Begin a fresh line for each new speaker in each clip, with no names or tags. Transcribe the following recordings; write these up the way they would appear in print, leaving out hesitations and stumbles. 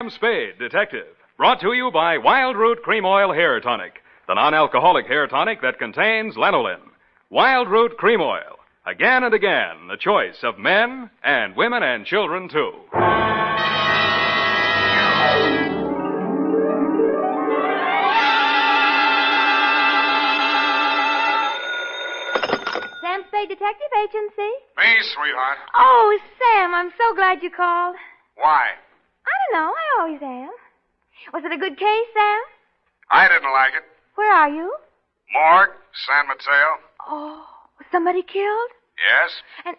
Sam Spade, Detective. Brought to you by Wild Root Cream Oil Hair Tonic, the non-alcoholic hair tonic that contains lanolin. Wild Root Cream Oil. Again and again, the choice of men and women and children, too.
Sam Spade Detective Agency?
Me, sweetheart.
Oh, Sam, I'm so glad you called.
Why?
I don't know. I always am. Was it a good case, Sam?
I didn't like it.
Where are you?
Morgue, San Mateo.
Oh, was somebody killed?
Yes.
And,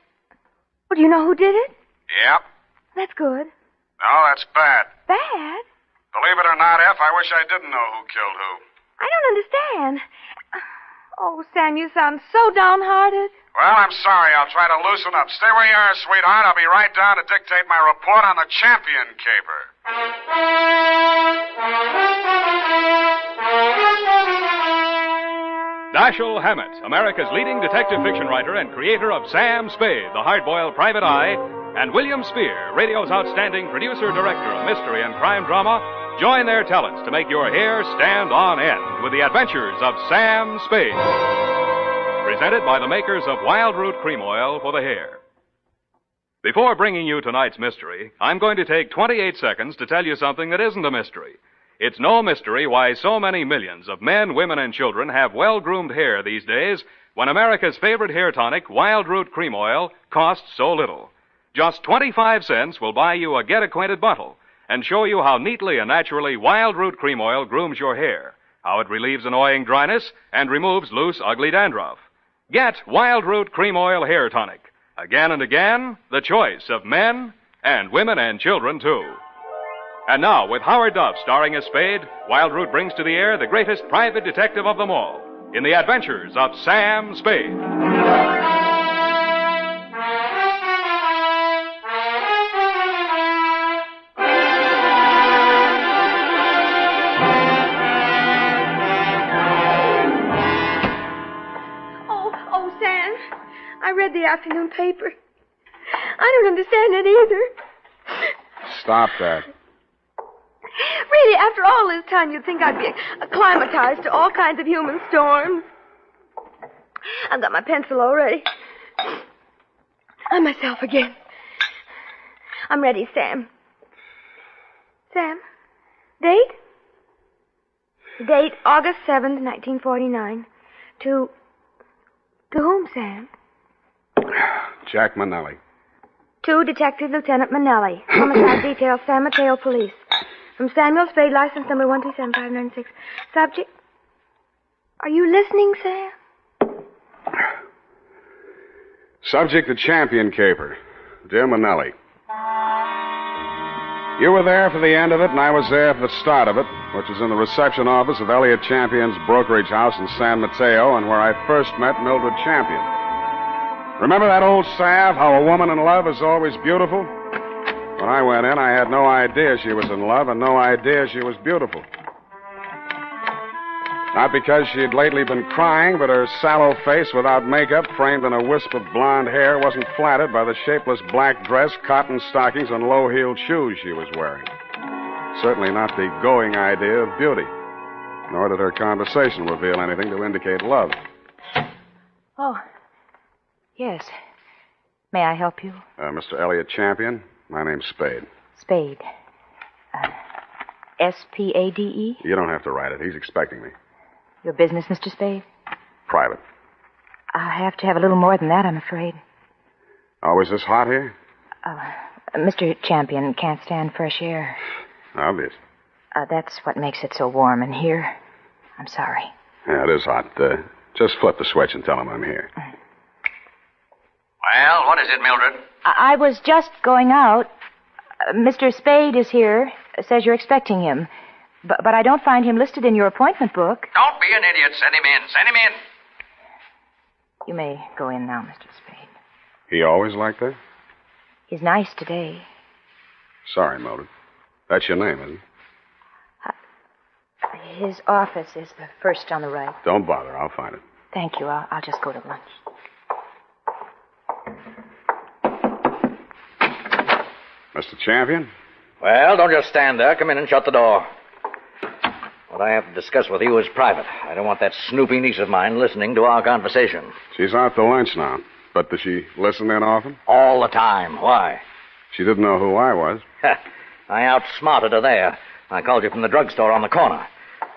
well, do you know who did it?
Yep.
That's good.
No, that's bad.
Bad?
Believe it or not, F, I wish I didn't know who killed who.
I don't understand. Oh, Sam, you sound so downhearted.
Well, I'm sorry. I'll try to loosen up. Stay where you are, sweetheart. I'll be right down to dictate my report on the champion caper.
Dashiell Hammett, America's leading detective fiction writer and creator of Sam Spade, the hard-boiled private eye, and William Spear, radio's outstanding producer-director of mystery and crime drama, join their talents to make your hair stand on end with the adventures of Sam Spade. Presented by the makers of Wild Root Cream Oil for the hair. Before bringing you tonight's mystery, I'm going to take 28 seconds to tell you something that isn't a mystery. It's no mystery why so many millions of men, women, and children have well-groomed hair these days when America's favorite hair tonic, Wild Root Cream Oil, costs so little. Just 25 cents will buy you a get-acquainted bottle and show you how neatly and naturally Wild Root Cream Oil grooms your hair, how it relieves annoying dryness and removes loose, ugly dandruff. Get Wild Root Cream Oil Hair Tonic. Again and again, the choice of men and women and children, too. And now, with Howard Duff starring as Spade, Wild Root brings to the air the greatest private detective of them all in the adventures of Sam Spade.
Oh, Sam, I read the afternoon paper. I don't understand it either.
Stop that.
Really, after all this time, you'd think I'd be acclimatized to all kinds of human storms. I've got my pencil already. I'm myself again. I'm ready, Sam. Sam, date? Date, August 7th, 1949. To whom, Sam?
Jack Manelli.
To Detective Lieutenant Manelli, Homicide Detail, San Mateo Police. From Samuel Spade, license number 127-596. Subject? Are you listening, Sam?
Subject, the champion caper. Dear Manelli. You were there for the end of it, and I was there for the start of it, which is in the reception office of Elliot Champion's brokerage house in San Mateo, and where I first met Mildred Champion. Remember that old salve, how a woman in love is always beautiful? When I went in, I had no idea she was in love and no idea she was beautiful. Not because she had lately been crying, but her sallow face without makeup, framed in a wisp of blonde hair, wasn't flattered by the shapeless black dress, cotton stockings, and low-heeled shoes she was wearing. Certainly not the going idea of beauty. Nor did her conversation reveal anything to indicate love.
Oh, yes. May I help you?
Mr. Elliot Champion, my name's Spade.
Spade. S-P-A-D-E?
You don't have to write it. He's expecting me.
Your business, Mr. Spade?
Private.
I'll have to have a little more than that, I'm afraid.
Always this hot here?
Mr. Champion can't stand fresh air.
Obvious.
That's what makes it so warm in here. I'm sorry.
Yeah, it is hot. Just flip the switch and tell him I'm here.
Well, what is it, Mildred?
I was just going out. Mr. Spade is here. Says you're expecting him. But I don't find him listed in your appointment book.
Don't be an idiot. Send him in. Send him in.
You may go in now, Mr. Spade.
He always like that?
He's nice today.
Sorry, Mildred. That's your name, isn't it?
His office is the first on the right.
Don't bother. I'll find it.
Thank you. I'll just go to lunch.
Mr. Champion,
Well, don't just stand there. Come in and shut the door. What I have to discuss with you is private. I don't want that snoopy niece of mine listening to our conversation.
She's out to lunch now. But does she listen in often?
All the time. Why?
She didn't know who I was.
I outsmarted her there. I called you from the drugstore on the corner.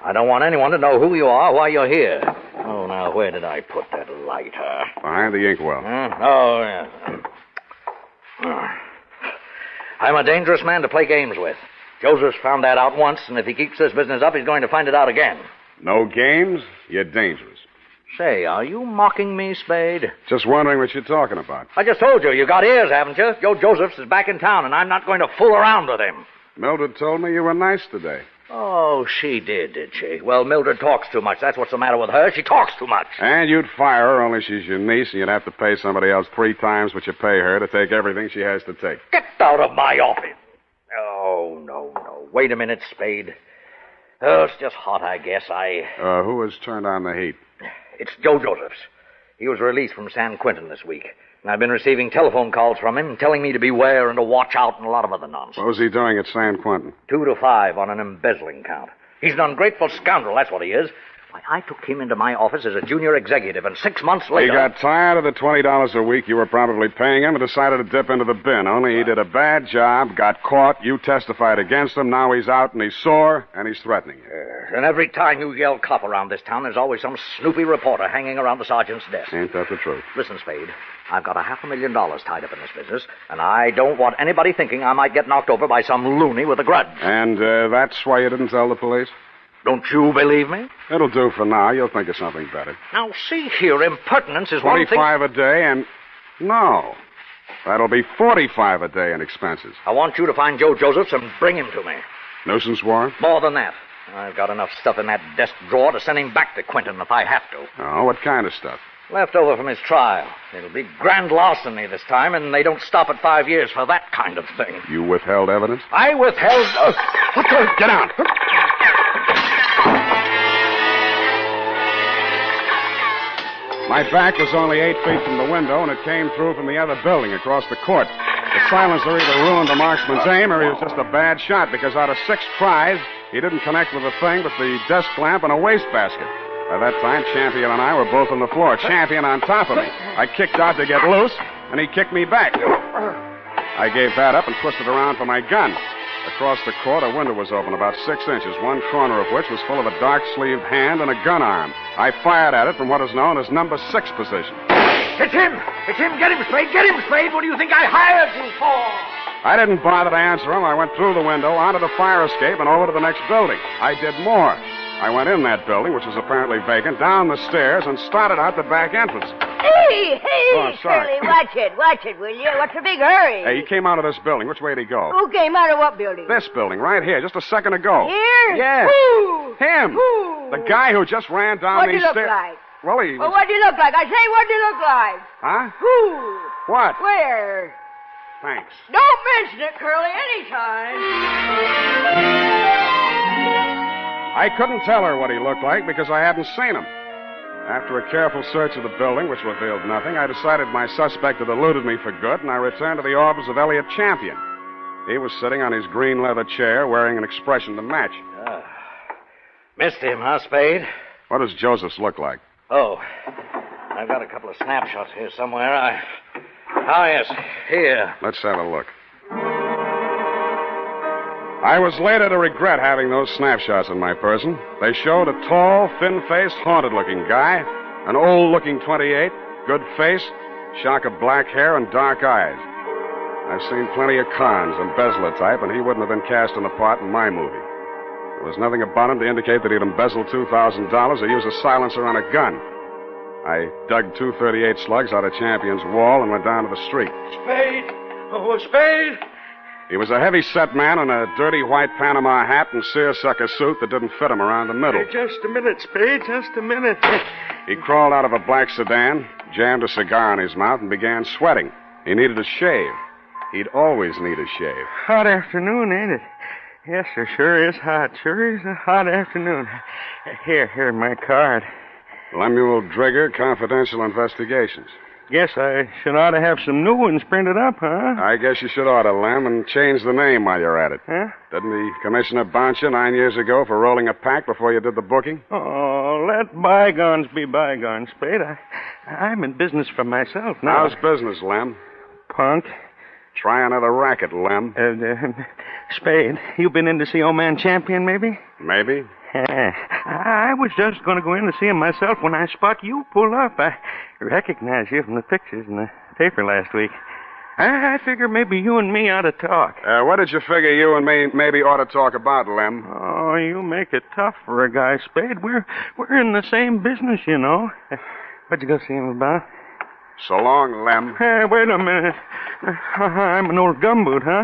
I don't want anyone to know who you are, why you're here. Oh, now, where did I put that lighter?
Behind the inkwell.
Oh, yeah. I'm a dangerous man to play games with. Joseph's found that out once, and if he keeps this business up, he's going to find it out again.
No games? You're dangerous.
Say, are you mocking me, Spade?
Just wondering what you're talking about.
I just told you got ears, haven't you? Joe Josephs is back in town, and I'm not going to fool around with him.
Mildred told me you were nice today.
Oh, she did she? Well, Mildred talks too much. That's what's the matter with her. She talks too much.
And you'd fire her, only she's your niece, and you'd have to pay somebody else 3 times what you pay her to take everything she has to take.
Get out of my office. Oh, no. Wait a minute, Spade. Oh, it's just hot, I guess.
Who has turned on the heat?
It's Joe Josephs. He was released from San Quentin this week. And I've been receiving telephone calls from him telling me to beware and to watch out and a lot of other nonsense.
What was he doing at San Quentin?
2 to 5 on an embezzling count. He's an ungrateful scoundrel, that's what he is. Why, I took him into my office as a junior executive, and 6 months later...
He got tired of the $20 a week you were probably paying him and decided to dip into the bin. Only he did a bad job, got caught, you testified against him, now he's out and he's sore, and he's threatening you.
And every time you yell cop around this town, there's always some snoopy reporter hanging around the sergeant's desk.
Ain't that the truth?
Listen, Spade, I've got $500,000 tied up in this business, and I don't want anybody thinking I might get knocked over by some loony with a grudge.
And that's why you didn't tell the police?
Don't you believe me?
It'll do for now. You'll think of something better.
Now, see here, impertinence is one thing...
25 a day and... No. That'll be 45 a day in expenses.
I want you to find Joe Josephs and bring him to me.
Nuisance warrant?
More than that. I've got enough stuff in that desk drawer to send him back to Quentin if I have to.
Oh, what kind of stuff?
Left over from his trial. It'll be grand larceny this time, and they don't stop at 5 years for that kind of thing.
You withheld evidence?
I withheld...
What the... Get down! My back was only 8 feet from the window, and it came through from the other building across the court. The silencer either ruined the marksman's aim, or he was just a bad shot, because out of 6 tries, he didn't connect with a thing but the desk lamp and a wastebasket. By that time, Champion and I were both on the floor, Champion on top of me. I kicked out to get loose, and he kicked me back. I gave that up and twisted around for my gun. Across the court, a window was open about 6 inches, one corner of which was full of a dark-sleeved hand and a gun arm. I fired at it from what is known as number 6 position.
It's him! It's him! Get him, Spade! Get him, Spade! What do you think I hired you for?
I didn't bother to answer him. I went through the window, onto the fire escape, and over to the next building. I did more. I went in that building, which was apparently vacant, down the stairs, and started out the back entrance.
Hey,
Oh, sorry.
Shirley, watch it, will you? What's the big hurry?
Hey, he came out of this building. Which way did he go?
Who came out of what building?
This building, right here, just a second ago.
Here?
Yes.
Who?
Him.
Who?
The guy who just ran down
What'd
these
he look
stairs.
like?
Well, he was...
Well, what'd he look like? I say, what'd he look like?
Huh?
Who?
What?
Where?
Thanks.
Don't mention it, Curly, anytime.
I couldn't tell her what he looked like because I hadn't seen him. After a careful search of the building, which revealed nothing, I decided my suspect had eluded me for good, and I returned to the office of Elliot Champion. He was sitting on his green leather chair, wearing an expression to match.
Missed him, huh, Spade?
What does Josephs look like?
Oh, I've got a couple of snapshots here somewhere. Oh, yes, here.
Let's have a look. I was later to regret having those snapshots in my person. They showed a tall, thin-faced, haunted-looking guy, an old-looking 28, good face, shock of black hair, and dark eyes. I've seen plenty of cons, embezzler type, and he wouldn't have been cast in the part in my movie. There was nothing about him to indicate that he'd embezzled $2,000 or use a silencer on a gun. I dug 238 slugs out of Champion's wall and went down to the street.
Spade! Oh, Spade!
He was a heavy-set man in a dirty white Panama hat and seersucker suit that didn't fit him around the middle.
Hey, just a minute, Spade, just a minute.
He crawled out of a black sedan, jammed a cigar in his mouth, and began sweating. He needed a shave. He'd always need a shave.
Hot afternoon, ain't it? Yes, sir, sure is hot. Sure is a hot afternoon. Here, my card.
Lemuel Drigger, Confidential Investigations.
Guess I should ought to have some new ones printed up, huh?
I guess you should order, Lem, and change the name while you're at it.
Huh?
Didn't the commissioner bounce you 9 years ago for rolling a pack before you did the booking?
Oh, let bygones be bygones, Spade. I'm in business for myself now.
How's business, Lem?
Punk.
Try another racket, Lem.
Spade, you been in to see old man Champion, maybe?
Maybe.
I was just going to go in to see him myself when I spot you pull up. I recognize you from the pictures in the paper last week. I figure maybe you and me ought to talk.
What did you figure you and me maybe ought to talk about, Lem?
Oh, you make it tough for a guy, Spade. We're in the same business, you know. What'd you go see him about?
So long, Lem.
Hey, wait a minute. I'm an old gumboot, huh?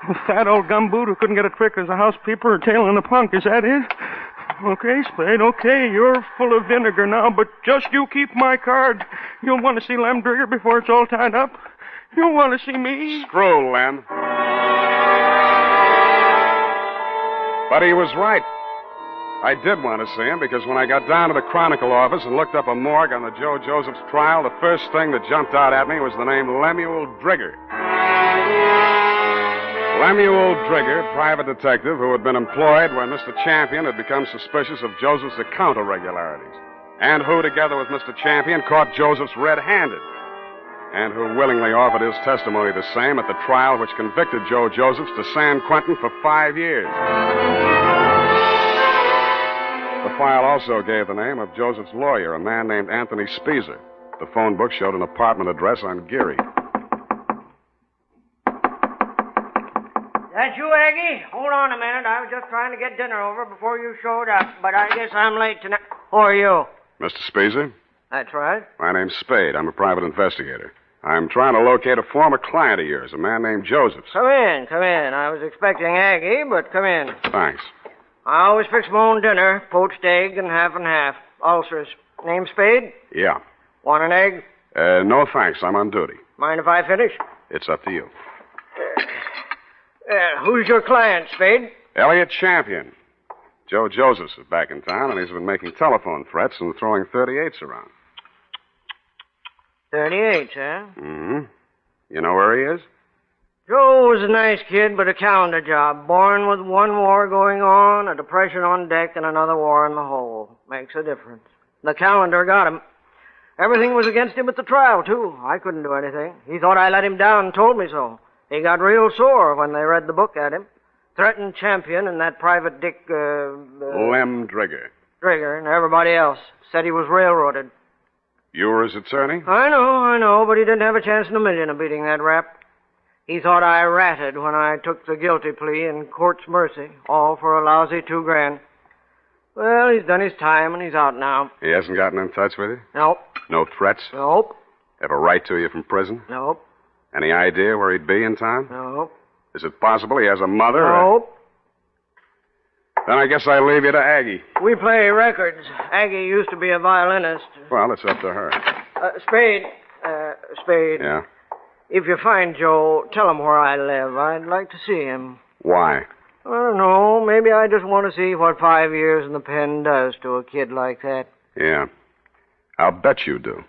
A fat old gumboot who couldn't get a trick as a housekeeper or tailing a punk. Is that it? Okay, Spade, okay. You're full of vinegar now, but just you keep my card. You'll want to see Lem Drigger before it's all tied up. You'll want to see me.
Screw, Lem. But he was right. I did want to see him because when I got down to the Chronicle office and looked up a morgue on the Joe Josephs trial, the first thing that jumped out at me was the name Lemuel Drigger. Lemuel Drigger, private detective who had been employed when Mr. Champion had become suspicious of Joseph's account irregularities, and who, together with Mr. Champion, caught Josephs red-handed, and who willingly offered his testimony the same at the trial which convicted Joe Josephs to San Quentin for 5 years. The file also gave the name of Joseph's lawyer, a man named Anthony Speezer. The phone book showed an apartment address on Geary.
That you, Aggie? Hold on a minute. I was just trying to get dinner over before you showed up, but I guess I'm late tonight. Who are you?
Mr. Speezer?
That's right.
My name's Spade. I'm a private investigator. I'm trying to locate a former client of yours, a man named Josephs.
Come in, come in. I was expecting Aggie, but come in.
Thanks.
I always fix my own dinner, poached egg and half. Ulcers. Name Spade?
Yeah.
Want an egg?
No thanks. I'm on duty.
Mind if I finish?
It's up to you.
Who's your client, Spade?
Elliot Champion. Joe Josephs is back in town, and he's been making telephone threats and throwing 38s around.
38, huh?
Mm-hmm. You know where he is?
Joe was a nice kid, but a calendar job. Born with one war going on, a depression on deck, and another war in the hole. Makes a difference. The calendar got him. Everything was against him at the trial, too. I couldn't do anything. He thought I let him down and told me so. He got real sore when they read the book at him. Threatened Champion and that private dick,
Lem Drigger.
Drigger and everybody else. Said he was railroaded.
You were his attorney?
I know, but he didn't have a chance in a million of beating that rap. He thought I ratted when I took the guilty plea in court's mercy, all for a lousy $2,000. Well, he's done his time and he's out now.
He hasn't gotten in touch with you?
Nope.
No threats?
Nope.
Ever write to you from prison?
Nope.
Any idea where he'd be in town?
Nope.
Is it possible he has a mother?
Nope.
Then I guess I leave you to Aggie.
We play records. Aggie used to be a violinist.
Well, it's up to her.
Spade. Spade.
Yeah?
If you find Joe, tell him where I live. I'd like to see him.
Why?
I don't know. Maybe I just want to see what 5 years in the pen does to a kid like that.
Yeah. I'll bet you do.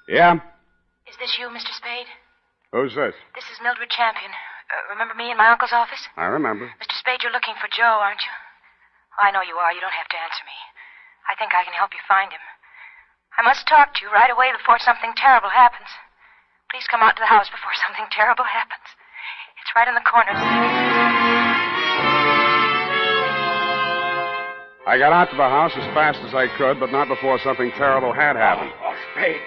Yeah?
Is this you, Mr. Spade?
Who's this?
This is Mildred Champion. Remember me in my uncle's office?
I remember.
Mr. Spade, you're looking for Joe, aren't you? I know you are. You don't have to answer me. I think I can help you find him. I must talk to you right away before something terrible happens. Please come out to the house before something terrible happens. It's right in the corner.
I got out to the house as fast as I could, but not before something terrible had happened.
Spade.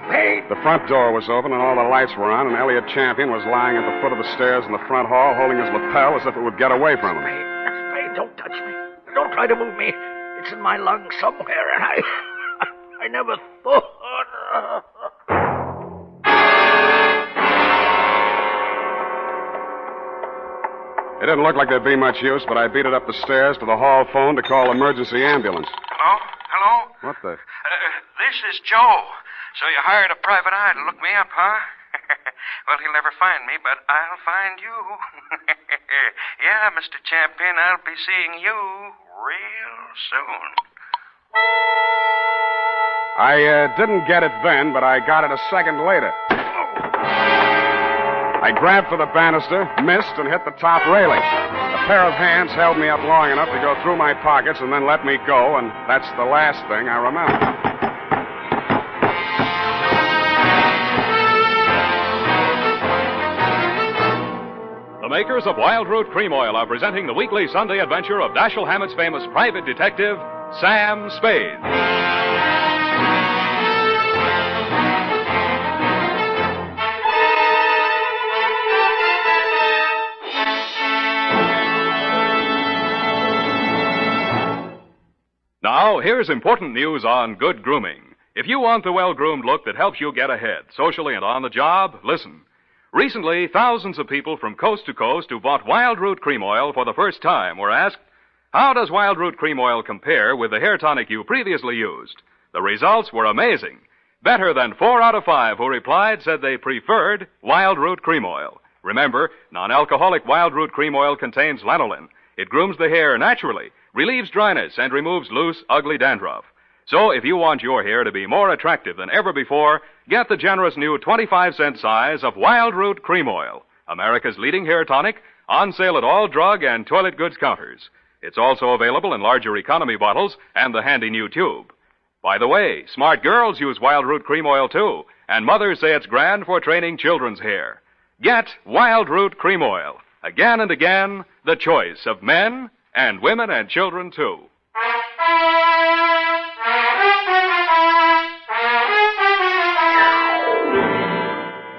Spade.
The front door was open and all the lights were on, and Elliot Champion was lying at the foot of the stairs in the front hall, holding his lapel as if it would get away from him.
Spade, don't touch me. Don't try to move me. It's in my lungs somewhere, and I never thought.
It didn't look like there'd be much use, but I beat it up the stairs to the hall phone to call emergency ambulance.
Hello?
What the?
This is Joe. So you hired a private eye to look me up, huh?
Well, he'll never find me, but I'll find you. Yeah, Mr. Champion, I'll be seeing you real soon.
I didn't get it then, but I got it a second later. I grabbed for the banister, missed, and hit the top railing. A pair of hands held me up long enough to go through my pockets and then let me go, and that's the last thing I remember.
The makers of Wild Root Cream Oil are presenting the weekly Sunday adventure of Dashiell Hammett's famous private detective, Sam Spade. Now, here's important news on good grooming. If you want the well-groomed look that helps you get ahead, socially and on the job, listen. Recently, thousands of people from coast to coast who bought Wild Root Cream Oil for the first time were asked, how does Wild Root Cream Oil compare with the hair tonic you previously used? The results were amazing. Better than 4 out of 5 who replied said they preferred Wild Root Cream Oil. Remember, non-alcoholic Wild Root Cream Oil contains lanolin. It grooms the hair naturally, relieves dryness, and removes loose, ugly dandruff. So if you want your hair to be more attractive than ever before, get the generous new 25-cent size of Wild Root Cream Oil, America's leading hair tonic, on sale at all drug and toilet goods counters. It's also available in larger economy bottles and the handy new tube. By the way, smart girls use Wild Root Cream Oil too, and mothers say it's grand for training children's hair. Get Wild Root Cream Oil. Again and again, the choice of men and women and children, too.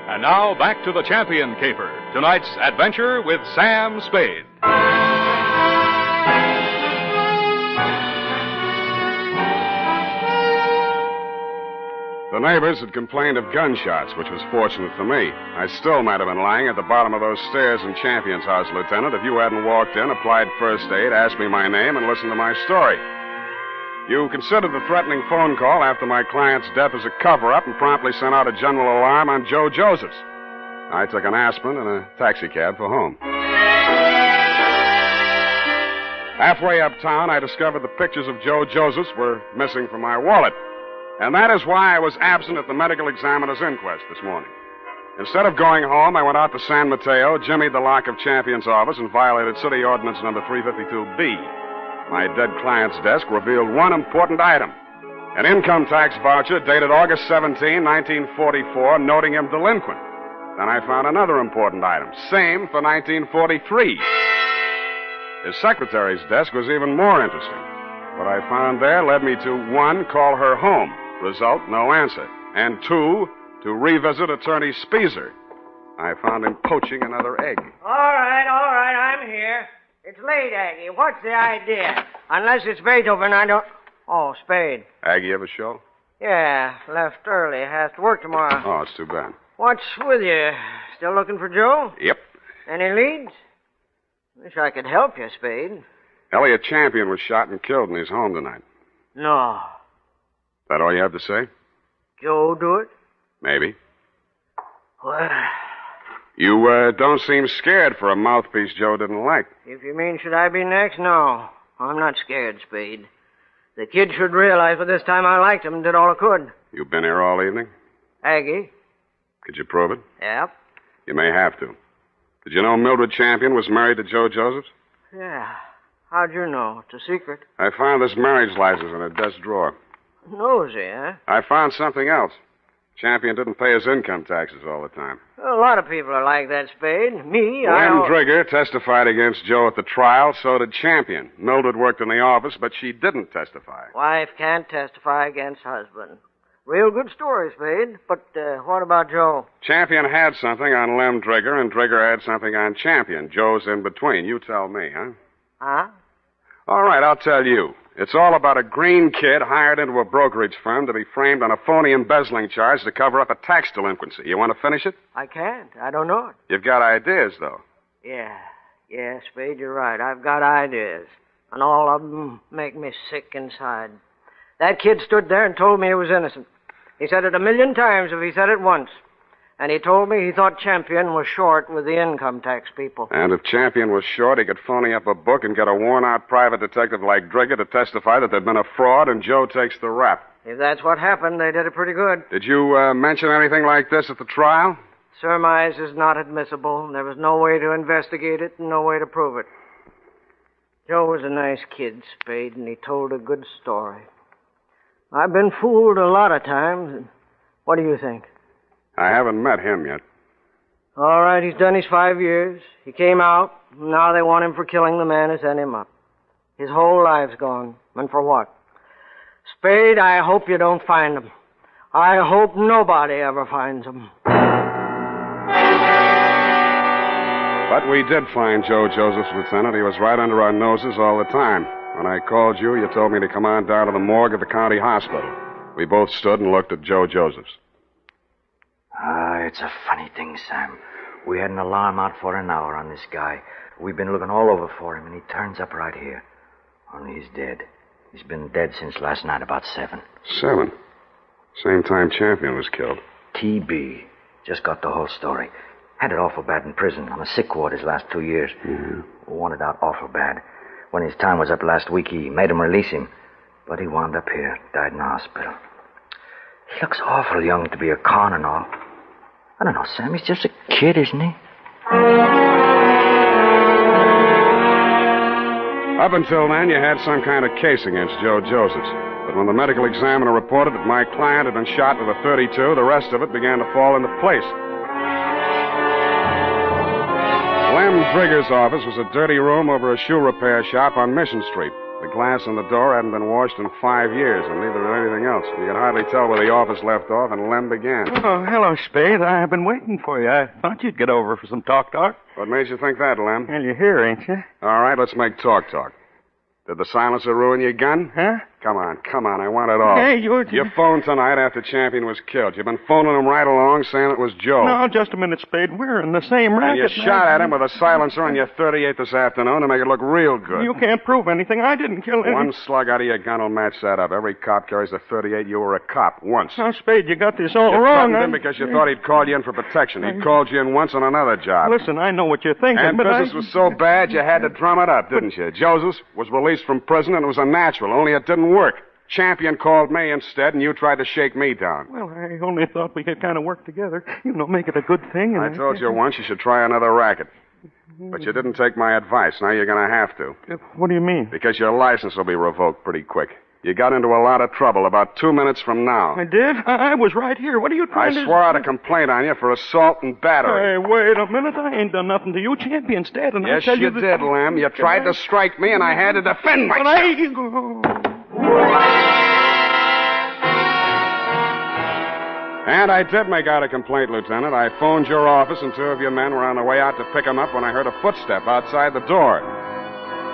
And now, back to the Champion Caper. Tonight's adventure with Sam Spade.
The neighbors had complained of gunshots, which was fortunate for me. I still might have been lying at the bottom of those stairs in Champion's house, Lieutenant, if you hadn't walked in, applied first aid, asked me my name, and listened to my story. You considered the threatening phone call after my client's death as a cover-up and promptly sent out a general alarm on Joe Josephs. I took an aspirin and a taxicab for home. Halfway uptown, I discovered the pictures of Joe Josephs were missing from my wallet. And that is why I was absent at the medical examiner's inquest this morning. Instead of going home, I went out to San Mateo, jimmied the lock of Champion's office, and violated City Ordinance number 352B. My dead client's desk revealed one important item. An income tax voucher dated August 17, 1944, noting him delinquent. Then I found another important item, same for 1943. His secretary's desk was even more interesting. What I found there led me to, 1, call her home. Result, no answer. And 2, to revisit Attorney Speezer. I found him poaching another egg.
All right, I'm here. It's late, Aggie. What's the idea? Unless it's Beethoven, I don't... Oh, Spade.
Aggie ever show?
Yeah, left early. Has to work tomorrow.
Oh, it's too bad.
What's with you? Still looking for Joe?
Yep.
Any leads? Wish I could help you, Spade.
Elliot Champion was shot and killed in his home tonight.
No.
That all you have to say?
Joe do it?
Maybe.
Well...
You don't seem scared for a mouthpiece Joe didn't like.
If you mean should I be next, no. I'm not scared, Spade. The kid should realize by this time I liked him and did all I could.
You been here all evening?
Aggie?
Could you prove it?
Yep.
You may have to. Did you know Mildred Champion was married to Joe Josephs?
Yeah. How'd you know? It's a secret.
I found this marriage license in her desk drawer.
Nosy, huh?
I found something else. Champion didn't pay his income taxes all the time.
A lot of people are like that, Spade. Me,
Lem Drigger testified against Joe at the trial, so did Champion. Mildred worked in the office, but she didn't testify.
Wife can't testify against husband. Real good story, Spade. But what about Joe?
Champion had something on Lem Drigger, and Drigger had something on Champion. Joe's in between. You tell me, huh?
Huh?
All right, I'll tell you. It's all about a green kid hired into a brokerage firm to be framed on a phony embezzling charge to cover up a tax delinquency. You want to finish it?
I can't. I don't know it.
You've got ideas, though.
Yeah, Spade, you're right. I've got ideas. And all of them make me sick inside. That kid stood there and told me he was innocent. He said it 1,000,000 times if he said it once. And he told me he thought Champion was short with the income tax people.
And if Champion was short, he could phony up a book and get a worn-out private detective like Drigger to testify that there'd been a fraud and Joe takes the rap.
If that's what happened, they did it pretty good.
Did you mention anything like this at the trial?
Surmise is not admissible. There was no way to investigate it and no way to prove it. Joe was a nice kid, Spade, and he told a good story. I've been fooled a lot of times. What do you think?
I haven't met him yet.
All right, he's done his 5 years. He came out. Now they want him for killing the man who sent him up. His whole life's gone. And for what? Spade, I hope you don't find him. I hope nobody ever finds him.
But we did find Joe Josephs, Lieutenant. He was right under our noses all the time. When I called you, you told me to come on down to the morgue of the county hospital. We both stood and looked at Joe Josephs.
It's a funny thing, Sam. We had an alarm out for an hour on this guy. We've been looking all over for him, and he turns up right here. Only he's dead. He's been dead since last night about 7.
7? Same time Champion was killed.
TB. Just got the whole story. Had it awful bad in prison, on the sick ward his last 2 years.
Mm-hmm.
Wanted out awful bad. When his time was up last week, he made him release him. But he wound up here, died in the hospital. He looks awful young to be a con and all. I don't know, Sam. He's just a kid, isn't he?
Up until then, you had some kind of case against Joe Josephs. But when the medical examiner reported that my client had been shot with a .32, the rest of it began to fall into place. Lem Drigger's office was a dirty room over a shoe repair shop on Mission Street. The glass in the door hadn't been washed in 5 years, and neither had anything else. You could hardly tell where the office left off and Lem began.
Oh, hello, Spade. I've been waiting for you. I thought you'd get over for some talk.
What made you think that, Lem?
Well, you're here, ain't you?
All right, let's make talk. Did the silencer ruin your gun?
Huh?
Come on, I want it all.
Hey,
You phoned tonight after Champion was killed. You've been phoning him right along saying it was Joe.
No, just a minute, Spade. We're in the same racket.
And you shot at him with a silencer on your .38 this afternoon to make it look real good.
You can't prove anything. I didn't kill him.
One slug out of your gun will match that up. Every cop carries a .38. You were a cop once.
Now, Spade, you got this all
you
wrong.
You him because you thought he'd called you in for protection. He'd called you in once on another job.
Listen, I know what you're thinking,
and
but
business was so bad you had to drum it up, didn't you? Josephs was released from prison, and it was a natural, only it didn't work. Champion called me instead, and you tried to shake me down.
Well, I only thought we could kind of work together. Make it a good thing. And
I told you once you should try another racket. But you didn't take my advice. Now you're going to have to.
What do you mean?
Because your license will be revoked pretty quick. You got into a lot of trouble about 2 minutes from now.
I did? I was right here. What are you trying to...
I swore out a complaint on you for assault and battery.
Hey, wait a minute. I ain't done nothing to you. Champion's dead, and
yes,
I tell
you did, Lem. You tried to strike me, and I had to defend myself. And I did make out a complaint, Lieutenant. I phoned your office, and 2 of your men were on the way out to pick him up when I heard a footstep outside the door.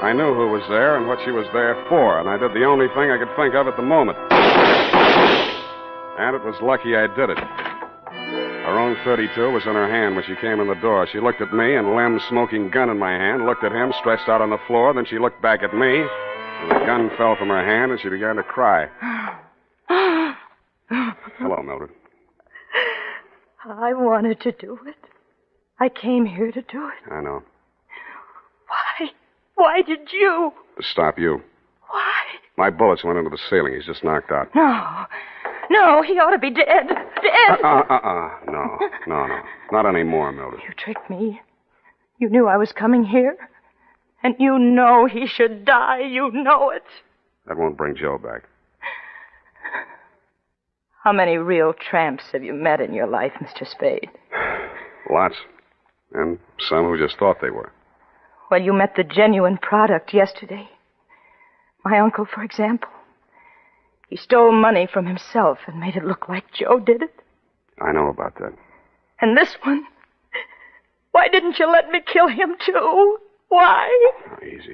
I knew who was there and what she was there for, and I did the only thing I could think of at the moment. And it was lucky I did it. Her own .32 was in her hand when she came in the door. She looked at me, and Lem's smoking gun in my hand, looked at him stretched out on the floor, then she looked back at me, and the gun fell from her hand, and she began to cry. Hello, Mildred.
I wanted to do it. I came here to do it.
I know.
Why? Why did you?
To stop you.
Why?
My bullets went into the ceiling. He's just knocked out.
No, he ought to be dead. Dead.
No. Not anymore, Mildred.
You tricked me. You knew I was coming here. And you know he should die. You know it.
That won't bring Joe back.
How many real tramps have you met in your life, Mr. Spade?
Lots. And some who just thought they were.
Well, you met the genuine product yesterday. My uncle, for example. He stole money from himself and made it look like Joe did it.
I know about that.
And this one? Why didn't you let me kill him, too? Why?
Oh, easy.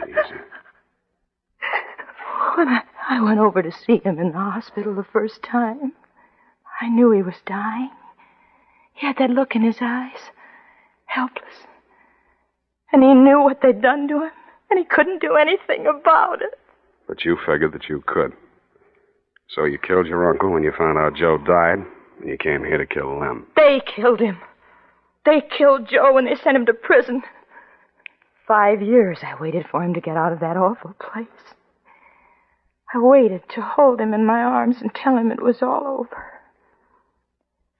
When I went over to see him in the hospital the first time, I knew he was dying. He had that look in his eyes, helpless. And he knew what they'd done to him, and he couldn't do anything about it.
But you figured that you could. So you killed your uncle when you found out Joe died, You came here to kill them.
They killed him. They killed Joe and they sent him to prison. 5 years I waited for him to get out of that awful place. I waited to hold him in my arms and tell him it was all over.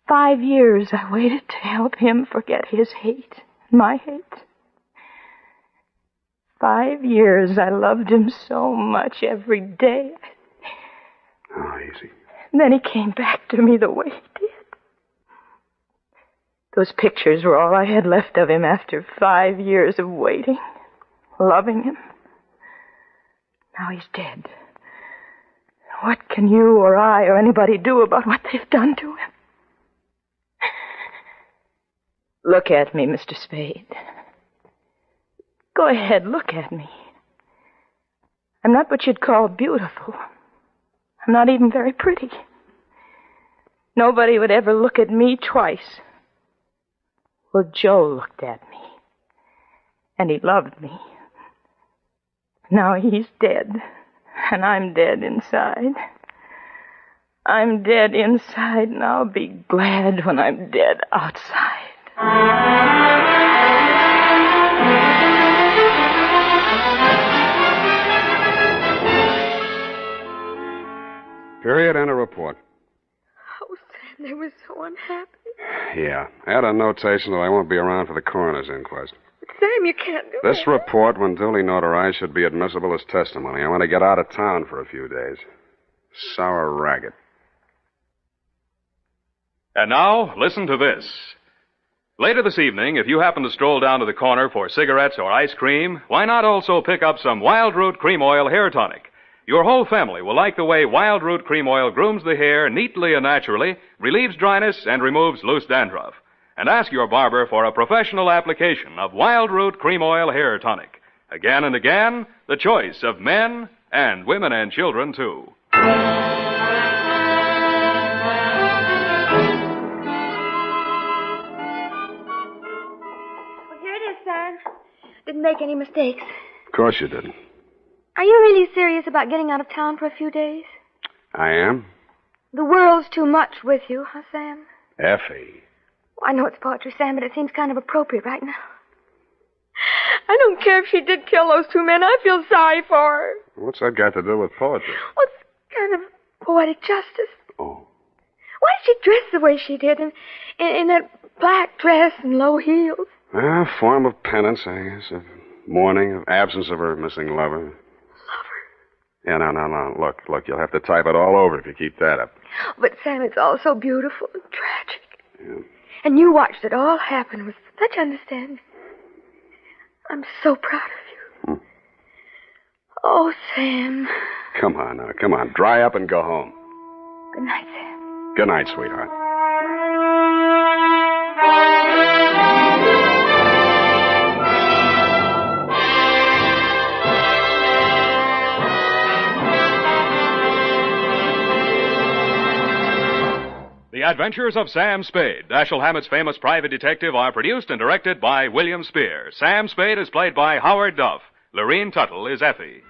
5 years I waited to help him forget his hate, my hate. 5 years I loved him so much every day.
Oh, easy.
And then he came back to me the way he did. Those pictures were all I had left of him after 5 years of waiting, loving him. Now he's dead. What can you or I or anybody do about what they've done to him? Look at me, Mr. Spade. Go ahead, look at me. I'm not what you'd call beautiful. I'm not even very pretty. Nobody would ever look at me twice. Well, Joe looked at me. And he loved me. Now he's dead. And I'm dead inside. I'm dead inside, and I'll be glad when I'm dead outside.
Period and a report.
Oh, Sam, they were so unhappy.
Yeah. Add a notation that I won't be around for the coroner's inquest.
But Sam, you can't do
This
that.
report, when duly notarized, should be admissible as testimony. I want to get out of town for a few days. Sour ragged.
And now, listen to this. Later this evening, if you happen to stroll down to the corner for cigarettes or ice cream, why not also pick up some Wild Root Cream Oil Hair Tonic? Your whole family will like the way Wild Root Cream Oil grooms the hair neatly and naturally, relieves dryness, and removes loose dandruff. And ask your barber for a professional application of Wild Root Cream Oil Hair Tonic. Again and again, the choice of men and women and children, too.
Didn't make any mistakes.
Of course you didn't.
Are you really serious about getting out of town for a few days?
I am?
The world's too much with you, huh, Sam?
Effie.
Well, I know it's poetry, Sam, but it seems kind of appropriate right now. I don't care if she did kill those two men. I feel sorry for her.
What's that got to do with poetry?
Well, it's kind of poetic justice.
Oh.
Why did she dress the way she did in that black dress and low heels?
A form of penance, I guess, of mourning, of absence of her missing lover.
Lover?
Yeah, no. Look, you'll have to type it all over if you keep that up.
But, Sam, it's all so beautiful and tragic.
Yeah.
And you watched it all happen with such understanding. I'm so proud of you. Oh, Sam.
Come on now, come on. Dry up and go home.
Good night, Sam.
Good night, sweetheart.
The Adventures of Sam Spade, Dashiell Hammett's famous private detective, are produced and directed by William Spear. Sam Spade is played by Howard Duff. Lorene Tuttle is Effie.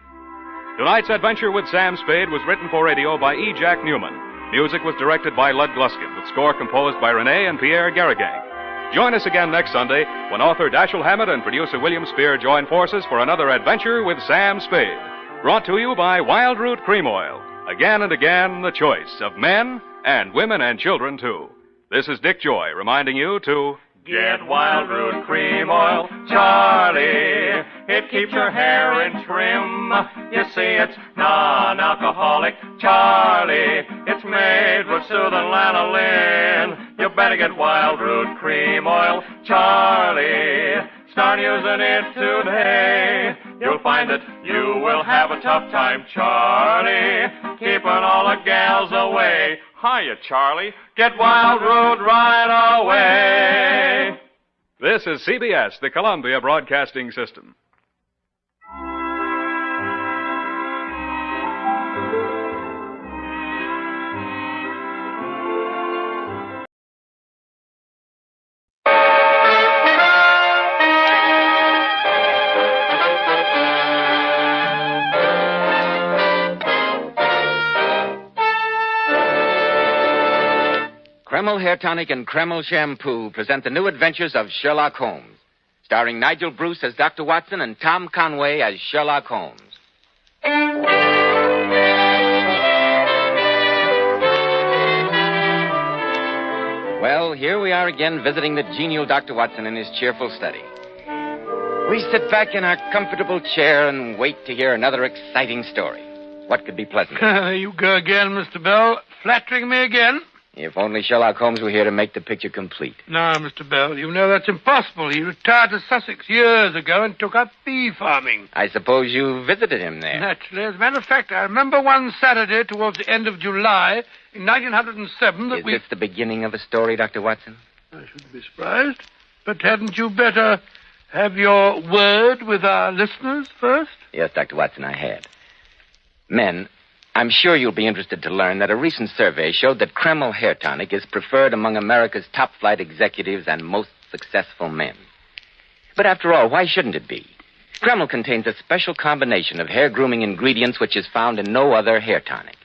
Tonight's adventure with Sam Spade was written for radio by E. Jack Newman. Music was directed by Lud Gluskin, with score composed by Renee and Pierre Garrigang. Join us again next Sunday when author Dashiell Hammett and producer William Spear join forces for another adventure with Sam Spade. Brought to you by Wild Root Cream Oil. Again and again, the choice of men and women and children, too. This is Dick Joy reminding you to get Wild Root Cream Oil, Charlie. It keeps your hair in trim. You see, it's non-alcoholic, Charlie. It's made with soothing lanolin. You better get Wild Root Cream Oil, Charlie. Start using it today. You'll find that you will have a tough time, Charlie, keeping all the gals away. Hiya, Charlie. Get Wild Root right away. This is CBS, the Columbia Broadcasting System.
Kreml Hair Tonic and Kreml Shampoo present the new adventures of Sherlock Holmes, starring Nigel Bruce as Dr. Watson and Tom Conway as Sherlock Holmes. Well, here we are again visiting the genial Dr. Watson in his cheerful study. We sit back in our comfortable chair and wait to hear another exciting story. What could be pleasanter?
There you go again, Mr. Bell. Flattering me again.
If only Sherlock Holmes were here to make the picture complete.
No, Mr. Bell, you know that's impossible. He retired to Sussex years ago and took up bee farming.
I suppose you visited him there.
Naturally. As a matter of fact, I remember one Saturday towards the end of July in 1907 that
Is this the beginning of a story, Dr. Watson?
I shouldn't be surprised. But hadn't you better have your word with our listeners first?
Yes, Dr. Watson, I had. Men, I'm sure you'll be interested to learn that a recent survey showed that Kreml Hair Tonic is preferred among America's top-flight executives and most successful men. But after all, why shouldn't it be? Kreml contains a special combination of hair-grooming ingredients which is found in no other hair tonic.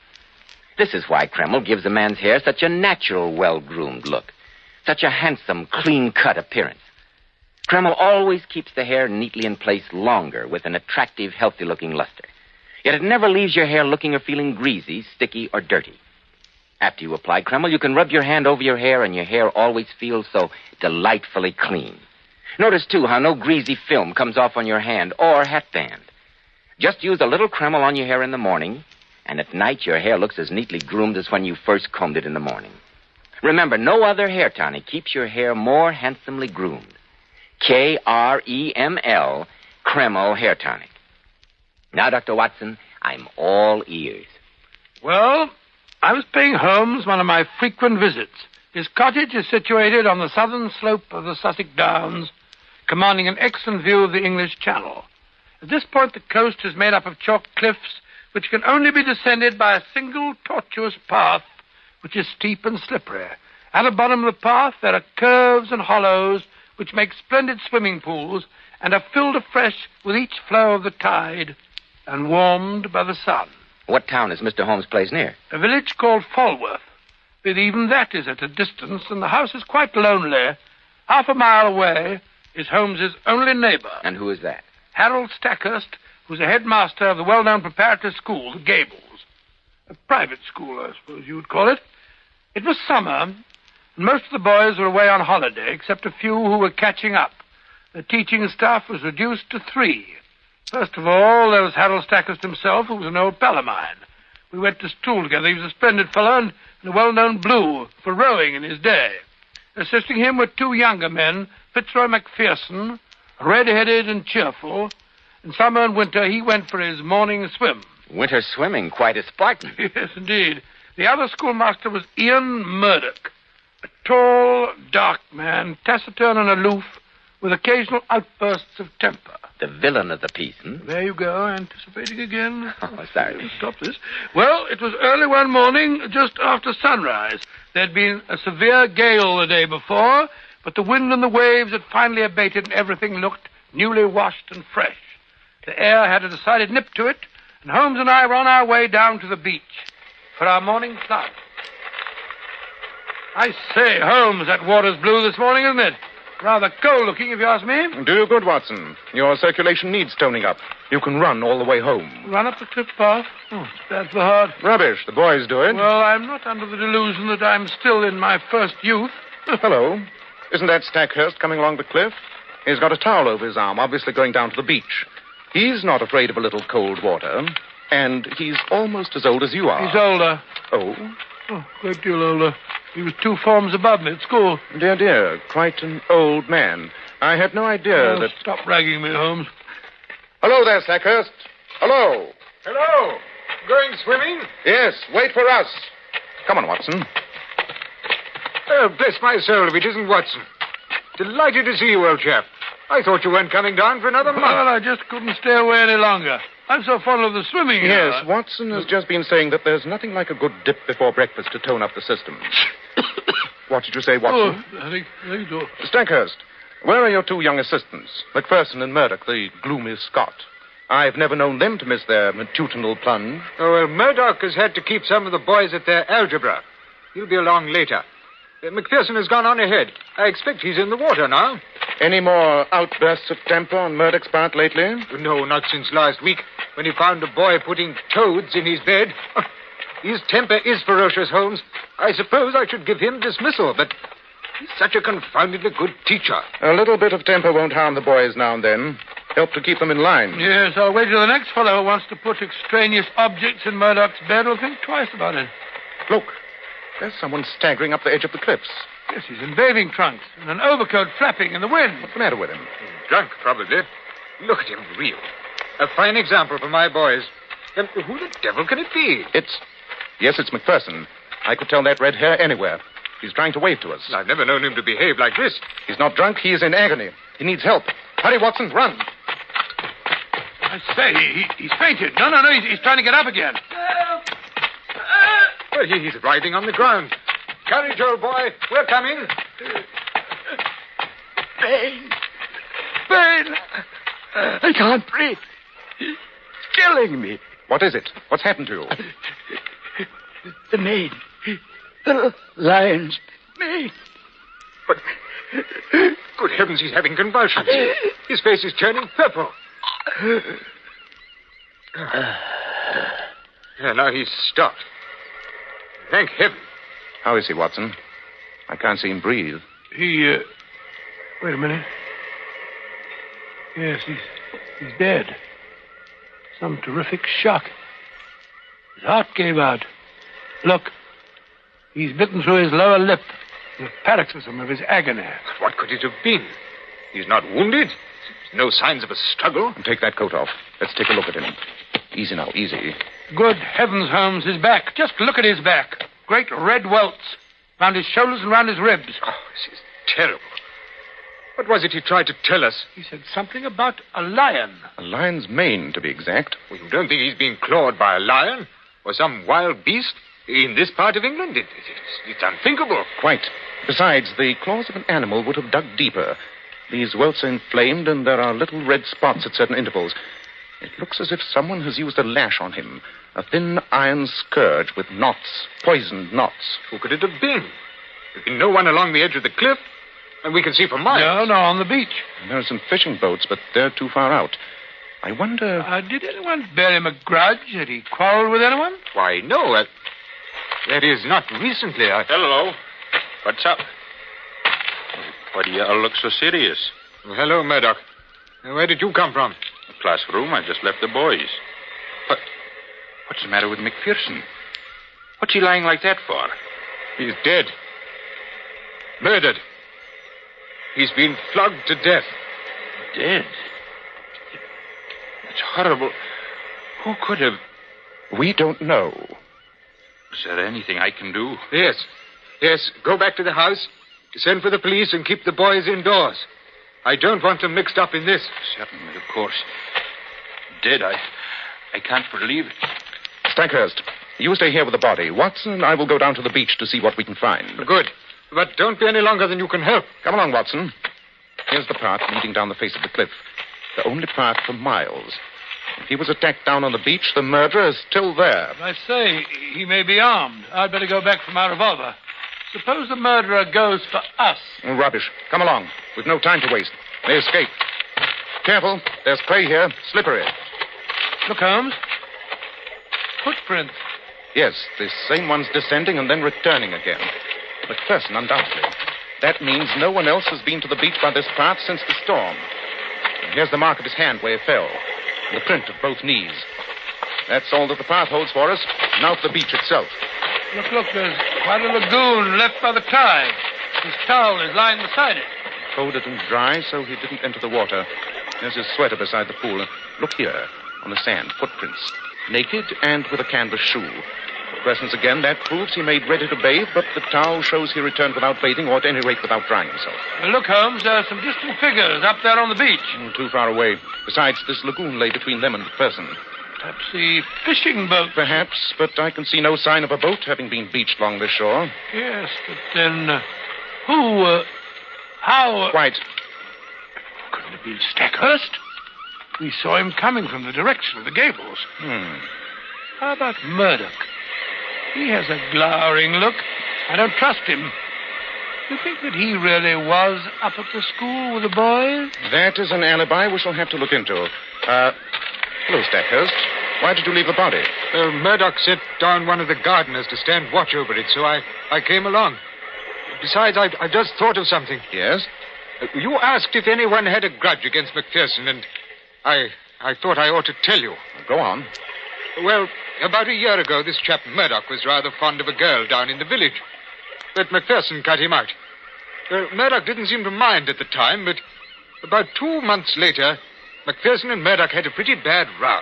This is why Kreml gives a man's hair such a natural, well-groomed look, such a handsome, clean-cut appearance. Kreml always keeps the hair neatly in place longer with an attractive, healthy-looking luster. Yet it never leaves your hair looking or feeling greasy, sticky, or dirty. After you apply Kreml, you can rub your hand over your hair, and your hair always feels so delightfully clean. Notice, too, how no greasy film comes off on your hand or hatband. Just use a little Kreml on your hair in the morning, and at night your hair looks as neatly groomed as when you first combed it in the morning. Remember, no other hair tonic keeps your hair more handsomely groomed. Kreml, Kreml Hair Tonic. Now, Dr. Watson, I'm all ears.
Well, I was paying Holmes one of my frequent visits. His cottage is situated on the southern slope of the Sussex Downs, commanding an excellent view of the English Channel. At this point, the coast is made up of chalk cliffs, which can only be descended by a single tortuous path, which is steep and slippery. At the bottom of the path, there are curves and hollows, which make splendid swimming pools, and are filled afresh with each flow of the tide, and warmed by the sun.
What town is Mr. Holmes' place near?
A village called Falworth. But even that is at a distance, and the house is quite lonely. Half a mile away is Holmes's only neighbor.
And who is that?
Harold Stackhurst, who's a headmaster of the well-known preparatory school, the Gables. A private school, I suppose you would call it. It was summer, and most of the boys were away on holiday, except a few who were catching up. The teaching staff was reduced to 3. First of all, there was Harold Stackhurst himself, who was an old pal of mine. We went to school together. He was a splendid fellow and a well-known blue for rowing in his day. Assisting him were 2 younger men, Fitzroy Macpherson, red-headed and cheerful. In summer and winter, he went for his morning swim.
Winter swimming, quite a Spartan.
Yes, indeed. The other schoolmaster was Ian Murdoch, a tall, dark man, taciturn and aloof, with occasional outbursts of temper.
The villain of the piece,
There you go, anticipating again.
Oh, sorry.
Stop this. Well, it was early one morning, just after sunrise. There'd been a severe gale the day before, but the wind and the waves had finally abated, and everything looked newly washed and fresh. The air had a decided nip to it, and Holmes and I were on our way down to the beach for our morning plunge. I say, Holmes, that water's blue this morning, isn't it? Rather cold-looking, if you ask me.
Do you good, Watson. Your circulation needs toning up. You can run all the way home.
Run up the cliff path? Oh, that's the heart.
Rubbish. The boys do it.
Well, I'm not under the delusion that I'm still in my first youth.
Hello. Isn't that Stackhurst coming along the cliff? He's got a towel over his arm, obviously going down to the beach. He's not afraid of a little cold water. And he's almost as old as you are.
He's older.
Oh?
Oh, a great deal older. He was 2 forms above me at school.
Dear, dear. Quite an old man. I had no idea that...
Stop ragging me, Holmes.
Hello there, Stackhurst. Hello.
Hello. Going swimming?
Yes, wait for us. Come on, Watson.
Oh, bless my soul if it isn't Watson. Delighted to see you, old chap. I thought you weren't coming down for another month.
Well, I just couldn't stay away any longer. I'm so fond of the swimming.
Yes, Watson has just been saying that there's nothing like a good dip before breakfast to tone up the system. What did you say, Watson?
Oh, I think so.
Stackhurst, where are your 2 young assistants, Macpherson and Murdoch, the gloomy Scot? I've never known them to miss their matutinal plunge.
Oh, well, Murdoch has had to keep some of the boys at their algebra. He'll be along later. McPherson has gone on ahead. I expect he's in the water now.
Any more outbursts of temper on Murdoch's part lately?
No, not since last week, when he found a boy putting toads in his bed. His temper is ferocious, Holmes. I suppose I should give him dismissal, but he's such a confoundedly good teacher.
A little bit of temper won't harm the boys now and then. Help to keep them in line.
Yes, I'll wait till the next fellow who wants to put extraneous objects in Murdoch's bed will think twice about it.
Look, there's someone staggering up the edge of the cliffs.
Yes, he's in bathing trunks and an overcoat flapping in the wind.
What's the matter with him?
Drunk, probably. Look at him reel. A fine example for my boys. And who the devil can it be?
Yes, it's McPherson. I could tell that red hair anywhere. He's trying to wave to us.
I've never known him to behave like this.
He's not drunk. He is in agony. He needs help. Hurry, Watson, run.
I say, he's fainted. No, he's trying to get up again.
Well, he's writhing on the ground. Courage, old boy. We're coming.
Pain. I can't breathe. It's killing me.
What is it? What's happened to you?
The mane. The lion's mane.
But, good heavens, he's having convulsions. His face is turning purple. Now he's stopped. Thank heaven.
How is he, Watson? I can't see him breathe.
Wait a minute. Yes, he's dead. Some terrific shock. His heart gave out. Look, he's bitten through his lower lip. The paroxysm of his agony.
What could it have been? He's not wounded. No signs of a struggle.
Take that coat off. Let's take a look at him. Easy now, easy.
Good heavens, Holmes, his back. Just look at his back. Great red welts round his shoulders and round his ribs.
Oh, this is terrible. What was it he tried to tell us?
He said something about a lion.
A lion's mane, to be exact.
Well, you don't think he's being clawed by a lion? Or some wild beast? In this part of England? It's unthinkable.
Quite. Besides, the claws of an animal would have dug deeper. These welts are inflamed, and there are little red spots at certain intervals. It looks as if someone has used a lash on him. A thin iron scourge with knots, poisoned knots.
Who could it have been? There's been no one along the edge of the cliff, and we can see for miles.
No, on the beach.
There are some fishing boats, but they're too far out. I wonder...
Did anyone bear him a grudge? Had he quarreled with anyone?
Why, no. That is, not recently.
Hello. What's up? Why do you all look so serious?
Well, hello, Murdoch. Where did you come from?
The classroom. I just left the boys. What's the matter with McPherson? What's he lying like that for?
He's dead. Murdered. He's been flogged to death.
Dead? It's horrible. Who could have...
We don't know.
Is there anything I can do?
Yes. Go back to the house, send for the police, and keep the boys indoors. I don't want them mixed up in this.
Certainly, of course. Dead, I can't believe it.
Stackhurst, you stay here with the body. Watson and I will go down to the beach to see what we can find.
Good. But don't be any longer than you can help.
Come along, Watson. Here's the path leading down the face of the cliff. The only path for miles. If he was attacked down on the beach, the murderer is still there.
I say, he may be armed. I'd better go back for my revolver. Suppose the murderer goes for us.
Oh, rubbish. Come along. We've no time to waste. They escape. Careful. There's prey here. Slippery.
Look, Holmes. Footprints.
Yes, the same one's descending and then returning again. McPherson, undoubtedly. That means no one else has been to the beach by this path since the storm. And here's the mark of his hand where he fell. And the print of both knees. That's all that the path holds for us. Now for the beach itself.
Look, there's quite a lagoon left by the tide. His towel is lying beside it.
Folded and dry, so he didn't enter the water. There's his sweater beside the pool. Look here, on the sand, footprints. Naked and with a canvas shoe. Presence again, that proves he made ready to bathe, but the towel shows he returned without bathing, or at any rate without drying himself.
Look, Holmes, there are some distant figures up there on the beach.
Too far away. Besides, this lagoon lay between them and the person.
Perhaps the fishing boat.
Perhaps, but I can see no sign of a boat having been beached along this shore.
Yes, but then how...
Quite.
Couldn't it be Stackhurst? We saw him coming from the direction of the gables. How about Murdoch? He has a glowering look. I don't trust him. You think that he really was up at the school with the boys?
That is an alibi we shall have to look into. Hello, Stackhurst. Why did you leave the body?
Murdoch sent down one of the gardeners to stand watch over it, so I came along. Besides, I just thought of something.
Yes?
You asked if anyone had a grudge against McPherson, and I thought I ought to tell you.
Go on.
Well, about a year ago, this chap Murdoch was rather fond of a girl down in the village. But McPherson cut him out. Murdoch didn't seem to mind at the time, but about 2 months later, McPherson and Murdoch had a pretty bad row.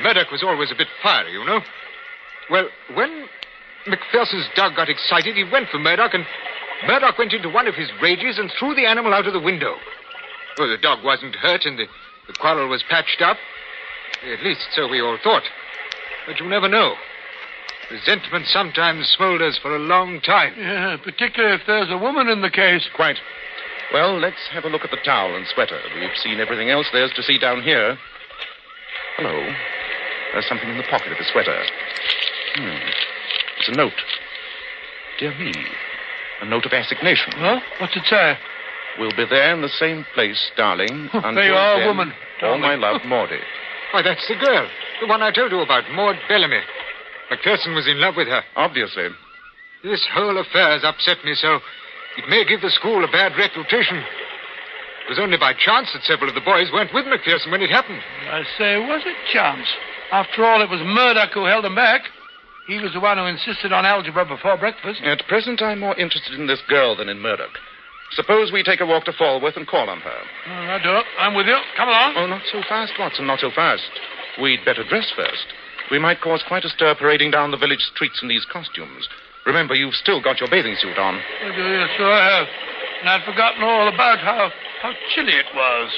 Murdoch was always a bit fiery, you know. Well, when McPherson's dog got excited, he went for Murdoch, and Murdoch went into one of his rages and threw the animal out of the window. Well, the dog wasn't hurt, and the quarrel was patched up. At least so we all thought. But you never know. Resentment sometimes smolders for a long time.
Yeah, particularly if there's a woman in the case.
Quite. Well, let's have a look at the towel and sweater. We've seen everything else there's to see down here. Hello. There's something in the pocket of the sweater. It's a note. Dear me. A note of assignation.
Huh? What's it say?
We'll be there in the same place, darling. Until
there you are,
then,
woman.
All my love, Maudie.
Why, that's the girl. The one I told you about, Maud Bellamy. McPherson was in love with her.
Obviously.
This whole affair has upset me so it may give the school a bad reputation. It was only by chance that several of the boys weren't with McPherson when it happened.
I say, was it chance? After all, it was Murdoch who held them back. He was the one who insisted on algebra before breakfast.
At present, I'm more interested in this girl than in Murdoch. Suppose we take a walk to Falworth and call on her.
I do. I'm with you. Come along.
Oh, not so fast, Watson, not so fast. We'd better dress first. We might cause quite a stir parading down the village streets in these costumes. Remember, you've still got your bathing suit on.
Oh, dear, yes, sure I have. And I'd forgotten all about how chilly it was.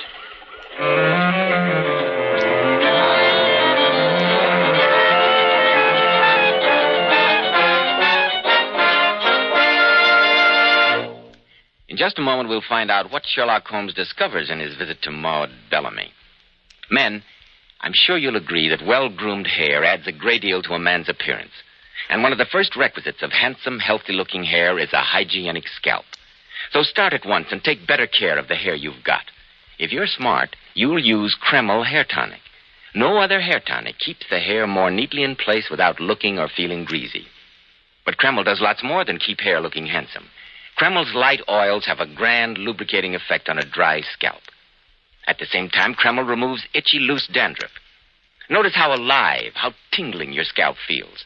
In just a moment, we'll find out what Sherlock Holmes discovers in his visit to Maud Bellamy. Men, I'm sure you'll agree that well-groomed hair adds a great deal to a man's appearance. And one of the first requisites of handsome, healthy-looking hair is a hygienic scalp. So start at once and take better care of the hair you've got. If you're smart, you'll use Kreml Hair Tonic. No other hair tonic keeps the hair more neatly in place without looking or feeling greasy. But Kreml does lots more than keep hair looking handsome. Kreml's light oils have a grand lubricating effect on a dry scalp. At the same time, Kreml removes itchy, loose dandruff. Notice how alive, how tingling your scalp feels.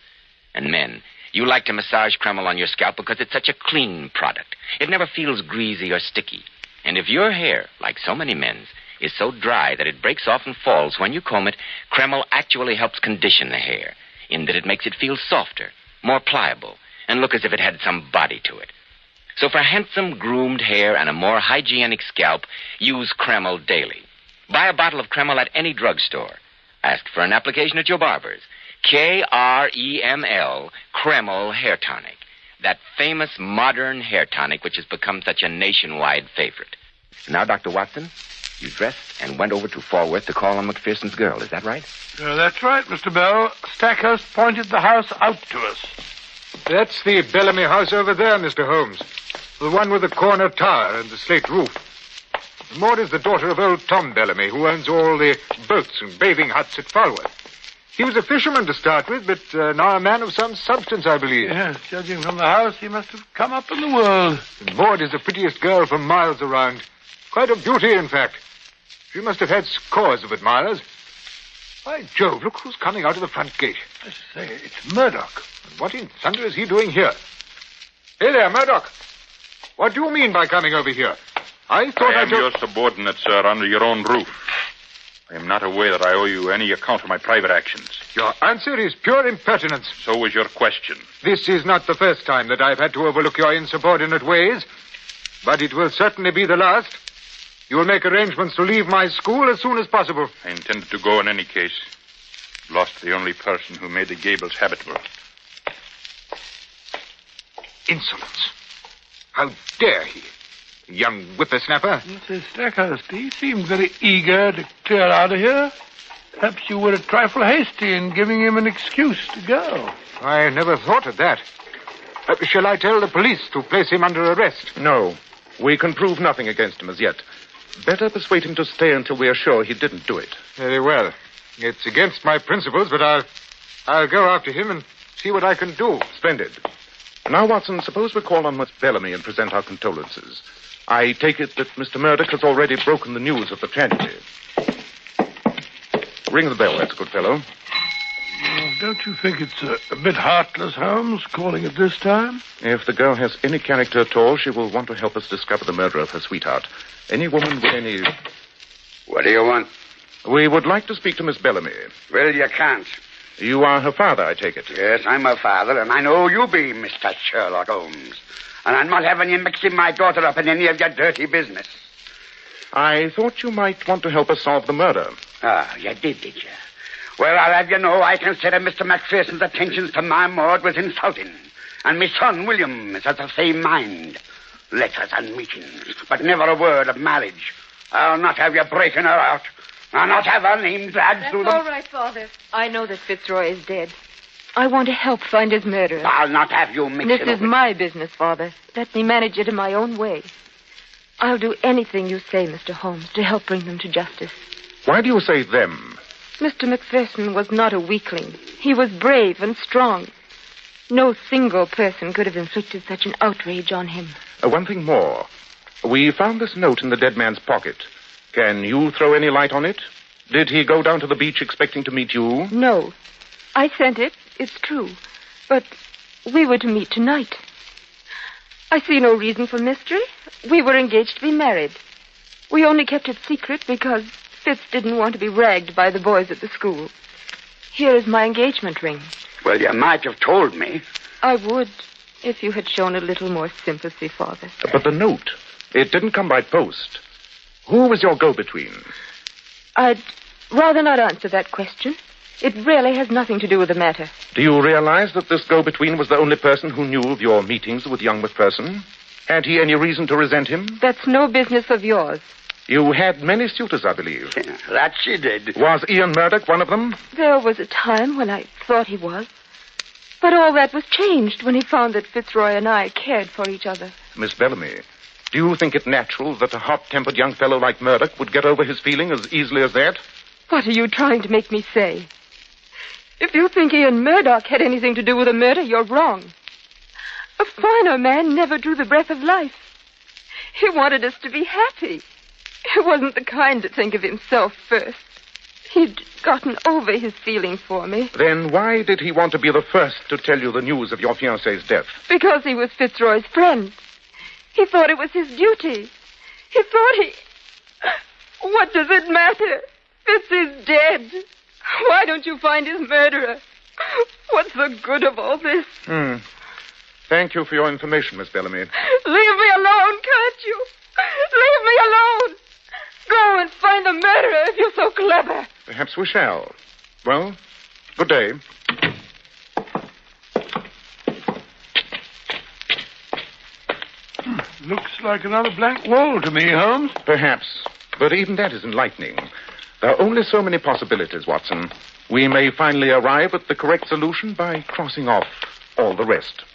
And men, you like to massage Kreml on your scalp because it's such a clean product. It never feels greasy or sticky. And if your hair, like so many men's, is so dry that it breaks off and falls when you comb it, Kreml actually helps condition the hair, in that it makes it feel softer, more pliable, and look as if it had some body to it. So for handsome, groomed hair and a more hygienic scalp, use Kreml daily. Buy a bottle of Kreml at any drugstore. Ask for an application at your barber's. Kreml, Kreml Hair Tonic. That famous modern hair tonic which has become such a nationwide favorite. Now, Dr. Watson, you dressed and went over to Falworth to call on McPherson's girl. Is that right?
That's right, Mr. Bell. Stackhurst pointed the house out to us.
That's the Bellamy house over there, Mr. Holmes. The one with the corner tower and the slate roof. Maud is the daughter of old Tom Bellamy, who owns all the boats and bathing huts at Falworth. He was a fisherman to start with, but now a man of some substance, I believe.
Yes, judging from the house, he must have come up in the world.
And Maud is the prettiest girl for miles around. Quite a beauty, in fact. She must have had scores of admirers. By Jove, look who's coming out of the front gate.
I say, it's Murdoch.
And what in thunder is he doing here? Hey there, Murdoch. What do you mean by coming over here? I thought
I am your subordinate, sir, under your own roof. I am not aware that I owe you any account of my private actions.
Your answer is pure impertinence.
So is your question.
This is not the first time that I've had to overlook your insubordinate ways, but it will certainly be the last. You will make arrangements to leave my school as soon as possible.
I intended to go in any case. Lost the only person who made the Gables habitable.
Insolence. How dare he? Young whippersnapper.
Mr. Stackhurst, he seemed very eager to clear out of here. Perhaps you were a trifle hasty in giving him an excuse to go.
I never thought of that. Shall I tell the police to place him under arrest?
No. We can prove nothing against him as yet. Better persuade him to stay until we are sure he didn't do it.
Very well. It's against my principles, but I'll go after him and see what I can do.
Splendid. Now, Watson, suppose we call on Miss Bellamy and present our condolences. I take it that Mr. Murdoch has already broken the news of the tragedy. Ring the bell, that's a good fellow.
Don't you think it's a bit heartless, Holmes, calling at this time?
If the girl has any character at all, she will want to help us discover the murder of her sweetheart. Any woman with any...
What do you want?
We would like to speak to Miss Bellamy.
Well, you can't.
You are her father, I take it.
Yes, I'm her father, and I know you be Mr. Sherlock Holmes. And I'm not having you mixing my daughter up in any of your dirty business.
I thought you might want to help us solve the murder.
Ah, you did you? Well, I'll have you know I consider Mr. Macpherson's attentions to my Maud was insulting. And my son, William, is of the same mind. Letters and meetings, but never a word of marriage. I'll not have you breaking her out. I'll not have her name dragged through
That's
the...
all right, Father. I know that Fitzroy is dead. I want to help find his murderer.
I'll not have you mixing
This is my business, Father. Let me manage it in my own way. I'll do anything you say, Mr. Holmes, to help bring them to justice.
Why do you say them?
Mr. Macpherson was not a weakling. He was brave and strong. No single person could have inflicted such an outrage on him.
One thing more. We found this note in the dead man's pocket. Can you throw any light on it? Did he go down to the beach expecting to meet you?
No. I sent it, it's true. But we were to meet tonight. I see no reason for mystery. We were engaged to be married. We only kept it secret because Fitz didn't want to be ragged by the boys at the school. Here is my engagement ring.
Well, you might have told me.
I would, if you had shown a little more sympathy, Father.
But the note, it didn't come by post. Who was your go-between?
I'd rather not answer that question. It really has nothing to do with the matter.
Do you realize that this go-between was the only person who knew of your meetings with young Macpherson? Had he any reason to resent him?
That's no business of yours.
You had many suitors, I believe.
Yeah, that she did.
Was Ian Murdoch one of them?
There was a time when I thought he was. But all that was changed when he found that Fitzroy and I cared for each other.
Miss Bellamy, do you think it natural that a hot-tempered young fellow like Murdoch would get over his feeling as easily as that?
What are you trying to make me say? If you think Ian Murdoch had anything to do with the murder, you're wrong. A finer man never drew the breath of life. He wanted us to be happy. He wasn't the kind to think of himself first. He'd gotten over his feeling for me.
Then why did he want to be the first to tell you the news of your fiancé's death?
Because he was Fitzroy's friend. He thought it was his duty. He thought he... What does it matter? Fitz is dead. Why don't you find his murderer? What's the good of all this?
Thank you for your information, Miss Bellamy.
Leave me alone, can't you? Leave me alone. Go and find the murderer if you're so clever.
Perhaps we shall. Well, good day.
Looks like another blank wall to me, Holmes.
Perhaps. But even that is enlightening. There are only so many possibilities, Watson. We may finally arrive at the correct solution by crossing off all the rest.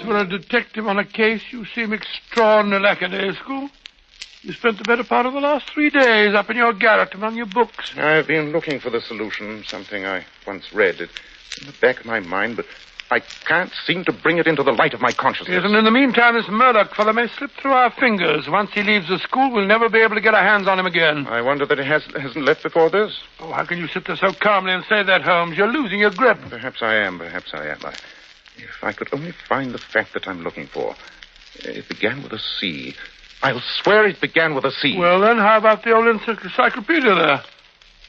For a detective on a case, you seem extraordinarily lackadaisical. You spent the better part of the last 3 days up in your garret among your books.
I've been looking for the solution, something I once read. It's in the back of my mind, but I can't seem to bring it into the light of my consciousness.
Yes, and in the meantime, this Murdoch fellow may slip through our fingers. Once he leaves the school, we'll never be able to get our hands on him again.
I wonder that he hasn't left before this.
Oh, how can you sit there so calmly and say that, Holmes? You're losing your grip.
Perhaps I am. If I could only find the fact that I'm looking for. It began with a C. I'll swear it began with a C.
Well, then, how about the old encyclopedia there?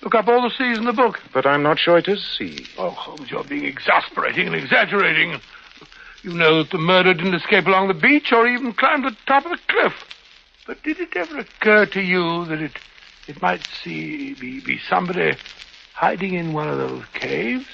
Look up all the C's in the book.
But I'm not sure it is C.
Oh, Holmes, you're being exasperating and exaggerating. You know that the murderer didn't escape along the beach or even climb the top of the cliff. But did it ever occur to you that it It might be somebody hiding in one of those caves.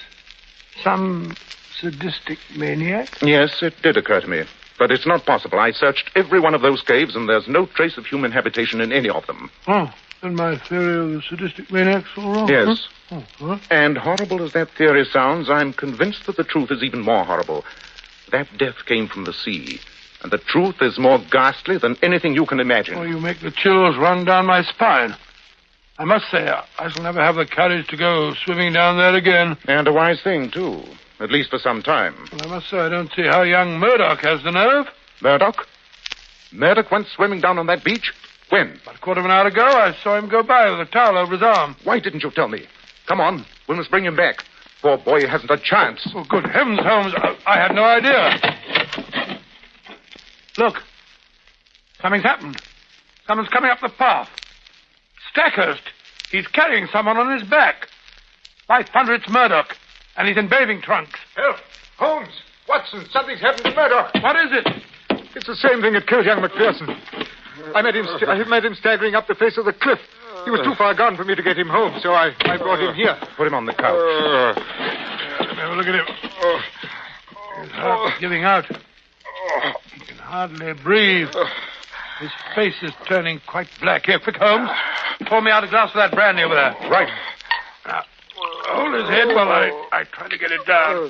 Some sadistic maniac.
Yes, it did occur to me. But it's not possible. I searched every one of those caves, and there's no trace of human habitation in any of them.
Oh, then my theory of the sadistic maniac's all wrong.
Yes.
Huh? Huh?
And horrible as that theory sounds, I'm convinced that the truth is even more horrible. That death came from the sea. And the truth is more ghastly than anything you can imagine.
Oh, you make the chills run down my spine. I must say, I shall never have the courage to go swimming down there again.
And a wise thing, too. At least for some time.
Well, I must say, I don't see how young Murdoch has the nerve.
Murdoch? Murdoch went swimming down on that beach? When?
About a quarter of an hour ago, I saw him go by with a towel over his arm.
Why didn't you tell me? Come on, we must bring him back. Poor boy hasn't a chance.
Oh, good heavens, Holmes, I had no idea. Look, something's happened. Someone's coming up the path. Stackhurst, he's carrying someone on his back. By thunder, it's Murdoch. And he's in bathing trunks.
Help! Holmes! Watson! Something's happened to Murdoch!
What is it?
It's the same thing that killed young McPherson. I met him staggering up the face of the cliff. He was too far gone for me to get him home, so I brought him here.
Put him on the couch.
Let me have a look at him. His heart's giving out. He can hardly breathe. His face is turning quite black. Here, quick, Holmes. Pour me out a glass of that brandy over there.
Right.
Now, hold his head while I try to get it down.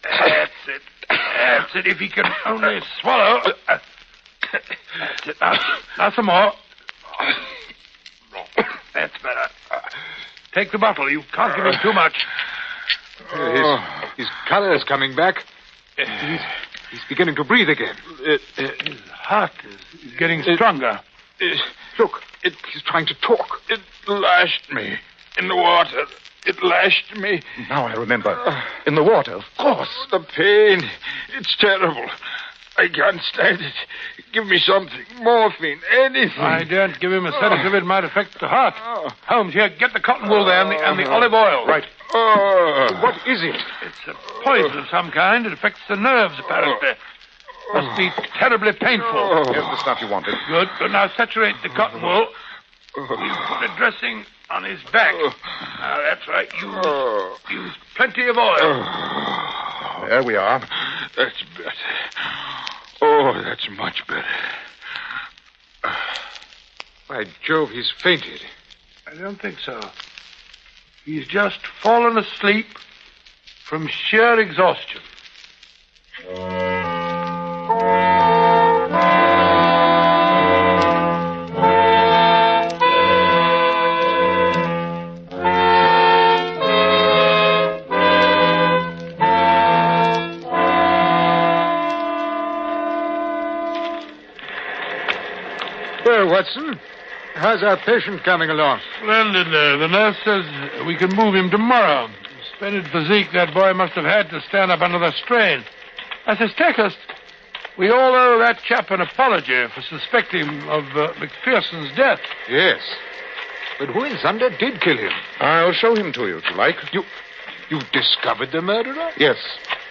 That's it. That's it. If he can only swallow. That's it. Now some more. That's better. Take the bottle. You can't give him too much.
His color is coming back. He's beginning to breathe again.
His heart is getting stronger.
Look, he's trying to talk.
It lashed me in the water. It lashed me.
Now I remember. In the water, of course.
The pain. It's terrible. I can't stand it. Give me something. Morphine. Anything.
I daren't give him a sedative. It might affect the heart. Holmes, here, get the cotton wool there and the olive oil.
Right.
What is it?
It's a poison of some kind. It affects the nerves, apparently. Must be terribly painful.
Here's the stuff you wanted.
Good. Now saturate the cotton wool. You put a dressing on his back. Now, that's right. Use plenty of oil.
There we are.
That's better. Oh, that's much better.
By Jove, he's fainted.
I don't think so. He's just fallen asleep from sheer exhaustion.
Well, Watson, how's our patient coming along?
Splendid. The nurse says we can move him tomorrow. Splendid physique that boy must have had to stand up under the strain. I says, Stackhurst, we all owe that chap an apology for suspecting him of McPherson's death.
Yes. But who in thunder did kill him?
I'll show him to you, if you like.
You discovered the murderer?
Yes.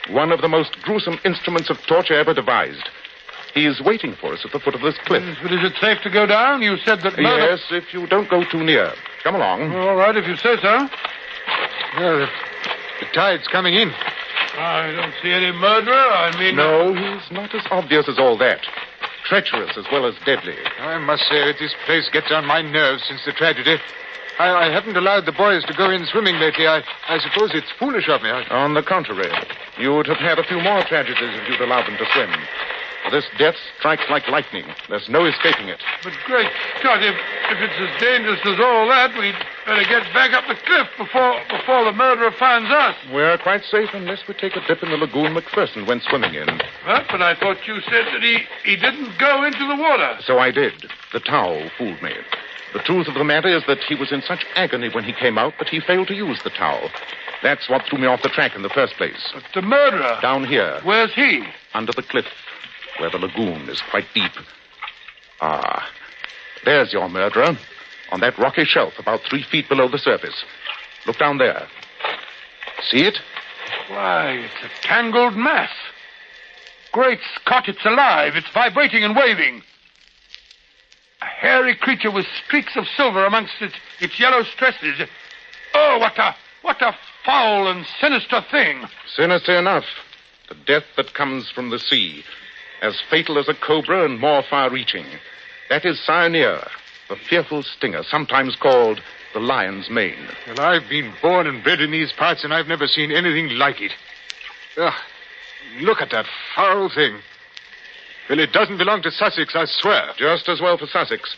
One of the most gruesome instruments of torture ever devised. He is waiting for us at the foot of this cliff.
But is it safe to go down? You said that murder...
Yes, if you don't go too near. Come along.
All right, if you say so.
Well, the tide's coming in.
I don't see any murderer.
No, he's not as obvious as all that. Treacherous as well as deadly.
I must say that this place gets on my nerves since the tragedy. I haven't allowed the boys to go in swimming lately. I suppose it's foolish of me.
On the contrary, you would have had a few more tragedies if you'd allowed them to swim. This death strikes like lightning. There's no escaping it.
But, great Scott, if it's as dangerous as all that, we'd better get back up the cliff before the murderer finds us.
We're quite safe unless we take a dip in the lagoon McPherson went swimming in.
What? But I thought you said that he didn't go into the water.
So I did. The towel fooled me. The truth of the matter is that he was in such agony when he came out that he failed to use the towel. That's what threw me off the track in the first place.
But the murderer?
Down here.
Where's he?
Under the cliff, where the lagoon is quite deep. Ah, there's your murderer, on that rocky shelf about 3 feet below the surface. Look down there. See it?
Why, it's a tangled mass. Great Scott, it's alive. It's vibrating and waving. A hairy creature with streaks of silver amongst its yellow stresses. Oh, what a foul and sinister thing.
Sinister enough. The death that comes from the sea. As fatal as a cobra and more far-reaching. That is cyanea, the fearful stinger, sometimes called the lion's mane.
Well, I've been born and bred in these parts, and I've never seen anything like it. Ugh, look at that foul thing. Well, it doesn't belong to Sussex, I swear.
Just as well for Sussex.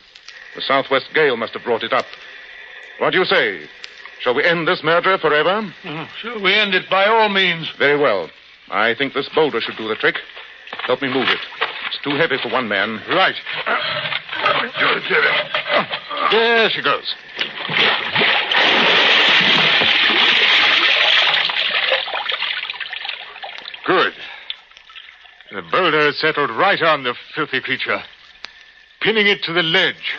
The southwest gale must have brought it up. What do you say? Shall we end this murder forever?
Shall we end it by all means?
Very well. I think this boulder should do the trick. Help me move it. It's too heavy for one man.
Right. There she goes. Good. The boulder settled right on the filthy creature, pinning it to the ledge.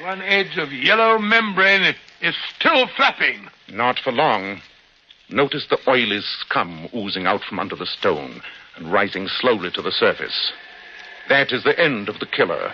One edge of yellow membrane is still flapping.
Not for long. Notice the oily scum oozing out from under the stone and rising slowly to the surface. That is the end of the killer.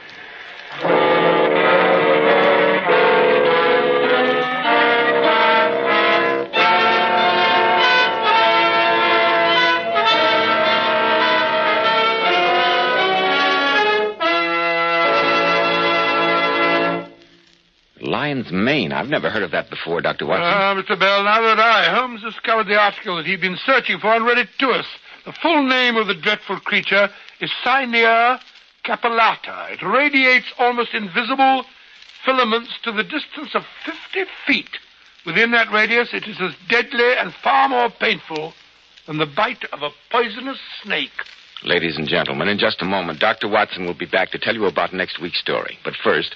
Lion's mane. I've never heard of that before, Dr. Watson.
Mr. Bell, neither had I. Holmes discovered the article that he'd been searching for and read it to us. The full name of the dreadful creature is Cyanea capillata. It radiates almost invisible filaments to the distance of 50 feet. Within that radius, it is as deadly and far more painful than the bite of a poisonous snake.
Ladies and gentlemen, in just a moment, Dr. Watson will be back to tell you about next week's story. But first,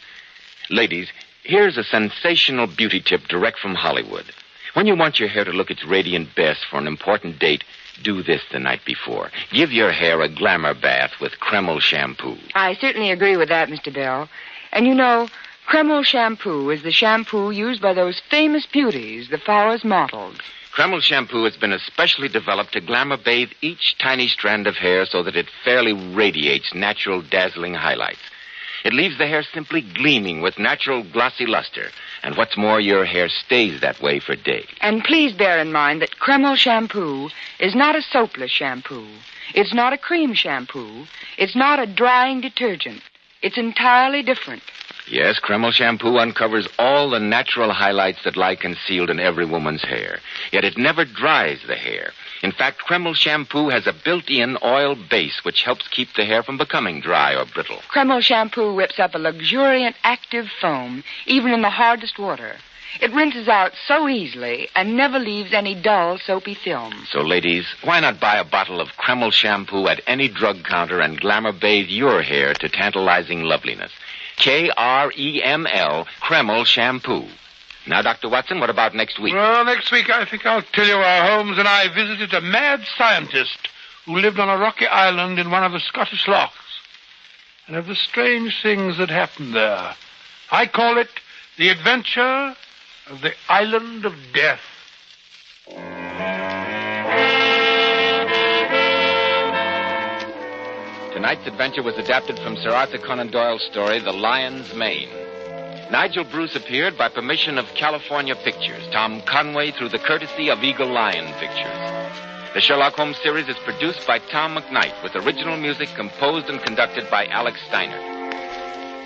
ladies, here's a sensational beauty tip direct from Hollywood. When you want your hair to look its radiant best for an important date, do this the night before. Give your hair a glamour bath with Kreml shampoo.
I certainly agree with that, Mr. Bell. And you know, Kreml shampoo is the shampoo used by those famous beauties, the flowers mottled.
Kreml shampoo has been especially developed to glamour bathe each tiny strand of hair so that it fairly radiates natural dazzling highlights. It leaves the hair simply gleaming with natural glossy luster. And what's more, your hair stays that way for days.
And please bear in mind that Kreml shampoo is not a soapless shampoo. It's not a cream shampoo. It's not a drying detergent. It's entirely different.
Yes, Kreml shampoo uncovers all the natural highlights that lie concealed in every woman's hair. Yet it never dries the hair. In fact, Kreml shampoo has a built-in oil base which helps keep the hair from becoming dry or brittle.
Kreml shampoo whips up a luxuriant, active foam, even in the hardest water. It rinses out so easily and never leaves any dull, soapy film.
So, ladies, why not buy a bottle of Kreml shampoo at any drug counter and glamour bathe your hair to tantalizing loveliness? Kreml, Kreml shampoo. Now, Dr. Watson, what about next week?
Well, next week I think I'll tell you how Holmes and I visited a mad scientist who lived on a rocky island in one of the Scottish lochs, and of the strange things that happened there. I call it The Adventure of the Island of Death.
Tonight's adventure was adapted from Sir Arthur Conan Doyle's story, The Lion's Mane. Nigel Bruce appeared by permission of California Pictures. Tom Conway through the courtesy of Eagle Lion Pictures. The Sherlock Holmes series is produced by Tom McKnight with original music composed and conducted by Alex Steiner.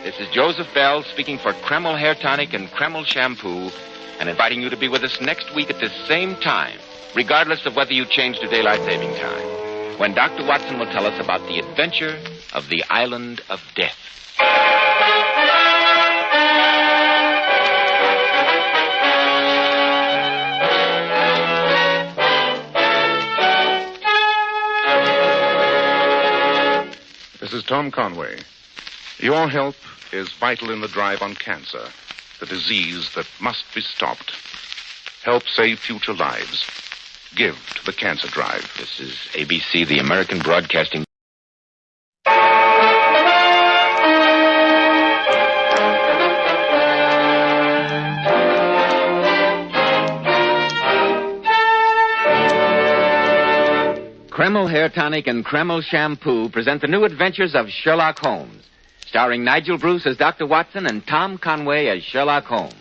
This is Joseph Bell speaking for Kreml Hair Tonic and Kreml Shampoo and inviting you to be with us next week at this same time, regardless of whether you change to daylight saving time, when Dr. Watson will tell us about the adventure of the Island of Death.
This is Tom Conway. Your help is vital in the drive on cancer, the disease that must be stopped. Help save future lives. Give to the cancer drive.
This is ABC, the American Broadcasting. Kreml Hair Tonic and Kreml Shampoo present the new adventures of Sherlock Holmes. starring Nigel Bruce as Dr. Watson and Tom Conway as Sherlock Holmes.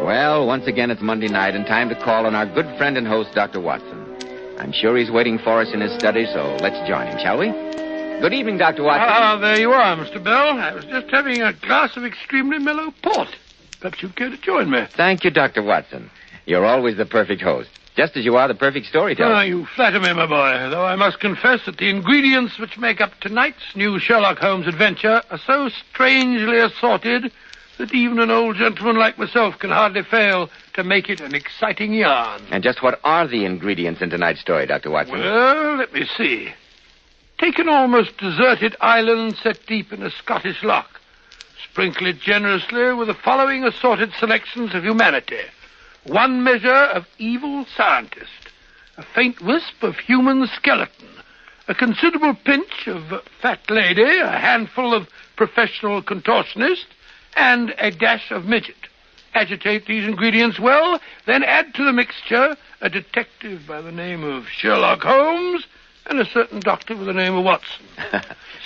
Well, once again, it's Monday night and time to call on our good friend and host, Dr. Watson. I'm sure he's waiting for us in his study, so let's join him, shall we? Good evening, Dr. Watson.
Ah, there you are, Mr. Bell. I was just having a glass of extremely mellow port. Perhaps you'd care to join me.
Thank you, Dr. Watson. You're always the perfect host, just as you are the perfect storyteller.
Ah, you flatter me, my boy, though I must confess that the ingredients which make up tonight's new Sherlock Holmes adventure are so strangely assorted that even an old gentleman like myself can hardly fail to make it an exciting yarn.
And just what are the ingredients in tonight's story, Dr. Watson?
Well, let me see. Take an almost deserted island set deep in a Scottish loch. Sprinkle it generously with the following assorted selections of humanity. 1 measure of evil scientist, a faint wisp of human skeleton, a considerable pinch of fat lady, a handful of professional contortionist, and a dash of midget. Agitate these ingredients well, then add to the mixture a detective by the name of Sherlock Holmes and a certain doctor with the name of Watson.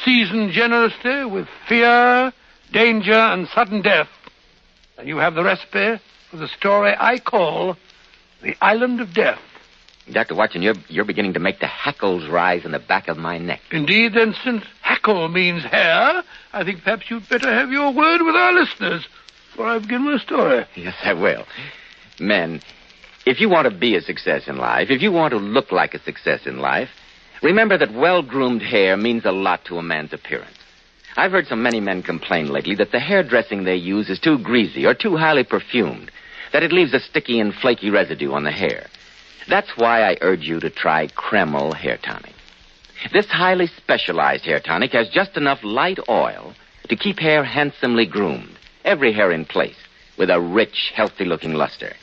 Season generously with fear, danger, and sudden death. And you have the recipe for the story I call The Island of Death.
Dr. Watson, you're beginning to make the hackles rise in the back of my neck.
Indeed, then, since hackle means hair, I think perhaps you'd better have your word with our listeners before I begin my story.
Yes, I will. Men, if you want to be a success in life, if you want to look like a success in life, remember that well-groomed hair means a lot to a man's appearance. I've heard so many men complain lately that the hairdressing they use is too greasy or too highly perfumed, that it leaves a sticky and flaky residue on the hair. That's why I urge you to try Kreml Hair Tonic. This highly specialized hair tonic has just enough light oil to keep hair handsomely groomed, every hair in place, with a rich, healthy-looking luster.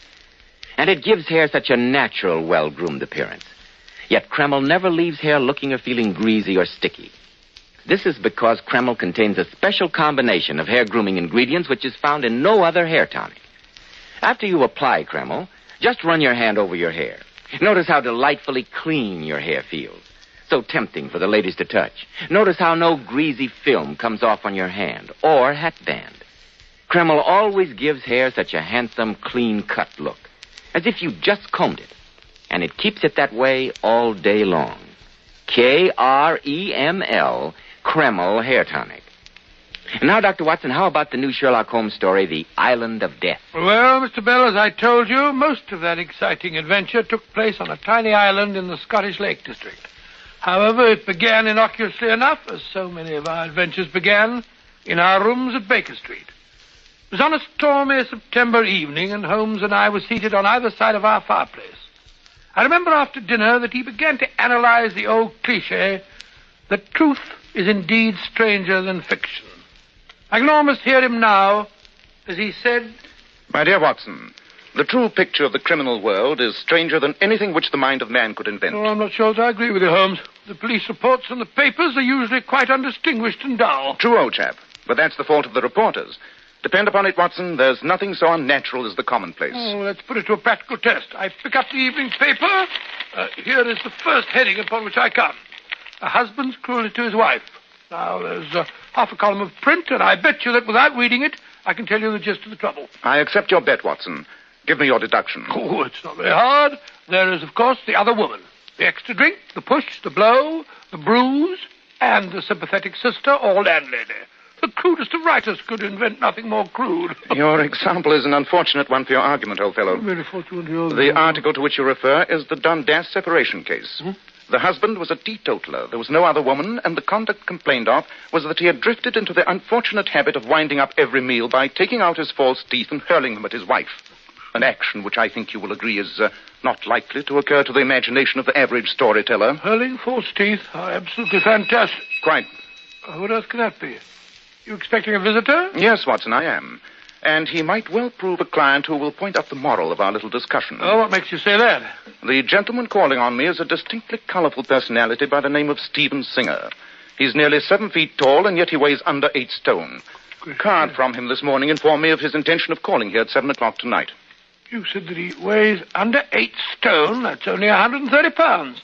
And it gives hair such a natural, well-groomed appearance. Yet Kreml never leaves hair looking or feeling greasy or sticky. This is because Kreml contains a special combination of hair grooming ingredients which is found in no other hair tonic. After you apply Kreml, just run your hand over your hair. Notice how delightfully clean your hair feels. So tempting for the ladies to touch. Notice how no greasy film comes off on your hand or hatband. Kreml always gives hair such a handsome, clean-cut look, as if you just combed it. And it keeps it that way all day long. Kreml, Kreml Hair Tonic. And now, Dr. Watson, how about the new Sherlock Holmes story, The Island of Death?
Well, Mr. Bell, as I told you, most of that exciting adventure took place on a tiny island in the Scottish Lake District. However, it began innocuously enough, as so many of our adventures began, in our rooms at Baker Street. It was on a stormy September evening, and Holmes and I were seated on either side of our fireplace. I remember after dinner that he began to analyze the old cliché that truth is indeed stranger than fiction. I can almost hear him now as he said,
My dear Watson, the true picture of the criminal world is stranger than anything which the mind of man could invent.
Oh, I'm not sure that I agree with you, Holmes. The police reports and the papers are usually quite undistinguished and dull.
True, old chap, but that's the fault of the reporters. Depend upon it, Watson, there's nothing so unnatural as the commonplace.
Oh, let's put it to a practical test. I pick up the evening paper. Here is the first heading upon which I come. A husband's cruelty to his wife. Now, there's half a column of print, and I bet you that without reading it, I can tell you the gist of the trouble.
I accept your bet, Watson. Give me your deduction.
Oh, it's not very hard. There is, of course, the other woman. The extra drink, the push, the blow, the bruise, and the sympathetic sister or landlady. The crudest of writers could invent nothing more crude.
Your example is an unfortunate one for your argument, old fellow.
Very fortunate.
The article to which you refer is the Dundas separation case. The husband was a teetotaler. There was no other woman, and the conduct complained of was that he had drifted into the unfortunate habit of winding up every meal by taking out his false teeth and hurling them at his wife. An action which I think you will agree is not likely to occur to the imagination of the average storyteller.
Hurling false teeth? Oh, absolutely fantastic.
Quite.
What else can that be? You expecting a visitor?
Yes, Watson, I am. And he might well prove a client who will point out the moral of our little discussion.
Oh, what makes you say that?
The gentleman calling on me is a distinctly colorful personality by the name of Stephen Singer. He's nearly 7 feet tall, and yet he weighs under 8 stone. A card from him this morning informed me of his intention of calling here at 7 o'clock tonight.
You said that he weighs under 8 stone. That's only 130 pounds.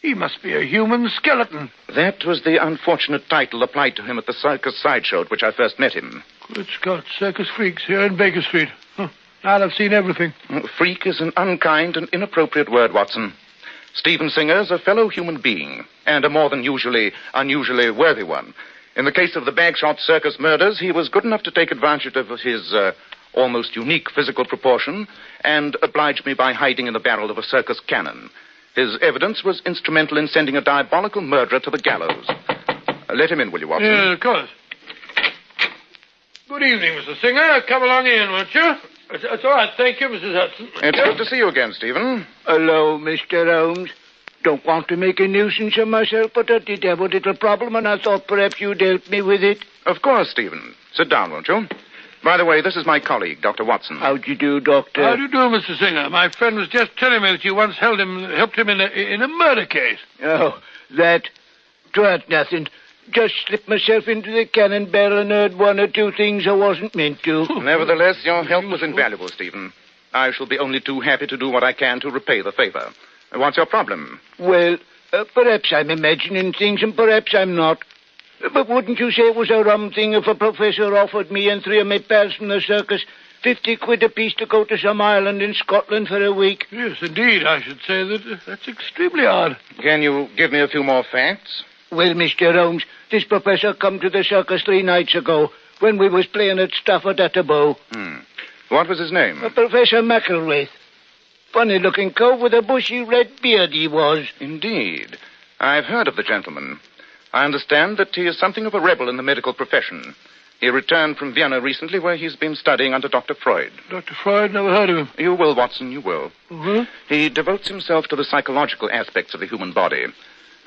He must be a human skeleton.
That was the unfortunate title applied to him at the circus sideshow at which I first met him.
Good Scott, circus freaks here in Baker Street. Now I've seen everything.
Freak is an unkind and inappropriate word, Watson. Stephen Singer's a fellow human being, and a more than unusually worthy one. In the case of the Bagshot circus murders, he was good enough to take advantage of his almost unique physical proportion and oblige me by hiding in the barrel of a circus cannon. His evidence was instrumental in sending a diabolical murderer to the gallows. Let him in, will you, Watson?
Yeah, of course. Good evening, Mr. Singer. Come along in, won't you? It's all right, thank you, Mrs. Hudson.
It's good to see you again, Stephen.
Hello, Mr. Holmes. Don't want to make a nuisance of myself, but I did have a little problem, and I thought perhaps you'd help me with it.
Of course, Stephen. Sit down, won't you? By the way, this is my colleague, Dr. Watson.
How do you do, Doctor?
How do you do, Mr. Singer? My friend was just telling me that you once helped him in a murder case.
Oh, that? 'Twas nothing. Just slipped myself into the cannon barrel and heard one or two things I wasn't meant to.
Nevertheless, your help was invaluable, Stephen. I shall be only too happy to do what I can to repay the favor. What's your problem?
Well, perhaps I'm imagining things and perhaps I'm not. But wouldn't you say it was a rum thing if a professor offered me and 3 of my pals from the circus 50 quid apiece to go to some island in Scotland for a week?
Yes, indeed. I should say that's extremely odd.
Can you give me a few more facts?
Well, Mr. Holmes, this professor come to the circus 3 nights ago when we was playing at Stafford at the Bow.
What was his name?
Professor McElwraith. Funny-looking cove with a bushy red beard he was.
Indeed. I've heard of the gentleman. I understand that he is something of a rebel in the medical profession. He returned from Vienna recently, where he's been studying under Dr. Freud.
Dr. Freud? Never heard of him.
You will, Watson, you will.
Mm-hmm.
He devotes himself to the psychological aspects of the human body.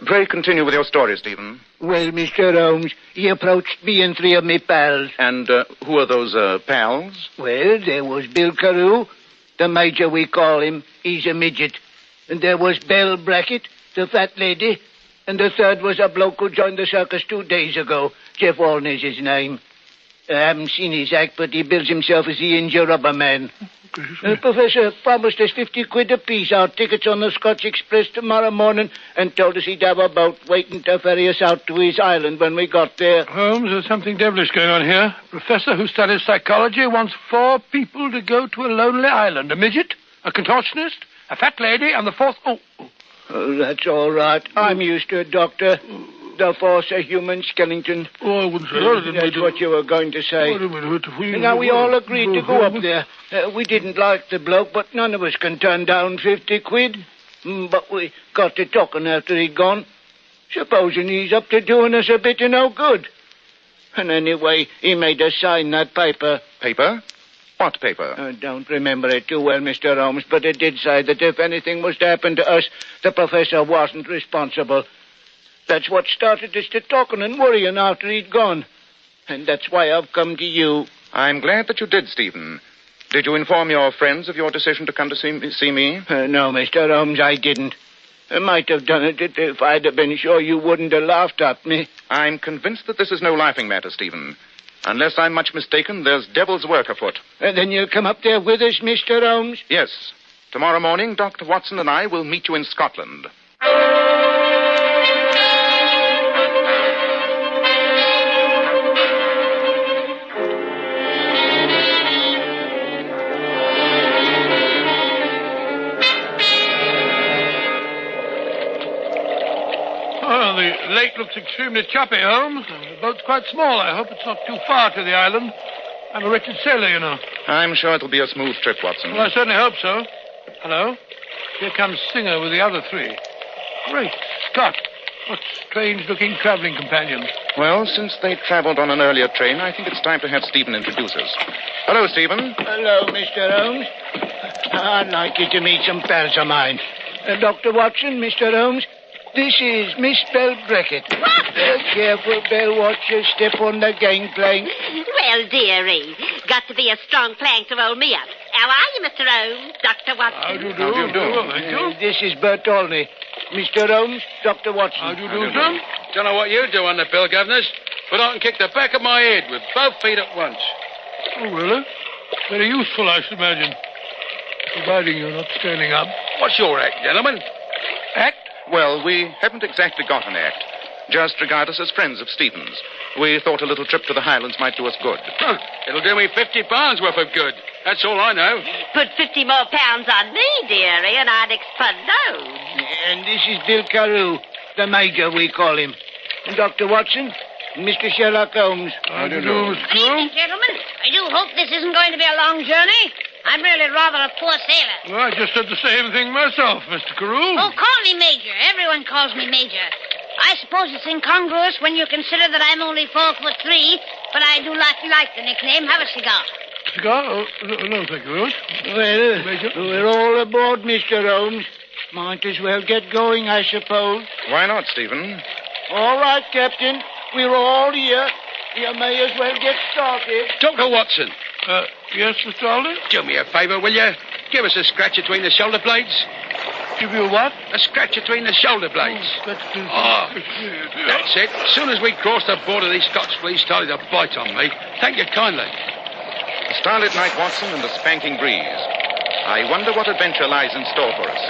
Pray continue with your story, Stephen.
Well, Mr. Holmes, he approached me and 3 of me pals.
And who are those pals?
Well, there was Bill Carew, the major we call him. He's a midget. And there was Belle Brackett, the fat lady. And the third was a bloke who joined the circus 2 days ago. Jeff Walner's his name. I haven't seen his act, but he bills himself as the Injure Rubber Man. The professor promised us 50 quid apiece, our tickets on the Scotch Express tomorrow morning, and told us he'd have a boat waiting to ferry us out to his island when we got there.
Holmes, there's something devilish going on here. A professor who studies psychology wants 4 people to go to a lonely island. A midget, a contortionist, a fat lady, and the 4th...
Oh, that's all right. I'm used to it, Doctor. The force a human skeleton.
Oh, I wouldn't say that.
That's what you were going to say. Now, we all agreed to go up there. We didn't like the bloke, but none of us can turn down 50 quid. But we got to talking after he'd gone. Supposing he's up to doing us a bit of no good. And anyway, he made us sign that paper.
Paper? What paper?
I don't remember it too well, Mr. Holmes, but it did say that if anything was to happen to us, the professor wasn't responsible. That's what started us to talking and worrying after he'd gone. And that's why I've come to you.
I'm glad that you did, Stephen. Did you inform your friends of your decision to come to see me?
No, Mr. Holmes, I didn't. I might have done it if I'd have been sure you wouldn't have laughed at me.
I'm convinced that this is no laughing matter, Stephen. Unless I'm much mistaken, there's devil's work afoot.
Then you'll come up there with us, Mr. Holmes?
Yes. Tomorrow morning, Dr. Watson and I will meet you in Scotland.
Well, the lake looks extremely choppy, Holmes. The boat's quite small. I hope it's not too far to the island. I'm a wretched sailor, you know.
I'm sure it'll be a smooth trip, Watson.
Well, I certainly hope so. Hello? Here comes Singer with the other 3. Great Scott. What strange-looking traveling companions.
Well, since they traveled on an earlier train, I think it's time to have Stephen introduce us. Hello, Stephen.
Hello, Mr. Holmes. I'd like you to meet some pals of mine. Dr. Watson, Mr. Holmes, this is Miss Belle Brackett. Careful, Belle. Watch your step on the gangplank.
Well, dearie, got to be a strong plank to roll me up. How are you, Mr. Holmes? Dr. Watson?
How do you do? How do you do? Thank you.
This is Bert Olney. Mr. Holmes, Dr. Watson.
How do you do, son?
Don't know what you do on the bill, governors, but I can kick the back of my head with both feet at once.
Oh, really? Very useful, I should imagine. providing you're not standing up.
What's your act, gentlemen?
Act?
Well, we haven't exactly got an act. Just regard us as friends of Stephen's. We thought a little trip to the Highlands might do us good.
Huh. It'll do me £50 worth of good. That's all I know.
Put 50 more pounds on me, dearie, and I'd explode.
And this is Bill Carew, the Major, we call him. And Dr. Watson, and Mr. Sherlock Holmes.
How do you do, Mr. Crew?
Evening, gentlemen. I do hope this isn't going to be a long journey. I'm really rather a poor sailor.
Well, I just said the same thing myself, Mr. Carew.
Oh, call me Major. Everyone calls me Major. I suppose it's incongruous when you consider that I'm only 4'3", but I do like the nickname. Have a cigar.
Cigar? Oh, no, thank you very much.
Well,
Major?
we're all aboard, Mr. Holmes. Might as well get going, I suppose.
Why not, Stephen?
All right, Captain. We're all here. You may as well get started.
Dr. Watson.
Yes, Mr. Alden?
Do me a favour, will you? Give us a scratch between the shoulder blades.
Give you a what?
A scratch between the shoulder blades.
Oh,
That's it. As soon as we crossed the border, these Scots fleas started to bite on me. Thank you kindly.
A starlit night, Watson, and a spanking breeze. I wonder what adventure lies in store for us.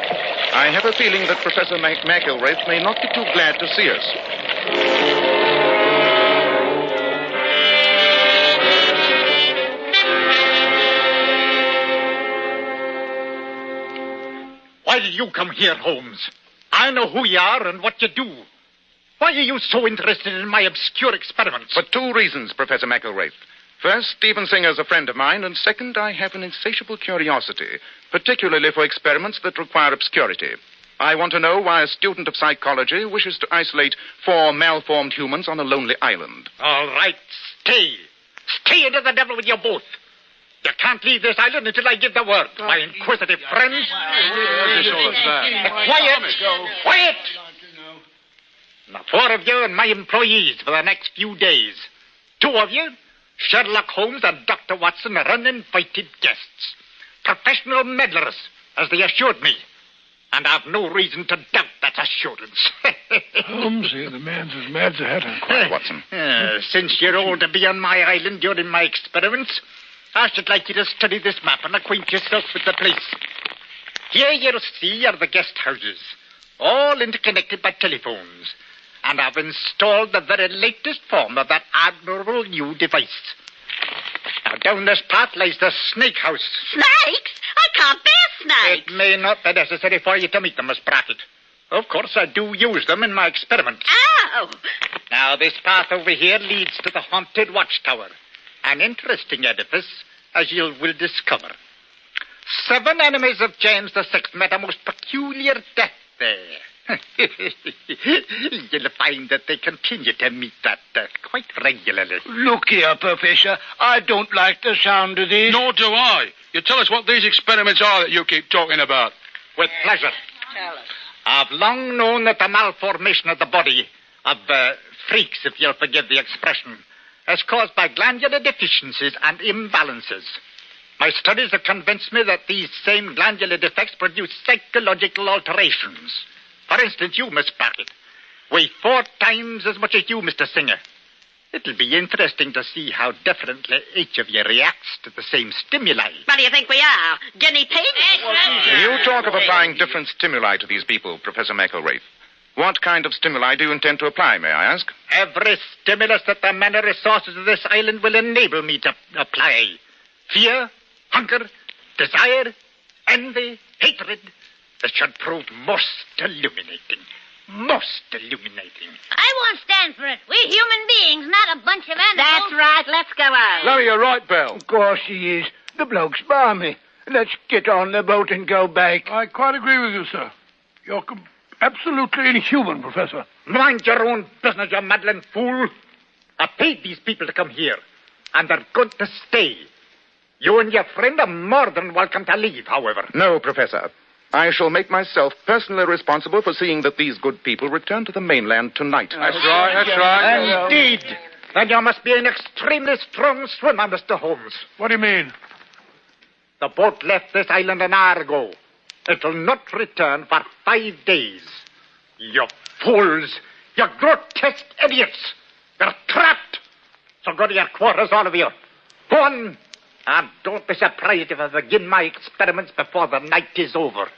I have a feeling that Professor McElwraith may not be too glad to see us.
Why did you come here, Holmes? I know who you are and what you do. Why are you so interested in my obscure experiments?
For two reasons, Professor McElwraith. First, Stephen Singer's a friend of mine, and second, I have an insatiable curiosity, particularly for experiments that require obscurity. I want to know why a student of psychology wishes to isolate 4 malformed humans on a lonely island.
All right, stay. Stay into the devil with you both. You can't leave this island until I give the word. My inquisitive friends. Quiet! Quiet! The 4 of you and my employees for the next few days. 2 of you, Sherlock Holmes and Dr. Watson, are uninvited guests. Professional meddlers, as they assured me. And I've no reason to doubt that assurance.
Holmes, the man's as mad as a hatter.
Quiet, Watson.
Since you're all to be on my island during my experiments, I should like you to study this map and acquaint yourself with the place. Here you'll see are the guest houses, all interconnected by telephones. And I've installed the very latest form of that admirable new device. Now, down this path lies the snake house.
Snakes? I can't bear snakes.
It may not be necessary for you to meet them, Miss Brackett. Of course, I do use them in my experiments.
Ow!
Now, this path over here leads to the haunted watchtower. An interesting edifice, as you will discover. 7 enemies of James VI met a most peculiar death there. You'll find that they continue to meet that death quite regularly.
Look here, Professor. I don't like the sound of this.
Nor do I. You tell us what these experiments are that you keep talking about.
With pleasure. I've long known that the malformation of the body of freaks, if you'll forgive the expression, is caused by glandular deficiencies and imbalances. My studies have convinced me that these same glandular defects produce psychological alterations. For instance, you, Miss Brackett, weigh 4 times as much as you, Mr. Singer. It'll be interesting to see how differently each of you reacts to the same stimuli.
What do you think we are? Guinea pigs?
You talk of applying different stimuli to these people, Professor McElwraith. What kind of stimuli do you intend to apply, may I ask?
Every stimulus that the many resources of this island will enable me to apply. Fear, hunger, desire, envy, hatred. This should prove most illuminating. Most illuminating.
I won't stand for it. We're human beings, not a bunch of animals. That's right. Let's go out.
Larry, you're right, Bell.
Of course he is. The bloke's balmy. Let's get on the boat and go back.
I quite agree with you, sir. You're absolutely inhuman, Professor.
Mind your own business, you meddling fool. I paid these people to come here, and they're going to stay. You and your friend are more than welcome to leave, however.
No, Professor. I shall make myself personally responsible for seeing that these good people return to the mainland tonight.
That's right.
Indeed. Then you must be an extremely strong swimmer, Mr. Holmes.
What do you mean?
The boat left this island an hour ago. It will not return for 5 days. You fools! You grotesque idiots! You're trapped! So go to your quarters, all of you. Go on. And don't be surprised if I begin my experiments before the night is over.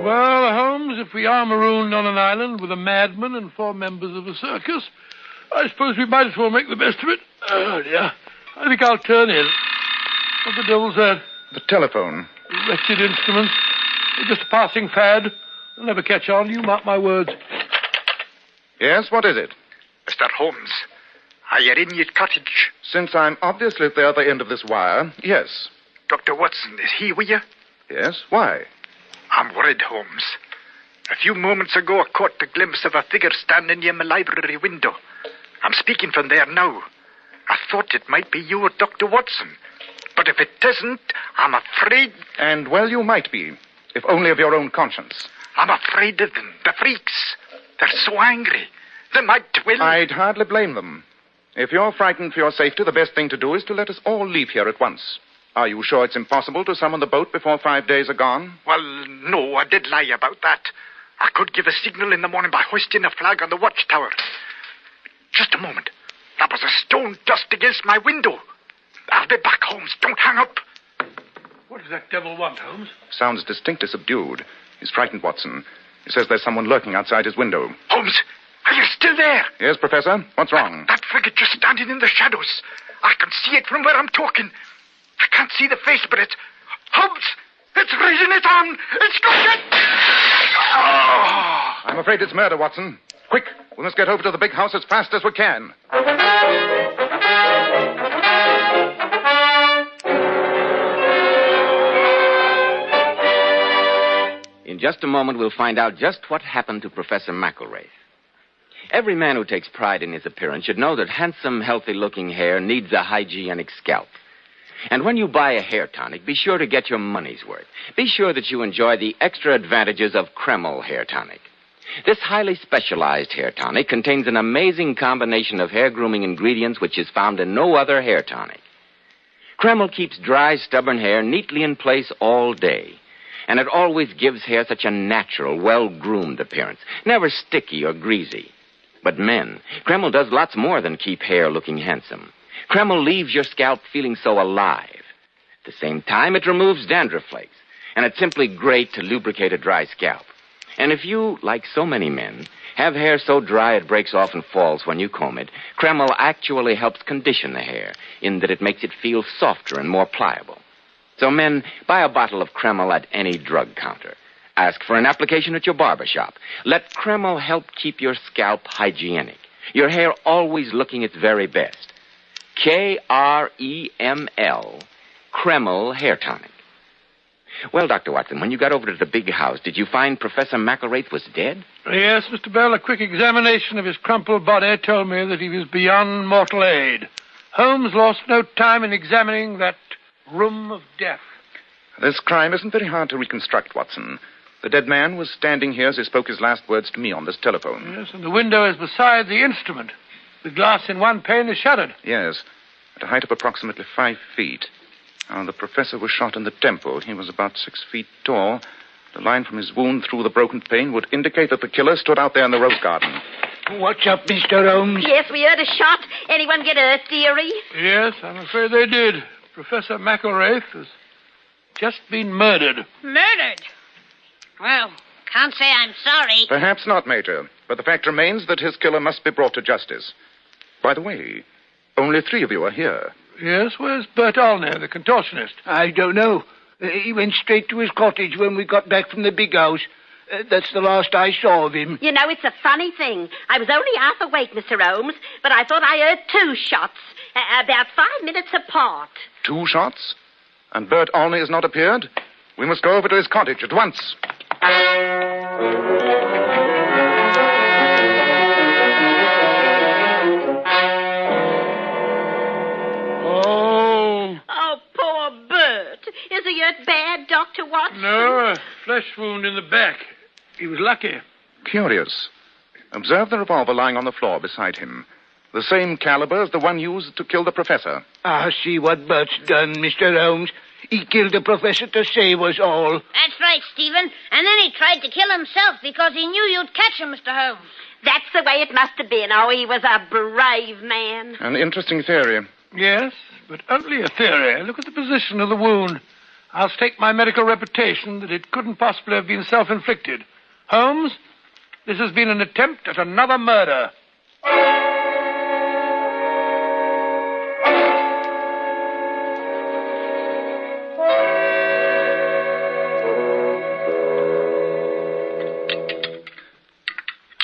Well, Holmes, if we are marooned on an island with a madman and 4 members of a circus, I suppose we might as well make the best of it. Oh, dear. I think I'll turn in. What the devil's that?
The telephone.
Wretched instruments. They're just a passing fad. They'll never catch on, you mark my words.
Yes, what is it?
Mr. Holmes, are you in your cottage?
Since I'm obviously at the other end of this wire, yes.
Dr. Watson, is he with you?
Yes, why?
I'm worried, Holmes. A few moments ago, I caught a glimpse of a figure standing near my library window. I'm speaking from there now. I thought it might be you or Dr. Watson. But if it isn't, I'm afraid...
And, well, you might be, if only of your own conscience.
I'm afraid of them, the freaks. They're so angry. They might will...
I'd hardly blame them. If you're frightened for your safety, the best thing to do is to let us all leave here at once. Are you sure it's impossible to summon the boat before 5 days are gone?
Well, no, I did lie about that. I could give a signal in the morning by hoisting a flag on the watchtower. Just a moment. That was a stone dust against my window. I'll be back, Holmes. Don't hang up.
What does that devil want, Holmes?
Sounds distinctly subdued. He's frightened, Watson. He says there's someone lurking outside his window.
Holmes, are you still there?
Yes, Professor. What's wrong?
That figure just standing in the shadows. I can see it from where I'm talking. I can't see the face, but it's... Holmes! It's raising its arm! It's going to... Oh!
I'm afraid it's murder, Watson. Quick, we must get over to the big house as fast as we can.
In just a moment, we'll find out just what happened to Professor McElwraith. Every man who takes pride in his appearance should know that handsome, healthy-looking hair needs a hygienic scalp. And when you buy a hair tonic, be sure to get your money's worth. Be sure that you enjoy the extra advantages of Kreml Hair Tonic. This highly specialized hair tonic contains an amazing combination of hair grooming ingredients which is found in no other hair tonic. Kreml keeps dry, stubborn hair neatly in place all day. And it always gives hair such a natural, well-groomed appearance, never sticky or greasy. But men, Kreml does lots more than keep hair looking handsome. Kreml leaves your scalp feeling so alive. At the same time, it removes dandruff flakes, and it's simply great to lubricate a dry scalp. And if you, like so many men, have hair so dry it breaks off and falls when you comb it, Kreml actually helps condition the hair in that it makes it feel softer and more pliable. So men, buy a bottle of Kreml at any drug counter. Ask for an application at your barber shop. Let Kreml help keep your scalp hygienic, your hair always looking its very best. Kreml, Kreml Hair Tonic. Well, Dr. Watson, when you got over to the big house, did you find Professor McElwraith was dead?
Yes, Mr. Bell. A quick examination of his crumpled body told me that he was beyond mortal aid. Holmes lost no time in examining that room of death.
This crime isn't very hard to reconstruct, Watson. The dead man was standing here as he spoke his last words to me on this telephone.
Yes, and the window is beside the instrument. The glass in one pane is shuttered.
Yes, at a height of approximately 5 feet. Now, the professor was shot in the temple. He was about 6 feet tall. The line from his wound through the broken pane would indicate that the killer stood out there in the rose garden.
What's up, Mr. Holmes?
Yes, we heard a shot. Anyone get hurt, dearie?
Yes, I'm afraid they did. Professor McElwraith has just been murdered.
Murdered? Well, can't say I'm sorry.
Perhaps not, Major, but the fact remains that his killer must be brought to justice. By the way, only 3 of you are here.
Yes, where's Bert Alner, the contortionist?
I don't know. He went straight to his cottage when we got back from the big house. That's the last I saw of him.
You know, it's a funny thing. I was only half awake, Mr. Holmes, but I thought I heard 2 shots, about 5 minutes apart.
2 shots? And Bert Alney has not appeared? We must go over to his cottage at once.
Oh, poor Bert. Is he hurt bad, Dr. Watson?
No, a flesh wound in the back. He was lucky.
Curious. Observe the revolver lying on the floor beside him. The same caliber as the one used to kill the professor.
I see what Bert's done, Mr. Holmes.
He killed the professor to save us all.
That's right, Stephen. And then he tried to kill himself because he knew you'd catch him, Mr. Holmes.
That's the way it must have been. Oh, he was a brave man.
An interesting theory.
Yes, but only a theory. Look at the position of the wound. I'll stake my medical reputation that it couldn't possibly have been self-inflicted. Holmes, this has been an attempt at another murder.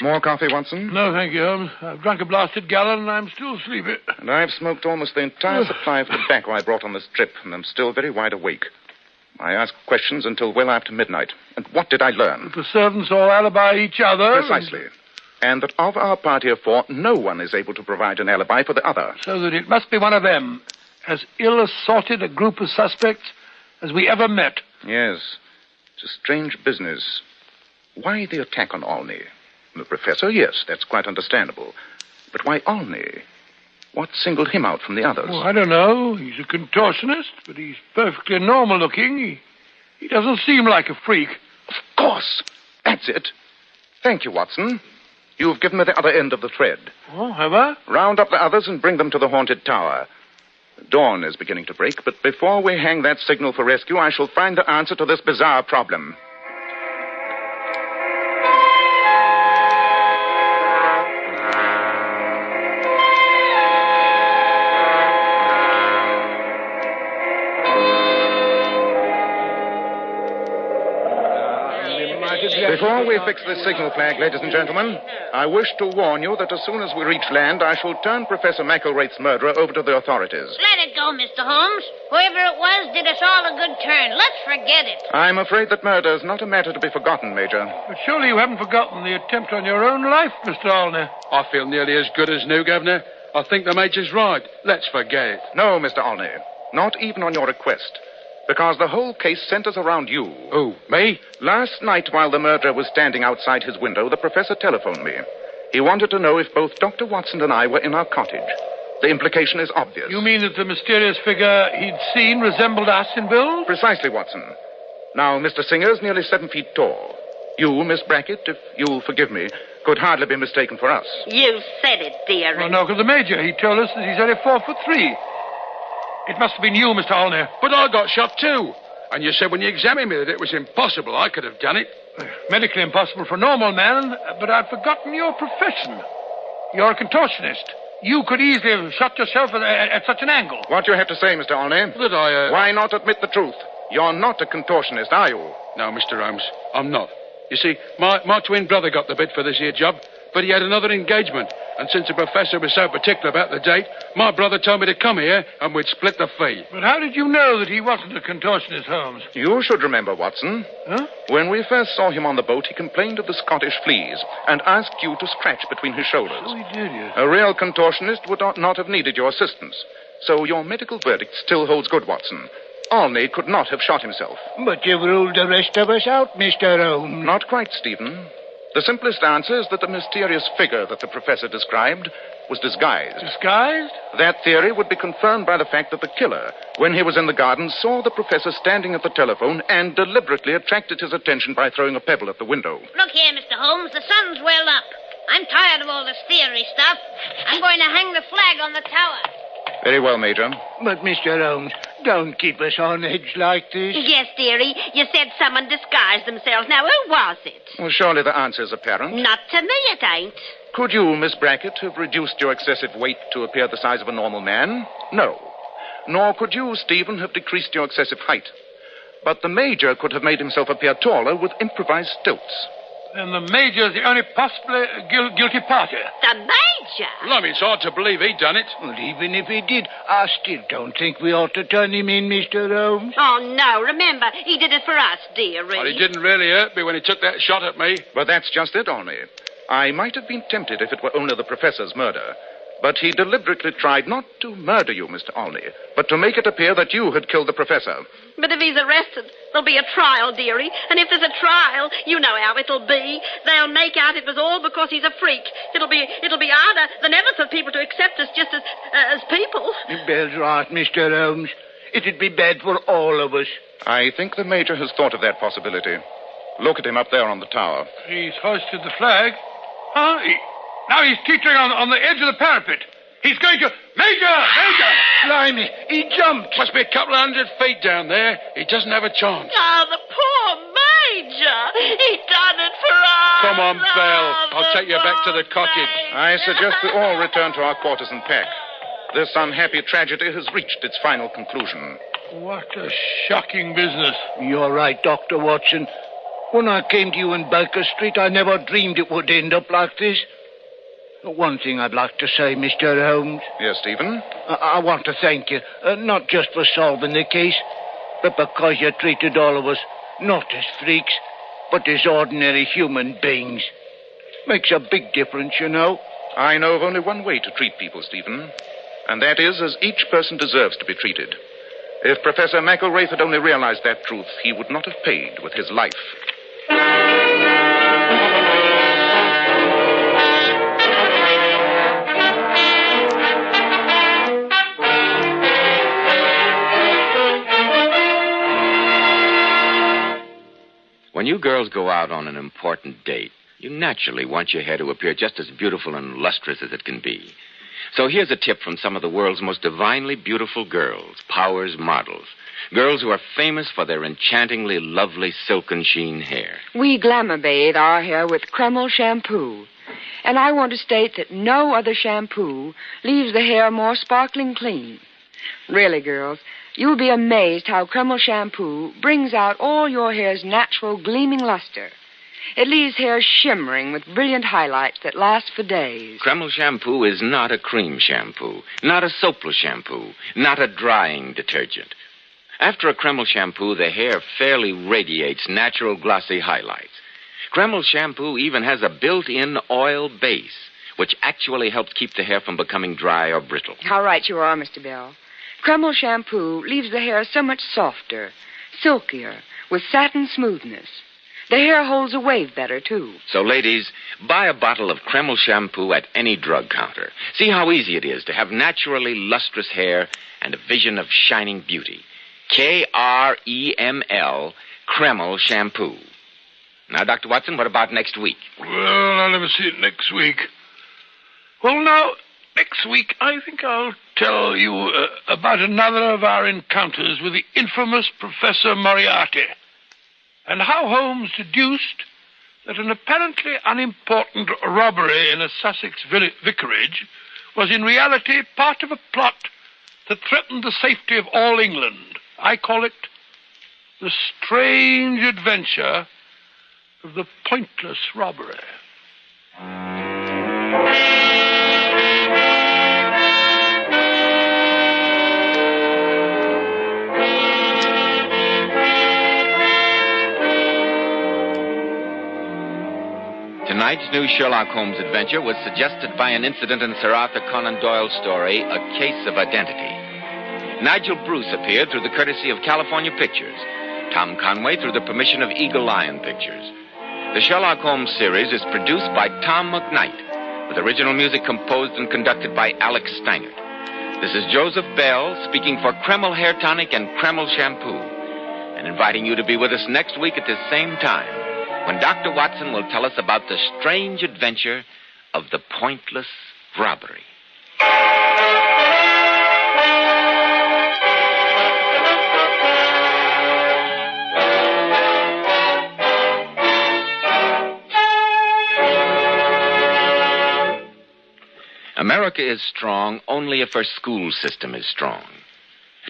More coffee, Watson?
No, thank you, Holmes. I've drunk a blasted gallon and I'm still sleepy.
And I've smoked almost the entire supply of tobacco I brought on this trip, and I'm still very wide awake. I asked questions until well after midnight. And what did I learn?
The servants all alibi each other.
Precisely. And that of our party of four, no one is able to provide an alibi for the other.
So that it must be one of them. As ill-assorted a group of suspects as we ever met.
Yes. It's a strange business. Why the attack on Olney? The professor, yes, that's quite understandable. But why Olney? What singled him out from the others?
Oh, I don't know. He's a contortionist, but he's perfectly normal looking. He doesn't seem like a freak.
Of course. That's it. Thank you, Watson. You've given me the other end of the thread.
Oh, have I?
Round up the others and bring them to the haunted tower. Dawn is beginning to break, but before we hang that signal for rescue, I shall find the answer to this bizarre problem. Before we fix this signal flag, ladies and gentlemen, I wish to warn you that as soon as we reach land, I shall turn Professor McElwraith's murderer over to the authorities.
Let it go, Mr. Holmes. Whoever it was did us all a good turn. Let's forget it.
I'm afraid that murder is not a matter to be forgotten, Major.
But surely you haven't forgotten the attempt on your own life, Mr. Olney.
I feel nearly as good as new, Governor. I think the Major's right. Let's forget it.
No, Mr. Olney. Not even on your request. Because the whole case centers around you.
Who, me?
Last night, while the murderer was standing outside his window, the professor telephoned me. He wanted to know if both Dr. Watson and I were in our cottage. The implication is obvious.
You mean that the mysterious figure he'd seen resembled us in build?
Precisely, Watson. Now, Mr. Singer's nearly 7 feet tall. You, Miss Brackett, if you'll forgive me, could hardly be mistaken for us.
You said it, dearie.
Well, no, because the Major, he told us that he's only 4'3". It must have been you, Mr. Olney.
But I got shot too. And you said when you examined me that it was impossible I could have done it.
Medically impossible for a normal man, but I'd forgotten your profession. You're a contortionist. You could easily have shot yourself at such an angle.
What do you have to say, Mr. Olney?
That I,
Why not admit the truth? You're not a contortionist, are you?
No, Mr. Holmes, I'm not. You see, my twin brother got the bid for this here job, but he had another engagement. And since the professor was so particular about the date, my brother told me to come here and we'd split the fee.
But how did you know that he wasn't a contortionist, Holmes?
You should remember, Watson.
Huh?
When we first saw him on the boat, he complained of the Scottish fleas and asked you to scratch between his shoulders.
So he did, yes.
A real contortionist would not have needed your assistance. So your medical verdict still holds good, Watson. Olney could not have shot himself.
But you've ruled the rest of us out, Mr. Holmes.
Not quite, Stephen. The simplest answer is that the mysterious figure that the professor described was disguised.
Disguised?
That theory would be confirmed by the fact that the killer, when he was in the garden, saw the professor standing at the telephone and deliberately attracted his attention by throwing a pebble at the window.
Look here, Mr. Holmes. The sun's well up. I'm tired of all this theory stuff. I'm going to hang the flag on the tower.
Very well, Major.
But, Mr. Holmes, don't keep us on edge like this.
Yes, dearie. You said someone disguised themselves. Now, who was it?
Well, surely the answer is apparent.
Not to me, it ain't.
Could you, Miss Brackett, have reduced your excessive weight to appear the size of a normal man? No. Nor could you, Stephen, have decreased your excessive height. But the Major could have made himself appear taller with improvised stilts.
Then the Major's the only possibly guilty party.
The Major?
Well, I mean, it's hard to believe he'd done it.
Well, even if he did, I still don't think we ought to turn him in, Mr. Holmes.
Oh, no. Remember, he did it for us, dearie.
Well, he didn't really hurt me when he took that shot at me.
But that's just it, Olney. I might have been tempted if it were only the professor's murder. But he deliberately tried not to murder you, Mr. Olney, but to make it appear that you had killed the professor.
But if he's arrested, there'll be a trial, dearie. And if there's a trial, you know how it'll be. They'll make out it was all because he's a freak. It'll be harder than ever for people to accept us just as people.
Bill's right, Mr. Holmes. It'd be bad for all of us.
I think the Major has thought of that possibility. Look at him up there on the tower.
He's hoisted the flag. Huh? Now he's teetering on the edge of the parapet. He's going to... Major!
Blimey, he jumped. Must be a couple of 100 feet down there. He doesn't have a chance.
Oh, the poor Major. He done it for us.
Come on, Belle. I'll take you back to the cottage.
I suggest we all return to our quarters and pack. This unhappy tragedy has reached its final conclusion.
What a shocking business.
You're right, Dr. Watson. When I came to you in Baker Street, I never dreamed it would end up like this. One thing I'd like to say, Mr. Holmes.
Yes, Stephen?
I want to thank you, not just for solving the case, but because you treated all of us not as freaks, but as ordinary human beings. Makes a big difference, you know.
I know of only one way to treat people, Stephen, and that is as each person deserves to be treated. If Professor McElwraith had only realized that truth, he would not have paid with his life.
When you girls go out on an important date, you naturally want your hair to appear just as beautiful and lustrous as it can be. So here's a tip from some of the world's most divinely beautiful girls, Powers models. Girls who are famous for their enchantingly lovely silken sheen hair.
We glamour bathe our hair with Kreml shampoo. And I want to state that no other shampoo leaves the hair more sparkling clean. Really, girls, you'll be amazed how Kreml shampoo brings out all your hair's natural gleaming luster. It leaves hair shimmering with brilliant highlights that last for days.
Kreml shampoo is not a cream shampoo, not a soapless shampoo, not a drying detergent. After a Kreml shampoo, the hair fairly radiates natural glossy highlights. Kreml shampoo even has a built-in oil base, which actually helps keep the hair from becoming dry or brittle.
How right you are, Mr. Bell. Kreml shampoo leaves the hair so much softer, silkier, with satin smoothness. The hair holds a wave better, too.
So, ladies, buy a bottle of Kreml shampoo at any drug counter. See how easy it is to have naturally lustrous hair and a vision of shining beauty. Kreml, Kreml shampoo. Now, Dr. Watson, what about next week?
Well, I'll never see it next week. Well, now, next week, I think I'll tell you about another of our encounters with the infamous Professor Moriarty, and how Holmes deduced that an apparently unimportant robbery in a Sussex vicarage was in reality part of a plot that threatened the safety of all England. I call it the strange adventure of the pointless robbery.
Tonight's new Sherlock Holmes adventure was suggested by an incident in Sir Arthur Conan Doyle's story, A Case of Identity. Nigel Bruce appeared through the courtesy of California Pictures. Tom Conway through the permission of Eagle Lion Pictures. The Sherlock Holmes series is produced by Tom McKnight, with original music composed and conducted by Alex Steinert. This is Joseph Bell speaking for Kreml Hair Tonic and Kreml Shampoo, and inviting you to be with us next week at this same time, when Dr. Watson will tell us about the strange adventure of the pointless robbery. America is strong only if her school system is strong.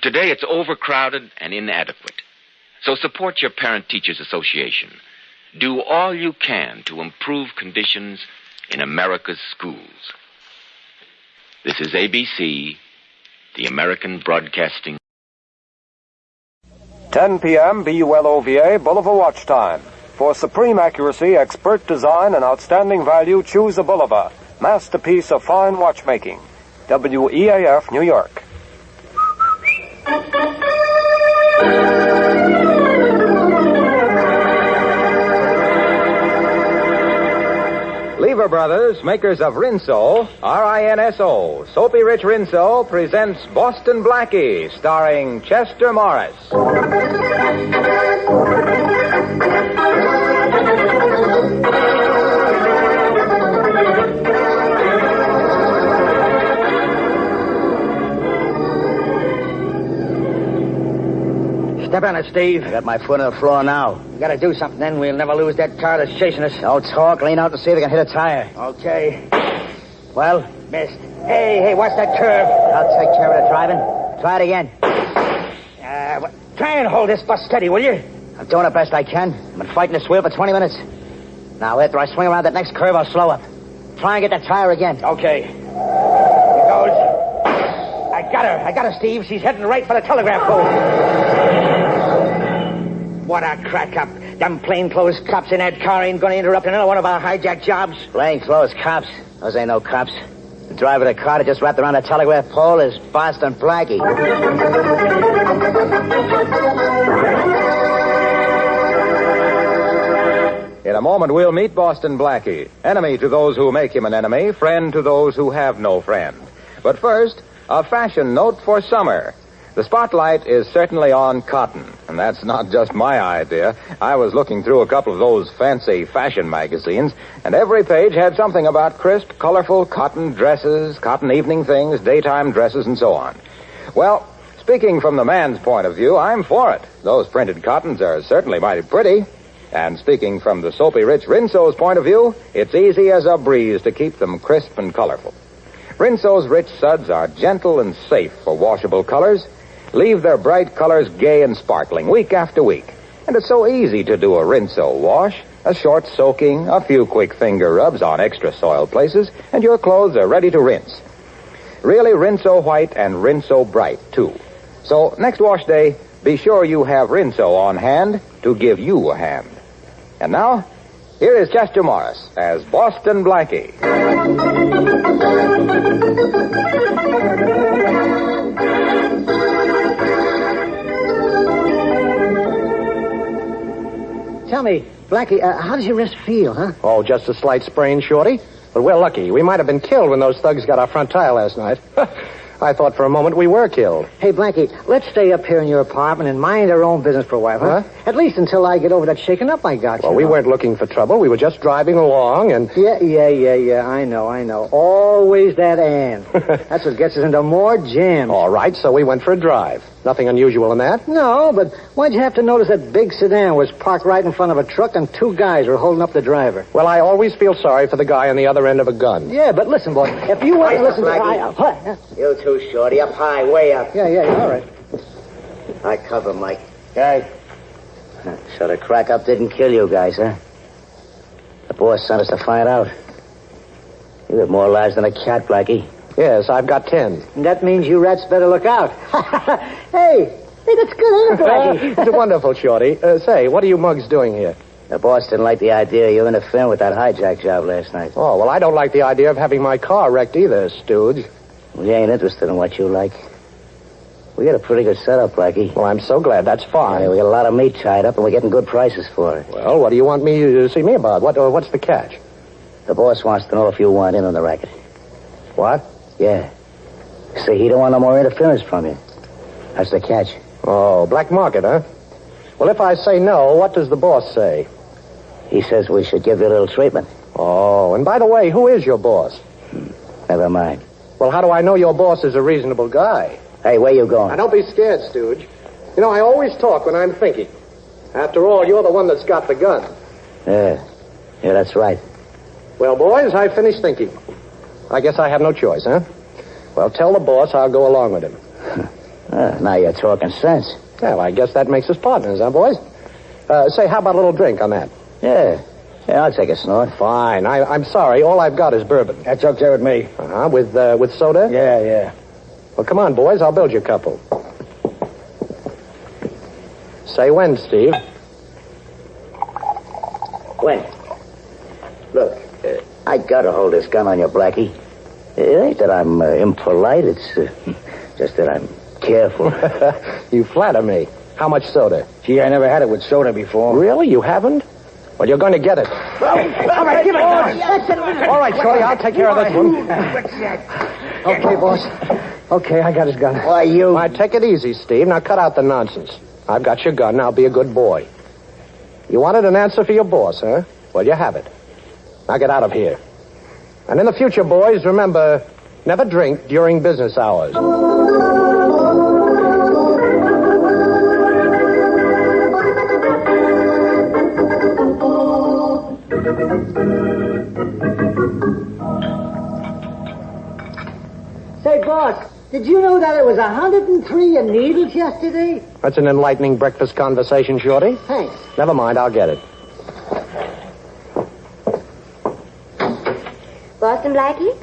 Today it's overcrowded and inadequate. So support your Parent-Teachers Association. Do all you can to improve conditions in America's schools. This is ABC, the American Broadcasting.
10 p.m. BULOVA Bulova Watch Time. For supreme accuracy, expert design, and outstanding value, choose a Bulova, masterpiece of fine watchmaking. WEAF, New York. Lever
Fowler Brothers, makers of Rinso, R-I-N-S-O, Soapy Rich Rinso, presents Boston Blackie, starring Chester Morris.
Step on it, Steve. I got my foot on the floor now. You gotta do something then. We'll never lose that car that's chasing us. Don't talk. Lean out to see if we can hit a tire. Okay. Well, missed. Hey, watch that curve. I'll take care of the driving. Try it again. Try and hold this bus steady, will you? I'm doing the best I can. I've been fighting this wheel for 20 minutes. Now, after I swing around that next curve, I'll slow up. Try and get that tire again. Okay. Here goes. I got her, Steve. She's heading right for the telegraph pole. What a crack up. Them plainclothes cops in that car ain't gonna interrupt another one of our hijack jobs. Plainclothes cops? Those ain't no cops. The driver of the car that just wrapped around the telegraph pole is Boston Blackie.
In a moment, we'll meet Boston Blackie. Enemy to those who make him an enemy, friend to those who have no friend. But first, a fashion note for summer. The spotlight is certainly on cotton, and that's not just my idea. I was looking through a couple of those fancy fashion magazines, and every page had something about crisp, colorful cotton dresses, cotton evening things, daytime dresses, and so on. Well, speaking from the man's point of view, I'm for it. Those printed cottons are certainly mighty pretty. And speaking from the Soapy Rich Rinso's point of view, it's easy as a breeze to keep them crisp and colorful. Rinso's rich suds are gentle and safe for washable colors. Leave their bright colors gay and sparkling week after week. And it's so easy to do a Rinso wash. A short soaking, a few quick finger rubs on extra soiled places, and your clothes are ready to rinse. Really Rinso white and Rinso bright, too. So next wash day, be sure you have Rinso on hand to give you a hand. And now, here is Chester Morris as Boston Blackie.
Tell me, Blackie, how does your wrist feel, huh?
Oh, just a slight sprain, Shorty. But we're lucky. We might have been killed when those thugs got our front tire last night. I thought for a moment we were killed.
Hey, Blackie, let's stay up here in your apartment and mind our own business for a while, huh? At least until I get over that shaking up I got.
Well, we weren't looking for trouble. We were just driving along and...
Yeah. I know. Always that and. That's what gets us into more jams.
All right, so we went for a drive. Nothing unusual in that?
No, but why'd you have to notice that big sedan was parked right in front of a truck and two guys were holding up the driver?
Well, I always feel sorry for the guy on the other end of a gun.
Yeah, but listen, boy, if you want to listen
to... You too, Shorty. Up high, way up.
Yeah, all right.
I cover, Mike.
Okay.
So the crack-up didn't kill you guys, huh? The boss sent us to find out. You have more lives than a cat, Blackie.
Yes, I've got 10.
And that means you rats better look out. Hey, that's good, ain't it, Blackie?
It's wonderful, Shorty. Say, what are you mugs doing here?
The boss didn't like the idea of you interfering with that hijack job last night.
Oh, well, I don't like the idea of having my car wrecked either, Stooge.
We ain't interested in what you like. We got a pretty good setup, Blackie.
Well, I'm so glad. That's fine.
Yeah, we got a lot of meat tied up, and we're getting good prices for it.
Well, what do you want me to see me about? What's the catch?
The boss wants to know if you want in on the racket.
What?
Yeah. See, he don't want no more interference from you. That's the catch.
Oh, black market, huh? Well, if I say no, what does the boss say?
He says we should give you a little treatment.
Oh, and by the way, who is your boss?
Never mind.
Well, how do I know your boss is a reasonable guy?
Hey, where you going?
Now, don't be scared, Stooge. You know, I always talk when I'm thinking. After all, you're the one that's got the gun.
Yeah, that's right.
Well, boys, I finished thinking. I guess I have no choice, huh? Well, tell the boss I'll go along with him.
Now you're talking sense.
Well, I guess that makes us partners, huh, boys? Say, how about a little drink on that?
Yeah, I'll take a snort.
Fine. I'm sorry. All I've got is bourbon.
That's okay with me.
Uh-huh. With soda?
Yeah.
Well, come on, boys. I'll build you a couple. Say when, Steve.
When? Look, I gotta hold this gun on you, Blackie. It ain't that I'm impolite. It's just that I'm careful.
You flatter me. How much soda?
Gee, I never had it with soda before.
Really? You haven't? Well, you're going to get it.
All right, give it.
All right, Shorty, I'll take care of this one.
Okay, boss. Okay, I got his gun.
Why, you... All right, take it easy, Steve. Now, cut out the nonsense. I've got your gun. Now, be a good boy. You wanted an answer for your boss, huh? Well, you have it. Now, get out of here. And in the future, boys, remember, never drink during business hours.
Say, boss, did you know that it was 103 in needles yesterday?
That's an enlightening breakfast conversation, Shorty.
Thanks.
Never mind, I'll get it.
Boston, Blackie?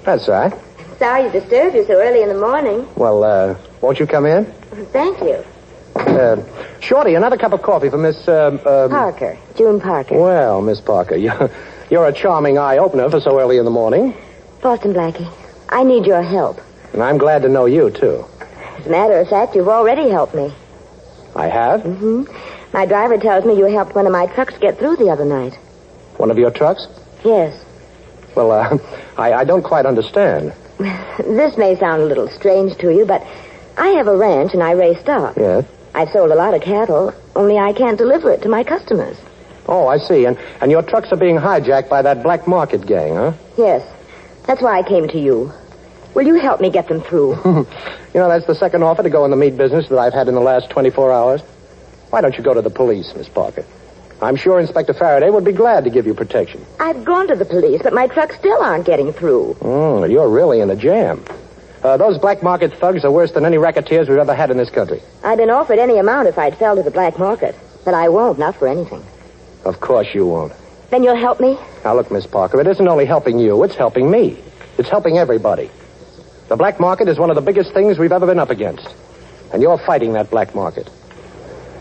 That's right.
Sorry to disturb you so early in the morning.
Well, won't you come in?
Thank you.
Shorty, another cup of coffee for Miss,
Parker. June Parker.
Well, Miss Parker, you're a charming eye-opener for so early in the morning.
Boston, Blackie, I need your help.
And I'm glad to know you, too.
As a matter of fact, you've already helped me.
I have?
Mm-hmm. My driver tells me you helped one of my trucks get through the other night.
One of your trucks?
Yes.
Well, I don't quite understand.
This may sound a little strange to you, but I have a ranch and I raise stock.
Yes?
I've sold a lot of cattle, only I can't deliver it to my customers.
Oh, I see. And your trucks are being hijacked by that black market gang, huh?
Yes. That's why I came to you. Will you help me get them through?
That's the second offer to go in the meat business that I've had in the last 24 hours. Why don't you go to the police, Miss Parker? I'm sure Inspector Faraday would be glad to give you protection.
I've gone to the police, but my trucks still aren't getting through.
You're really in a jam. Those black market thugs are worse than any racketeers we've ever had in this country.
I'd been offered any amount if I'd fell to the black market. But I won't, not for anything.
Of course you won't.
Then you'll help me?
Now, look, Miss Parker, it isn't only helping you, it's helping me. It's helping everybody. The black market is one of the biggest things we've ever been up against. And you're fighting that black market.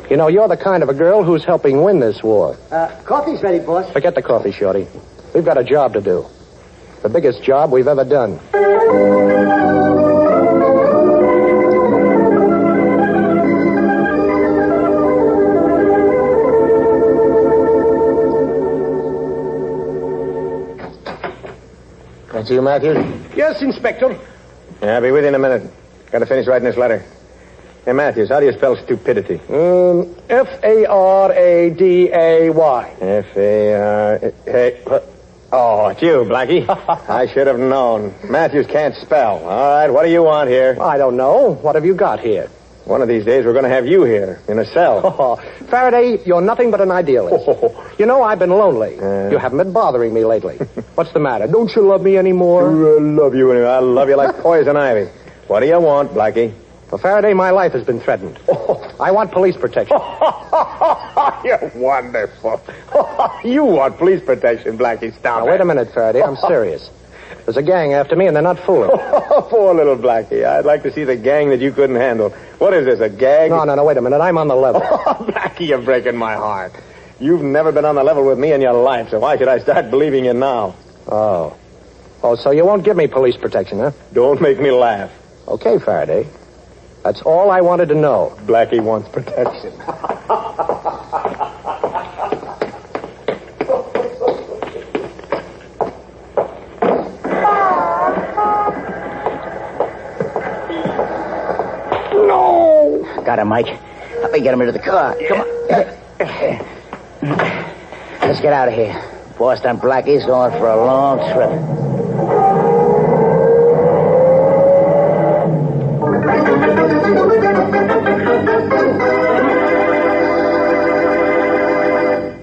You're the kind of a girl who's helping win this war.
Coffee's ready, boss.
Forget the coffee, Shorty. We've got a job to do. The biggest job we've ever done.
That's you, Matthews?
Yes, Inspector.
Yeah, I'll be with you in a minute. Got to finish writing this letter. Hey, Matthews, how do you spell stupidity?
F-A-R-A-D-A-Y.
Hey, oh, it's you, Blackie. I should have known. Matthews can't spell. All right, what do you want here?
I don't know. What have you got here?
One of these days we're going to have you here, in a cell.
Faraday, you're nothing but an idealist. I've been lonely. You haven't been bothering me lately. What's the matter? Don't you love me anymore?
I love you anyway. I love you like poison ivy. What do you want, Blackie?
Well, Faraday, my life has been threatened. I want police protection.
You're wonderful. You want police protection, Blackie. Stop
Now, wait a minute, Faraday. I'm serious. There's a gang after me, and they're not fooling.
Poor little Blackie. I'd like to see the gang that you couldn't handle. What is this, a gag?
No, wait a minute. I'm on the level.
Blackie, you're breaking my heart. You've never been on the level with me in your life, so why should I start believing you now?
Oh, so you won't give me police protection, huh?
Don't make me laugh.
Okay, Faraday. That's all I wanted to know.
Blackie wants protection.
No! Got him, Mike. Help me get him into the car. Come on. Let's get out of here. Boston Blackie's going for a long trip.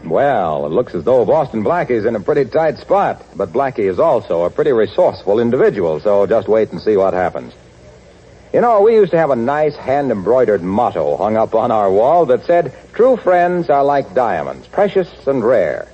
Well, it looks as though Boston Blackie's in a pretty tight spot. But Blackie is also a pretty resourceful individual, so just wait and see what happens. We used to have a nice hand-embroidered motto hung up on our wall that said, "True friends are like diamonds, precious and rare."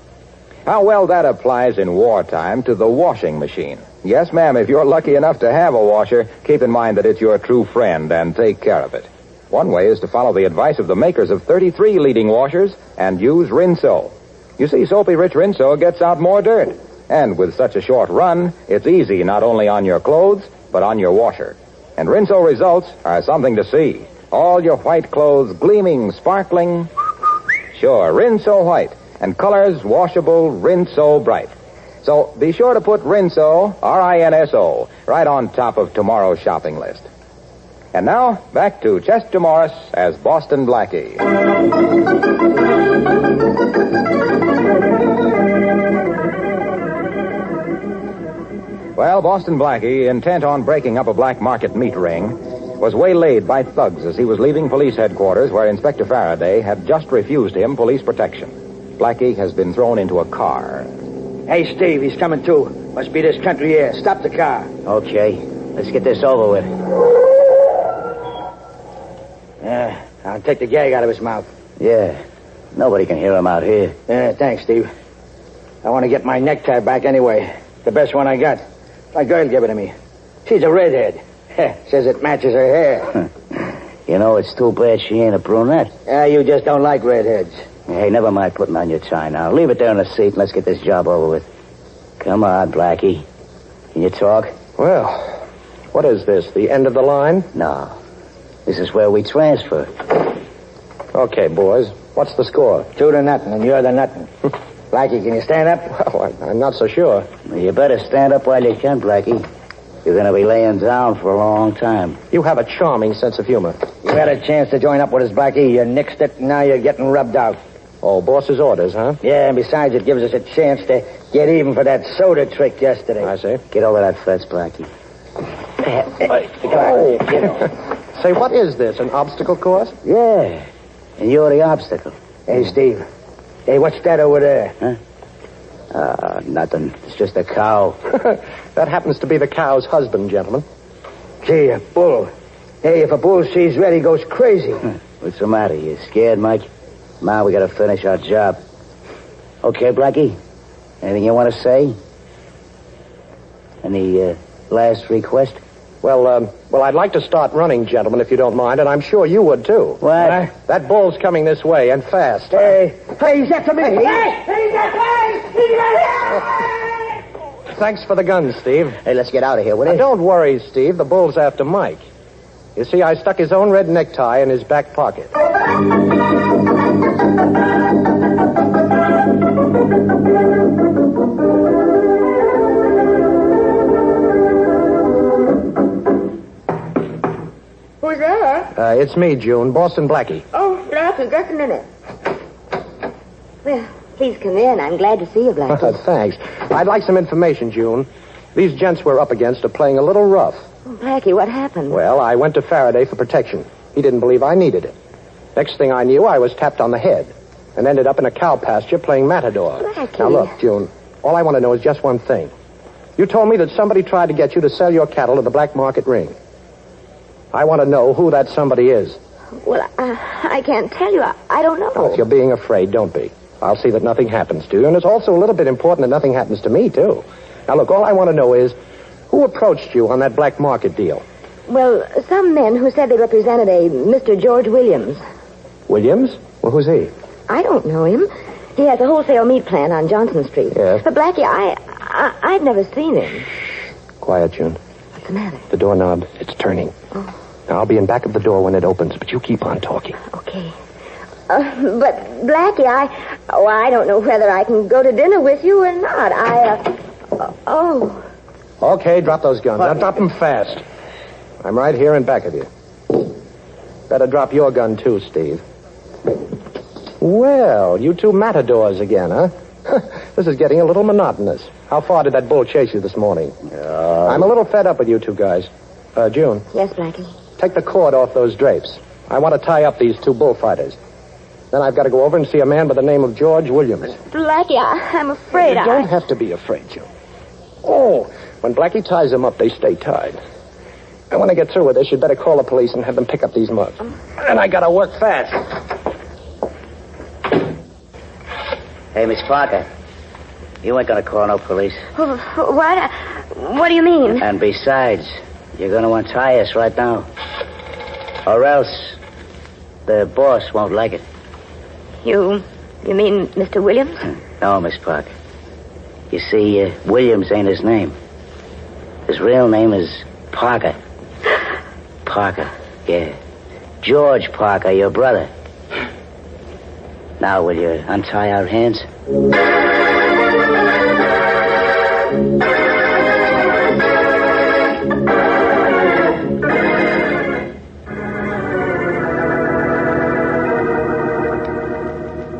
How well that applies in wartime to the washing machine. Yes, ma'am, if you're lucky enough to have a washer, keep in mind that it's your true friend and take care of it. One way is to follow the advice of the makers of 33 leading washers and use Rinso. You see, soapy-rich Rinso gets out more dirt. And with such a short run, it's easy not only on your clothes, but on your washer. And Rinso results are something to see. All your white clothes gleaming, sparkling. Sure, Rinso White. and colors washable Rinso Bright. So be sure to put Rinso, R-I-N-S-O, right on top of tomorrow's shopping list. And now, back to Chester Morris as Boston Blackie. Well, Boston Blackie, intent on breaking up a black market meat ring, was waylaid by thugs as he was leaving police headquarters where Inspector Faraday had just refused him police protection. Blackie has been thrown into a car.
Hey, Steve, he's coming too. Must be this country air. Stop the car.
Okay, let's get this over with.
Yeah, I'll take the gag out of his mouth.
Yeah, nobody can hear him out here.
Yeah, thanks, Steve. I want to get my necktie back anyway. The best one I got. My girl gave it to me. She's a redhead. Says it matches her hair.
You know, it's too bad she ain't a brunette.
Yeah, you just don't like redheads.
Hey, never mind putting on your tie now. Leave it there in the seat and let's get this job over with. Come on, Blackie. Can you talk?
Well, what is this, the end of the line?
No. This is where we transfer.
Okay, boys. What's the score?
2-0, and you're the nothing. Blackie, can you stand up?
Well, I'm not so sure.
Well, you better stand up while you can, Blackie. You're going to be laying down for a long time.
You have a charming sense of humor.
You had a chance to join up with us, Blackie. You nixed it, and now you're getting rubbed out.
Oh, boss's orders, huh?
Yeah, and besides, it gives us a chance to get even for that soda trick yesterday.
I see.
Get over that fence, Blackie.
Say, what is this, an obstacle course?
Yeah, and you're the obstacle.
Hey, Steve. Hey, what's that over there?
Huh? Nothing. It's just a cow.
That happens to be the cow's husband, gentlemen.
Gee, a bull. Hey, if a bull sees red, he goes crazy.
What's the matter? You scared, Mike? Come on, we gotta finish our job. Okay, Blackie? Anything you want to say? Any last request?
Well, I'd like to start running, gentlemen, if you don't mind, and I'm sure you would, too.
What?
That bull's coming this way, and fast.
Hey, he's after me.
Thanks for the gun, Steve.
Hey, let's get out of here, will you?
Don't worry, Steve. The bull's after Mike. You see, I stuck his own red necktie in his back pocket.
Who's there?
It's me, June. Boston Blackie.
Oh, Blackie, just a minute. Well, please come in. I'm glad to see you, Blackie.
Thanks. I'd like some information, June. These gents we're up against are playing a little rough.
Oh, Blackie, what happened?
Well, I went to Faraday for protection. He didn't believe I needed it. Next thing I knew, I was tapped on the head and ended up in a cow pasture playing matador.
Blackie.
Now, look, June, all I want to know is just one thing. You told me that somebody tried to get you to sell your cattle to the black market ring. I want to know who that somebody is.
Well, I can't tell you. I don't know.
Well, if you're being afraid, don't be. I'll see that nothing happens to you, and it's also a little bit important that nothing happens to me, too. Now, look, all I want to know is who approached you on that black market deal?
Well, some men who said they represented a Mr. George Williams.
Williams? Well, who's he?
I don't know him. He has a wholesale meat plant on Johnson Street.
Yes.
But, Blackie, I've never seen him.
Quiet, June.
What's the matter?
The doorknob, it's turning.
Oh.
Now, I'll be in back of the door when it opens, but you keep on talking.
Okay. But, Blackie, I don't know whether I can go to dinner with you or not. Oh.
Okay, drop those guns. Now, drop them fast. I'm right here in back of you. Better drop your gun, too, Steve. Well, you two matadors again, huh? This is getting a little monotonous. How far did that bull chase you this morning? I'm a little fed up with you two guys. June.
Yes, Blackie.
Take the cord off those drapes. I want to tie up these two bullfighters. Then I've got to go over and see a man by the name of George Williams.
Blackie, I'm afraid
You don't have to be afraid, June. Oh, when Blackie ties them up, they stay tied. And when I get through with this, you'd better call the police and have them pick up these mugs. And I gotta work fast.
Hey, Miss Parker. You ain't gonna call no police.
What? What do you mean?
And besides, you're gonna untie us right now. Or else the boss won't like it.
You mean Mr. Williams?
No, Miss Parker. You see, Williams ain't his name. His real name is Parker. Parker, yeah. George Parker, your brother. Now, will you untie our hands?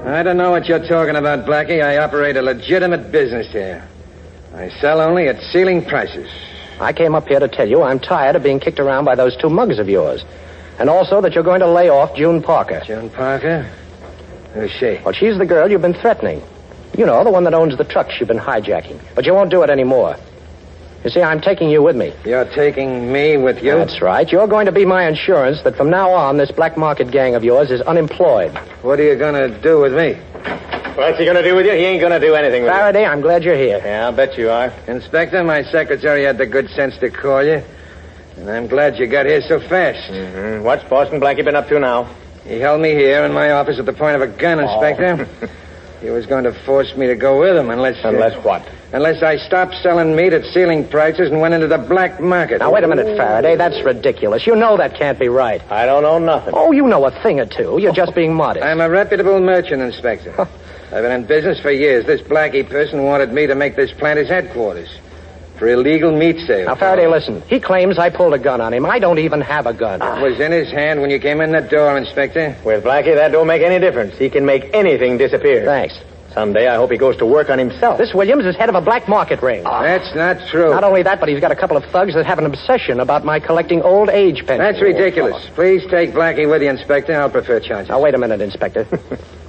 I don't know what you're talking about, Blackie. I operate a legitimate business here. I sell only at ceiling prices.
I came up here to tell you I'm tired of being kicked around by those two mugs of yours. And also that you're going to lay off June Parker.
June Parker? Who's she?
Well, she's the girl you've been threatening. You know, the one that owns the trucks you've been hijacking. But you won't do it anymore. You see, I'm taking you with me.
You're taking me with you?
That's right. You're going to be my insurance that from now on this black market gang of yours is unemployed.
What are you going to do with me?
What's he going to do with you? He ain't going to do anything with
Faraday, I'm glad you're here.
Yeah, I'll bet you are.
Inspector, my secretary had the good sense to call you. And I'm glad you got here so fast.
Mm-hmm. What's Boston Blackie been up to now?
He held me here in my office at the point of a gun, Inspector. He was going to force me to go with him unless...
Unless what?
Unless I stopped selling meat at ceiling prices and went into the black market.
Now, wait a minute, Faraday. That's ridiculous. You know that can't be right.
I don't know nothing.
Oh, you know a thing or two. You're just being modest.
I'm a reputable merchant, Inspector. I've been in business for years. This Blackie person wanted me to make this plant his headquarters for illegal meat sales.
Now, Faraday, listen. He claims I pulled a gun on him. I don't even have a gun.
It was in his hand when you came in the door, Inspector.
With Blackie, that don't make any difference. He can make anything disappear.
Thanks.
Someday I hope he goes to work on himself.
This Williams is head of a black market ring.
That's not true.
Not only that, but he's got a couple of thugs that have an obsession about my collecting old age pensions.
That's ridiculous. Please take Blackie with you, Inspector. I'll prefer charges.
Now, wait a minute, Inspector.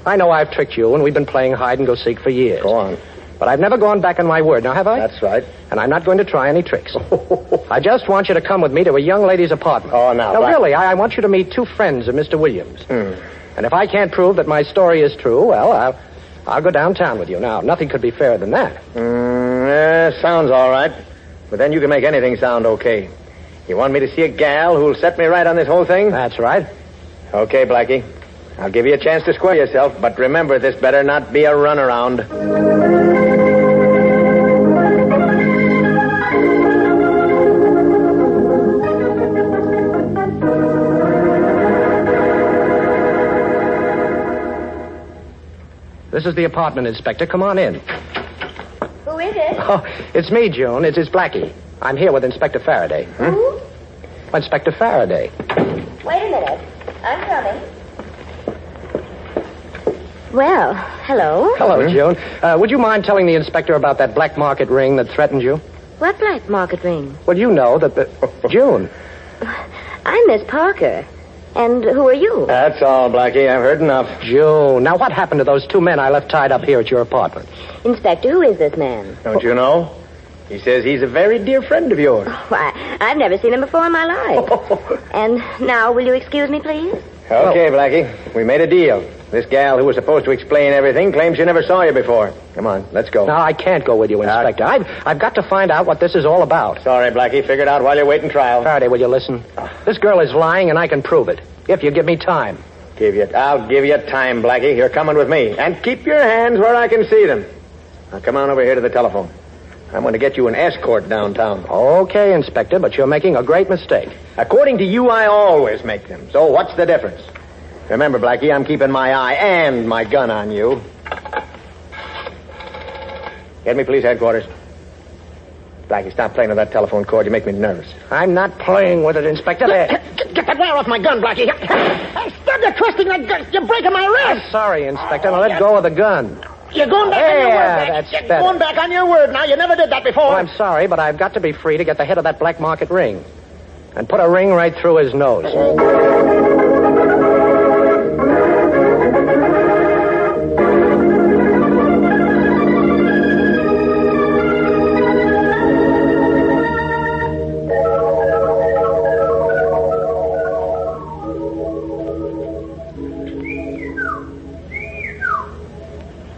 I know I've tricked you, and we've been playing hide-and-go-seek for years.
Go on.
But I've never gone back on my word, now have I?
That's right.
And I'm not going to try any tricks. I just want you to come with me to a young lady's apartment.
Oh, now.
No, really, I want you to meet two friends of Mr. Williams. And if I can't prove that my story is true, well, I'll go downtown with you. Now, nothing could be fairer than that.
Sounds all right. But then you can make anything sound okay. You want me to see a gal who'll set me right on this whole thing?
That's right.
Okay, Blackie. I'll give you a chance to square yourself, but remember, this better not be a runaround.
This is the apartment, Inspector. Come on in.
Who is it?
Oh, it's me, June. It's Blackie. I'm here with Inspector Faraday.
Who?
Inspector Faraday.
Wait a minute. I'm coming. Well, hello.
Hello, June. Would you mind telling the inspector about that black market ring that threatened you?
What black market ring?
Well, you know that the... June.
I'm Miss Parker. And who are you?
That's all, Blackie. I've heard enough.
June. Now, what happened to those two men I left tied up here at your apartment?
Inspector, who is this man?
Don't you know? He says he's a very dear friend of yours.
Why, I've never seen him before in my life. And now, will you excuse me, please?
Okay, Blackie. We made a deal. This gal who was supposed to explain everything claims she never saw you before. Come on, let's go.
No, I can't go with you, Inspector. I've got to find out what this is all about.
Sorry, Blackie. Figure it out while you're waiting trial.
Faraday, will you listen? This girl is lying, and I can prove it. If you give me time.
I'll give you time, Blackie. You're coming with me. And keep your hands where I can see them. Now, come on over here to the telephone. I'm going to get you an escort downtown.
Okay, Inspector, but you're making a great mistake.
According to you, I always make them. So what's the difference? Remember, Blackie, I'm keeping my eye and my gun on you. Get me police headquarters. Blackie, stop playing with that telephone cord. You make me nervous.
I'm not playing with it, Inspector.
Get that wire off my gun, Blackie. Stop you twisting that gun. You're breaking my wrist.
I'm sorry, Inspector. Now let go of the gun.
You're going back on your word.
That's
You're
better.
going back on your word now. You never did that before.
Well, I'm sorry, but I've got to be free to get the head of that black market ring. And put a ring right through his nose.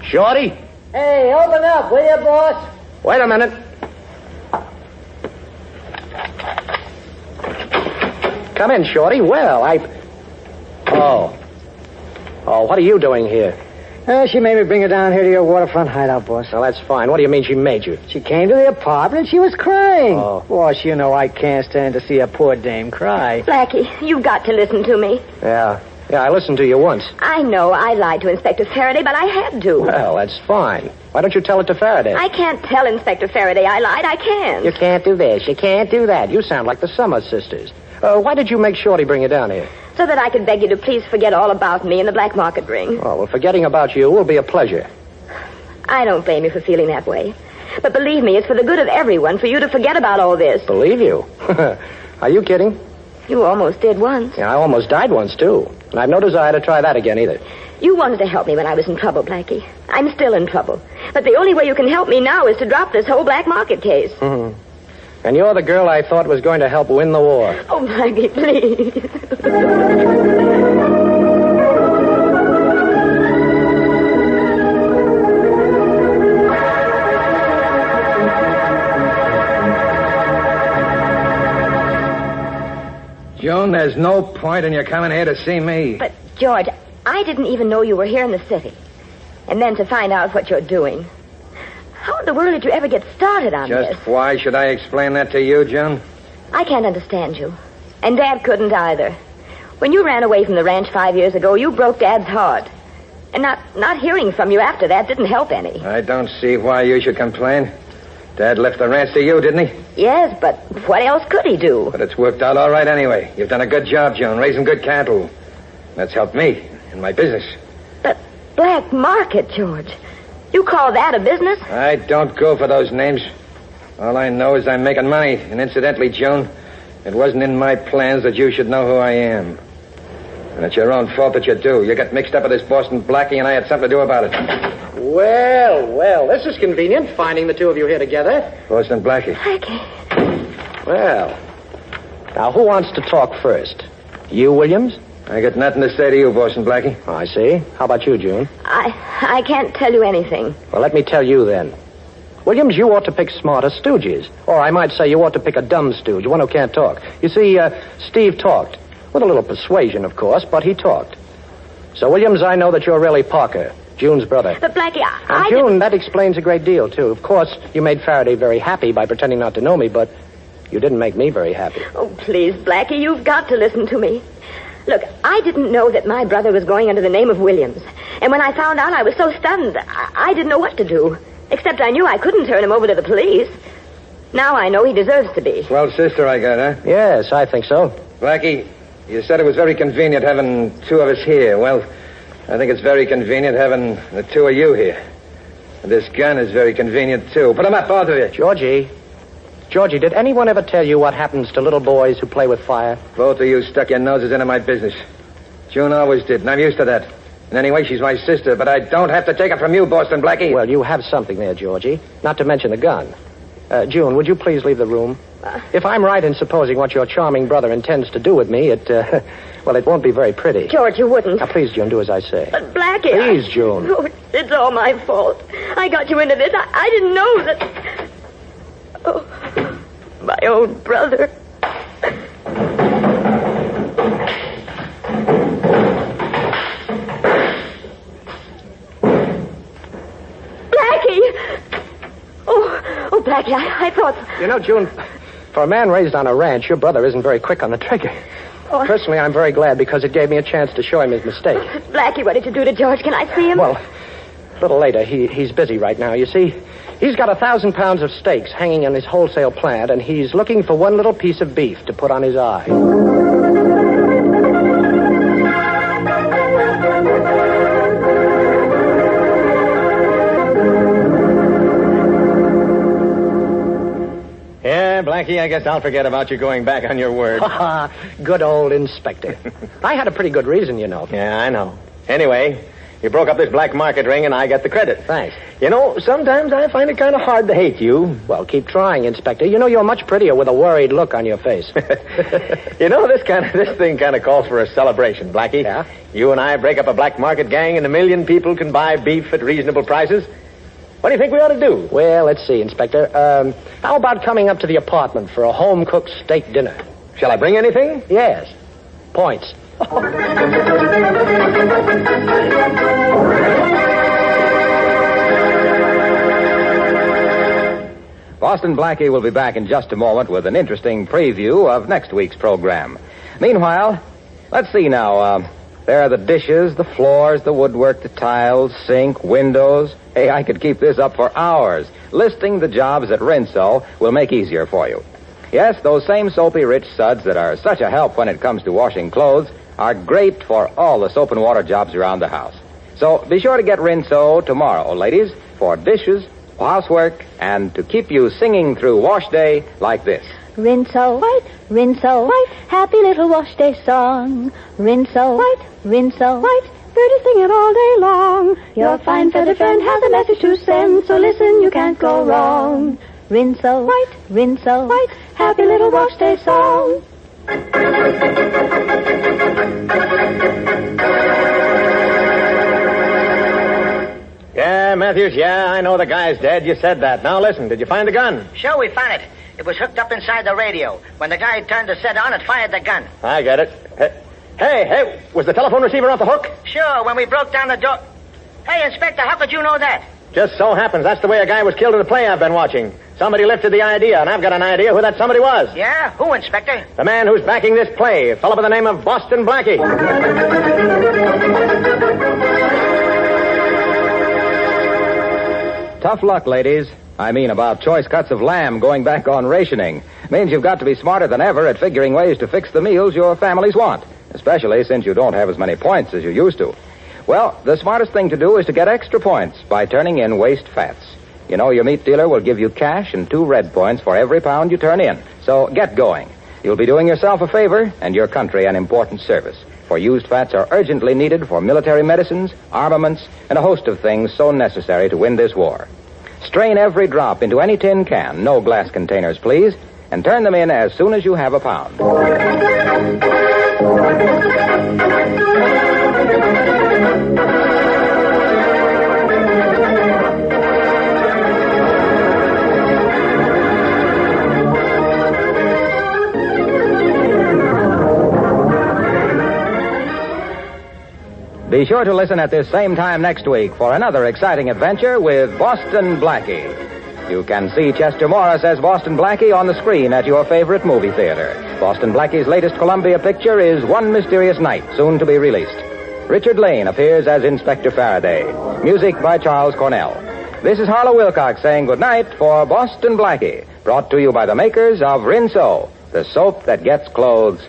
Shorty?
Hey, open up, will you, boss?
Wait a minute. Come in, Shorty. Well, Oh, what are you doing here?
She made me bring her down here to your waterfront hideout, boss.
Well, that's fine. What do you mean she made you?
She came to the apartment and she was crying.
Oh.
Boss, you know I can't stand to see a poor dame cry.
Blackie, you've got to listen to me.
Yeah. Yeah, I listened to you once.
I know I lied to Inspector Faraday, but I had to.
Well, that's fine. Why don't you tell it to Faraday?
I can't tell Inspector Faraday I lied. I can't.
You can't do this. You can't do that. You sound like the Summers sisters. Why did you make Shorty bring you down here?
So that I could beg you to please forget all about me and the black market ring.
Oh, well, forgetting about you will be a pleasure.
I don't blame you for feeling that way. But believe me, it's for the good of everyone for you to forget about all this.
Believe you? Are you kidding?
You almost did once.
Yeah, I almost died once, too. And I've no desire to try that again, either.
You wanted to help me when I was in trouble, Blackie. I'm still in trouble. But the only way you can help me now is to drop this whole black market case.
Mm-hmm. And you're the girl I thought was going to help win the war.
Oh, Blackie, please.
June, there's no point in your coming here to see me.
But, George, I didn't even know you were here in the city. And then to find out what you're doing. How in the world did you ever get started on this?
Just why should I explain that to you, June?
I can't understand you. And Dad couldn't either. When you ran away from the ranch 5 years ago, you broke Dad's heart. And not hearing from you after that didn't help any.
I don't see why you should complain. Dad left the ranch to you, didn't he?
Yes, but what else could he do?
But it's worked out all right anyway. You've done a good job, June, raising good cattle. That's helped me in my business.
But black market, George. You call that a business?
I don't go for those names. All I know is I'm making money. And incidentally, June, it wasn't in my plans that you should know who I am. And it's your own fault that you do. You got mixed up with this Boston Blackie, and I had something to do about it.
Well, this is convenient, finding the two of you here together.
Boston Blackie.
Well, now who wants to talk first? You, Williams?
I got nothing to say to you, Boston Blackie.
Oh, I see. How about you, June?
I can't tell you anything.
Well, let me tell you then. Williams, you ought to pick smarter stooges. Or I might say you ought to pick a dumb stooge, one who can't talk. You see, Steve talked. With a little persuasion, of course, but he talked. So, Williams, I know that you're really Parker, June's brother.
But, Blackie,
June, that explains a great deal, too. Of course, you made Faraday very happy by pretending not to know me, but you didn't make me very happy.
Oh, please, Blackie, you've got to listen to me. Look, I didn't know that my brother was going under the name of Williams. And when I found out, I was so stunned. I didn't know what to do. Except I knew I couldn't turn him over to the police. Now I know he deserves to be.
Swell sister I got, huh?
Yes, I think so.
Blackie, you said it was very convenient having two of us here. Well, I think it's very convenient having the two of you here. And this gun is very convenient, too. Put them up, both of you.
Georgie, did anyone ever tell you what happens to little boys who play with fire?
Both of you stuck your noses into my business. June always did, and I'm used to that. And anyway, she's my sister, but I don't have to take it from you, Boston Blackie.
Well, you have something there, Georgie. Not to mention the gun. June, would you please leave the room? If I'm right in supposing what your charming brother intends to do with me, it won't be very pretty.
George, you wouldn't.
Now, please, June, do as I say.
But, Blackie...
Please, June.
Oh, it's all my fault. I got you into this. I didn't know that... Oh, my own brother. Oh, Blackie, I thought...
You know, June, for a man raised on a ranch, your brother isn't very quick on the trigger.
Oh,
Personally, I'm very glad because it gave me a chance to show him his mistake.
Blackie, what did you do to George? Can I see him?
Well, a little later. He's busy right now. You see, he's got 1,000 pounds of steaks hanging in his wholesale plant, and he's looking for one little piece of beef to put on his eye.
Yeah, Blackie, I guess I'll forget about you going back on your word.
Good old inspector. I had a pretty good reason, you know.
Yeah, I know. Anyway, you broke up this black market ring, and I get the credit.
Thanks.
You know, sometimes I find it kind of hard to hate you.
Well, keep trying, Inspector. You know you're much prettier with a worried look on your face.
You know, this thing kind of calls for a celebration, Blackie.
Yeah?
You and I break up a black market gang, and 1 million people can buy beef at reasonable prices. What do you think we ought to do?
Well, let's see, Inspector. How about coming up to the apartment for a home-cooked steak dinner?
Shall I bring anything?
Yes. Points.
Boston Blackie will be back in just a moment with an interesting preview of next week's program. Meanwhile, let's see now. There are the dishes, the floors, the woodwork, the tiles, sink, windows. Hey, I could keep this up for hours. Listing the jobs that Rinso will make easier for you. Yes, those same soapy rich suds that are such a help when it comes to washing clothes are great for all the soap and water jobs around the house. So be sure to get Rinso tomorrow, ladies, for dishes, housework, and to keep you singing through wash day like this.
Rinso white, Rinso white, happy little wash day song. Rinso white, Rinso white, birdies sing it all day long. Your fine feathered friend has a message to send, so listen, you can't go wrong. Rinso white, happy little wash day song.
Yeah, Matthews, I know the guy's dead. You said that. Now listen, did you find the gun?
Sure, we found it. It was hooked up inside the radio. When the guy turned the set on, it fired the gun.
I get it. Hey, was the telephone receiver off the hook?
Sure, when we broke down the door. Hey, Inspector, how could you know that?
Just so happens that's the way a guy was killed in the play I've been watching. Somebody lifted the idea, and I've got an idea who that somebody was.
Yeah? Who, Inspector?
The man who's backing this play, a fellow by the name of Boston Blackie.
Tough luck, ladies. I mean about choice cuts of lamb going back on rationing. Means you've got to be smarter than ever at figuring ways to fix the meals your families want, especially since you don't have as many points as you used to. Well, the smartest thing to do is to get extra points by turning in waste fats. You know, your meat dealer will give you cash and 2 red points for every pound you turn in. So get going. You'll be doing yourself a favor and your country an important service. For used fats are urgently needed for military medicines, armaments, and a host of things so necessary to win this war. Strain every drop into any tin can, no glass containers, please, and turn them in as soon as you have a pound. Be sure to listen at this same time next week for another exciting adventure with Boston Blackie. You can see Chester Morris as Boston Blackie on the screen at your favorite movie theater. Boston Blackie's latest Columbia picture is One Mysterious Night, soon to be released. Richard Lane appears as Inspector Faraday. Music by Charles Cornell. This is Harlow Wilcox saying goodnight for Boston Blackie, brought to you by the makers of Rinso, the soap that gets clothes.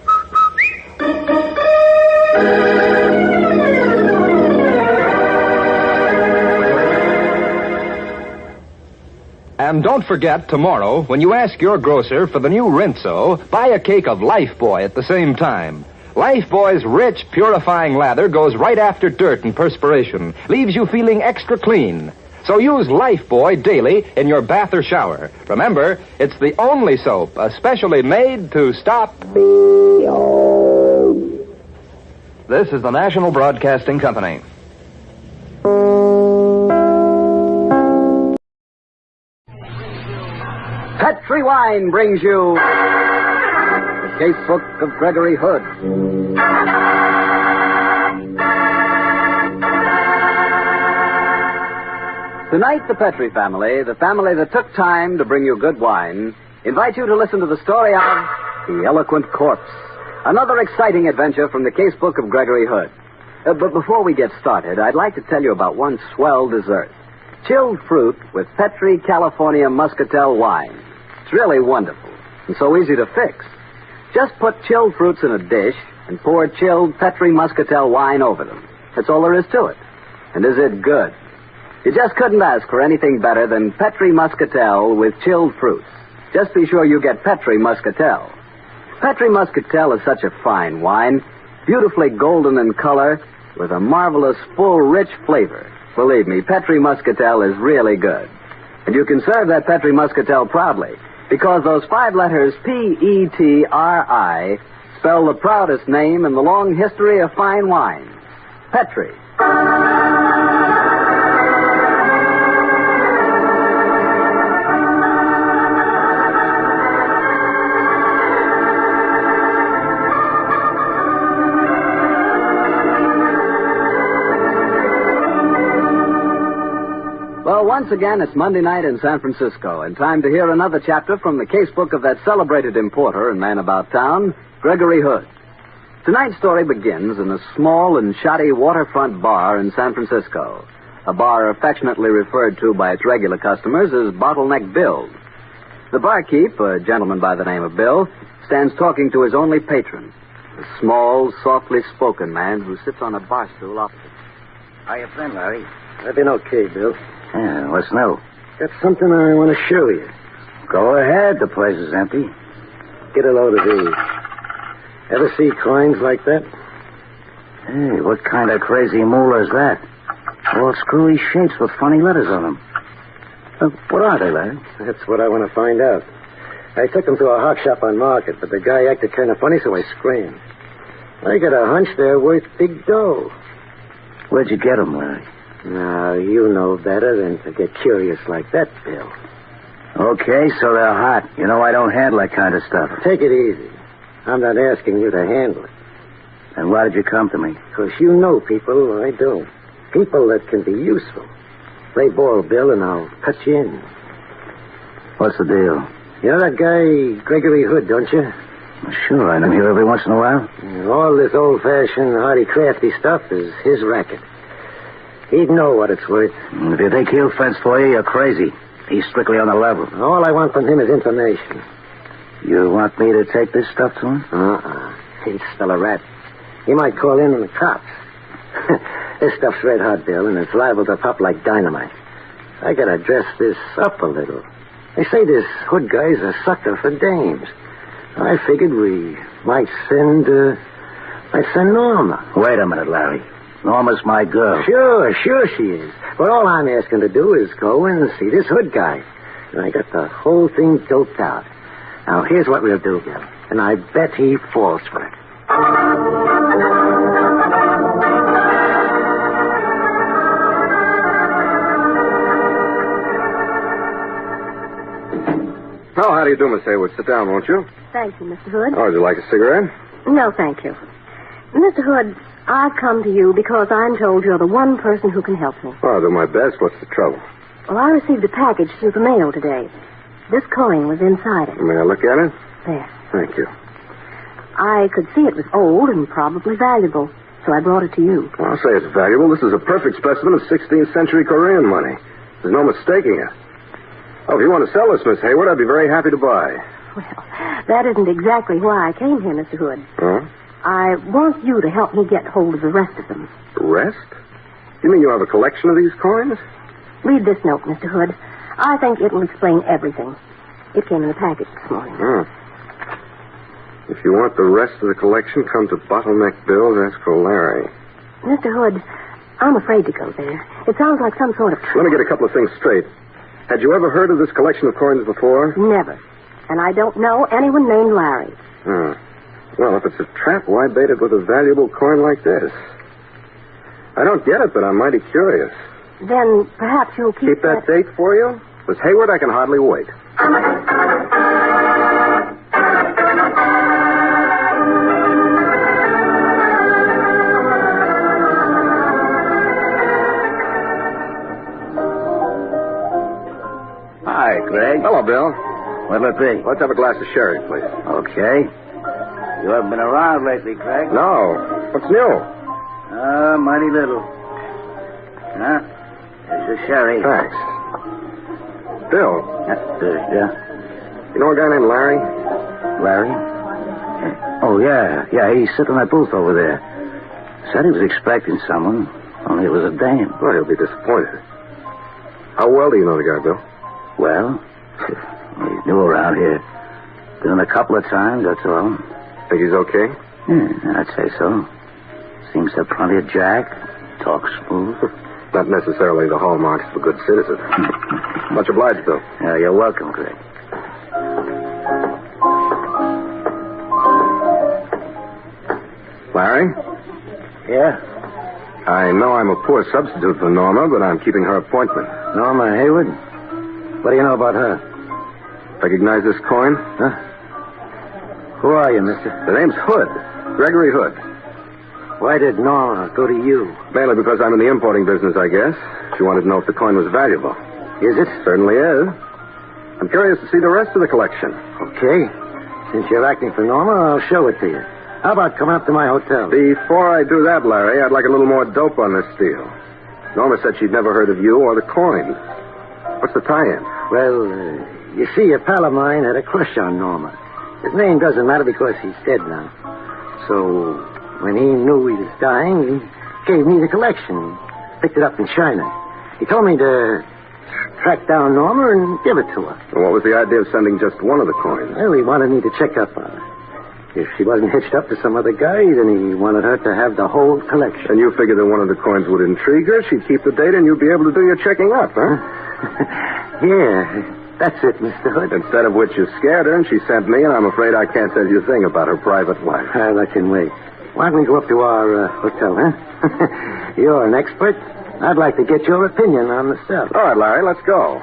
And don't forget, tomorrow, when you ask your grocer for the new Rinso, buy a cake of Lifebuoy at the same time. Lifebuoy's rich, purifying lather goes right after dirt and perspiration, leaves you feeling extra clean. So use Lifebuoy daily in your bath or shower. Remember, it's the only soap especially made to stop... This is the National Broadcasting Company.
Petri Wine brings you the Casebook of Gregory Hood. Tonight, the Petri family, the family that took time to bring you good wine, invite you to listen to the story of The Eloquent Corpse, another exciting adventure from the Casebook of Gregory Hood. But before we get started, I'd like to tell you about one swell dessert. Chilled fruit with Petri California Muscatel wine. It's really wonderful and so easy to fix. Just put chilled fruits in a dish and pour chilled Petri Muscatel wine over them. That's all there is to it. And is it good? You just couldn't ask for anything better than Petri Muscatel with chilled fruits. Just be sure you get Petri Muscatel. Petri Muscatel is such a fine wine, beautifully golden in color, with a marvelous, full, rich flavor. Believe me, Petri Muscatel is really good. And you can serve that Petri Muscatel proudly, because those 5 letters P-E-T-R-I spell the proudest name in the long history of fine wine. Petri. Well, once again, it's Monday night in San Francisco, and time to hear another chapter from the casebook of that celebrated importer and man about town, Gregory Hood. Tonight's story begins in a small and shoddy waterfront bar in San Francisco, a bar affectionately referred to by its regular customers as Bottleneck Bill. The barkeep, a gentleman by the name of Bill, stands talking to his only patron, a small, softly spoken man who sits on a bar stool opposite.
How you been, Larry?
I've been okay, Bill.
Yeah, what's new?
Got something I want to show you.
Go ahead. The place is empty.
Get a load of these. Ever see coins like that?
Hey, what kind of crazy moolah is that? All screwy shapes with funny letters on them. What are they, Larry?
That's what I want to find out. I took them to a hawk shop on Market, but the guy acted kind of funny, so I screamed. I got a hunch they're worth big dough.
Where'd you get them, Larry?
Now, you know better than to get curious like that, Bill.
Okay, so they're hot. You know I don't handle that kind of stuff.
Take it easy. I'm not asking you to handle it.
And why did you come to me?
Because you know people I don't. People that can be useful. Play ball, Bill, and I'll cut you in.
What's the deal?
You know that guy, Gregory Hood, don't you?
Well, sure, I know him here every once in a while.
All this old-fashioned, hardy-crafty stuff is his racket. He'd know what it's worth.
If you think he'll fence for you, you're crazy. He's strictly on the level.
All I want from him is information.
You want me to take this stuff to him?
He's still a rat. He might call in on the cops. This stuff's red hot, Bill, and it's liable to pop like dynamite. I gotta dress this up a little. They say this Hood guy's a sucker for dames. I figured we might send Norma.
Wait a minute, Larry. Norma's my girl.
Sure she is. But all I'm asking to do is go and see this Hood guy. And I got the whole thing doped out. Now, here's what we'll do, Bill. And I bet he falls for it.
Oh, how do you do, Miss Hayward? Sit down, won't you?
Thank you, Mr. Hood.
Oh, would you like a cigarette?
No, thank you. Mr. Hood, I've come to you because I'm told you're the one person who can help me.
Oh, I'll do my best. What's the trouble?
Well, I received a package through the mail today. This coin was inside it.
May I look at it?
There.
Thank you.
I could see it was old and probably valuable, so I brought it to you.
I'll say it's valuable. This is a perfect specimen of 16th century Korean money. There's no mistaking it. Oh, if you want to sell this, Miss Hayward, I'd be very happy to buy.
Well, that isn't exactly why I came here, Mr. Hood.
Huh?
I want you to help me get hold of the rest of them.
The rest? You mean you have a collection of these coins?
Read this note, Mr. Hood. I think it will explain everything. It came in the package this morning.
Oh. If you want the rest of the collection, come to Bottleneck Bill's, ask for Larry.
Mr. Hood, I'm afraid to go there. It sounds like some sort of trick.
Let me get a couple of things straight. Had you ever heard of this collection of coins before?
Never. And I don't know anyone named Larry.
Hmm. Well, if it's a trap, why bait it with a valuable coin like this? I don't get it, but I'm mighty curious.
Then perhaps you'll
Keep that date for you? Miss Hayward, I can hardly wait.
Hi, Greg.
Hello, Bill.
What'll it be?
Let's have a glass of sherry, please.
Okay. You haven't been around lately, Greg?
No. What's new?
Mighty little. Huh? Here's your sherry.
Thanks. Bill.
Yeah?
You know a guy named Larry?
Larry? Oh, yeah. Yeah, he's sitting in that booth over there. Said he was expecting someone, only it was a dame.
Well, he'll be disappointed. How well do you know the guy, Bill?
Well, he's new around here. Been in a couple of times, that's all.
Think he's okay?
Yeah, I'd say so. Seems to have plenty of jack. Talks smooth.
Not necessarily the hallmarks of a good citizen. Much obliged, Bill.
Yeah, you're welcome, Greg.
Larry?
Yeah?
I know I'm a poor substitute for Norma, but I'm keeping her appointment.
Norma Hayward? What do you know about her?
Recognize this coin?
Huh? Who are you, mister?
The name's Hood. Gregory Hood.
Why did Norma go to you?
Mainly because I'm in the importing business, I guess. She wanted to know if the coin was valuable.
Is it?
Certainly is. I'm curious to see the rest of the collection.
Okay. Since you're acting for Norma, I'll show it to you. How about coming up to my hotel?
Before I do that, Larry, I'd like a little more dope on this deal. Norma said she'd never heard of you or the coin. What's the tie-in?
Well, you see, a pal of mine had a crush on Norma. His name doesn't matter because he's dead now. So when he knew he was dying, he gave me the collection. Picked it up in China. He told me to track down Norma and give it to her.
Well, what was the idea of sending just one of the coins?
Well, he wanted me to check up on her. If she wasn't hitched up to some other guy, then he wanted her to have the whole collection.
And you figured that one of the coins would intrigue her, she'd keep the data, and you'd be able to do your checking up, huh?
Yeah, that's it, Mr. Hood.
Instead of which you scared her, and she sent me, and I'm afraid I can't tell you a thing about her private life.
Well, I can wait. Why don't we go up to our hotel, huh? You're an expert. I'd like to get your opinion on the stuff.
All right, Larry, let's go.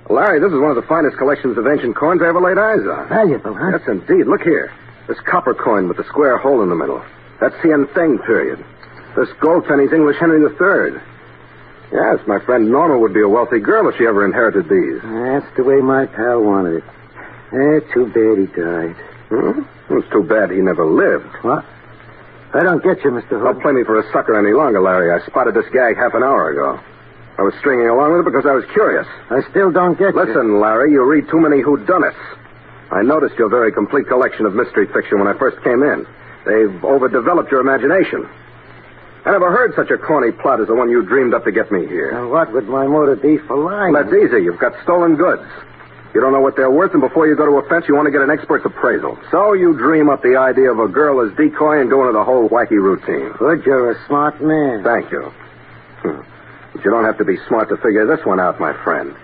Larry, this is one of the finest collections of ancient coins I ever laid eyes on.
Valuable, huh?
Yes, indeed. Look here. This copper coin with the square hole in the middle. That's Hien Feng period. This gold penny's English Henry III. Yes, my friend Norma would be a wealthy girl if she ever inherited these.
That's the way my pal wanted it. Too bad he died.
It's too bad he never lived.
What? I don't get you, Mr. Hood.
Don't play me for a sucker any longer, Larry. I spotted this gag half an hour ago. I was stringing along with it because I was curious.
I still don't get you.
Listen, Larry, you read too many whodunits. I noticed your very complete collection of mystery fiction when I first came in. They've overdeveloped your imagination. I never heard such a corny plot as the one you dreamed up to get me here.
Now, what would my motive be for lying?
That's easy. You've got stolen goods. You don't know what they're worth, and before you go to a fence, you want to get an expert's appraisal. So you dream up the idea of a girl as decoy and go into the whole wacky routine.
Good, you're a smart man.
Thank you. But you don't have to be smart to figure this one out, my friend.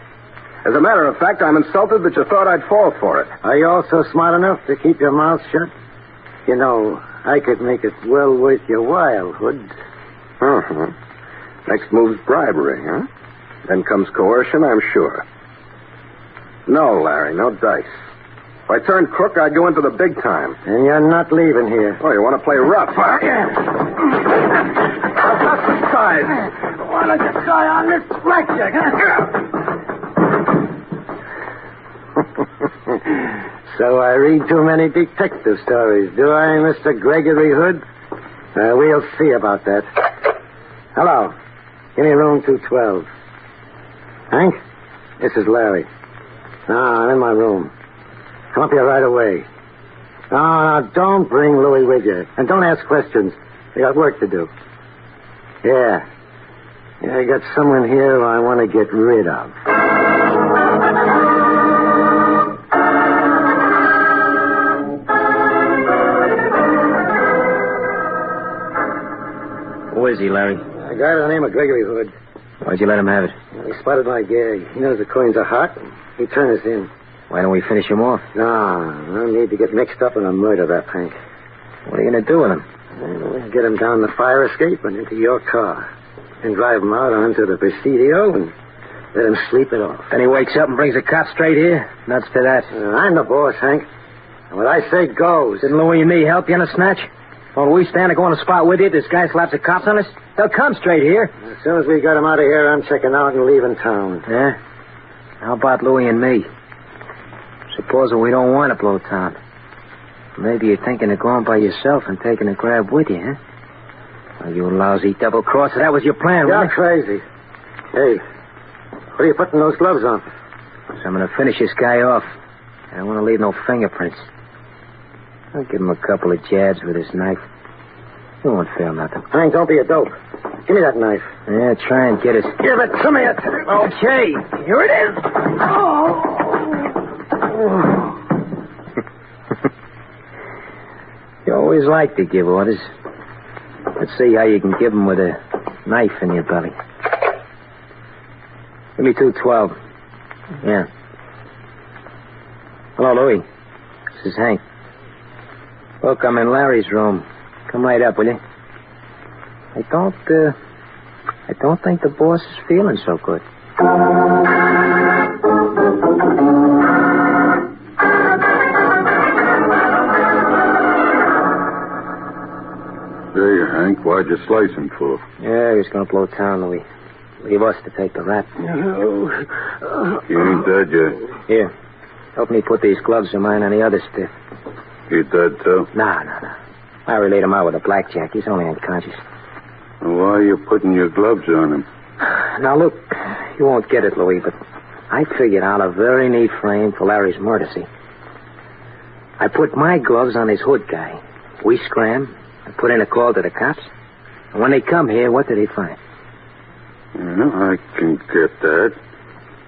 As a matter of fact, I'm insulted that you thought I'd fall for it.
Are you also smart enough to keep your mouth shut? You know, I could make it well worth your while, Hood.
Next move's bribery, huh? Then comes coercion, I'm sure. No, Larry, no dice. If I turned crook, I'd go into the big time.
And you're not leaving here.
Oh, you want to play rough, huh?
That's the size. Why don't you try on this blackjack, huh? So I read too many detective stories, do I, Mr. Gregory Hood? We'll see about that. Hello. Give me room 212. Hank? This is Larry. No, I'm in my room. Come up here right away. No, don't bring Louie with you. And don't ask questions. You got work to do. Yeah, I got someone here who I want to get rid of.
Who is he, Larry?
A guy by the name of Gregory Hood.
Why'd you let him have it?
He spotted my gag. He knows the coins are hot. He turned us in.
Why don't we finish him off?
No need to get mixed up in a murder, that Hank.
What are you going to do with him?
We'll get him down the fire escape and into your car. And drive him out onto the Presidio and let him sleep it off.
Then he wakes up and brings the cops straight here? Nuts to that.
I'm the boss, Hank. And what I say goes.
Didn't Louie and me help you in a snatch? Won't we stand to go on a spot with you? This guy slaps the cops on us? They'll come straight here.
As soon as we got him out of here, I'm checking out and leaving town.
Yeah? How about Louie and me? Supposing we don't want to blow town. Maybe you're thinking of going by yourself and taking a grab with you, huh? Oh, you lousy double-crosser. That was your plan,
You're
wasn't it?
crazy. Hey, what are you putting those gloves on?
So I'm going to finish this guy off. I don't want to leave no fingerprints. I'll give him a couple of jabs with this knife. You won't fail nothing.
Hank, don't be a dope. Give me that knife.
Yeah, try and get it.
Give it to me.
Okay, here it is. You always like to give orders. Let's see how you can give them with a knife in your belly. Give me 212. Yeah. Hello, Louie. This is Hank. Look, I'm in Larry's room. Come right up, will you? I don't think the boss is feeling so good.
Say, Hank, why'd you slice him for?
Yeah, he's going to blow town, Louis. Leave us to take the rap.
You ain't dead yet.
Here. Help me put these gloves of mine on the other stiff.
He dead, too?
Nah. Larry laid him out with a blackjack. He's only unconscious.
Why are you putting your gloves on him?
Now, look, you won't get it, Louis, but I figured out a very neat frame for Larry's murder scene. I put my gloves on his hood guy. We scram and put in a call to the cops. And when they come here, what do they find?
Yeah, I can get that.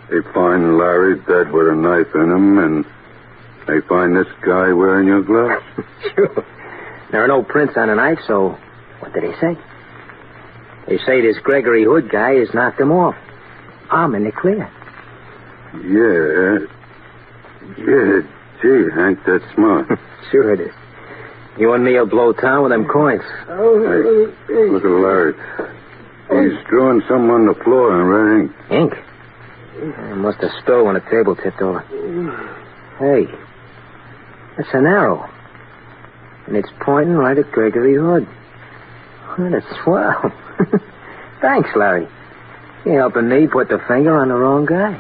They find Larry dead with a knife in him, and they find this guy wearing your gloves.
Sure. There are no prints on the knife, so what do they say? They say this Gregory Hood guy has knocked him off. I'm in the clear.
Yeah. Gee, Hank, that's smart.
Sure it is. You and me'll blow town with them coins.
Hey, look at Larry. He's drawing something on the floor in red ink.
Ink? I must have spilled when the table tipped over. Hey, that's an arrow. And it's pointing right at Gregory Hood. Oh, that's swell. Thanks, Larry. You're helping me put the finger on the wrong guy.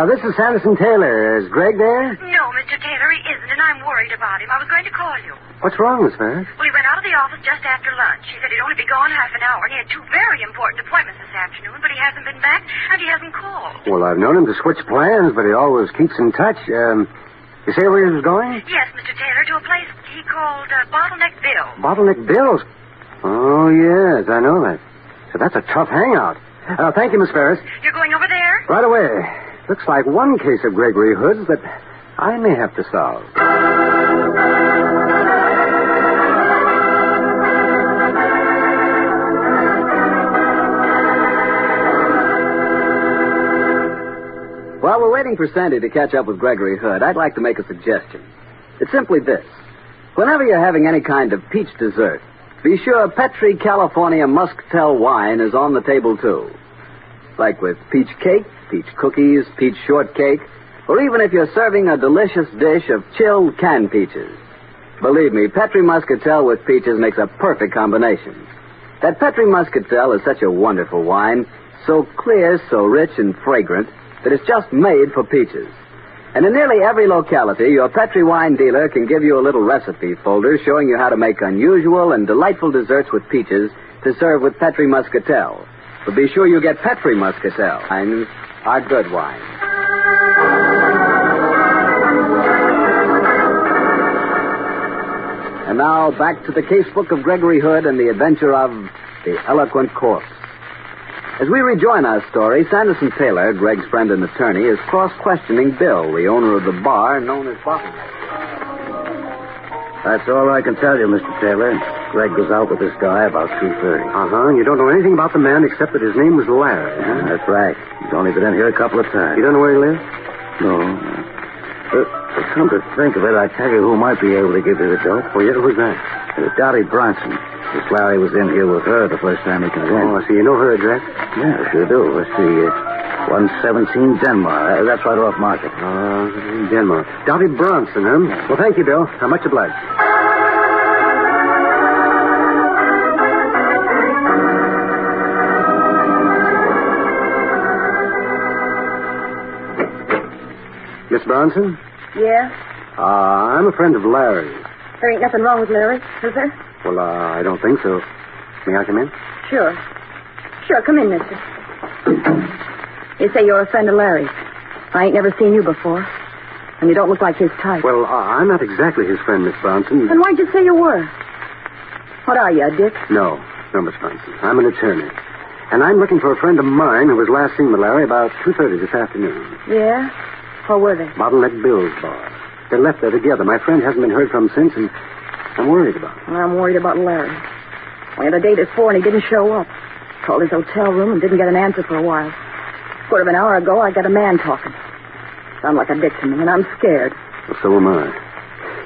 This is Sanderson Taylor. Is Greg there?
No, Mr. Taylor, he isn't, and I'm worried about him. I was going to call you.
What's wrong, Miss Ferris?
Well, he went out of the office just after lunch. He said he'd only be gone half an hour, and he had two very important appointments this afternoon, but he hasn't been back, and he hasn't called.
Well, I've known him to switch plans, but he always keeps in touch. You say where he was going?
Yes, Mr. Taylor, to a place he called Bottleneck Bill.
Bottleneck Bill's? Oh, yes, I know that. So that's a tough hangout. Thank you, Miss Ferris.
You're going over there?
Right away. Looks like one case of Gregory Hoods that I may have to solve.
While we're waiting for Sandy to catch up with Gregory Hood, I'd like to make a suggestion. It's simply this. Whenever you're having any kind of peach dessert, be sure Petri California Muscatel wine is on the table, too. Like with peach cake, peach cookies, peach shortcake, or even if you're serving a delicious dish of chilled canned peaches. Believe me, Petri Muscatel with peaches makes a perfect combination. That Petri Muscatel is such a wonderful wine, so clear, so rich and fragrant, that it's just made for peaches. And in nearly every locality, your Petri wine dealer can give you a little recipe folder showing you how to make unusual and delightful desserts with peaches to serve with Petri Muscatel. But be sure you get Petri Muscatel. Wines are good wine. And now back to the casebook of Gregory Hood and the adventure of the Eloquent Corpse. As we rejoin our story, Sanderson Taylor, Greg's friend and attorney, is cross-questioning Bill, the owner of the bar known as Bottleneck.
That's all I can tell you, Mr. Taylor. Greg was out with this guy about 2:30. Uh-huh. You don't know anything about the man except that his name was Larry. Huh? That's right. He's only been in here a couple of times. You don't know where he lives? No. Come to think of it, I tell you who might be able to give you the dope. Oh, yeah? Who's that? Dottie Bronson. This Larry was in here with her the first time he came in. Oh, I see. You know her address? Yeah, I sure do. Let's see. 117 Denmark. That's right off Market. Denmark. Dottie Bronson, huh? Yeah. Well, thank you, Bill. I'm much obliged. Miss Bronson?
Yeah?
I'm a friend of Larry's.
There ain't nothing wrong with Larry, is there?
Well, I don't think so. May I come in?
Sure. Sure, come in, mister. You say you're a friend of Larry's. I ain't never seen you before. And you don't look like his type.
Well, I'm not exactly his friend, Miss Bronson.
Then why'd you say you were? What are you, a dick?
No, Miss Bronson. I'm an attorney. And I'm looking for a friend of mine who was last seen with Larry about 2:30 this afternoon.
Yeah? Where were they?
Bottleneck Bill's bar. They left there together. My friend hasn't been heard from since, and I'm worried about him.
Well, I'm worried about Larry. We had a date at 4 and he didn't show up. Called his hotel room and didn't get an answer for a while. Quarter of an hour ago, I got a man talking. Sound like a dick to me, and I'm scared.
Well, so am I.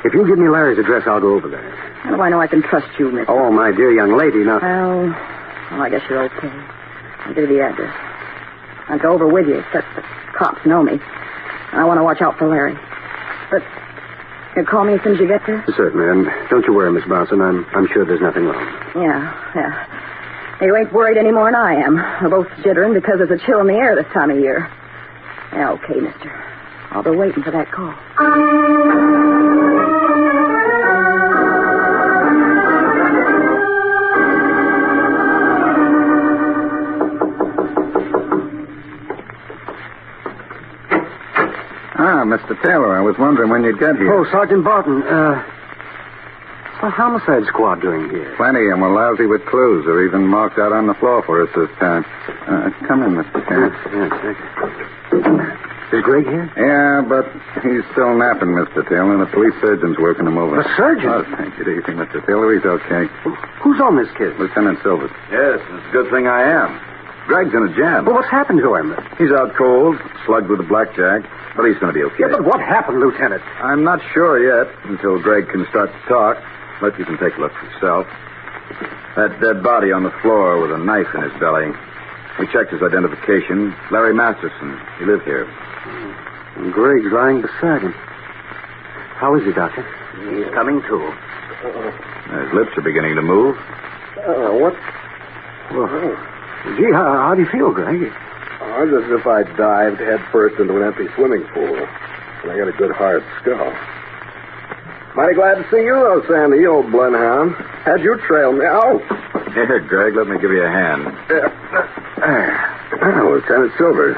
If you give me Larry's address, I'll go over there.
How do I know I can trust you, mister?
Oh, my dear young lady, now...
Well, I guess you're okay.
I'll give you the address. I'll go over with you, except the cops know me. I want to watch out for Larry. But you'll call me as soon as you get there?
Certainly, and don't you worry, Miss Bronson. I'm sure there's nothing wrong.
Yeah. You ain't worried any more than I am. We're both jittering because there's a chill in the air this time of year. Yeah, okay, mister. I'll be waiting for that call.
Mr. Taylor, I was wondering when you'd get here.
Oh, Sergeant Barton, what's the homicide squad doing here?
Plenty, and we're lousy with clues. They're even marked out on the floor for us this time. Come in, Mr. Taylor.
Is Greg here?
Yeah, but he's still napping, Mr. Taylor, and the police surgeon's working him over.
The surgeon?
Oh, take it easy, Mr. Taylor. He's okay.
Who's on this kid?
Lieutenant Silvers.
Yes, it's a good thing I am. Greg's in a jam.
Well, what's happened to him?
He's out cold, slugged with a blackjack, but he's going to be okay.
Yeah, but what happened, Lieutenant?
I'm not sure yet until Greg can start to talk, but you can take a look for yourself. That dead body on the floor with a knife in his belly. We checked his identification. Larry Masterson. He lived here.
And Greg's lying beside him. How is he, Doctor?
He's coming to.
His lips are beginning to move.
What? Well, gee, how do you feel, Greg?
As if I dived head first into an empty swimming pool. And I got a good hard skull. Mighty glad to see you, though, Sandy, you old bloodhound. How'd you trail me? Oh!
Here, Greg, let me give you a hand.
Lieutenant Silvers.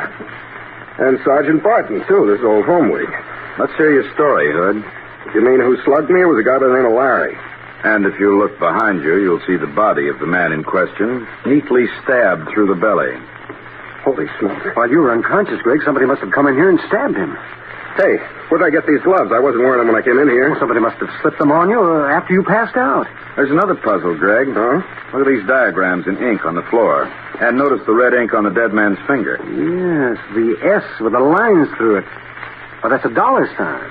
And Sergeant Barton, too, this old home week.
Let's hear your story, Hood.
You mean who slugged me? It was a guy by the name of Larry.
And if you look behind you, you'll see the body of the man in question, neatly stabbed through the belly.
Holy smokes. While you were unconscious, Greg, somebody must have come in here and stabbed him.
Hey, where'd I get these gloves? I wasn't wearing them when I came in here.
Well, somebody must have slipped them on you after you passed out.
There's another puzzle, Greg.
Huh?
Look at these diagrams in ink on the floor. And notice the red ink on the dead man's finger.
Yes, the S with the lines through it. Well, that's a dollar sign.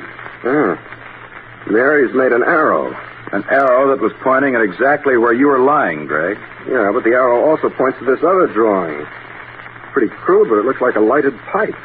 Mary's made an arrow.
An arrow that was pointing at exactly where you were lying, Greg.
Yeah, but the arrow also points to this other drawing. Pretty crude, but it looks like a lighted pipe.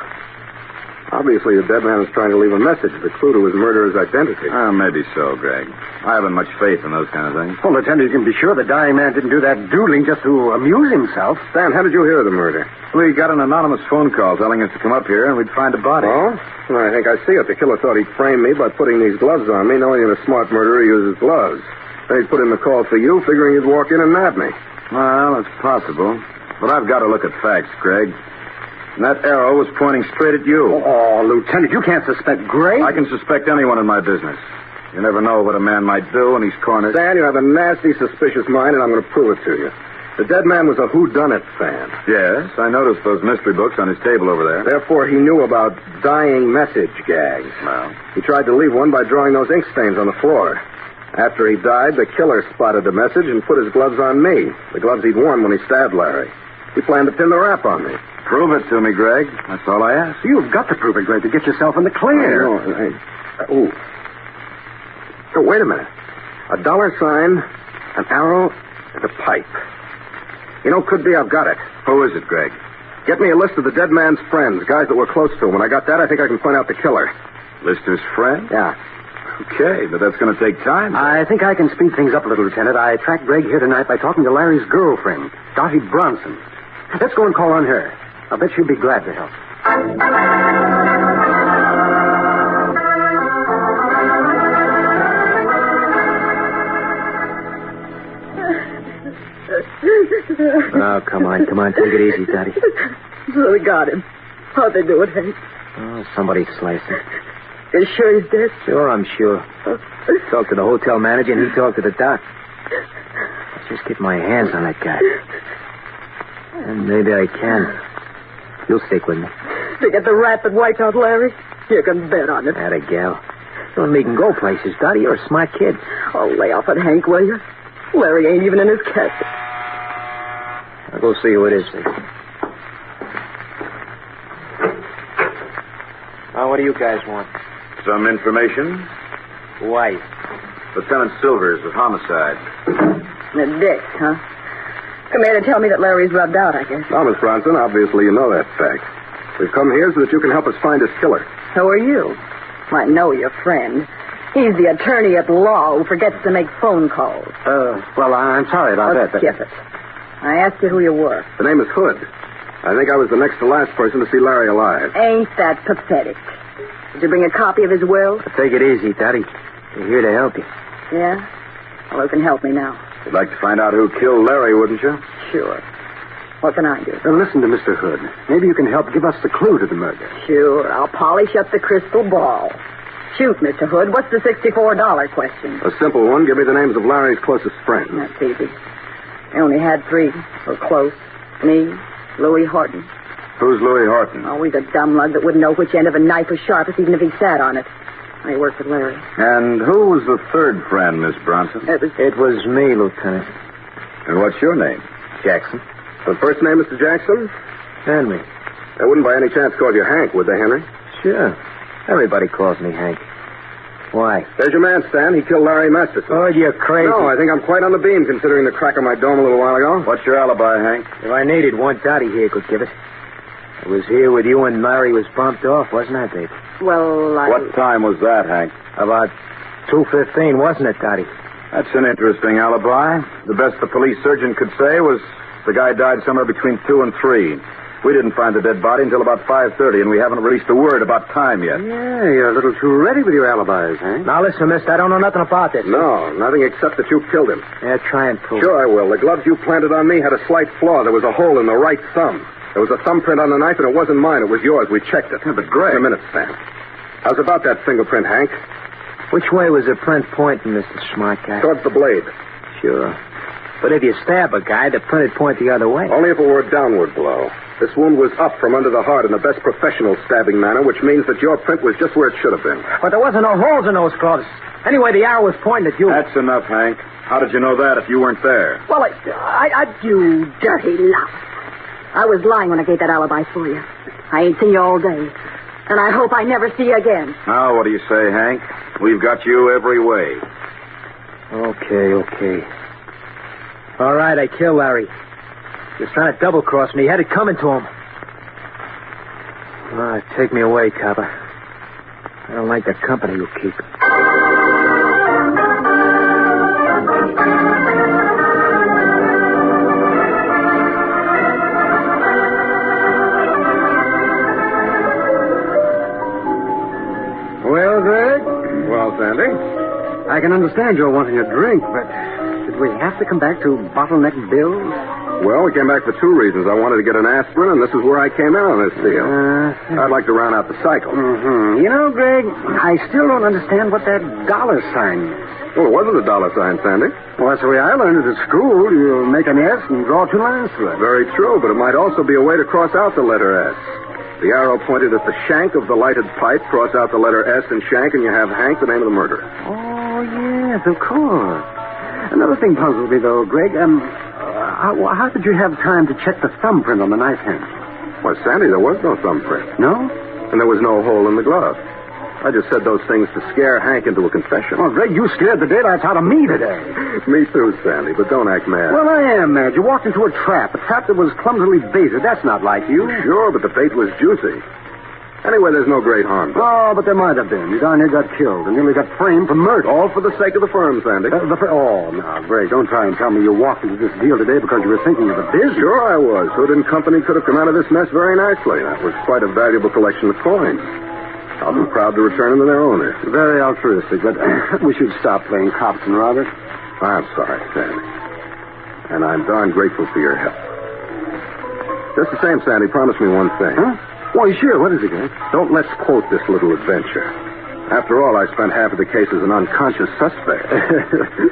Obviously, the dead man is trying to leave a message, the clue to his murderer's identity.
Maybe so, Greg. I haven't much faith in those kind of things.
Well, Lieutenant, you can be sure the dying man didn't do that doodling just to amuse himself.
Stan, how did you hear of the murder?
We got an anonymous phone call telling us to come up here and we'd find a body.
Oh? Well, I think I see it. The killer thought he'd frame me by putting these gloves on me, knowing that a smart murderer uses gloves. Then he'd put in the call for you, figuring you'd walk in and nab me.
Well, it's possible. But I've got to look at facts, Greg. And that arrow was pointing straight at you.
Oh, Lieutenant, you can't suspect Greg.
I can suspect anyone in my business. You never know what a man might do when he's cornered.
Stan, you have a nasty, suspicious mind, and I'm going to prove it to you. The dead man was a whodunit fan.
Yes, I noticed those mystery books on his table over there.
Therefore, he knew about dying message gags.
Well,
he tried to leave one by drawing those ink stains on the floor. After he died, the killer spotted the message and put his gloves on me, the gloves he'd worn when he stabbed Larry. He planned to pin the rap on me.
Prove it to me, Greg. That's all I ask.
You've got to prove it, Greg, to get yourself in the clear.
Oh, wait a minute. A dollar sign, an arrow, and a pipe. You know, could be I've got it.
Who is it, Greg?
Get me a list of the dead man's friends, guys that were close to him. When I got that, I think I can point out the killer.
List his friends?
Yeah.
Okay, but that's going to take time.
I think I can speed things up a little, Lieutenant. I tracked Greg here tonight by talking to Larry's girlfriend, Dottie Bronson. Let's go and call on her. I'll bet she'll be glad to help.
Oh, come on. Take it easy, Daddy.
So we got him. How'd they do it, Hank?
Oh, somebody sliced him.
You sure he's dead?
Sure, I'm sure. Talked to the hotel manager, and he talked to the doc. Let's just get my hands on that guy. And maybe I can. You'll stick with me.
To get the rat that wiped out Larry? You can bet on it.
Atta gal. You and me can go places, Dottie. You're a smart kid.
Oh, lay off it, Hank, will you? Larry ain't even in his casket.
I'll go see who it is. What do you guys want?
Some information?
Why?
Lieutenant Silvers of Homicide.
The dick, huh? come here to tell me that Larry's rubbed out, I guess.
Now, Miss Bronson, obviously you know that fact. We've come here so that you can help us find his killer.
So are you. I know your friend. He's the attorney at law who forgets to make phone calls.
Well, I'm sorry about that.
Skip it. I asked you who you were.
The name is Hood. I think I was the next to last person to see Larry alive.
Ain't that pathetic? Did you bring a copy of his will?
Take it easy, Daddy. We're here to help you.
Yeah? Well, who can help me now?
You'd like to find out who killed Larry, wouldn't you?
Sure. What can I do?
Listen to Mr. Hood. Maybe you can help give us the clue to the murder.
Sure. I'll polish up the crystal ball. Shoot, Mr. Hood. What's the $64 question?
A simple one. Give me the names of Larry's closest friends.
That's easy. I only had 3. Or close. Me, Louis Horton.
Who's Louis Horton?
Oh, he's a dumb lug that wouldn't know which end of a knife was sharpest even if he sat on it. I worked with Larry.
And who was the third friend, Miss Bronson?
It was me, Lieutenant.
And what's your name?
Jackson.
The first name, Mr. Jackson?
Henry.
They wouldn't by any chance call you Hank, would they, Henry?
Sure. Everybody calls me Hank. Why?
There's your man, Stan. He killed Larry Masterson.
Oh, you're crazy.
No, I think I'm quite on the beam considering the crack of my dome a little while ago.
What's your alibi, Hank?
If I needed one, Dottie here could give it. I was here with you when Larry was bumped off, wasn't I, babe?
Well,
What time was that, Hank?
About 2:15, wasn't it, Dottie?
That's an interesting alibi. The best the police surgeon could say was the guy died somewhere between 2 and 3. We didn't find the dead body until about 5:30, and we haven't released a word about time yet.
Yeah, you're a little too ready with your alibis, Hank.
Now, listen, mister, I don't know nothing about this.
No, nothing except that you killed him.
Yeah, try and prove
Sure I will. The gloves you planted on me had a slight flaw. There was a hole in the right thumb. There was a thumbprint on the knife, and it wasn't mine. It was yours. We checked it.
Yeah, but Greg...
Just a minute, Stan. How's about that fingerprint, Hank?
Which way was the print pointing, Mr. Smart Guy?
Towards the blade.
Sure. But if you stab a guy, the print would point the other way.
Only if it were a downward blow. This wound was up from under the heart in the best professional stabbing manner, which means that your print was just where it should have been.
But there wasn't no holes in those gloves. Anyway, the arrow was pointing at you.
That's enough, Hank. How did you know that if you weren't there?
Well, you dirty lout. I was lying when I gave that alibi for you. I ain't seen you all day. And I hope I never see you again.
Now, what do you say, Hank? We've got you every way.
Okay. All right, I killed Larry. He was trying to double-cross me. He had it coming to him. All right, take me away, copper. I don't like the company you keep.
Well, Greg?
Well, Sandy?
I can understand you're wanting a drink, but did we have to come back to bottleneck bills?
Well, we came back for 2 reasons. I wanted to get an aspirin, and this is where I came in on this deal. I'd like to round out the cycle.
Mm-hmm. You know, Greg, I still don't understand what that dollar sign is.
Well, it wasn't a dollar sign, Sandy.
Well, that's the way I learned it at school. You make an S and draw 2 lines through it.
Very true, but it might also be a way to cross out the letter S. The arrow pointed at the shank of the lighted pipe. Cross out the letter S and shank, and you have Hank, the name of the murderer.
Oh, yes, of course. Another thing puzzled me, though, Greg. How did you have time to check the thumbprint on the knife handle?
Well, Sandy, there was no thumbprint.
No?
And there was no hole in the glove. I just said those things to scare Hank into a confession.
Oh, Greg, you scared the daylights out of me today.
Me too, Sandy, but don't act mad.
Well, I am mad. You walked into a trap that was clumsily baited. That's not like you.
Sure, but the bait was juicy. Anyway, there's no great harm.
Oh, but there might have been. You darn near got killed and nearly got framed for murder.
All for the sake of the firm, Sandy.
Now, Greg, don't try and tell me you walked into this deal today because you were thinking of the business.
Sure I was. Hood and Company could have come out of this mess very nicely. That was quite a valuable collection of coins. I'll be proud to return them to their owners.
Very altruistic, but we should stop playing cops and robbers.
I'm sorry, Sandy. And I'm darn grateful for your help. Just the same, Sandy, promise me one thing.
Huh? Why, sure. What is it, Greg?
Don't let's quote this little adventure. After all, I spent half of the case as an unconscious suspect.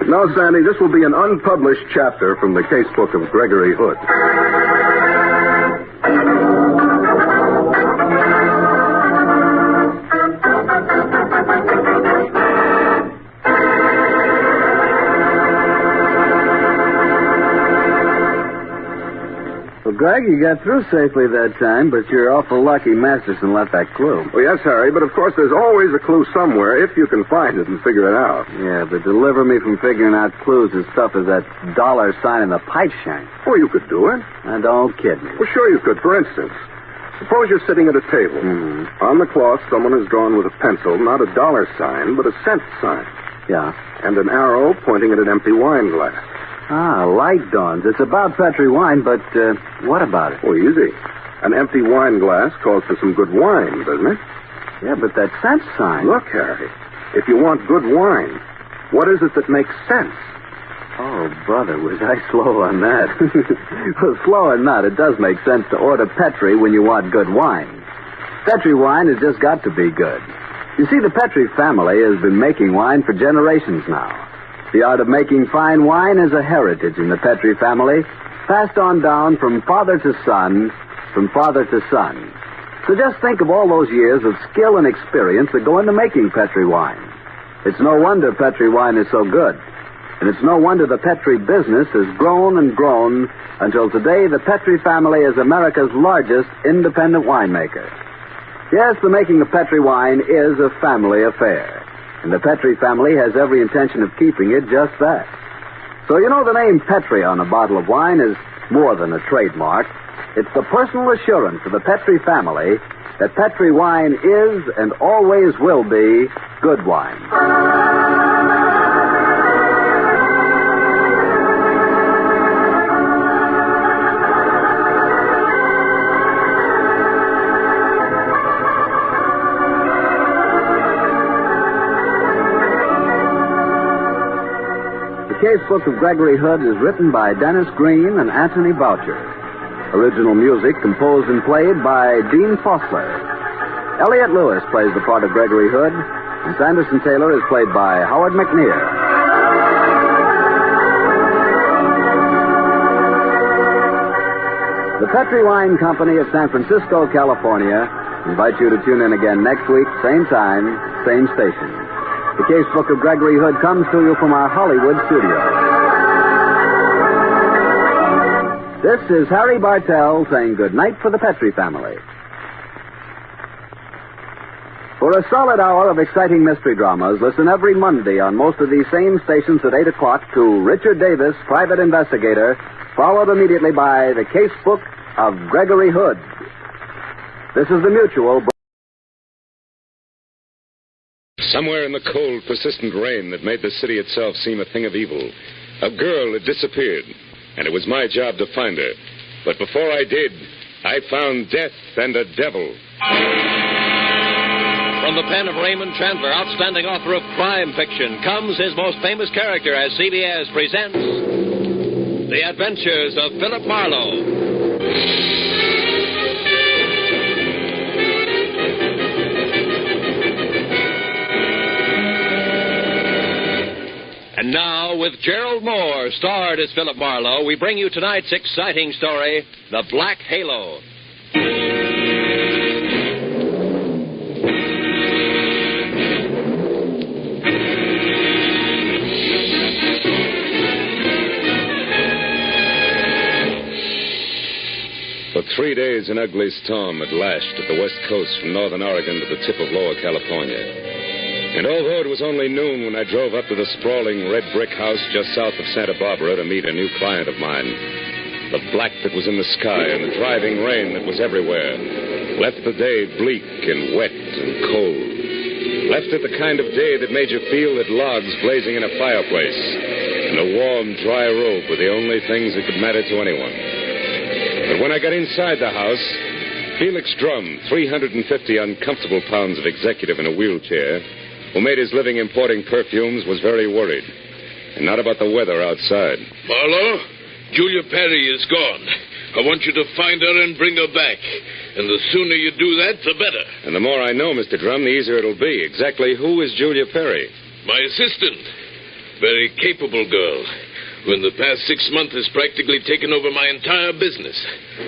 No, Sandy, this will be an unpublished chapter from the casebook of Gregory Hood.
Well, Greg, you got through safely that time, but you're awful lucky Masterson left that clue.
Well, yes, Harry, but of course there's always a clue somewhere if you can find it and figure it out.
Yeah, but deliver me from figuring out clues as tough as that dollar sign in the pipe shank.
Well, you could do it.
Now, don't kid me.
Well, sure you could. For instance, suppose you're sitting at a table.
Mm-hmm.
On the cloth, someone has drawn with a pencil not a dollar sign, but a cent sign.
Yeah.
And an arrow pointing at an empty wine glass.
Ah, light dawns. It's about Petri wine, but what about it?
Well, easy. An empty wine glass calls for some good wine, doesn't it?
Yeah, but that cent sign.
Look, Harry, if you want good wine, what is it that makes sense?
Oh, brother, was I slow on that? Well, slow or not, it does make sense to order Petri when you want good wine. Petri wine has just got to be good. You see, the Petri family has been making wine for generations now. The art of making fine wine is a heritage in the Petri family, passed on down from father to son, from father to son. So just think of all those years of skill and experience that go into making Petri wine. It's no wonder Petri wine is so good. And it's no wonder the Petri business has grown and grown until today the Petri family is America's largest independent winemaker. Yes, the making of Petri wine is a family affair. And the Petri family has every intention of keeping it just that. So you know the name Petri on a bottle of wine is more than a trademark. It's the personal assurance of the Petri family that Petri wine is and always will be good wine. The Casebook of Gregory Hood is written by Dennis Green and Anthony Boucher. Original music composed and played by Dean Fossler. Elliot Lewis plays the part of Gregory Hood, and Sanderson Taylor is played by Howard McNear. The Petri Wine Company of San Francisco, California, invites you to tune in again next week, same time, same station. The Casebook of Gregory Hood comes to you from our Hollywood studio. This is Harry Bartell saying good night for the Petri family. For a solid hour of exciting mystery dramas, listen every Monday on most of these same stations at 8 o'clock to Richard Davis, Private Investigator, followed immediately by the Casebook of Gregory Hood. This is the Mutual.
Somewhere in the cold, persistent rain that made the city itself seem a thing of evil, a girl had disappeared, and it was my job to find her. But before I did, I found death and a devil.
From the pen of Raymond Chandler, outstanding author of crime fiction, comes his most famous character as CBS presents The Adventures of Philip Marlowe. And now, with Gerald Moore, starred as Philip Marlowe, we bring you tonight's exciting story, The Black Halo.
For 3 days, an ugly storm had lashed at the west coast from northern Oregon to the tip of Lower California. And although it was only noon when I drove up to the sprawling red brick house just south of Santa Barbara to meet a new client of mine, the black that was in the sky and the driving rain that was everywhere left the day bleak and wet and cold. Left it the kind of day that made you feel that logs blazing in a fireplace and a warm, dry robe were the only things that could matter to anyone. But when I got inside the house, Felix Drum, 350 uncomfortable pounds of executive in a wheelchair, who made his living importing perfumes, was very worried. And not about the weather outside.
Marlowe, Julia Perry is gone. I want you to find her and bring her back. And the sooner you do that, the better.
And the more I know, Mr. Drum, the easier it'll be. Exactly who is Julia Perry?
My assistant. Very capable girl. Who in the past 6 months has practically taken over my entire business.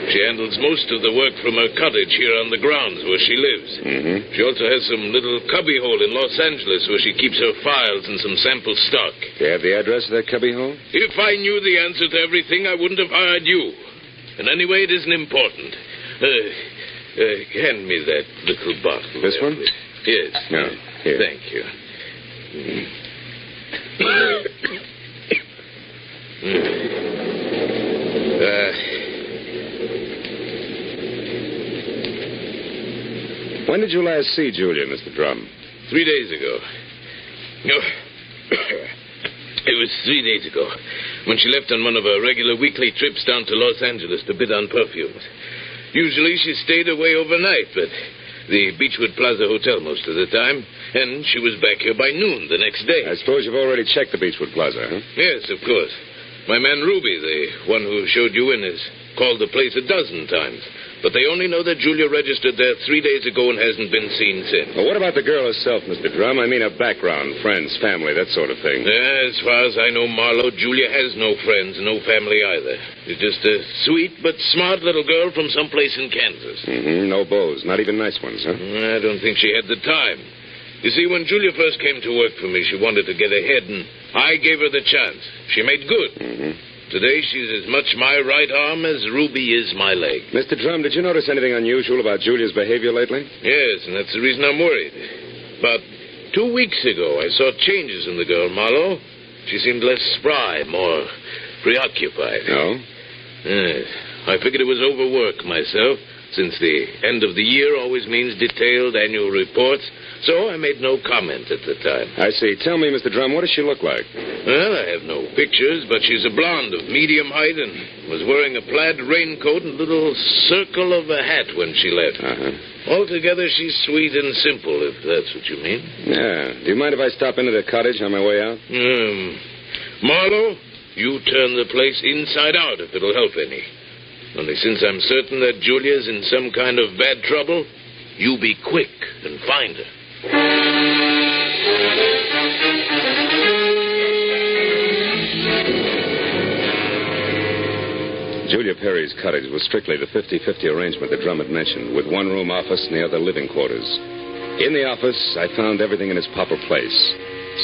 She handles most of the work from her cottage here on the grounds where she lives.
Mm-hmm.
She also has some little cubbyhole in Los Angeles where she keeps her files and some sample stock.
Do you have the address of that cubbyhole?
If I knew the answer to everything, I wouldn't have hired you. And anyway, it isn't important. Hand me that little bottle.
This one?
Yes.
No. Here.
Thank you.
When did you last see Julia, Mr. Drum?
3 days ago. It was 3 days ago when she left on one of her regular weekly trips down to Los Angeles to bid on perfumes. Usually she stayed away overnight, but the Beechwood Plaza Hotel most of the time, and she was back here by noon the next day.
I suppose you've already checked the Beechwood Plaza, huh?
Yes, of course. My man Ruby, the one who showed you in, has called the place 12 times. But they only know that Julia registered there 3 days ago and hasn't been seen since.
Well, what about the girl herself, Mr. Drum? I mean her background, friends, family, that sort of thing.
As far as I know, Marlowe, Julia has no friends, no family either. She's just a sweet but smart little girl from someplace in Kansas.
Mm-hmm. No beaux, not even nice ones, huh?
I don't think she had the time. You see, when Julia first came to work for me, she wanted to get ahead, and I gave her the chance. She made good.
Mm-hmm.
Today, she's as much my right arm as Ruby is my leg.
Mr. Drum, did you notice anything unusual about Julia's behavior lately?
Yes, and that's the reason I'm worried. About 2 weeks ago, I saw changes in the girl, Marlowe. She seemed less spry, more preoccupied.
No?
Yes. I figured it was overwork myself, since the end of the year always means detailed annual reports. So I made no comment at the time.
I see. Tell me, Mr. Drum, what does she look like?
Well, I have no pictures, but she's a blonde of medium height and was wearing a plaid raincoat and a little circle of a hat when she left.
Uh-huh.
Altogether, she's sweet and simple, if that's what you mean.
Yeah. Do you mind if I stop into the cottage on my way out?
Marlowe, you turn the place inside out if it'll help any. Only since I'm certain that Julia's in some kind of bad trouble, you be quick and find her.
Julia Perry's cottage was strictly the 50-50 arrangement that Drum had mentioned, with one-room office and the other living quarters. In the office, I found everything in its proper place,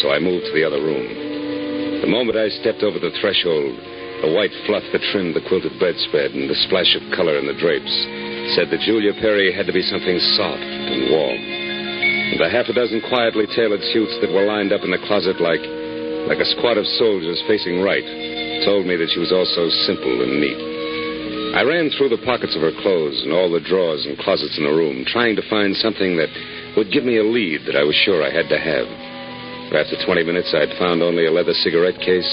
so I moved to the other room. The moment I stepped over the threshold, the white fluff that trimmed the quilted bedspread and the splash of color in the drapes said that Julia Perry had to be something soft and warm. And the half a dozen quietly tailored suits that were lined up in the closet like a squad of soldiers facing right told me that she was also simple and neat. I ran through the pockets of her clothes and all the drawers and closets in the room, trying to find something that would give me a lead that I was sure I had to have. After 20 minutes, I'd found only a leather cigarette case,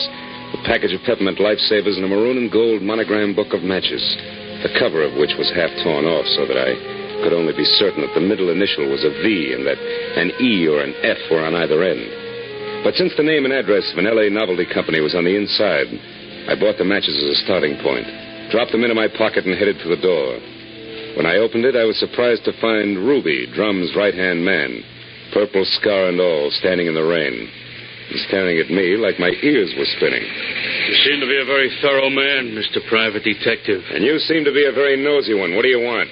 a package of peppermint lifesavers, and a maroon and gold monogram book of matches, the cover of which was half torn off so that I could only be certain that the middle initial was a V and that an E or an F were on either end. But since the name and address of an L.A. novelty company was on the inside, I bought the matches as a starting point, dropped them into my pocket, and headed for the door. When I opened it, I was surprised to find Ruby, Drum's right-hand man, purple scar and all, standing in the rain, and staring at me like my ears were spinning.
You seem to be a very thorough man, Mr. Private Detective.
And you seem to be a very nosy one. What do you want?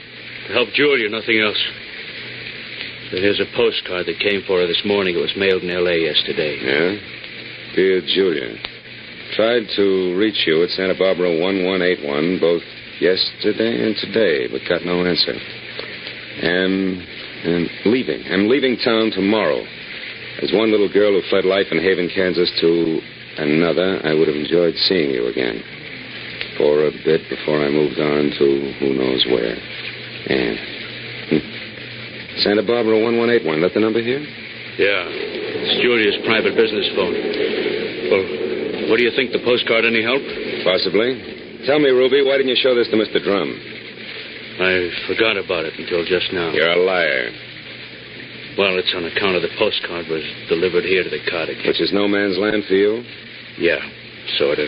To help Julia, nothing else. Here's a postcard that came for her this morning. It was mailed in L.A. yesterday.
Yeah? Dear Julia, tried to reach you at Santa Barbara 1181 both yesterday and today, but got no answer. I'm leaving town tomorrow. As one little girl who fled life in Haven, Kansas, to another, I would have enjoyed seeing you again. For a bit before I moved on to who knows where. And Santa Barbara 1181. That the number here?
Yeah. It's Julia's private business phone. Well, what do you think? The postcard any help?
Possibly. Tell me, Ruby, why didn't you show this to Mr. Drum?
I forgot about it until just now.
You're a liar.
Well, it's on account of the postcard was delivered here to the cottage.
Which is no man's land for you?
Yeah, sort of.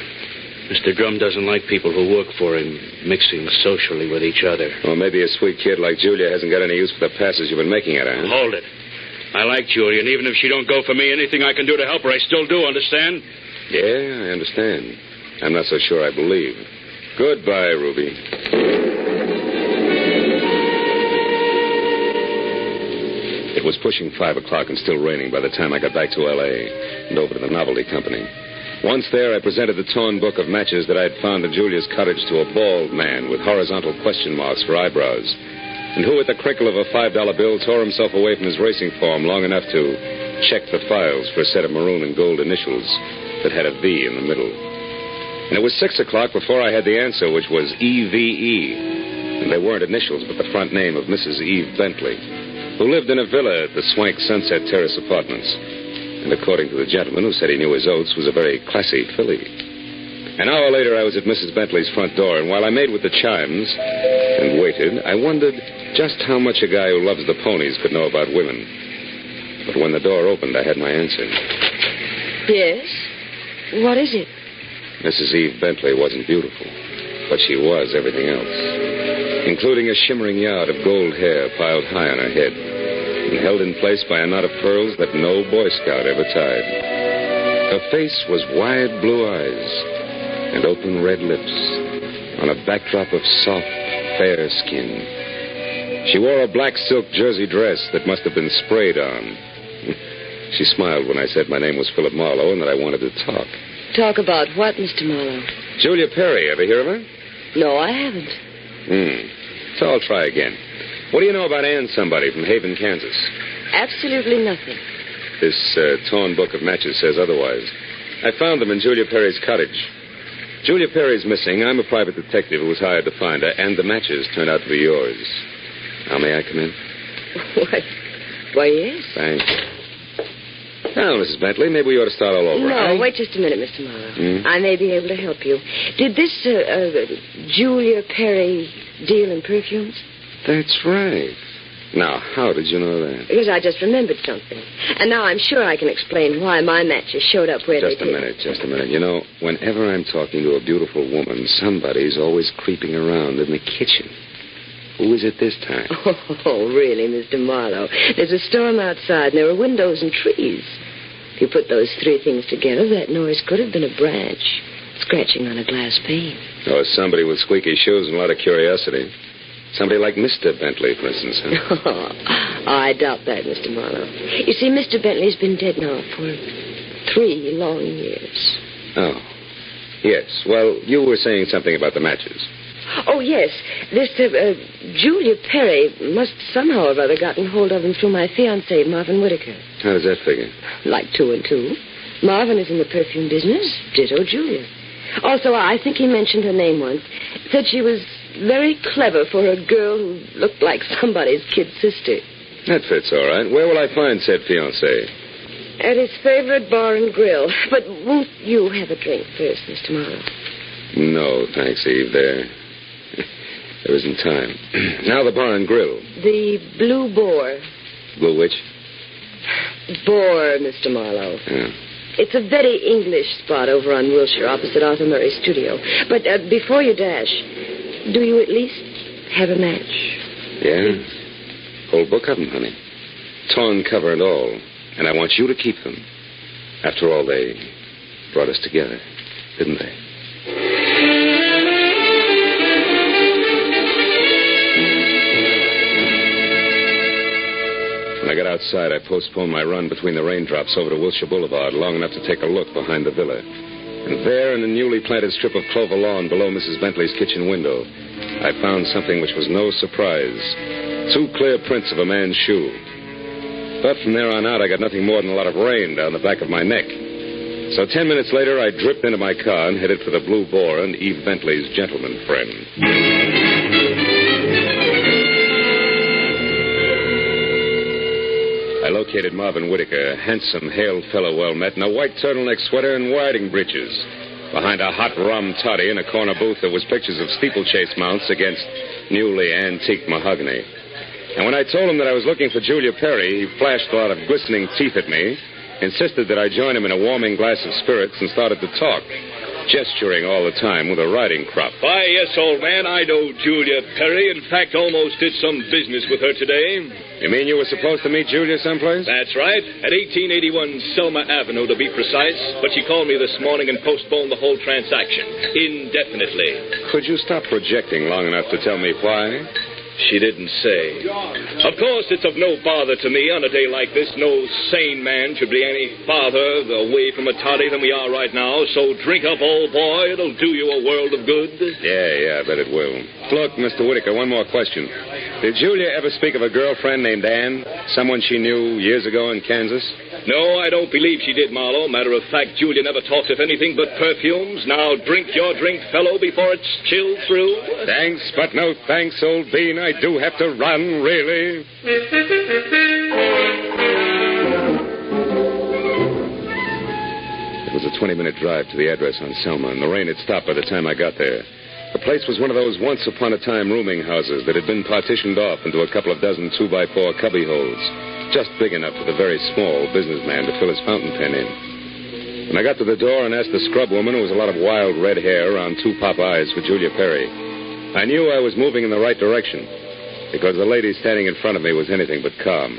Mr. Drum doesn't like people who work for him mixing socially with each other.
Well, maybe a sweet kid like Julia hasn't got any use for the passes you've been making at her, huh?
Hold it. I like Julia, and even if she don't go for me, anything I can do to help her, I still do, understand?
Yeah, I understand. I'm not so sure I believe. Goodbye, Ruby. It was pushing 5 o'clock and still raining by the time I got back to L.A. and over to the novelty company. Once there, I presented the torn book of matches that I had found in Julia's cottage to a bald man with horizontal question marks for eyebrows, and who, at the crinkle of a $5 bill, tore himself away from his racing form long enough to check the files for a set of maroon and gold initials that had a V in the middle. And it was 6 o'clock before I had the answer, which was EVE. And they weren't initials, but the front name of Mrs. Eve Bentley, who lived in a villa at the swank Sunset Terrace Apartments. And according to the gentleman who said he knew his oats, was a very classy filly. An hour later, I was at Mrs. Bentley's front door, and while I made with the chimes and waited, I wondered just how much a guy who loves the ponies could know about women. But when the door opened, I had my answer.
Yes? What is it?
Mrs. Eve Bentley wasn't beautiful, but she was everything else, including a shimmering yard of gold hair piled high on her head and held in place by a knot of pearls that no Boy Scout ever tied. Her face was wide blue eyes and open red lips on a backdrop of soft, fair skin. She wore a black silk jersey dress that must have been sprayed on. She smiled when I said my name was Philip Marlowe and that I wanted to talk.
Talk about what, Mr. Marlowe?
Julia Perry, ever hear of her?
No, I haven't.
So I'll try again. What do you know about Ann somebody from Haven, Kansas?
Absolutely nothing.
This torn book of matches says otherwise. I found them in Julia Perry's cottage. Julia Perry's missing. I'm a private detective who was hired to find her, and the matches turned out to be yours. Now, may I come in?
What? Why, yes.
Thanks. Now, Mrs. Bentley, maybe we ought to start all over.
No, wait just a minute, Mr. Marlowe. I may be able to help you. Did this Julia Perry deal in perfumes?
That's right. Now, how did you know that?
Because I just remembered something. And now I'm sure I can explain why my matches showed up where they did.
Just a minute. You know, whenever I'm talking to a beautiful woman, somebody's always creeping around in the kitchen. Who is it this time?
Oh, really, Mr. Marlowe? There's a storm outside, and there are windows and trees. If you put those three things together, that noise could have been a branch scratching on a glass pane.
Or somebody with squeaky shoes and a lot of curiosity. Somebody like Mr. Bentley, for instance, huh?
Oh, I doubt that, Mr. Marlowe. You see, Mr. Bentley's been dead now for 3 long years.
Oh. Yes. Well, you were saying something about the matches.
Oh, yes. This Julia Perry must somehow or other gotten hold of him through my fiancé, Marvin Whitaker.
How does that figure?
Like 2 and 2. Marvin is in the perfume business. Ditto Julia. Also, I think he mentioned her name once. Said she was very clever for a girl who looked like somebody's kid sister.
That fits all right. Where will I find said fiancé?
At his favorite bar and grill. But won't you have a drink first, Mr. Marlowe?
No, thanks, Eve. There isn't time. Now the bar and grill.
The Blue Boar.
Blue which?
Boar, Mr. Marlowe.
Yeah.
It's a very English spot over on Wilshire, opposite Arthur Murray's studio. But before you dash, do you at least have a match?
Yeah. Whole book of them, honey. Torn cover and all. And I want you to keep them. After all, they brought us together, didn't they? When I got outside, I postponed my run between the raindrops over to Wilshire Boulevard long enough to take a look behind the villa. And there, in a newly planted strip of clover lawn below Mrs. Bentley's kitchen window, I found something which was no surprise. 2 clear prints of a man's shoe. But from there on out, I got nothing more than a lot of rain down the back of my neck. So 10 minutes later, I dripped into my car and headed for the Blue Boar and Eve Bentley's gentleman friend. I located Marvin Whitaker, a handsome, hale fellow well met, in a white turtleneck sweater and riding breeches. Behind a hot rum toddy in a corner booth, there was pictures of steeplechase mounts against newly antique mahogany. And when I told him that I was looking for Julia Perry, he flashed a lot of glistening teeth at me, insisted that I join him in a warming glass of spirits, and started to talk, gesturing all the time with a riding crop.
Why, yes, old man, I know Julia Perry. In fact, almost did some business with her today.
You mean you were supposed to meet Julia someplace?
That's right. At 1881 Selma Avenue, to be precise. But she called me this morning and postponed the whole transaction indefinitely.
Could you stop projecting long enough to tell me why?
She didn't say. Of course, it's of no bother to me on a day like this. No sane man should be any farther away from a toddy than we are right now. So drink up, old boy. It'll do you a world of good.
Yeah, I bet it will. Look, Mr. Whitaker, one more question. Did Julia ever speak of a girlfriend named Ann? Someone she knew years ago in Kansas?
No, I don't believe she did, Marlowe. Matter of fact, Julia never talked of anything but perfumes. Now drink your drink, fellow, before it's chilled through.
Thanks, but no thanks, old bean. I do have to run, really. It was a 20-minute drive to the address on Selma, and the rain had stopped by the time I got there. The place was one of those once-upon-a-time rooming houses that had been partitioned off into a couple of dozen 2x4 cubby holes, just big enough for the very small businessman to fill his fountain pen in. When I got to the door and asked the scrub woman, who was a lot of wild red hair around two pop eyes for Julia Perry, I knew I was moving in the right direction, because the lady standing in front of me was anything but calm.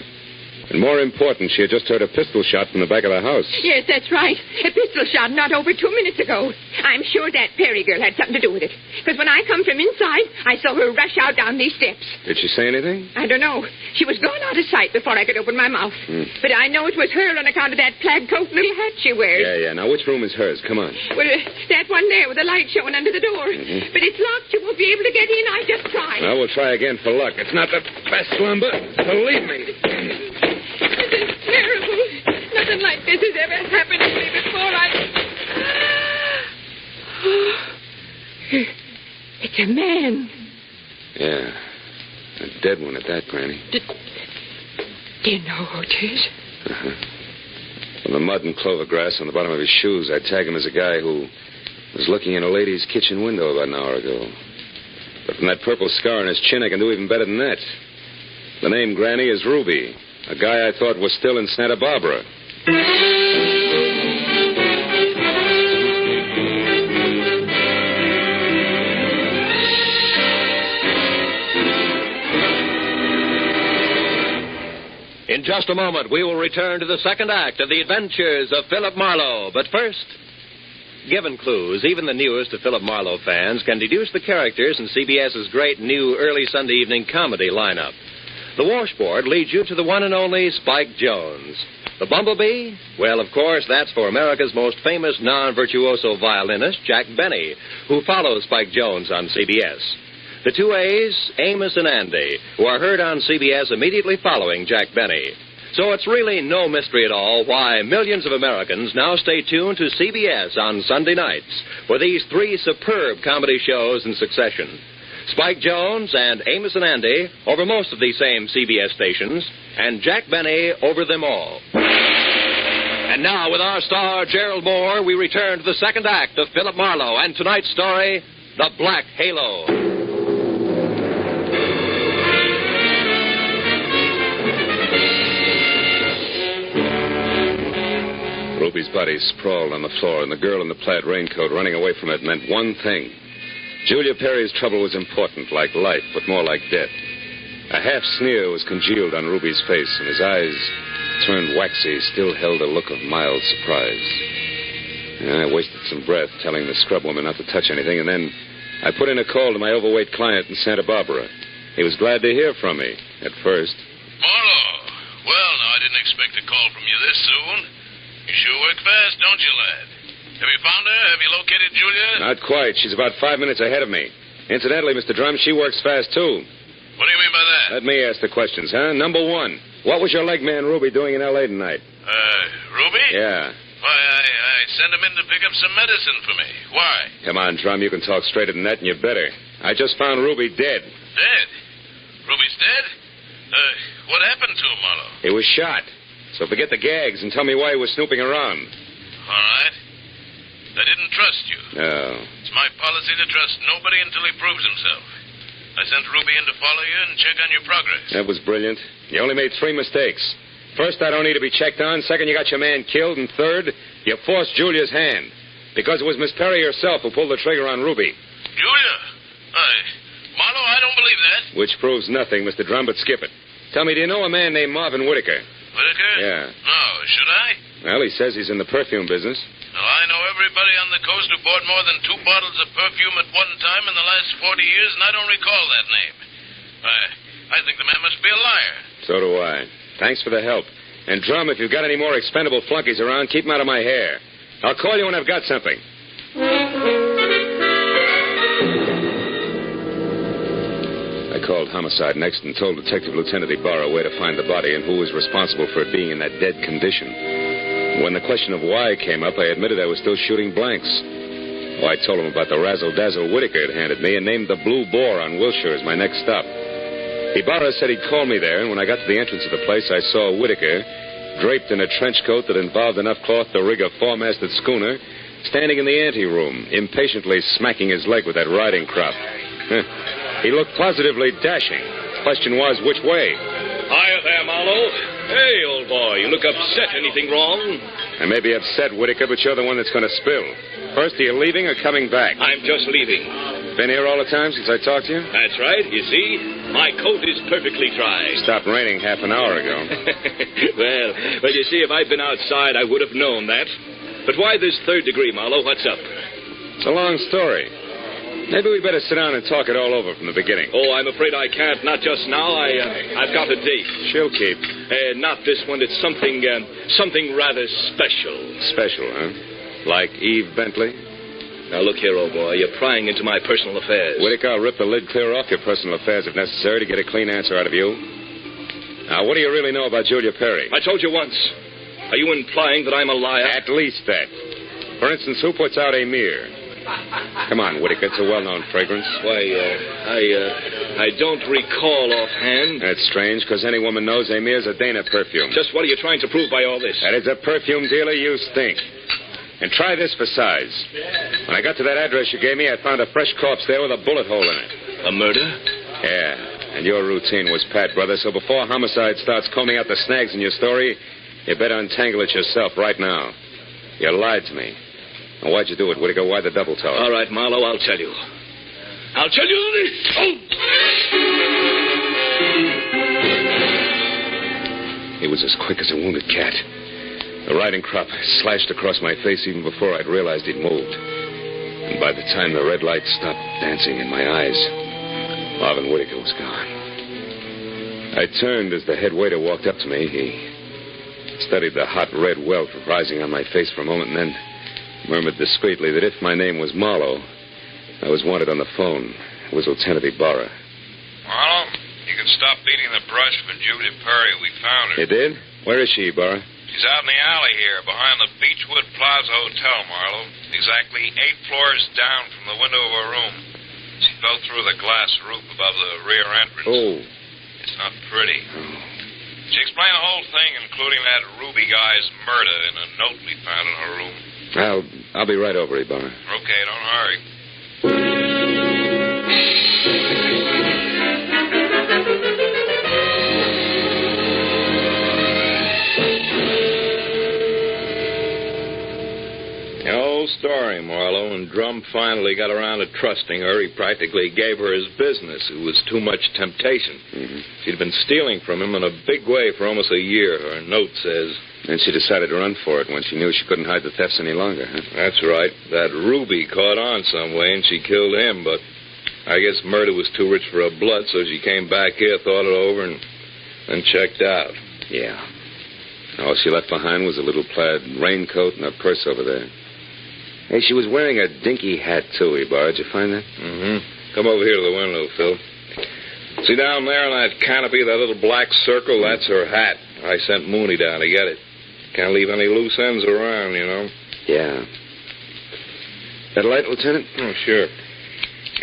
And more important, she had just heard a pistol shot from the back of the house.
Yes, that's right. A pistol shot not over 2 minutes ago. I'm sure that Perry girl had something to do with it. Because when I come from inside, I saw her rush out down these steps.
Did she say anything?
I don't know. She was gone out of sight before I could open my mouth. But I know it was her on account of that plaid coat and little hat she wears.
Yeah. Now, which room is hers? Come on.
Well, that one there with the light showing under the door. But it's locked. You won't be able to get in. I just tried.
Well, we'll try again for luck. It's not the best one, but believe me.
This is terrible. Nothing like this has ever happened to me before. It's a man.
Yeah. A dead one at that, Granny.
Do you know who it is?
From the mud and clover grass on the bottom of his shoes, I'd tag him as a guy who was looking in a lady's kitchen window about an hour ago. But from that purple scar on his chin, I can do even better than that. The name, Granny, is Ruby. A guy I thought was still in Santa Barbara.
In just a moment, we will return to the second act of the adventures of Philip Marlowe. But first, given clues, even the newest of Philip Marlowe fans can deduce the characters in CBS's great new early Sunday evening comedy lineup. The washboard leads you to the one and only Spike Jones. The bumblebee? Well, of course, that's for America's most famous non-virtuoso violinist, Jack Benny, who follows Spike Jones on CBS. The two A's, Amos and Andy, who are heard on CBS immediately following Jack Benny. So it's really no mystery at all why millions of Americans now stay tuned to CBS on Sunday nights for these three superb comedy shows in succession. Spike Jones and Amos and Andy over most of these same CBS stations, and Jack Benny over them all. And now, with our star, Gerald Moore, we return to the second act of Philip Marlowe and tonight's story, The Black Halo.
Ruby's body sprawled on the floor, and the girl in the plaid raincoat running away from it meant one thing. Julia Perry's trouble was important, like life, but more like death. A half sneer was congealed on Ruby's face, and his eyes, turned waxy, still held a look of mild surprise. I wasted some breath telling the scrub woman not to touch anything, and then I put in a call to my overweight client in Santa Barbara. He was glad to hear from me, at first.
Marlowe. Well, now, I didn't expect a call from you this soon. You sure work fast, don't you, lad? Have you found her? Have you located Julia?
Not quite. She's about 5 minutes ahead of me. Incidentally, Mr. Drum, she works fast, too.
What do you mean by that?
Let me ask the questions, huh? Number one, what was your leg man Ruby doing in L.A. tonight?
Ruby?
Yeah.
Why, I sent him in to pick up some medicine for me. Why?
Come on, Drum, you can talk straighter than that, and you better. I just found Ruby dead.
Dead? Ruby's dead? What happened to him, Marlowe?
He was shot. So forget the gags and tell me why he was snooping around.
All right. I didn't trust you.
No.
It's my policy to trust nobody until he proves himself. I sent Ruby in to follow you and check on your progress.
That was brilliant. You only made 3 mistakes. First, I don't need to be checked on. Second, you got your man killed. And third, you forced Julia's hand. Because it was Miss Perry herself who pulled the trigger on Ruby.
Julia? Marlowe, I don't believe that.
Which proves nothing, Mr. Drum, but skip it. Tell me, do you know a man named Marvin Whitaker?
Whitaker?
Yeah.
No, should I?
Well, he says he's in the perfume business.
Well, I know everybody on the coast who bought more than 2 bottles of perfume at one time in the last 40 years, and I don't recall that name. I think the man must be a liar.
So do I. Thanks for the help. And, Drum, if you've got any more expendable flunkies around, keep them out of my hair. I'll call you when I've got something. I called homicide next and told Detective Lieutenant Ibarra where to find the body and who was responsible for it being in that dead condition. When the question of why came up, I admitted I was still shooting blanks. Oh, I told him about the razzle-dazzle Whitaker had handed me and named the Blue Boar on Wilshire as my next stop. Ibarra said he'd call me there, and when I got to the entrance of the place, I saw Whitaker, draped in a trench coat that involved enough cloth to rig a four-masted schooner, standing in the anteroom, impatiently smacking his leg with that riding crop. He looked positively dashing. Question was, which way?
Hiya there, Marlowe. Hey, old boy, you look upset. Anything wrong?
I may be upset, Whitaker, but you're the one that's going to spill. First, are you leaving or coming back?
I'm just leaving.
Been here all the time since I talked to you?
That's right. You see, my coat is perfectly dry.
Stopped raining half an hour ago.
Well, you see, if I'd been outside, I would have known that. But why this third degree, Marlowe? What's up?
It's a long story. Maybe we better sit down and talk it all over from the beginning.
Oh, I'm afraid I can't. Not just now. I've got a date.
She'll keep.
Not this one. It's something rather special.
Special, huh? Like Eve Bentley?
Now, look here, old boy. You're prying into my personal affairs.
Whitaker, I'll rip the lid clear off your personal affairs if necessary to get a clean answer out of you. Now, what do you really know about Julia Perry?
I told you once. Are you implying that I'm a liar?
At least that. For instance, who puts out Amir? Come on, Whitaker. It's a well-known fragrance.
Why, I don't recall offhand.
That's strange, because any woman knows Amir's a Dana perfume.
Just what are you trying to prove by all this?
That is a perfume dealer, you stink. And try this for size. When I got to that address you gave me, I found a fresh corpse there with a bullet hole in it.
A murder?
Yeah, and your routine was pat, brother, so before homicide starts combing out the snags in your story, you better untangle it yourself right now. You lied to me. Now, why'd you do it, Whitaker? Why the double talk?
All right, Marlowe, I'll tell you. I'll tell you this. Oh!
He was as quick as a wounded cat. The riding crop slashed across my face even before I'd realized he'd moved. And by the time the red light stopped dancing in my eyes, Marvin Whitaker was gone. I turned as the head waiter walked up to me. He studied the hot red welt rising on my face for a moment and then murmured discreetly that if my name was Marlowe, I was wanted on the phone. It was Lieutenant Ibarra.
Marlowe, you can stop beating the brush for Julia Perry. We found her.
You did? Where is she, Ibarra?
She's out in the alley here, behind the Beechwood Plaza Hotel, Marlowe. Exactly 8 floors down from the window of her room. She fell through the glass roof above the rear entrance.
Oh.
It's not pretty. She explained the whole thing, including that Ruby guy's murder in a note we found in her room.
I'll be right over, Ibarra.
Okay, don't hurry.
The old story, Marlowe. When Drum finally got around to trusting her, he practically gave her his business. It was too much temptation.
Mm-hmm.
She'd been stealing from him in a big way for almost a year, her note says.
Then she decided to run for it when she knew she couldn't hide the thefts any longer, huh?
That's right. That Ruby caught on some way, and she killed him, but I guess murder was too rich for her blood, so she came back here, thought it over, and then checked out.
Yeah. All she left behind was a little plaid raincoat and a purse over there. Hey, she was wearing a dinky hat, too, Ibarra. Did you find that?
Mm-hmm. Come over here to the window, Phil. See down there on that canopy, that little black circle? That's her hat. I sent Mooney down to get it. Can't leave any loose ends around, you know.
Yeah. That light, Lieutenant?
Oh, sure.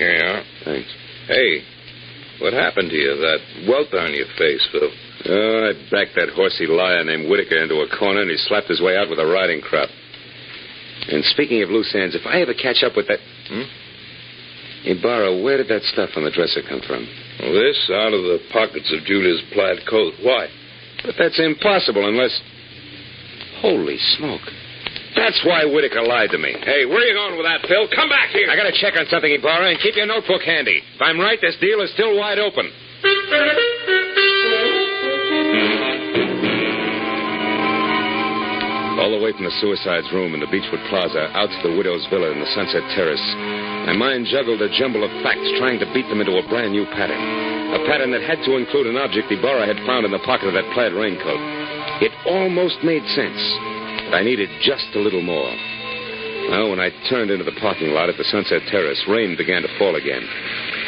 Here you are.
Thanks.
Hey, what happened to you? That welt on your face, Phil?
Oh, I backed that horsey liar named Whitaker into a corner, and he slapped his way out with a riding crop. And speaking of loose ends, if I ever catch up with that... Ibarra, where did that stuff on the dresser come from?
Well, this out of the pockets of Julia's plaid coat. Why?
But that's impossible unless... Holy smoke. That's why Whitaker lied to me.
Hey, where are you going with that, Phil? Come back here.
I got to check on something, Ibarra, and keep your notebook handy. If I'm right, this deal is still wide open. All the way from the suicide's room in the Beechwood Plaza out to the widow's villa in the Sunset Terrace, my mind juggled a jumble of facts trying to beat them into a brand new pattern. A pattern that had to include an object Ibarra had found in the pocket of that plaid raincoat. It almost made sense, but I needed just a little more. Well, when I turned into the parking lot at the Sunset Terrace, rain began to fall again.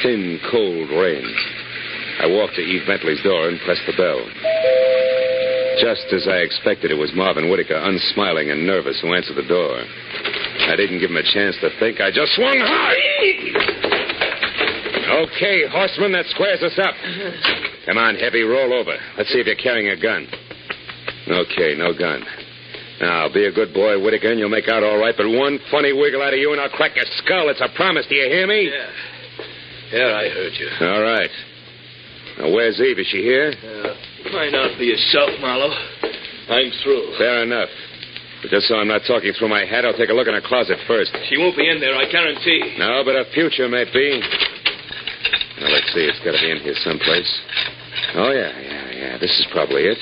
Thin, cold rain. I walked to Eve Bentley's door and pressed the bell. Just as I expected, it was Marvin Whitaker, unsmiling and nervous, who answered the door. I didn't give him a chance to think. I just swung hard. Okay, horseman, that squares us up. Come on, Heavy, roll over. Let's see if you're carrying a gun. Okay, no gun. Now, be a good boy, Whitaker, and you'll make out all right, but one funny wiggle out of you and I'll crack your skull. It's a promise. Do you hear me?
Yeah, I heard you.
All right. Now, where's Eve? Is she here?
Find out for yourself, Marlowe. I'm through.
Fair enough. But just so I'm not talking through my hat, I'll take a look in her closet first.
She won't be in there, I guarantee.
No, but her future may be. Now, let's see. It's got to be in here someplace. Oh, yeah. This is probably it.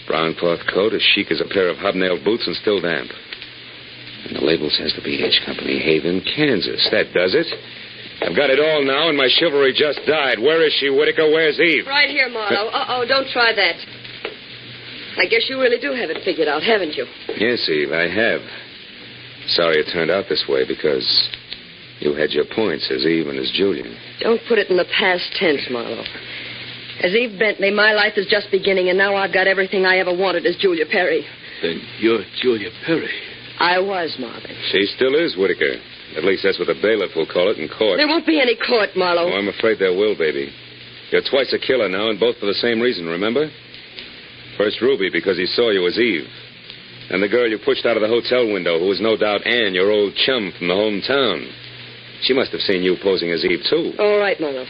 Brown cloth coat, as chic as a pair of hobnailed boots, and still damp. And the label says the B.H. Company, Haven, Kansas. That does it. I've got it all now, and my chivalry just died. Where is she, Whitaker? Where's Eve?
Right here, Marlowe. Don't try that. I guess you really do have it figured out, haven't you?
Yes, Eve, I have. Sorry it turned out this way, because you had your points as Eve and as Julian.
Don't put it in the past tense, Marlowe. As Eve Bentley, my life is just beginning, and now I've got everything I ever wanted as Julia Perry.
Then you're Julia Perry.
I was, Marvin.
She still is, Whitaker. At least that's what the bailiff will call it in court.
There won't be any court, Marlowe.
Oh, I'm afraid there will, baby. You're twice a killer now, and both for the same reason, remember? First Ruby, because he saw you as Eve. And the girl you pushed out of the hotel window, who was no doubt Anne, your old chum from the hometown. She must have seen you posing as Eve, too.
All right, Marlowe.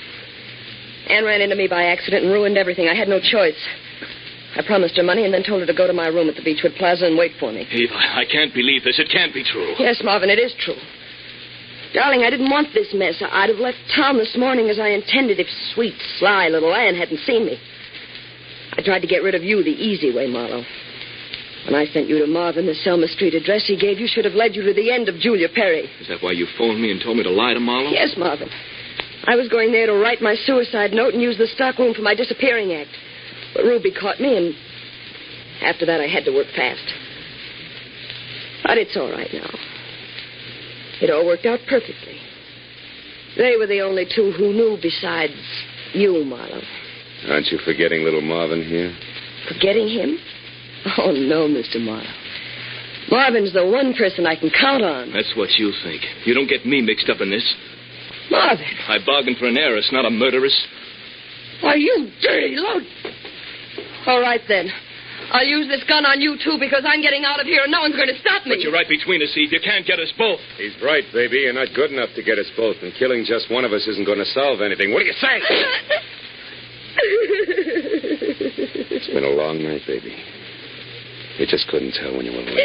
Anne ran into me by accident and ruined everything. I had no choice. I promised her money and then told her to go to my room at the Beechwood Plaza and wait for me.
Eve, I can't believe this. It can't be true.
Yes, Marvin, it is true. Darling, I didn't want this mess. I'd have left town this morning as I intended if sweet, sly little Anne hadn't seen me. I tried to get rid of you the easy way, Marlowe. When I sent you to Marvin, the Selma Street address he gave you should have led you to the end of Julia Perry.
Is that why you phoned me and told me to lie to Marlowe?
Yes, Marvin. I was going there to write my suicide note and use the stockroom for my disappearing act. But Ruby caught me, and after that I had to work fast. But it's all right now. It all worked out perfectly. They were the only two who knew besides you, Marlowe.
Aren't you forgetting little Marvin here?
Forgetting him? Oh, no, Mr. Marlowe. Marvin's the one person I can count on.
That's what you think. You don't get me mixed up in this.
Marvin.
I bargained for an heiress, not a murderess.
Why, you dirty load. All right, then. I'll use this gun on you, too, because I'm getting out of here and no one's going to stop me.
But you're right between us, Eve. You can't get us both.
He's right, baby. You're not good enough to get us both, and killing just one of us isn't going to solve anything. What do you say? It's been a long night, baby. You just couldn't tell when you were awake.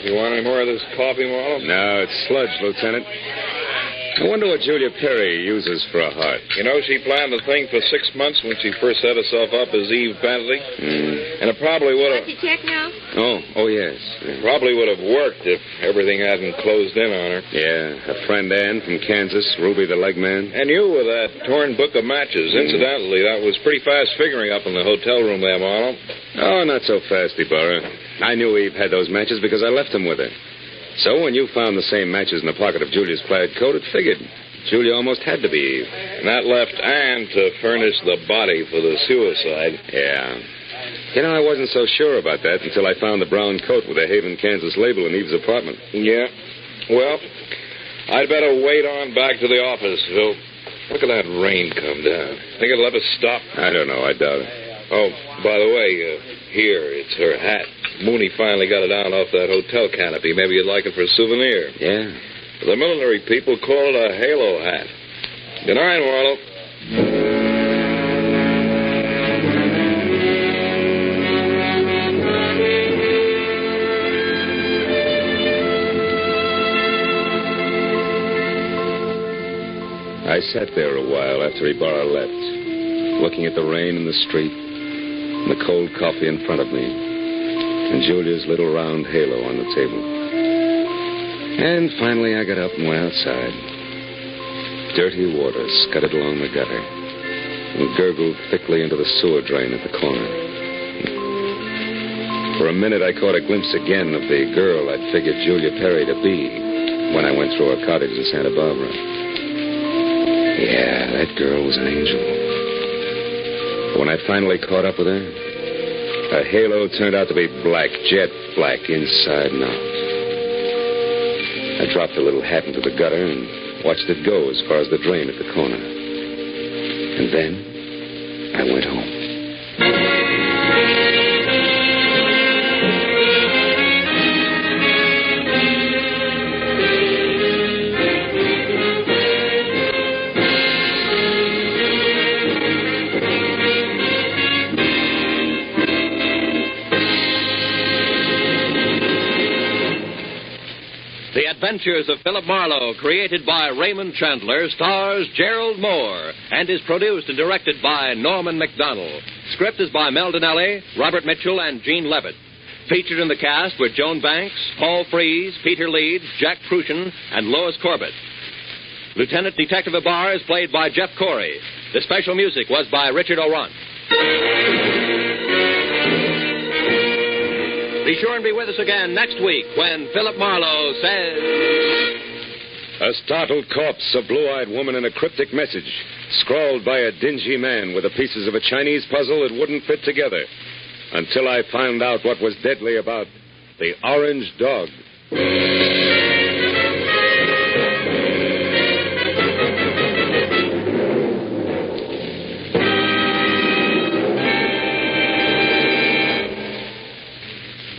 You want any more of this coffee, Marlowe?
No, it's sludge, Lieutenant. I wonder what Julia Perry uses for a heart.
You know, she planned the thing for 6 months when she first set herself up as Eve Bentley. And it probably would have...
Want to check now?
Oh, yes.
It probably would have worked if everything hadn't closed in on her.
Yeah, her friend Ann from Kansas, Ruby the leg man.
And you with that torn book of matches. Incidentally, that was pretty fast figuring up in the hotel room there, Marlowe.
Oh, not so fast, Ibarra. I knew Eve had those matches because I left them with her. So when you found the same matches in the pocket of Julia's plaid coat, it figured. Julia almost had to be Eve.
And that left Anne to furnish the body for the suicide.
Yeah. You know, I wasn't so sure about that until I found the brown coat with a Haven, Kansas label in Eve's apartment.
Yeah. Well, I'd better wait on back to the office, Phil. Look at that rain come down. Think it'll ever stop?
I don't know. I doubt it.
Oh, by the way, here, it's her hat. Mooney finally got it down off that hotel canopy. Maybe you'd like it for a souvenir.
Yeah.
The military people call it a halo hat. Good night, Marlowe.
I sat there a while after Ibarra left, looking at the rain in the street, and the cold coffee in front of me, and Julia's little round halo on the table. And finally I got up and went outside. Dirty water scudded along the gutter and gurgled thickly into the sewer drain at the corner. For a minute I caught a glimpse again of the girl I'd figured Julia Perry to be when I went through her cottage in Santa Barbara. Yeah, that girl was an angel. But when I finally caught up with her, her halo turned out to be black, jet black, inside and out. I dropped the little hat into the gutter and watched it go as far as the drain at the corner. And then I went home.
The Adventures of Philip Marlowe, created by Raymond Chandler, stars Gerald Moore, and is produced and directed by Norman MacDonald. Script is by Mel Donnelly, Robert Mitchell, and Gene Levitt. Featured in the cast were Joan Banks, Paul Frees, Peter Leeds, Jack Crucian, and Lois Corbett. Lieutenant Detective Abar is played by Jeff Corey. The special music was by Richard O'Runt. Be sure and be with us again next week when Philip Marlowe says...
A startled corpse, a blue-eyed woman, and a cryptic message, scrawled by a dingy man with the pieces of a Chinese puzzle that wouldn't fit together. Until I found out what was deadly about the orange dog.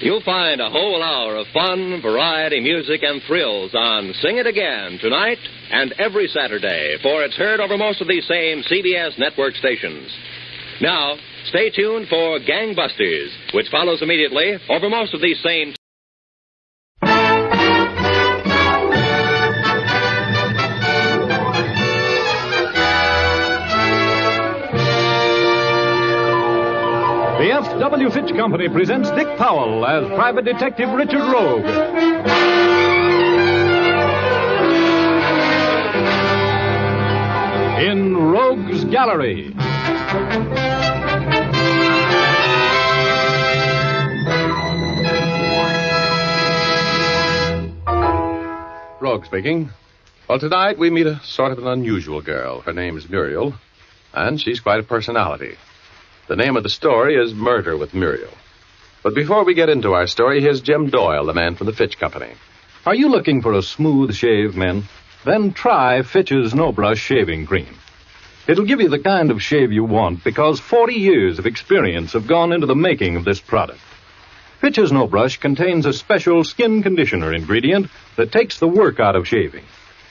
You'll find a whole hour of fun, variety, music, and thrills on Sing It Again tonight and every Saturday, for it's heard over most of these same CBS network stations. Now, stay tuned for Gangbusters, which follows immediately over most of these same...
The F.W. Fitch Company presents Dick Powell as Private Detective Richard Rogue. In Rogue's Gallery.
Rogue speaking. Well, tonight we meet a sort of an unusual girl. Her name is Muriel, and she's quite a personality. The name of the story is Murder with Muriel. But before we get into our story, here's Jim Doyle, the man from the Fitch Company.
Are you looking for a smooth shave, men? Then try Fitch's No Brush Shaving Cream. It'll give you the kind of shave you want because 40 years of experience have gone into the making of this product. Fitch's No Brush contains a special skin conditioner ingredient that takes the work out of shaving.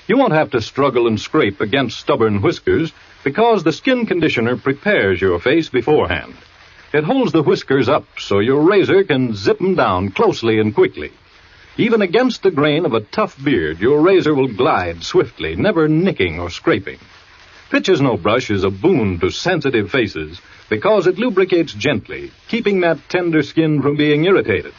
You won't have to struggle and scrape against stubborn whiskers because the skin conditioner prepares your face beforehand. It holds the whiskers up so your razor can zip them down closely and quickly. Even against the grain of a tough beard, your razor will glide swiftly, never nicking or scraping. Fitch's No Brush is a boon to sensitive faces because it lubricates gently, keeping that tender skin from being irritated.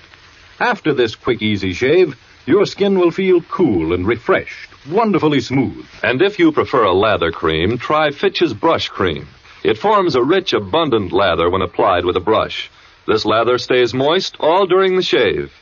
After this quick, easy shave, your skin will feel cool and refreshed, wonderfully smooth.
And if you prefer a lather cream, try Fitch's Brush Cream. It forms a rich, abundant lather when applied with a brush. This lather stays moist all during the shave.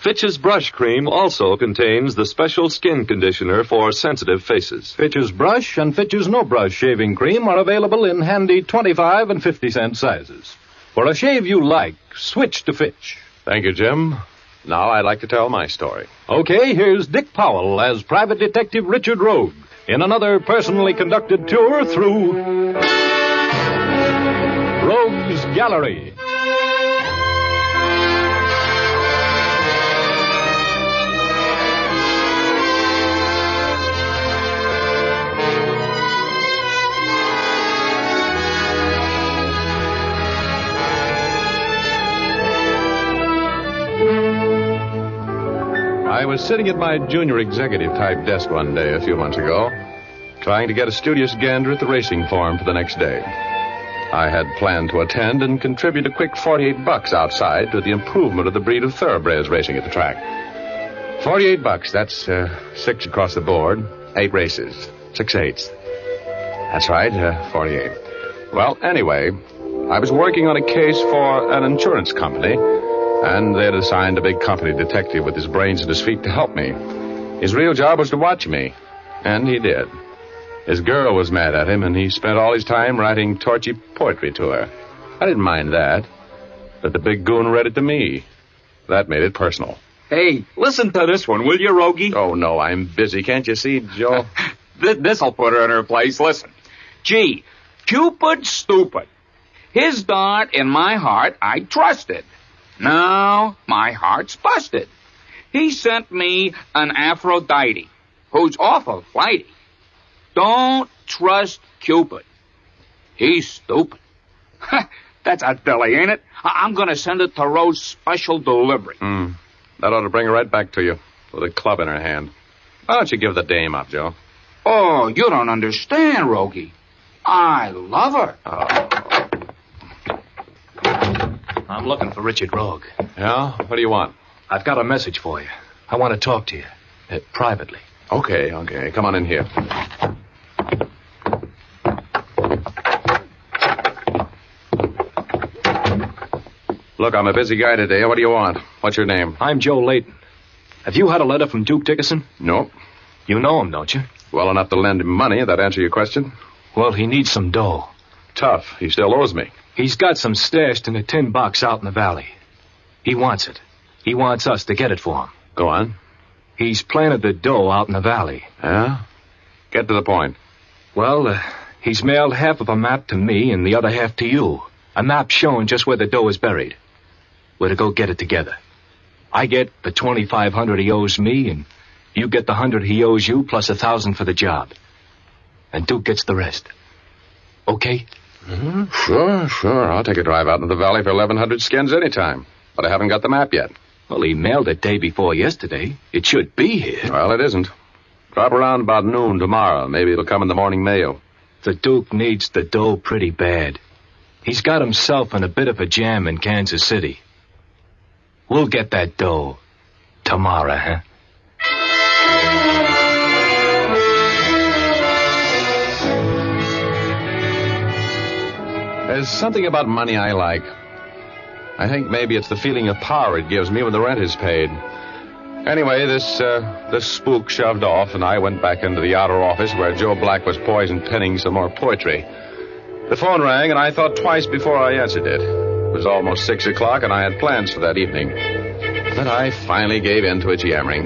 Fitch's Brush Cream also contains the special skin conditioner for sensitive faces.
Fitch's Brush and Fitch's No Brush Shaving Cream are available in handy 25 and 50-cent sizes. For a shave you like, switch to Fitch.
Thank you, Jim. Now I'd like to tell my story.
Okay, here's Dick Powell as Private Detective Richard Rogue in another personally conducted tour through Rogue's Gallery.
I was sitting at my junior executive type desk one day a few months ago, trying to get a studious gander at the racing form for the next day. I had planned to attend and contribute a quick $48 outside to the improvement of the breed of thoroughbreds racing at the track. $48, that's 6 across the board, 8 races, 6/8. That's right, 48. Well, anyway, I was working on a case for an insurance company, and they had assigned a big company detective with his brains at his feet to help me. His real job was to watch me, and he did. His girl was mad at him, and he spent all his time writing torchy poetry to her. I didn't mind that, but the big goon read it to me. That made it personal.
Hey, listen to this one, will you, Rogie?
Oh, no, I'm busy. Can't you see, Joe?
This'll put her in her place. Listen. Gee, Cupid stupid. His dart in my heart I trusted. Now my heart's busted. He sent me an Aphrodite, who's awful flighty. Don't trust Cupid. He's stupid. That's a dilly, ain't it? I'm going to send it to Rose special delivery.
That ought to bring her right back to you with a club in her hand. Why don't you give the dame up, Joe?
Oh, you don't understand, Rogie. I love her.
I'm looking for Richard Rogue.
Yeah? What do you want?
I've got a message for you. I want to talk to you. Privately.
Okay. Come on in here. Look, I'm a busy guy today. What do you want? What's your name?
I'm Joe Layton. Have you had a letter from Duke Dickerson?
No.
You know him, don't you?
Well enough to lend him money. That answer your question?
Well, he needs some dough.
Tough. He still owes me.
He's got some stashed in a tin box out in the valley. He wants it. He wants us to get it for him.
Go on.
He's planted the dough out in the valley.
Yeah? Get to the point.
Well, he's mailed half of a map to me and the other half to you. A map showing just where the dough is buried. We're to go get it together. I get the $2,500 he owes me, and you get the $100 he owes you, plus $1,000 for the job. And Duke gets the rest. Okay?
Sure. I'll take a drive out into the valley for 1,100 skins anytime. But I haven't got the map yet.
Well, he mailed it day before yesterday. It should be here.
Well, it isn't. Drop around about noon tomorrow. Maybe it'll come in the morning mail.
The Duke needs the dough pretty bad. He's got himself in a bit of a jam in Kansas City. We'll get that dough tomorrow, huh?
There's something about money I like. I think maybe it's the feeling of power it gives me when the rent is paid. Anyway, this spook shoved off, and I went back into the outer office where Joe Black was poison penning some more poetry. The phone rang, and I thought twice before I answered it. It was almost 6 o'clock, and I had plans for that evening. But I finally gave in to its yammering.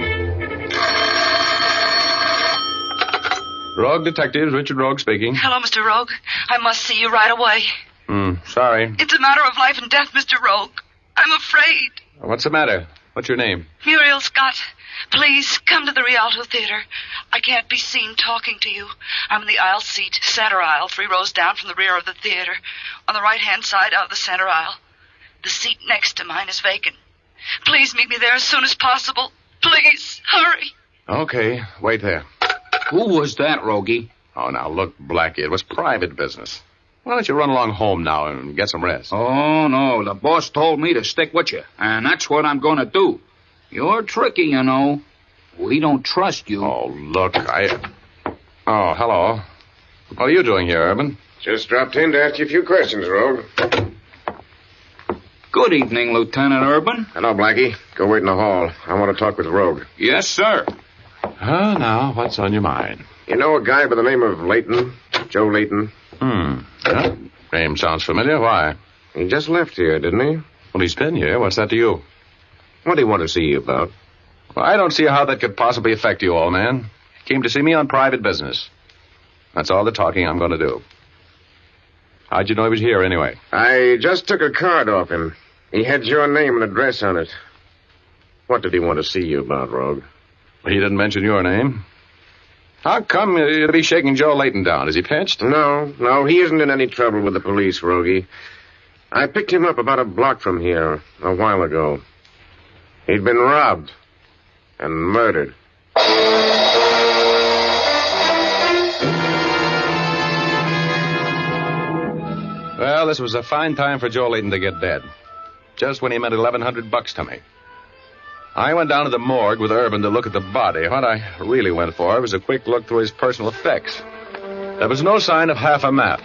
Rogue Detectives, Richard Rogue speaking.
Hello, Mr. Rogue. I must see you right away.
Sorry.
It's a matter of life and death, Mr. Rogue. I'm afraid.
What's the matter? What's your name?
Muriel Scott. Please, come to the Rialto Theater. I can't be seen talking to you. I'm in the aisle seat, center aisle, 3 rows down from the rear of the theater. On the right-hand side out of the center aisle. The seat next to mine is vacant. Please meet me there as soon as possible. Please, hurry.
Okay, wait there.
Who was that, Rogie?
Oh, now, look, Blackie, it was private business. Why don't you run along home now and get some rest?
Oh, no, the boss told me to stick with you, and that's what I'm going to do. You're tricky, you know. We don't trust you.
Oh, look, Oh, hello. What are you doing here, Urban?
Just dropped in to ask you a few questions, Rogue.
Good evening, Lieutenant Urban.
Hello, Blackie. Go wait in the hall. I want to talk with Rogue.
Yes, sir.
Now, what's on your mind?
You know a guy by the name of Layton? Joe Layton?
Yeah. Name sounds familiar. Why?
He just left here, didn't he?
Well, he's been here. What's that to you?
What do you want to see you about?
Well, I don't see how that could possibly affect you, old man. He came to see me on private business. That's all the talking I'm going to do. How'd you know he was here, anyway?
I just took a card off him. He had your name and address on it. What did he want to see you about, Rogue?
Well, he didn't mention your name. How come you'll be shaking Joe Layton down? Is he pinched?
No, he isn't in any trouble with the police, Rogie. I picked him up about a block from here a while ago. He'd been robbed and murdered.
Well, Well, this was a fine time for Joe Layton to get dead. Just when he meant $1,100 to me. I went down to the morgue with Urban to look at the body. What I really went for was a quick look through his personal effects. There was no sign of half a map.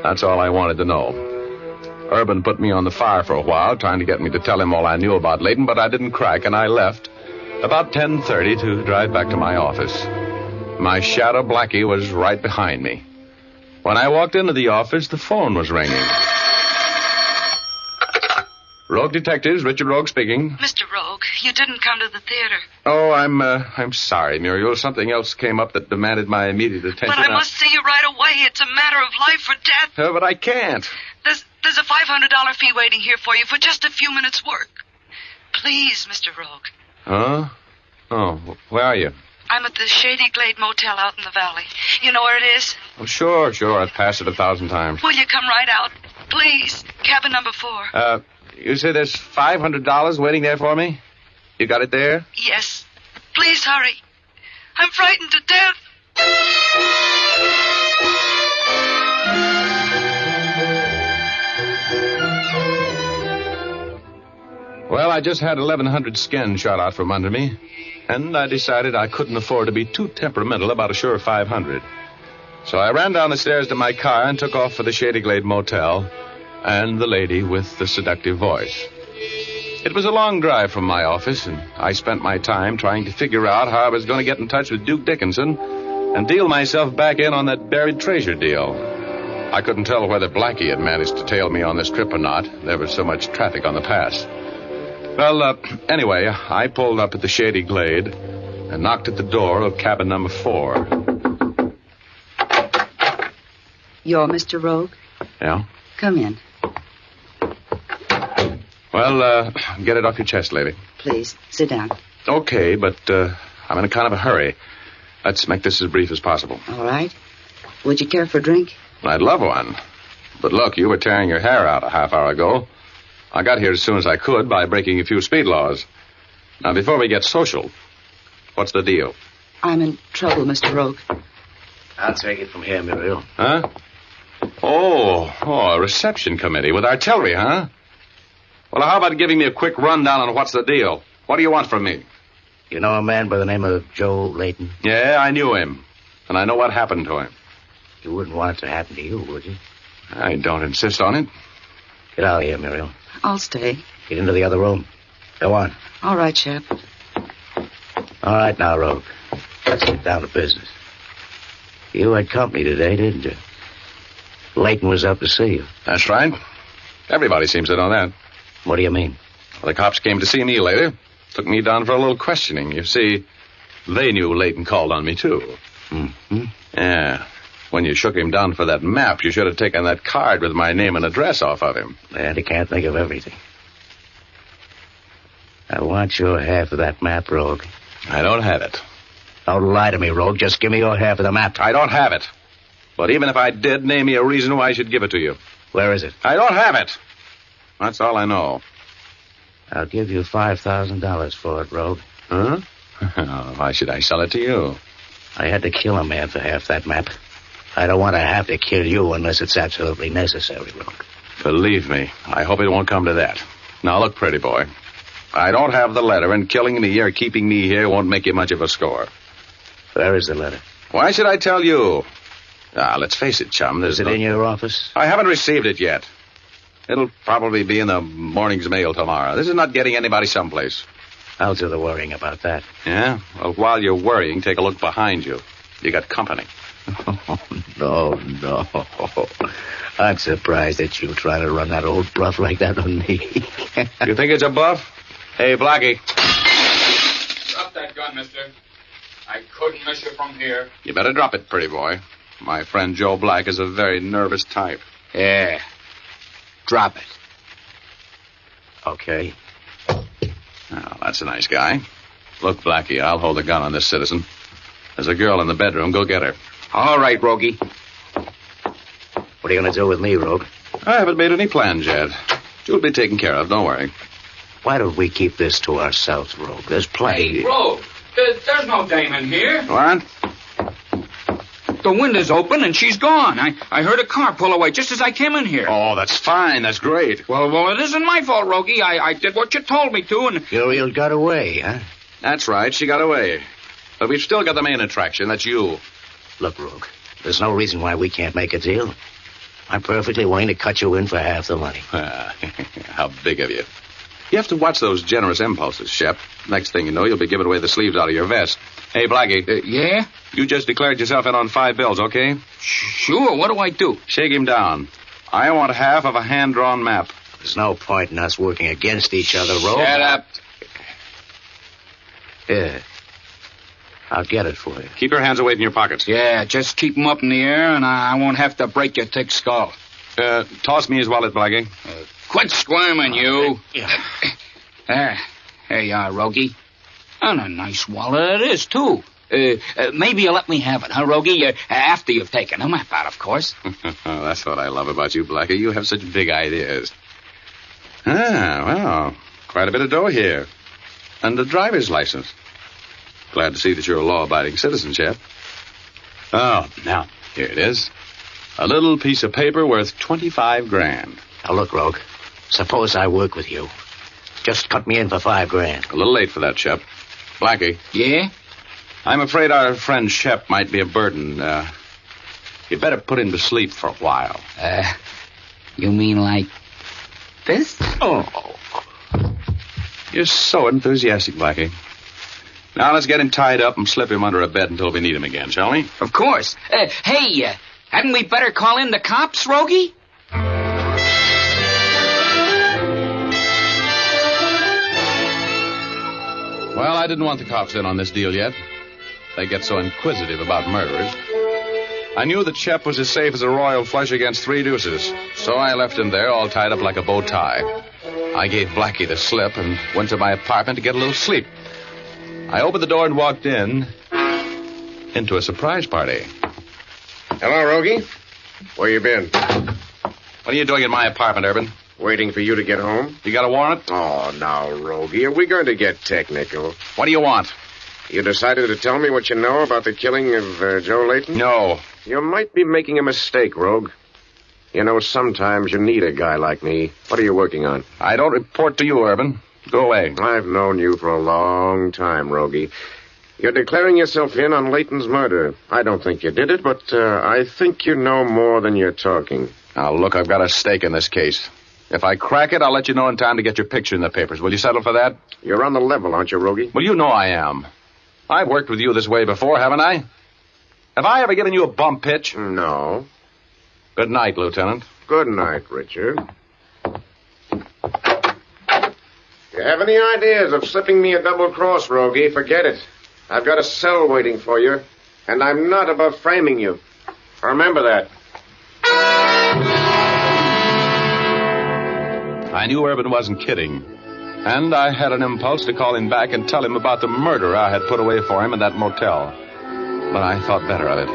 That's all I wanted to know. Urban put me on the fire for a while, trying to get me to tell him all I knew about Layton, but I didn't crack, and I left about 10:30 to drive back to my office. My shadow, Blackie, was right behind me. When I walked into the office, the phone was ringing. Rogue Detectives, Richard Rogue speaking.
Mr. Rogue, you didn't come to the theater.
Oh, I'm sorry, Muriel. Something else came up that demanded my immediate attention.
But I must see you right away. It's a matter of life or death.
But I can't.
There's a $500 fee waiting here for you for just a few minutes' work. Please, Mr. Rogue.
Huh? Oh, where are you?
I'm at the Shady Glade Motel out in the valley. You know where it is?
Oh, sure. I've passed it 1,000 times.
Will you come right out? Please. Cabin number 4.
You say there's $500 waiting there for me? You got it there?
Yes. Please hurry. I'm frightened to death.
Well, I just had 1,100 skin shot out from under me, and I decided I couldn't afford to be too temperamental about a sure 500. So I ran down the stairs to my car and took off for the Shady Glade Motel and the lady with the seductive voice. It was a long drive from my office, and I spent my time trying to figure out how I was going to get in touch with Duke Dickinson and deal myself back in on that buried treasure deal. I couldn't tell whether Blackie had managed to tail me on this trip or not. There was so much traffic on the pass. Well, anyway, I pulled up at the Shady Glade and knocked at the door of cabin number 4.
You're Mr. Rogue?
Yeah?
Come in.
Well, get it off your chest, lady.
Please, sit down.
Okay, but I'm in a kind of a hurry. Let's make this as brief as possible.
All right. Would you care for a drink?
I'd love one. But look, you were tearing your hair out a half hour ago. I got here as soon as I could by breaking a few speed laws. Now, before we get social, what's the deal?
I'm in trouble, Mr. Rogue.
I'll take it from here, Muriel.
Huh? Oh, a reception committee with artillery, huh? Well, how about giving me a quick rundown on what's the deal? What do you want from me?
You know a man by the name of Joe Layton?
Yeah, I knew him. And I know what happened to him.
You wouldn't want it to happen to you, would you?
I don't insist on it.
Get out of here, Muriel.
I'll stay.
Get into the other room. Go on.
All right, Shep.
All right now, Rogue. Let's get down to business. You had company today, didn't you? Layton was up to see you.
That's right. Everybody seems to know that.
What do you mean?
Well, the cops came to see me later. Took me down for a little questioning. You see, they knew Layton called on me, too.
Mm-hmm.
Yeah. When you shook him down for that map, you should have taken that card with my name and address off of him.
And he can't think of everything. I want your half of that map, Rogue.
I don't have it.
Don't lie to me, Rogue. Just give me your half of the map.
I don't have it. But even if I did, name me a reason why I should give it to you.
Where is it?
I don't have it. That's all I know.
I'll give you $5,000 for it, Rogue.
Huh? Why should I sell it to you?
I had to kill a man for half that map. I don't want to have to kill you unless it's absolutely necessary, Rogue.
Believe me, I hope it won't come to that. Now, look, pretty boy. I don't have the letter, and killing me or keeping me here won't make you much of a score.
Where is the letter?
Why should I tell you? Let's face it, chum.
Is it in your office?
I haven't received it yet. It'll probably be in the morning's mail tomorrow. This is not getting anybody someplace.
I'll do the worrying about that.
Yeah? Well, while you're worrying, take a look behind you. You got company.
Oh, no. I'm surprised at you trying to run that old bluff like that on me.
You think it's a bluff? Hey, Blackie.
Drop that gun, mister. I couldn't miss you from here.
You better drop it, pretty boy. My friend Joe Black is a very nervous type.
Yeah. Drop it. Okay.
Oh, that's a nice guy. Look, Blackie, I'll hold the gun on this citizen. There's a girl in the bedroom. Go get her.
All right, Rogie. What are you going to do with me, Rogue?
I haven't made any plans yet. You'll be taken care of. Don't worry.
Why don't we keep this to ourselves, Rogue? There's plenty.
Hey, Rogue, there's no dame in here.
What?
The window's open and she's gone. I heard a car pull away just as I came in here.
Oh, that's fine. That's great.
Well, it isn't my fault, Rogie. I did what you told me to, and...
Muriel got away, huh?
That's right. She got away. But we've still got the main attraction. That's you.
Look, Rogue, there's no reason why we can't make a deal. I'm perfectly willing to cut you in for half the money.
How big of you. You have to watch those generous impulses, Shep. Next thing you know, you'll be giving away the sleeves out of your vest. Hey, Blackie.
Yeah?
You just declared yourself in on 5 bills, okay?
Sure. What do I do?
Shake him down. I want half of a hand-drawn map.
There's no point in us working against each other, Rogue.
Shut up.
Yeah. I'll get it for you.
Keep your hands away from your pockets.
Yeah, just keep them up in the air, and I won't have to break your thick skull.
Toss me his wallet, Blackie.
Quit squirming, you. There you are, Rogie. And a nice wallet it is, too. Maybe you'll let me have it, huh, Rogie? After you've taken the map out, of course.
That's what I love about you, Blackie. You have such big ideas. Well, quite a bit of dough here. And a driver's license. Glad to see that you're a law-abiding citizen, chap. Oh, now, here it is. A little piece of paper worth 25 grand.
Now, look, Rogue. Suppose I work with you. Just cut me in for 5 grand.
A little late for that, Shep. Blackie.
Yeah?
I'm afraid our friend Shep might be a burden. You'd better put him to sleep for a while.
You mean like this?
Oh. You're so enthusiastic, Blackie. Now let's get him tied up and slip him under a bed until we need him again, shall we?
Of course. Hey, hadn't we better call in the cops, Rogie?
Well, I didn't want the cops in on this deal yet. They get so inquisitive about murderers. I knew that Shep was as safe as a royal flush against 3 deuces, so I left him there all tied up like a bow tie. I gave Blackie the slip and went to my apartment to get a little sleep. I opened the door and walked into a surprise party.
Hello, Rogie. Where you been?
What are you doing in my apartment, Urban?
Waiting for you to get home.
You got a warrant?
Oh, now, Rogie, are we going to get technical?
What do you want?
You decided to tell me what you know about the killing of Joe Layton?
No.
You might be making a mistake, Rogue. You know, sometimes you need a guy like me. What are you working on?
I don't report to you, Urban. Go away.
I've known you for a long time, Rogie. You're declaring yourself in on Layton's murder. I don't think you did it, but I think you know more than you're talking.
Now, look, I've got a stake in this case. If I crack it, I'll let you know in time to get your picture in the papers. Will you settle for that?
You're on the level, aren't you, Rogie?
Well, you know I am. I've worked with you this way before, haven't I? Have I ever given you a bump pitch?
No.
Good night, Lieutenant.
Good night, Richard. If you have any ideas of slipping me a double cross, Rogie, forget it. I've got a cell waiting for you, and I'm not above framing you. Remember that.
I knew Urban wasn't kidding, and I had an impulse to call him back and tell him about the murder I had put away for him in that motel. But I thought better of it.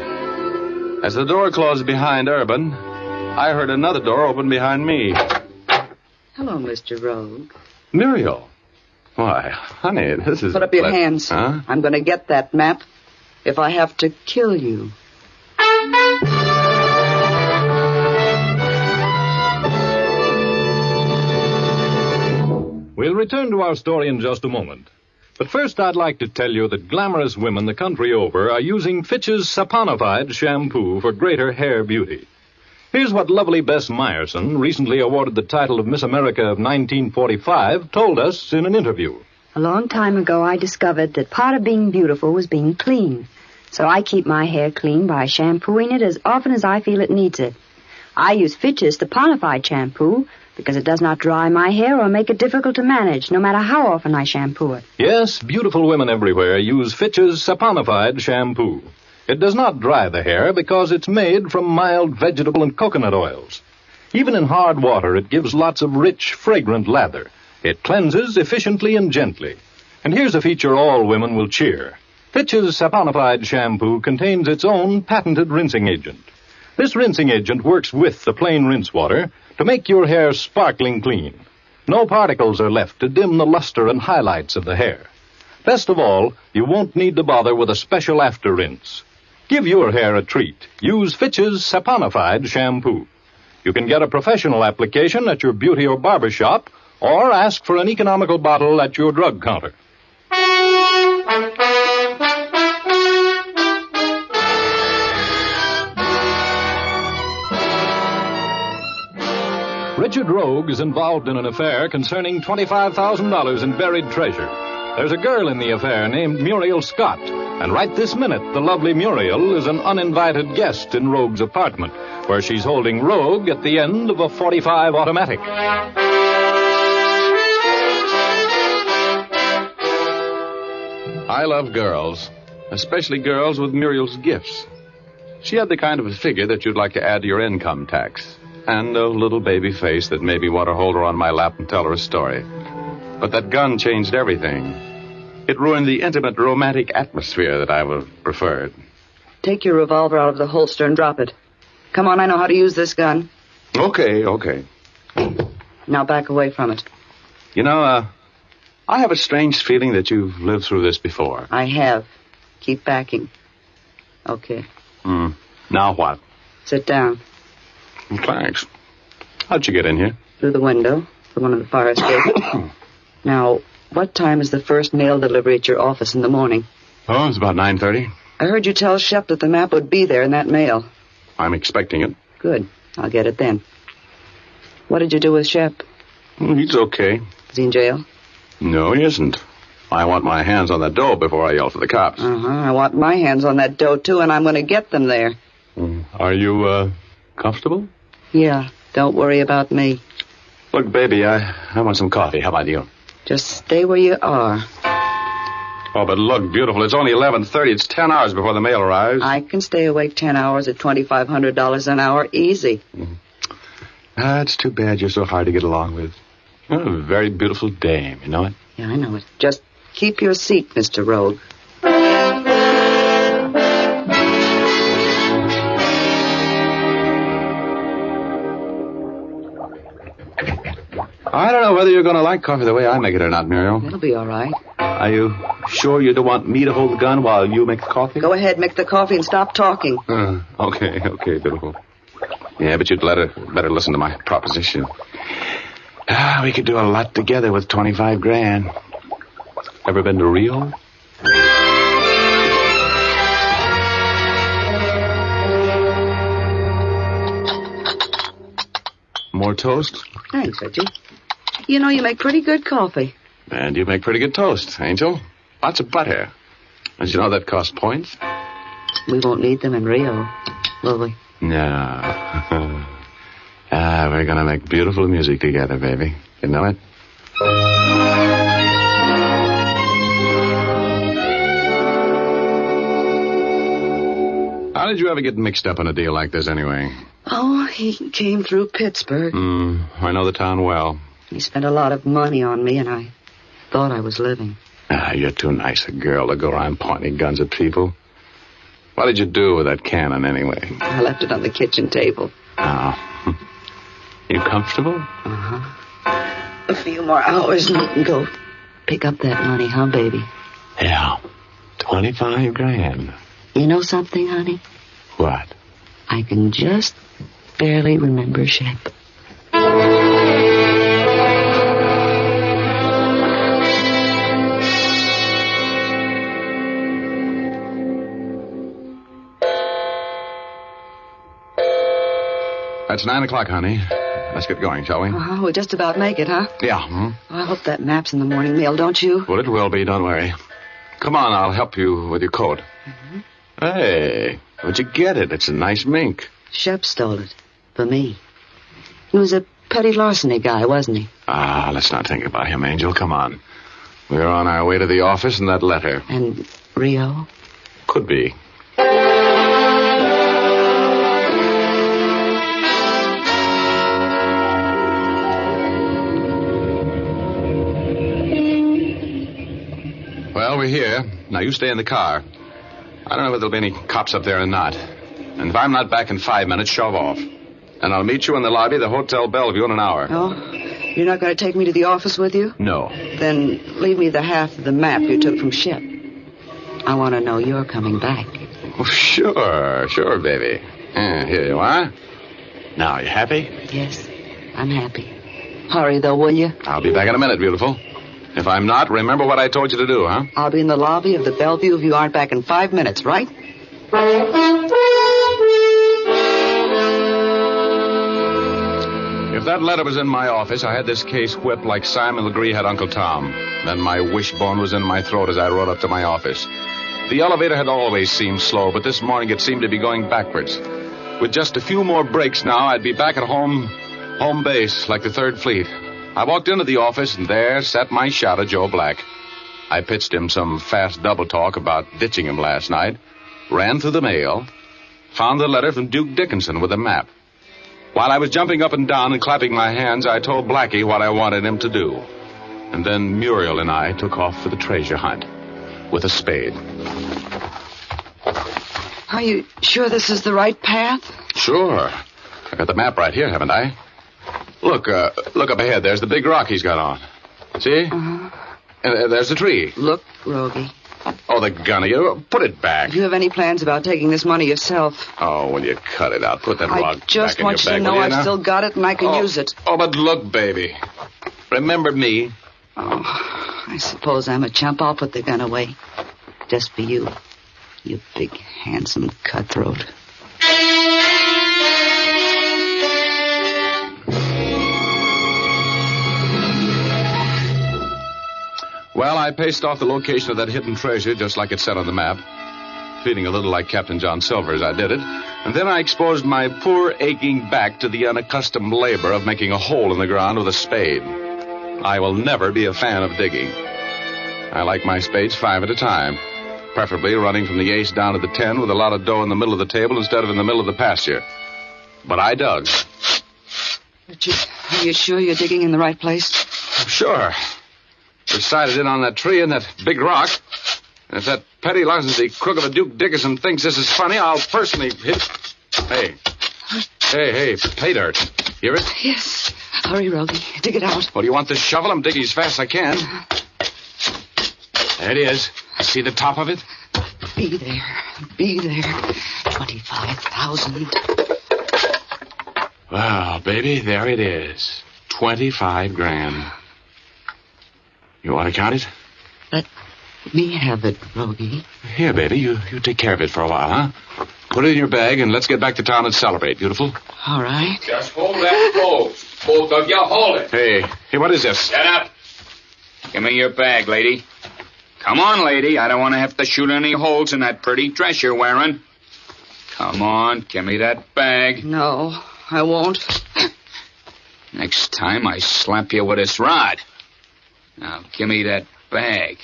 As the door closed behind Urban, I heard another door open behind me.
Hello, Mr. Rogue.
Muriel. Why, honey, this is...
Put up your hands.
Huh?
I'm going to get that map if I have to kill you.
We'll return to our story in just a moment. But first, I'd like to tell you that glamorous women the country over are using Fitch's saponified shampoo for greater hair beauty. Here's what lovely Bess Meyerson, recently awarded the title of Miss America of 1945, told us in an interview.
A long time ago, I discovered that part of being beautiful was being clean. So I keep my hair clean by shampooing it as often as I feel it needs it. I use Fitch's saponified shampoo because it does not dry my hair or make it difficult to manage, no matter how often I shampoo it.
Yes, beautiful women everywhere use Fitch's saponified shampoo. It does not dry the hair because it's made from mild vegetable and coconut oils. Even in hard water, it gives lots of rich, fragrant lather. It cleanses efficiently and gently. And here's a feature all women will cheer. Fitch's saponified shampoo contains its own patented rinsing agent. This rinsing agent works with the plain rinse water to make your hair sparkling clean. No particles are left to dim the luster and highlights of the hair. Best of all, you won't need to bother with a special after rinse. Give your hair a treat. Use Fitch's saponified shampoo. You can get a professional application at your beauty or barber shop, or ask for an economical bottle at your drug counter. Richard Rogue is involved in an affair concerning $25,000 in buried treasure. There's a girl in the affair named Muriel Scott, and right this minute, the lovely Muriel is an uninvited guest in Rogue's apartment, where she's holding Rogue at the end of a .45 automatic.
I love girls, especially girls with Muriel's gifts. She had the kind of a figure that you'd like to add to your income tax, and a little baby face that made me want to hold her on my lap and tell her a story. But that gun changed everything. It ruined the intimate, romantic atmosphere that I would have preferred.
Take your revolver out of the holster and drop it. Come on, I know how to use this gun.
Okay.
Now back away from it.
You know, I have a strange feeling that you've lived through this before.
I have. Keep backing. Okay.
Now what?
Sit down.
Thanks. How'd you get in here?
Through the window, from one of the fire escapes. Now, what time is the first mail delivery at your office in the morning?
Oh, it's about 9:30.
I heard you tell Shep that the map would be there in that mail.
I'm expecting it.
Good. I'll get it then. What did you do with Shep?
He's okay.
Is he in jail?
No, he isn't. I want my hands on that dough before I yell for the cops.
I want my hands on that dough, too, and I'm going to get them there.
Are you, comfortable?
Yeah, don't worry about me.
Look, baby, I want some coffee. How about you?
Just stay where you are.
Oh, but look, beautiful, it's only 11:30. It's 10 hours before the mail arrives.
I can stay awake 10 hours at $2,500 an hour, easy.
It's too bad you're so hard to get along with. You're a very beautiful dame, you know it?
Yeah, I know it. Just keep your seat, Mr. Rogue.
I don't know whether you're going to like coffee the way I make it or not, Muriel.
It'll be all right.
Are you sure you don't want me to hold the gun while you make the coffee?
Go ahead, make the coffee and stop talking.
Okay, beautiful. Yeah, but you'd better listen to my proposition. We could do a lot together with $25,000. Ever been to Rio? More toast?
Thanks, Reggie. You know, you make pretty good coffee.
And you make pretty good toast, Angel. Lots of butter. And you know that costs points?
We won't need them in Rio, will we?
No. We're going to make beautiful music together, baby. You know it? How did you ever get mixed up in a deal like this, anyway?
Oh, he came through Pittsburgh.
I know the town well.
He spent a lot of money on me, and I thought I was living.
You're too nice a girl to go around pointing guns at people. What did you do with that cannon, anyway?
I left it on the kitchen table.
Oh. You comfortable?
A few more hours and you can go pick up that money, huh, baby?
Yeah. $25,000.
You know something, honey?
What?
I can just barely remember Shep.
It's 9 o'clock, honey. Let's get going, shall we?
We'll just about make it, huh?
Yeah.
I hope that map's in the morning mail, don't you?
Well, it will be, don't worry. Come on, I'll help you with your coat. Hey, where'd you get it? It's a nice mink.
Shep stole it. For me. He was a petty larceny guy, wasn't he?
Let's not think about him, Angel. Come on. We're on our way to the office and that letter.
And Rio?
Could be. Well, we're here. Now, you stay in the car. I don't know whether there'll be any cops up there or not. And if I'm not back in 5 minutes, shove off. And I'll meet you in the lobby of the Hotel Bellevue in an hour.
Oh, you're not going to take me to the office with you?
No.
Then leave me the half of the map you took from Shep. I want to know you're coming back.
Oh, sure, baby. Here you are. Now, you happy?
Yes, I'm happy. Hurry, though, will you?
I'll be back in a minute, beautiful. If I'm not, remember what I told you to do, huh?
I'll be in the lobby of the Bellevue if you aren't back in 5 minutes, right?
If that letter was in my office, I had this case whipped like Simon Legree had Uncle Tom. Then my wishbone was in my throat as I rode up to my office. The elevator had always seemed slow, but this morning it seemed to be going backwards. With just a few more breaks now, I'd be back at home base, like the 3rd Fleet. I walked into the office, and there sat my shadow, Joe Black. I pitched him some fast double talk about ditching him last night, ran through the mail, found the letter from Duke Dickinson with a map. While I was jumping up and down and clapping my hands, I told Blackie what I wanted him to do. And then Muriel and I took off for the treasure hunt with a spade.
Are you sure this is the right path?
Sure. I got the map right here, haven't I? Look up ahead. There's the big rock he's got on. See?
Uh-huh.
And there's the tree.
Look, Rogie.
Oh, the gun of you. Put it back.
Do you have any plans about taking this money yourself?
Oh, will you cut it out? Put that rock
I
back in your bag,
just want you to know I've still got it and I can use it.
Oh, but look, baby. Remember me?
Oh, I suppose I'm a chump. I'll put the gun away. Just for you. You big, handsome cutthroat.
Well, I paced off the location of that hidden treasure just like it said on the map. Feeling a little like Captain John Silver as I did it. And then I exposed my poor, aching back to the unaccustomed labor of making a hole in the ground with a spade. I will never be a fan of digging. I like my spades 5 at a time. Preferably running from the ace down to the 10 with a lot of dough in the middle of the table instead of in the middle of the pasture. But I dug.
Richard, are you sure you're digging in the right place?
Sure. Decided in on that tree and that big rock. And if that petty lousy crook of a Duke Dickinson thinks this is funny, I'll personally hit... Hey, pay dirt. Hear it?
Yes. Hurry, Rogie. Dig it out.
Well, do you want this shovel? I'm digging as fast as I can. There it is. See the top of it?
Be there. 25,000.
Well, baby, there it is. 25 grand. You want to count it?
Let me have it, Rogie.
Here, baby, you take care of it for a while, huh? Put it in your bag and let's get back to town and celebrate, beautiful.
All right.
Just hold that close. Both of you, hold it.
Hey, what is this?
Get up. Give me your bag, lady. Come on, lady. I don't want to have to shoot any holes in that pretty dress you're wearing. Come on, give me that bag.
No, I won't.
Next time I slap you with this rod. Now, give me that bag.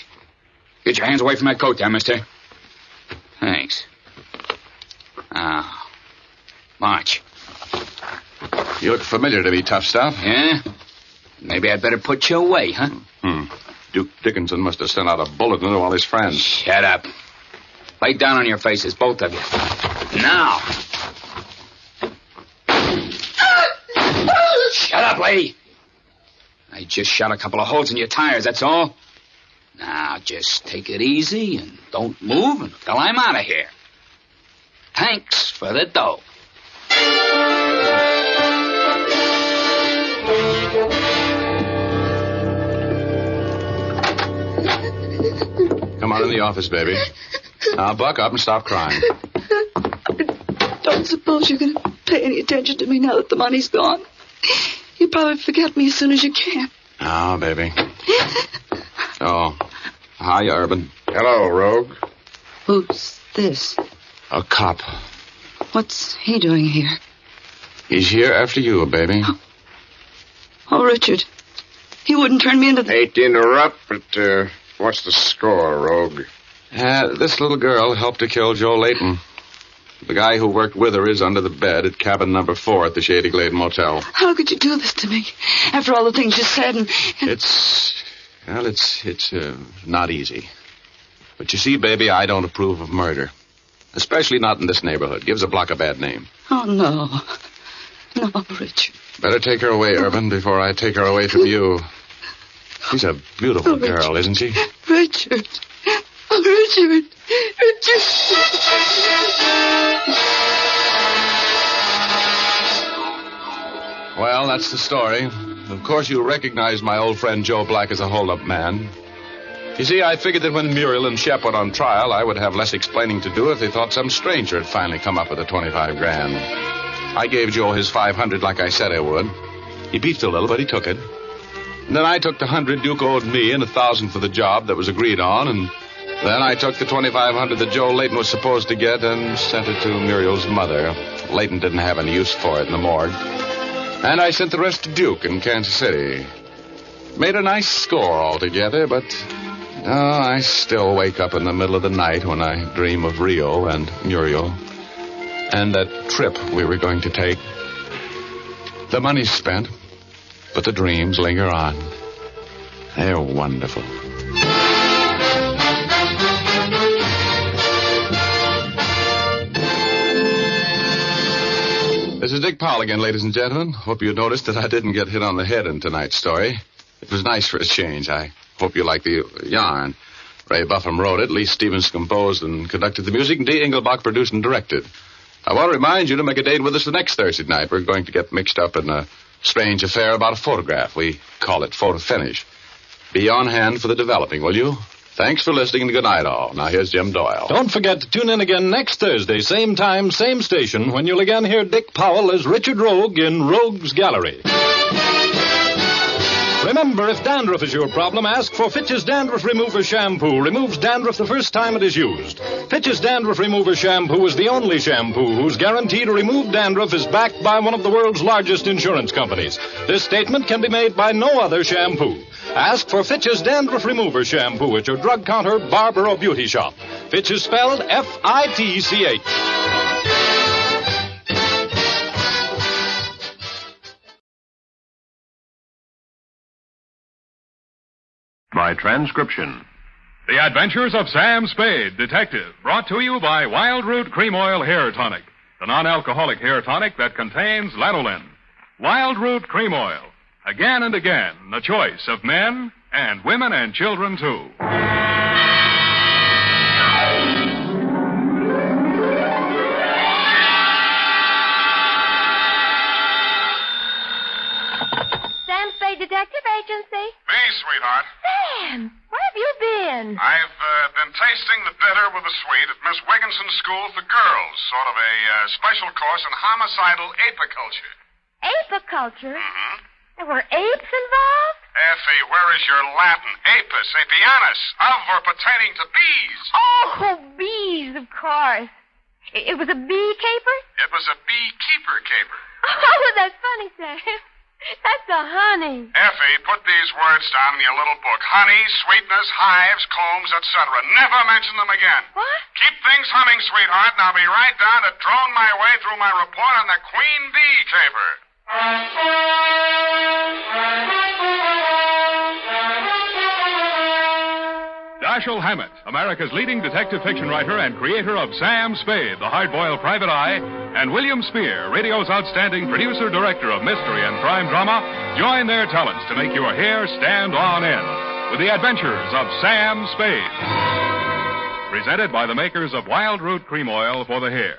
Get your hands away from that coat there, mister. Thanks. Now, march.
You look familiar to me, tough stuff.
Yeah? Maybe I'd better put you away, huh?
Duke Dickinson must have sent out a bulletin to all his friends.
Shut up. Lay down on your faces, both of you. Now. Shut up, lady. I just shot a couple of holes in your tires, that's all. Now, just take it easy and don't move until I'm out of here. Thanks for the dough.
Come on in the office, baby. Now, buck up and stop crying.
Don't suppose you're going to pay any attention to me now that the money's gone. You'll probably forget me as soon as you can.
Oh, baby. Oh, hi, Urban.
Hello, Rogue.
Who's this?
A cop.
What's he doing here?
He's here after you, baby.
Oh, Richard. He wouldn't turn me into the...
Hate to interrupt, but, what's the score, Rogue?
This little girl helped to kill Joe Layton. The guy who worked with her is under the bed at cabin number 4 at the Shady Glade Motel.
How could you do this to me? After all the things you said and...
It's not easy. But you see, baby, I don't approve of murder. Especially not in this neighborhood. Gives a block a bad name.
Oh, no. No, Richard.
Better take her away, Urban, before I take her away from you. She's a beautiful girl, isn't she?
Richard. Oh, Richard.
Well, that's the story. Of course, you recognize my old friend Joe Black as a hold-up man. You see, I figured that when Muriel and Shep went on trial, I would have less explaining to do if they thought some stranger had finally come up with the 25 grand. I gave Joe his 500 like I said I would. He beefed a little, but he took it. And then I took the 100 Duke owed me and 1,000 for the job that was agreed on, and then I took the 2,500 that Joe Layton was supposed to get and sent it to Muriel's mother. Layton didn't have any use for it in the morgue. And I sent the rest to Duke in Kansas City. Made a nice score altogether, but I still wake up in the middle of the night when I dream of Rio and Muriel and that trip we were going to take. The money's spent, but the dreams linger on. They're wonderful. This is Dick Powell again, ladies and gentlemen. Hope you noticed that I didn't get hit on the head in tonight's story. It was nice for a change. I hope you like the yarn. Ray Buffum wrote it, Lee Stevens composed and conducted the music, and Dee Engelbach produced and directed. I want to remind you to make a date with us the next Thursday night. We're going to get mixed up in a strange affair about a photograph. We call it photo finish. Be on hand for the developing, will you? Thanks for listening, and good night, all. Now, here's Jim Doyle.
Don't forget to tune in again next Thursday, same time, same station, when you'll again hear Dick Powell as Richard Rogue in Rogue's Gallery. Remember, if dandruff is your problem, ask for Fitch's Dandruff Remover Shampoo. Removes dandruff the first time it is used. Fitch's Dandruff Remover Shampoo is the only shampoo whose guarantee to remove dandruff is backed by one of the world's largest insurance companies. This statement can be made by no other shampoo. Ask for Fitch's Dandruff Remover Shampoo at your drug counter, barber, or beauty shop. Fitch is spelled F-I-T-C-H.
By transcription. The Adventures of Sam Spade, Detective, brought to you by Wild Root Cream Oil Hair Tonic, the non-alcoholic hair tonic that contains lanolin. Wild Root Cream Oil. Again and again, the choice of men and women and children, too.
Sam Spade Detective Agency.
Me, sweetheart.
Sam, where have you been?
I've been tasting the bitter with the sweet at Miss Wigginson's School for Girls, sort of a special course in homicidal apiculture.
Apiculture?
Mm-hmm.
There were apes involved?
Effie, where is your Latin? Apis, apianus, of or pertaining to bees.
Oh, bees, of course. It was a bee caper?
It was a beekeeper caper.
Oh, that's funny, Sam. That's the honey.
Effie, put these words down in your little book. Honey, sweetness, hives, combs, etc. Never mention them again.
What?
Keep things humming, sweetheart, and I'll be right down to drone my way through my report on the queen bee caper.
Dashiell Hammett, America's leading detective fiction writer and creator of Sam Spade, the hard-boiled private eye, and William Spear, radio's outstanding producer-director of mystery and crime drama, join their talents to make your hair stand on end with the adventures of Sam Spade. Presented by the makers of Wild Root Cream Oil for the hair.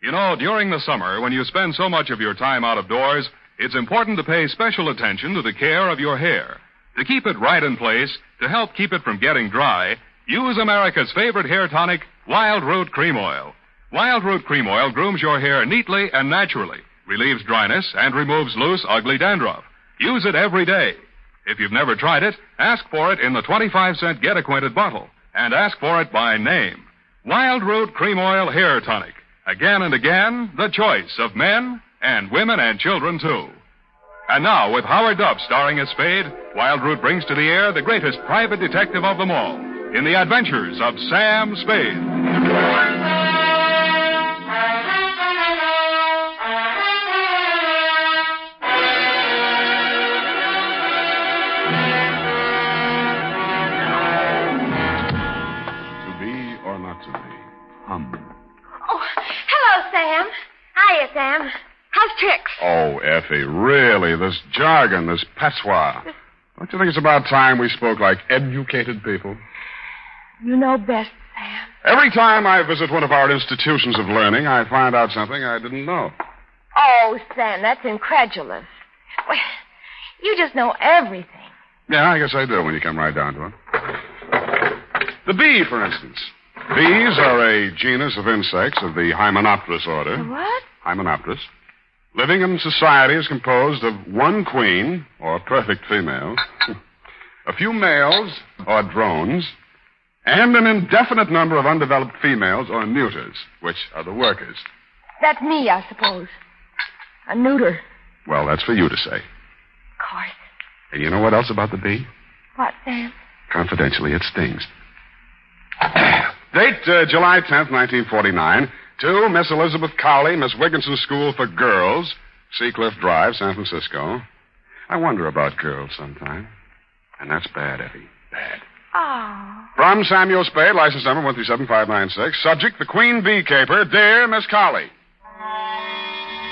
You know, during the summer, when you spend so much of your time out of doors, it's important to pay special attention to the care of your hair. To keep it right in place, to help keep it from getting dry, use America's favorite hair tonic, Wild Root Cream Oil. Wild Root Cream Oil grooms your hair neatly and naturally, relieves dryness, and removes loose, ugly dandruff. Use it every day. If you've never tried it, ask for it in the 25-cent Get Acquainted bottle, and ask for it by name. Wild Root Cream Oil Hair Tonic. Again and again, the choice of men and women and children, too. And now, with Howard Duff starring as Spade, Wild Root brings to the air the greatest private detective of them all in the adventures of Sam Spade. To be or not to be? Hum.
Oh, hello, Sam. Hiya, Sam. How's tricks?
Oh, Effie, really, this jargon, this patois. Don't you think it's about time we spoke like educated people?
You know best, Sam.
Every time I visit one of our institutions of learning, I find out something I didn't know.
Oh, Sam, that's incredulous. Well, you just know everything.
Yeah, I guess I do when you come right down to it. The bee, for instance. Bees are a genus of insects of the Hymenopterous order.
What?
Hymenopterous. Living in society is composed of one queen, or perfect female, a few males, or drones, and an indefinite number of undeveloped females, or neuters, which are the workers.
That's me, I suppose. A neuter.
Well, that's for you to say.
Of course.
And you know what else about the bee?
What, Sam?
Confidentially, it stings. Date, July 10th, 1949. To Miss Elizabeth Cowley, Miss Wigginson School for Girls, Seacliff Drive, San Francisco. I wonder about girls sometime. And that's bad, Effie. Bad.
Oh.
From Samuel Spade, license number 137596. Subject, the Queen Bee Caper. Dear Miss Cowley.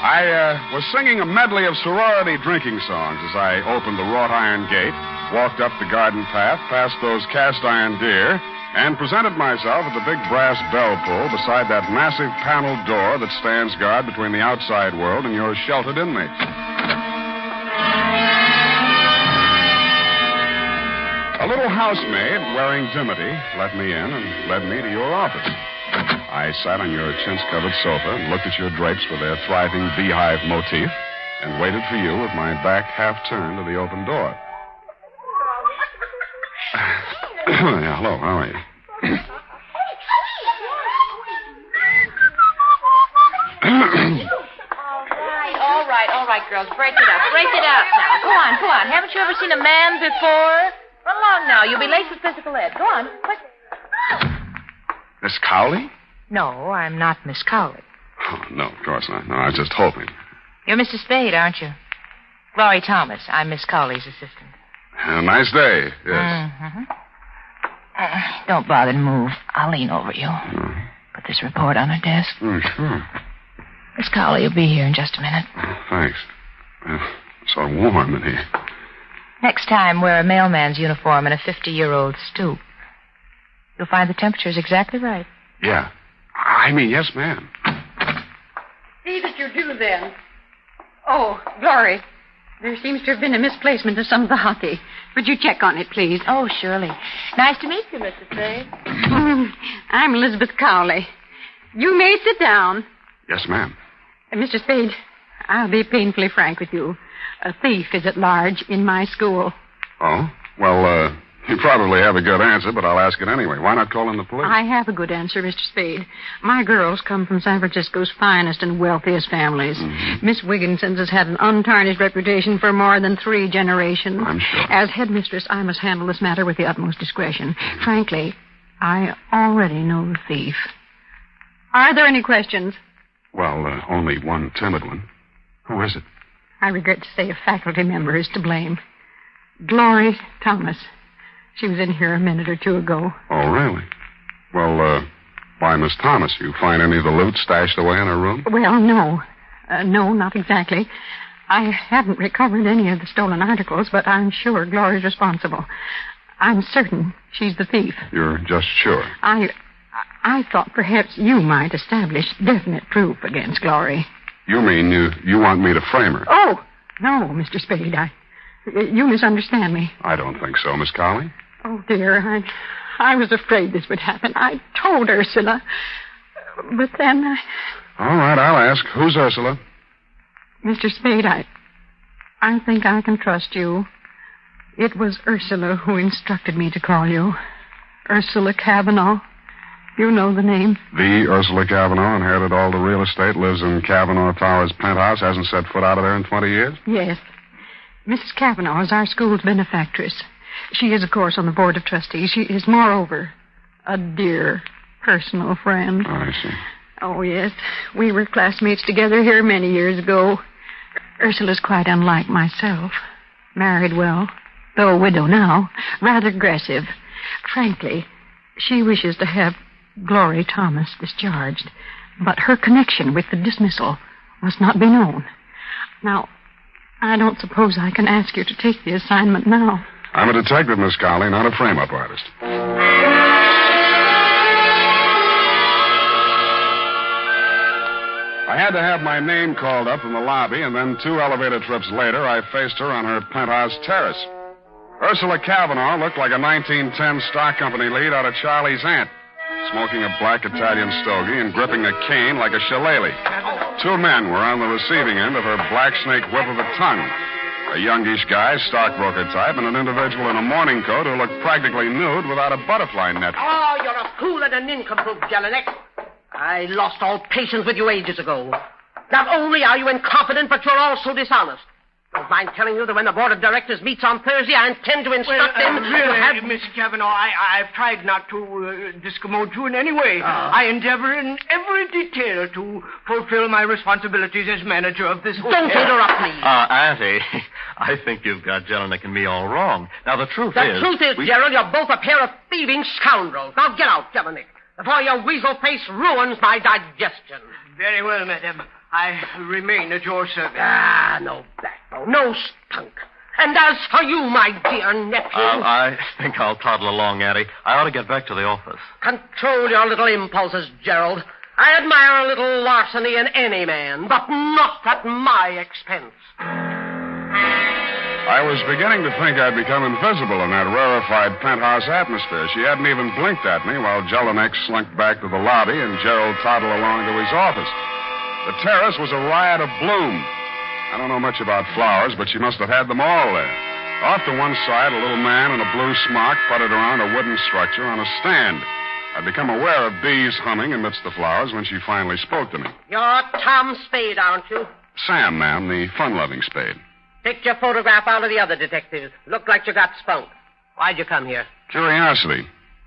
I was singing a medley of sorority drinking songs as I opened the wrought iron gate, walked up the garden path, past those cast iron deer, and presented myself at the big brass bell pull beside that massive paneled door that stands guard between the outside world and your sheltered inmates. A little housemaid wearing dimity let me in and led me to your office. I sat on your chintz-covered sofa and looked at your drapes with their thriving beehive motif and waited for you with my back half turned to the open door. Yeah, hello, how are you?
All right, girls, break it up now. Go on. Haven't you ever seen a man before? Run along now. You'll be late for physical ed. Go on, quick.
Miss Cowley?
No, I'm not Miss Cowley.
Oh, no, of course not. No, I was just hoping.
You're Mr. Spade, aren't you? Glory Thomas. I'm Miss Cowley's assistant.
A nice day, yes.
Mm-hmm. Don't bother to move. I'll lean over you. Put this report on her desk.
Sure.
Miss Cowley will be here in just a minute.
Thanks. So warm in here.
Next time, wear a mailman's uniform and a 50-year-old stoop. You'll find the temperature's exactly right.
Yeah. I mean, yes, ma'am.
See that you do, then. Oh, Glory. There seems to have been a misplacement of some of the hockey. Would you check on it, please?
Oh, surely. Nice to meet you, Mr. Spade.
I'm Elizabeth Cowley. You may sit down.
Yes, ma'am.
Mr. Spade, I'll be painfully frank with you. A thief is at large in my school.
Oh? Well, you probably have a good answer, but I'll ask it anyway. Why not call in the police?
I have a good answer, Mr. Spade. My girls come from San Francisco's finest and wealthiest families.
Mm-hmm.
Miss Wigginson's has had an untarnished reputation for more than 3 generations.
I'm sure.
As headmistress, I must handle this matter with the utmost discretion. Frankly, I already know the thief. Are there any questions?
Well, only one timid one. Who is it?
I regret to say a faculty member is to blame. Glory Thomas. She was in here a minute or two ago.
Oh, really? Well, why, Miss Thomas, you find any of the loot stashed away in her room?
Well, no. No, not exactly. I haven't recovered any of the stolen articles, but I'm sure Glory's responsible. I'm certain she's the thief.
You're just sure?
I thought perhaps you might establish definite proof against Glory.
You mean you want me to frame her?
Oh, no, Mr. Spade. You misunderstand me.
I don't think so, Miss Cowley.
Oh, dear, I was afraid this would happen. I told Ursula, but then
All right, I'll ask. Who's Ursula?
Mr. Spade, I think I can trust you. It was Ursula who instructed me to call you. Ursula Cavanaugh. You know the name.
The Ursula Cavanaugh inherited all the real estate, lives in Cavanaugh Towers penthouse, hasn't set foot out of there in 20 years?
Yes. Mrs. Cavanaugh is our school's benefactress. She is, of course, on the board of trustees. She is, moreover, a dear personal friend.
Oh, I see.
Oh, yes. We were classmates together here many years ago. Ursula's quite unlike myself. Married well, though a widow now. Rather aggressive. Frankly, she wishes to have Glory Thomas discharged, but her connection with the dismissal must not be known. Now, I don't suppose I can ask you to take the assignment now.
I'm a detective, Miss Cowley, not a frame-up artist. I had to have my name called up in the lobby, and then 2 elevator trips later, I faced her on her penthouse terrace. Ursula Cavanaugh looked like a 1910 stock company lead out of Charlie's Aunt, smoking a black Italian stogie and gripping a cane like a shillelagh. 2 men were on the receiving end of her black snake whip of a tongue. A youngish guy, stockbroker type, and an individual in a morning coat who looked practically nude without a butterfly net.
Oh, you're a fool and a nincompoop, Jelinek. I lost all patience with you ages ago. Not only are you incompetent, but you're also dishonest. Don't mind telling you that when the board of directors meets on Thursday, I intend to instruct them
really,
to have...
Mr. Cavanaugh, I've tried not to discommode you in any way. I endeavor in every detail to fulfill my responsibilities as manager of this hotel.
Don't interrupt me.
Auntie, I think you've got Jelinek and me all wrong. Now, the truth is...
The truth is, Gerald, you're both a pair of thieving scoundrels. Now get out, Jelinek, before your weasel face ruins my digestion.
Very well, madam. I remain at your service.
No backbone, no spunk. And as for you, my dear nephew...
I think I'll toddle along, Auntie. I ought to get back to the office.
Control your little impulses, Gerald. I admire a little larceny in any man, but not at my expense.
I was beginning to think I'd become invisible in that rarefied penthouse atmosphere. She hadn't even blinked at me while Jelinek slunk back to the lobby and Gerald toddled along to his office. The terrace was a riot of bloom. I don't know much about flowers, but she must have had them all there. Off to one side, a little man in a blue smock puttered around a wooden structure on a stand. I'd become aware of bees humming amidst the flowers when she finally spoke to me.
You're Tom Spade, aren't you?
Sam, ma'am, the fun-loving Spade.
Picked your photograph out of the other detectives. Looked like you got spunk. Why'd you come here?
Curiosity.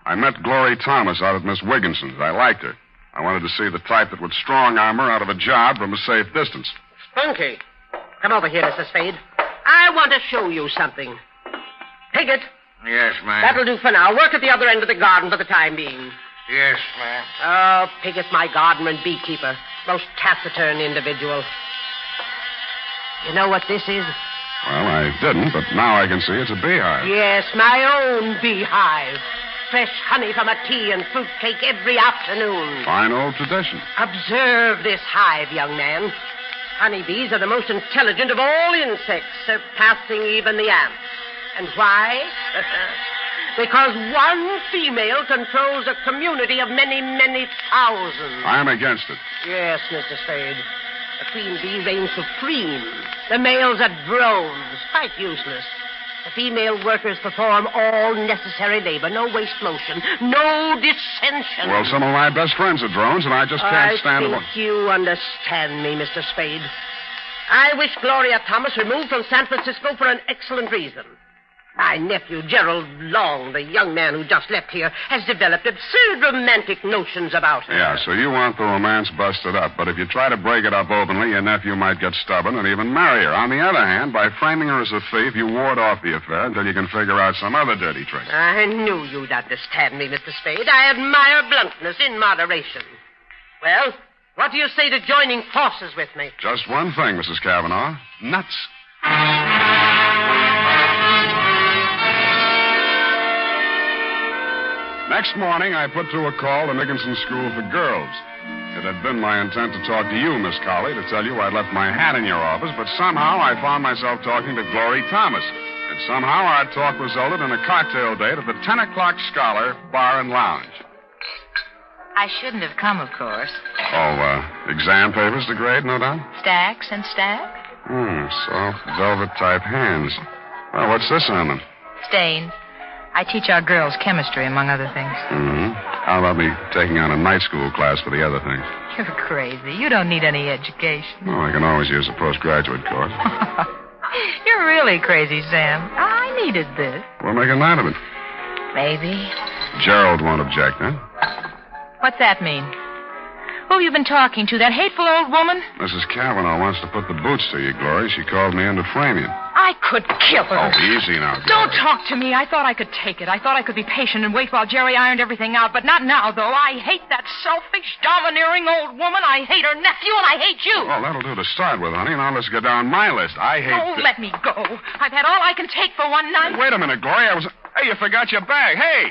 I met Glory Thomas out at Miss Wigginson's. I liked her. I wanted to see the type that would strong-arm her out of a job from a safe distance.
Spunky. Come over here, Mr. Spade. I want to show you something. Piggott.
Yes, ma'am.
That'll do for now. Work at the other end of the garden for the time being.
Yes, ma'am.
Oh, Piggott's my gardener and beekeeper. Most taciturn individual. You know what this is?
Well, I didn't, but now I can see it's a beehive.
Yes, my own beehive. Fresh honey from a tea and fruit cake every afternoon.
Fine old tradition.
Observe this hive, young man. Honeybees are the most intelligent of all insects, surpassing even the ants. And why? Because one female controls a community of many, many thousands.
I'm against it.
Yes, Mr. Spade. The queen bee reigns supreme. The males are drones, quite useless. The female workers perform all necessary labor. No waste motion. No dissension.
Well, some of my best friends are drones, and I just can't stand them.
I think you understand me, Mr. Spade. I wish Gloria Thomas removed from San Francisco for an excellent reason. My nephew, Gerald Long, the young man who just left here, has developed absurd romantic notions about her.
Yeah, so you want the romance busted up, but if you try to break it up openly, your nephew might get stubborn and even marry her. On the other hand, by framing her as a thief, you ward off the affair until you can figure out some other dirty trick.
I knew you'd understand me, Mr. Spade. I admire bluntness in moderation. Well, what do you say to joining forces with me?
Just one thing, Mrs. Cavanaugh. Nuts. Next morning, I put through a call to Nickinson School for Girls. It had been my intent to talk to you, Miss Colley, to tell you I'd left my hat in your office, but somehow I found myself talking to Glory Thomas. And somehow our talk resulted in a cocktail date at the 10 o'clock Scholar Bar and Lounge.
I shouldn't have come, of course.
Exam papers to grade, no doubt?
Stacks and stacks?
Soft velvet-type hands. Well, what's this on them?
Stains. I teach our girls chemistry, among other things.
How about me taking on a night school class for the other things?
You're crazy. You don't need any education.
Well, I can always use a postgraduate course.
You're really crazy, Sam. I needed this.
We'll make a night of it.
Maybe.
Gerald won't object, huh?
What's that mean? Who have you been talking to? That hateful old woman?
Mrs. Cavanaugh wants to put the boots to you, Glory. She called me in to frame you.
I could kill her.
Oh, easy now, Glory.
Don't talk to me. I thought I could take it. I thought I could be patient and wait while Jerry ironed everything out. But not now, though. I hate that selfish, domineering old woman. I hate her nephew, and I hate you.
Well, that'll do to start with, honey. Now let's go down my list. I hate...
Oh, let me go. I've had all I can take for one night.
Wait a minute, Glory. Hey, you forgot your bag. Hey!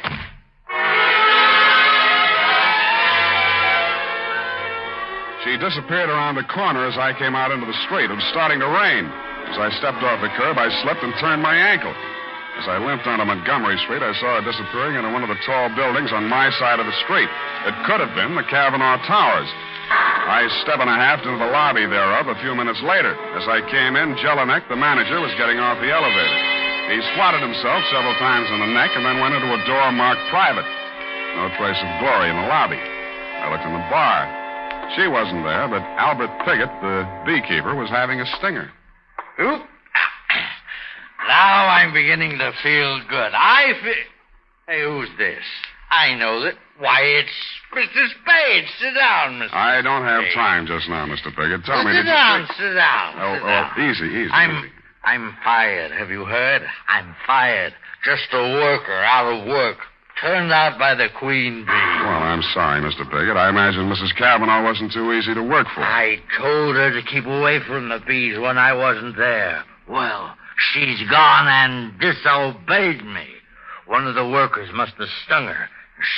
She disappeared around a corner as I came out into the street. It was starting to rain. As I stepped off the curb, I slipped and turned my ankle. As I limped onto Montgomery Street, I saw her disappearing into one of the tall buildings on my side of the street. It could have been the Kavanaugh Towers. I step-and-a-half into the lobby thereof a few minutes later. As I came in, Jelinek, the manager, was getting off the elevator. He swatted himself several times in the neck and then went into a door marked private. No trace of Glory in the lobby. I looked in the bar. She wasn't there, but Albert Piggott, the beekeeper, was having a stinger.
Oop. Now I'm beginning to feel good. Hey, who's this? I know that. Why, it's Mr. Spade. Sit down, Mr.
I don't have
Spade.
time just now, Mr. Piggott. Tell me.
Sit down, sit down.
Easy.
I'm fired. Have you heard? I'm fired. Just a worker out of work. Turned out by the Queen Bee.
Well, I'm sorry, Mr. Piggott. I imagine Mrs. Kavanaugh wasn't too easy to work for.
I told her to keep away from the bees when I wasn't there. Well, she's gone and disobeyed me. One of the workers must have stung her.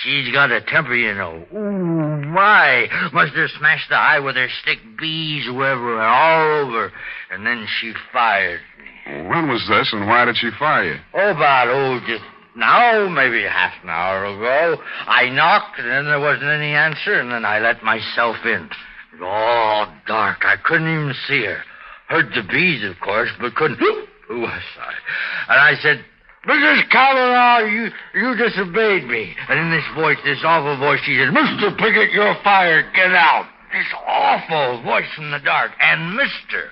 She's got a temper, you know. Ooh, my. Must have smashed the eye with her stick. Bees were everywhere, all over. And then she fired me.
When was this, and why did she fire you?
Just now, maybe half an hour ago. I knocked, and then there wasn't any answer, and then I let myself in. It was all dark. I couldn't even see her. Heard the bees, of course, but couldn't... Who was I? And I said, Mrs. Kavanaugh, you disobeyed me. And in this voice, this awful voice, she said, Mr. Piggott, you're fired. Get out. This awful voice from the dark. And Mr.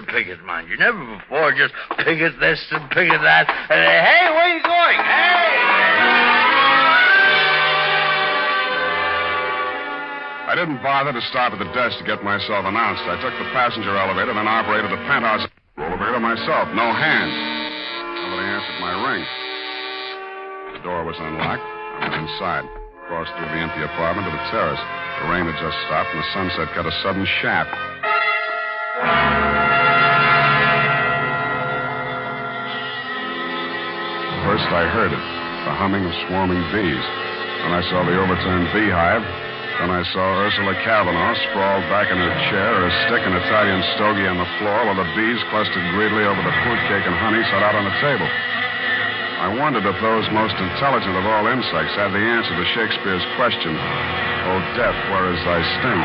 Piggott, mind you, never before, just Piggott this and Piggott that. And hey, where are you going? Hey!
I didn't bother to stop at the desk to get myself announced. I took the passenger elevator, then operated the penthouse elevator myself. No hands. Nobody answered my ring. The door was unlocked. I went inside. Crossed through the empty apartment to the terrace. The rain had just stopped, and the sunset cut a sudden shaft. First I heard it, the humming of swarming bees. Then I saw the overturned beehive. Then I saw Ursula Kavanaugh sprawled back in her chair, her stick and Italian stogie on the floor, while the bees clustered greedily over the fruit cake and honey set out on the table. I wondered if those most intelligent of all insects had the answer to Shakespeare's question, "O death, where is thy sting?"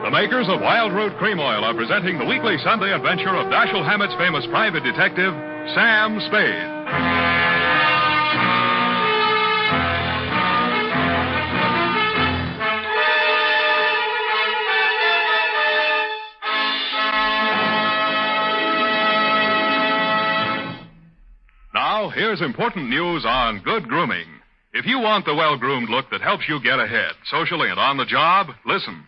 The makers of Wild Root Cream Oil are presenting the weekly Sunday adventure of Dashiell Hammett's famous private detective, Sam Spade. Now, here's important news on good grooming. If you want the well-groomed look that helps you get ahead, socially and on the job, listen.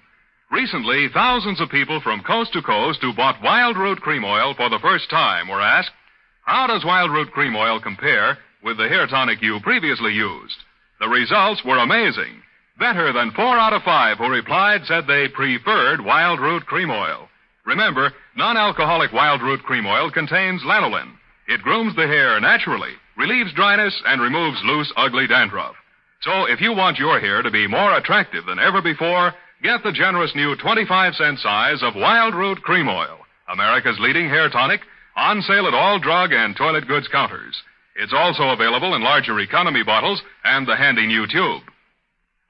Recently, thousands of people from coast to coast who bought Wild Root Cream Oil for the first time were asked, how does Wild Root Cream Oil compare with the hair tonic you previously used? The results were amazing. Better than 4 out of 5 who replied said they preferred Wild Root Cream Oil. Remember, non-alcoholic Wild Root Cream Oil contains lanolin. It grooms the hair naturally, relieves dryness, and removes loose, ugly dandruff. So if you want your hair to be more attractive than ever before, get the generous new 25-cent size of Wild Root Cream Oil, America's leading hair tonic, on sale at all drug and toilet goods counters. It's also available in larger economy bottles and the handy new tube.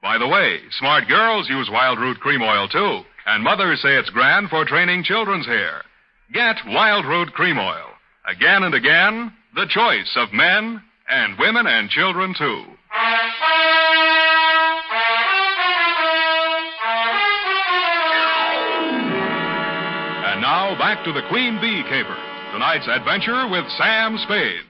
By the way, smart girls use Wild Root Cream Oil, too, and mothers say it's grand for training children's hair. Get Wild Root Cream Oil. Again and again, the choice of men and women and children, too. And now, back to the Queen Bee Caper. Tonight's adventure with Sam Spade.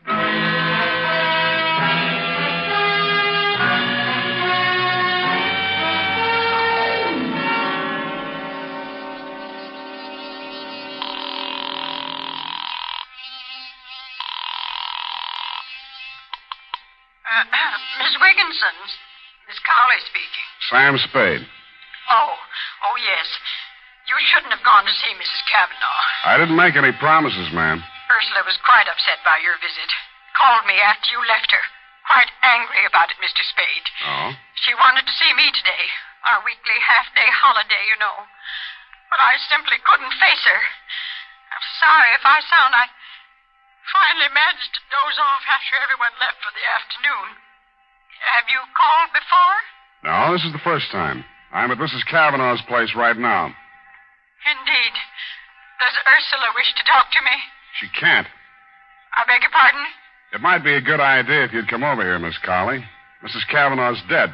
Miss Wigginson, Miss Cowley speaking.
Sam Spade.
Oh, yes. You shouldn't have gone to see Mrs. Kavanaugh.
I didn't make any promises, ma'am.
Ursula was quite upset by your visit. Called me after you left her. quite angry about it, Mr. Spade.
Oh?
She wanted to see me today. Our weekly half-day holiday, you know. But I simply couldn't face her. I'm sorry if I finally managed to doze off after everyone left for the afternoon. Have you called before?
No, this is the first time. I'm at Mrs. Kavanaugh's place right now.
Indeed. Does Ursula wish to talk to me?
She can't.
I beg your pardon?
It might be a good idea if you'd come over here, Miss Colley. Mrs. Kavanaugh's dead.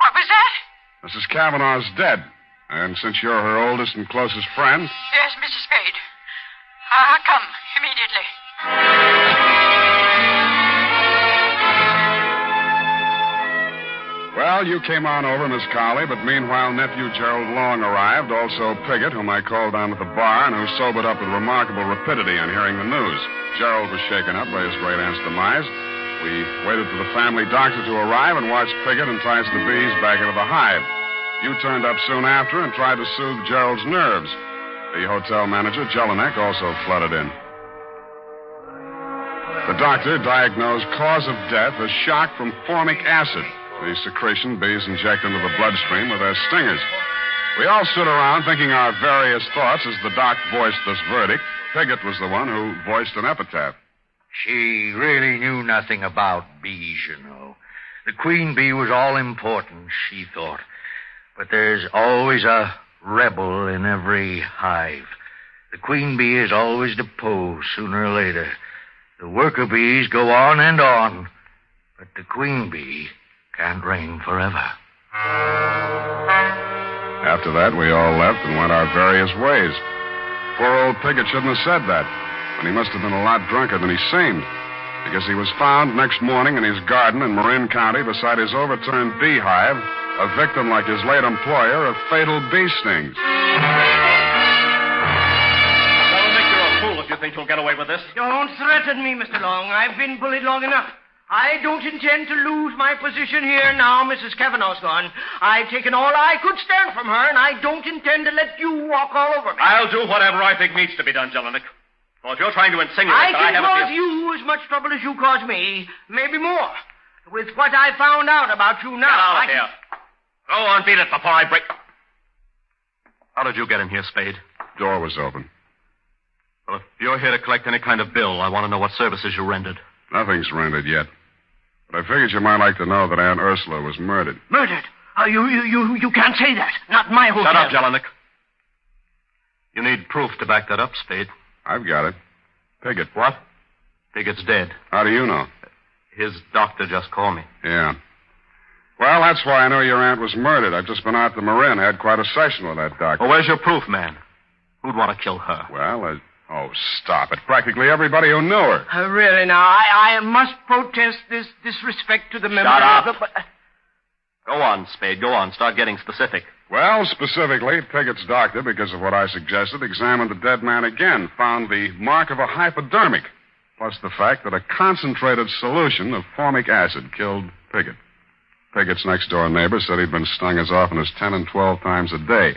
What was that?
Mrs. Kavanaugh's dead. And since you're her oldest and closest friend...
Yes, Mrs. Spade. I'll come immediately.
Well, you came on over, Miss Colley, but meanwhile, nephew Gerald Long arrived, also Piggott, whom I called down at the bar, and who sobered up with remarkable rapidity on hearing the news. Gerald was shaken up by his great aunt's demise. We waited for the family doctor to arrive and watched Piggott entice the bees back into the hive. You turned up soon after and tried to soothe Gerald's nerves. The hotel manager, Jelinek, also flooded in. The doctor diagnosed cause of death as shock from formic acid, the secretion bees inject into the bloodstream with their stingers. We all stood around thinking our various thoughts as the doc voiced this verdict. Piggott was the one who voiced an epitaph.
She really knew nothing about bees, you know. The queen bee was all important, she thought. But there's always a rebel in every hive. The queen bee is always deposed sooner or later. The worker bees go on and on, but the queen bee can't reign forever.
After that, we all left and went our various ways. Poor old Piggott shouldn't have said that, and he must have been a lot drunker than he seemed, because he was found next morning in his garden in Marin County beside his overturned beehive, a victim like his late employer of fatal bee stings.
Jelinek, you're a fool if you think you'll get away with this.
Don't threaten me, Mr. Long. I've been bullied long enough. I don't intend to lose my position here now Mrs. Kavanaugh's gone. I've taken all I could stand from her, and I don't intend to let you walk all over me.
I'll do whatever I think needs to be done, Jelinek. Well, if you're trying to insinuate
I
that I
can
haven't...
cause you as much trouble as you cause me, maybe more. With what I found out about you now,
Get out of here. Go on, beat it before I break... How did you get in here, Spade?
Door was open.
Well, if you're here to collect any kind of bill, I want to know what services you rendered.
Nothing's rendered yet. But I figured you might like to know that Aunt Ursula was murdered.
Murdered? You can't say that. Not in my hotel.
Shut up, Jelinek. You need proof to back that up, Spade.
I've got it. Piggott.
What? Piggott's dead.
How do you know?
His doctor just called me.
Yeah. Well, that's why I know your aunt was murdered. I've just been out to Marin, had quite a session with that doctor.
Well, where's your proof, man? Who'd want to kill her?
Well, oh, stop it. Practically everybody who knew her.
Really, now, I must protest this disrespect to the memory
Shut
of
up. Go on, Spade. Go on. Start getting specific.
Well, specifically, Piggott's doctor, because of what I suggested, examined the dead man again, found the mark of a hypodermic, plus the fact that a concentrated solution of formic acid killed Piggott. Piggott's next-door neighbor said he'd been stung as often as 10 and 12 times a day.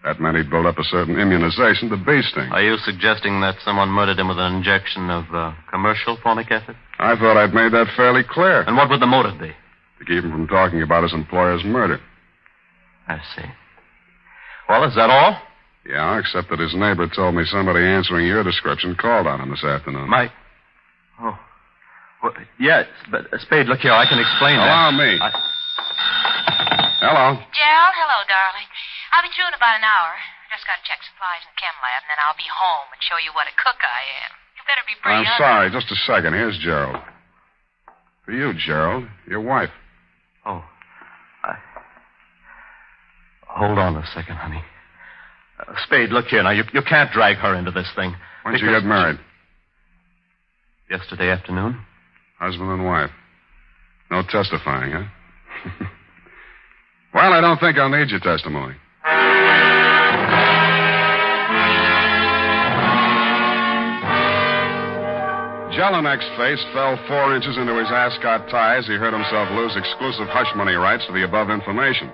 That meant he'd built up a certain immunization to bee stings.
Are you suggesting that someone murdered him with an injection of commercial formic acid?
I thought I'd made that fairly clear.
And what would the motive be?
To keep him from talking about his employer's murder.
I see. Well, is that all?
Yeah, except that his neighbor told me somebody answering your description called on him this afternoon.
Mike? Oh. Well, yes, but Spade, look here, I can explain that.
Allow me. Hello.
Gerald, hello, darling. I'll be through in about an hour. Just got to check supplies in the chem lab, and then I'll be home and show you what a cook I am. You better be pretty.
I'm sorry, just a second. Here's Gerald. For you, Gerald. Your wife.
Oh. Hold on a second, honey. Spade, look here now. You can't drag her into this thing.
When'd you get married?
Yesterday afternoon.
Husband and wife. No testifying, huh? Well, I don't think I'll need your testimony. Jelinek's face fell 4 inches into his ascot tie as he heard himself lose exclusive hush money rights to the above information.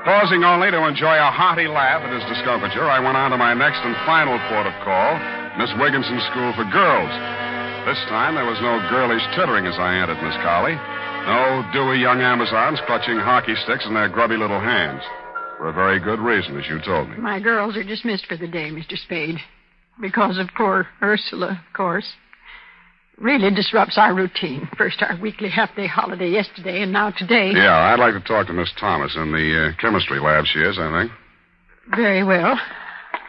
Pausing only to enjoy a hearty laugh at his discomfiture, I went on to my next and final port of call, Miss Wigginson's School for Girls. This time there was no girlish tittering as I entered, Miss Collie. No dewy young Amazons clutching hockey sticks in their grubby little hands. For a very good reason, as you told me.
My girls are dismissed for the day, Mr. Spade. Because of poor Ursula, of course. Really disrupts our routine. First our weekly half-day holiday yesterday, and now today.
Yeah, I'd like to talk to Miss Thomas in the chemistry lab she is, I think.
Very well.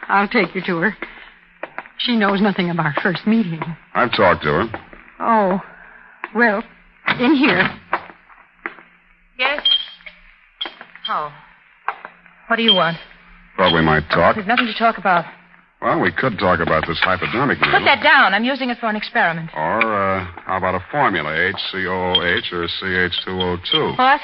I'll take you to her. She knows nothing of our first meeting.
I've talked to her.
Oh, well, in here.
Yes? Oh. What do you want?
Thought we might talk.
There's nothing to talk about.
Well, we could talk about this hypodermic needle.
Put that down. I'm using it for an experiment.
Or, how about a formula, HCOOH or CH2O2?
What?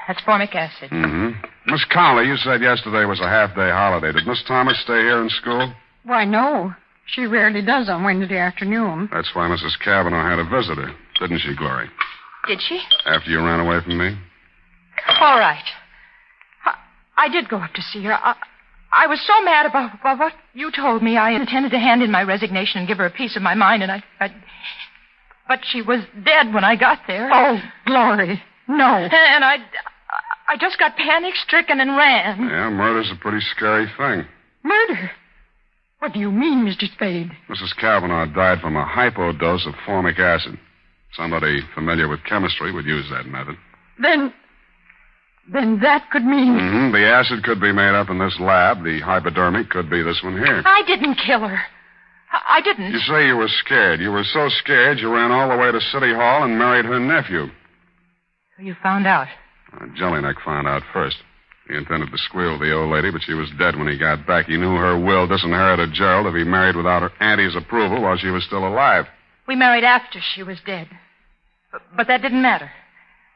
That's formic acid.
Mm-hmm. Miss Cowley, you said yesterday was a half-day holiday. Did Miss Thomas stay here in school?
Why, no. She rarely does on Wednesday afternoon.
That's why Mrs. Cavanaugh had a visitor, didn't she, Glory?
Did she?
After you ran away from me?
All right. I did go up to see her. I was so mad about what you told me. I intended to hand in my resignation and give her a piece of my mind, and but she was dead when I got there.
Oh, Glory, no.
And I just got panic-stricken and ran.
Yeah, murder's a pretty scary thing.
Murder? What do you mean, Mr. Spade?
Mrs. Cavanaugh died from a hypodose of formic acid. Somebody familiar with chemistry would use that method.
Then that could mean...
Mm-hmm. The acid could be made up in this lab. The hypodermic could be this one here.
I didn't kill her. I didn't.
You say you were scared. You were so scared you ran all the way to City Hall and married her nephew.
So you found out?
Jellyneck found out first. He intended to squeal the old lady, but she was dead when he got back. He knew her will disinherited Gerald if he married without her auntie's approval while she was still alive.
We married after she was dead. But that didn't matter.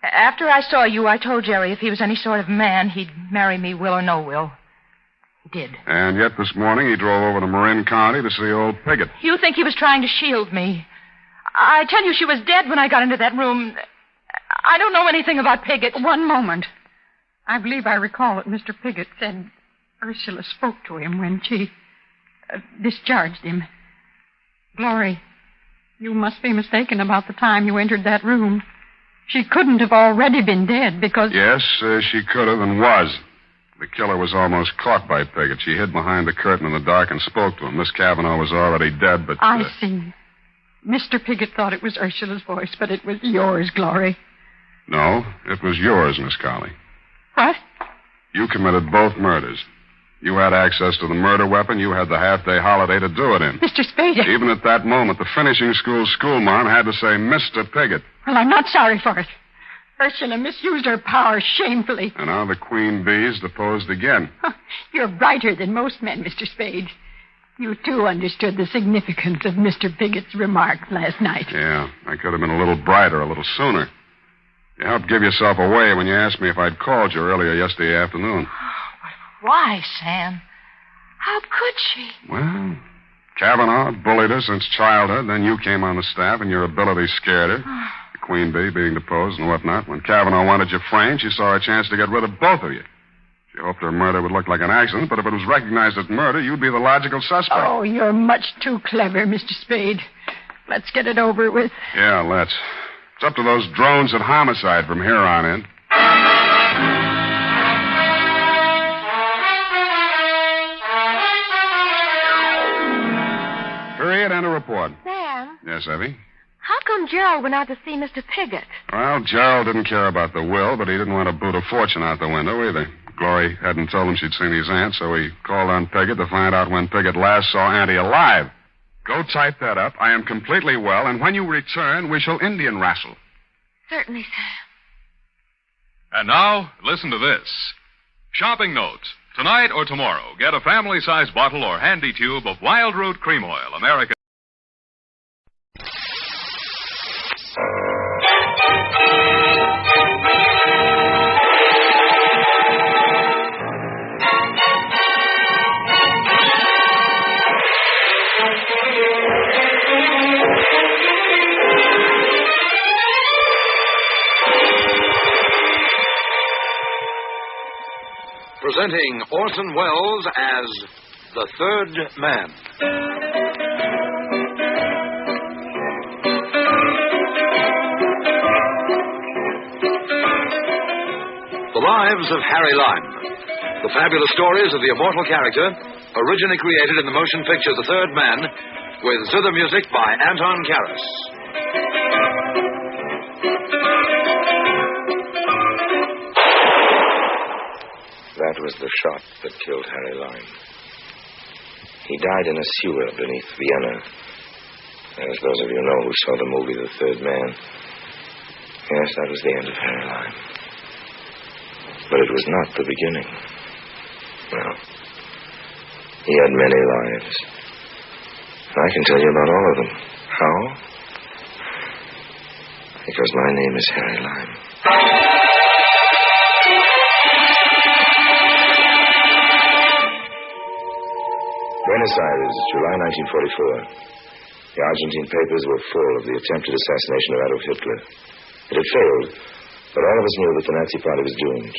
After I saw you, I told Jerry if he was any sort of man, he'd marry me, will or no will. He did.
And yet this morning he drove over to Marin County to see old Piggott.
You think he was trying to shield me? I tell you, she was dead when I got into that room. I don't know anything about Piggott.
One moment. I believe I recall that Mr. Piggott said Ursula spoke to him when she discharged him. Glory, you must be mistaken about the time you entered that room. She couldn't have already been dead because...
Yes, she could have and was. The killer was almost caught by Piggott. She hid behind the curtain in the dark and spoke to him. Miss Cavanaugh was already dead, but...
I see. Mr. Piggott thought it was Ursula's voice, but it was yours, Glory.
No, it was yours, Miss Cowley.
What?
You committed both murders. You had access to the murder weapon. You had the half-day holiday to do it in.
Mr. Spade...
Even at that moment, the finishing school schoolmarm had to say Mr. Piggott.
Well, I'm not sorry for it. Ursula misused her power shamefully.
And now the queen bee's deposed again.
You're brighter than most men, Mr. Spade. You, too, understood the significance of Mr. Piggott's remark last night.
Yeah, I could have been a little brighter, a little sooner. You helped give yourself away when you asked me if I'd called you earlier yesterday afternoon.
Why, Sam? How could she?
Well, Cavanaugh bullied her since childhood. Then you came on the staff and your ability scared her. The queen bee being deposed and whatnot. When Cavanaugh wanted you framed, she saw a chance to get rid of both of you. She hoped her murder would look like an accident, but if it was recognized as murder, you'd be the logical suspect.
Oh, you're much too clever, Mr. Spade. Let's get it over with.
Yeah, let's. It's up to those drones at homicide from here on in. Period and a report.
Sam,
Yes, Evie?
how come Gerald went out to see Mr. Piggott?
Well, Gerald didn't care about the will, but he didn't want to boot a fortune out the window either. Glory hadn't told him she'd seen his aunt, so he called on Piggott to find out when Piggott last saw Auntie alive. Go type that up. I am completely well, and when you return, we shall Indian wrestle.
Certainly, Sam.
And now, listen to this. Shopping notes. Tonight or tomorrow, get a family-sized bottle or handy tube of Wild Root Cream Oil, America.
Presenting Orson Welles as The Third Man. Lives of Harry Lime. The fabulous stories of the immortal character, originally created in the motion picture The Third Man, with zither music by Anton Karas.
That was the shot that killed Harry Lime. He died in a sewer beneath Vienna. As those of you know who saw the movie The Third Man. Yes, that was the end of Harry Lime. But it was not the beginning. No. He had many lives. I can tell you about all of them. How? Because my name is Harry Lime. Buenos Aires, July 1944. The Argentine papers were full of the attempted assassination of Adolf Hitler. It had failed, but all of us knew that the Nazi Party was doomed.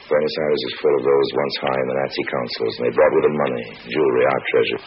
Buenos Aires was full of those once high in the Nazi councils, and they brought with them money, jewelry, art treasure.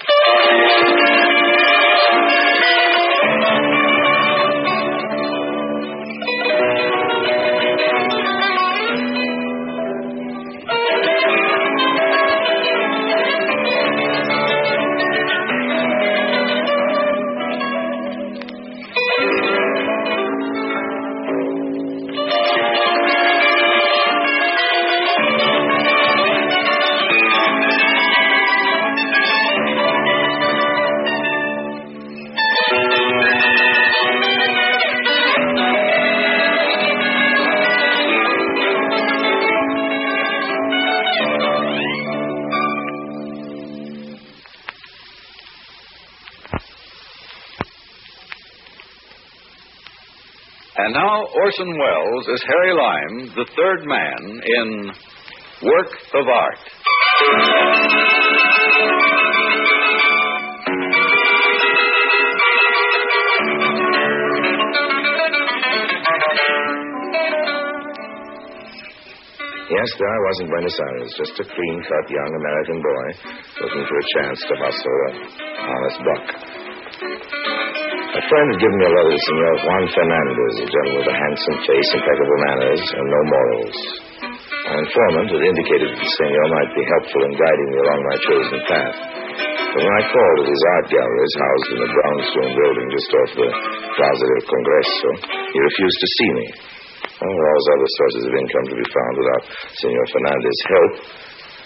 And now Orson Welles is Harry Lime, the third man in Work of Art.
Yes, there I was in Buenos Aires, just a clean-cut young American boy looking for a chance to hustle an honest buck. A friend had given me a letter to Senor Juan Fernandez, a gentleman with a handsome face, impeccable manners, and no morals. My informant had indicated that the senor might be helpful in guiding me along my chosen path. But when I called at his art galleries, housed in a brownstone building just off the Plaza del Congreso, he refused to see me. Well, there were always other sources of income to be found without Senor Fernandez's help,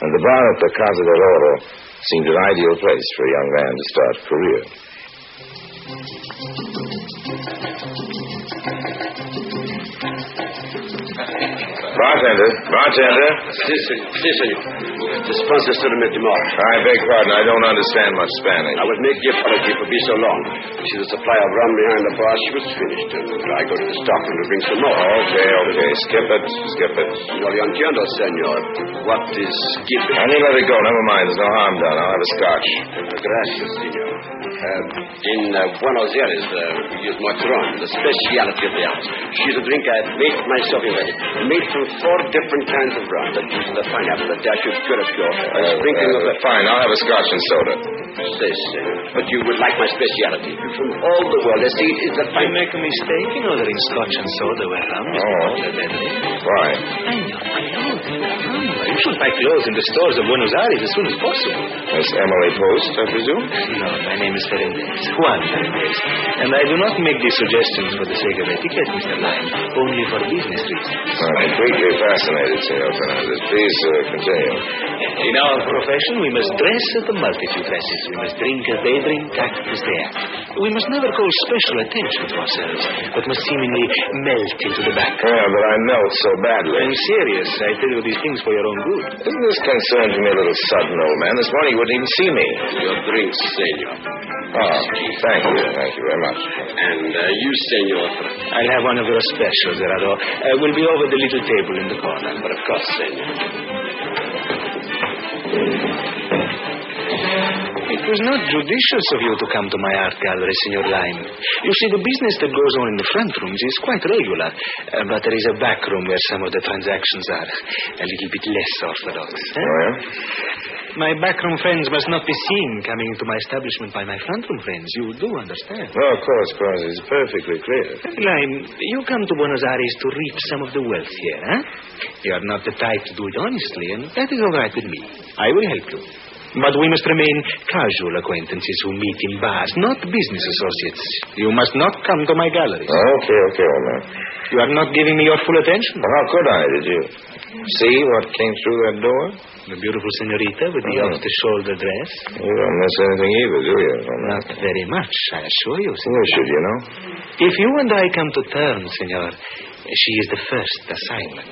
and the bar at the Casa del Oro seemed an ideal place for a young man to start a career. Bartender.
Si, senor. The sponsor stood him at the mall.
I beg pardon, I don't understand much Spanish.
I would make the apology for being so long. See the supply of rum behind the bar, she was finished, and I go to the stockroom to bring some more.
Okay. Skip it.
No le entiendo, senor. What is skipping?
Honey, let it go. Never mind. There's no harm done. I'll have a scotch.
Gracias, senor. In Buenos Aires, we use matron, the specialty of the house. She's a drink I made myself invented. Made from 4 different kinds of rum. The juice of the pineapple, the dash of curacao, a sprinkling of the...
Fine, I'll have a scotch and soda.
Yes, but you would like my specialty. From all the world, the seed is the
You make a mistake in ordering scotch and soda where rum is
Why?
You should buy clothes in the stores of Buenos Aires as soon as possible.
Miss Emily Post, I presume?
No, my name is Fernandez, Juan Fernandez. And I do not make these suggestions for the sake of etiquette, Mr. Lime, only for business reasons.
I'm completely fascinated, Senor Fernandez. Please continue.
In our profession, we must dress at a multitude dresses. We must drink as they drink, act as they act. We must never call special attention to ourselves, but must seemingly melt into the background.
Yeah, but I melt so badly.
I'm serious. I tell you these things for your own good.
Isn't this concern for me a little sudden, old man? This morning you wouldn't even see me.
Your drinks, senor.
Oh, thank you very much.
And you, senor.
I'll have one of your specials, Gerardo. We'll be over the little table in the corner.
But of course, senor.
It was not judicious of you to come to my art gallery, Senor Lime. You see, the business that goes on in the front rooms is quite regular, but there is a back room where some of the transactions are a little bit less orthodox.
Oh, yeah?
My backroom friends must not be seen coming into my establishment by my frontroom friends. You do understand?
Oh, of course. It's perfectly clear.
Lime, you come to Buenos Aires to reap some of the wealth here, huh? You are not the type to do it honestly, and that is all right with me. I will help you. But we must remain casual acquaintances who meet in bars, not business associates. You must not come to my galleries.
Okay, old man.
You are not giving me your full attention.
Well, how could I? Did you see what came through that door?
The beautiful senorita with the off-the-shoulder dress.
You don't miss anything either, do you?
Not very much, I assure you, senor.
Well, should you know?
If you and I come to terms, senor, she is the first assignment.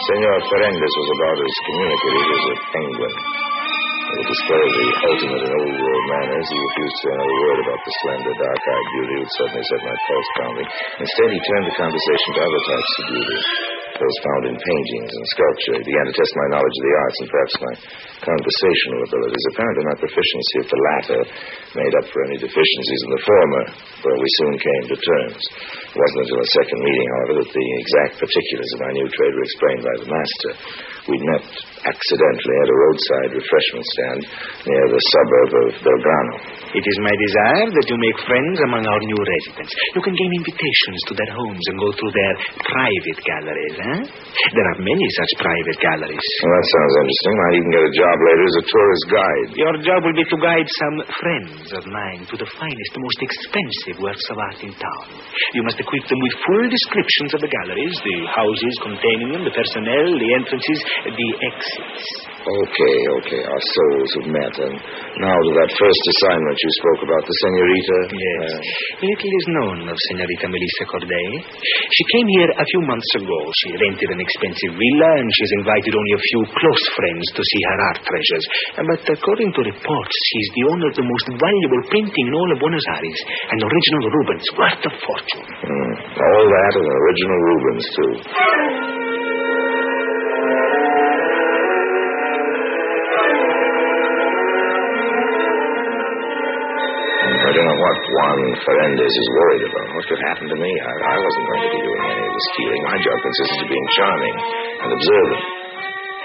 Senor Ferendez was about as communicative as a penguin. With a display of the ultimate in old-world manners, he refused to say another word about the slender, dark-eyed beauty who suddenly set my pulse pounding. Instead, he turned the conversation to other types of beauty, those found in paintings and sculpture. He began to test my knowledge of the arts and perhaps my conversational abilities. Apparently, my proficiency at the latter made up for any deficiencies in the former, where we soon came to terms. It wasn't until a second meeting, however, that the exact particulars of my new trade were explained by the master. We'd met accidentally at a roadside refreshment stand near the suburb of Belgrano.
It is my desire that you make friends among our new residents. You can gain invitations to their homes and go through their private galleries, huh? There are many such private galleries.
Well, that sounds interesting. Might even get a job later as a tourist guide.
Your job will be to guide some friends of mine to the finest, the most expensive works of art in town. You must equip them with full descriptions of the galleries, the houses containing them, the personnel, the entrances, the exits.
Okay. Our souls have met. And now to that first assignment you spoke about, the senorita.
Yes. Little is known of Senorita Melissa Corday. She came here a few months ago. She rented an expensive villa, and she's invited only a few close friends to see her art treasures. But according to reports, she's the owner of the most valuable painting in all of Buenos Aires, an original Rubens worth a fortune.
All that and original Rubens, too. I don't know what Juan Ferendez is worried about. What could happen to me? I wasn't going to be doing any of the stealing. My job consisted of being charming and observant.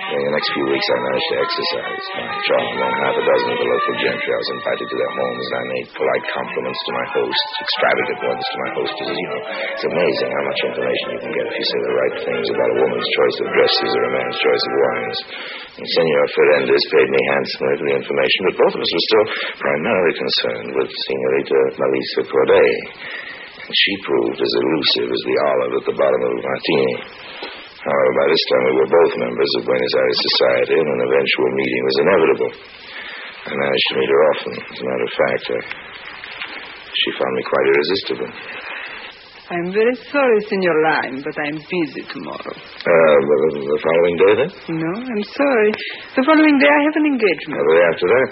During the next few weeks, I managed to exercise. I charmed then half a dozen of the local gentry. I was invited to their homes, and I made polite compliments to my hosts, extravagant ones to my hostesses. You know, it's amazing how much information you can get if you say the right things about a woman's choice of dresses or a man's choice of wines. And Senor Ferendez paid me handsomely for the information, but both of us were still primarily concerned with Senorita Melissa Corday. And she proved as elusive as the olive at the bottom of a martini. However, by this time we were both members of Buenos Aires society, and an eventual meeting was inevitable. I managed to meet her often. As a matter of fact, she found me quite irresistible.
I'm very sorry, Senor Lime, but I'm busy tomorrow.
The following day, then?
No, I'm sorry. The following day I have an engagement.
The day after that,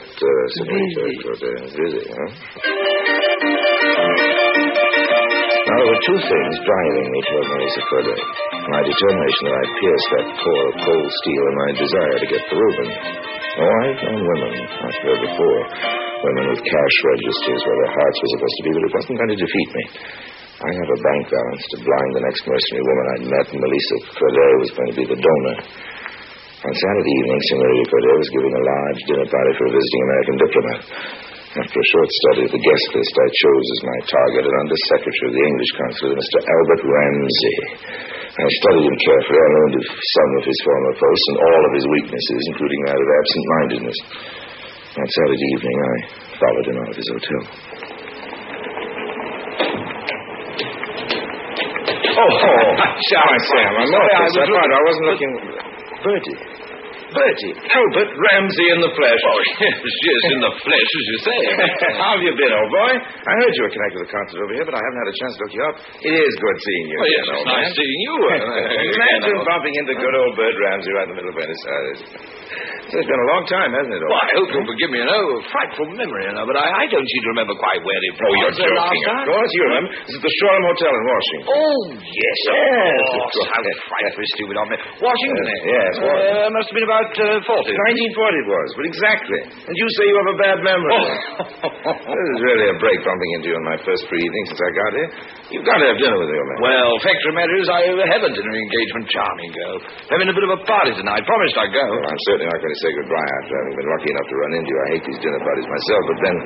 busy, huh? Now, there were two things driving me toward Melissa Corday. My determination that I'd pierce that core of cold steel and my desire to get the Reuben. Oh, I've known women, like her before. Women with cash registers where their hearts were supposed to be, but it wasn't going to defeat me. I have a bank balance to blind the next mercenary woman I'd met, and Melissa Corday was going to be the donor. On Saturday evening, Senorita Corday was giving a large dinner party for a visiting American diplomat. After a short study of the guest list, I chose as my target an under-secretary of the English consulate, Mr. Albert Ramsey. I studied him carefully. I learned of some of his former posts and all of his weaknesses, including that of absent-mindedness. That Saturday evening, I followed him out of his hotel. Oh, Sam, I'm sorry. I wasn't looking... Bertie. Albert Ramsey in the flesh.
Oh, yes, in the flesh, as you say.
How have you been, old boy? I heard you were connected with the concert over here, but I haven't had a chance to look you up. It is good seeing you.
Oh, yes, it's nice seeing you.
Imagine bumping into good old Bert Ramsey right in the middle of Buenos Aires. It's been a long time, hasn't it?
Well, I hope you'll forgive me, frightful memory, but I don't seem to remember quite where it was.
Oh, you're joking. Of course, you remember. This is the Shoreham Hotel in Washington.
Oh, yes. How frightfully stupid of me. Washington,
Yes, Washington.
Must have been about
about 40.
1940 it was, but exactly. And you say you have a bad memory. This is really a break bumping into you on my first free evening since I got here. You've got to have dinner with your man.
Well, fact of the matter is I have a dinner engagement. Charming girl. Having a bit of a party tonight. Promised I'd go.
Well, I'm certainly not going to say goodbye after having been lucky enough to run into you. I hate these dinner parties myself, but then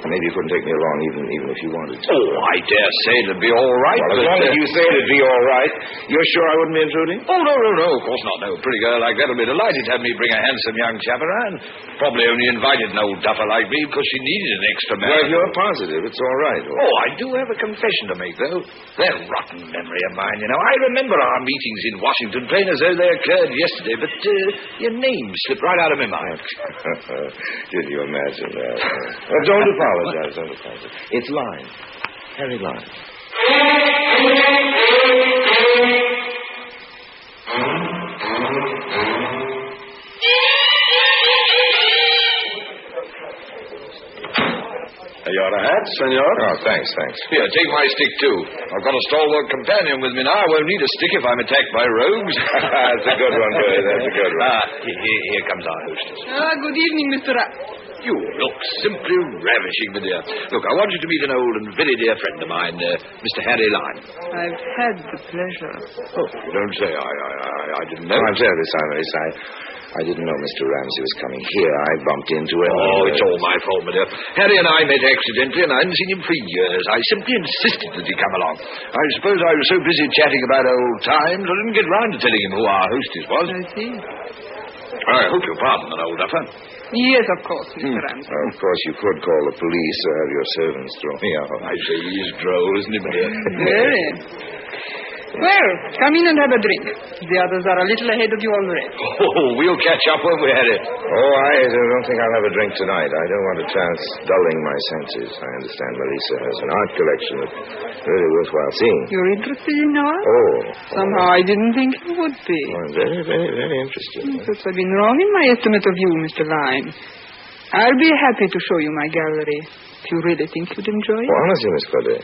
maybe you couldn't take me along even if you wanted to.
Oh, I dare say it'd be all right.
Well, as long as you say it'd be all right, you're sure I wouldn't be intruding?
Oh, no, of course not. No, pretty girl like that'll be delighted to have me bring a handsome young chap around. Probably only invited an old duffer like me because she needed an extra man.
Well, if you're positive, it's all right.
Oh, I do have a confession to make, though. That rotten memory of mine, you know. I remember our meetings in Washington, plain as though they occurred yesterday, but your name slipped right out of my mind.
Did you imagine that? Well, don't apologize, It's Line. Harry Line.
Your hat, senor?
Oh, thanks.
Here, take my stick, too. I've got a stalwart companion with me now. I won't need a stick if I'm attacked by rogues.
That's a good one, Billy. That's a good one.
Here comes our hostess.
Good evening, Mr.
You look simply ravishing, my dear. Look, I want you to meet an old and very dear friend of mine, Mr. Harry Line.
I've had the pleasure.
Oh, you don't say. I didn't know.
I'm terribly sorry, I didn't know Mr. Ramsey was coming here. I bumped into him.
Oh, it's all my fault, my dear. Harry and I met accidentally, and I hadn't seen him for years. I simply insisted that he come along. I suppose I was so busy chatting about old times, I didn't get round to telling him who our hostess was.
I see.
I hope you'll pardon an old duffer.
Yes, of course, Mr. Ramsey.
Of course, you could call the police or have your servants throw me out.
I say he's droll, isn't he, my dear?
Very. Well, come in and have a drink. The others are a little ahead of you already.
Oh, we'll catch up when we're at it.
Oh, I don't think I'll have a drink tonight. I don't want a chance dulling my senses. I understand Melissa has an art collection that's really worthwhile seeing.
You're interested in art?
Oh.
Somehow I didn't think you would be.
Oh, I'm very, very, very interested.
Perhaps I've been wrong in my estimate of you, Mr. Lyne. I'll be happy to show you my gallery if you really think you'd enjoy it.
Well, honestly, Miss Claude,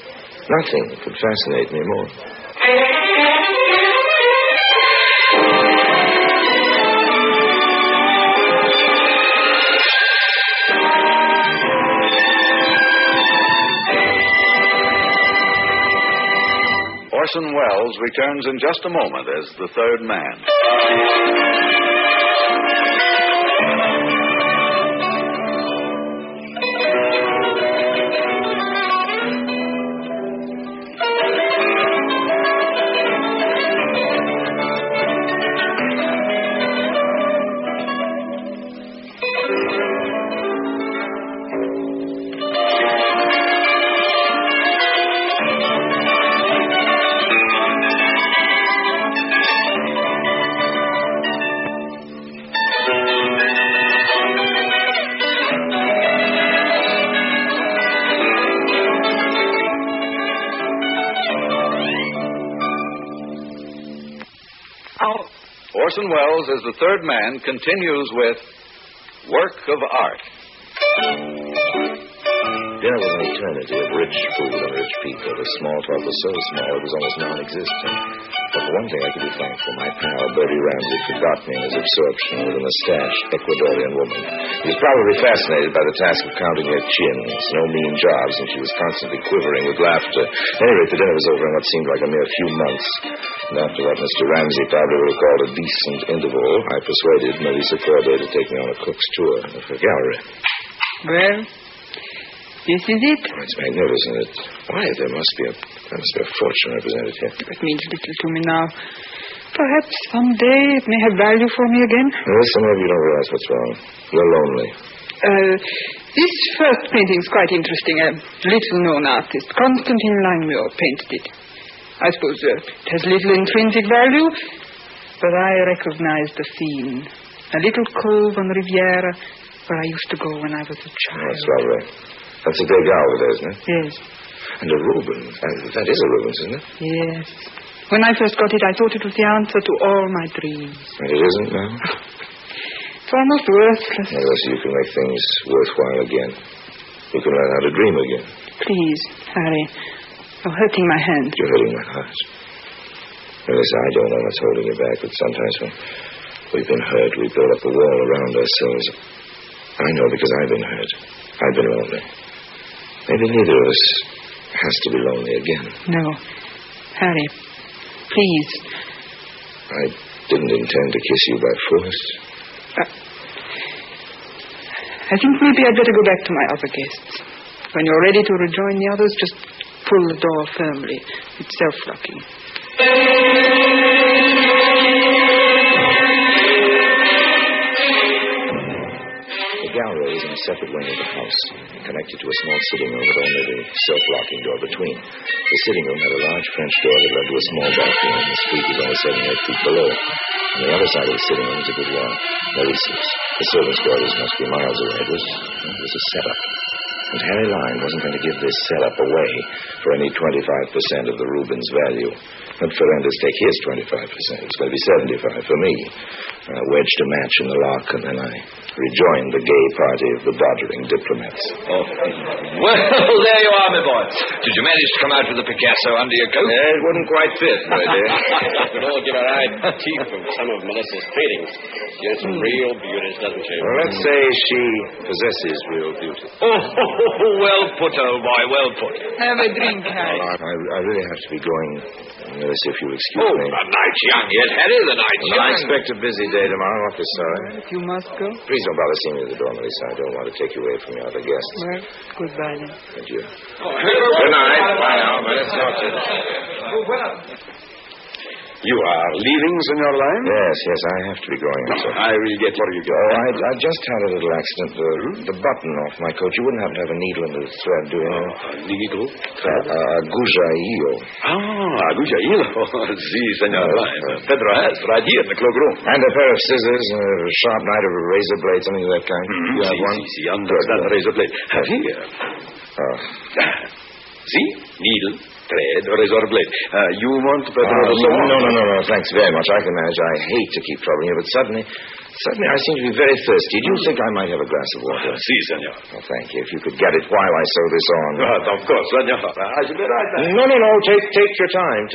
nothing could fascinate me more.
Orson Welles returns in just a moment as the third man. Orson Welles as the third man continues with Work of Art.
Dinner was an eternity of rich food and rich people. The small talk was so small it was almost non-existent. But for one thing I could be thankful. My pal, Bertie Ramsey, forgot me in his absorption with a mustached Ecuadorian woman. He was probably fascinated by the task of counting her chins. No mean jobs, and she was constantly quivering with laughter. At any rate, the dinner was over in what seemed like a mere few months. And after what Mr. Ramsey probably would have called a decent interval, I persuaded Melissa Corday to take me on a cook's tour of her gallery.
Well, this is it.
Oh, it's magnificent. Why, there must be a fortune represented here.
It means little to me now. Perhaps someday it may have value for me again.
Listen, maybe you don't realize what's wrong. You're lonely.
This first painting's quite interesting. A little-known artist, Constantine Langmuir, painted it. I suppose it has little intrinsic value, but I recognize the scene. A little cove on Riviera where I used to go when I was a child.
Oh, that's lovely. That's a Degas over there, isn't it?
Yes.
And a Rubens. That is a Rubens, isn't it?
Yes. When I first got it, I thought it was the answer to all my dreams.
And it isn't now?
It's almost worthless.
Unless you can make things worthwhile again. You can learn how to dream again.
Please, Harry. You're hurting my hand.
You're hurting my heart. Melissa, I don't know what's holding you back, but sometimes We've been hurt. We built up a wall around ourselves. I know because I've been hurt. I've been lonely. Maybe neither of us has to be lonely again.
No. Harry, please.
I didn't intend to kiss you by force.
I think maybe I'd better go back to my other guests. When you're ready to rejoin the others, just pull the door firmly. It's self-locking.
The gallery is in a separate wing of the house, connected to a small sitting room with only the self-locking door between. The sitting room had a large French door that led to a small balcony, and the street was only 7 or 8 feet below. On the other side of the sitting room was a boudoir. Maurice's. The servants' quarters must be miles away. It was a setup. And Harry Lyne wasn't going to give this setup away for any 25% of the Rubens' value. But Ferrandes take his 25%. It's going to be 75 for me. I wedged a match in the lock, and then I rejoined the gay party of the doddering diplomats.
Oh. Well, there you are, my boy. Did you manage to come out with the Picasso under your coat?
Yeah, it wouldn't quite fit, my dear.
We could all give our eye teeth from some of Melissa's paintings. She has some real beauties, doesn't she?
Well, let's say she possesses real beauty.
Oh, well put, old boy, well put.
Have a drink, Harry.
I really have to be going, Melissa, if you'll excuse me.
The night's young yet, Harry, the night's young.
I expect a busy day tomorrow. I'm awfully sorry.
You must go.
Please don't bother seeing me at the door, Melissa. I don't want to take you away from your other guests.
Well, goodbye then.
Adieu. Good night. Bye now. Let's talk to you.
You are leaving, Senor Lyne?
Yes, I have to be going. So.
I will get where you go.
I just had a little accident. The button off my coat. You wouldn't happen to have a needle and a thread, do you?
Needle?
Agujaillo.
Agujaillo. Si, Senor Lyne. Pedro has, right here in the cloakroom.
And a pair of scissors, a sharp knife, a razor blade, something of that kind. You have one?
Si, understand the razor blade. Have here. See? Needle, thread, razor blade. You want Pedro also?
No, thanks very much. I can manage. I hate to keep troubling you, but suddenly I seem to be very thirsty. Do you think I might have a glass of water?
Si, senor.
Oh, thank you. If you could get it while I sew this on.
Of course, senor. I should be right back.
No. Take your time.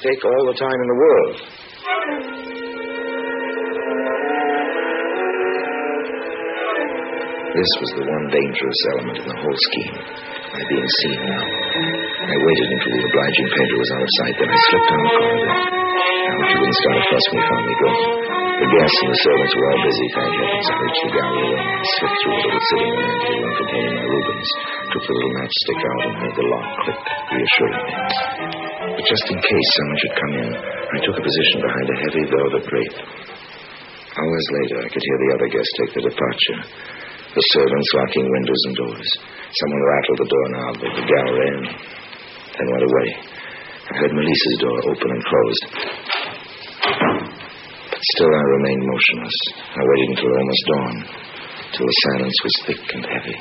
Take all the time in the world. This was the one dangerous element in the whole scheme. My being seen now. I waited until the obliging painter was out of sight, then I slipped down the corridor. I hoped he wouldn't start a fuss when he found me going. The guests and the servants were all busy, thank heavens. I reached the gallery and I slipped through the little sitting room into the room containing my Rubens, took the little matchstick out and heard the lock click reassuringly. But just in case someone should come in, I took a position behind a heavy velvet drape. Hours later, I could hear the other guests take their departure. The servants locking windows and doors. Someone rattled the doorknob of the gallery and then went away. I heard Melissa's door open and closed. But still I remained motionless. I waited until almost dawn, till the silence was thick and heavy.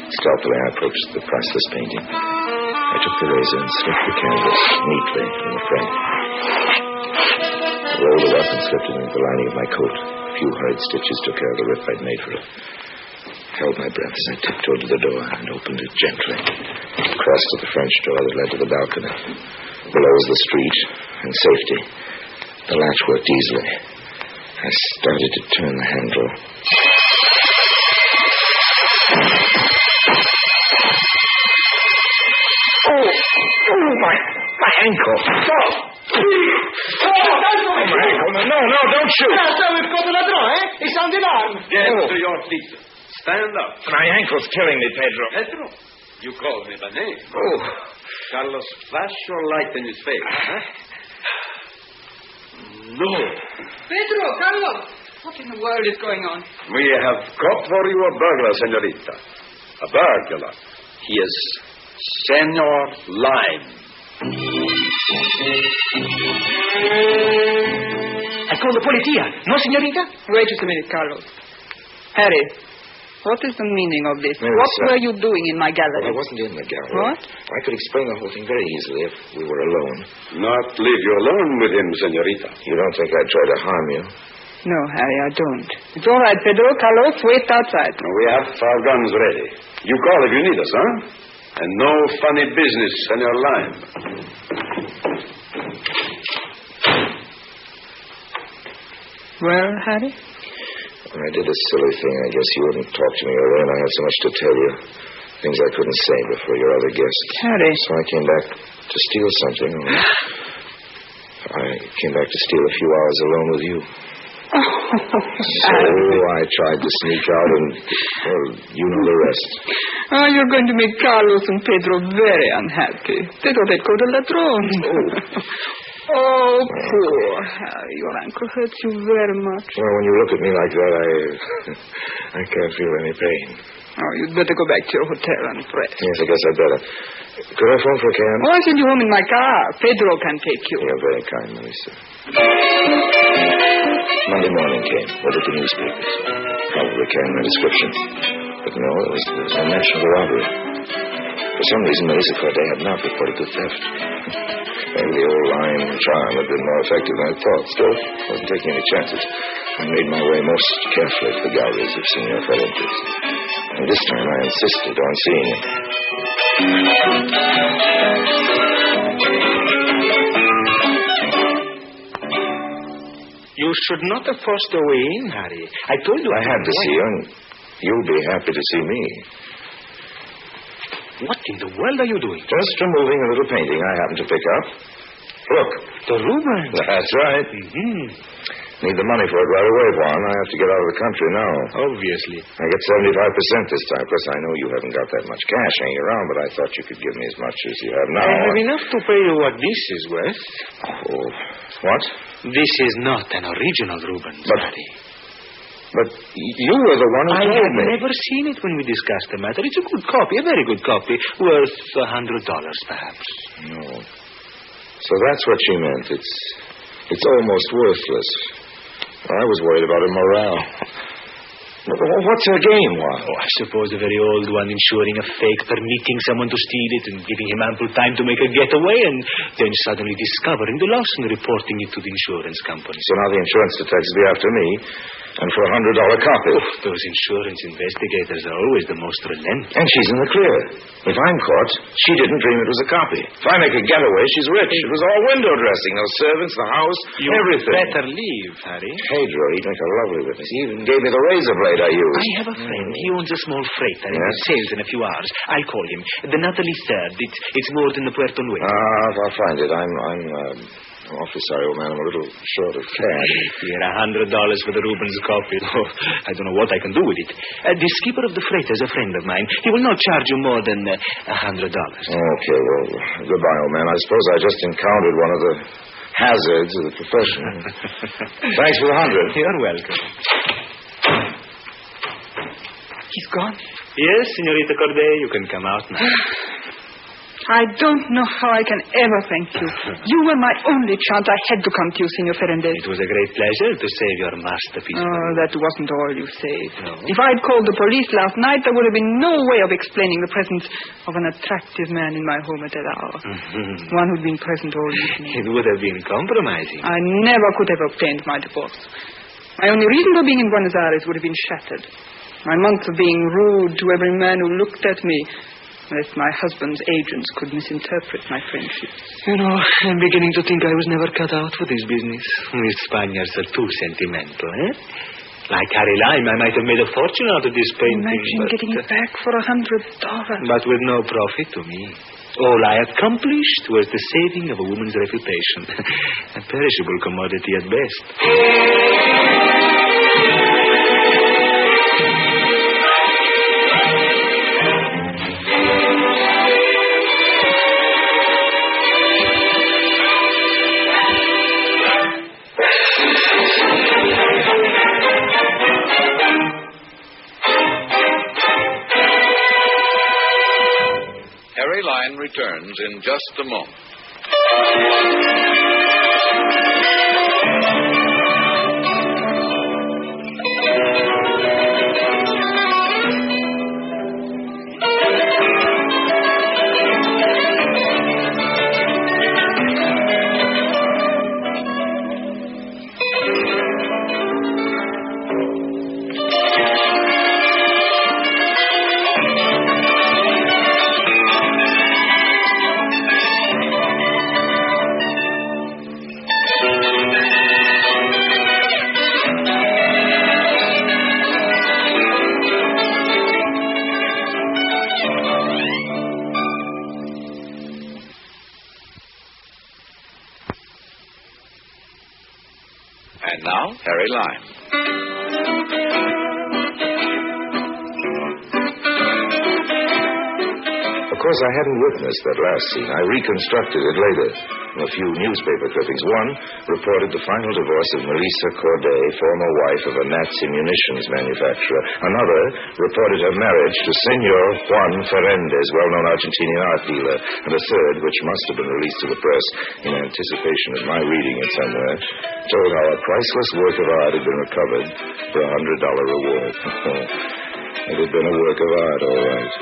Stealthily I approached the priceless painting. I took the razor and slipped the canvas neatly in the frame. I rolled it up and slipped it into the lining of my coat. A few hurried stitches took care of the rip I'd made for it. I held my breath as I tiptoed to the door and opened it gently. Crossed to the French door that led to the balcony. Below was the street and safety. The latch worked easily. I started to turn the handle. Oh, my ankle. Stop! No, don't shoot.
We've got a ladron, eh? It's on the arm.
Get to your feet. Stand up.
My ankle's killing me, Pedro.
Pedro? You call me by name.
Oh.
Carlos, flash your light in his face, huh? No.
Pedro, Carlos, what in the world is going on?
We have caught for you a burglar, senorita. A burglar. He is Senor Lyne.
I call the policia. No, senorita?
Wait just a minute, Carlos. Harry, what is the meaning of this?
Melissa.
What were you doing in my gallery?
Well, I wasn't in the gallery.
What?
I could explain the whole thing very easily if we were alone.
Not leave you alone with him, senorita.
You don't think I'd try to harm you?
No, Harry, I don't. It's all right, Pedro. Carlos, wait outside.
We have our guns ready. You call if you need us, huh? And no funny business, Senor Lyne.
Well, Harry?
I did a silly thing. I guess you wouldn't talk to me, Lorraine. I had so much to tell you. Things I couldn't say before your other guests.
Harry.
So I came back to steal something. I came back to steal a few hours alone with you. So I tried to sneak out and, well, you know the rest.
Oh, you're going to make Carlos and Pedro very unhappy. They thought they'd go to Ladrón. Oh, poor Harry. Your ankle hurts you very much.
Well, when you look at me like that, I can't feel any pain.
Oh, you'd better go back to your hotel and rest.
Yes, I guess I'd better. Could I phone for a cab?
Oh, I'll send you home in my car. Pedro can take you.
You're very kind, Melissa. Monday morning came. Read at the newspapers. Probably carrying my description. But no, there was no mention of the robbery. For some reason, Melissa Corday had not reported the theft. Maybe the old lying charm had been more effective than I thought. Still, I wasn't taking any chances. I made my way most carefully to the galleries of Senor Ferrantes. And this time I insisted on seeing him.
You should not have forced your way in, Harry. I told you
I had to see you, and you'll be happy to see me.
What in the world are you doing?
Just removing a little painting I happened to pick up. Look.
The Rubens.
That's right.
Mm-hmm.
Need the money for it right away, Juan. I have to get out of the country now.
Obviously.
I get 75% this time. Of course, I know you haven't got that much cash hanging around, but I thought you could give me as much as you have now.
I have enough to pay you what this is worth.
Oh, what?
This is not an original Rubens, Harry.
But you were the one who told me.
I have never seen it when we discussed the matter. It's a good copy, a very good copy, worth $100, perhaps.
No. So that's what she meant. It's almost worthless. I was worried about her morale. What's her game, Juan?
Oh, I suppose a very old one, ensuring a fake, permitting someone to steal it and giving him ample time to make a getaway, and then suddenly discovering the loss and reporting it to the insurance company.
So now the insurance detectives will be after me, and for $100 copy.
Oh, those insurance investigators are always the most relentless.
And she's in the clear. If I'm caught, she didn't dream it was a copy. If I make a getaway, she's rich. It was all window dressing, those servants, the house, everything.
You better leave, Harry.
Pedro, he'd make a lovely witness. He even gave me the razor blade I used.
I have a friend. He owns a small freighter and sails in a few hours. I'll call him. The Natalie Third. It's moored in the Puerto Nuevo.
I'll find it. I'm awfully sorry, old man. I'm a little short of cash.
Here, $100 for the Rubens copy. Oh, I don't know what I can do with it. The skipper of the freighter is a friend of mine. He will not charge you more than $100.
Okay, well, goodbye, old man. I suppose I just encountered one of the hazards of the profession. Thanks for the $100.
You're welcome.
He's gone?
Yes, Senorita Corday, you can come out now.
I don't know how I can ever thank you. You were my only chance. I had to come to you, Senor Ferrantes.
It was a great pleasure to save your masterpiece.
Oh, that wasn't all you saved.
No.
If I'd called the police last night, there would have been no way of explaining the presence of an attractive man in my home at that hour.
Mm-hmm.
One who'd been present all evening.
It would have been compromising.
I never could have obtained my divorce. My only reason for being in Buenos Aires would have been shattered. My months of being rude to every man who looked at me, lest my husband's agents could misinterpret my friendship.
You know, I'm beginning to think I was never cut out for this business. We Spaniards are too sentimental, eh? Like Harry Lime, I might have made a fortune out of this painting.
Imagine getting it back for $100.
But with no profit to me. All I accomplished was the saving of a woman's reputation. A perishable commodity at best.
Harry Lime returns in just a moment.
And now, Harry Lime.
Of course, I hadn't witnessed that last scene. I reconstructed it later from a few newspaper clippings. One reported the final divorce of Melissa Corday, former wife of a Nazi munitions manufacturer. Another reported her marriage to Senor Juan Ferendez, well-known Argentinian art dealer. And a third, which must have been released to the press in anticipation of my reading it somewhere, told how a priceless work of art had been recovered for a $100 reward. It had been a work of art, all right.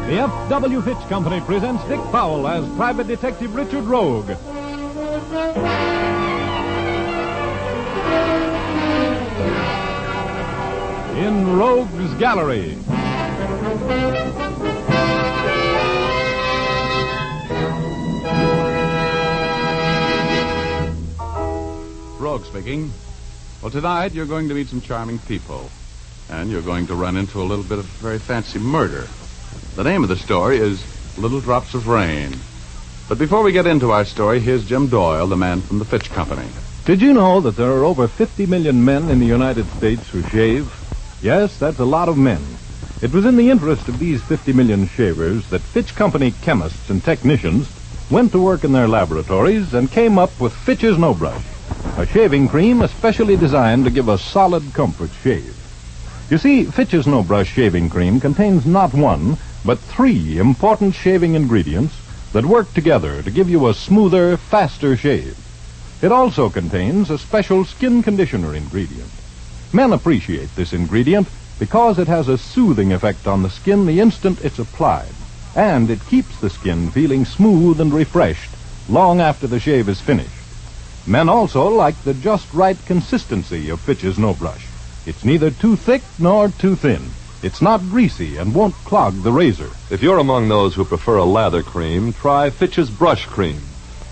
The F.W. Fitch Company presents Dick Powell as Private Detective Richard Rogue. In Rogue's Gallery.
Rogue speaking. Well, tonight you're going to meet some charming people. And you're going to run into a little bit of very fancy murder. The name of the story is Little Drops of Rain. But before we get into our story, here's Jim Doyle, the man from the Fitch Company.
Did you know that there are over 50 million men in the United States who shave? Yes, that's a lot of men. It was in the interest of these 50 million shavers that Fitch Company chemists and technicians went to work in their laboratories and came up with Fitch's No Brush, a shaving cream especially designed to give a solid comfort shave. You see, Fitch's No Brush shaving cream contains not one, but 3 important shaving ingredients that work together to give you a smoother, faster shave. It also contains a special skin conditioner ingredient. Men appreciate this ingredient because it has a soothing effect on the skin the instant it's applied, and it keeps the skin feeling smooth and refreshed long after the shave is finished. Men also like the just right consistency of Fitch's No Brush. It's neither too thick nor too thin. It's not greasy and won't clog the razor.
If you're among those who prefer a lather cream, try Fitch's Brush Cream.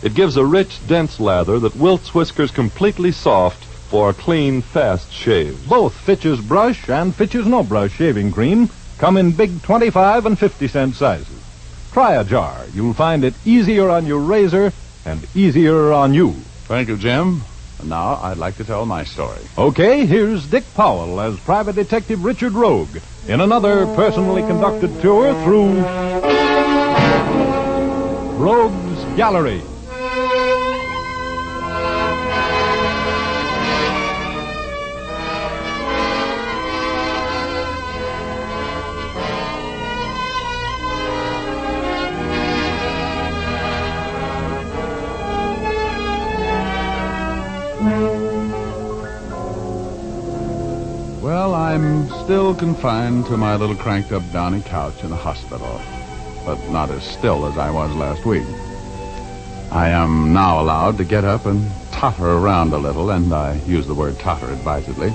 It gives a rich, dense lather that wilts whiskers completely soft for a clean, fast shave.
Both Fitch's Brush and Fitch's No Brush shaving cream come in big 25 and 50-cent sizes. Try a jar. You'll find it easier on your razor and easier on you.
Thank you, Jim. And now I'd like to tell my story.
Okay, here's Dick Powell as Private Detective Richard Rogue in another personally conducted tour through Rogue's Gallery.
Well, I'm still confined to my little cranked-up downy couch in the hospital.
but not as still as I was last week. I am now allowed to get up and totter around a little, and I use the word totter advisedly.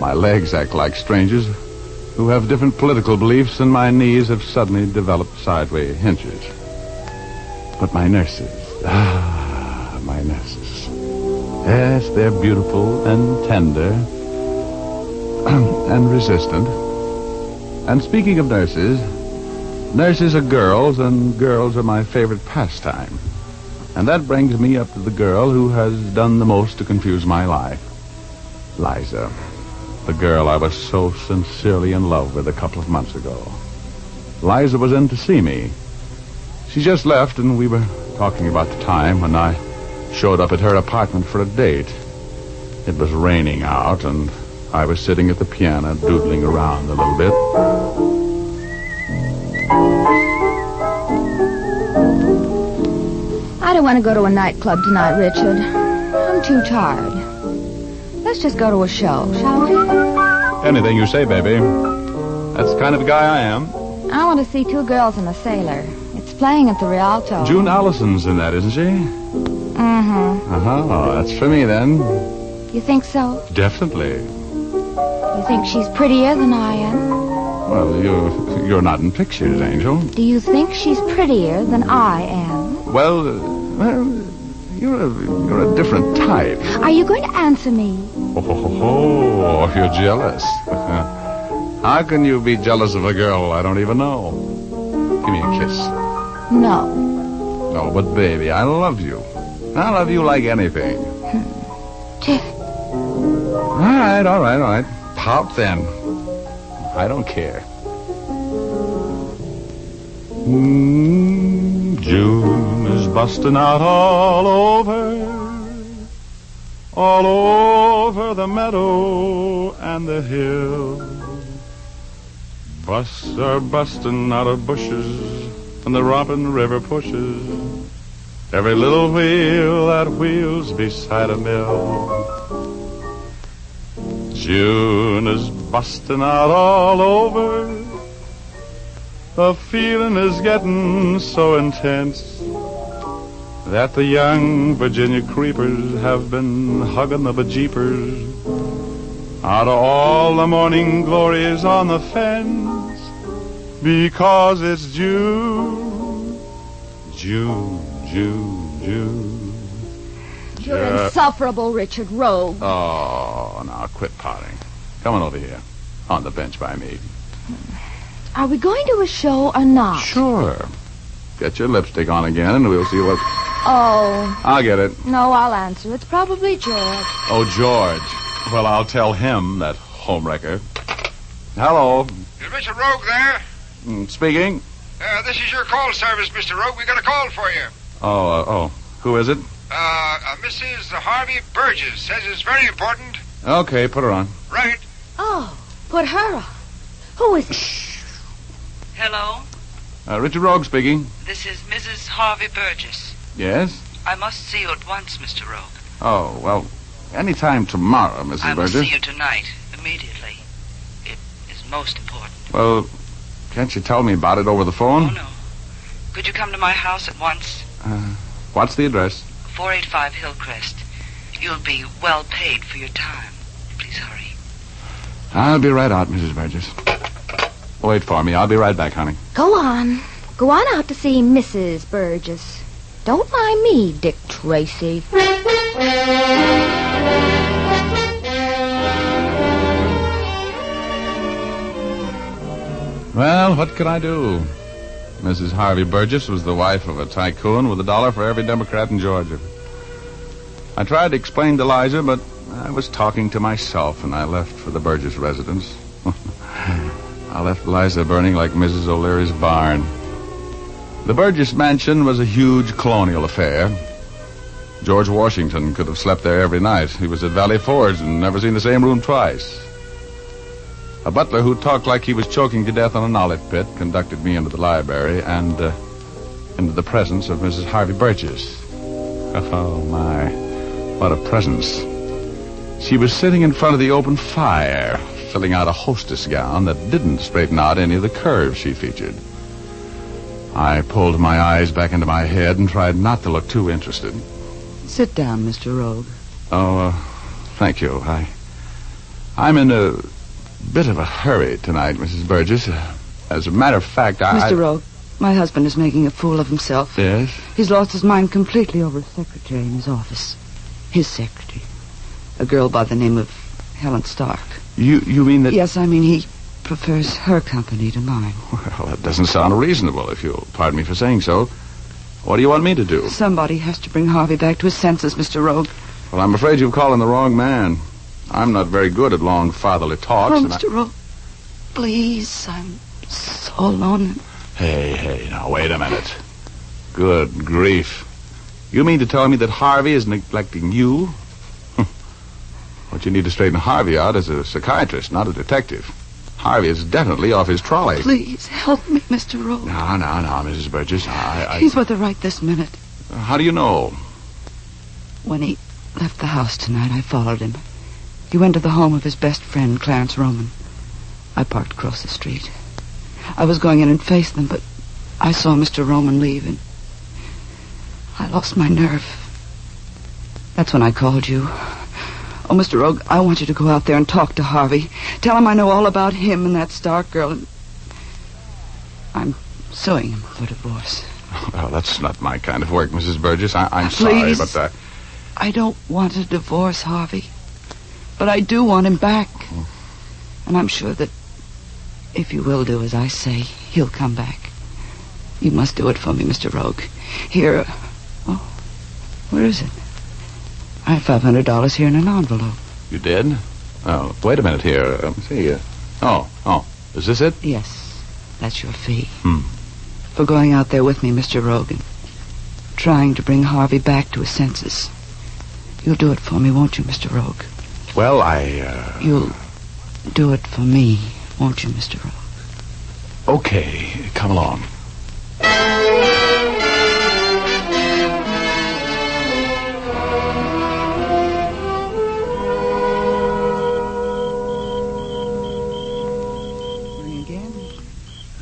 My legs act like strangers who have different political beliefs, and my knees have suddenly developed sideways hinges. But my nurses, my nurses. Yes, they're beautiful and tender and resistant. And speaking of nurses, nurses are girls, and girls are my favorite pastime. And that brings me up to the girl who has done the most to confuse my life. Liza. The girl I was so sincerely in love with a couple of months ago. Liza was in to see me. She just left, and we were talking about the time when I showed up at her apartment for a date. It was raining out, and I was sitting at the piano doodling around a little bit.
I don't want to go to a nightclub tonight, Richard. I'm too tired. Let's just go to a show, shall we?
Anything you say, baby. That's the kind of guy I am.
I want to see Two Girls and a Sailor. It's playing at the Rialto.
June Allison's in that, isn't she?
Mm-hmm.
Uh-huh. That's for me, then.
You think so?
Definitely.
You think she's prettier than I am?
Well, you're not in pictures, Angel.
Do you think she's prettier than I am?
Well, you're a different type.
Are you going to answer me?
Oh, you're jealous. How can you be jealous of a girl I don't even know? Give me a kiss.
No.
No, but baby, I love you. I love you like anything. All right. Pout then. I don't care. June is busting out all over the meadow and the hill. Busts are busting out of bushes, and the romping river pushes every little wheel that wheels beside a mill. June is busting out all over. The feeling is getting so intense that the young Virginia creepers have been hugging the bejeepers out of all the morning glories on the fence, because it's June.
You're insufferable, Richard Rogue.
Oh, now quit pouting. Come on over here, on the bench by me.
Are we going to a show or not?
Sure. Get your lipstick on again, and we'll see what...
Oh.
I'll get it.
No, I'll answer. It's probably George.
Oh, George. Well, I'll tell him, that homewrecker. Hello.
Is Mr. Rogue there?
Speaking.
This is your call service, Mr. Rogue. We got a call for you.
Oh. Who is it?
Mrs. Harvey Burgess. Says it's very important.
Okay, put her on.
Right.
Oh, put her on. Who is it?
Hello?
Richard Rogue speaking.
This is Mrs. Harvey Burgess.
Yes?
I must see you at once, Mr. Rogue.
Oh, well, any time tomorrow, Mrs. Burgess.
I will see you tonight, immediately. It is most important.
Well, can't you tell me about it over the phone?
Oh, no. Could you come to my house at once?
What's the address?
485 Hillcrest. You'll be well paid for your time. Please hurry.
I'll be right out, Mrs. Burgess. Wait for me. I'll be right back, honey.
Go on. Go on out to see Mrs. Burgess. Don't mind me, Dick Tracy.
Well, what could I do? Mrs. Harvey Burgess was the wife of a tycoon with $1 for every Democrat in Georgia. I tried to explain to Liza, but I was talking to myself, and I left for the Burgess residence. I left Liza burning like Mrs. O'Leary's barn. The Burgess mansion was a huge colonial affair. George Washington could have slept there every night. He was at Valley Forge and never seen the same room twice. A butler who talked like he was choking to death on a knowledge pit conducted me into the library and into the presence of Mrs. Harvey Burgess. Oh, my. What a presence. She was sitting in front of the open fire, filling out a hostess gown that didn't straighten out any of the curves she featured. I pulled my eyes back into my head and tried not to look too interested.
Sit down, Mr. Rogue.
Oh, thank you. I'm in a bit of a hurry tonight, Mrs. Burgess. As a matter of fact,
Mr. Rogue, my husband is making a fool of himself.
Yes?
He's lost his mind completely over a secretary in his office. His secretary. A girl by the name of Helen Stark.
You mean that...
Yes, I mean he prefers her company to mine.
Well, that doesn't sound reasonable, if you'll pardon me for saying so. What do you want me to do?
Somebody has to bring Harvey back to his senses, Mr. Rogue.
Well, I'm afraid you've called on the wrong man. I'm not very good at long fatherly talks.
Oh, Mr. Rogue, please, I'm so alone.
Hey, now, wait a minute. Good grief. You mean to tell me that Harvey is neglecting you? What you need to straighten Harvey out is a psychiatrist, not a detective. Harvey is definitely off his trolley.
Please, help me, Mr. Rogue.
No, Mrs. Burgess.
He's with her right this minute.
How do you know?
When he left the house tonight, I followed him. He went to the home of his best friend, Clarence Roman. I parked across the street. I was going in and face them, but I saw Mr. Roman leave, and I lost my nerve. That's when I called you. Oh, Mr. Rogue, I want you to go out there and talk to Harvey. Tell him I know all about him and that Stark girl, and I'm suing him for divorce.
Well, that's not my kind of work, Mrs. Burgess. I'm sorry, but...
I don't want a divorce, Harvey. But I do want him back. And I'm sure that if you will do as I say, he'll come back. You must do it for me, Mr. Rogue. Here... Oh, where is it? I have $500 here in an envelope.
You did? Oh, wait a minute here. Let me see. Oh, is this it?
Yes, that's your fee. For going out there with me, Mr. Rogan. Trying to bring Harvey back to his senses. You'll do it for me, won't you, Mr. Rogue?
Well,
You'll do it for me, won't you, Mr. Rogue?
Okay, come along.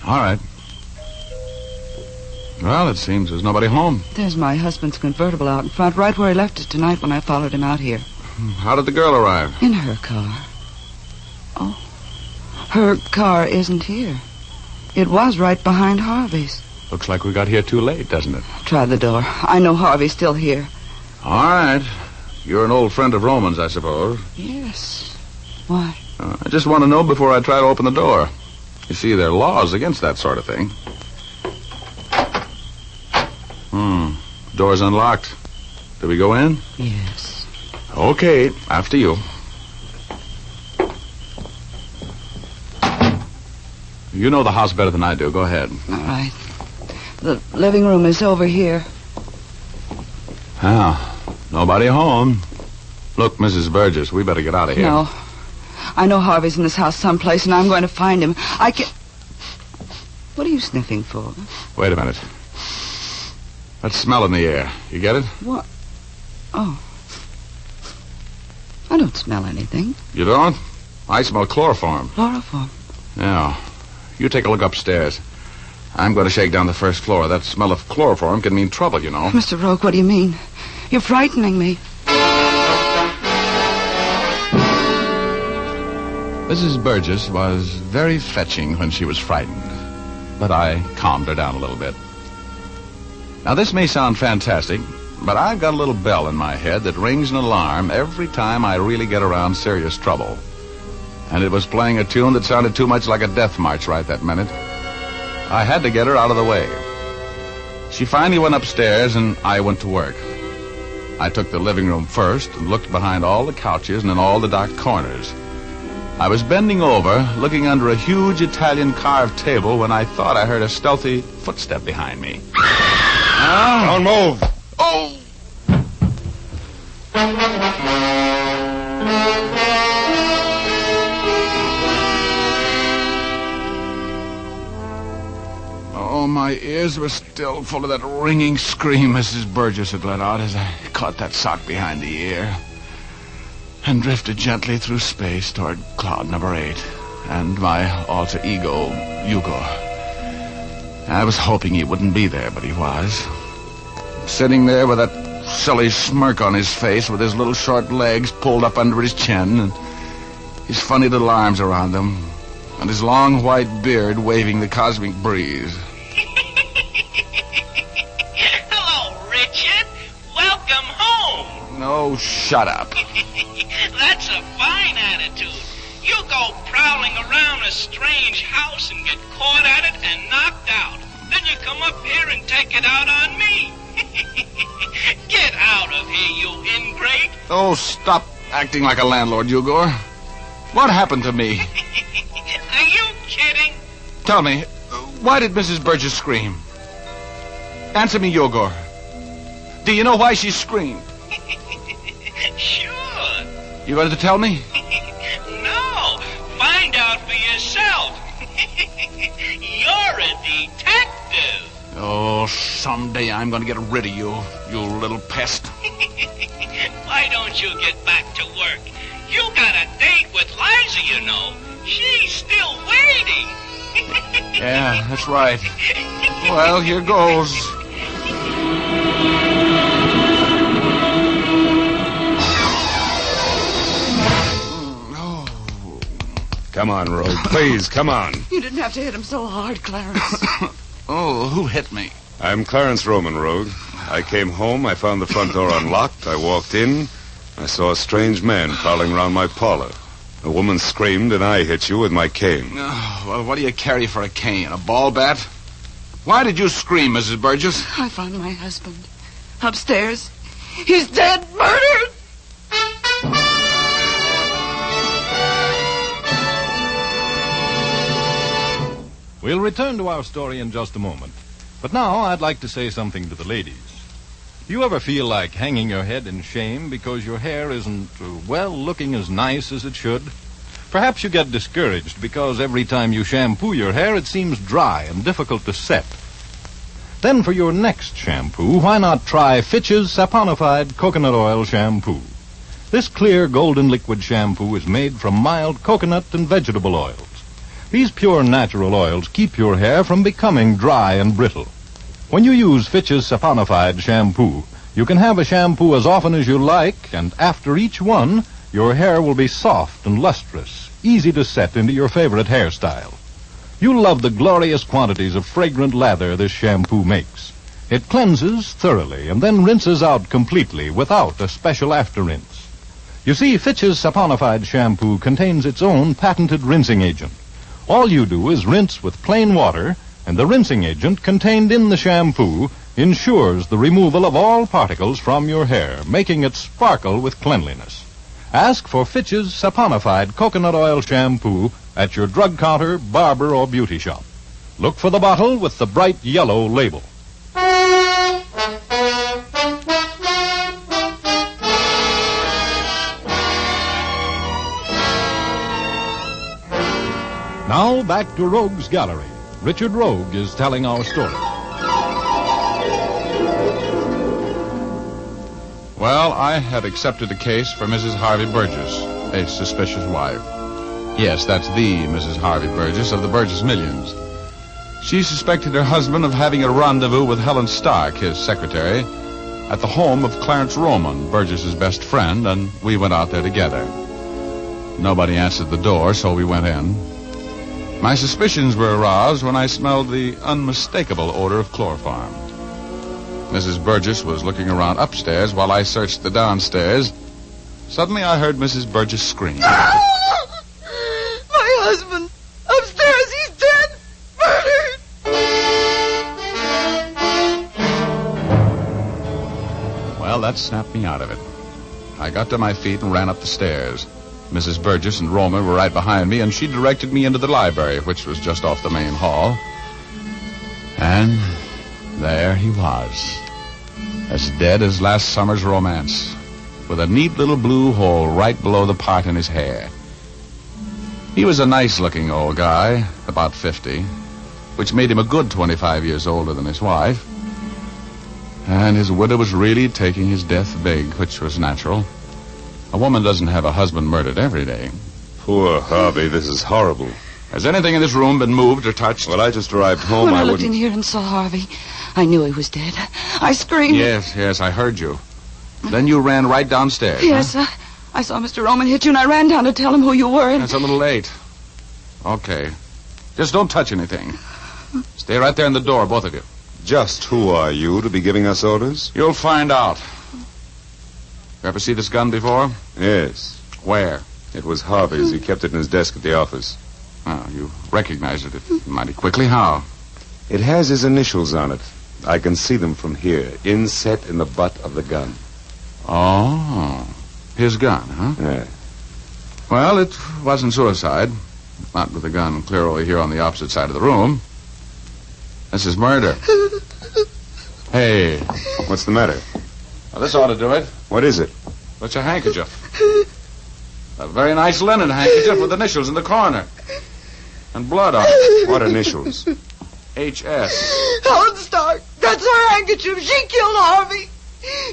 All right. Well, it seems there's nobody home.
There's my husband's convertible out in front, right where he left it tonight when I followed him out here.
How did the girl arrive?
In her car. Oh, her car isn't here. It was right behind Harvey's.
Looks like we got here too late, doesn't it?
Try the door. I know Harvey's still here.
All right. You're an old friend of Roman's, I suppose.
Yes. Why?
I just want to know before I try to open the door. You see, there are laws against that sort of thing. Door's unlocked. Do we go in?
Yes.
Okay, after you. You know the house better than I do. Go ahead.
All right. The living room is over here.
Nobody home. Look, Mrs. Burgess, we better get out of here.
No. I know Harvey's in this house someplace, and I'm going to find him. I can... What are you sniffing for?
Wait a minute. That smell in the air. You get it?
What? Oh. I don't smell anything.
You don't? I smell chloroform.
Chloroform?
Yeah. You take a look upstairs. I'm going to shake down the first floor. That smell of chloroform can mean trouble, you know.
Mr. Rogue, what do you mean? You're frightening me.
Mrs. Burgess was very fetching when she was frightened, but I calmed her down a little bit. Now, this may sound fantastic, but I've got a little bell in my head that rings an alarm every time I really get around serious trouble. And it was playing a tune that sounded too much like a death march right that minute. I had to get her out of the way. She finally went upstairs, and I went to work. I took the living room first and looked behind all the couches and in all the dark corners. I was bending over, looking under a huge Italian carved table when I thought I heard a stealthy footstep behind me.
Don't move.
Oh! Oh, my ears were still full of that ringing scream Mrs. Burgess had let out as I caught that sock behind the ear and drifted gently through space toward cloud number 8 and my alter ego, Hugo.
I was hoping he wouldn't be there, but he was. Sitting there with that silly smirk on his face with his little short legs pulled up under his chin and his funny little arms around them and his long white beard waving the cosmic breeze.
Hello, Richard. Welcome home.
No, shut up.
That's a fine attitude. You go prowling around a strange house and get caught at it and knocked out. Then you come up here and take it out on me. Get out of here, you ingrate.
Oh, stop acting like a landlord, Yugor. What happened to me?
Are you kidding?
Tell me, why did Mrs. Burgess scream? Answer me, Yugor. Do you know why she screamed?
Sure.
You going to tell me?
No, find out for yourself. You're a detective.
Oh, someday I'm going to get rid of you, you little pest.
Why don't you get back to work? You got a date with Liza, you know. She's still waiting.
Yeah, that's right. Well, here goes.
Come on, Rogue. Please, come on.
You didn't have to hit him so hard, Clarence.
Oh, who hit me?
I'm Clarence Roman, Rogue. I came home, I found the front door unlocked, I walked in, I saw a strange man prowling around my parlor. A woman screamed and I hit you with my cane.
Oh, well, what do you carry for a cane? A ball bat? Why did you scream, Mrs. Burgess?
I found my husband upstairs. He's dead, murdered.
We'll return to our story in just a moment. But now I'd like to say something to the ladies. Do you ever feel like hanging your head in shame because your hair isn't, looking as nice as it should? Perhaps you get discouraged because every time you shampoo your hair, it seems dry and difficult to set. Then for your next shampoo, why not try Fitch's Saponified Coconut Oil Shampoo? This clear golden liquid shampoo is made from mild coconut and vegetable oils. These pure natural oils keep your hair from becoming dry and brittle. When you use Fitch's Saponified shampoo, you can have a shampoo as often as you like, and after each one, your hair will be soft and lustrous, easy to set into your favorite hairstyle. You'll love the glorious quantities of fragrant lather this shampoo makes. It cleanses thoroughly and then rinses out completely without a special after-rinse. You see, Fitch's Saponified shampoo contains its own patented rinsing agent. All you do is rinse with plain water, and the rinsing agent contained in the shampoo ensures the removal of all particles from your hair, making it sparkle with cleanliness. Ask for Fitch's Saponified Coconut Oil Shampoo at your drug counter, barber, or beauty shop. Look for the bottle with the bright yellow label. Now back to Rogue's Gallery. Richard Rogue is telling our story.
Well, I had accepted a case for Mrs. Harvey Burgess, a suspicious wife. Yes, that's the Mrs. Harvey Burgess of the Burgess Millions. She suspected her husband of having a rendezvous with Helen Stark, his secretary, at the home of Clarence Roman, Burgess's best friend, and we went out there together. Nobody answered the door, so we went in. My suspicions were aroused when I smelled the unmistakable odor of chloroform. Mrs. Burgess was looking around upstairs while I searched the downstairs. Suddenly I heard Mrs. Burgess scream.
My husband! Upstairs! He's dead! Murdered!
Well, that snapped me out of it. I got to my feet and ran up the stairs. Mrs. Burgess and Roma were right behind me, and she directed me into the library, which was just off the main hall. And there he was, as dead as last summer's romance, with a neat little blue hole right below the part in his hair. He was a nice-looking old guy, about 50, which made him a good 25 years older than his wife. And his widow was really taking his death big, which was natural. A woman doesn't have a husband murdered every day.
Poor Harvey, this is horrible.
Has anything in this room been moved or touched?
Well, I just arrived home.
When I
I
looked
wouldn't...
in here and saw Harvey, I knew he was dead. I screamed.
Yes, I heard you. Then you ran right downstairs.
Yes,
huh?
I saw Mr. Roman hit you, and I ran down to tell him who you were. And...
That's a little late. Okay. Just don't touch anything. Stay right there in the door, both of you.
Just who are you to be giving us orders?
You'll find out. You ever see this gun before?
Yes.
Where?
It was Harvey's. He kept it in his desk at the office.
Oh, you recognized it mighty quickly. How?
It has his initials on it. I can see them from here, inset in the butt of the gun.
Oh, his gun, huh?
Yeah.
Well, it wasn't suicide. Not with the gun clear over here on the opposite side of the room. This is murder. Hey.
What's the matter?
Well, this ought to do it.
What is it?
It's a handkerchief. A very nice linen handkerchief with initials in the corner. And blood on it.
What initials?
H.S.
Helen Stark. That's her handkerchief. She killed Harvey.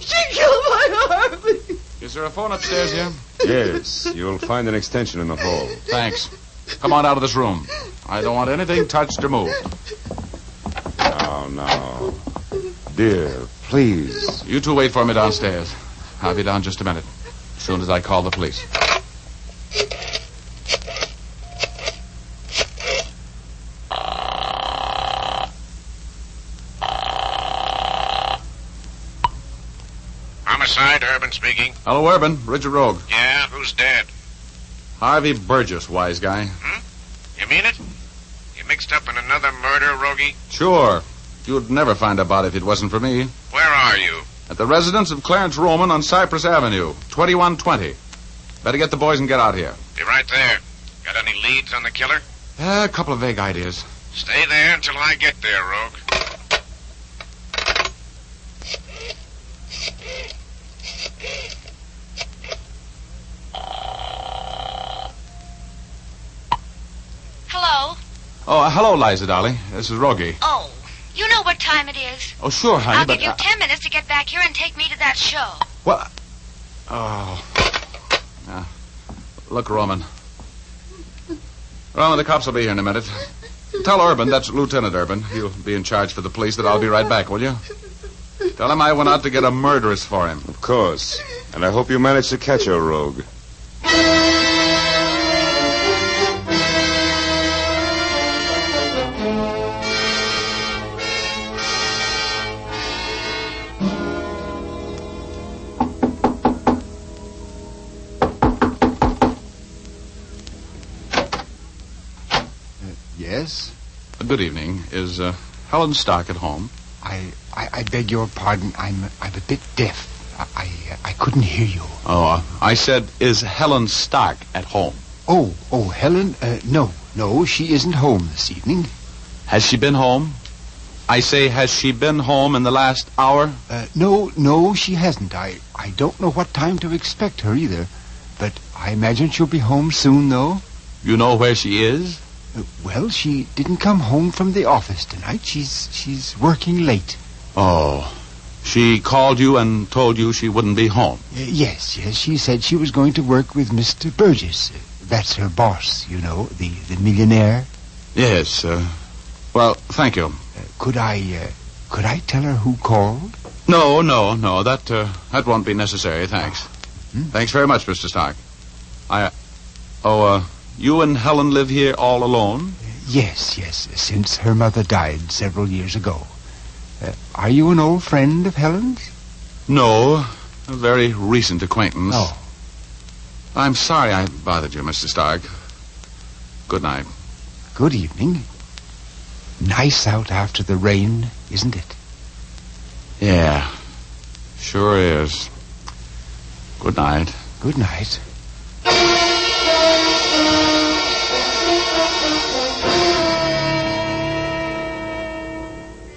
She killed my Harvey.
Is there a phone upstairs here?
Yes. You'll find an extension in the hall.
Thanks. Come on out of this room. I don't want anything touched or moved.
No. Dear, please.
You two wait for me downstairs. I'll be down just a minute. As soon as I call the police.
Homicide, Urban speaking.
Hello, Urban. Richard Rogue.
Yeah, who's dead?
Harvey Burgess, wise guy.
You mean it? You mixed up in another murder, Rogie?
Sure. You'd never find out if it wasn't for me.
Where are you?
At the residence of Clarence Roman on Cypress Avenue, 2120. Better get the boys and get out here.
Be right there. Got any leads on the killer?
A couple of vague ideas.
Stay there until I get there, Rogue.
Hello?
Oh, hello, Liza, darling. This is Rogie.
Oh, you know what time it is.
Oh, sure, honey,
I'll
but...
give you 10 minutes to get back here and take me to that show.
What? Oh. Look, Roman. Roman, the cops will be here in a minute. Tell Urban, that's Lieutenant Urban. He'll be in charge for the police, that I'll be right back, will you? Tell him I went out to get a murderess for him.
Of course. And I hope you managed to catch her, Rogue.
Yes?
Good evening. Is Helen Stark at home?
I beg your pardon. I'm a bit deaf. I couldn't hear you.
Oh, I said, is Helen Stark at home?
Oh, Helen? No, she isn't home this evening.
Has she been home? I say, has she been home in the last hour?
No, she hasn't. I don't know what time to expect her either. But I imagine she'll be home soon, though.
You know where she is?
Well, she didn't come home from the office tonight. She's working late.
Oh. She called you and told you she wouldn't be home?
Yes. She said she was going to work with Mr. Burgess. That's her boss, you know, the millionaire.
Yes, well, thank you.
Could I tell her who called?
No, that won't be necessary, thanks. Thanks very much, Mr. Stark. You and Helen live here all alone?
Yes, since her mother died several years ago. Are you an old friend of Helen's?
No, a very recent acquaintance.
Oh.
I'm sorry I bothered you, Mr. Stark. Good night.
Good evening. Nice out after the rain, isn't it?
Yeah, sure is. Good night.
Good night.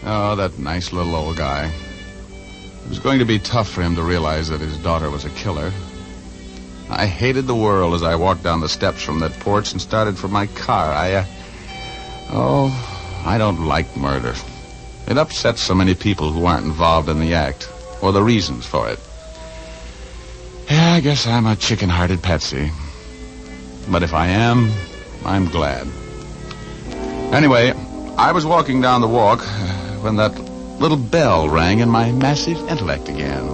Oh, that nice little old guy. It was going to be tough for him to realize that his daughter was a killer. I hated the world as I walked down the steps from that porch and started for my car. I don't like murder. It upsets so many people who aren't involved in the act, or the reasons for it. Yeah, I guess I'm a chicken-hearted patsy. But if I am, I'm glad. Anyway, I was walking down the walk when that little bell rang in my massive intellect again.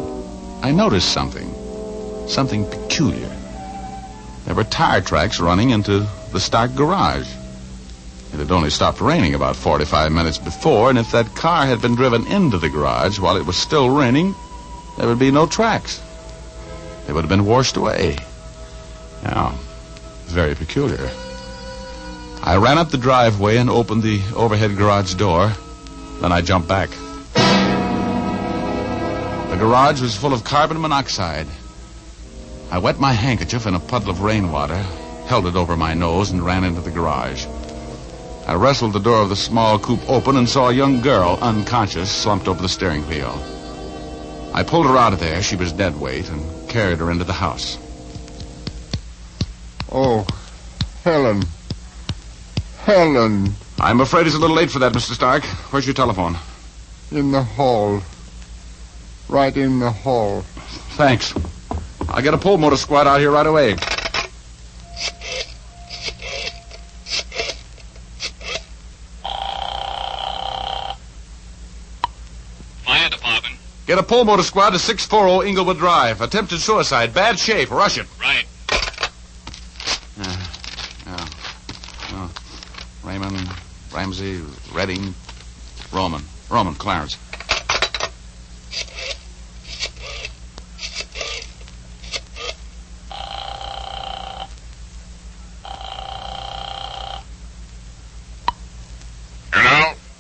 I noticed something peculiar. There were tire tracks running into the Stark garage. It had only stopped raining about 45 minutes before, and if that car had been driven into the garage while it was still raining, there would be no tracks. They would have been washed away. Now, very peculiar. I ran up the driveway and opened the overhead garage door. Then I jumped back. The garage was full of carbon monoxide. I wet my handkerchief in a puddle of rainwater, held it over my nose, and ran into the garage. I wrestled the door of the small coupe open and saw a young girl, unconscious, slumped over the steering wheel. I pulled her out of there. She was dead weight, and carried her into the house.
Oh, Helen. Helen.
I'm afraid it's a little late for that, Mr. Stark. Where's your telephone?
In the hall. Right in the hall.
Thanks. I'll get a pull motor squad out here right away.
Fire department.
Get a pull motor squad to 640 Inglewood Drive. Attempted suicide. Bad shape. Rush it.
Right.
Raymond, Ramsey, Redding, Roman, Clarence.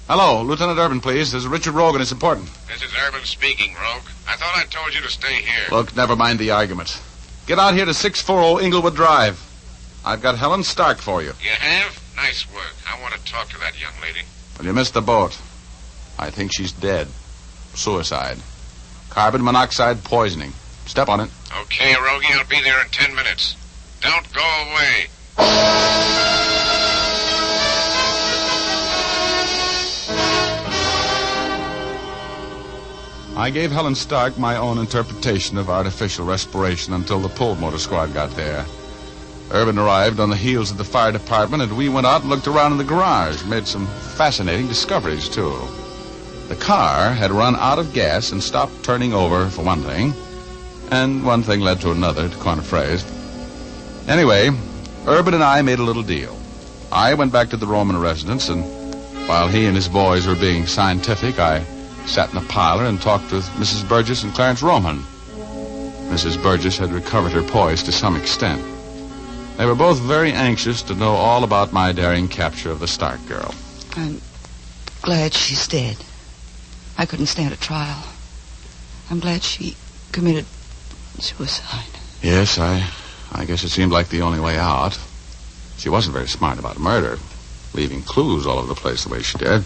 Hello, Lieutenant Urban, please. There's Richard Rogan. It's important.
This is Urban speaking, Rogue. I thought I told you to stay here.
Look, never mind the arguments. Get out here to 640 Inglewood Drive. I've got Helen Stark for you.
You have? Nice work. I want to talk to that young lady.
Well, you missed the boat. I think she's dead. Suicide. Carbon monoxide poisoning. Step on it.
Okay, Rogie, I'll be there in 10 minutes. Don't go away.
I gave Helen Stark my own interpretation of artificial respiration until the pull motor squad got there. Urban arrived on the heels of the fire department, and we went out and looked around in the garage. Made some fascinating discoveries, too. The car had run out of gas and stopped turning over, for one thing. And one thing led to another, to coin a phrase. Anyway, Urban and I made a little deal. I went back to the Roman residence, and while he and his boys were being scientific, I sat in a parlor and talked with Mrs. Burgess and Clarence Roman. Mrs. Burgess had recovered her poise to some extent. They were both very anxious to know all about my daring capture of the Stark girl.
I'm glad she's dead. I couldn't stand a trial. I'm glad she committed suicide.
Yes, I guess it seemed like the only way out. She wasn't very smart about murder, leaving clues all over the place the way she did.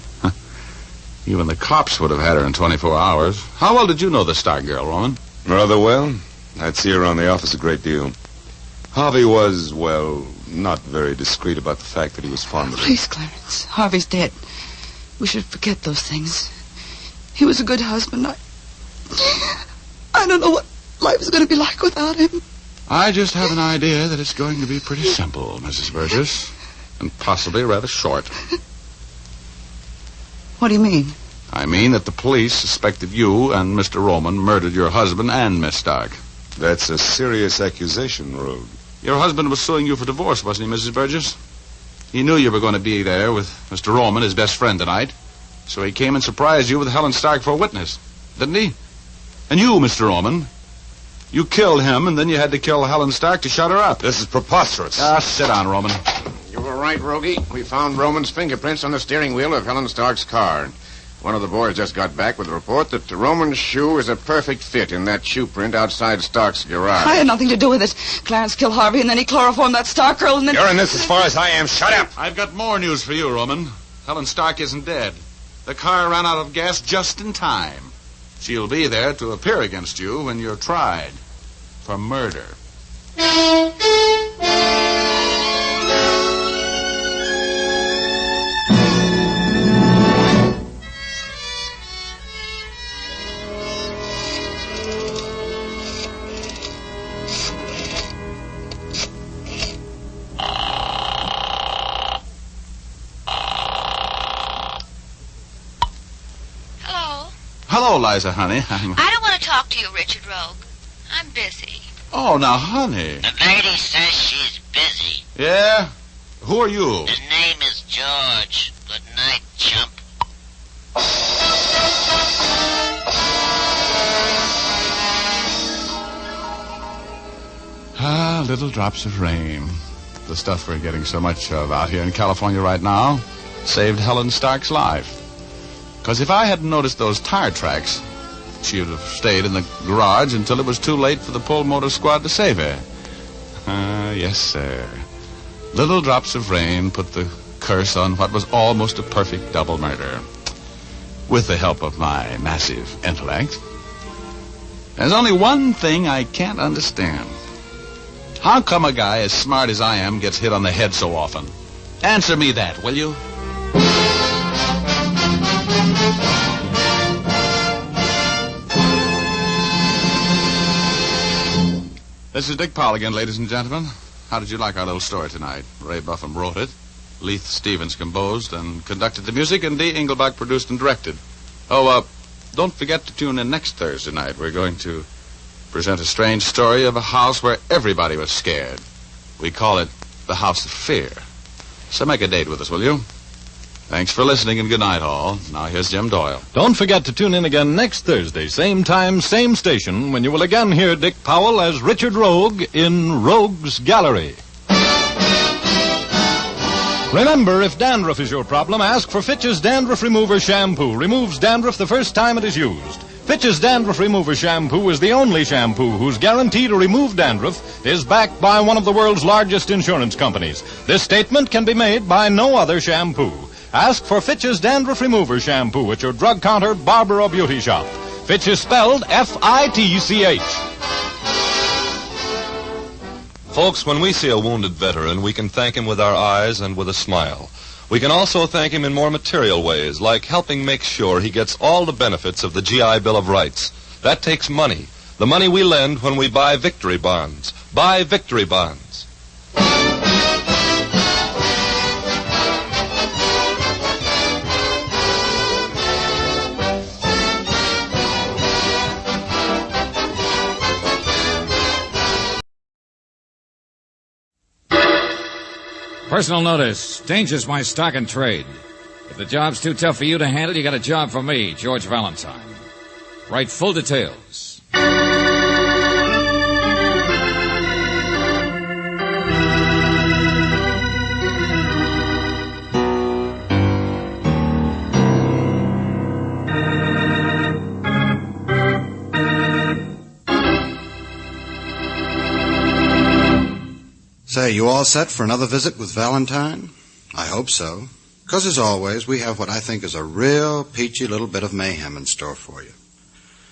Even the cops would have had her in 24 hours. How well did you know the Stark girl, Roman?
Rather well. I'd see her around the office a great deal. Harvey was, well, not very discreet about the fact that he was fond of her.
Please, Clarence. Harvey's dead. We should forget those things. He was a good husband. I don't know what life is going to be like without him.
I just have an idea that it's going to be pretty simple, Mrs. Burgess. And possibly rather short.
What do you mean?
I mean that the police suspected you and Mr. Roman murdered your husband and Miss Stark.
That's a serious accusation, Rogue.
Your husband was suing you for divorce, wasn't he, Mrs. Burgess? He knew you were going to be there with Mr. Roman, his best friend, tonight. So he came and surprised you with Helen Stark for a witness, didn't he? And you, Mr. Roman, you killed him, and then you had to kill Helen Stark to shut her up.
This is preposterous.
Sit down, Roman.
You were right, Rogie. We found Roman's fingerprints on the steering wheel of Helen Stark's car. One of the boys just got back with a report that Roman's shoe is a perfect fit in that shoe print outside Stark's garage.
I had nothing to do with it. Clarence killed Harvey, and then he chloroformed that Stark girl, and then...
You're in this as far as I am. Shut up!
I've got more news for you, Roman. Helen Stark isn't dead. The car ran out of gas just in time. She'll be there to appear against you when you're tried for murder. Hello, Liza, honey.
I don't want to talk to you, Richard Rogue. I'm busy.
Oh, now, honey.
The lady says she's busy.
Yeah? Who are you?
The name is George. Good night, chump.
Ah, little drops of rain. The stuff we're getting so much of out here in California right now saved Helen Stark's life. Because if I hadn't noticed those tire tracks, she would have stayed in the garage until it was too late for the pull motor squad to save her. Yes, sir. Little drops of rain put the curse on what was almost a perfect double murder. With the help of my massive intellect. There's only one thing I can't understand. How come a guy as smart as I am gets hit on the head so often? Answer me that, will you? This is Dick Powell again, ladies and gentlemen. How did you like our little story tonight? Ray Buffum wrote it, Leith Stevens composed and conducted the music, and Dee Engelbach produced and directed. Oh, don't forget to tune in next Thursday night. We're going to present a strange story of a house where everybody was scared. We call it the House of Fear. So make a date with us, will you? Thanks for listening, and good night, all. Now here's Jim Doyle.
Don't forget to tune in again next Thursday, same time, same station, when you will again hear Dick Powell as Richard Rogue in Rogue's Gallery. Remember, if dandruff is your problem, ask for Fitch's Dandruff Remover Shampoo. Removes dandruff the first time it is used. Fitch's Dandruff Remover Shampoo is the only shampoo whose guarantee to remove dandruff is backed by one of the world's largest insurance companies. This statement can be made by no other shampoo. Ask for Fitch's Dandruff Remover Shampoo at your drug counter, barber, or beauty shop. Fitch is spelled F-I-T-C-H.
Folks, when we see a wounded veteran, we can thank him with our eyes and with a smile. We can also thank him in more material ways, like helping make sure he gets all the benefits of the GI Bill of Rights. That takes money. The money we lend when we buy victory bonds. Buy victory bonds.
Personal notice. Danger's my stock and trade. If the job's too tough for you to handle, you got a job for me, George Valentine. Write full details.
Say, you all set for another visit with Valentine? I hope so. Because as always, we have what I think is a real peachy little bit of mayhem in store for you.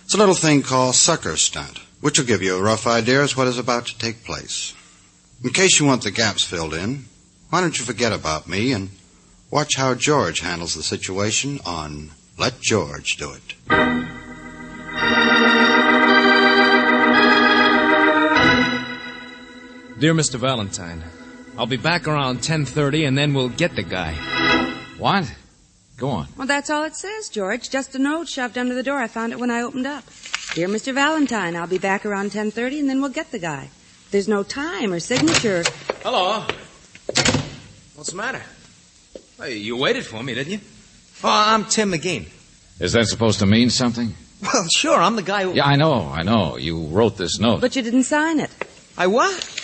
It's a little thing called Sucker Stunt, which will give you a rough idea as what is about to take place. In case you want the gaps filled in, why don't you forget about me and watch how George handles the situation on Let George Do It.
Dear Mr. Valentine, I'll be back around 10:30 and then we'll get the guy.
What? Go on.
Well, that's all it says, George. Just a note shoved under the door. I found it when I opened up. Dear Mr. Valentine, I'll be back around 10:30 and then we'll get the guy. There's no time or signature.
Hello. What's the matter? Hey, you waited for me, didn't you? Oh, I'm Tim McGee.
Is that supposed to mean something?
Well, sure, I'm the guy who...
Yeah, I know. You wrote this note.
But you didn't sign it.
I what?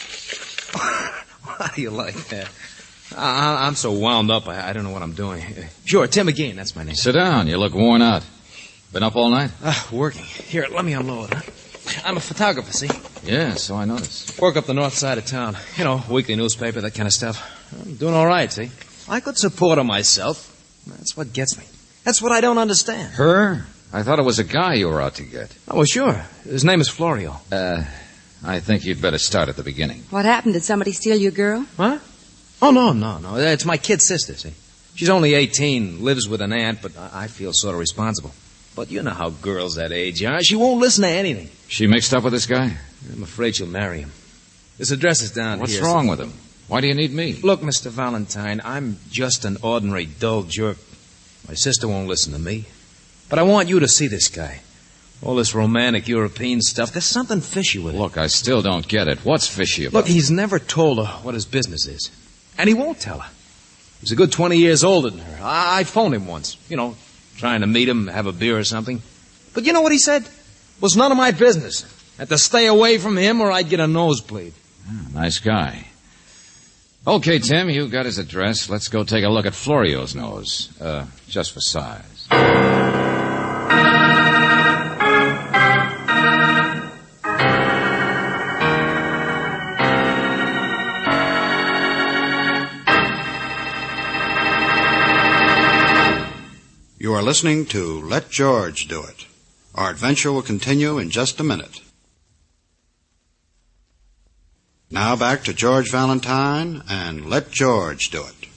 Why do you like that? I'm so wound up, I don't know what I'm doing. Sure, Tim McGee, that's my name.
Sit down. You look worn out. Been up all night?
Working. Here, let me unload. I'm a photographer, see?
Yeah, so I noticed.
Work up the north side of town. You know, weekly newspaper, that kind of stuff. I'm doing all right, see? I could support her myself. That's what gets me. That's what I don't understand.
Her? I thought it was a guy you were out to get.
Oh, well, sure. His name is Florio.
I think you'd better start at the beginning.
What happened? Did somebody steal your girl?
What? Oh, no. It's my kid's sister, see? She's only 18, lives with an aunt, but I feel sort of responsible. But you know how girls that age are. She won't listen to anything.
She mixed up with this guy?
I'm afraid she'll marry him. This address is down
What's
here.
What's wrong with him? Why do you need me?
Look, Mr. Valentine, I'm just an ordinary dull jerk. My sister won't listen to me. But I want you to see this guy. All this romantic European stuff, there's something fishy with it.
Look, I still don't get it. What's fishy about
Look, he's never told her what his business is. And he won't tell her. He's a good 20 years older than her. I phoned him once, trying to meet him, have a beer or something. But you know what he said? It was none of my business. I had to stay away from him or I'd get a nosebleed.
Nice guy. Okay, Tim, you got his address. Let's go take a look at Florio's nose. Just for size.
You are listening to Let George Do It. Our adventure will continue in just a minute. Now back to George Valentine and Let George Do It.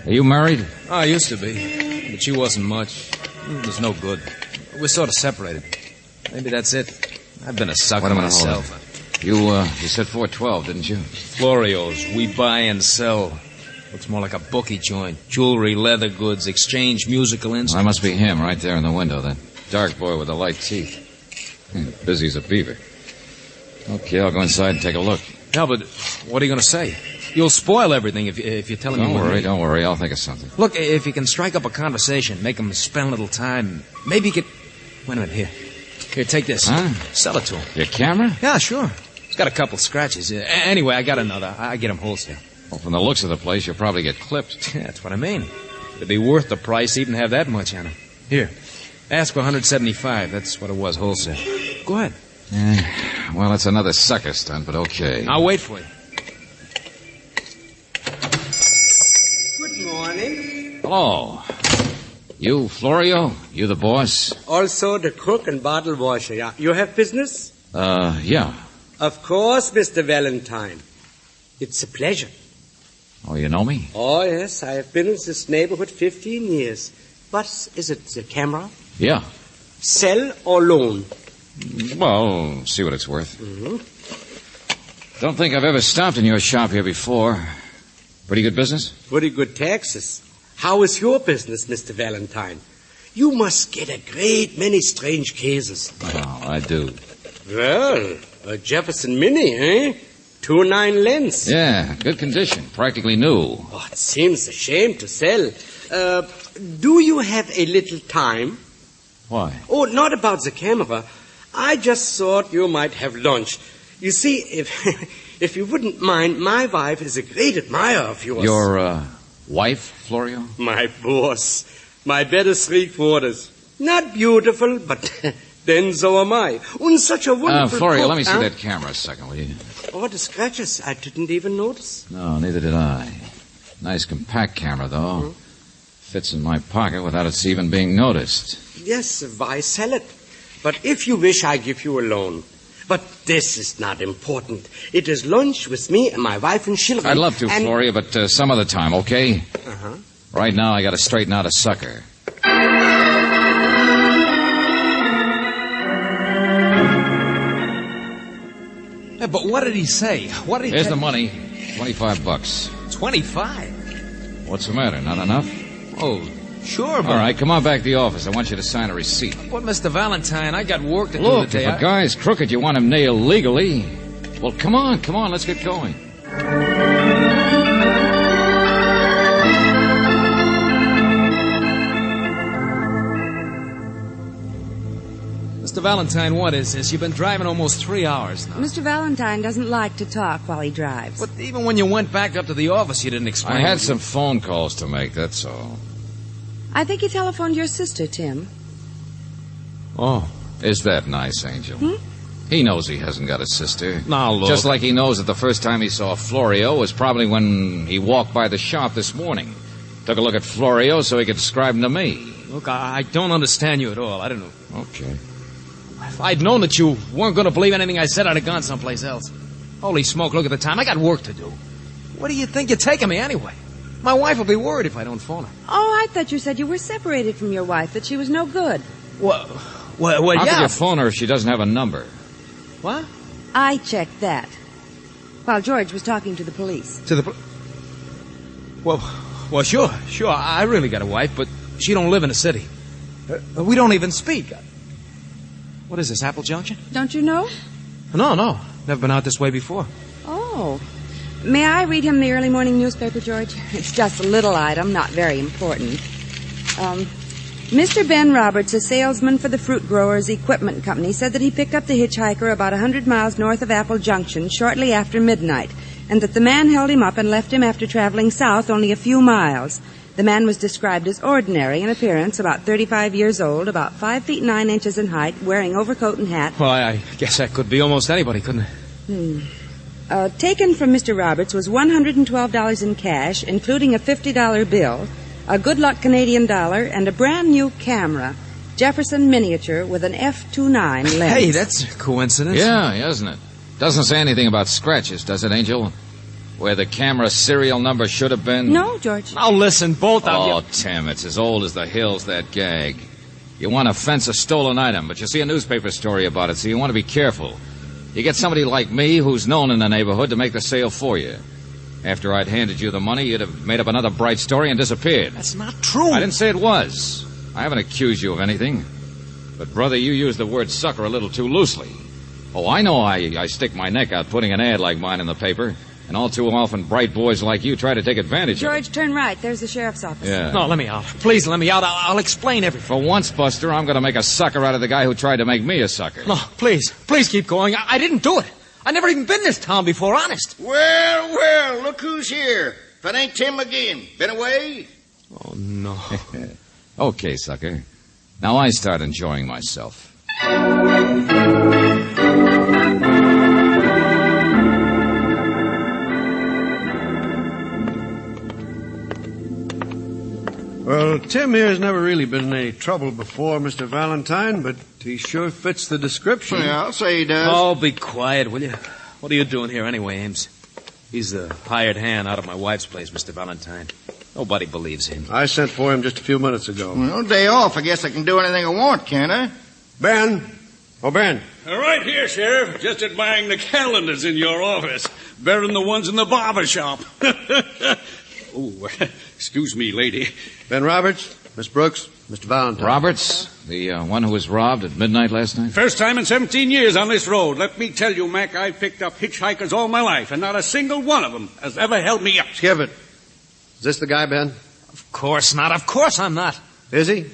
Are you married?
I used to be, but she wasn't much. It was no good. We're sort of separated. Maybe that's it. I've been a sucker myself.
You said 412, didn't you?
Florio's. We buy and sell. Looks more like a bookie joint. Jewelry, leather goods, exchange, musical instruments.
That must be him right there in the window, that dark boy with the light teeth. Busy as a beaver. Okay, I'll go inside and take a look.
Yeah, but what are you going to say? You'll spoil everything if you're telling me.
Don't worry. I'll think of something.
Look, if you can strike up a conversation, make him spend a little time, maybe you could... Wait a minute, here. Here, take this.
Huh?
Sell it to him.
Your camera?
Yeah, sure. It's got a couple scratches. Anyway, I got another. I get him wholesale.
Well, from the looks of the place, you'll probably get clipped.
Yeah, that's what I mean. It'd be worth the price to even have that much on him. Here, ask for $175. That's what it was, wholesale. Go ahead.
Well, it's another sucker stunt, but okay.
I'll wait for you.
Good morning.
Hello. You, Florio? You the boss?
Also the cook and bottle washer, yeah. You have business?
Yeah.
Of course, Mr. Valentine. It's a pleasure.
Oh, you know me?
Oh, yes. I have been in this neighborhood 15 years. What is it, the camera?
Yeah.
Sell or loan?
Well, see what it's worth.
Mm-hmm.
Don't think I've ever stopped in your shop here before. Pretty good business?
Pretty good taxes. How is your business, Mr. Valentine? You must get a great many strange cases.
Oh, I do.
Well, a Jefferson Mini, eh? 2.9 lens.
Yeah, good condition. Practically new.
Oh, it seems a shame to sell. Do you have a little time?
Why?
Oh, not about the camera. I just thought you might have lunch. You see, if you wouldn't mind, my wife is a great admirer of yours.
Your, wife, Florio?
My boss. My better 3/4. Not beautiful, but then so am I. And such a wonderful
Florio,
cook,
let me see that camera a second, will you?
Oh, the scratches. I didn't even notice.
No, neither did I. Nice compact camera, though.
Mm-hmm.
Fits in my pocket without its even being noticed.
Yes, why sell it? But if you wish, I give you a loan. But this is not important. It is lunch with me and my wife and children.
I'd love to, Florio, but some other time, okay?
Uh-huh.
Right now, I got to straighten out a sucker.
Hey, but what did he say? What did he
Here's the money. $25.
25?
What's the matter? Not enough?
Oh, sure, but...
All right, come on back to the office. I want you to sign a receipt.
What, Mr. Valentine? I got work to do
Look,
today.
if a guy's crooked, you want him nailed legally. Well, come on, let's get going.
Mr. Valentine, what is this? You've been driving almost 3 hours now.
Mr. Valentine doesn't like to talk while he drives.
But even when you went back up to the office, you didn't explain.
I had some phone calls to make, that's all.
I think he telephoned your sister, Tim.
Oh, is that nice, Angel? He knows he hasn't got a sister.
Now, look.
Just like he knows that the first time he saw Florio was probably when he walked by the shop this morning. Took a look at Florio so he could describe him to me.
Look, I don't understand you at all. I don't know.
Okay.
If I'd known that you weren't going to believe anything I said, I'd have gone someplace else. Holy smoke, look at the time. I got work to do. Where do you think you're taking me anyway? My wife will be worried if I don't phone her.
Oh, I thought you said you were separated from your wife, that she was no good.
Well,
How
yeah.
could you phone her if she doesn't have a number?
What?
I checked that. While George was talking to the police.
Well, sure. I really got a wife, but she don't live in the city. We don't even speak. What is this, Apple Junction?
Don't you know?
No. Never been out this way before.
Oh. May I read him the early morning newspaper, George? It's just a little item, not very important. Mr. Ben Roberts, a salesman for the Fruit Growers Equipment Company, said that he picked up the hitchhiker about 100 miles north of Apple Junction shortly after midnight, and that the man held him up and left him after traveling south only a few miles. The man was described as ordinary in appearance, about 35 years old, about 5 feet 9 inches in height, wearing overcoat and hat.
Well, I guess that could be almost anybody, couldn't it?
Taken from Mr. Roberts was $112 in cash, including a $50 bill, a good luck Canadian dollar, and a brand new camera, Jefferson miniature with an f2.9 lens.
Hey, that's a coincidence.
Yeah, isn't it? Doesn't say anything about scratches, does it, Angel? Where the camera serial number should have been?
No, George.
Now listen, both of you.
Oh, Tim, it's as old as the hills, that gag. You want to fence a stolen item, but you see a newspaper story about it, so you want to be careful. You get somebody like me who's known in the neighborhood to make the sale for you. After I'd handed you the money, you'd have made up another bright story and disappeared.
That's not true.
I didn't say it was. I haven't accused you of anything. But, brother, you used the word sucker a little too loosely. Oh, I know I stick my neck out putting an ad like mine in the paper, and all too often bright boys like you try to take advantage of it.
George, turn right. There's the sheriff's office.
Yeah.
No, let me out. Please, let me out. I'll explain everything.
For once, Buster, I'm going to make a sucker out of the guy who tried to make me a sucker.
No, please keep going. I didn't do it. I never even been in this town before, honest.
Well, look who's here. If it ain't Tim again. Been away?
Oh, no.
Okay, sucker. Now I start enjoying myself.
Well, Tim here's never really been in any trouble before, Mr. Valentine, but he sure fits the description.
Yeah, I'll say he does.
Oh, be quiet, will you? What are you doing here anyway, Ames? He's the hired hand out of my wife's place, Mr. Valentine. Nobody believes him.
I sent for him just a few minutes ago.
Well, day off. I guess I can do anything I want, can't I?
Ben. Oh, Ben.
Right here, Sheriff. Just admiring the calendars in your office. Better than the ones in the barber shop. Oh, excuse me, lady.
Ben Roberts, Miss Brooks, Mr. Valentine.
Roberts, the one who was robbed at midnight last night?
First time in 17 years on this road. Let me tell you, Mac, I've picked up hitchhikers all my life, and not a single one of them has ever held me up.
Skip it. Is this the guy, Ben?
Of course not. Of course I'm not.
Is he?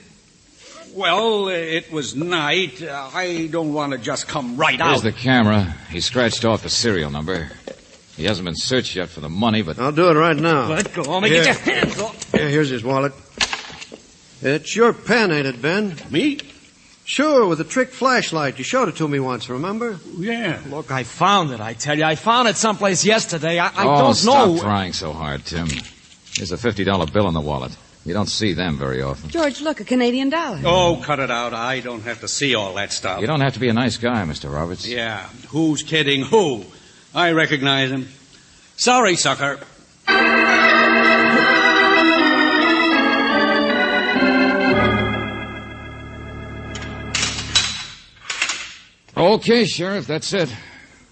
Well, it was night. I don't want to just come right out.
Here's the camera. He scratched off the serial number. He hasn't been searched yet for the money, but...
I'll do it right now.
Let go. Let me get your hands off.
Here, here's his wallet. It's your pen, ain't it, Ben?
Me?
Sure, with the trick flashlight. You showed it to me once, remember?
Yeah.
Look, I found it, I tell you. I found it someplace yesterday. I
don't know.
Stop
trying so hard, Tim. There's a $50 bill in the wallet. You don't see them very often.
George, look, a Canadian dollar.
Oh, cut it out. I don't have to see all that stuff.
You don't have to be a nice guy, Mr. Roberts.
Yeah. Who's kidding who? I recognize him. Sorry, sucker.
Okay, Sheriff, that's it.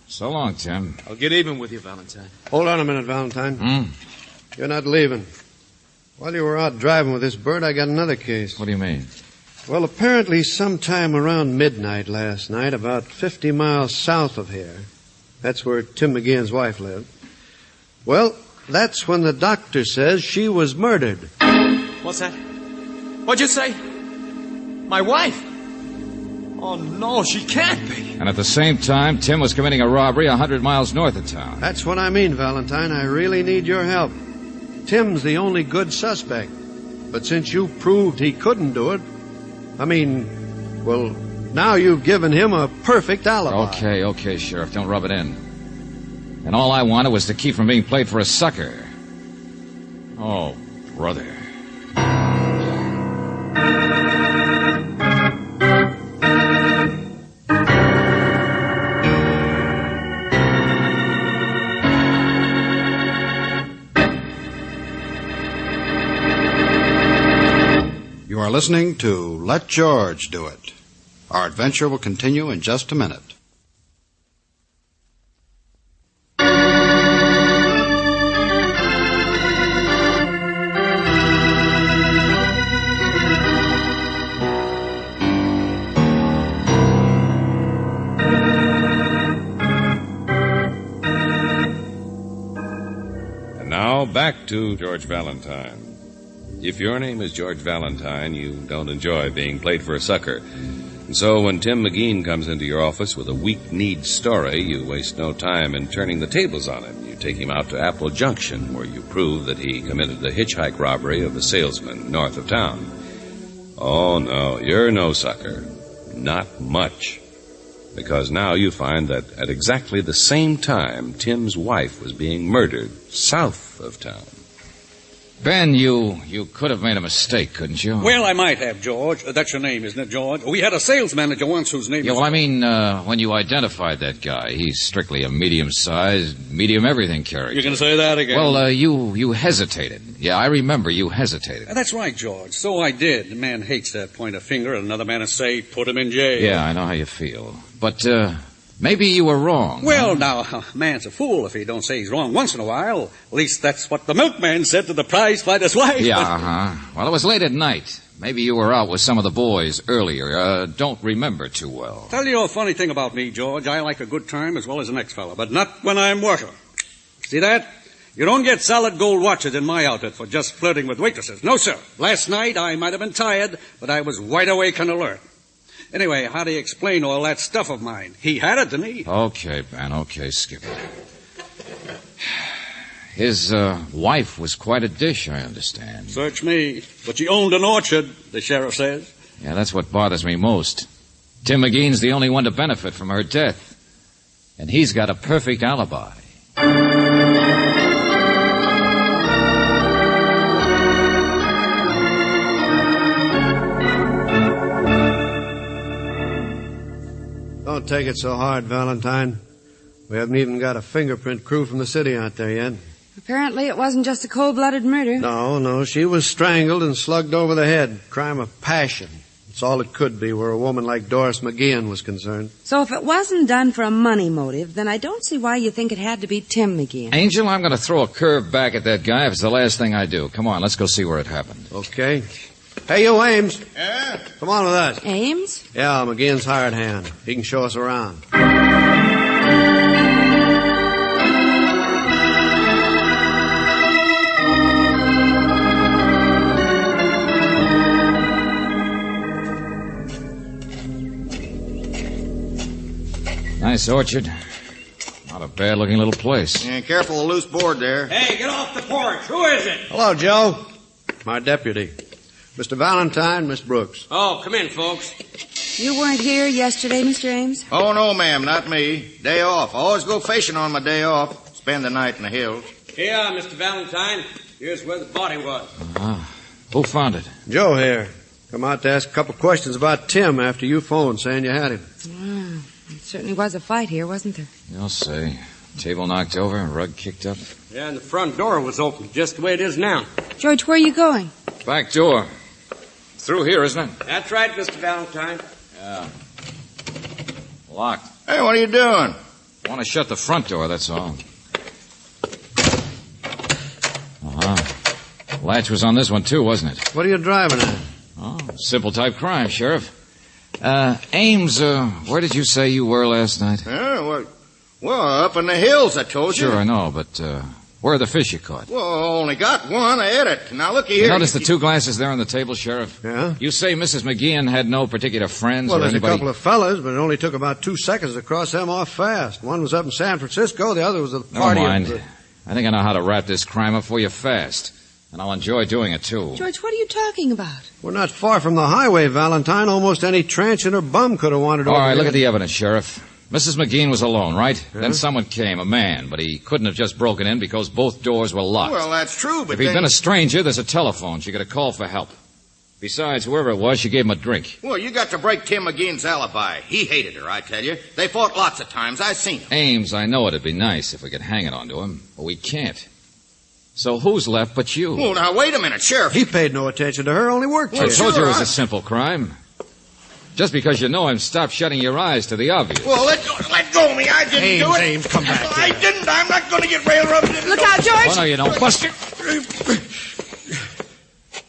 So long, Tim.
I'll get even with you, Valentine.
Hold on a minute, Valentine. You're not leaving. While you were out driving with this bird, I got another case.
What do you mean?
Well, apparently sometime around midnight last night, about 50 miles south of here, that's where Tim McGeehan's wife lived. Well, that's when the doctor says she was murdered.
What's that? What'd you say? My wife? Oh, no, she can't be.
And at the same time, Tim was committing a robbery 100 miles north of town.
That's what I mean, Valentine. I really need your help. Tim's the only good suspect. But since you proved he couldn't do it, well, now you've given him a perfect alibi.
Okay, Sheriff, don't rub it in. And all I wanted was to keep from being played for a sucker. Oh, brother.
You are listening to Let George Do It. Our adventure will continue in just a minute.
And now back to George Valentine. If your name is George Valentine, you don't enjoy being played for a sucker. And so when Tim McGean comes into your office with a weak-kneed story, you waste no time in turning the tables on him. You take him out to Apple Junction, where you prove that he committed the hitchhike robbery of a salesman north of town. Oh, no, you're no sucker. Not much. Because now you find that at exactly the same time, Tim's wife was being murdered south of town.
Ben, you could have made a mistake, couldn't you?
Well, I might have, George. That's your name, isn't it, George? We had a sales manager once whose name
Yeah,
was...
well, I mean, when you identified that guy, he's strictly a medium-sized, medium-everything character.
You're going to say that again?
Well, you hesitated. Yeah, I remember you hesitated.
That's right, George. So I did. The man hates that point of finger, and another man to say, put him in jail.
Yeah, I know how you feel. But, maybe you were wrong.
Well, now, a man's a fool if he don't say he's wrong once in a while. At least that's what the milkman said to the prize-fighter's wife.
Yeah, uh-huh. Well, it was late at night. Maybe you were out with some of the boys earlier. Don't remember too well.
Tell you a funny thing about me, George. I like a good time as well as the next fellow, but not when I'm working. See that? You don't get solid gold watches in my outfit for just flirting with waitresses. No, sir. Last night I might have been tired, but I was wide awake and alert. Anyway, how do you explain all that stuff of mine? He had it, didn't he?
Okay, Ben. Okay, skip it. His wife was quite a dish, I understand.
Search me. But she owned an orchard, the sheriff says.
Yeah, that's what bothers me most. Tim McGean's the only one to benefit from her death. And he's got a perfect alibi.
Don't take it so hard, Valentine. We haven't even got a fingerprint crew from the city out there yet.
Apparently it wasn't just a cold-blooded murder.
No, she was strangled and slugged over the head. Crime of passion. It's all it could be where a woman like Doris McGean was concerned.
So if it wasn't done for a money motive, then I don't see why you think it had to be Tim McGean.
Angel, I'm going to throw a curve back at that guy if it's the last thing I do. Come on, let's go see where it happened.
Okay. Hey, you, Ames.
Yeah?
Come on with us.
Ames?
Yeah, McGean's hired hand. He can show us around.
Nice orchard. Not a bad-looking little place.
Yeah, careful of the loose board there.
Hey, get off the porch. Who is it?
Hello, Joe. My deputy. Mr. Valentine, Miss Brooks.
Oh, come in, folks.
You weren't here yesterday, Mr. Ames?
Oh, no, ma'am, not me. Day off. I always go fishing on my day off. Spend the night in the hills.
Here, Mr. Valentine. Here's where the body was.
Who found it?
Joe here. Come out to ask a couple questions about Tim after you phoned saying you had him.
It certainly was a fight here, wasn't there?
You'll see. Table knocked over, rug kicked up.
Yeah, and the front door was open, just the way it is now.
George, where are you going?
Back door. Through here, isn't it?
That's right, Mr. Valentine.
Yeah. Locked.
Hey, what are you doing?
Want to shut the front door, that's all. Latch was on this one, too, wasn't it?
What are you driving at?
Oh, simple type crime, Sheriff. Ames, where did you say you were last night?
Well, up in the hills, I told you.
Sure, I know, but where are the fish you caught?
Well, I only got one. I ate it. Now, looky here.
You notice the two glasses there on the table, Sheriff?
Yeah?
You say Mrs. McGean had no particular friends
Well,
or
there's
anybody?
a couple of fellas, but it only took about 2 seconds to cross them off fast. One was up in San Francisco, the other was at the party.
Never mind. I think I know how to wrap this crime up for you fast. And I'll enjoy doing it, too.
George, what are you talking about?
We're not far from the highway, Valentine. Almost any transient or bum could have wandered over
All right,
here.
look at the evidence, Sheriff. Mrs. McGean was alone, right?
Yeah.
Then someone came, a man, but he couldn't have just broken in because both doors were locked.
Well, that's true, but
if he'd been a stranger, there's a telephone. She could have called for help. Besides, whoever it was, she gave him a drink.
Well, you got to break Tim McGean's alibi. He hated her, I tell you. They fought lots of times. I seen him.
Ames, I know it'd be nice if we could hang it onto him, but we can't. So who's left but you?
Well, now, wait a minute, Sheriff.
He paid no attention to her, only worked for
I
her.
told you it was a simple crime. Just because you know him, stop shutting your eyes to the obvious.
Well, let go of me. I didn't do it.
Ames, come back
I didn't. I'm not going to get railroaded.
Look out, George!
Oh, no, you don't. Buster!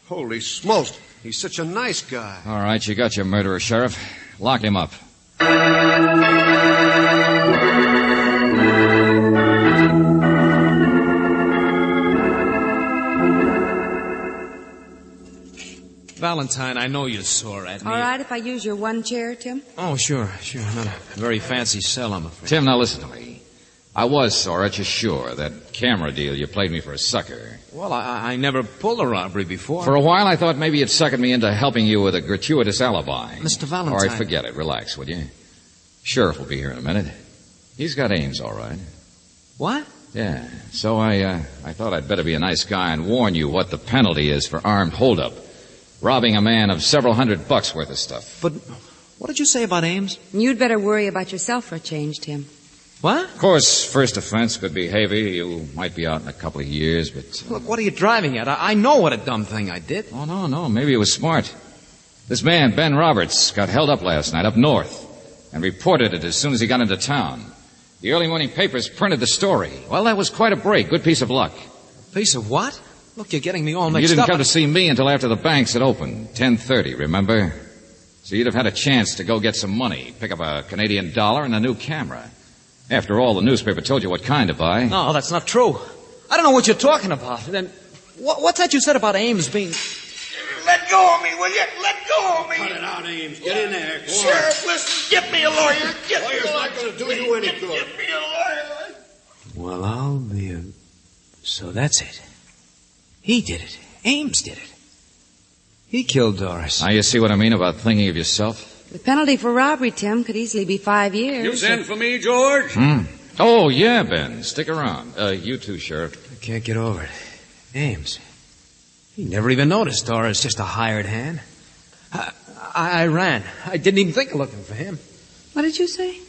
Holy smokes. He's such a nice guy.
All right, you got your murderer, Sheriff. Lock him up.
Valentine, I know you're sore at me.
All right, if I use your one chair, Tim?
Oh, sure. Not a very fancy sell, I'm afraid.
Tim, now listen to me. I was sore at you, sure. That camera deal, you played me for a sucker.
Well, I never pulled a robbery before.
For a while, I thought maybe you'd suckered me into helping you with a gratuitous alibi.
Mr. Valentine.
All right, forget it. Relax, will you? Sheriff will be here in a minute. He's got Ames, all right.
What?
Yeah. So I thought I'd better be a nice guy and warn you what the penalty is for armed holdup. Robbing a man of several $100 worth of stuff.
But what did you say about Ames?
You'd better worry about yourself for a change, Tim.
What?
Of course, first offense could be heavy. You might be out in a couple of years, but...
Look, what are you driving at? I know what a dumb thing I did.
Oh, no. Maybe it was smart. This man, Ben Roberts, got held up last night up north and reported it as soon as he got into town. The early morning papers printed the story. Well, that was quite a break. Good piece of luck.
Piece of what? Look, you're getting me all mixed up.
You didn't come to see me until after the banks had opened, 10:30, remember? So you'd have had a chance to go get some money, pick up a Canadian dollar and a new camera. After all, the newspaper told you what kind to buy.
No, that's not true. I don't know what you're talking about. Then what's that you said about Ames being...
Let go of me, will you? Let go of me.
Cut it out, Ames. Get in there. Go
Sheriff, listen, get me a lawyer.
Lawyer's not going to do you any good.
Get me a lawyer.
Well, I'll be... So that's it. He did it. Ames did it. He killed Doris.
Now you see what I mean about thinking of yourself?
The penalty for robbery, Tim, could easily be 5 years.
You send for me, George?
Oh, yeah, Ben. Stick around. You too, Sheriff.
I can't get over it. Ames. He never even noticed Doris, just a hired hand. I ran. I didn't even think of looking for him.
What did you say?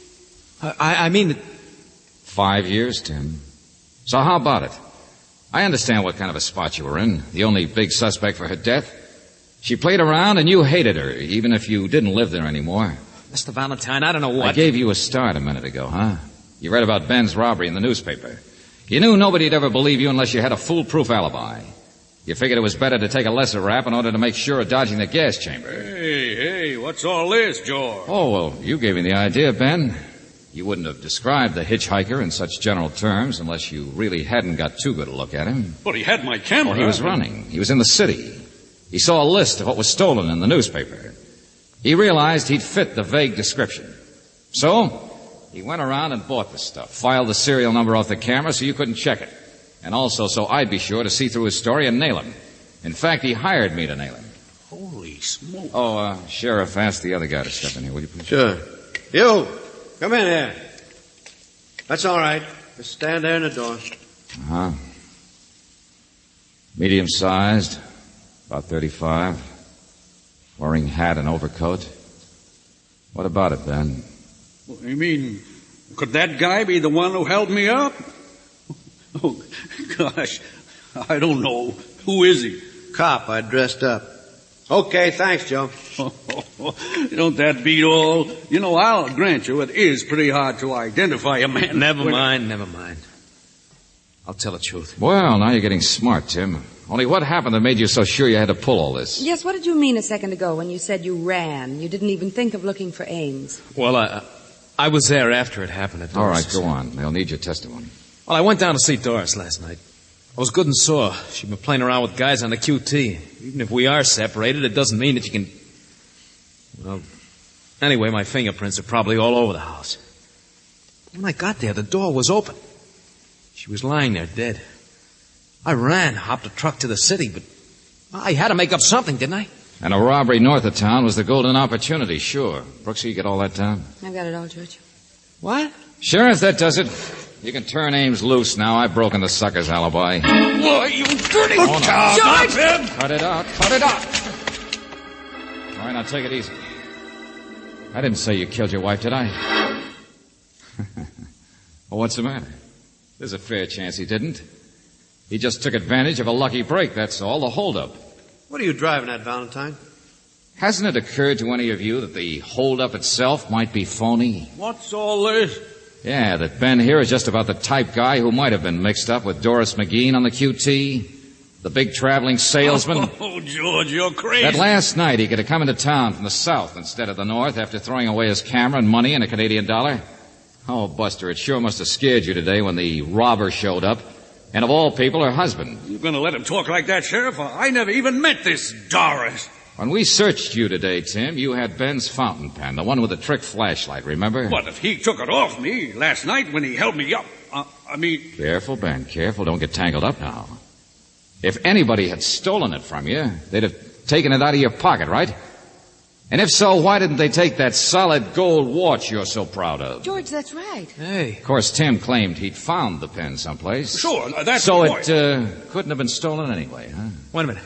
I mean...
5 years, Tim. So how about it? I understand what kind of a spot you were in. The only big suspect for her death. She played around and you hated her, even if you didn't live there anymore.
Mr. Valentine, I don't know what...
I gave you a start a minute ago, huh? You read about Ben's robbery in the newspaper. You knew nobody'd ever believe you unless you had a foolproof alibi. You figured it was better to take a lesser rap in order to make sure of dodging the gas chamber.
Hey, what's all this, George?
Oh, well, you gave me the idea, Ben. You wouldn't have described the hitchhiker in such general terms unless you really hadn't got too good a look at him.
But he had my camera.
Well, he was running. He was in the city. He saw a list of what was stolen in the newspaper. He realized he'd fit the vague description. So, he went around and bought the stuff, filed the serial number off the camera so you couldn't check it, and also so I'd be sure to see through his story and nail him. In fact, he hired me to nail him.
Holy smoke.
Oh, Sheriff, ask the other guy to step in here, will you please?
Sure. You, come in here. That's all right. Just stand there in the door.
Uh-huh. Medium-sized, about 35. Wearing hat and overcoat. What about it, Ben?
You mean, could that guy be the one who held me up? Oh, gosh, I don't know. Who is he?
Cop, I dressed up. Okay, thanks, Joe.
Don't that beat all? You know, I'll grant you it is pretty hard to identify a man.
Never mind. I'll tell the truth.
Well, now you're getting smart, Tim. Only what happened that made you so sure you had to pull all this?
Yes, what did you mean a second ago when you said you ran? You didn't even think of looking for Ames.
Well, I was there after it happened at Doris.
All right, go on. They'll need your testimony.
Well, I went down to see Doris last night. I was good and sore. She'd been playing around with guys on the QT. Even if we are separated, it doesn't mean that you can... Well, anyway, my fingerprints are probably all over the house. When I got there, the door was open. She was lying there dead. I ran, hopped a truck to the city, but I had to make up something, didn't I?
And a robbery north of town was the golden opportunity, sure. Brooksy, you get all that down?
I've got it all, George.
What?
Sheriff, that does it. You can turn Ames loose now. I've broken the sucker's alibi.
Why, you dirty...
Oh, no.
George!
Stop him!
Cut it out. All right, now take it easy. I didn't say you killed your wife, did I? Well, what's the matter? There's a fair chance he didn't. He just took advantage of a lucky break, that's all, the holdup.
What are you driving at, Valentine?
Hasn't it occurred to any of you that the holdup itself might be phony?
What's all this?
Yeah, that Ben here is just about the type guy who might have been mixed up with Doris McGean on the QT, the big traveling salesman.
Oh, George, you're crazy.
That last night he could have come into town from the south instead of the north after throwing away his camera and money and a Canadian dollar. Oh, Buster, it sure must have scared you today when the robber showed up. And of all people, her husband.
You're going to let him talk like that, Sheriff? I never even met this Doris.
When we searched you today, Tim, you had Ben's fountain pen, the one with the trick flashlight, remember?
What, if he took it off me last night when he held me up?
Careful, Ben, careful. Don't get tangled up now. If anybody had stolen it from you, they'd have taken it out of your pocket, right? And if so, why didn't they take that solid gold watch you're so proud of?
George, that's right.
Hey. Of course, Tim claimed he'd found the pen someplace.
Sure, that's
so
the point.
it couldn't have been stolen anyway, huh?
Wait a minute.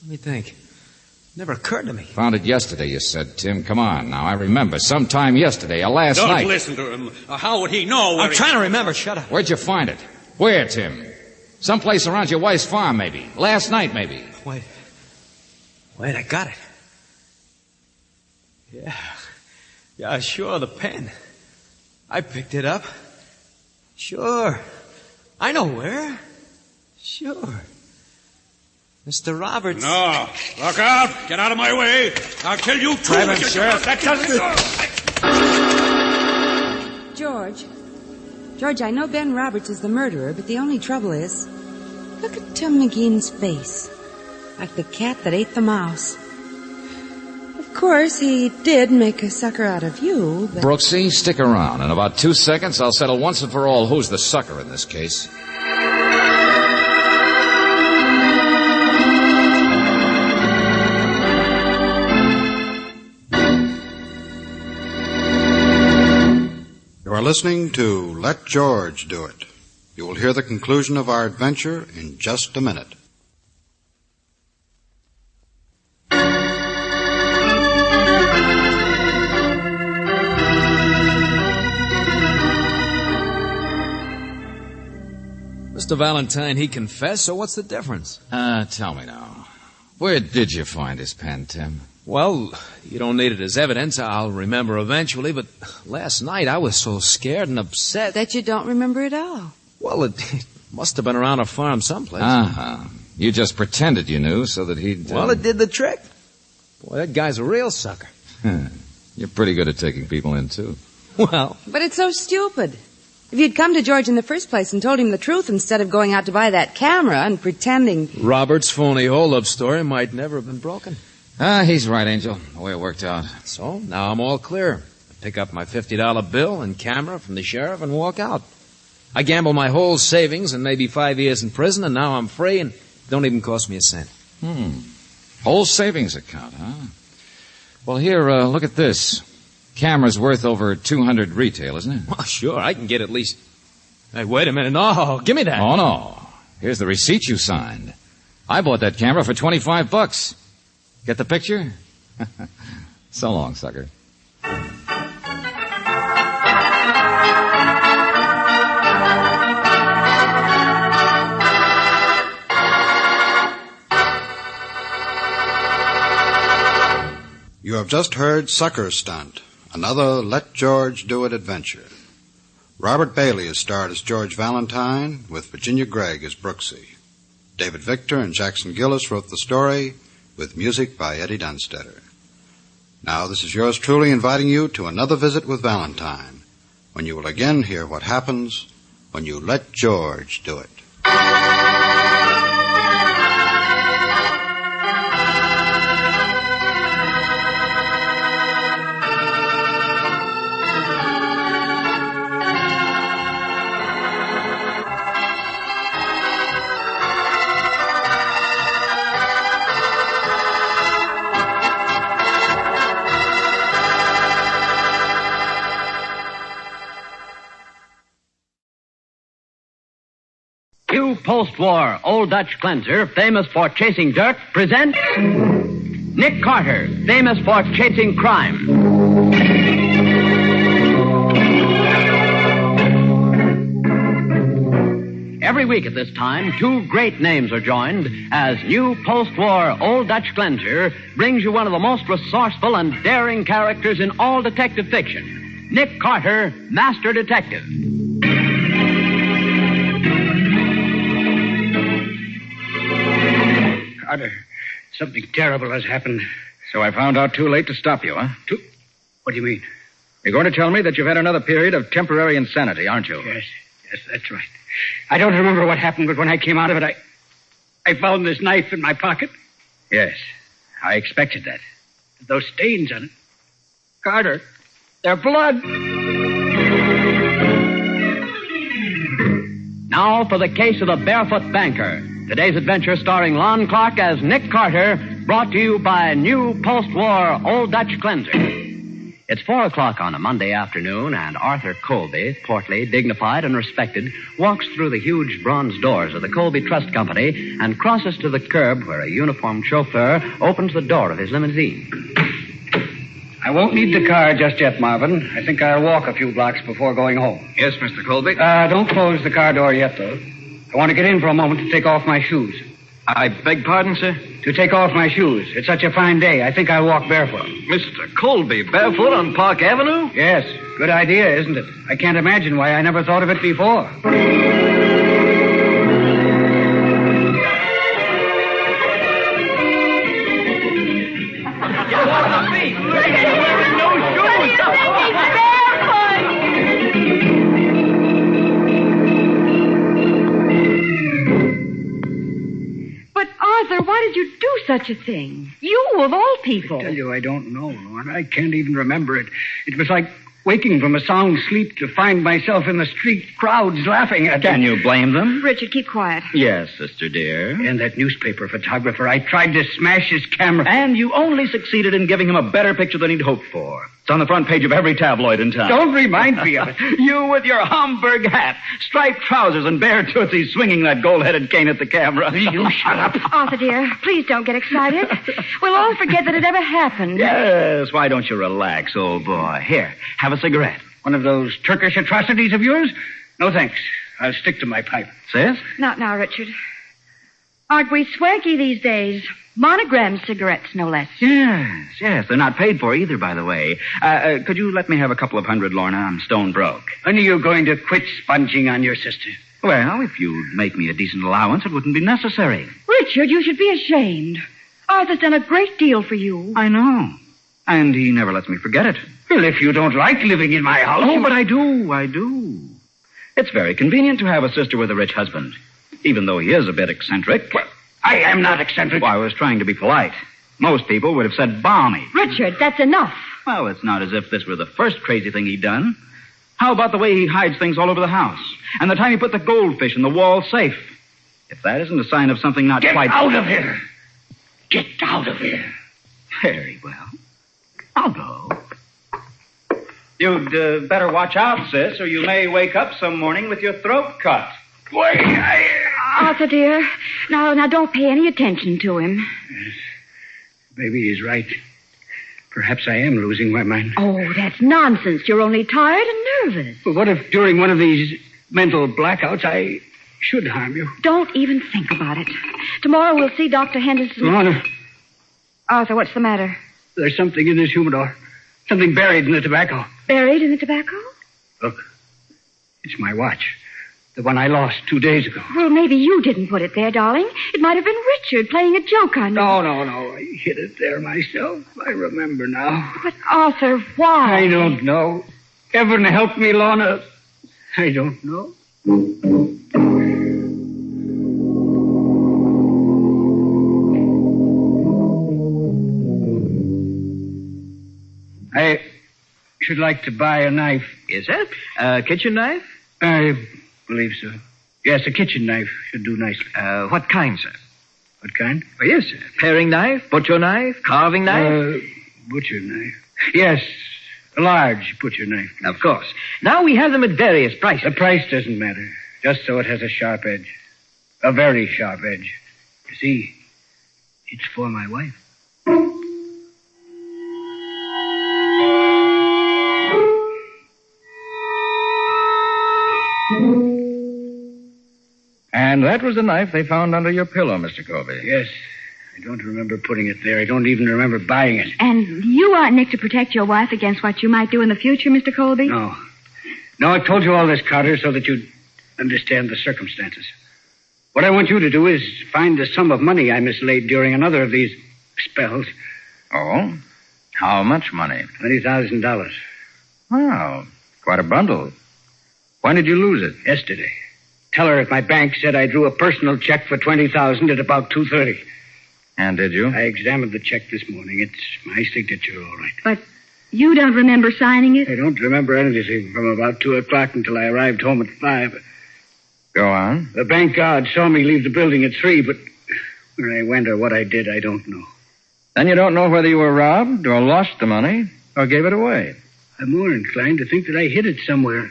Let me think. Never occurred to me.
Found it yesterday, you said, Tim. Come on, now. I remember. Sometime yesterday, or last night.
Don't listen to him. How would he know?
I'm trying to remember. Shut up.
Where'd you find it? Where, Tim? Someplace around your wife's farm, maybe. Last night, maybe.
Wait, I got it. Yeah, sure, the pen. I picked it up. Sure. I know where. Sure. Mr. Roberts.
No. Look out. Get out of my way. I'll kill you too.
Grab him, Sheriff.
That doesn't...
George, I know Ben Roberts is the murderer, but the only trouble is, look at Tim McGean's face. Like the cat that ate the mouse. Of course, he did make a sucker out of you, but...
Brooksy, stick around. In about 2 seconds, I'll settle once and for all who's the sucker in this case.
You are listening to Let George Do It. You will hear the conclusion of our adventure in just a minute.
Mr. Valentine, he confessed, so what's the difference?
Tell me now. Where did you find his pen, Tim?
Well, you don't need it as evidence. I'll remember eventually, but last night I was so scared and upset.
That you don't remember at all.
Well, it must have been around a farm someplace.
Uh-huh. You just pretended you knew so that he'd...
Well, it did the trick. Boy, that guy's a real sucker.
You're pretty good at taking people in, too.
Well...
But it's so stupid. If you'd come to George in the first place and told him the truth instead of going out to buy that camera and pretending...
Robert's phony hold-up story might never have been broken.
He's right, Angel. The way it worked out.
So, now I'm all clear. I pick up my $50 bill and camera from the sheriff and walk out. I gamble my whole savings and maybe 5 years in prison, and now I'm free and don't even cost me a cent.
Whole savings account, huh? Well, here, look at this. Camera's worth over $200 retail, isn't it?
Well, sure, I can get at least... Hey, wait a minute. No, give me that.
Oh, no. Here's the receipt you signed. I bought that camera for $25. Get the picture? So long, sucker.
You have just heard Sucker Stunt, another Let George Do It adventure. Robert Bailey is starred as George Valentine, with Virginia Gregg as Brooksy. David Victor and Jackson Gillis wrote the story, with music by Eddie Dunstetter. Now, this is yours truly inviting you to another visit with Valentine, when you will again hear what happens when you let George do it.
Post-war Old Dutch cleanser, famous for chasing dirt, presents Nick Carter, famous for chasing crime. Every week at this time, two great names are joined as new post-war Old Dutch Cleanser brings you one of the most resourceful and daring characters in all detective fiction, Nick Carter, Master Detective.
Carter, something terrible has happened.
So I found out too late to stop you, huh?
What do you mean?
You're going to tell me that you've had another period of temporary insanity, aren't you?
Yes, that's right. I don't remember what happened, but when I came out of it, I found this knife in my pocket.
Yes, I expected that.
Those stains on it. Carter, they're blood.
Now for the case of the Barefoot Banker. Today's adventure starring Lon Clark as Nick Carter, brought to you by new post-war Old Dutch Cleanser. It's 4 o'clock on a Monday afternoon, and Arthur Colby, portly, dignified, and respected, walks through the huge bronze doors of the Colby Trust Company and crosses to the curb where a uniformed chauffeur opens the door of his limousine.
I won't need the car just yet, Marvin. I think I'll walk a few blocks before going home.
Yes, Mr. Colby?
Don't close the car door yet, though. I want to get in for a moment to take off my shoes.
I beg pardon, sir?
To take off my shoes. It's such a fine day. I think I'll walk barefoot.
Mr. Colby, barefoot on Park Avenue?
Yes. Good idea, isn't it? I can't imagine why I never thought of it before.
Arthur, why did you do such a thing? You, of all people.
I tell you, I don't know, Lorna. I can't even remember it. It was like waking from a sound sleep to find myself in the street, crowds laughing at me.
Can you blame them?
Richard, keep quiet.
Yes, sister dear.
And that newspaper photographer, I tried to smash his camera.
And you only succeeded in giving him a better picture than he'd hoped for. It's on the front page of every tabloid in town.
Don't remind me of it.
You with your Homburg hat, striped trousers, and bare tootsies swinging that gold-headed cane at the camera.
You shut up.
Arthur, dear, please don't get excited. We'll all forget that it ever happened.
Yes, why don't you relax, old boy? Here, have a cigarette.
One of those Turkish atrocities of yours? No, thanks. I'll stick to my pipe.
Sis?
Not now, Richard. Aren't we swanky these days? Monogram cigarettes, no less.
Yes. They're not paid for either, by the way. Could you let me have a couple of hundred, Lorna? I'm stone broke.
When are you going to quit sponging on your sister?
Well, if you'd make me a decent allowance, it wouldn't be necessary.
Richard, you should be ashamed. Arthur's done a great deal for you.
I know. And he never lets me forget it.
Well, if you don't like living in my house...
Oh, but I do. It's very convenient to have a sister with a rich husband, even though he is a bit eccentric.
Well, I am not eccentric.
Well, I was trying to be polite. Most people would have said balmy.
Richard, that's enough.
Well, it's not as if this were the first crazy thing he'd done. How about the way he hides things all over the house? And the time he put the goldfish in the wall safe? If that isn't a sign of something not quite...
Get out of here! Get out of here!
Very well. I'll go. You'd better watch out, sis, or you may wake up some morning with your throat cut.
Wait,
Arthur, dear, now don't pay any attention to him.
Yes. Maybe he's right. Perhaps I am losing my mind.
Oh, that's nonsense. You're only tired and nervous.
But what if during one of these mental blackouts I should harm you?
Don't even think about it. Tomorrow we'll see Dr. Henderson.
Lorna.
Arthur, what's the matter?
There's something in this humidor. Something buried in the tobacco.
Buried in the tobacco?
Look. It's my watch. The one I lost 2 days ago.
Well, maybe you didn't put it there, darling. It might have been Richard playing a joke on you.
No. I hid it there myself. I remember now.
But, Arthur, why?
I don't know. Heaven help me, Lorna. I don't know. I should like to buy a knife.
Is it? A kitchen knife?
I believe so. Yes, a kitchen knife should do nicely.
What kind, sir?
What kind?
Oh, yes, sir. Paring knife, butcher knife, carving knife?
Butcher knife. Yes, a large butcher knife. Please.
Of course. Now we have them at various prices.
The price doesn't matter. Just so it has a sharp edge. A very sharp edge. You see, it's for my wife.
And that was the knife they found under your pillow, Mr. Colby.
Yes. I don't remember putting it there. I don't even remember buying it.
And you want Nick to protect your wife against what you might do in the future, Mr. Colby?
No. No, I told you all this, Carter, so that you'd understand the circumstances. What I want you to do is find the sum of money I mislaid during another of these spells.
Oh? How much money?
$20,000.
Wow. Quite a bundle. When did you lose it?
Yesterday. Tell her at my bank said I drew a personal check for $20,000 at about 2:30.
And did you?
I examined the check this morning. It's my signature, all right.
But you don't remember signing it?
I don't remember anything from about 2 o'clock until I arrived home at 5.
Go on.
The bank guard saw me leave the building at 3, but where I went or what I did, I don't know.
Then you don't know whether you were robbed or lost the money or gave it away.
I'm more inclined to think that I hid it somewhere.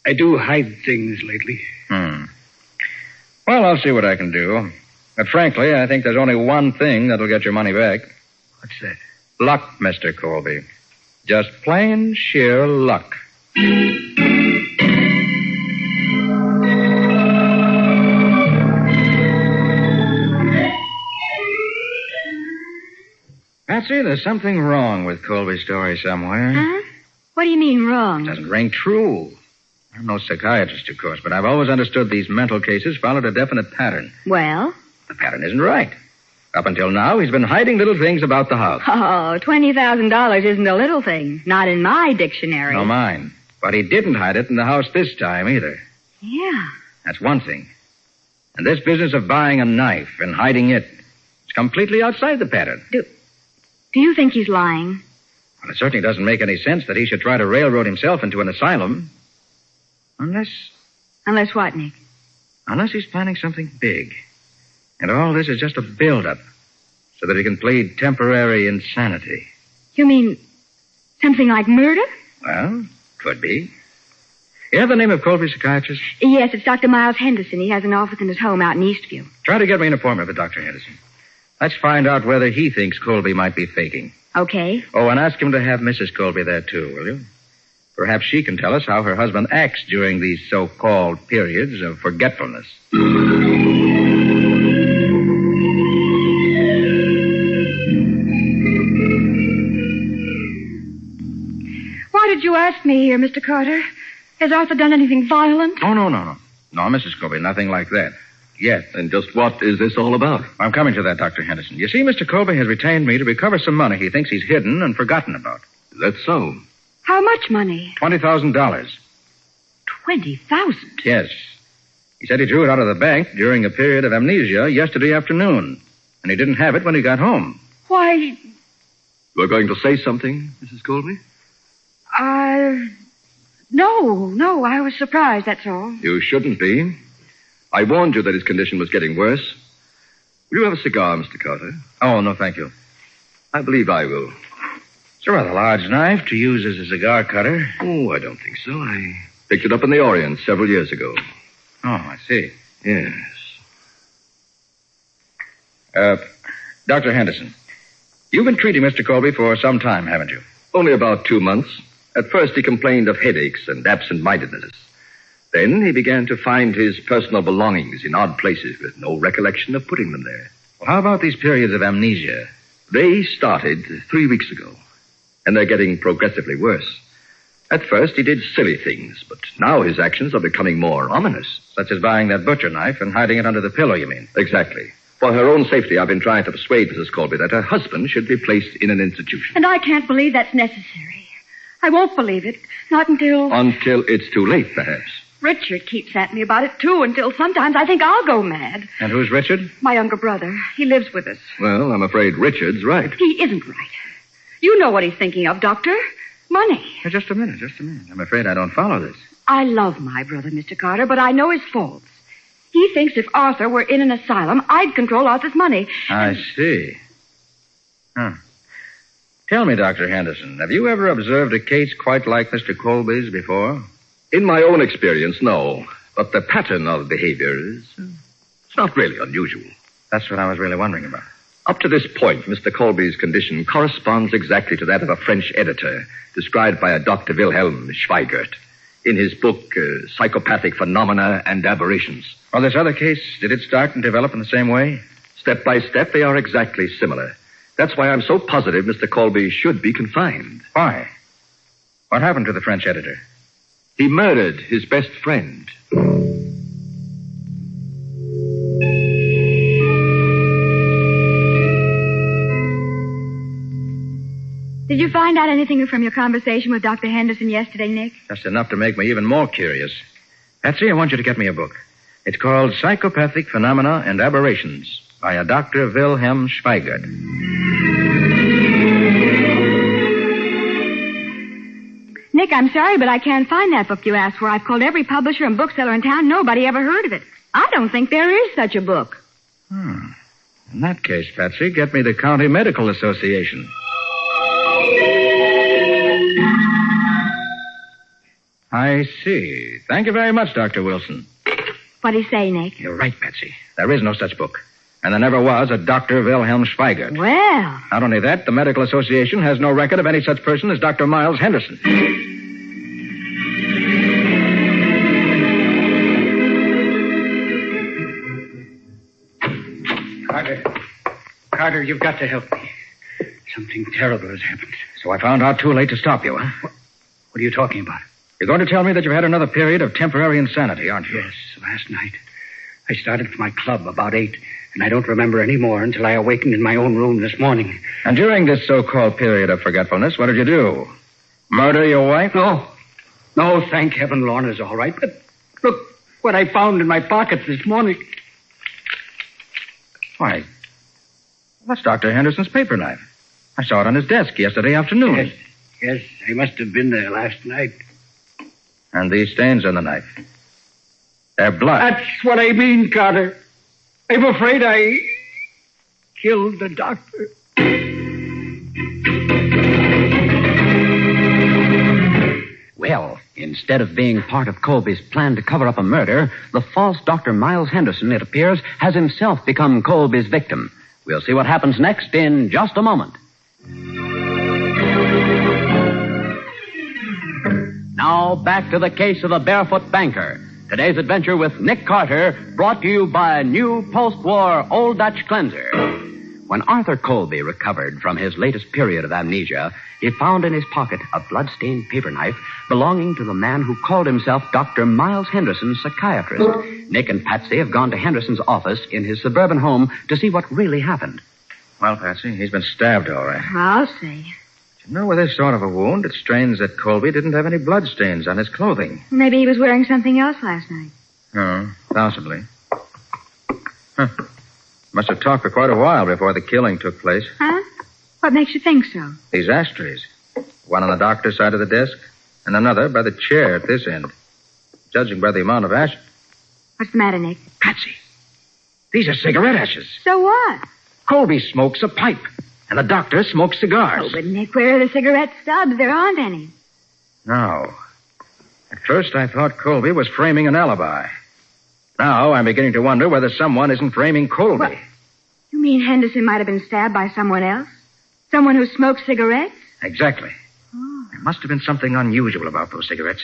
I do hide things lately.
Well, I'll see what I can do. But frankly, I think there's only one thing that'll get your money back.
What's that?
Luck, Mr. Colby. Just plain sheer luck. Patsy, there's something wrong with Colby's story somewhere.
Huh? What do you mean wrong?
It doesn't ring true. I'm no psychiatrist, of course, but I've always understood these mental cases followed a definite pattern.
Well?
The pattern isn't right. Up until now, he's been hiding little things about the house.
Oh, $20,000 isn't a little thing. Not in my dictionary.
No, mine. But he didn't hide it in the house this time, either.
Yeah.
That's one thing. And this business of buying a knife and hiding it is completely outside the pattern.
Do you think he's lying?
Well, it certainly doesn't make any sense that he should try to railroad himself into an asylum.
Unless what, Nick?
Unless he's planning something big. And all this is just a build-up so that he can plead temporary insanity.
You mean something like murder?
Well, could be. You have the name of Colby's psychiatrist?
Yes, it's Dr. Miles Henderson. He has an office in his home out in Eastview.
Try to get me an appointment with Dr. Henderson. Let's find out whether he thinks Colby might be faking.
Okay.
Oh, and ask him to have Mrs. Colby there, too, will you? Perhaps she can tell us how her husband acts during these so-called periods of forgetfulness.
Why did you ask me here, Mr. Carter? Has Arthur done anything violent?
Oh, no. No, Mrs. Colby, nothing like that. Yet.
And just what is this all about?
I'm coming to that, Dr. Henderson. You see, Mr. Colby has retained me to recover some money he thinks he's hidden and forgotten about.
Is that so?
How much money?
$20,000.
$20,000?
Yes. He said he drew it out of the bank during a period of amnesia yesterday afternoon. And he didn't have it when he got home.
Why...
You're going to say something, Mrs. Colby?
No, I was surprised, that's all.
You shouldn't be. I warned you that his condition was getting worse. Will you have a cigar, Mr. Carter?
Oh, no, thank you.
I believe I will.
It's a rather large knife to use as a cigar cutter.
Oh, I don't think so. I picked it up in the Orient several years ago.
Oh, I see.
Yes.
Dr. Henderson, you've been treating Mr. Colby for some time, haven't you?
Only about 2 months. At first, he complained of headaches and absent-mindedness. Then he began to find his personal belongings in odd places with no recollection of putting them there.
Well, how about these periods of amnesia?
They started 3 weeks ago, and they're getting progressively worse. At first, he did silly things, but now his actions are becoming more ominous.
Such as buying that butcher knife and hiding it under the pillow, you mean?
Exactly. For her own safety, I've been trying to persuade Mrs. Colby that her husband should be placed in an institution.
And I can't believe that's necessary. I won't believe it. Not until...
Until it's too late, perhaps.
Richard keeps at me about it, too, until sometimes I think I'll go mad.
And who's Richard?
My younger brother. He lives with us.
Well, I'm afraid Richard's right.
He isn't right. You know what he's thinking of, Doctor. Money.
Now, just a minute. I'm afraid I don't follow this.
I love my brother, Mr. Carter, but I know his faults. He thinks if Arthur were in an asylum, I'd control Arthur's money.
I see. Huh. Tell me, Dr. Henderson, have you ever observed a case quite like Mr. Colby's before?
In my own experience, no. But the pattern of behavior is... it's not really unusual.
That's what I was really wondering about.
Up to this point, Mr. Colby's condition corresponds exactly to that of a French editor, described by a Dr. Wilhelm Schweigert. in his book, Psychopathic Phenomena and Aberrations.
Well, this other case, did it start and develop in the same way?
Step by step, they are exactly similar. That's why I'm so positive Mr. Colby should be confined.
Why? What happened to the French editor?
He murdered his best friend.
Did you find out anything from your conversation with Dr. Henderson yesterday, Nick?
Just enough to make me even more curious. Patsy, I want you to get me a book. It's called Psychopathic Phenomena and Aberrations by a Dr. Wilhelm Schweigert.
Nick, I'm sorry, but I can't find that book you asked for. I've called every publisher and bookseller in town. Nobody ever heard of it. I don't think there is such a book.
In that case, Patsy, get me the County Medical Association. I see. Thank you very much, Dr. Wilson.
What'd he say, Nick?
You're right, Patsy. There is no such book. And there never was a Dr. Wilhelm Schweigert.
Well.
Not only that, the Medical Association has no record of any such person as Dr. Miles Henderson.
Carter, you've got to help me. Something terrible has happened.
So I found out too late to stop you, huh?
What are you talking about?
You're going to tell me that you've had another period of temporary insanity, aren't you?
Yes, last night. I started for my club about 8, and I don't remember any more until I awakened in my own room this morning.
And during this so-called period of forgetfulness, what did you do? Murder your wife?
No, thank heaven Lorna's all right. But look what I found in my pockets this morning.
Why, that's Dr. Henderson's paper knife. I saw it on his desk yesterday afternoon.
Yes, I must have been there last night.
And these stains on the knife. They're blood.
That's what I mean, Carter. I'm afraid I killed the doctor.
Well, instead of being part of Colby's plan to cover up a murder, the false Dr. Miles Henderson, it appears, has himself become Colby's victim. We'll see what happens next in just a moment. Now, back to the case of the barefoot banker. Today's adventure with Nick Carter, brought to you by new post-war Old Dutch cleanser. When Arthur Colby recovered from his latest period of amnesia, he found in his pocket a blood-stained paper knife belonging to the man who called himself Dr. Miles Henderson, psychiatrist. Nick and Patsy have gone to Henderson's office in his suburban home to see what really happened.
Well, Patsy, he's been stabbed, all right.
I'll see.
You know, with this sort of a wound, it's strange that Colby didn't have any bloodstains on his clothing.
Maybe he was wearing something else last night.
Oh, possibly. Huh. Must have talked for quite a while before the killing took place.
Huh? What makes you think so?
These ashtrays. One on the doctor's side of the desk, and another by the chair at this end. Judging by the amount of ash...
What's the matter, Nick?
Patsy, these are cigarette ashes.
So what?
Colby smokes a pipe, and the doctor smokes cigars.
Oh, but Nick, where are the cigarette stubs? There aren't any.
No. At first I thought Colby was framing an alibi. Now I'm beginning to wonder whether someone isn't framing Colby.
What? You mean Henderson might have been stabbed by someone else? Someone who smokes cigarettes?
Exactly. Oh. There must have been something unusual about those cigarettes.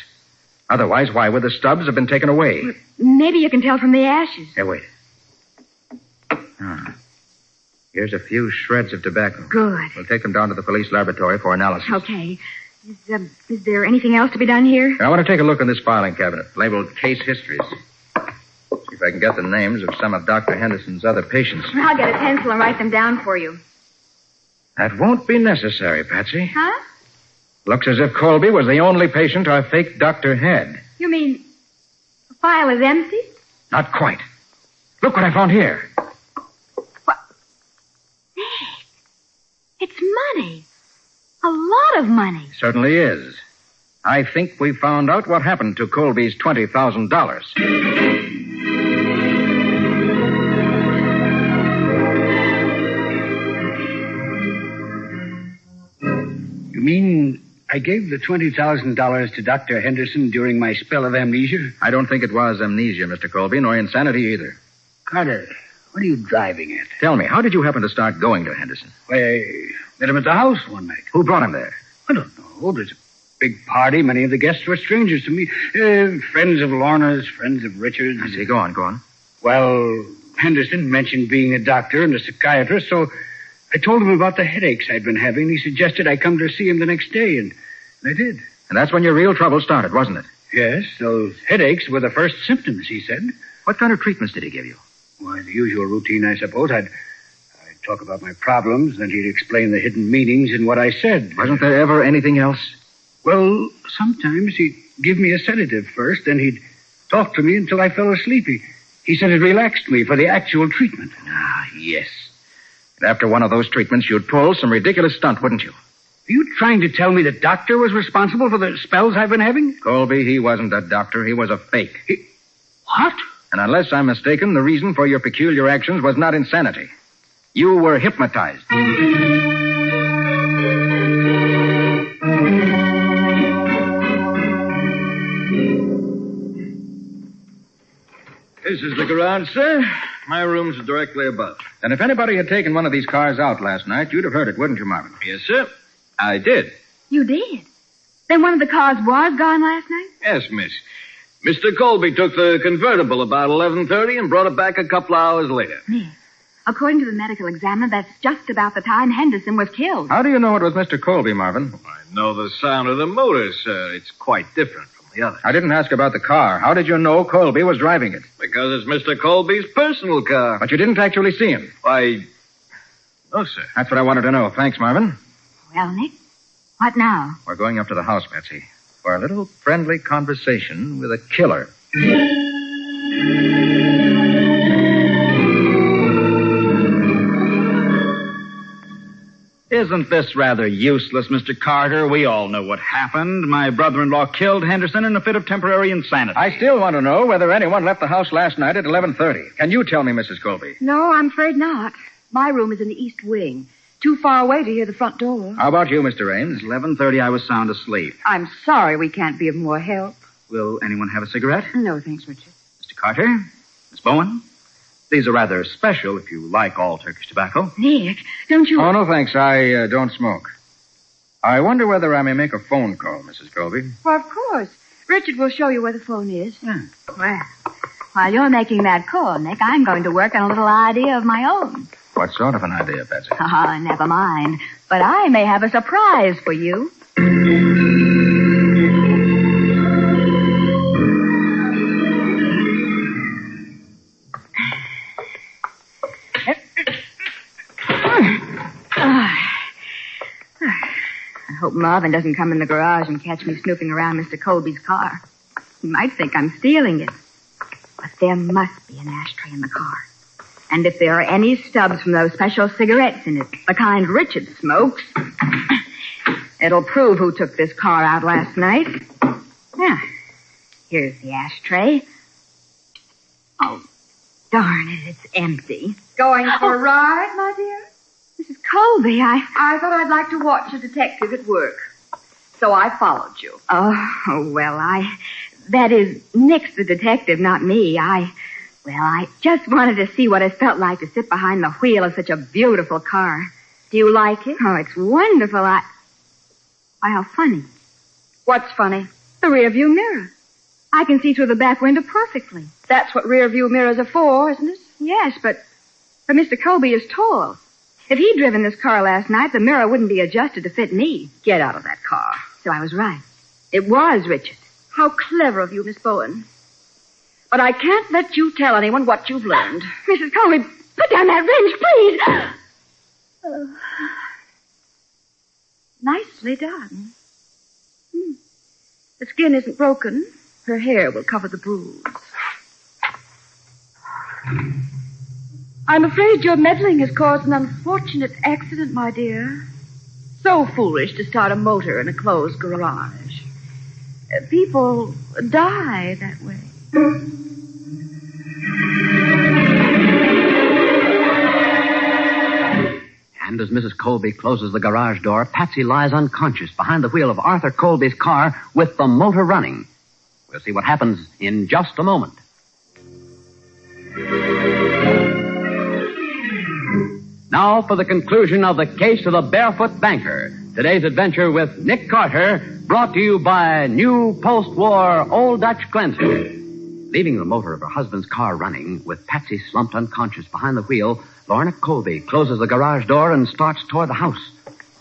Otherwise, why would the stubs have been taken away?
Well, maybe you can tell from the ashes.
Here, wait. Here's a few shreds of tobacco.
Good.
We'll take them down to the police laboratory for analysis.
Okay. Is there anything else to be done here?
I want to take a look in this filing cabinet, labeled Case Histories. See if I can get the names of some of Dr. Henderson's other patients.
I'll get a pencil and write them down for you.
That won't be necessary, Patsy.
Huh?
Looks as if Colby was the only patient our fake doctor had.
You mean the file is empty?
Not quite. Look what I found here.
What? Nick, it's money. A lot of money.
Certainly is. I think we found out what happened to Colby's $20,000.
You mean I gave the $20,000 to Dr. Henderson during my spell of amnesia?
I don't think it was amnesia, Mr. Colby, nor insanity either.
Carter, what are you driving at?
Tell me, how did you happen to start going to Henderson?
Why, I met him at the house one night.
Who brought him there?
I don't know. There's a big party. Many of the guests were strangers to me. Friends of Lorna's, friends of Richard's.
I see. Go on.
Well, Henderson mentioned being a doctor and a psychiatrist, so I told him about the headaches I'd been having. He suggested I come to see him the next day, and I did.
And that's when your real trouble started, wasn't it?
Yes, those headaches were the first symptoms, he said.
What kind of treatments did he give you?
Why, the usual routine, I suppose. I'd talk about my problems, then he'd explain the hidden meanings in what I said.
Wasn't there ever anything else?
Well, sometimes he'd give me a sedative first, then he'd talk to me until I fell asleep. He said it relaxed me for the actual treatment.
Ah, yes. And after one of those treatments, you'd pull some ridiculous stunt, wouldn't you?
Are you trying to tell me the doctor was responsible for the spells I've been having?
Colby, he wasn't a doctor. He was a fake.
What?
And unless I'm mistaken, the reason for your peculiar actions was not insanity. You were hypnotized.
This is the garage, sir. My room's directly above.
And if anybody had taken one of these cars out last night, you'd have heard it, wouldn't you, Marvin?
Yes, sir. I did.
You did? Then one of the cars was gone last night?
Yes, miss. Mr. Colby took the convertible about 11:30 and brought it back a couple hours later.
Nick, according to the medical examiner, that's just about the time Henderson was killed.
How do you know it was Mr. Colby, Marvin?
I know the sound of the motor, sir. It's quite different from the others.
I didn't ask about the car. How did you know Colby was driving it?
Because it's Mr. Colby's personal car.
But you didn't actually see him.
Why, no, sir.
That's what I wanted to know. Thanks, Marvin.
Well, Nick, what now?
We're going up to the house, Betsy, for a little friendly conversation with a killer.
Isn't this rather useless, Mr. Carter? We all know what happened. My brother-in-law killed Henderson in a fit of temporary insanity.
I still want to know whether anyone left the house last night at 11:30. Can you tell me, Mrs. Colby?
No, I'm afraid not. My room is in the east wing. Too far away to hear the front door.
How about you, Mr. Ames?
11:30, I was sound asleep.
I'm sorry we can't be of more help.
Will anyone have a cigarette?
No, thanks, Richard.
Mr. Carter? Miss Bowen? These are rather special if you like all Turkish tobacco.
Nick, don't you...
Oh, no, thanks. I don't smoke. I wonder whether I may make a phone call, Mrs. Colby.
Well, of course. Richard will show you where the phone is. Well, while you're making that call, Nick, I'm going to work on a little idea of my own.
What sort of an idea, Betsy?
Never mind. But I may have a surprise for you. I hope Marvin doesn't come in the garage and catch me snooping around Mr. Colby's car. He might think I'm stealing it. But there must be an ashtray in the car. And if there are any stubs from those special cigarettes in it, the kind Richard smokes, it'll prove who took this car out last night. Yeah. Here's the ashtray. Oh, darn it, it's empty.
Going for a ride, my dear?
Mrs. Colby, I
thought I'd like to watch a detective at work. So I followed you.
Oh, well, that is, Nick's the detective, not me. I just wanted to see what it felt like to sit behind the wheel of such a beautiful car.
Do you like it?
Oh, it's wonderful. Why, how funny.
What's funny?
The rear-view mirror. I can see through the back window perfectly.
That's what rear-view mirrors are for, isn't it?
Yes, but Mr. Colby is tall. If he'd driven this car last night, the mirror wouldn't be adjusted to fit me.
Get out of that car.
So I was right. It was Richard.
How clever of you, Miss Bowen. But I can't let you tell anyone what you've learned.
Mrs. Colby, put down that wrench, please.
Nicely done. The skin isn't broken. Her hair will cover the bruise. I'm afraid your meddling has caused an unfortunate accident, my dear. So foolish to start a motor in a closed garage. People die that way.
And as Mrs. Colby closes the garage door, Patsy lies unconscious behind the wheel of Arthur Colby's car with the motor running. We'll see what happens in just a moment. Now for the conclusion of the case of the Barefoot Banker. today's adventure with Nick Carter, brought to you by new post-war Old Dutch Cleanser. Leaving the motor of her husband's car running, with Patsy slumped unconscious behind the wheel, Lorna Colby closes the garage door and starts toward the house.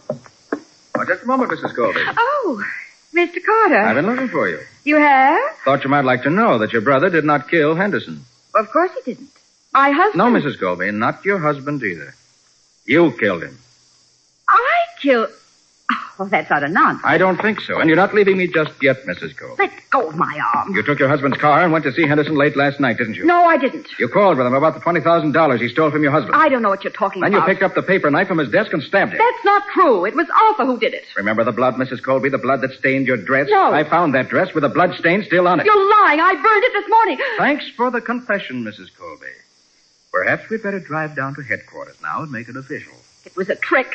Oh, just a moment, Mrs. Colby.
Oh, Mr. Carter.
I've been looking for you.
You have?
Thought you might like to know that your brother did not kill Henderson.
Of course he didn't. My husband...
No, Mrs. Colby, not your husband either. You killed him.
I killed... Oh, that's utter nonsense.
I don't think so. And you're not leaving me just yet, Mrs. Colby.
Let go of my arm.
You took your husband's car and went to see Henderson late last night, didn't you?
No, I didn't.
You called with him about the $20,000 he stole from your husband.
I don't know what you're talking
Then
about.
you picked up the paper knife from his desk and stabbed him.
That's not true. It was Arthur who did it.
Remember the blood, Mrs. Colby? The blood that stained your dress?
No.
I found that dress with the blood stain still on it.
You're lying. I burned it this morning.
Thanks for the confession, Mrs. Colby. Perhaps we'd better drive down to headquarters now and make it official.
It was a trick.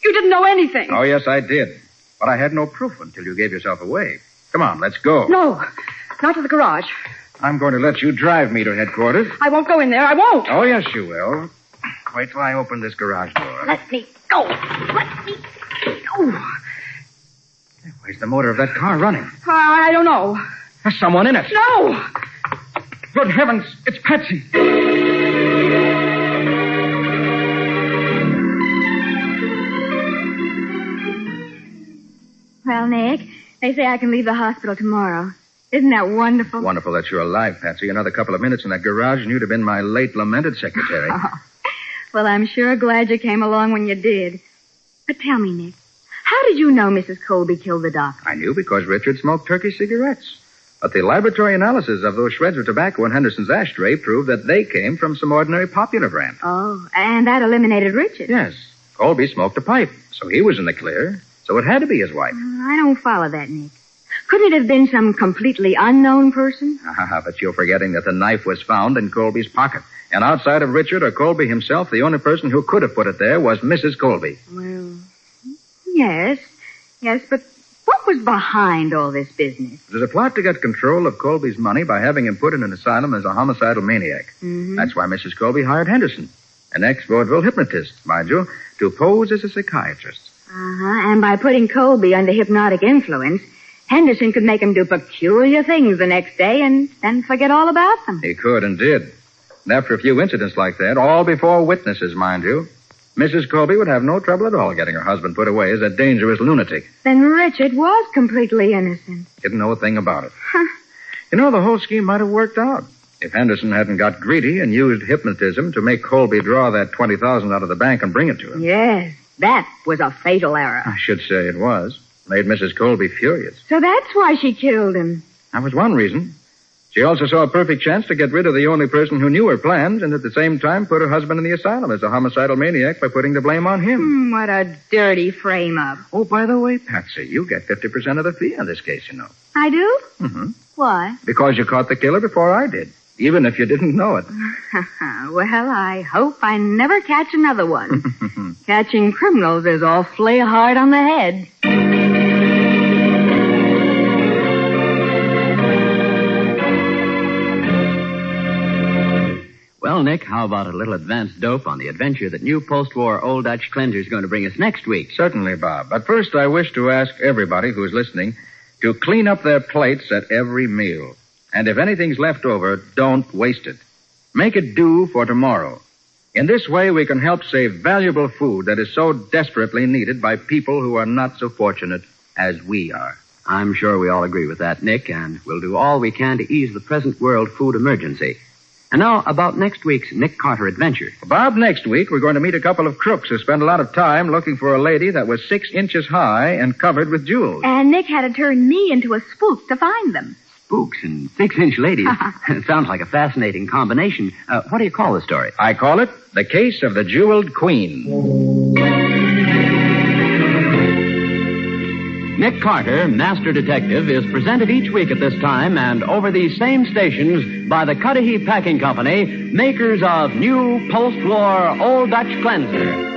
You didn't know anything.
Oh, yes, I did. But I had no proof until you gave yourself away. Come on, let's go.
No, not to the garage.
I'm going to let you drive me to headquarters.
I won't go in there. I won't.
Oh, yes, you will. Wait till I open this garage door.
Let me go. Let me go.
Where's the motor of that car running?
I don't know.
There's someone in it.
No.
Good heavens, it's Patsy.
Well, Nick, they say I can leave the hospital tomorrow. Isn't that wonderful?
Wonderful that you're alive, Patsy. Another couple of minutes in that garage and you'd have been my late lamented secretary.
Oh. Well, I'm sure glad you came along when you did. But tell me, Nick, how did you know Mrs. Colby killed the doctor?
I knew because Richard smoked turkey cigarettes. But the laboratory analysis of those shreds of tobacco in Henderson's ashtray proved that they came from some ordinary popular brand.
Oh, and that eliminated Richard.
Yes. Colby smoked a pipe, so he was in the clear. So it had to be his wife.
I don't follow that, Nick. Couldn't it have been some completely unknown person?
But you're forgetting that the knife was found in Colby's pocket. And outside of Richard or Colby himself, the only person who could have put it there was Mrs. Colby.
Well, yes, but what was behind all this business?
It was a plot to get control of Colby's money by having him put in an asylum as a homicidal maniac.
Mm-hmm.
That's why Mrs. Colby hired Henderson, an ex-vaudeville hypnotist, mind you, to pose as a psychiatrist.
And by putting Colby under hypnotic influence, Henderson could make him do peculiar things the next day and then forget all about them.
He could and did. And after a few incidents like that, all before witnesses, mind you, Mrs. Colby would have no trouble at all getting her husband put away as a dangerous lunatic.
Then Richard was completely innocent.
Didn't know a thing about it. You know, the whole scheme might have worked out if Henderson hadn't got greedy and used hypnotism to make Colby draw that $20,000 out of the bank and bring it to him.
Yes, that was a fatal error.
I should say it was. Made Mrs. Colby furious.
So that's why she killed him.
That was one reason. She also saw a perfect chance to get rid of the only person who knew her plans and at the same time put her husband in the asylum as a homicidal maniac by putting the blame on him.
What a dirty frame-up.
Oh, by the way, Patsy, you get 50% of the fee on this case, you know.
I do?
Mm-hmm.
Why?
Because you caught the killer before I did, even if you didn't know it.
Well, I hope I never catch another one. Catching criminals is awfully hard on the head.
Well, Nick, how about a little advance dope on the adventure that new post-war Old Dutch Cleanser is going to bring us next week?
Certainly, Bob. But first, I wish to ask everybody who's listening to clean up their plates at every meal. And if anything's left over, don't waste it. Make it do for tomorrow. In this way, we can help save valuable food that is so desperately needed by people who are not so fortunate as we are.
I'm sure we all agree with that, Nick, and we'll do all we can to ease the present world food emergency. And now, about next week's Nick Carter adventure.
Bob, next week, we're going to meet a couple of crooks who spent a lot of time looking for a lady that was 6 inches high and covered with jewels.
And Nick had to turn me into a spook to find them.
Spooks and 6-inch ladies. Sounds like a fascinating combination. What do you call the story?
I call it The Case of the Jeweled Queen.
Nick Carter, Master Detective, is presented each week at this time and over these same stations by the Cudahy Packing Company, makers of new post-war Old Dutch Cleanser.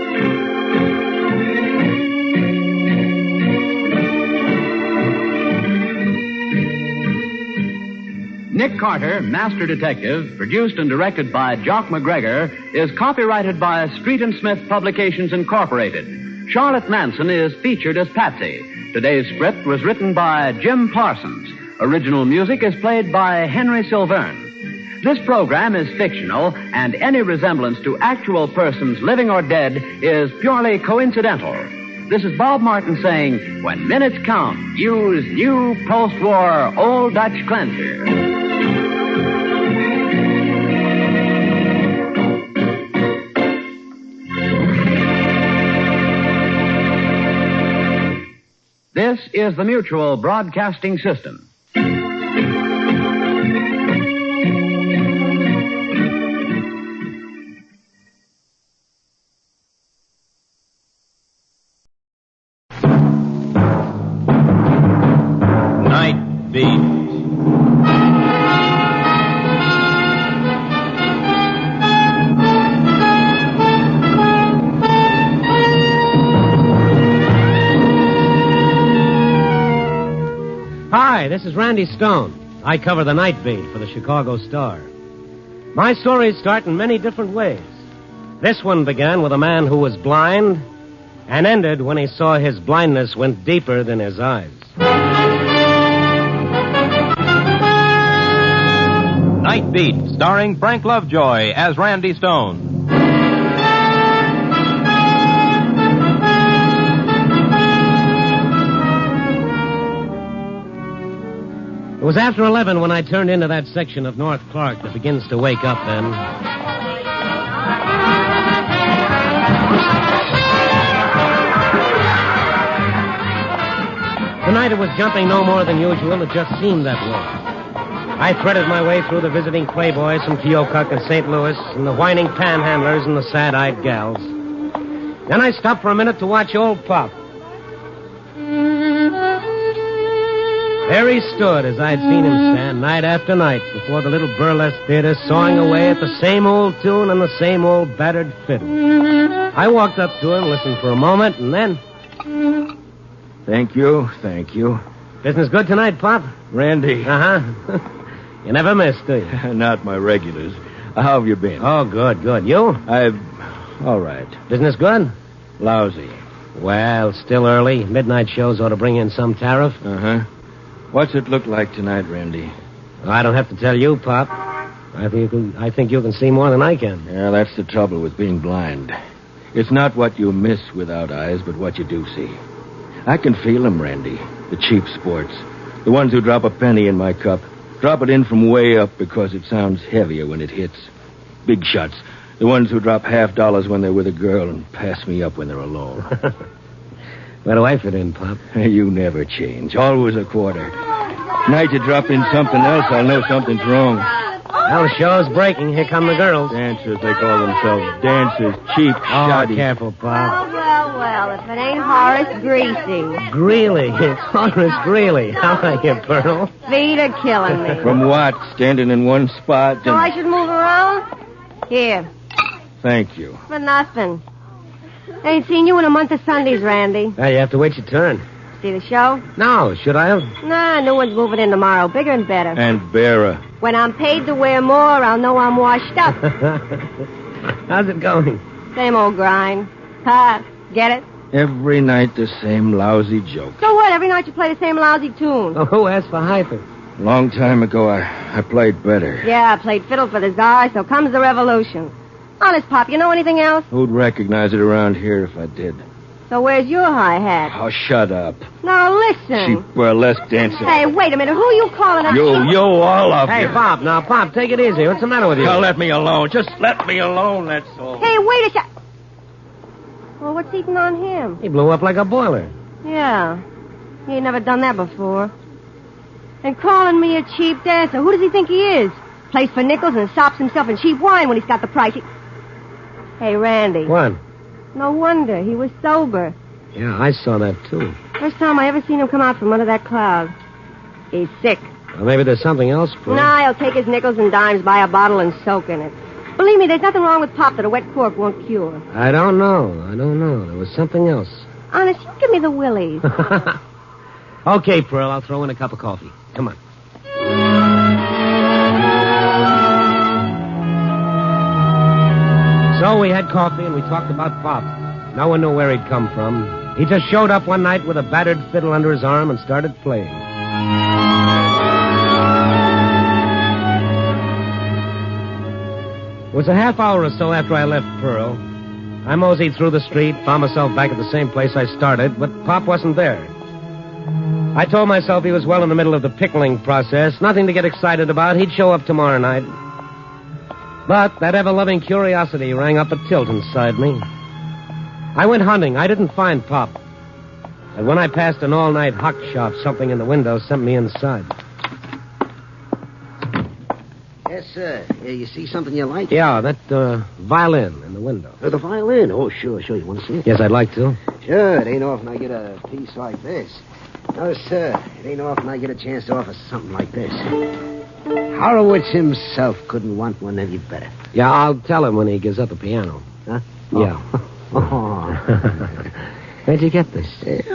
Nick Carter, Master Detective, produced and directed by Jock McGregor, is copyrighted by Street and Smith Publications Incorporated. Charlotte Manson is featured as Patsy. Today's script was written by Jim Parsons. Original music is played by Henry Silverne. This program is fictional, and any resemblance to actual persons living or dead is purely coincidental. This is Bob Martin saying, when minutes count, use new post-war Old Dutch Cleanser. This is the Mutual Broadcasting System.
Night Beat.
Hi, this is Randy Stone. I cover the Night Beat for the Chicago Star. My stories start in many different ways. This one began with a man who was blind and ended when he saw his blindness went deeper than his eyes.
Night Beat, starring Frank Lovejoy as Randy Stone.
It was after 11 when I turned into that section of North Clark that begins to wake up then. Tonight it was jumping no more than usual. It just seemed that way. I threaded my way through the visiting playboys from Keokuk and St. Louis, and the whining panhandlers and the sad-eyed gals. Then I stopped for a minute to watch old Pop. There he stood as I'd seen him stand night after night before the little burlesque theater, sawing away at the same old tune and the same old battered fiddle. I walked up to him, listened for a moment, and then...
Thank you, thank you.
Business good tonight, Pop?
Randy.
Uh-huh. You never miss, do you?
Not my regulars. How have you been?
Oh, good, good. You?
All right.
Business good?
Lousy.
Well, still early. Midnight shows ought to bring in some tariff.
Uh-huh. What's it look like tonight, Randy?
I don't have to tell you, Pop. I think you can see more than I can.
Yeah, that's the trouble with being blind. It's not what you miss without eyes, but what you do see. I can feel them, Randy. The cheap sports. The ones who drop a penny in my cup. Drop it in from way up because it sounds heavier when it hits. Big shots. The ones who drop $50 when they're with a girl and pass me up when they're alone.
Where do I fit in, Pop?
You never change. Always a quarter. Night you drop in something else, I'll know something's wrong.
Well, the show's breaking. Here come the girls.
Dancers, they call themselves. Dancers, cheap, shoddy.
Oh, careful, Pop.
Oh, well, if it ain't Horace Greasy.
Greeley. It's Horace Greeley. How are you, Pearl?
Feet are killing me.
From what? Standing in one spot?
So I should move around? Here.
Thank you.
For nothing. Ain't seen you in a month of Sundays, Randy.
Hey, you have to wait your turn.
See the show?
No, should I have?
Nah, new one's moving in tomorrow. Bigger and better.
And bearer.
When I'm paid to wear more, I'll know I'm washed up.
How's it going?
Same old grind. Ha, get it?
Every night the same lousy joke.
So what? Every night you play the same lousy tune.
Oh, who asked for hyper?
A long time ago, I played better.
Yeah, I played fiddle for the Tsar, so comes the revolution. Honest, Pop, you know anything else?
Who'd recognize it around here if I did?
So where's your hi-hat?
Oh, shut up.
Now, listen.
Cheap burlesque dancer.
Hey, wait a minute. Who you calling a
You, all of
Hey,
you.
Pop, now, Pop, take it easy. What's the matter with you?
Now, let me alone. Just let me alone, that's all.
Hey, wait a sec. Well, what's eating on him?
He blew up like a boiler.
Yeah. He ain't never done that before. And calling me a cheap dancer. Who does he think he is? Plays for nickels and sops himself in cheap wine when he's got the price. Hey, Randy.
What?
No wonder. He was sober.
Yeah, I saw that, too.
First time I ever seen him come out from under that cloud. He's sick.
Well, maybe there's something else, Pearl.
Nah, he'll take his nickels and dimes, buy a bottle, and soak in it. Believe me, there's nothing wrong with Pop that a wet cork won't cure.
I don't know. There was something else.
Honest, you give me the willies.
Okay, Pearl, I'll throw in a cup of coffee. Come on. So we had coffee and we talked about Pop. No one knew where he'd come from. He just showed up one night with a battered fiddle under his arm and started playing. It was a half hour or so after I left Pearl. I moseyed through the street, found myself back at the same place I started, but Pop wasn't there. I told myself he was well in the middle of the pickling process. Nothing to get excited about. He'd show up tomorrow night. But that ever-loving curiosity rang up a tilt inside me. I went hunting. I didn't find Pop. And when I passed an all-night hock shop, something in the window sent me inside.
Yes, sir. You see something you like?
Yeah, that violin in the window.
The violin? Oh, sure. You want to see it?
Yes, I'd like to.
Sure. It ain't often I get a piece like this. No, sir. It ain't often I get a chance to offer something like this. Horowitz himself couldn't want one any better.
Yeah, I'll tell him when he gives up the piano.
Huh?
Yeah.
Oh.
Where'd you get this?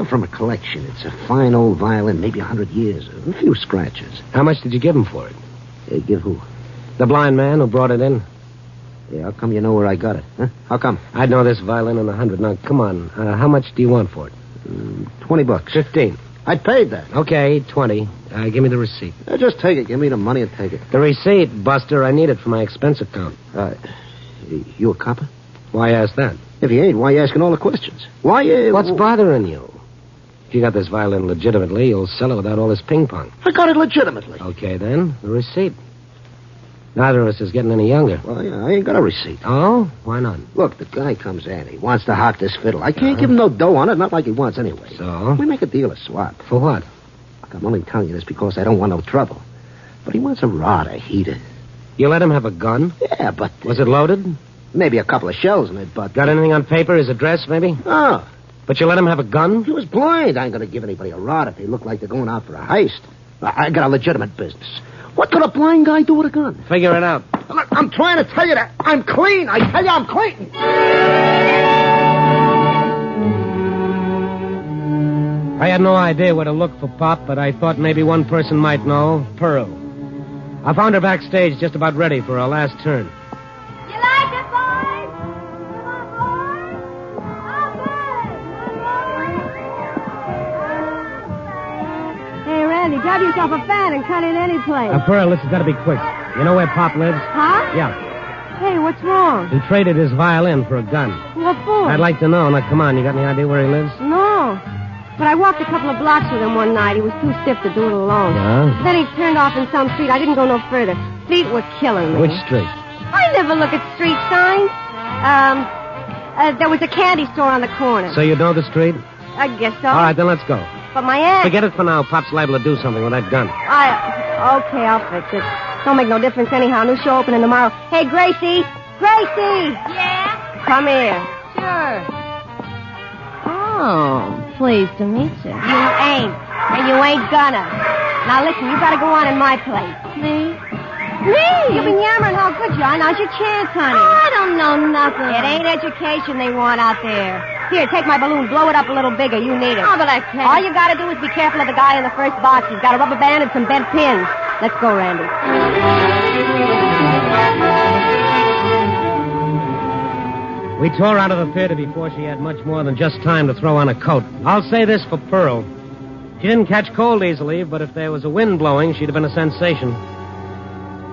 From a collection. It's a fine old violin, maybe 100 years. A few scratches.
How much did you give him for it?
Give who?
The blind man who brought it in.
Yeah, how come you know where I got it? Huh? How come?
I'd know this violin in 100. Now, come on. How much do you want for it?
$20.
15.
I paid that.
Okay, 20. Give me the receipt.
Just take it. Give me the money and take it.
The receipt, Buster. I need it for my expense account.
You a copper?
Why ask that?
If you ain't, why you asking all the questions? Why,
What's bothering you? If you got this violin legitimately, you'll sell it without all this ping-pong.
I got it legitimately.
Okay, then. The receipt. Neither of us is getting any younger.
Well, yeah, I ain't got a receipt.
Oh? Why not?
Look, the guy comes in. He wants to hock this fiddle. I can't give him no dough on it, not like he wants anyway.
So?
We make a deal of swap.
For what?
Look, I'm only telling you this because I don't want no trouble. But he wants a rod, a heater.
You let him have a gun?
Yeah, but...
Was it loaded?
Maybe a couple of shells in it, but...
Got anything on paper? His address, maybe?
Oh.
But you let him have a gun?
He was blind. I ain't gonna give anybody a rod if they look like they're going out for a heist. I got a legitimate business. What could a blind guy do with a gun?
Figure it out.
Look, I'm trying to tell you that I'm clean. I tell you I'm clean.
I had no idea where to look for Pop, but I thought maybe one person might know. Pearl. I found her backstage just about ready for her last turn.
You like it, boys? Come on, boys. Hey, Randy, grab yourself a fan and cut in any place.
Pearl, this has got to be quick. You know where Pop lives?
Huh?
Yeah.
Hey, what's wrong?
He traded his violin for a gun.
What for?
I'd like to know. Now, come on, you got any idea where he lives?
No. But I walked a couple of blocks with him one night. He was too stiff to do it alone.
Yeah?
Then he turned off in some street. I didn't go no further. Feet were killing me.
Which street?
I never look at street signs. There was a candy store on the corner.
So you know the street?
I guess so.
All right, then let's go.
But my aunt...
Forget it for now. Pop's liable to do something with that gun.
Okay, I'll fix it. Don't make no difference anyhow. New show opening tomorrow. Hey, Gracie! Gracie!
Yeah?
Come here.
Sure. Oh, pleased to meet you.
You ain't. And you ain't gonna. Now listen, you gotta go on in my place.
Me?
Me? You've been yammering how good you are. Now's your chance, honey.
Oh, I don't know nothing.
It ain't education they want out there. Here, take my balloon. Blow it up a little bigger. You need it.
Oh, but I can't.
All you gotta do is be careful of the guy in the first box. He's got a rubber band and some bent pins. Let's go, Randy.
We tore out of the theater before she had much more than just time to throw on a coat. I'll say this for Pearl. She didn't catch cold easily, but if there was a wind blowing, she'd have been a sensation.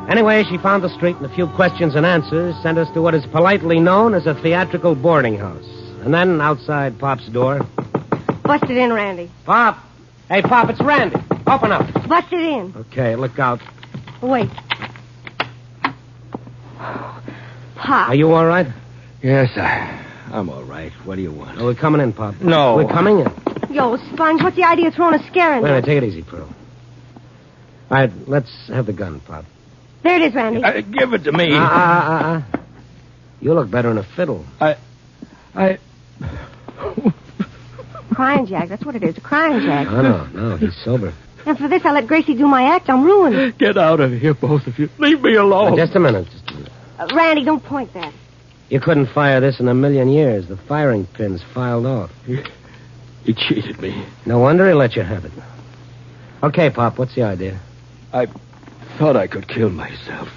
Anyway, she found the street and a few questions and answers sent us to what is politely known as a theatrical boarding house. And then outside Pop's door...
Bust it in, Randy.
Pop! Hey, Pop, it's Randy. Open up.
Bust it in.
Okay, look out.
Wait. Pop.
Are you all right?
Yes, I'm all right. What do you want?
Oh, we're coming in, Pop.
No.
We're coming in.
Yo, Sponge, what's the idea of throwing a scare in
Wait a
there?
minute, take it easy, Pearl. All right, let's have the gun, Pop.
There it is, Randy.
Give it to me.
You look better in a fiddle.
Crying Jack, that's what it is, a crying Jack.
No, he's sober.
And for this, I let Gracie do my act. I'm ruined.
Get out of here, both of you. Leave me alone.
Just a minute.
Randy, don't point that.
You couldn't fire this in a million years. The firing pin's filed off.
He cheated me.
No wonder he let you have it. Okay, Pop, what's the idea?
I thought I could kill myself.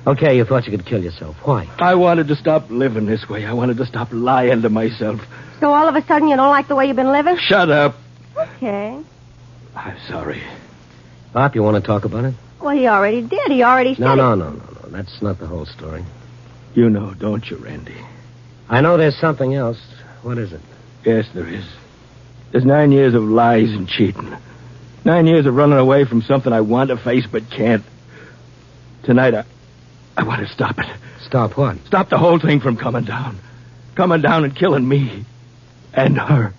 Okay, you thought you could kill yourself. Why?
I wanted to stop living this way. I wanted to stop lying to myself.
So all of a sudden you don't like the way you've been living?
Shut up.
Okay.
I'm sorry.
Pop, you want to talk about it?
Well, he already did. He already said
No. That's not the whole story.
You know, don't you, Randy?
I know there's something else. What is it?
Yes, there is. There's 9 years of lies and cheating. 9 years of running away from something I want to face but can't. Tonight, I want to stop it.
Stop what?
Stop the whole thing from coming down. Coming down and killing me. And her.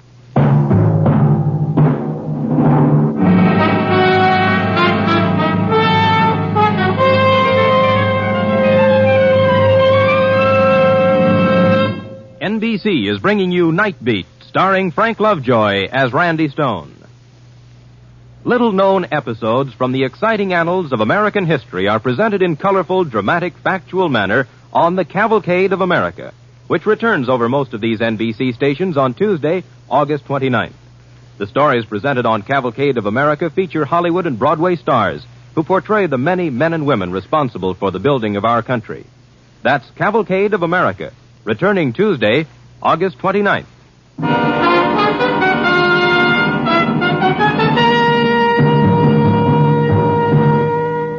NBC is bringing you Nightbeat, starring Frank Lovejoy as Randy Stone. Little-known episodes from the exciting annals of American history are presented in colorful, dramatic, factual manner on the Cavalcade of America, which returns over most of these NBC stations on Tuesday, August 29th. The stories presented on Cavalcade of America feature Hollywood and Broadway stars who portray the many men and women responsible for the building of our country. That's Cavalcade of America, returning Tuesday, August 29th.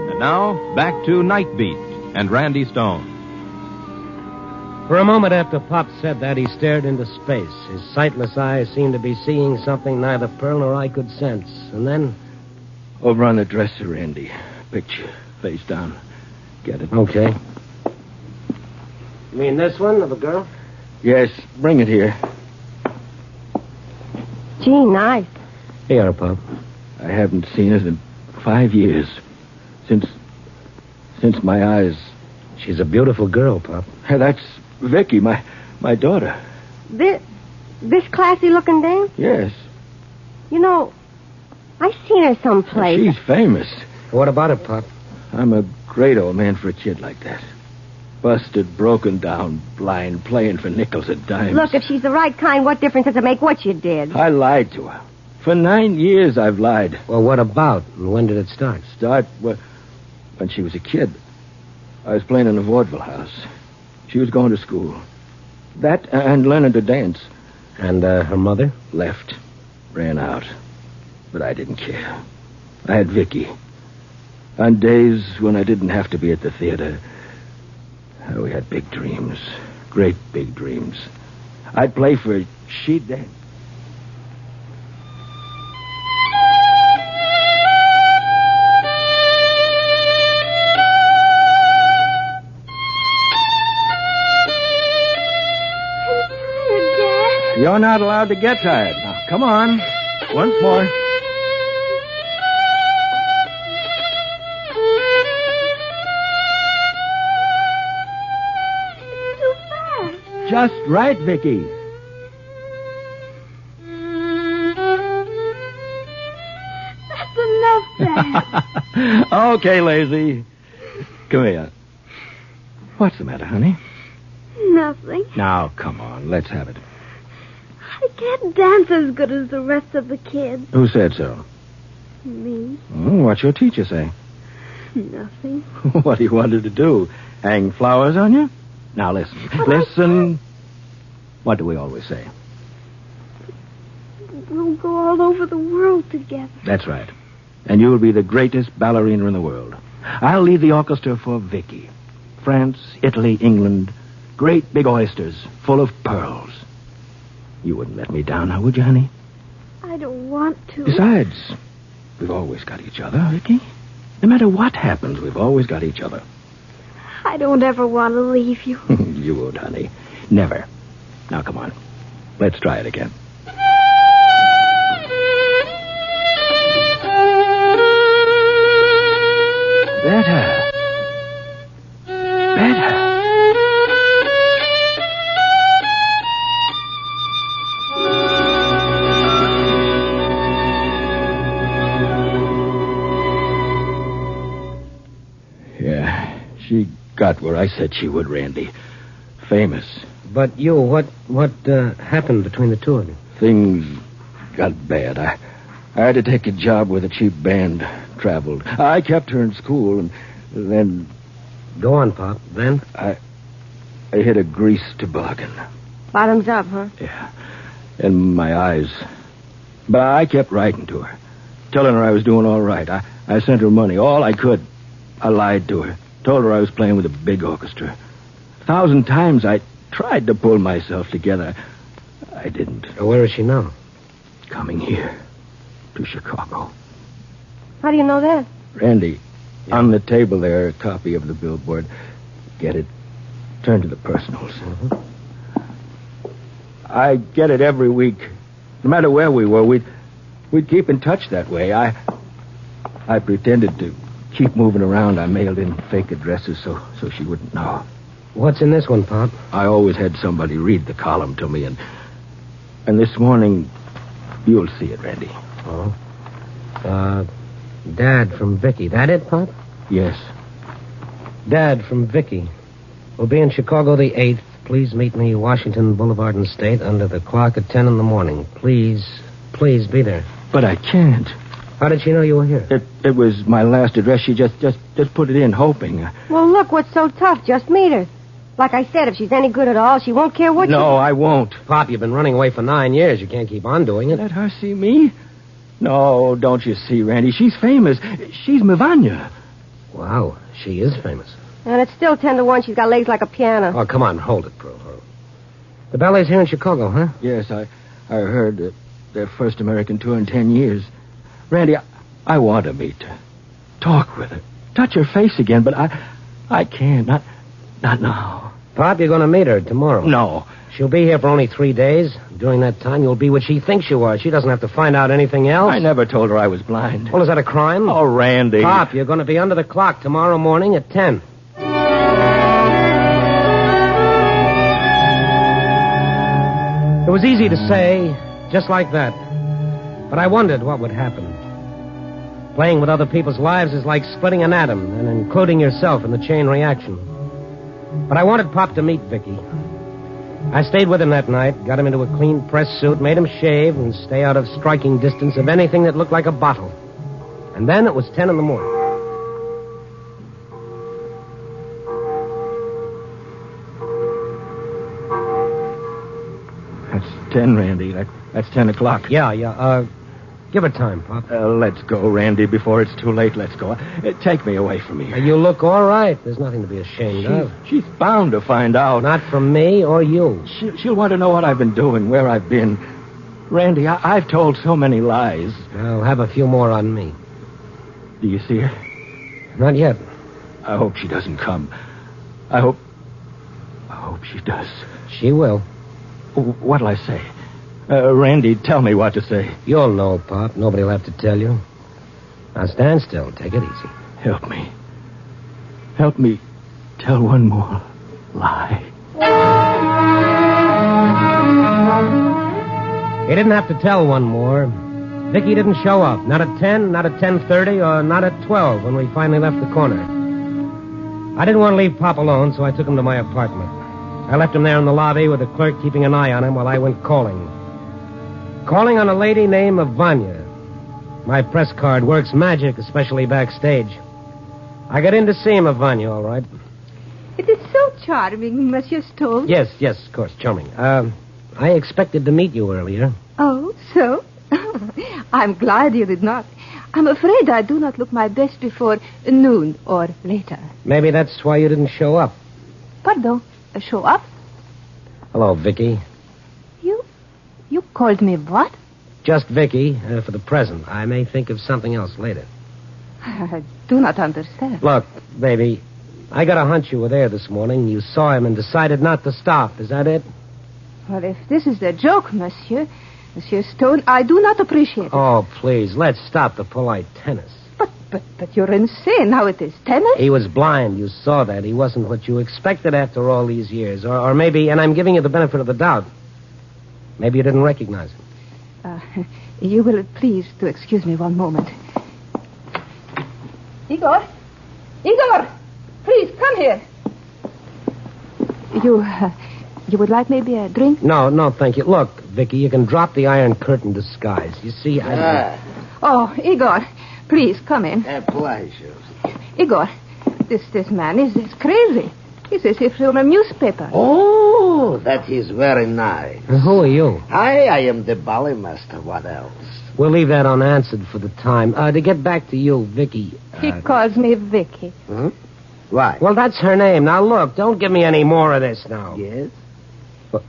And now, back to Nightbeat and Randy Stone.
For a moment after Pop said that, he stared into space. His sightless eyes seemed to be seeing something neither Pearl nor I could sense. And then...
Over on the dresser, Randy. Picture, face down. Get it?
Okay. You mean this one of a girl?
Yes, bring it here.
Gee, nice.
Here, Pop.
I haven't seen it in 5 years. Since my eyes...
She's a beautiful girl, Pop.
Hey, that's Vicky, my daughter.
This classy-looking dame?
Yes.
You know, I've seen her someplace.
She's famous.
What about it, Pop?
I'm a great old man for a kid like that. Busted, broken down, blind, playing for nickels and dimes.
Look, if she's the right kind, what difference does it make what you did?
I lied to her. For 9 years, I've lied.
Well, what about? And when did it start?
When she was a kid. I was playing in a vaudeville house. She was going to school. That and learning to dance.
And her mother?
Left. Ran out. But I didn't care. I had Vicky. On days when I didn't have to be at the theater, we had big dreams. Great big dreams. I'd play for her. She'd dance. You're not allowed to get tired. Now, come on. Once more.
Too fast.
Just right, Vicky.
That's enough, Dad.
Okay, lazy. Come here. What's the matter, honey?
Nothing.
Now, come on. Let's have it.
I can't dance as good as the rest of the kids.
Who said so?
Me?
What's your teacher say?
Nothing.
What do you want her to do? Hang flowers on you? Now, listen. Listen. What do we always say?
We'll go all over the world together.
That's right. And you'll be the greatest ballerina in the world. I'll lead the orchestra for Vicky. France, Italy, England. Great big oysters full of pearls. You wouldn't let me down now, would you, honey?
I don't want to.
Besides, we've always got each other, Vicky. No matter what happens, we've always got each other.
I don't ever want to leave you.
You would, honey. Never. Now, come on. Let's try it again. Better. Better. Yeah, she got where I said she would, Randy. Famous.
But you, what happened between the two of you?
Things got bad. I had to take a job with a cheap band. Traveled. I kept her in school, and
Go on, Pop. Then?
I hit a grease toboggan.
Bottoms up, huh?
Yeah. In my eyes. But I kept writing to her, telling her I was doing all right. I sent her money, all I could. I lied to her, told her I was playing with a big orchestra. 1,000 times I tried to pull myself together. I didn't.
Where is she now?
Coming here, to Chicago.
How do you know that?
Randy, on the table there, a copy of the billboard. Get it. Turn to the personals.
Mm-hmm.
I get it every week. No matter where we were, we'd keep in touch that way. I pretended to keep moving around. I mailed in fake addresses so she wouldn't know.
What's in this one, Pop?
I always had somebody read the column to me, and this morning, you'll see it, Randy.
Oh? Dad from Vicky. That it, Pop?
Yes.
Dad from Vicky. We'll be in Chicago the 8th. Please meet me Washington Boulevard and State under the clock at 10 in the morning. Please be there.
But I can't.
How did she know you were here?
It was my last address. She just put it in, hoping.
Well, look, what's so tough? Just meet her. Like I said, if she's any good at all, she won't care what
No, I won't.
Pop, you've been running away for 9 years. You can't keep on doing it.
Let her see me? No, don't you see, Randy? She's famous. She's Mivanya.
Wow, she is famous.
And it's still 10 to 1. She's got legs like a piano.
Oh, come on, hold it, Prue. The ballet's here in Chicago, huh?
Yes, I heard their first American tour in 10 years. Randy, I want to meet her. Talk with her. Touch her face again, but I can't. Not now.
Pop, you're going to meet her tomorrow.
No.
She'll be here for only 3 days. During that time, you'll be what she thinks you are. She doesn't have to find out anything else.
I never told her I was blind.
Well, is that a crime?
Oh, Randy.
Pop, you're going to be under the clock tomorrow morning at 10. It was easy to say, just like that. But I wondered what would happen. Playing with other people's lives is like splitting an atom and including yourself in the chain reaction. But I wanted Pop to meet Vicky. I stayed with him that night, got him into a clean press suit, made him shave and stay out of striking distance of anything that looked like a bottle. And then it was 10 in the morning.
That's 10, Randy. That's 10 o'clock.
Yeah. Give her time, Pop.
Let's go, Randy, before it's too late. Let's go. Take me away from here.
You look all right. There's nothing to be ashamed of.
She's bound to find out.
Not from me or you.
She'll want to know what I've been doing, where I've been. Randy, I've told so many lies.
I'll have a few more on me.
Do you see her?
Not yet.
I hope she doesn't come. I hope she does.
She will.
What'll I say? Randy, tell me what to say.
You'll know, Pop. Nobody will have to tell you. Now stand still. Take it easy.
Help me. Help me tell one more lie.
He didn't have to tell one more. Vicky didn't show up. Not at 10, not at 10:30, or not at 12 when we finally left the corner. I didn't want to leave Pop alone, so I took him to my apartment. I left him there in the lobby with the clerk keeping an eye on him while I went calling. Calling on a lady named Vanya. My press card works magic, especially backstage. I got in to see him, Vanya, all right.
It is so charming, Monsieur Stone.
Yes, of course, charming. I expected to meet you earlier.
Oh, so? I'm glad you did not. I'm afraid I do not look my best before noon or later.
Maybe that's why you didn't show up.
Pardon? Show up?
Hello, Vicky.
You called me what?
Just Vicky, for the present. I may think of something else later.
I do not understand.
Look, baby, I got a hunch you were there this morning. You saw him and decided not to stop. Is that it?
Well, if this is a joke, Monsieur Stone, I do not appreciate it.
Oh, please, let's stop the polite tennis.
But you're insane. Now it is tennis?
He was blind. You saw that. He wasn't what you expected after all these years. Or maybe, and I'm giving you the benefit of the doubt, maybe you didn't recognize him.
You will please to excuse me one moment. Igor, please come here. You would like maybe a drink?
No, thank you. Look, Vicky, you can drop the Iron Curtain disguise. You see,
Oh, Igor, please come in.
Pleasure.
Igor,
This man is crazy. He says he's from a newspaper.
Oh, that is very nice.
Who are you?
I am the ballet master. What else?
We'll leave that unanswered for the time. To get back to you, Vicky.
He calls me Vicky.
Hmm? Why?
Well, that's her name. Now, look, don't give me any more of this now.
Yes?
But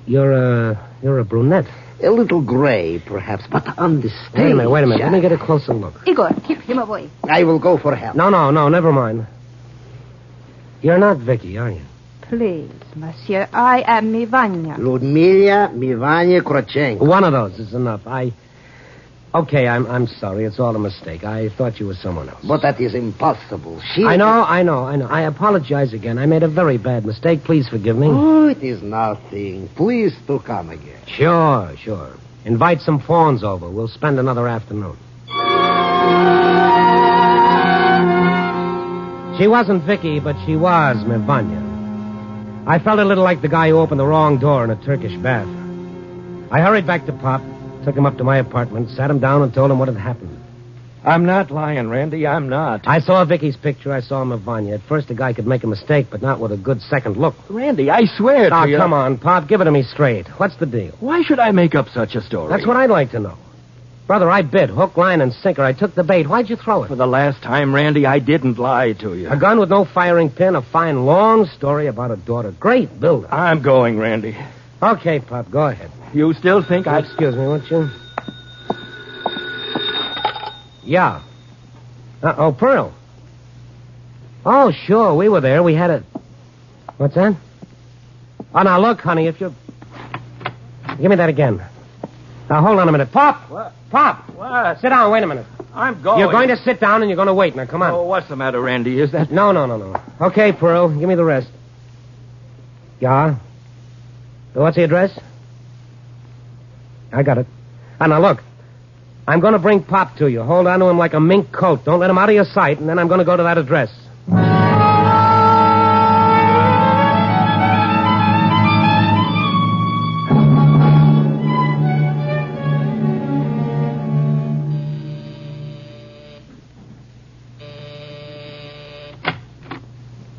you're a brunette.
A little gray, perhaps, but on the stage.
Wait a minute. Let me get a closer look.
Igor, keep him away.
I will go for help.
No, never mind. You're not Vicky, are you?
Please, monsieur, I am Mivanya.
Ludmila Mivanya Krochenko.
One of those is enough. Okay, I'm sorry. It's all a mistake. I thought you were someone else.
But that is impossible.
I know. I apologize again. I made a very bad mistake. Please forgive me.
Oh, it is nothing. Please to come again.
Sure. Invite some fawns over. We'll spend another afternoon. She wasn't Vicky, but she was Mivanya. I felt a little like the guy who opened the wrong door in a Turkish bath. I hurried back to Pop, took him up to my apartment, sat him down and told him what had happened.
I'm not lying, Randy. I'm not.
I saw Vicky's picture. I saw Mivanya. At first, a guy could make a mistake, but not with a good second look.
Randy, I swear to you.
Come on, Pop. Give it to me straight. What's the deal?
Why should I make up such a story?
That's what I'd like to know. Brother, I bid. Hook, line, and sinker. I took the bait. Why'd you throw it?
For the last time, Randy, I didn't lie to you.
A gun with no firing pin, a fine, long story about a daughter. Great builder.
I'm going, Randy.
Okay, Pop, go ahead.
You still think I...
Excuse me, won't you? Yeah. Pearl. Oh, sure, we were there. We had a... What's that? Oh, now, look, honey, if you... Give me that again. Now, hold on a minute. Pop!
What?
Pop!
What?
Sit down, wait a minute.
I'm going.
You're going to sit down and you're going to wait. Now, come on.
Oh, what's the matter, Randy? Is that...
No. Okay, Pearl, give me the rest. Yeah? What's the address? I got it. Now, look. I'm going to bring Pop to you. Hold on to him like a mink coat. Don't let him out of your sight, and then I'm going to go to that address.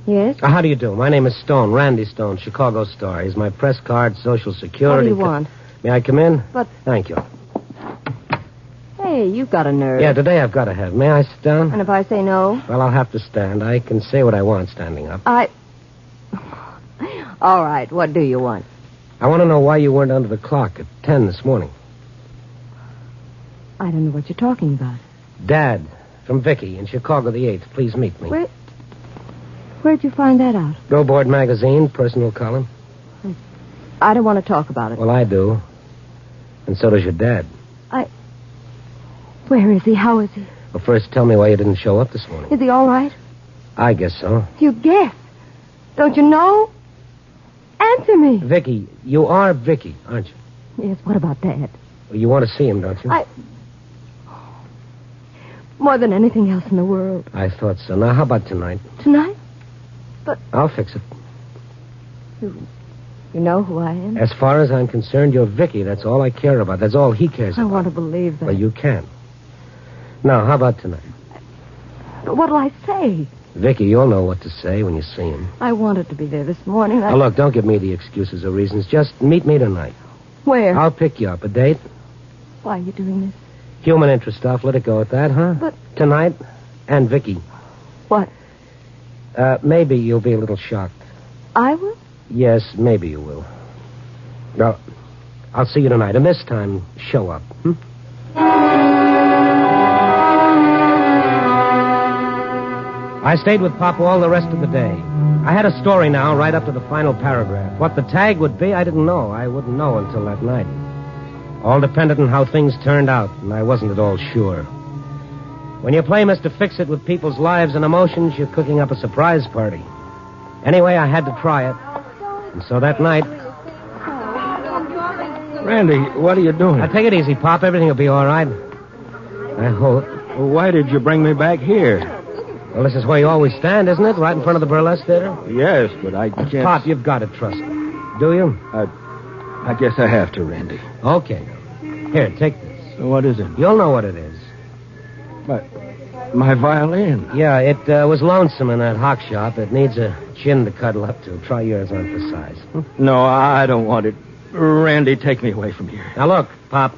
Yes?
How do you do? My name is Stone, Randy Stone, Chicago Star. Here's my press card, Social Security.
What do you want?
May I come in?
But...
Thank you.
Hey, you've got a nerve.
Yeah, today I've got to have. May I sit down?
And if I say no?
Well, I'll have to stand. I can say what I want standing up.
All right, what do you want?
I want to know why you weren't under the clock at 10 this morning.
I don't know what you're talking about.
Dad, from Vicky, in Chicago the 8th. Please meet me.
Where'd you find that out?
Go Board magazine, personal column.
I don't want to talk about it.
Well, I do. And so does your dad.
Where is he? How is he?
Well, first tell me why you didn't show up this morning.
Is he all right?
I guess so.
You guess. Don't you know? Answer me.
Vicky, you are Vicky, aren't you?
Yes, what about Dad?
Well, you want to see him, don't you?
More than anything else in the world.
I thought so. Now, how about tonight?
Tonight? But...
I'll fix it.
You know who I am?
As far as I'm concerned, you're Vicky. That's all I care about. That's all he cares about.
I want to believe that.
Well, you can. Now, how about tonight?
What'll I say?
Vicky, you'll know what to say when you see him.
I wanted to be there this morning.
Now, look, don't give me the excuses or reasons. Just meet me tonight.
Where?
I'll pick you up. A date?
Why are you doing this?
Human interest stuff. Let it go at that, huh?
But...
Tonight, and Vicky.
What?
Maybe you'll be a little shocked.
I will?
Yes, maybe you will. Well, I'll see you tonight. And this time, show up. I stayed with Pop all the rest of the day. I had a story now, right up to the final paragraph. What the tag would be, I didn't know. I wouldn't know until that night. All depended on how things turned out, and I wasn't at all sure. When you play Mr. Fix-It with people's lives and emotions, you're cooking up a surprise party. Anyway, I had to try it. And so that night...
Randy, what are you doing?
Now, take it easy, Pop. Everything will be all right. I hope.
Well, why did you bring me back here?
Well, this is where you always stand, isn't it? Right in front of the burlesque theater?
Yes, but I can't...
Pop, you've got to trust me. Do you?
I guess I have to, Randy.
Okay. Here, take this.
What is it?
You'll know what it is.
But, my violin.
Yeah, it was lonesome in that hock shop. It needs a chin to cuddle up to. Try yours on for size.
No, I don't want it. Randy, take me away from here.
Now, look, Pop.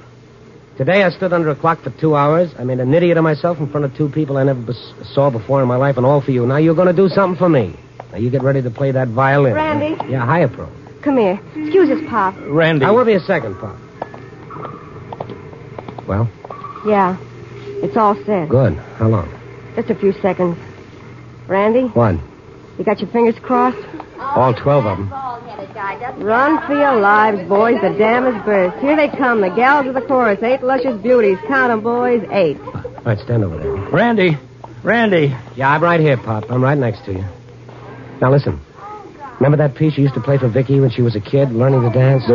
Today I stood under a clock for 2 hours. I made an idiot of myself in front of two people I never saw before in my life, and all for you. Now you're going to do something for me. Now you get ready to play that violin.
Randy?
Yeah, hiya, Pro.
Come here. Excuse us, Pop.
Randy.
I will be a second, Pop. Well?
Yeah. It's all set.
Good. How long?
Just a few seconds. Randy?
What?
You got your fingers crossed?
All 12 of them.
Run for your lives, boys. The dam is burst. Here they come, the gals of the chorus. 8 luscious beauties. Count 'em, boys. 8.
All right, stand over there.
Randy.
Yeah, I'm right here, Pop. I'm right next to you. Now, listen. Remember that piece you used to play for Vicky when she was a kid, learning to dance?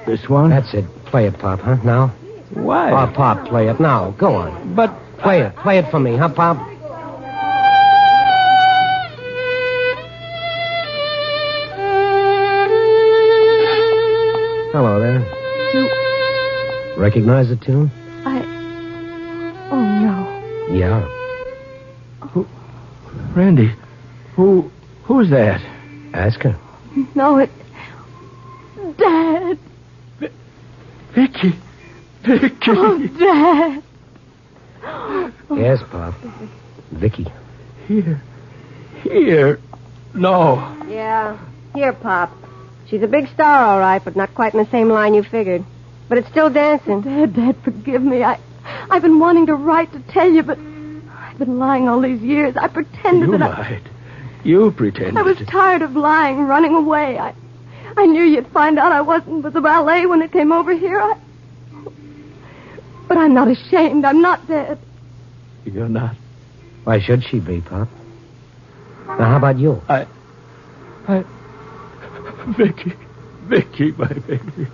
This one?
That's it. Play it, Pop, huh? Now?
Why?
Oh, Pop, play it. Now, go on.
But...
Play it. Play it for me, huh, Pop? Hello there.
You...
Recognize the tune?
Oh, no.
Yeah.
Randy, who's that?
Ask her.
No, it's... Dad.
Vicky.
Oh, Dad.
Yes, Pop. Vicky.
Here. No.
Yeah. Here, Pop. She's a big star, all right, but not quite in the same line you figured. But it's still dancing.
Dad, forgive me. I've been wanting to write to tell you, but I've been lying all these years. I pretended
You
that
lied. You pretended.
I was tired of lying, running away. I knew you'd find out I wasn't with the ballet when it came over here. But I'm not ashamed. I'm not dead.
You're not.
Why should she be, Pop? Now, how about you?
Vicky, my baby.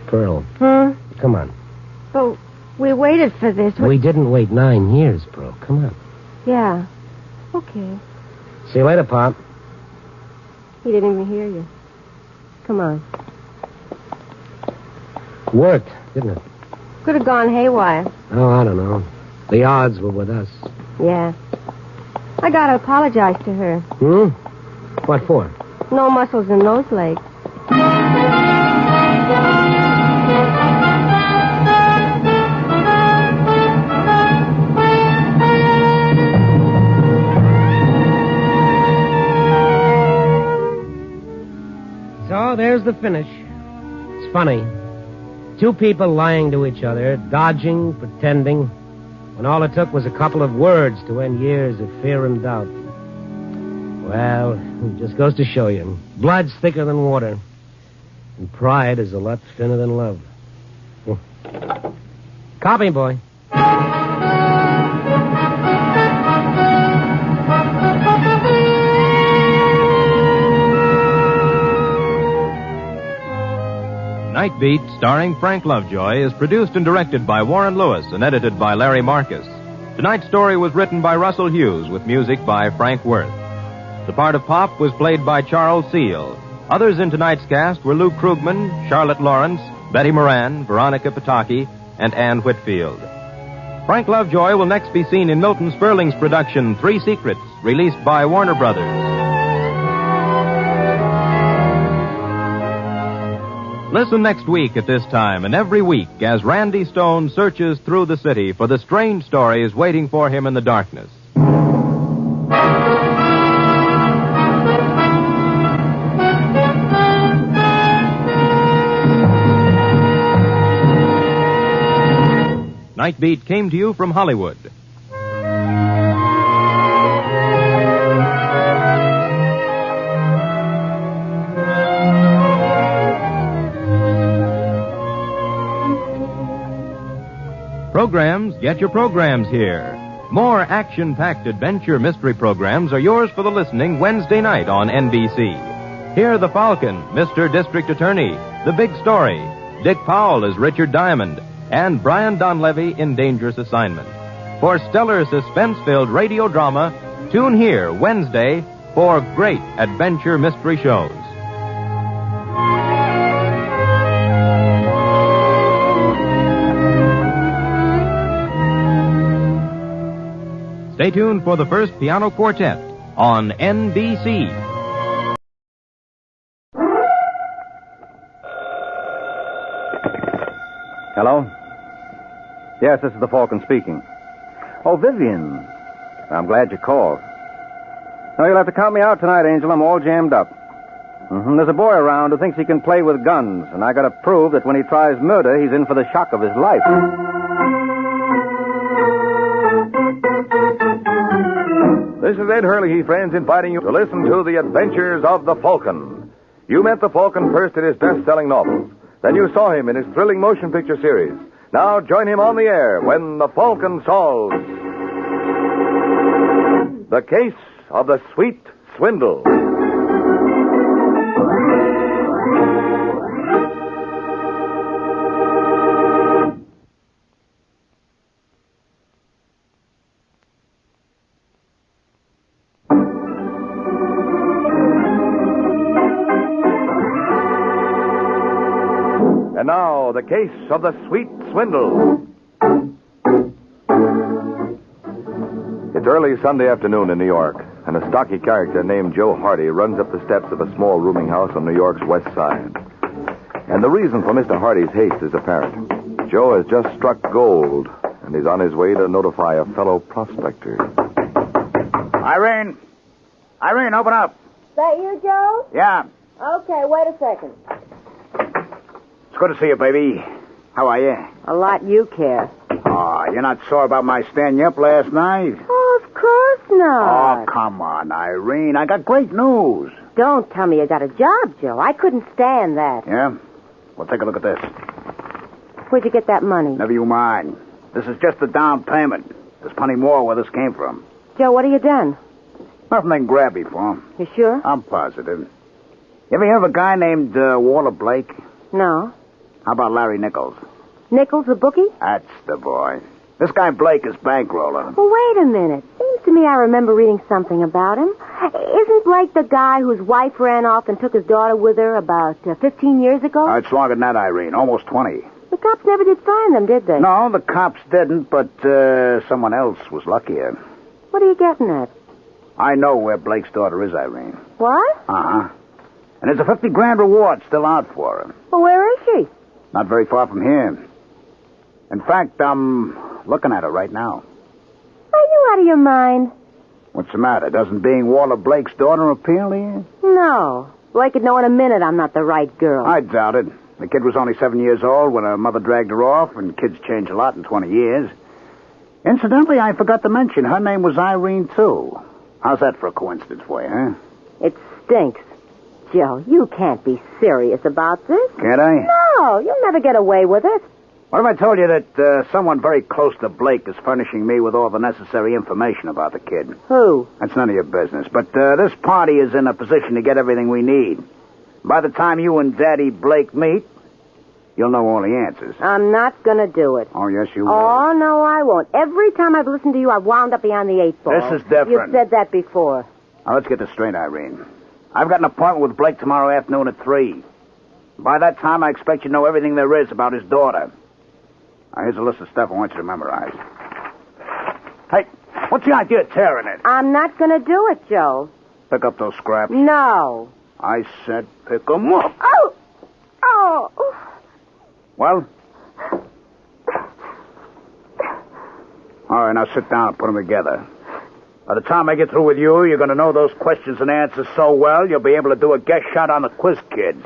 Pearl.
Huh?
Come on.
But we waited for this.
We didn't wait 9 years, Pearl. Come on.
Yeah. Okay.
See you later, Pop.
He didn't even hear you. Come on.
Worked, didn't it?
Could have gone haywire.
Oh, I don't know. The odds were with us.
Yeah. I gotta apologize to her.
What for?
No muscles in those legs.
So, there's the finish. It's funny. 2 people lying to each other, dodging, pretending, when all it took was a couple of words to end years of fear and doubt. Well, it just goes to show you. Blood's thicker than water. And pride is a lot thinner than love. Copy, boy.
Nightbeat, starring Frank Lovejoy, is produced and directed by Warren Lewis and edited by Larry Marcus. Tonight's story was written by Russell Hughes with music by Frank Worth. The part of Pop was played by Charles Seal. Others in tonight's cast were Lou Krugman, Charlotte Lawrence, Betty Moran, Veronica Pataki, and Ann Whitfield. Frank Lovejoy will next be seen in Milton Sperling's production, 3 Secrets, released by Warner Brothers. Listen next week at this time and every week as Randy Stone searches through the city for the strange stories waiting for him in the darkness. Nightbeat came to you from Hollywood. Programs, get your programs here. More action-packed adventure mystery programs are yours for the listening Wednesday night on NBC. Hear The Falcon, Mr. District Attorney, The Big Story, Dick Powell as Richard Diamond, and Brian Donlevy in Dangerous Assignment. For stellar suspense-filled radio drama, tune here Wednesday for great adventure mystery shows. Stay tuned for the first piano quartet on NBC.
Hello? Yes, this is the Falcon speaking. Oh, Vivian. I'm glad you called. No, you'll have to count me out tonight, Angel. I'm all jammed up. There's a boy around who thinks he can play with guns, and I gotta prove that when he tries murder, he's in for the shock of his life.
This is Ed Hurley, friends, inviting you to listen to The Adventures of the Falcon. You met the Falcon first in his best-selling novels. Then you saw him in his thrilling motion picture series. Now join him on the air when the Falcon solves the case of the Sweet Swindle. And now, the case of the Sweet Swindle. It's early Sunday afternoon in New York, and a stocky character named Joe Hardy runs up the steps of a small rooming house on New York's west side. And the reason for Mr. Hardy's haste is apparent. Joe has just struck gold, and he's on his way to notify a fellow prospector.
Irene! Irene, open up.
That you, Joe?
Yeah.
Okay, wait a second.
It's good to see you, baby. How are you?
A lot you care.
Oh, you're not sore about my standing you up last night?
Oh, of course not.
Oh, come on, Irene. I got great news.
Don't tell me you got a job, Joe. I couldn't stand that.
Yeah? Well, take a look at this.
Where'd you get that money?
Never you mind. This is just the down payment. There's plenty more where this came from.
Joe, what have you done?
Nothing they can grab you for.
You sure?
I'm positive. You ever hear of a guy named Walter Blake?
No.
How about Larry Nichols?
Nichols, the bookie?
That's the boy. This guy Blake is bankrolling.
Well, wait a minute. Seems to me I remember reading something about him. Isn't Blake the guy whose wife ran off and took his daughter with her about 15 years ago?
It's longer than that, Irene. Almost 20.
The cops never did find them, did they?
No, the cops didn't, but someone else was luckier.
What are you getting at?
I know where Blake's daughter is, Irene.
What?
Uh-huh. And there's a $50,000 reward still out for her.
Well, where is she?
Not very far from here. In fact, I'm looking at her right now.
Are you out of your mind?
What's the matter? Doesn't being Walter Blake's daughter appeal to you?
No. Blake would know in a minute I'm not the right girl.
I doubt it. The kid was only 7 years old when her mother dragged her off, and kids change a lot in 20 years. Incidentally, I forgot to mention, her name was Irene, too. How's that for a coincidence for you, huh?
It stinks. Joe, you can't be serious about this.
Can't I?
No, you'll never get away with it.
What if I told you that someone very close to Blake is furnishing me with all the necessary information about the kid?
Who?
That's none of your business. But this party is in a position to get everything we need. By the time you and Daddy Blake meet, you'll know all the answers.
I'm not going to do it.
Oh, yes, you will.
Oh, no, I won't. Every time I've listened to you, I've wound up beyond the 8 ball.
This is different.
You've said that before.
Now, let's get this straight, Irene. I've got an appointment with Blake tomorrow afternoon at 3. By that time, I expect you to know everything there is about his daughter. Now, here's a list of stuff I want you to memorize. Hey, what's the idea of tearing it?
I'm not going to do it, Joe.
Pick up those scraps.
No.
I said pick them up.
Oh! Oh!
Well? All right, now sit down and put them together. By the time I get through with you, you're going to know those questions and answers so well, you'll be able to do a guess shot on the quiz kids.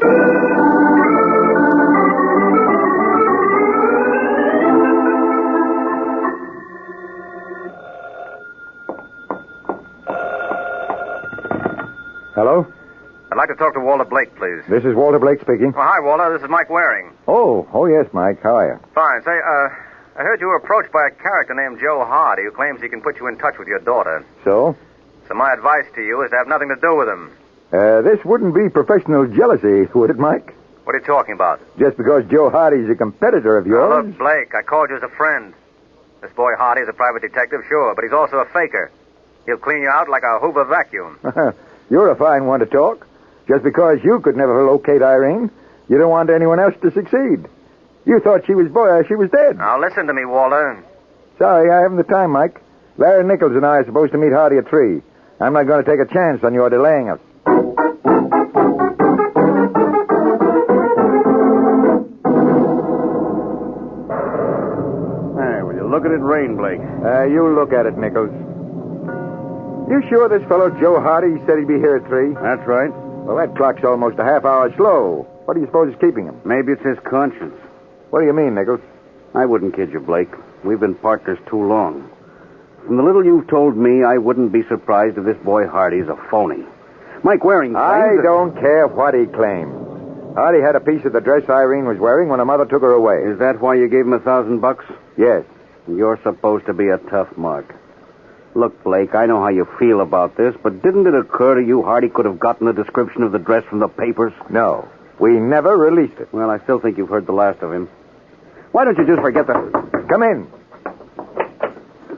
Hello?
I'd like to talk to Walter Blake, please.
This is Walter Blake speaking.
Oh, hi, Walter. This is Mike Waring.
Oh, yes, Mike. How are you?
Fine. Say, I heard you were approached by a character named Joe Hardy who claims he can put you in touch with your daughter.
So?
So my advice to you is to have nothing to do with him.
This wouldn't be professional jealousy, would it, Mike?
What are you talking about?
Just because Joe Hardy's a competitor of yours?
Now, look, Blake, I called you as a friend. This boy Hardy is a private detective, sure, but he's also a faker. He'll clean you out like a Hoover vacuum.
You're a fine one to talk. Just because you could never locate Irene, you don't want anyone else to succeed. You thought she was dead.
Now, listen to me, Walter.
Sorry, I haven't the time, Mike.
Larry Nichols and I are supposed to meet Hardy at 3. I'm not going to take a chance on your delaying us.
Hey, will you look at it rain, Blake?
You look at it, Nichols. You sure this fellow Joe Hardy said he'd be here at 3?
That's right.
Well, that clock's almost a half hour slow. What do you suppose is keeping him?
Maybe it's his conscience.
What do you mean, Nichols?
I wouldn't kid you, Blake. We've been partners too long. From the little you've told me, I wouldn't be surprised if this boy Hardy's a phony. Mike Waring claims
I don't care what he claims. Hardy had a piece of the dress Irene was wearing when her mother took her away.
Is that why you gave him $1,000?
Yes.
You're supposed to be a tough mark. Look, Blake, I know how you feel about this, but didn't it occur to you Hardy could have gotten the description of the dress from the papers?
No. We never released it.
Well, I still think you've heard the last of him. Why don't you just forget the...
Come in.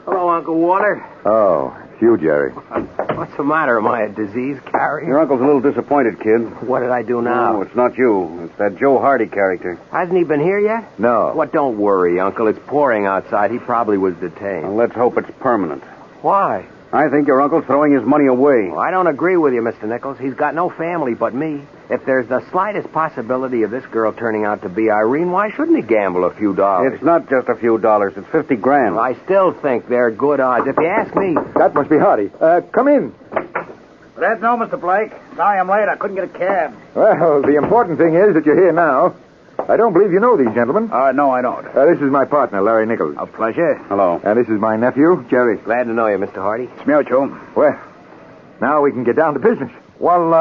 Hello, Uncle Walter.
Oh, it's you, Jerry.
What's the matter? Am I a disease carrier?
Your uncle's a little disappointed, kid.
What did I do now?
No, it's not you. It's that Joe Hardy character.
Hasn't he been here yet?
No.
What, don't worry, Uncle. It's pouring outside. He probably was detained.
Well, let's hope it's permanent.
Why?
I think your uncle's throwing his money away.
Well, I don't agree with you, Mr. Nichols. He's got no family but me. If there's the slightest possibility of this girl turning out to be Irene, why shouldn't he gamble a few dollars?
It's not just a few dollars. It's $50 grand.
Well, I still think they're good odds. If you ask me...
That must be Hardy. Come in.
That's no, Mr. Blake. Sorry I'm late. I couldn't get a cab.
Well, the important thing is that you're here now. I don't believe you know these gentlemen.
No, I don't.
This is my partner, Larry Nichols.
A pleasure. Hello.
And this is my nephew, Jerry.
Glad to know you, Mr. Hardy.
It's mutual.
Well, now we can get down to business.
Well,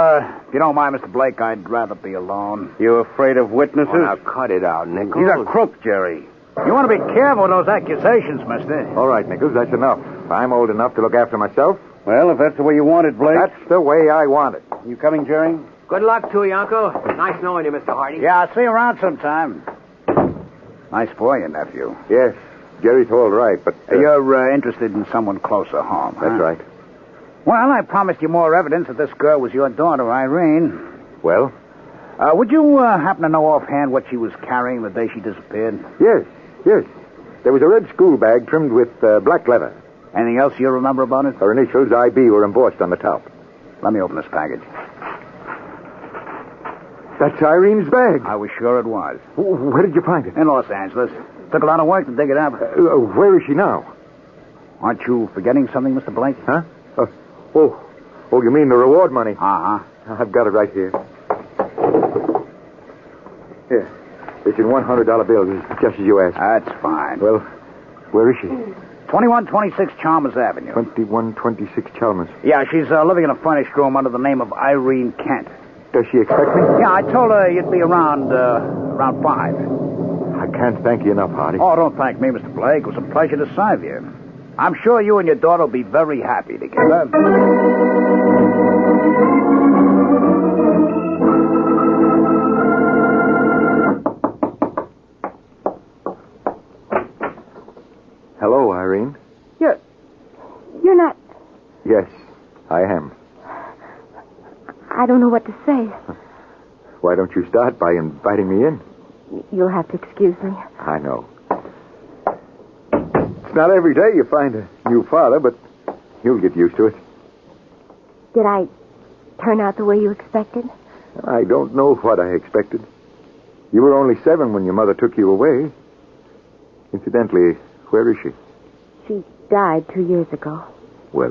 if you don't mind, Mr. Blake, I'd rather be alone. You afraid of witnesses?
Oh, now cut it out, Nichols.
He's a crook, Jerry. You want to be careful with those accusations, mister.
All right, Nichols, that's enough. I'm old enough to look after myself.
Well, if that's the way you want it, Blake.
That's the way I want it.
You coming, Jerry?
Good luck to you, Uncle. Nice knowing you, Mr. Hardy.
Yeah, I'll see you around sometime. Nice boy, your nephew.
Yes, Jerry's all right, but...
You're interested in someone closer home,
That's right.
Well, I promised you more evidence that this girl was your daughter, Irene.
Well?
Would you happen to know offhand what she was carrying the day she disappeared?
Yes. There was a red school bag trimmed with black leather.
Anything else you remember about it?
Her initials, IB, were embossed on the top.
Let me open this package.
That's Irene's bag.
I was sure it was.
Where did you find it?
In Los Angeles. Took a lot of work to dig it up.
Where is she now?
Aren't you forgetting something, Mr. Blake?
Huh? Oh, you mean the reward money?
Uh-huh.
I've got it right here. Here. It's in $100 bills, just as you asked.
That's fine.
Well, where is she?
2126 Chalmers Avenue.
2126 Chalmers.
Yeah, she's living in a furnished room under the name of Irene Kent.
Does she expect me?
Yeah, I told her you'd be around 5.
I can't thank you enough, Hardy.
Oh, don't thank me, Mr. Blake. It was a pleasure to serve you. I'm sure you and your daughter will be very happy together.
Hello, Irene.
You're not...
Yes, I am.
I don't know what to say.
Why don't you start by inviting me in?
You'll have to excuse me.
I know. It's not every day you find a new father, but you'll get used to it.
Did I turn out the way you expected?
I don't know what I expected. You were only 7 when your mother took you away. Incidentally, where is she?
She died 2 years ago.
Well,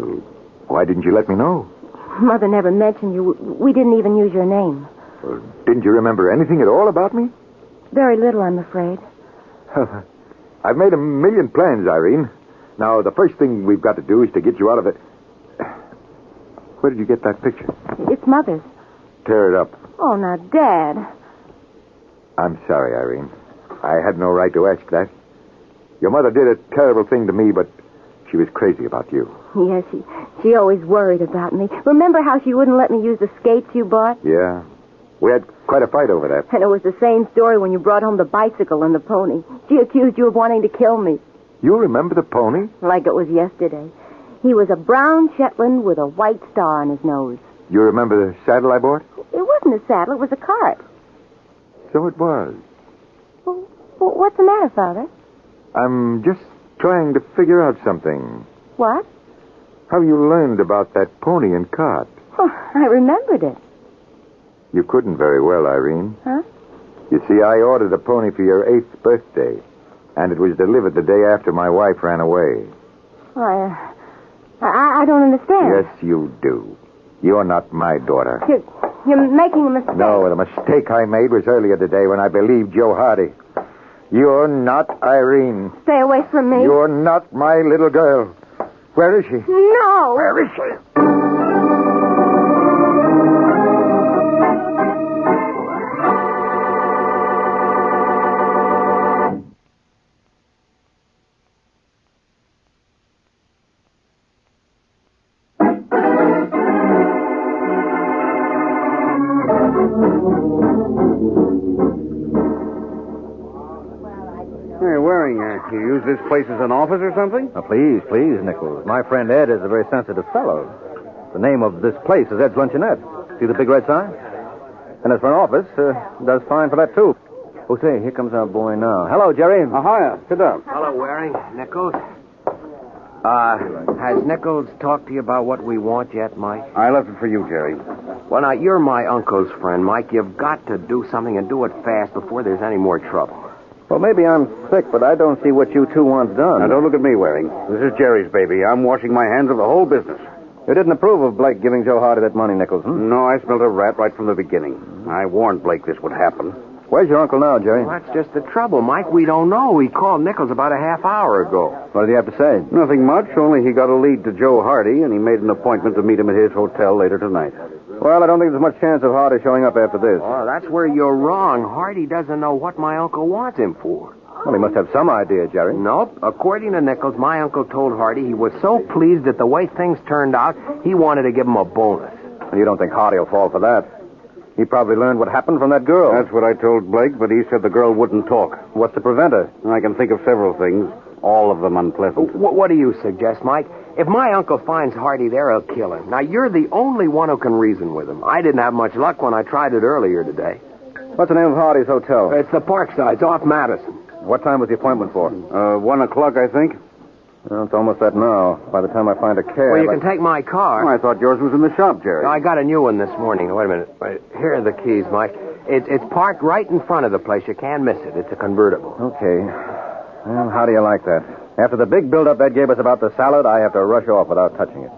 why didn't you let me know?
Mother never mentioned you. We didn't even use your name.
Well, didn't you remember anything at all about me?
Very little, I'm afraid.
I've made a million plans, Irene. Now, the first thing we've got to do is to get you out of it. Where did you get that picture?
It's Mother's.
Tear it up.
Oh, now, Dad.
I'm sorry, Irene. I had no right to ask that. Your mother did a terrible thing to me, but she was crazy about you.
Yes, she always worried about me. Remember how she wouldn't let me use the skates you bought?
Yeah. We had quite a fight over that.
And it was the same story when you brought home the bicycle and the pony. She accused you of wanting to kill me.
You remember the pony?
Like it was yesterday. He was a brown Shetland with a white star on his nose.
You remember the saddle I bought?
It wasn't a saddle, it was a cart.
So it was.
Well, what's the matter, Father?
I'm just trying to figure out something.
What?
How you learned about that pony and cart.
Oh, I remembered it.
You couldn't very well, Irene.
Huh?
You see, I ordered a pony for your 8th birthday, and it was delivered the day after my wife ran away.
I don't understand.
Yes, you do. You're not my daughter.
You're making a mistake.
No, the mistake I made was earlier today when I believed Joe Hardy. You're not Irene.
Stay away from me.
You're not my little girl. Where is she?
No.
Where is she?
Hey, Waring, you use this place as an office or something?
Now, please, Nichols. My friend Ed is a very sensitive fellow. The name of this place is Ed's Luncheonette. See the big red sign? And as for an office, does fine for that, too. Oh, say, here comes our boy now. Hello, Jerry.
Hiya. Sit down.
Hello, Waring. Nichols. Has Nichols talked to you about what we want yet, Mike?
I left it for you, Jerry.
Well, now, you're my uncle's friend, Mike. You've got to do something and do it fast before there's any more trouble.
Well, maybe I'm sick, but I don't see what you two want done.
Now, don't look at me, Waring. This is Jerry's baby. I'm washing my hands of the whole business.
You didn't approve of Blake giving Joe Hardy that money, Nichols,
No, I smelled a rat right from the beginning. I warned Blake this would happen.
Where's your uncle now, Jerry?
Well, that's just the trouble, Mike. We don't know. He called Nichols about a half hour ago.
What did he have to say?
Nothing much, only he got a lead to Joe Hardy, and he made an appointment to meet him at his hotel later tonight.
Well, I don't think there's much chance of Hardy showing up after this.
Oh, that's where you're wrong. Hardy doesn't know what my uncle wants him for.
Well, he must have some idea, Jerry.
Nope. According to Nichols, my uncle told Hardy he was so pleased at the way things turned out, he wanted to give him a bonus.
And you don't think Hardy will fall for that? He probably learned what happened from that girl.
That's what I told Blake, but he said the girl wouldn't talk.
What's to prevent her?
I can think of several things, all of them unpleasant.
What do you suggest, Mike? If my uncle finds Hardy there, he'll kill him. Now, you're the only one who can reason with him. I didn't have much luck when I tried it earlier today.
What's the name of Hardy's hotel?
It's the Parkside. It's off Madison.
What time was the appointment for?
1 o'clock, I think.
Well, it's almost that now. By the time I find a cab...
Well, you can take my car.
Oh, I thought yours was in the shop, Jerry.
No, I got a new one this morning. Wait a minute. Here are the keys, Mike. It's parked right in front of the place. You can't miss it. It's a convertible.
Okay. Well, how do you like that? After the big build-up Ed gave us about the salad, I have to rush off without touching it.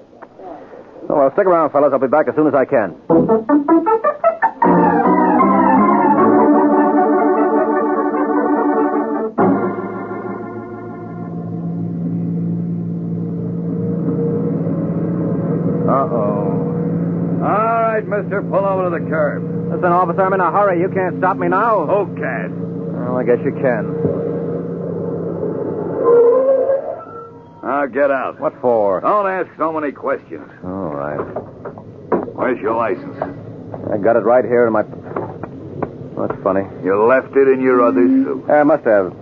Oh, well, stick around, fellas. I'll be back as soon as I can.
Mister, pull over to the curb.
Listen, officer, I'm in a hurry. You can't stop me now.
Who can't?
Well, I guess you can.
Now, get out.
What for?
Don't ask so many questions.
All right.
Where's your license?
I got it right here in my... That's funny.
You left it in your other suit.
I must have.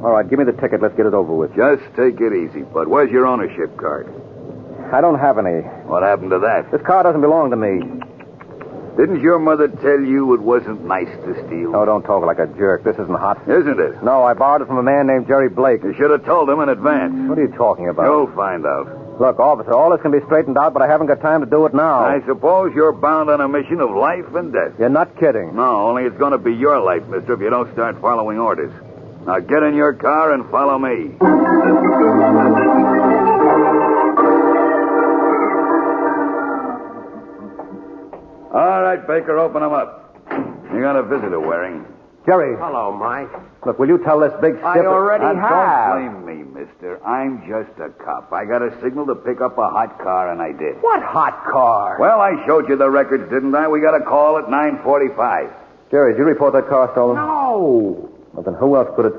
All right, give me the ticket. Let's get it over with.
Just take it easy, Bud. Where's your ownership card?
I don't have any.
What happened to that?
This car doesn't belong to me.
Didn't your mother tell you it wasn't nice to steal?
Oh, don't talk like a jerk. This isn't hot.
Isn't it?
No, I borrowed it from a man named Jerry Blake.
You should have told him in advance.
What are you talking about?
You'll find out.
Look, officer, all this can be straightened out, but I haven't got time to do it now.
I suppose you're bound on a mission of life and death.
You're not kidding.
No, only it's going to be your life, mister, if you don't start following orders. Now get in your car and follow me. All right, Baker, open them up. You got a visitor, Waring.
Jerry.
Hello, Mike.
Look, will you tell this big stiff...
I already have.
Don't blame me, mister. I'm just a cop. I got a signal to pick up a hot car, and I did.
What hot car?
Well, I showed you the records, didn't I? We got a call at 9:45.
Jerry, did you report that car stolen?
No.
Well, then who else could it...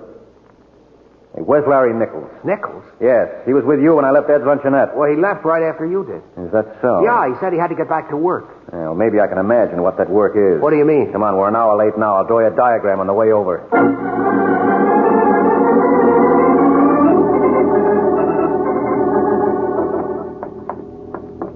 Hey, where's Larry Nichols?
Nichols?
Yes, he was with you when I left Ed's Luncheonette.
Well, he left right after you did.
Is that so?
Yeah, he said he had to get back to work.
Well, maybe I can imagine what that work is.
What do you mean?
Come on, we're an hour late now. I'll draw you a diagram on the way over.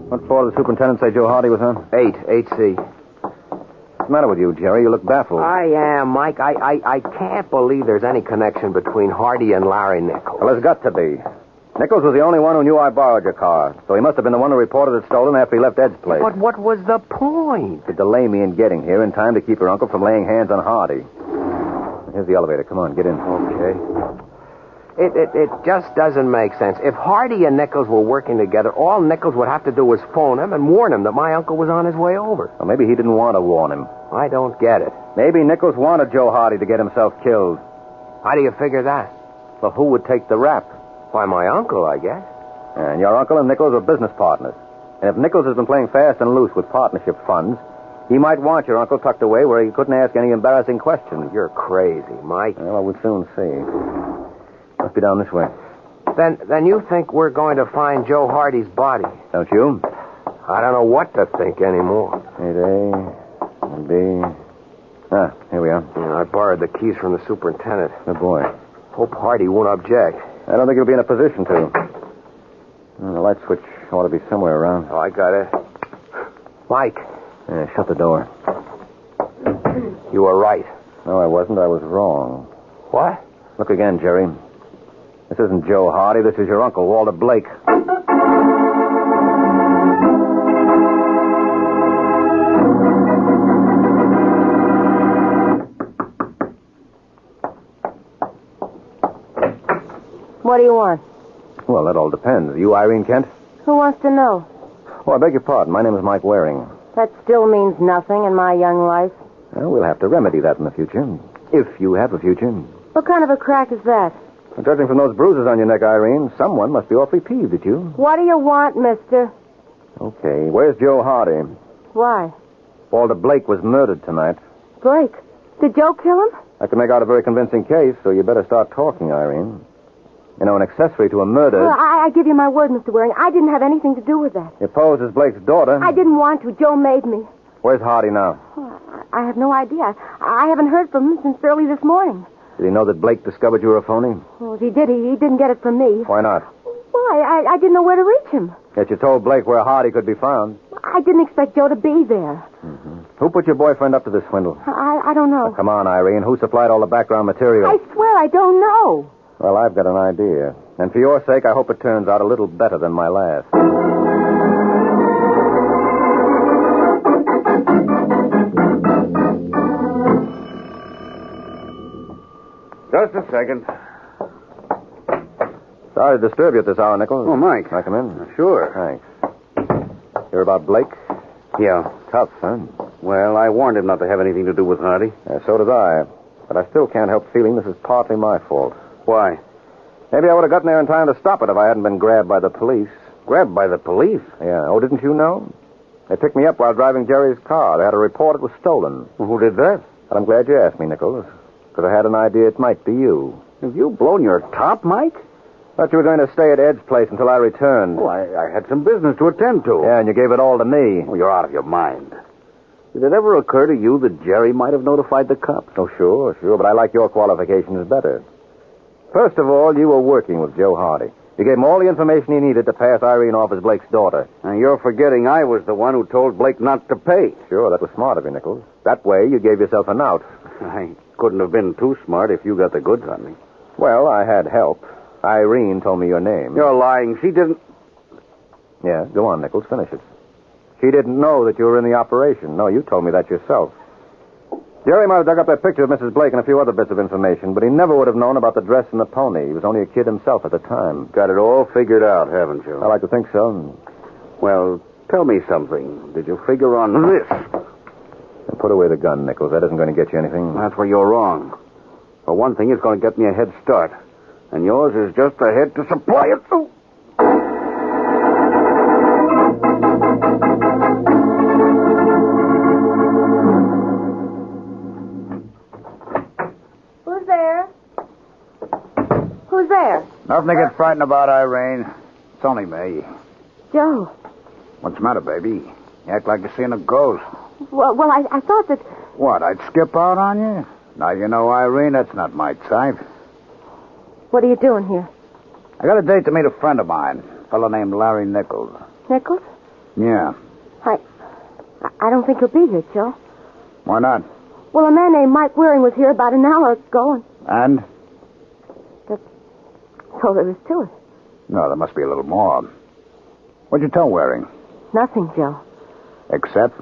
What floor did the superintendent say Joe Hardy was on?
8C.
What's the matter with you, Jerry? You look baffled.
I am, Mike. I can't believe there's any connection between Hardy and Larry Nichols.
Well, there's got to be. Nichols was the only one who knew I borrowed your car, so he must have been the one who reported it stolen after he left Ed's place.
But what was the point?
To delay me in getting here in time to keep your uncle from laying hands on Hardy. Here's the elevator. Come on, get in.
Okay. It just doesn't make sense. If Hardy and Nichols were working together, all Nichols would have to do was phone him and warn him that my uncle was on his way over.
Well, maybe he didn't want to warn him.
I don't get it.
Maybe Nichols wanted Joe Hardy to get himself killed.
How do you figure that?
Well, who would take the rap?
Why, my uncle, I guess.
And your uncle and Nichols are business partners. And if Nichols has been playing fast and loose with partnership funds, he might want your uncle tucked away where he couldn't ask any embarrassing questions.
You're crazy, Mike.
Well, we'll soon see. Must be down this way.
Then you think we're going to find Joe Hardy's body?
Don't you?
I don't know what to think anymore.
B. Ah, here we are.
Yeah, I borrowed the keys from the superintendent.
Good boy.
Hope Hardy won't object.
I don't think he'll be in a position to. The light switch ought to be somewhere around.
Oh, I got it. Mike.
Yeah, shut the door.
You were right.
No, I wasn't. I was wrong.
What?
Look again, Jerry. This isn't Joe Hardy. This is your uncle, Walter Blake.
What do you want?
Well, that all depends. You Irene Kent?
Who wants to know?
Oh, I beg your pardon. My name is Mike Waring.
That still means nothing in my young life.
Well, we'll have to remedy that in the future. If you have a future.
What kind of a crack is that?
Well, judging from those bruises on your neck, Irene, someone must be awfully peeved at you.
What do you want, mister?
Okay. Where's Joe Hardy?
Why?
Walter Blake was murdered tonight.
Blake? Did Joe kill him?
I can make out a very convincing case, so you better start talking, Irene. You know, an accessory to a murder...
Well, I give you my word, Mr. Waring. I didn't have anything to do with that.
You posed as Blake's daughter.
I didn't want to. Joe made me.
Where's Hardy now?
Well, I have no idea. I haven't heard from him since early this morning.
Did he know that Blake discovered you were a phony?
Well, if he did, he didn't get it from me.
Why not?
Well, I didn't know where to reach him.
Yet you told Blake where Hardy could be found.
I didn't expect Joe to be there.
Mm-hmm. Who put your boyfriend up to this swindle?
I don't know.
Now, come on, Irene. Who supplied all the background material?
I swear I don't know.
Well, I've got an idea. And for your sake, I hope it turns out a little better than my last.
Just a second.
Sorry to disturb you at this hour, Nichols.
Oh, Mike.
Can I come in?
Sure.
Thanks. Hear about Blake?
Yeah.
Tough, huh?
Well, I warned him not to have anything to do with Hardy.
So did I. But I still can't help feeling this is partly my fault.
Why?
Maybe I would have gotten there in time to stop it if I hadn't been grabbed by the police.
Grabbed by the police?
Yeah. Oh, didn't you know? They picked me up while driving Jerry's car. They had a report it was stolen.
Well, who did that?
But I'm glad you asked me, Nichols. Because I had an idea it might be you.
Have you blown your top, Mike?
Thought you were going to stay at Ed's place until I returned.
Oh, I had some business to attend to.
Yeah, and you gave it all to me.
Oh, you're out of your mind. Did it ever occur to you that Jerry might have notified the cops?
Oh, sure, but I like your qualifications better. First of all, you were working with Joe Hardy. You gave him all the information he needed to pass Irene off as Blake's daughter.
And you're forgetting I was the one who told Blake not to pay.
Sure, that was smart of you, Nichols. That way, you gave yourself an out.
I couldn't have been too smart if you got the goods on me.
Well, I had help. Irene told me your name.
You're lying. She didn't...
Yeah, go on, Nichols. Finish it. She didn't know that you were in the operation. No, you told me that yourself. Jerry might have dug up that picture of Mrs. Blake and a few other bits of information, but he never would have known about the dress and the pony. He was only a kid himself at the time.
Got it all figured out, haven't you?
I like to think so.
Well, tell me something. Did you figure on this?
And put away the gun, Nichols. That isn't going to get you anything.
That's where you're wrong. For one thing, it's going to get me a head start. And yours is just the head to supply it. Oh.
Who's there?
Nothing to get frightened about, Irene. It's only me.
Joe.
What's the matter, baby? You act like you're seeing a ghost.
Well, I thought that...
What, I'd skip out on you? Now, you know, Irene, that's not my type.
What are you doing here?
I got a date to meet a friend of mine, a fellow named Larry Nichols.
Nichols?
Yeah.
I don't think he'll be here, Joe.
Why not?
Well, a man named Mike Waring was here about an hour ago,
And?
That's all there is to it.
No, there must be a little more. What'd you tell Waring?
Nothing, Joe.
Except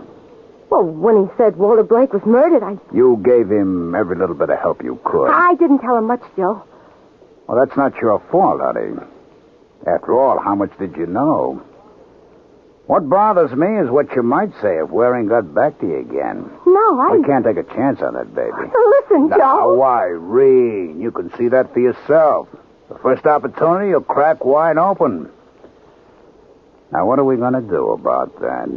Well, when he said Walter Blake was murdered,
you gave him every little bit of help you could.
I didn't tell him much, Joe.
Well, that's not your fault, honey. After all, how much did you know? What bothers me is what you might say if Waring got back to you again.
No,
We can't take a chance on that, baby.
Listen, Joe.
Now, Irene, you can see that for yourself. The first opportunity, you'll crack wide open. Now, what are we going to do about that?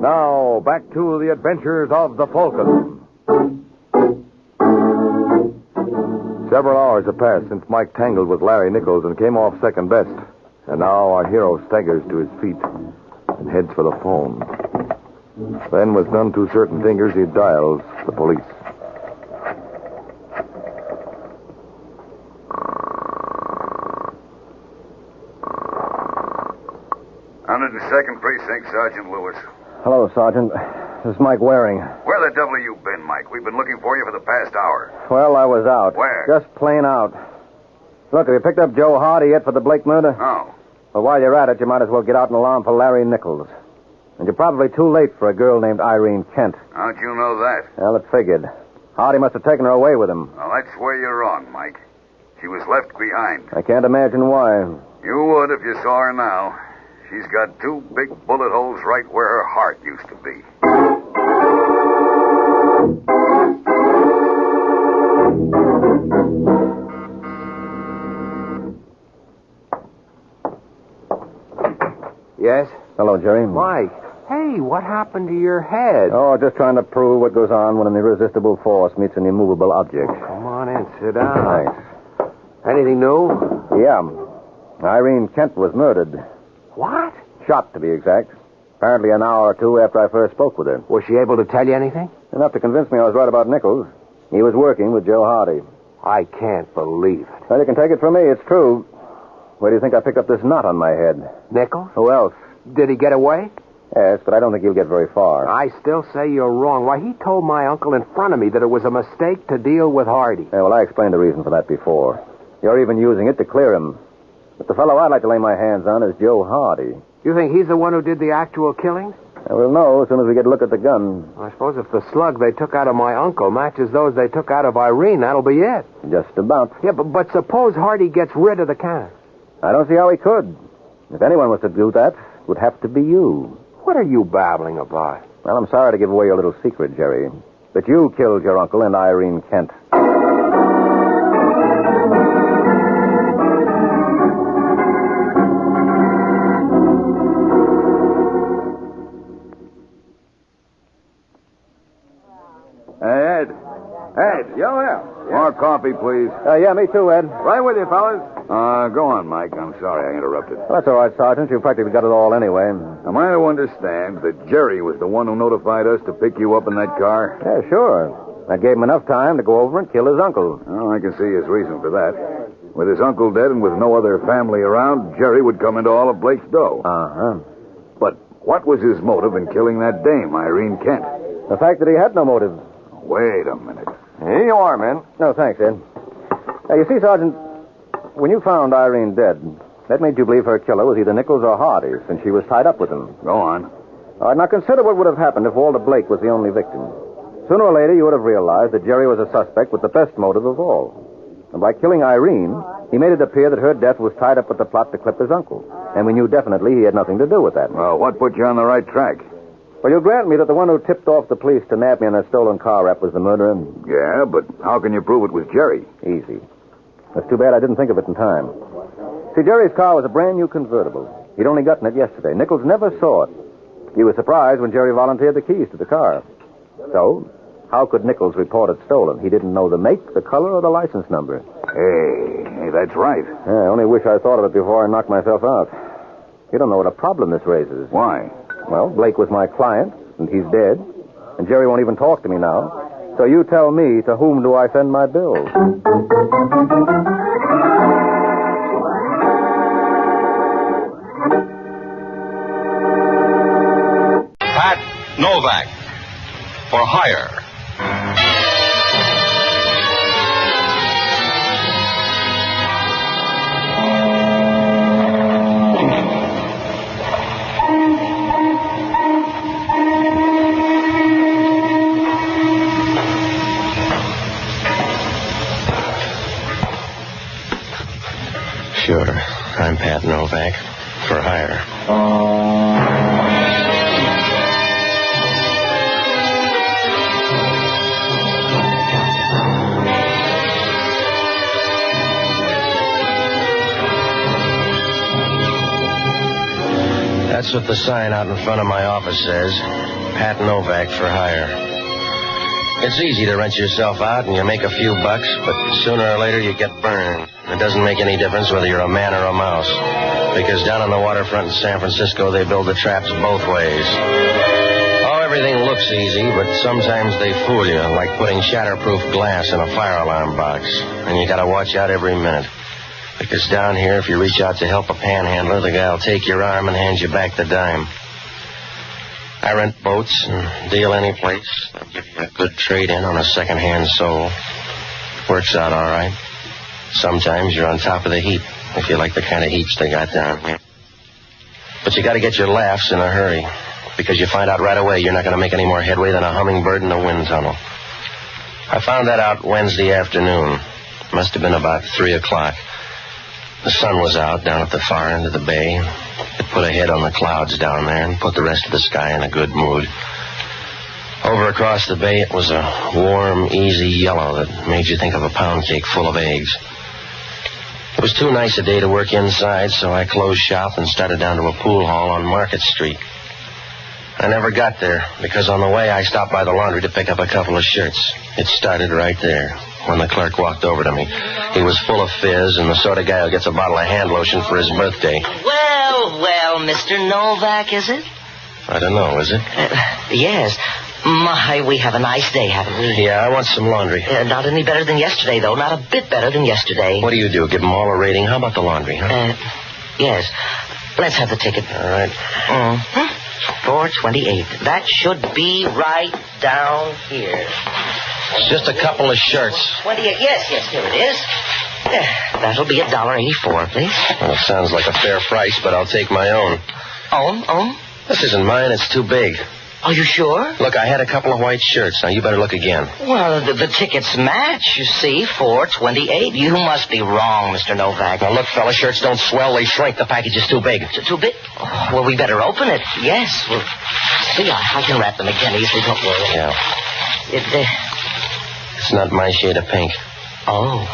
Now, back to the adventures of the Falcon. Several hours have passed since Mike tangled with Larry Nichols and came off second best. And now our hero staggers to his feet and heads for the phone. Then, with none too certain fingers, he dials the police.
102nd Precinct, Sergeant Lewis.
Hello, Sergeant. This is Mike Waring.
Where the devil you been, Mike? We've been looking for you for the past hour.
Well, I was out.
Where?
Just plain out. Look, have you picked up Joe Hardy yet for the Blake murder?
No.
Well, while you're at it, you might as well get out an alarm for Larry Nichols. And you're probably too late for a girl named Irene Kent.
How'd you know that?
Well, it figured. Hardy must have taken her away with him.
Well, that's where you're wrong, Mike. She was left behind.
I can't imagine why.
You would if you saw her now. She's got 2 big bullet holes right where her heart used to be.
Yes?
Hello, Jerry.
Mike. Hey, what happened to your head?
Oh, just trying to prove what goes on when an irresistible force meets an immovable object.
Come on in, sit down.
Thanks.
Anything new?
Yeah. Irene Kent was murdered.
What?
Shot, to be exact. Apparently an hour or two after I first spoke with her.
Was she able to tell you anything?
Enough to convince me I was right about Nichols. He was working with Joe Hardy.
I can't believe it.
Well, you can take it from me. It's true. Where do you think I picked up this knot on my head?
Nichols?
Who else?
Did he get away?
Yes, but I don't think he'll get very far.
I still say you're wrong. Why, he told my uncle in front of me that it was a mistake to deal with Hardy.
Yeah, well, I explained the reason for that before. You're even using it to clear him. But the fellow I'd like to lay my hands on is Joe Hardy.
You think he's the one who did the actual killing?
We'll know as soon as we get a look at the gun.
I suppose if the slug they took out of my uncle matches those they took out of Irene, that'll be it.
Just about.
Yeah, but suppose Hardy gets rid of the cannon.
I don't see how he could. If anyone was to do that, it would have to be you.
What are you babbling about?
Well, I'm sorry to give away your little secret, Jerry. But you killed your uncle and Irene Kent.
Hey, Ed. Ed, yeah. More coffee, please.
Yeah, me too, Ed.
Right with you, fellas. Go on, Mike. I'm sorry I interrupted.
Well, that's all right, Sergeant. You've practically got it all anyway.
Am I to understand that Jerry was the one who notified us to pick you up in that car?
Yeah, sure. That gave him enough time to go over and kill his uncle.
Oh, I can see his reason for that. With his uncle dead and with no other family around, Jerry would come into all of Blake's dough.
Uh-huh.
But what was his motive in killing that dame, Irene Kent?
The fact that he had no motive.
Wait a minute.
Here you are, man. No, thanks, Ed. Now, you see, Sergeant, when you found Irene dead, that made you believe her killer was either Nichols or Hardy, since she was tied up with him.
Go on.
All right, now consider what would have happened if Walter Blake was the only victim. Sooner or later, you would have realized that Jerry was a suspect with the best motive of all. And by killing Irene, he made it appear that her death was tied up with the plot to clip his uncle. And we knew definitely he had nothing to do with that.
Well, what put you on the right track?
Well, you'll grant me that the one who tipped off the police to nab me in a stolen car wrap was the murderer?
Yeah, but how can you prove it was Jerry?
Easy. That's too bad I didn't think of it in time. See, Jerry's car was a brand new convertible. He'd only gotten it yesterday. Nichols never saw it. He was surprised when Jerry volunteered the keys to the car. So, how could Nichols report it stolen? He didn't know the make, the color, or the license number.
Hey, that's right.
Yeah, I only wish I thought of it before I knocked myself out. You don't know what a problem this raises.
Why?
Well, Blake was my client, and he's dead. And Jerry won't even talk to me now. So you tell me, to whom do I send my bills?
Pat Novak for hire.
Sure, I'm Pat Novak for hire. That's what the sign out in front of my office says. Pat Novak for hire. It's easy to rent yourself out and you make a few bucks, but sooner or later you get burned. It doesn't make any difference whether you're a man or a mouse. Because down on the waterfront in San Francisco, they build the traps both ways. Oh, everything looks easy, but sometimes they fool you, like putting shatterproof glass in a fire alarm box. And you gotta watch out every minute. Because down here, if you reach out to help a panhandler, the guy'll take your arm and hand you back the dime. I rent boats and deal any place. I'll give you a good trade-in on a second-hand soul. Works out all right. Sometimes you're on top of the heap, if you like the kind of heaps they got down here. But you got to get your laughs in a hurry, because you find out right away you're not going to make any more headway than a hummingbird in a wind tunnel. I found that out Wednesday afternoon. Must have been about 3 o'clock. The sun was out down at the far end of the bay. It put a head on the clouds down there and put the rest of the sky in a good mood. Over across the bay, it was a warm, easy yellow that made you think of a pound cake full of eggs. It was too nice a day to work inside, so I closed shop and started down to a pool hall on Market Street. I never got there, because on the way I stopped by the laundry to pick up a couple of shirts. It started right there, when the clerk walked over to me. He was full of fizz and the sort of guy who gets a bottle of hand lotion for his birthday.
Well, Mr. Novak, is it?
I don't know, is it?
Yes. My, we have a nice day, haven't we?
Yeah, I want some laundry.
Not any better than yesterday, though. Not a bit better than yesterday.
What do you do? Give them all a rating? How about the laundry, huh?
Yes. Let's have the ticket.
All right.
Mm-hmm. 428. That should be right down here.
It's just a couple of shirts.
28. Yes, here it is. That'll be $1.84, please.
Well, it sounds like a fair price, but I'll take my own.
Own?
This isn't mine. It's too big.
Are you sure?
Look, I had a couple of white shirts. Now, you better look again.
Well, the tickets match, you see, 428. You must be wrong, Mr. Novak.
Now, look, fella, shirts don't swell. They shrink. The package is too big.
Too big? Oh, well, we better open it. Yes. Well, see, I can wrap them again easily. Don't worry.
Yeah. It's not my shade of pink.
Oh.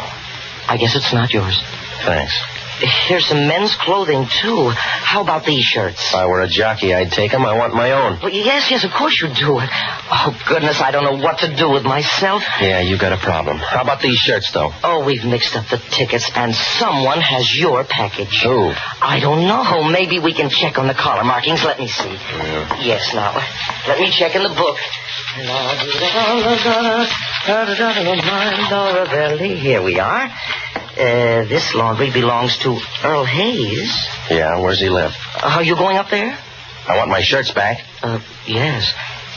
I guess it's not yours.
Thanks.
Here's some men's clothing, too. How about these shirts?
If I were a jockey, I'd take them. I want my own.
Well, yes, of course you'd do it. Oh, goodness, I don't know what to do with myself.
Yeah, you got a problem. How about these shirts, though?
Oh, we've mixed up the tickets, and someone has your package.
Who?
I don't know. Maybe we can check on the collar markings. Let me see.
Yeah.
Yes, now, let me check in the book. Here we are. This laundry belongs to Earl Hayes.
Yeah, where's he live?
Are you going up there?
I want my shirts back.
Yes.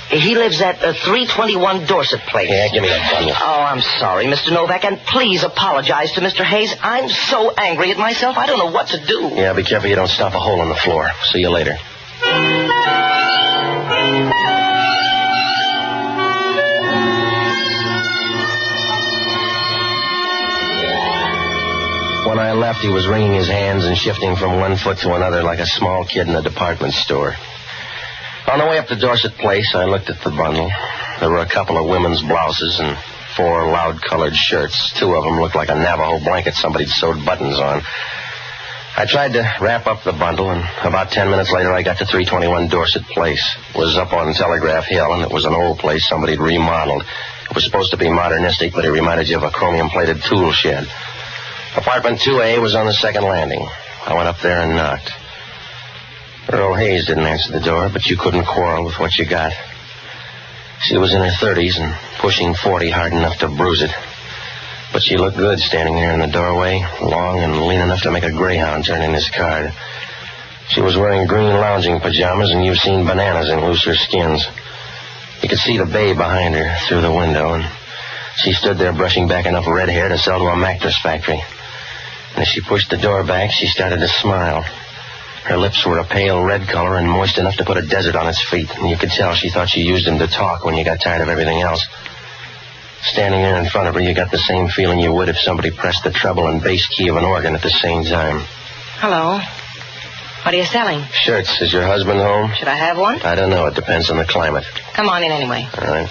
He lives at 321 Dorset Place.
Yeah, give me that bundle.
Oh, I'm sorry, Mr. Novak, and please apologize to Mr. Hayes. I'm so angry at myself, I don't know what to do.
Yeah, be careful you don't stop a hole in the floor. See you later. When I left, he was wringing his hands and shifting from one foot to another like a small kid in a department store. On the way up to Dorset Place, I looked at the bundle. There were a couple of women's blouses and 4 loud-colored shirts. 2 of them looked like a Navajo blanket somebody'd sewed buttons on. I tried to wrap up the bundle, and about 10 minutes later, I got to 321 Dorset Place. It was up on Telegraph Hill, and it was an old place somebody'd remodeled. It was supposed to be modernistic, but it reminded you of a chromium-plated tool shed. Apartment 2A was on the second landing. I went up there and knocked. Earl Hayes didn't answer the door, but you couldn't quarrel with what you got. She was in her 30s and pushing 40 hard enough to bruise it. But she looked good standing there in the doorway, long and lean enough to make a greyhound turn in his card. She was wearing green lounging pajamas, and you've seen bananas in looser skins. You could see the bay behind her through the window, and she stood there brushing back enough red hair to sell to a mattress factory. And as she pushed the door back, she started to smile. Her lips were a pale red color and moist enough to put a desert on its feet, and you could tell she thought she used them to talk when you got tired of everything else. Standing there in front of her, you got the same feeling you would if somebody pressed the treble and bass key of an organ at the same time.
Hello. What are you selling?
Shirts. Is your husband home?
Should I have one?
I don't know. It depends on the climate.
Come on in anyway.
All right.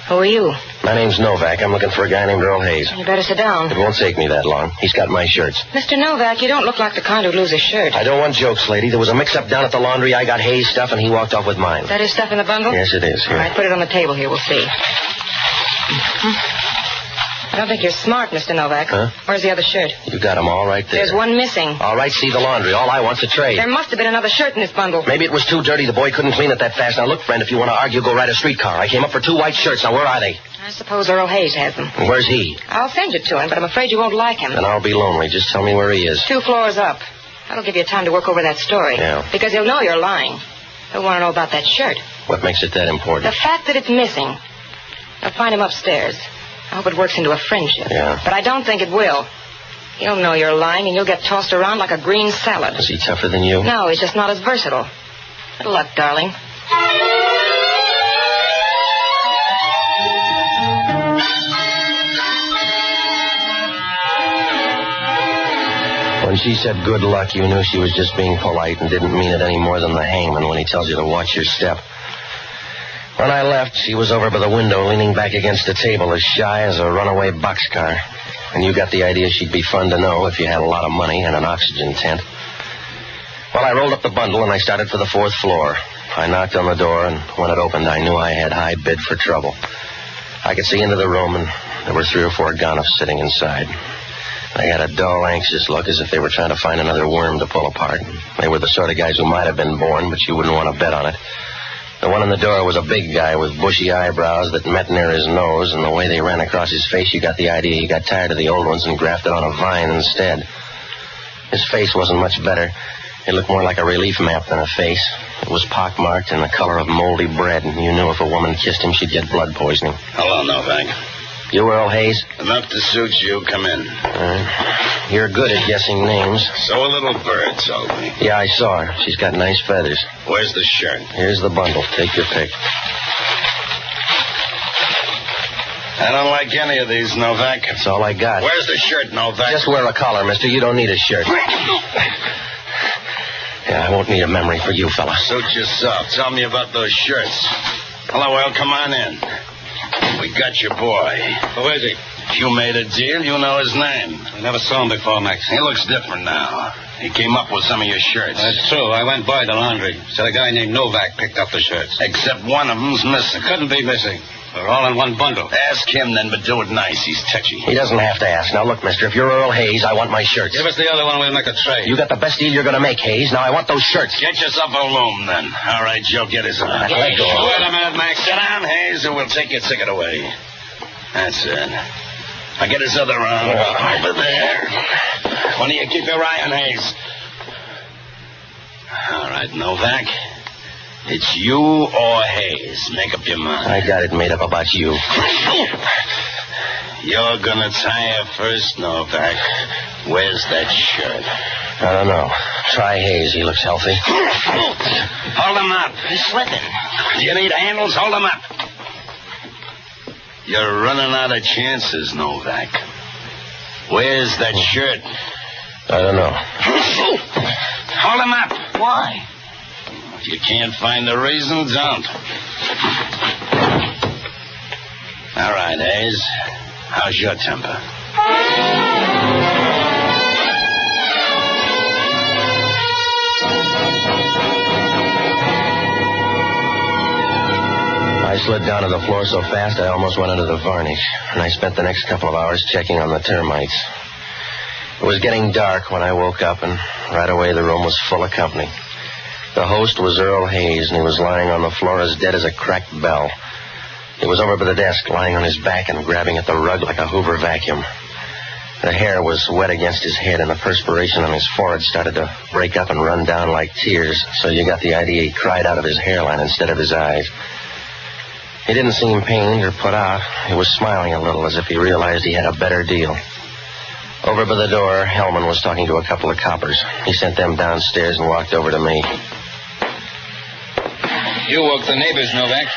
Who are you?
My name's Novak. I'm looking for a guy named Earl Hayes.
You better sit down.
It won't take me that long. He's got my shirts.
Mr. Novak, you don't look like the kind who'd lose a shirt.
I don't want jokes, lady. There was a mix-up down at the laundry. I got Hayes' stuff, and he walked off with mine.
Is that his stuff in the bundle?
Yes, it is. Here.
All right, put it on the table here. We'll see. I don't think you're smart, Mr. Novak.
Huh?
Where's the other shirt?
You got them all right there.
There's one missing.
All right, see the laundry. All I want's a trade.
There must have been another shirt in this bundle.
Maybe it was too dirty. The boy couldn't clean it that fast. Now, look, friend, if you want to argue, go ride a streetcar. I came up for 2 white shirts. Now, where are they?
I suppose Earl Hayes has them.
And where's he?
I'll send you to him, but I'm afraid you won't like him.
Then I'll be lonely. Just tell me where he is.
2 floors up. That'll give you time to work over that story.
Yeah.
Because he'll know you're lying. He'll want to know about that shirt.
What makes it that important?
The fact that it's missing. I'll find him upstairs. I hope it works into a friendship.
Yeah.
But I don't think it will. He'll know you're lying, and you'll get tossed around like a green salad.
Is he tougher than you?
No, he's just not as versatile. Good luck, darling.
When she said good luck, you knew she was just being polite and didn't mean it any more than the hangman when he tells you to watch your step. When I left, she was over by the window, leaning back against the table, as shy as a runaway boxcar. And you got the idea she'd be fun to know if you had a lot of money and an oxygen tent. Well, I rolled up the bundle, and I started for the 4th floor. I knocked on the door, and when it opened, I knew I had high bid for trouble. I could see into the room, and there were 3 or 4 gonifs sitting inside. They had a dull, anxious look, as if they were trying to find another worm to pull apart. They were the sort of guys who might have been born, but you wouldn't want to bet on it. The one in the door was a big guy with bushy eyebrows that met near his nose, and the way they ran across his face, you got the idea he got tired of the old ones and grafted on a vine instead. His face wasn't much better. It looked more like a relief map than a face. It was pockmarked and the color of moldy bread, and you knew if a woman kissed him, she'd get blood poisoning.
Hello, Novak.
You Earl Hayes?
Enough to suit you. Come in.
You're good at guessing names.
So a little bird told me.
Yeah, I saw her. She's got nice feathers.
Where's the shirt?
Here's the bundle. Take your pick.
I don't like any of these, Novak.
That's all I got.
Where's the shirt, Novak?
Just wear a collar, mister. You don't need a shirt. Yeah, I won't need a memory for you, fella.
Suit yourself. Tell me about those shirts. Hello, Earl. Come on in. We got your boy.
Who is he?
You made a deal. You know his name.
I never saw him before, Max.
He looks different now. He came up with some of your shirts.
That's true. I went by the laundry. Said a guy named Novak picked up the shirts.
Except one of them's missing.
Couldn't be missing. They're all in one bundle.
Ask him then, but do it nice. He's touchy.
He doesn't have to ask. Now, look, mister, if you're Earl Hayes, I want my shirts.
Give us the other one, we'll make a trade.
You got the best deal you're going to make, Hayes. Now, I want those shirts.
Get yourself a loom, then. All right, Joe, get his arm.
Let go.
Wait a minute, Max. Sit down, Hayes, or we'll take your ticket away. That's it. Now get his other arm over there. Why don't you keep your eye on Hayes? All right, Novak. It's you or Hayes. Make up your mind.
I got it made up about you.
You're gonna tire first, Novak. Where's that shirt?
I don't know. Try Hayes. He looks healthy.
Hold him up. He's slipping. Do you need handles? Hold him up. You're running out of chances, Novak. Where's that shirt?
I don't know.
Hold him up. Why? If you can't find the reason, don't. All right, Hayes. How's your temper?
I slid down to the floor so fast I almost went under the varnish, and I spent the next couple of hours checking on the termites. It was getting dark when I woke up, and right away the room was full of company. The host was Earl Hayes, and he was lying on the floor as dead as a cracked bell. He was over by the desk, lying on his back and grabbing at the rug like a Hoover vacuum. The hair was wet against his head, and the perspiration on his forehead started to break up and run down like tears, so you got the idea he cried out of his hairline instead of his eyes. He didn't seem pained or put out. He was smiling a little, as if he realized he had a better deal. Over by the door, Hellman was talking to a couple of coppers. He sent them downstairs and walked over to me.
You woke the neighbors, Novak.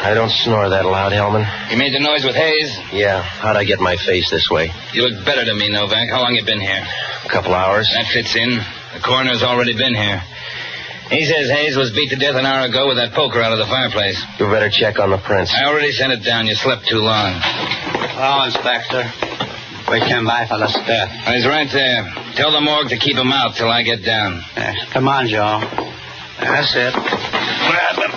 I don't snore that loud, Hellman.
You made the noise with Hayes?
Yeah. How'd I get my face this way?
You look better to me, Novak. How long you been here?
A couple hours.
That fits in. The coroner's already been here. He says Hayes was beat to death an hour ago with that poker out of the fireplace.
You better check on the prints.
I already sent it down. You slept too long.
Hello, Inspector. We came by for the death.
He's right there. Tell the morgue to keep him out till I get down.
Come on, Joe. That's it.
Grab him.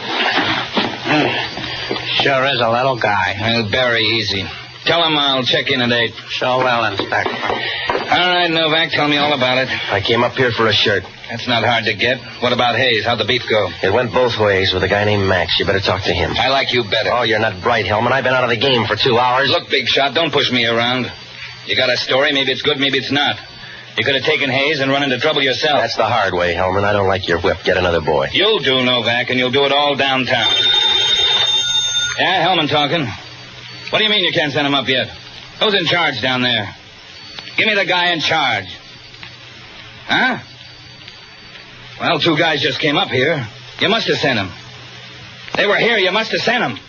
Sure is a little guy.
He'll bury easy. Tell him I'll check in at 8.
Sure will, Inspector.
All right, Novak, tell me all about it.
I came up here for a shirt.
That's not hard to get. What about Hayes? How'd the beef go?
It went both ways with a guy named Max. You better talk to him.
I like you better.
Oh, you're not bright, Hellman. I've been out of the game for 2 hours.
Look, big shot, don't push me around. You got a story, maybe it's good, maybe it's not. You could have taken Hayes and run into trouble yourself.
That's the hard way, Hellman. I don't like your whip. Get another boy.
You'll do, Novak, and you'll do it all downtown. Yeah, Hellman talking. What do you mean you can't send him up yet? Who's in charge down there? Give me the guy in charge. Huh? Well, 2 guys just came up here. You must have sent them. They were here. You must have sent them.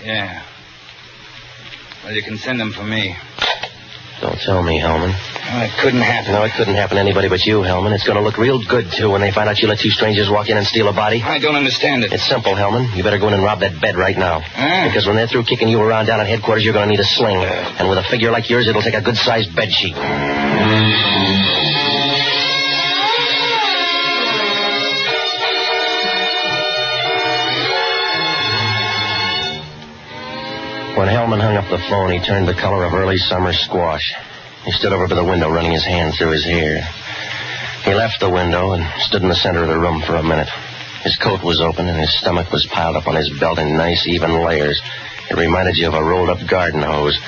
Yeah. Well, you can send them for me.
Don't tell me, Hellman.
Well, it couldn't happen.
No, it couldn't happen to anybody but you, Hellman. It's going to look real good, too, when they find out you let 2 strangers walk in and steal a body.
I don't understand it.
It's simple, Hellman. You better go in and rob that bed right now.
Huh?
Because when they're through kicking you around down at headquarters, you're going to need a sling. And with a figure like yours, it'll take a good-sized bed sheet. When Hellman hung up the phone, he turned the color of early summer squash. He stood over by the window, running his hand through his hair. He left the window and stood in the center of the room for a minute. His coat was open, and his stomach was piled up on his belt in nice, even layers. It reminded you of a rolled-up garden hose.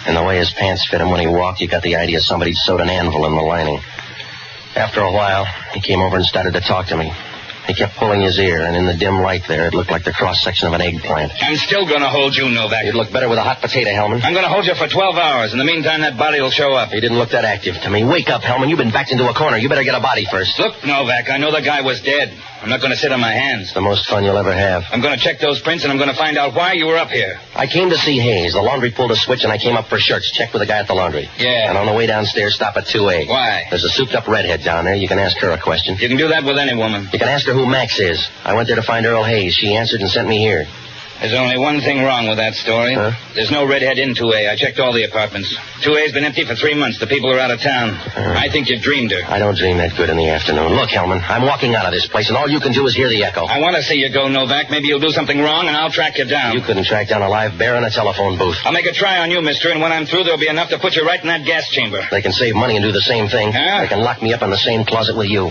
And the way his pants fit him when he walked, you got the idea somebody'd sewed an anvil in the lining. After a while, he came over and started to talk to me. He kept pulling his ear, and in the dim light there, it looked like the cross-section of an eggplant.
I'm still going to hold you, Novak.
You'd look better with a hot potato, Hellman.
I'm going to hold you for 12 hours. In the meantime, that body will show up.
He didn't look that active to me. Wake up, Hellman. You've been backed into a corner. You better get a body first.
Look, Novak, I know the guy was dead. I'm not going to sit on my hands.
The most fun you'll ever have.
I'm going to check those prints, and I'm going to find out why you were up here.
I came to see Hayes. The laundry pulled a switch, and I came up for shirts. Checked with the guy at the laundry.
Yeah.
And on the way downstairs, stop at 2A.
Why?
There's a souped-up redhead down there. You can ask her a question.
You can do that with any woman.
You can ask her who Max is. I went there to find Earl Hayes. She answered and sent me here.
There's only one thing wrong with that story.
Huh?
There's no redhead in 2A. I checked all the apartments. 2A's been empty for 3 months. The people are out of town. I think you dreamed her.
I don't dream that good in the afternoon. Look, Hellman, I'm walking out of this place, and all you can do is hear the echo.
I want to see you go, Novak. Maybe you'll do something wrong, and I'll track you down.
You couldn't track down a live bear in a telephone booth.
I'll make a try on you, mister, and when I'm through, there'll be enough to put you right in that gas chamber.
They can save money and do the same thing.
Huh?
They can lock me up in the same closet with you.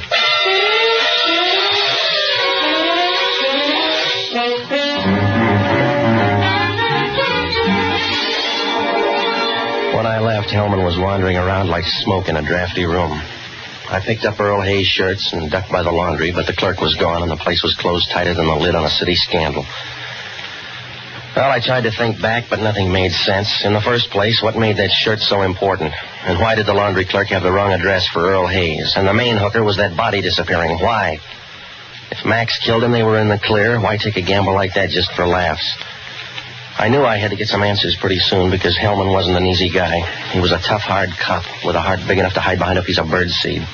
When I left, Hellman was wandering around like smoke in a drafty room. I picked up Earl Hayes' shirts and ducked by the laundry, but the clerk was gone and the place was closed tighter than the lid on a city scandal. Well, I tried to think back, but nothing made sense. In the first place, what made that shirt so important? And why did the laundry clerk have the wrong address for Earl Hayes? And the main hooker was that body disappearing. Why? If Max killed him, they were in the clear. Why take a gamble like that just for laughs? I knew I had to get some answers pretty soon because Hellman wasn't an easy guy. He was a tough, hard cop with a heart big enough to hide behind a piece of birdseed.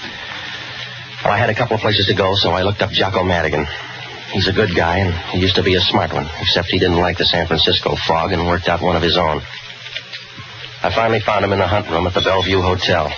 Well, I had a couple of places to go, so I looked up Jocko Madigan. He's a good guy, and he used to be a smart one, except he didn't like the San Francisco fog and worked out one of his own. I finally found him in the hunt room at the Bellevue Hotel.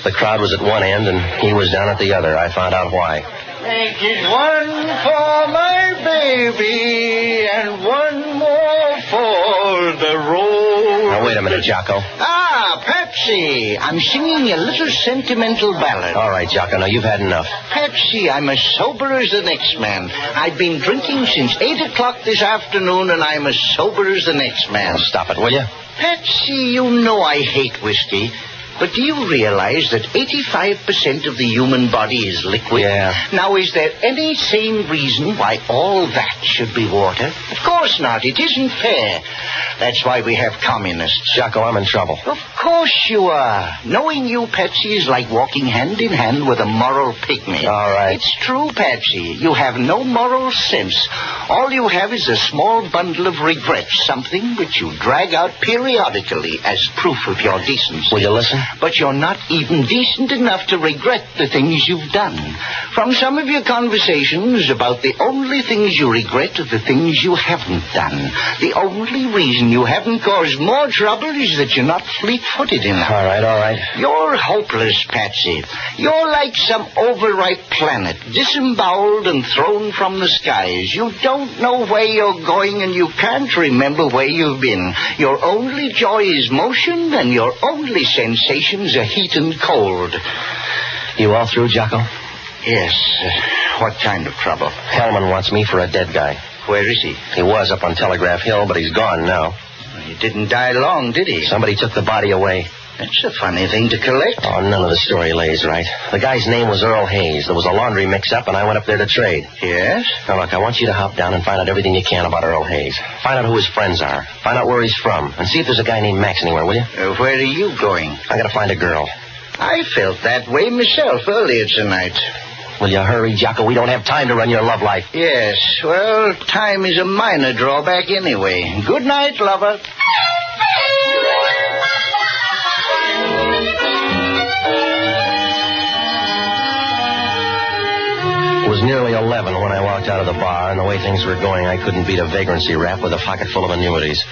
The crowd was at one end, and he was down at the other. I found out why.
Make it one for my baby and one more for the road.
Now, wait a minute. matter, Jocko?
Ah, Patsy. I'm singing a little sentimental ballad.
All right, Jocko, now you've had enough.
Patsy, I'm as sober as the next man. I've been drinking since 8 o'clock this afternoon, and I'm as sober as the next man.
Well, stop it, will you?
Patsy, you know I hate whiskey. But do you realize that 85% of the human body is liquid?
Yeah.
Now, is there any sane reason why all that should be water? Of course not. It isn't fair. That's why we have communists.
Jocko, I'm in trouble.
Of course you are. Knowing you, Patsy, is like walking hand in hand with a moral pygmy.
All right.
It's true, Patsy. You have no moral sense. All you have is a small bundle of regrets, something which you drag out periodically as proof of your decency.
Will you listen?
But you're not even decent enough to regret the things you've done. From some of your conversations about the only things you regret are the things you haven't done. The only reason you haven't caused more trouble is that you're not fleet-footed enough.
All right.
You're hopeless, Patsy. You're like some overripe planet, disemboweled and thrown from the skies. You don't know where you're going, and you can't remember where you've been. Your only joy is motion, and your only sensation are heat and cold.
You all through, Jocko?
Yes. What kind of trouble?
Hellman wants me for a dead guy.
Where is he?
He was up on Telegraph Hill, but he's gone now.
He didn't die long, did he?
Somebody took the body away.
That's a funny thing to collect.
Oh, none of the story lays right. The guy's name was Earl Hayes. There was a laundry mix-up, and I went up there to trade.
Yes?
Now, look, I want you to hop down and find out everything you can about Earl Hayes. Find out who his friends are. Find out where he's from. And see if there's a guy named Max anywhere, will you?
Where are you going?
I gotta find a girl.
I felt that way myself earlier tonight.
Will you hurry, Jocko? We don't have time to run your love life.
Yes. Well, time is a minor drawback anyway. Good night, lover.
It was nearly 11 when I walked out of the bar, and the way things were going, I couldn't beat a vagrancy rap with a pocket full of annuities.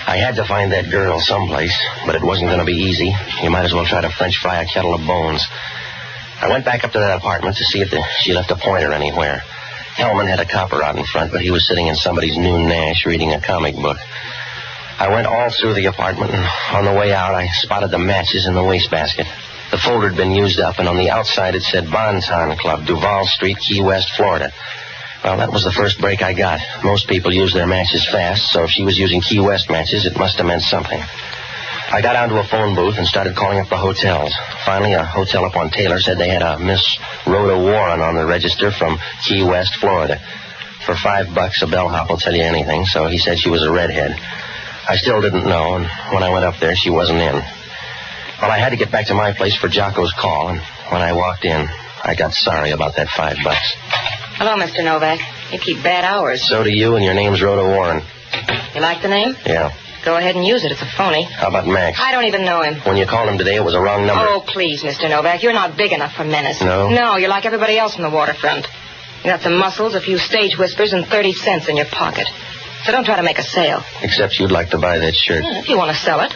I had to find that girl someplace, but it wasn't going to be easy. You might as well try to French fry a kettle of bones. I went back up to that apartment to see if she left a pointer anywhere. Hellman had a copper out in front, but he was sitting in somebody's new Nash reading a comic book. I went all through the apartment, and on the way out, I spotted the matches in the wastebasket. The folder had been used up, and on the outside it said Bonton Club, Duval Street, Key West, Florida. Well, that was the first break I got. Most people use their matches fast, so if she was using Key West matches, it must have meant something. I got down to a phone booth and started calling up the hotels. Finally, a hotel up on Taylor said they had a Miss Rhoda Warren on the register from Key West, Florida. For $5, a bellhop will tell you anything, so he said she was a redhead. I still didn't know, and when I went up there, she wasn't in. Well, I had to get back to my place for Jocko's call, and when I walked in, I got sorry about that $5.
Hello, Mr. Novak. You keep bad hours.
So do you, and your name's Rhoda Warren.
You like the name?
Yeah.
Go ahead and use it. It's a phony.
How about Max?
I don't even know him.
When you called him today, it was a wrong number.
Oh, please, Mr. Novak. You're not big enough for menace.
No?
No, you're like everybody else on the waterfront. You got some muscles, a few stage whispers, and 30 cents in your pocket. So don't try to make a sale.
Except you'd like to buy that shirt.
If you want to sell it.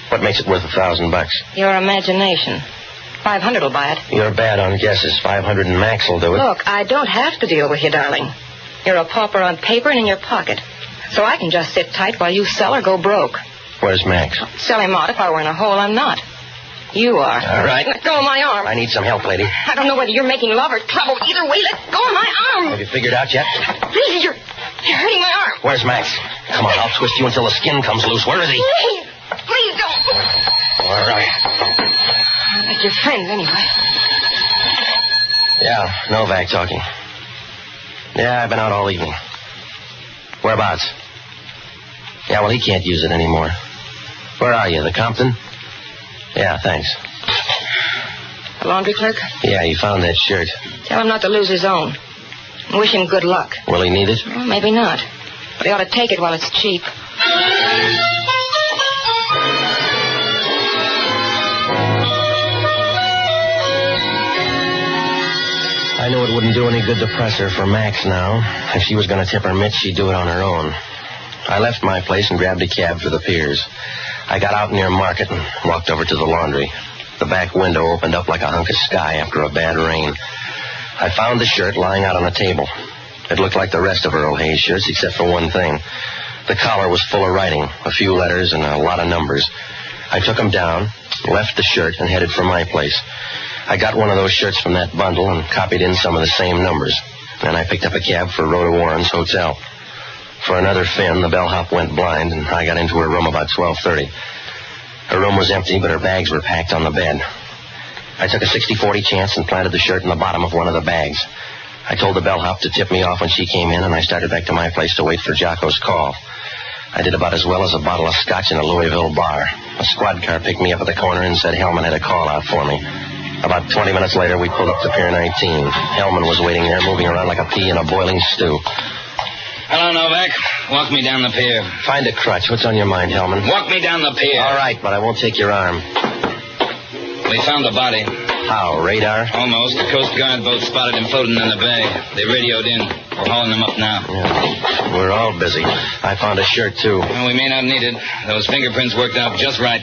What makes it worth $1,000?
Your imagination. 500 will buy it.
You're bad on guesses. 500 and Max will do it.
Look, I don't have to deal with you, darling. You're a pauper on paper and in your pocket. So I can just sit tight while you sell or go broke.
Where's Max?
Sell him out. If I were in a hole, I'm not. You are.
All right.
Let go of my arm.
I need some help, lady.
I don't know whether you're making love or trouble. Either way, let go of my arm.
Have you figured out yet?
Please, you're hurting my arm.
Where's Max? Come on, I'll twist you until the skin comes loose. Where is he?
Please don't.
All right.
Like your friends, anyway.
Yeah, Novak talking. Yeah, I've been out all evening. Whereabouts? Yeah, well, he can't use it anymore. Where are you, the Compton? Yeah, thanks.
The laundry clerk?
Yeah, he found that shirt.
Tell him not to lose his own. And wish him good luck.
Will he need it?
Well, maybe not. But he ought to take it while it's cheap.
I knew it wouldn't do any good to press her for Max now. If she was going to tip her mitts, she'd do it on her own. I left my place and grabbed a cab for the piers. I got out near Market and walked over to the laundry. The back window opened up like a hunk of sky after a bad rain. I found the shirt lying out on a table. It looked like the rest of Earl Hayes' shirts, except for one thing. The collar was full of writing, a few letters and a lot of numbers. I took them down, left the shirt, and headed for my place. I got one of those shirts from that bundle and copied in some of the same numbers. Then I picked up a cab for Rhoda Warren's hotel. For another fin, the bellhop went blind, and I got into her room about 12:30. Her room was empty, but her bags were packed on the bed. I took a 60-40 chance and planted the shirt in the bottom of one of the bags. I told the bellhop to tip me off when she came in, and I started back to my place to wait for Jocko's call. I did about as well as a bottle of scotch in a Louisville bar. A squad car picked me up at the corner and said Hellman had a call out for me. About 20 minutes later, we pulled up to Pier 19. Hellman was waiting there, moving around like a pea in a boiling stew.
Hello, Novak. Walk me down the pier.
Find a crutch. What's on your mind, Hellman?
Walk me down the pier.
All right, but I won't take your arm.
We found the body.
How, radar?
Almost. The Coast Guard boat spotted him floating in the bay. They radioed in. We're hauling them up now.
Yeah. We're all busy. I found a shirt, too.
Well, we may not need it. Those fingerprints worked out just right.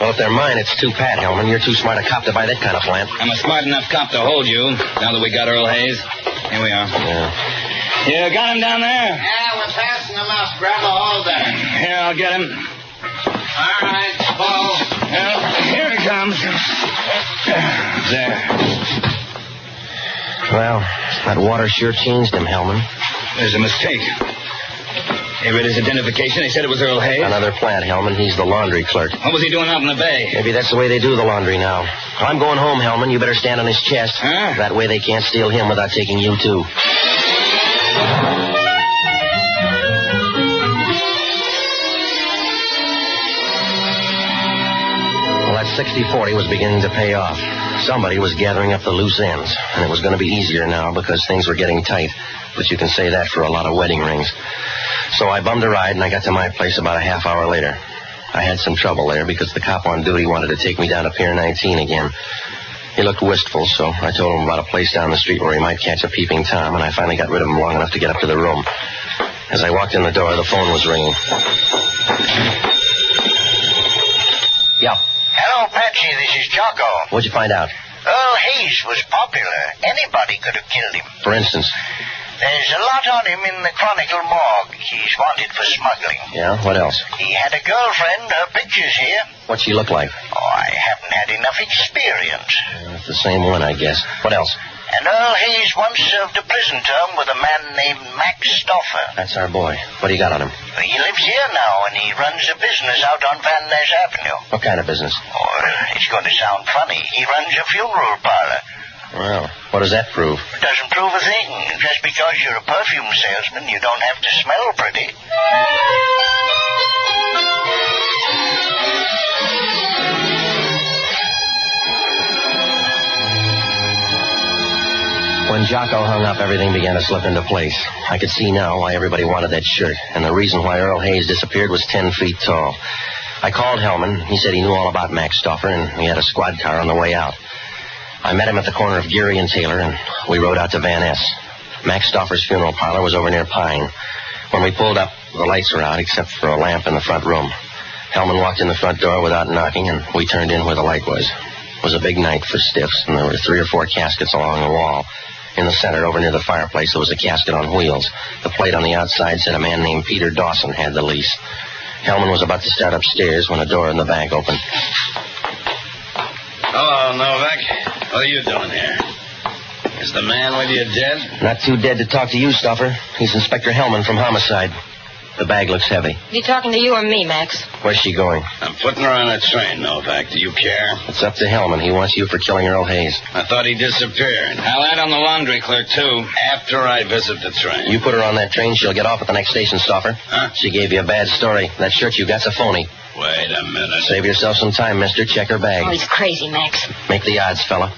Well, if they're mine, it's too pat, Hellman. You're too smart a cop to buy that kind of plant.
I'm a smart enough cop to hold you, now that we got Earl Hayes. Here we are.
Yeah.
You got him down there?
Yeah, we're passing them up. Grab a hold there.
Here, I'll get him.
All right, Paul.
Well, here he comes. There.
Well, that water sure changed him, Hellman.
There's a mistake. They read his identification. They said it was Earl Hayes.
Another plant, Hellman. He's the laundry clerk.
What was he doing out in the bay?
Maybe that's the way they do the laundry now. I'm going home, Hellman. You better stand on his chest.
Huh?
That way they can't steal him without taking you, too. Well, that 60-40 was beginning to pay off. Somebody was gathering up the loose ends, and it was going to be easier now because things were getting tight. But you can say that for a lot of wedding rings. So I bummed a ride, and I got to my place about a half hour later. I had some trouble there because the cop on duty wanted to take me down to Pier 19 again. He looked wistful, so I told him about a place down the street where he might catch a peeping Tom, and I finally got rid of him long enough to get up to the room. As I walked in the door, the phone was ringing. Yeah.
Hello, Patsy. This is Jocko.
What'd you find out?
Earl Hayes was popular. Anybody could have killed him.
For instance?
There's a lot on him in the Chronicle morgue. He's wanted for smuggling.
Yeah? What else?
He had a girlfriend. Her picture's here.
What'd she look like?
Oh, I haven't had enough experience.
It's the same one, I guess. What else?
And Earl Hayes once served a prison term with a man named Max Stoffer.
That's our boy. What do you got on him?
He lives here now, and he runs a business out on Van Ness Avenue.
What kind of business?
Oh, it's going to sound funny. He runs a funeral parlor.
Well, what does that prove?
It doesn't prove a thing. Just because you're a perfume salesman, you don't have to smell pretty.
When Jocko hung up, everything began to slip into place. I could see now why everybody wanted that shirt, and the reason why Earl Hayes disappeared was 10 feet tall. I called Hellman. He said he knew all about Max Stoffer, and we had a squad car on the way out. I met him at the corner of Geary and Taylor, and we rode out to Van Ness. Max Stoffer's funeral parlor was over near Pine. When we pulled up, the lights were out except for a lamp in the front room. Hellman walked in the front door without knocking, and we turned in where the light was. It was a big night for stiffs, and there were 3 or 4 caskets along the wall. In the center, over near the fireplace, there was a casket on wheels. The plate on the outside said a man named Peter Dawson had the lease. Hellman was about to start upstairs when a door in the back opened.
Hello, Novak. What are you doing here? Is the man with you dead?
Not too dead to talk to you, Stoffer. He's Inspector Hellman from Homicide. The bag looks heavy.
Is he talking to you or me, Max?
Where's she going?
I'm putting her on a train, Novak. Do you care?
It's up to Hellman. He wants you for killing Earl Hayes.
I thought he disappeared.
I'll add on the laundry clerk, too.
After I visit the train.
You put her on that train, she'll get off at the next station, Stoffer.
Huh?
She gave you a bad story. That shirt you got's a phony.
Wait a minute.
Save yourself some time, mister. Check her bag.
Oh, he's crazy, Max.
Make the odds, fella.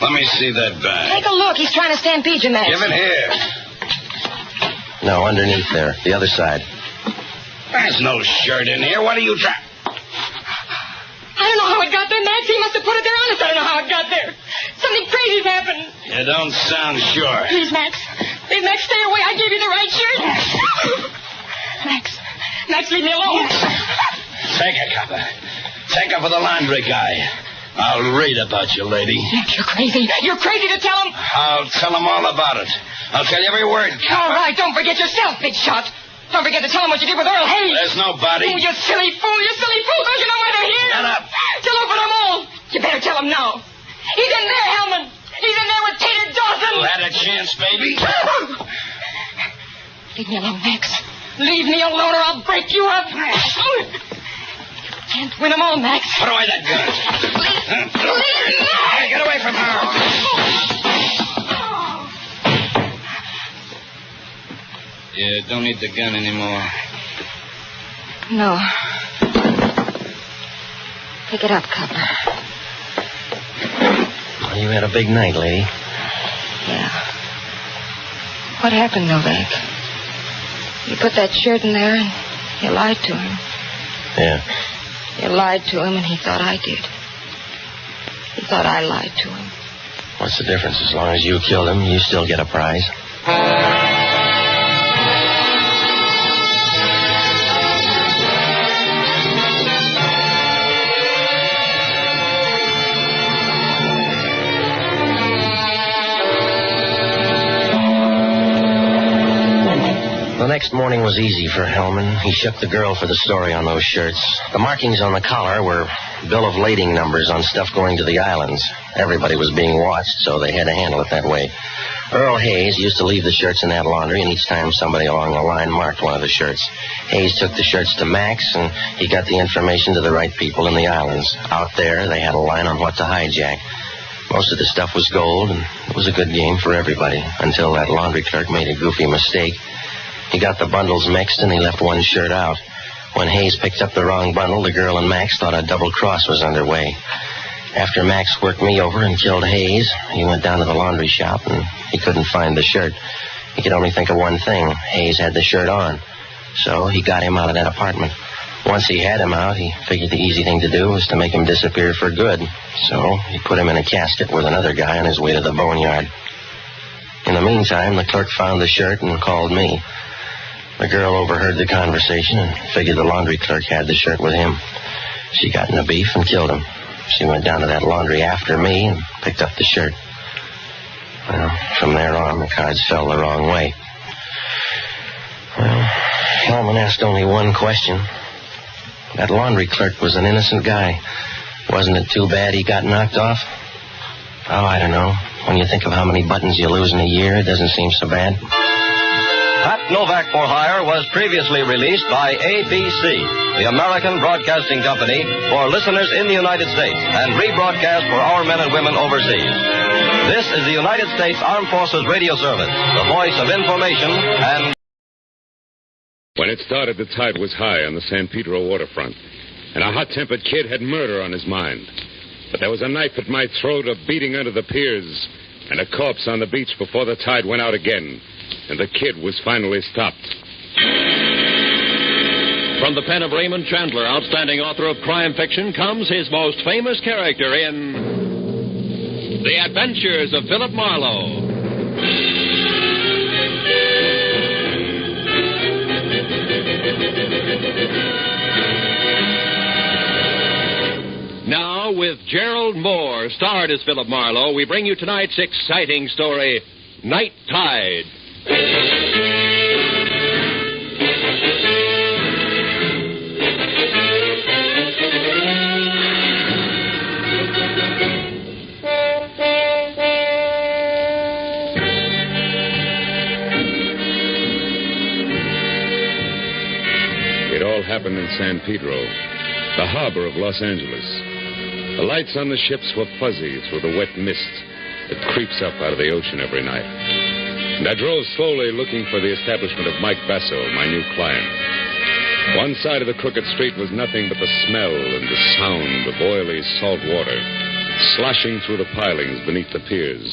Let me see that bag.
Take a look. He's trying to stampede you, Max.
Give it here.
No, underneath there. The other side.
There's no shirt in here. What are you trying...
I don't know how it got there, Max. He must have put it there honest. I don't know how it got there. Something crazy's happened.
You don't sound sure.
Please, Max. Please, Max, stay away. I gave you the right shirt. Max, leave me alone.
Take her, copper. Take her for the laundry guy. I'll read about you, lady.
Max, you're crazy. You're crazy to tell him.
I'll tell him all about it. I'll tell you every word.
All right, don't forget yourself, big shot. Don't forget to tell him what you did with Earl Hayes.
There's no body.
Oh, you silly fool. You silly fool. Don't you know why they're here?
Shut up.
To look for them all. You better tell him now. He's in there, Hellman. He's in there with Tater Dawson.
You had a chance, baby.
Leave me alone, Max. Leave me alone or I'll break you up. You can't win them all, Max.
Put away that gun. Hey, get away from her.
You don't need the gun anymore.
No. Pick it up, Copper.
Well, you had a big night, lady.
Yeah. What happened, Novak? You put that shirt in there and you lied to him.
Yeah.
You lied to him and he thought I did. He thought I lied to him.
What's the difference? As long as you killed him, you still get a prize. The next morning was easy for Hellman. He shook the girl for the story on those shirts. The markings on the collar were bill of lading numbers on stuff going to the islands. Everybody was being watched, so they had to handle it that way. Earl Hayes used to leave the shirts in that laundry, and each time somebody along the line marked one of the shirts. Hayes took the shirts to Max, and he got the information to the right people in the islands. Out there, they had a line on what to hijack. Most of the stuff was gold, and it was a good game for everybody, until that laundry clerk made a goofy mistake. He got the bundles mixed, and he left one shirt out. When Hayes picked up the wrong bundle, the girl and Max thought a double cross was underway. After Max worked me over and killed Hayes, he went down to the laundry shop, and he couldn't find the shirt. He could only think of one thing. Hayes had the shirt on. So he got him out of that apartment. Once he had him out, he figured the easy thing to do was to make him disappear for good. So he put him in a casket with another guy on his way to the boneyard. In the meantime, the clerk found the shirt and called me. The girl overheard the conversation and figured the laundry clerk had the shirt with him. She got in a beef and killed him. She went down to that laundry after me and picked up the shirt. Well, from there on, the cards fell the wrong way. Well, Hellman asked only one question. That laundry clerk was an innocent guy. Wasn't it too bad he got knocked off? Oh, I don't know. When you think of how many buttons you lose in a year, it doesn't seem so bad.
Pat Novak for Hire was previously released by ABC, the American Broadcasting Company, for listeners in the United States and rebroadcast for our men and women overseas. This is the United States Armed Forces Radio Service, the voice of information and...
When it started, the tide was high on the San Pedro waterfront, and a hot-tempered kid had murder on his mind. But there was a knife at my throat, a beating under the piers, and a corpse on the beach before the tide went out again. And the kid was finally stopped.
From the pen of Raymond Chandler, outstanding author of crime fiction, comes his most famous character in The Adventures of Philip Marlowe. Now, with Gerald Moore, starred as Philip Marlowe, we bring you tonight's exciting story, Night Tide.
It all happened in San Pedro, the harbor of Los Angeles. The lights on the ships were fuzzy through the wet mist that creeps up out of the ocean every night. And I drove slowly looking for the establishment of Mike Basso, my new client. One side of the crooked street was nothing but the smell and the sound of oily salt water sloshing through the pilings beneath the piers.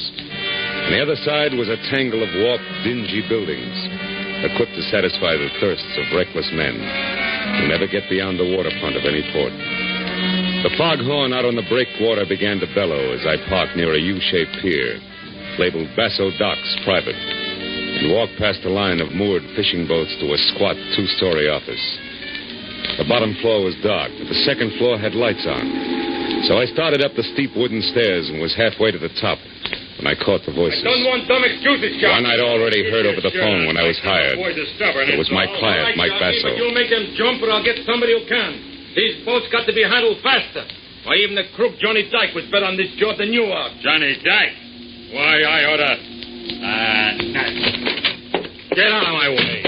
On the other side was a tangle of warped, dingy buildings, equipped to satisfy the thirsts of reckless men who never get beyond the waterfront of any port. The foghorn out on the breakwater began to bellow as I parked near a U-shaped pier labeled Basso Docks Private, and walked past a line of moored fishing boats to a squat two-story office. The bottom floor was dark, but the second floor had lights on. So I started up the steep wooden stairs and was halfway to the top and I caught the voices.
Don't want dumb excuses, Chuck.
One I'd already heard over the phone when I was hired. It was my client, Mike Basso.
But you make them jump or I'll get somebody who can. These boats got to be handled faster. Why, even the crook Johnny Dyke was better on this job than you are.
Johnny Dyke? Why, I oughta...
Get out of my way.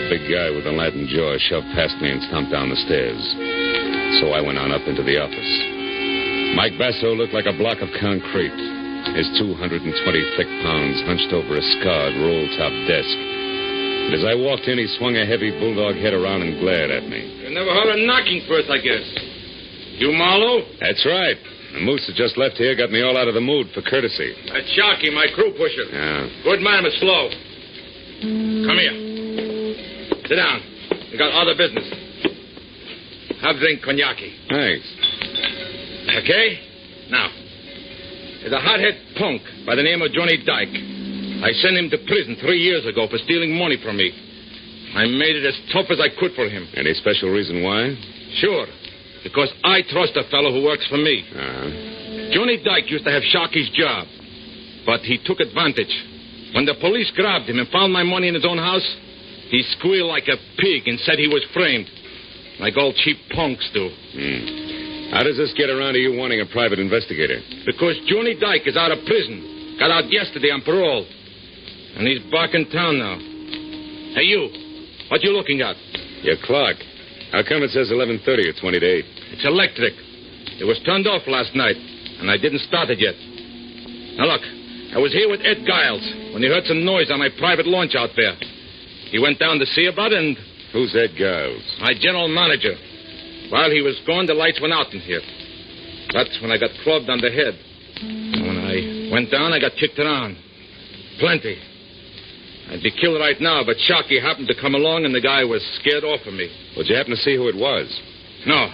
The big guy with the Latin jaw shoved past me and stomped down the stairs. So I went on up into the office. Mike Basso looked like a block of concrete. His 220 thick pounds hunched over a scarred roll-top desk. And as I walked in, he swung a heavy bulldog head around and glared at me.
You never heard of knocking first, I guess. You Marlowe?
That's right. The moose that just left here got me all out of the mood for courtesy.
That's Sharky, my crew pusher.
Yeah.
Good man, but slow. Come here. Sit down. We got other business. Have drink cognac.
Thanks.
Okay? Now, there's a hothead punk by the name of Johnny Dyke. I sent him to prison 3 years ago for stealing money from me. I made it as tough as I could for him.
Any special reason why?
Sure. Because I trust a fellow who works for me. Johnny Dyke used to have Sharky's job, but he took advantage. When the police grabbed him and found my money in his own house, he squealed like a pig and said he was framed. Like all cheap punks do.
How does this get around to you wanting a private investigator?
Because Johnny Dyke is out of prison. Got out yesterday on parole. And he's back in town now. Hey, you. What you looking at?
Your clock. How come it says 11:30 or 20 to 8?
It's electric. It was turned off last night, and I didn't start it yet. Now, look. I was here with Ed Giles when he heard some noise on my private launch out there. He went down to see about it, and...
Who's Ed Giles?
My general manager. While he was gone, the lights went out in here. That's when I got clubbed on the head. And when I went down, I got kicked around. Plenty. I'd be killed right now, but Sharky happened to come along, and the guy was scared off of me.
Would you happen to see who it was?
No.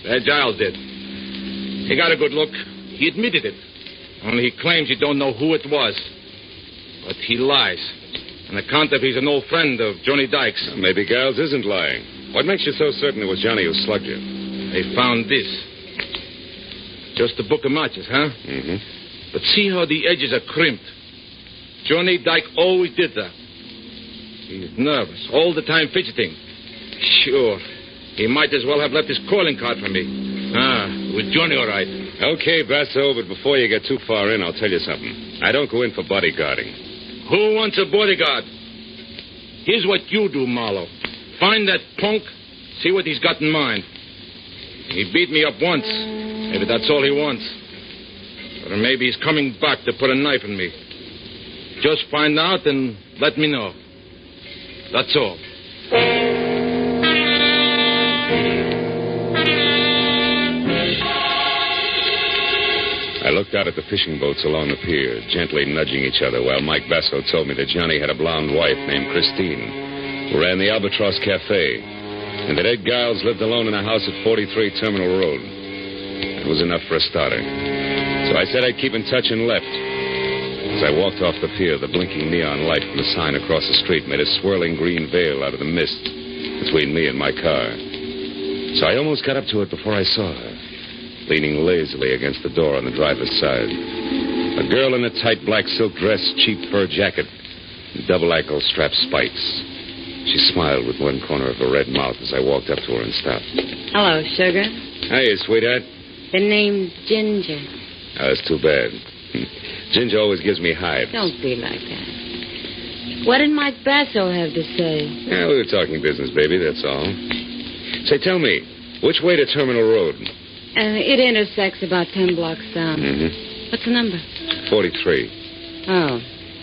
Ed Giles did. He got a good look. He admitted it. Only he claims he don't know who it was. But he lies. On account of he's an old friend of Johnny Dyke's.
Well, maybe Giles isn't lying. What makes you so certain it was Johnny who slugged you?
They found this. Just a book of matches, huh?
Mm-hmm.
But see how the edges are crimped. Johnny Dyke always did that. He's nervous, all the time fidgeting. Sure. He might as well have left his calling card for me. It was Johnny, all right.
Okay, Basso, but before you get too far in, I'll tell you something. I don't go in for bodyguarding.
Who wants a bodyguard? Here's what you do, Marlowe. Find that punk, see what he's got in mind. He beat me up once. Maybe that's all he wants. Or maybe he's coming back to put a knife in me. Just find out and let me know. That's all.
I looked out at the fishing boats along the pier, gently nudging each other, while Mike Basso told me that Johnny had a blonde wife named Christine, who ran the Albatross Cafe, and that Ed Giles lived alone in a house at 43 Terminal Road. It was enough for a starter. So I said I'd keep in touch and left. As I walked off the pier, the blinking neon light from the sign across the street made a swirling green veil out of the mist between me and my car. So I almost got up to it before I saw her, leaning lazily against the door on the driver's side. A girl in a tight black silk dress, cheap fur jacket, and double ankle-strap spikes. She smiled with one corner of her red mouth as I walked up to her and stopped.
Hello, sugar.
Hiya, sweetheart.
The name's Ginger.
Oh, that's too bad. Ginger always gives me hives.
Don't be like that. What did Mike Basso have to say?
Yeah, we were talking business, baby, that's all. Say, tell me, which way to Terminal Road?
It intersects about 10 blocks down.
Mm-hmm.
What's the number?
43.
Oh,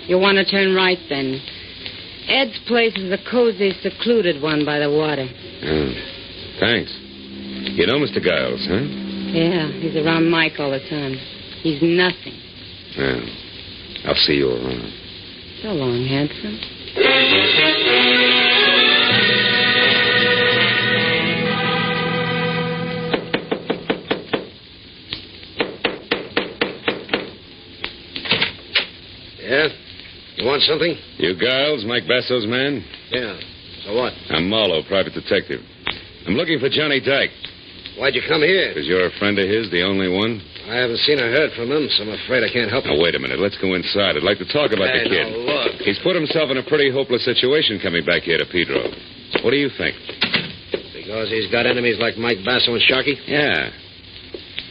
you want to turn right then. Ed's place is a cozy, secluded one by the water.
Oh, thanks. You know Mr. Giles, huh?
Yeah, he's around Mike all the time. He's nothing.
Well, I'll see you around.
So long, handsome.
Yeah? You want something?
You Giles, Mike Basso's man?
Yeah. So what?
I'm Marlowe, private detective. I'm looking for Johnny Dyke.
Why'd you come here?
Because you're a friend of his, the only one?
I haven't seen or heard from him, so I'm afraid I can't help
Now,
him.
wait a minute. Let's go inside. I'd like to talk about the kid.
Now, look.
He's put himself in a pretty hopeless situation coming back here to Pedro. What do you think?
Because he's got enemies like Mike Basso and Sharkey?
Yeah.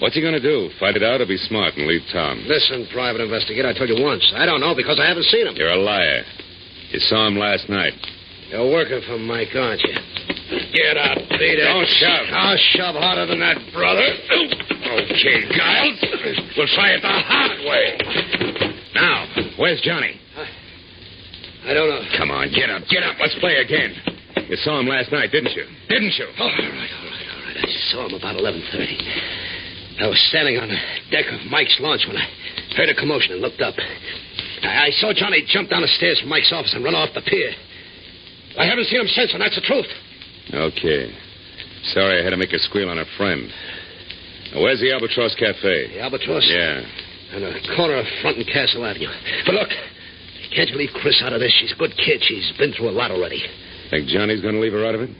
What's he going to do? Fight it out or be smart and leave town?
Listen, private investigator, I told you once. I don't know because I haven't seen him.
You're a liar. You saw him last night.
You're working for Mike, aren't you? Get out, beat it.
Don't shove.
I'll shove harder than that, brother.
Okay, Giles. We'll try it the hard way. Now, where's Johnny?
I don't know.
Come on, get up, get up. Let's play again. You saw him last night, didn't you? Didn't you?
All right. I saw him about 11:30. I was standing on the deck of Mike's launch when I heard a commotion and looked up. I saw Johnny jump down the stairs from Mike's office and run off the pier. I haven't seen him since, and that's the truth.
Okay. Sorry I had to make you squeal on a friend. Now, where's the Albatross Cafe?
The Albatross?
Yeah.
On the corner of Front and Castle Avenue. But look, can't you leave Chris out of this? She's a good kid. She's been through a lot already.
Think Johnny's going to leave her out of it?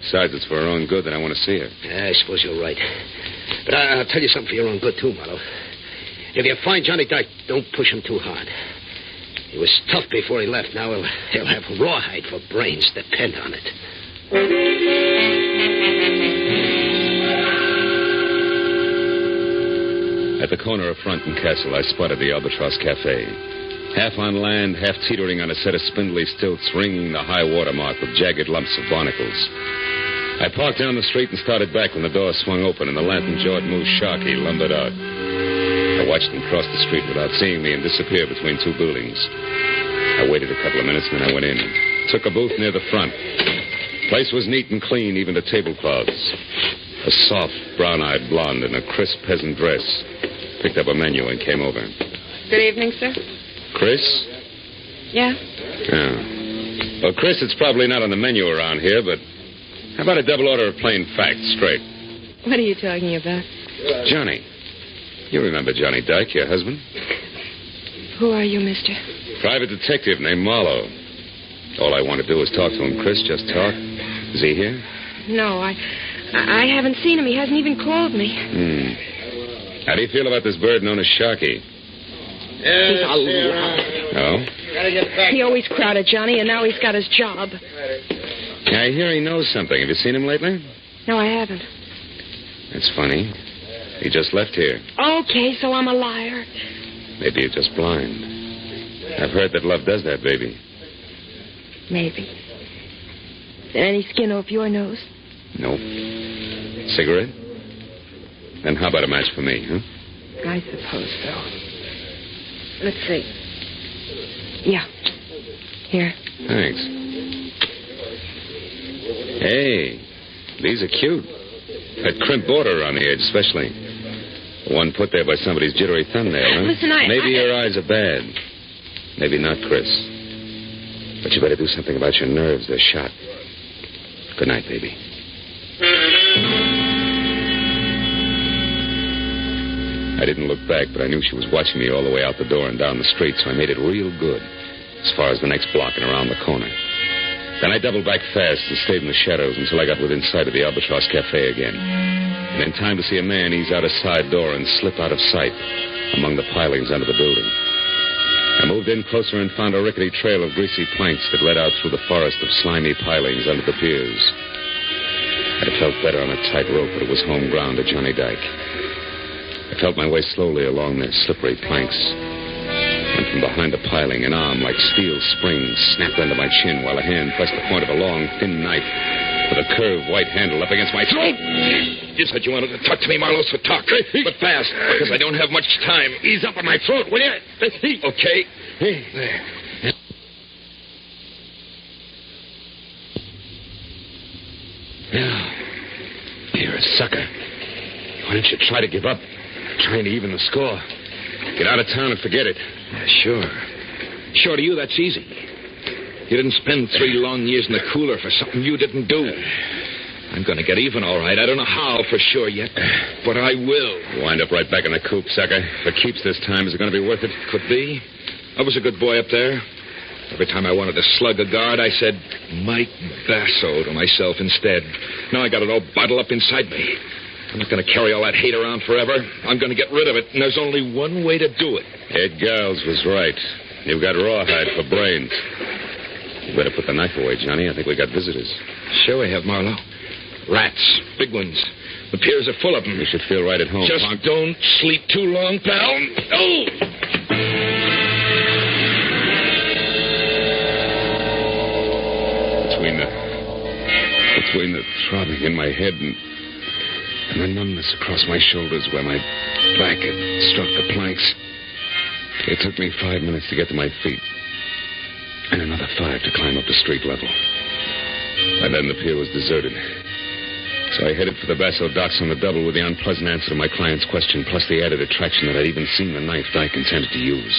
Besides, it's for her own good that I want to see her.
Yeah, I suppose you're right. But I'll tell you something for your own good, too, Marlowe. If you find Johnny Dyke, don't push him too hard. He was tough before he left. Now he'll have rawhide for brains. Depend on it.
At the corner of Front and Castle, I spotted the Albatross Cafe. Half on land, half teetering on a set of spindly stilts, ringing the high water mark with jagged lumps of barnacles. I parked down the street and started back when the door swung open and the lantern-jawed moose Sharkey lumbered out. I watched him cross the street without seeing me and disappear between two buildings. I waited a couple of minutes and then I went in. Took a booth near the front. The place was neat and clean, even to tablecloths. A soft, brown-eyed blonde in a crisp peasant dress picked up a menu and came over.
Good evening, sir.
Chris?
Yeah?
Yeah. Well, Chris, it's probably not on the menu around here, but how about a double order of plain facts, straight?
What are you talking about?
Johnny. You remember Johnny Dyke, your husband?
Who are you, mister?
Private detective named Marlowe. All I want to do is talk to him, Chris. Just talk. Is he here?
No, I haven't seen him. He hasn't even called me.
How do you feel about this bird known as Sharky?
He's a liar.
Oh?
He always crowded Johnny, and now he's got his job.
Yeah, I hear he knows something. Have you seen him lately?
No, I haven't.
That's funny. He just left here.
Okay, so I'm a liar.
Maybe you're just blind. I've heard that love does that, baby.
Maybe. Is there any skin off your nose?
Nope. Cigarette? Then how about a match for me, huh?
I suppose so. Let's see. Yeah. Here.
Thanks. Hey, these are cute. That crimp border around the edge, especially. The one put there by somebody's jittery thumbnail, huh?
Listen,
Maybe your eyes are bad. Maybe not, Chris. But you better do something about your nerves. They're shot. Good night, baby. I didn't look back, but I knew she was watching me all the way out the door and down the street, so I made it real good, as far as the next block and around the corner. Then I doubled back fast and stayed in the shadows until I got within sight of the Albatross Cafe again. And in time to see a man ease out a side door and slip out of sight among the pilings under the building. I moved in closer and found a rickety trail of greasy planks that led out through the forest of slimy pilings under the piers. I felt better on a tight rope, but it was home ground to Johnny Dyke. I felt my way slowly along their slippery planks. And from behind the piling, an arm like steel springs snapped under my chin while a hand pressed the point of a long, thin knife with a curved white handle up against my throat.
You said you wanted to talk to me, Marlowe, so talk. But fast, because I don't have much time. Ease up on my throat, will you? Okay. There. Now, you're a sucker. Why don't you try to give up? Trying to even the score. Get out of town and forget it. Yeah, sure. Sure, to you, that's easy. You didn't spend 3 long years in the cooler for something you didn't do. I'm going to get even, all right. I don't know how for sure yet, but I will.
Wind up right back in the coop, sucker. If it keeps this time, is it going to be worth it?
Could be. I was a good boy up there. Every time I wanted to slug a guard, I said, Mike Basso to myself instead. Now I got it all bottled up inside me. I'm not going to carry all that hate around forever. I'm going to get rid of it, and there's only one way to do it.
Ed Giles was right. You've got rawhide for brains. You better put the knife away, Johnny. I think we got visitors.
Sure we have, Marlowe. Rats. Big ones. The piers are full of them.
You should feel right at home.
Just don't sleep too long, pal. Oh!
Between the throbbing in my head and the numbness across my shoulders where my back had struck the planks, it took me 5 minutes to get to my feet. And another 5 to climb up to street level. By then the pier was deserted. So I headed for the Basso docks on the double with the unpleasant answer to my client's question, plus the added attraction that I'd even seen the knife Dyke intended to use.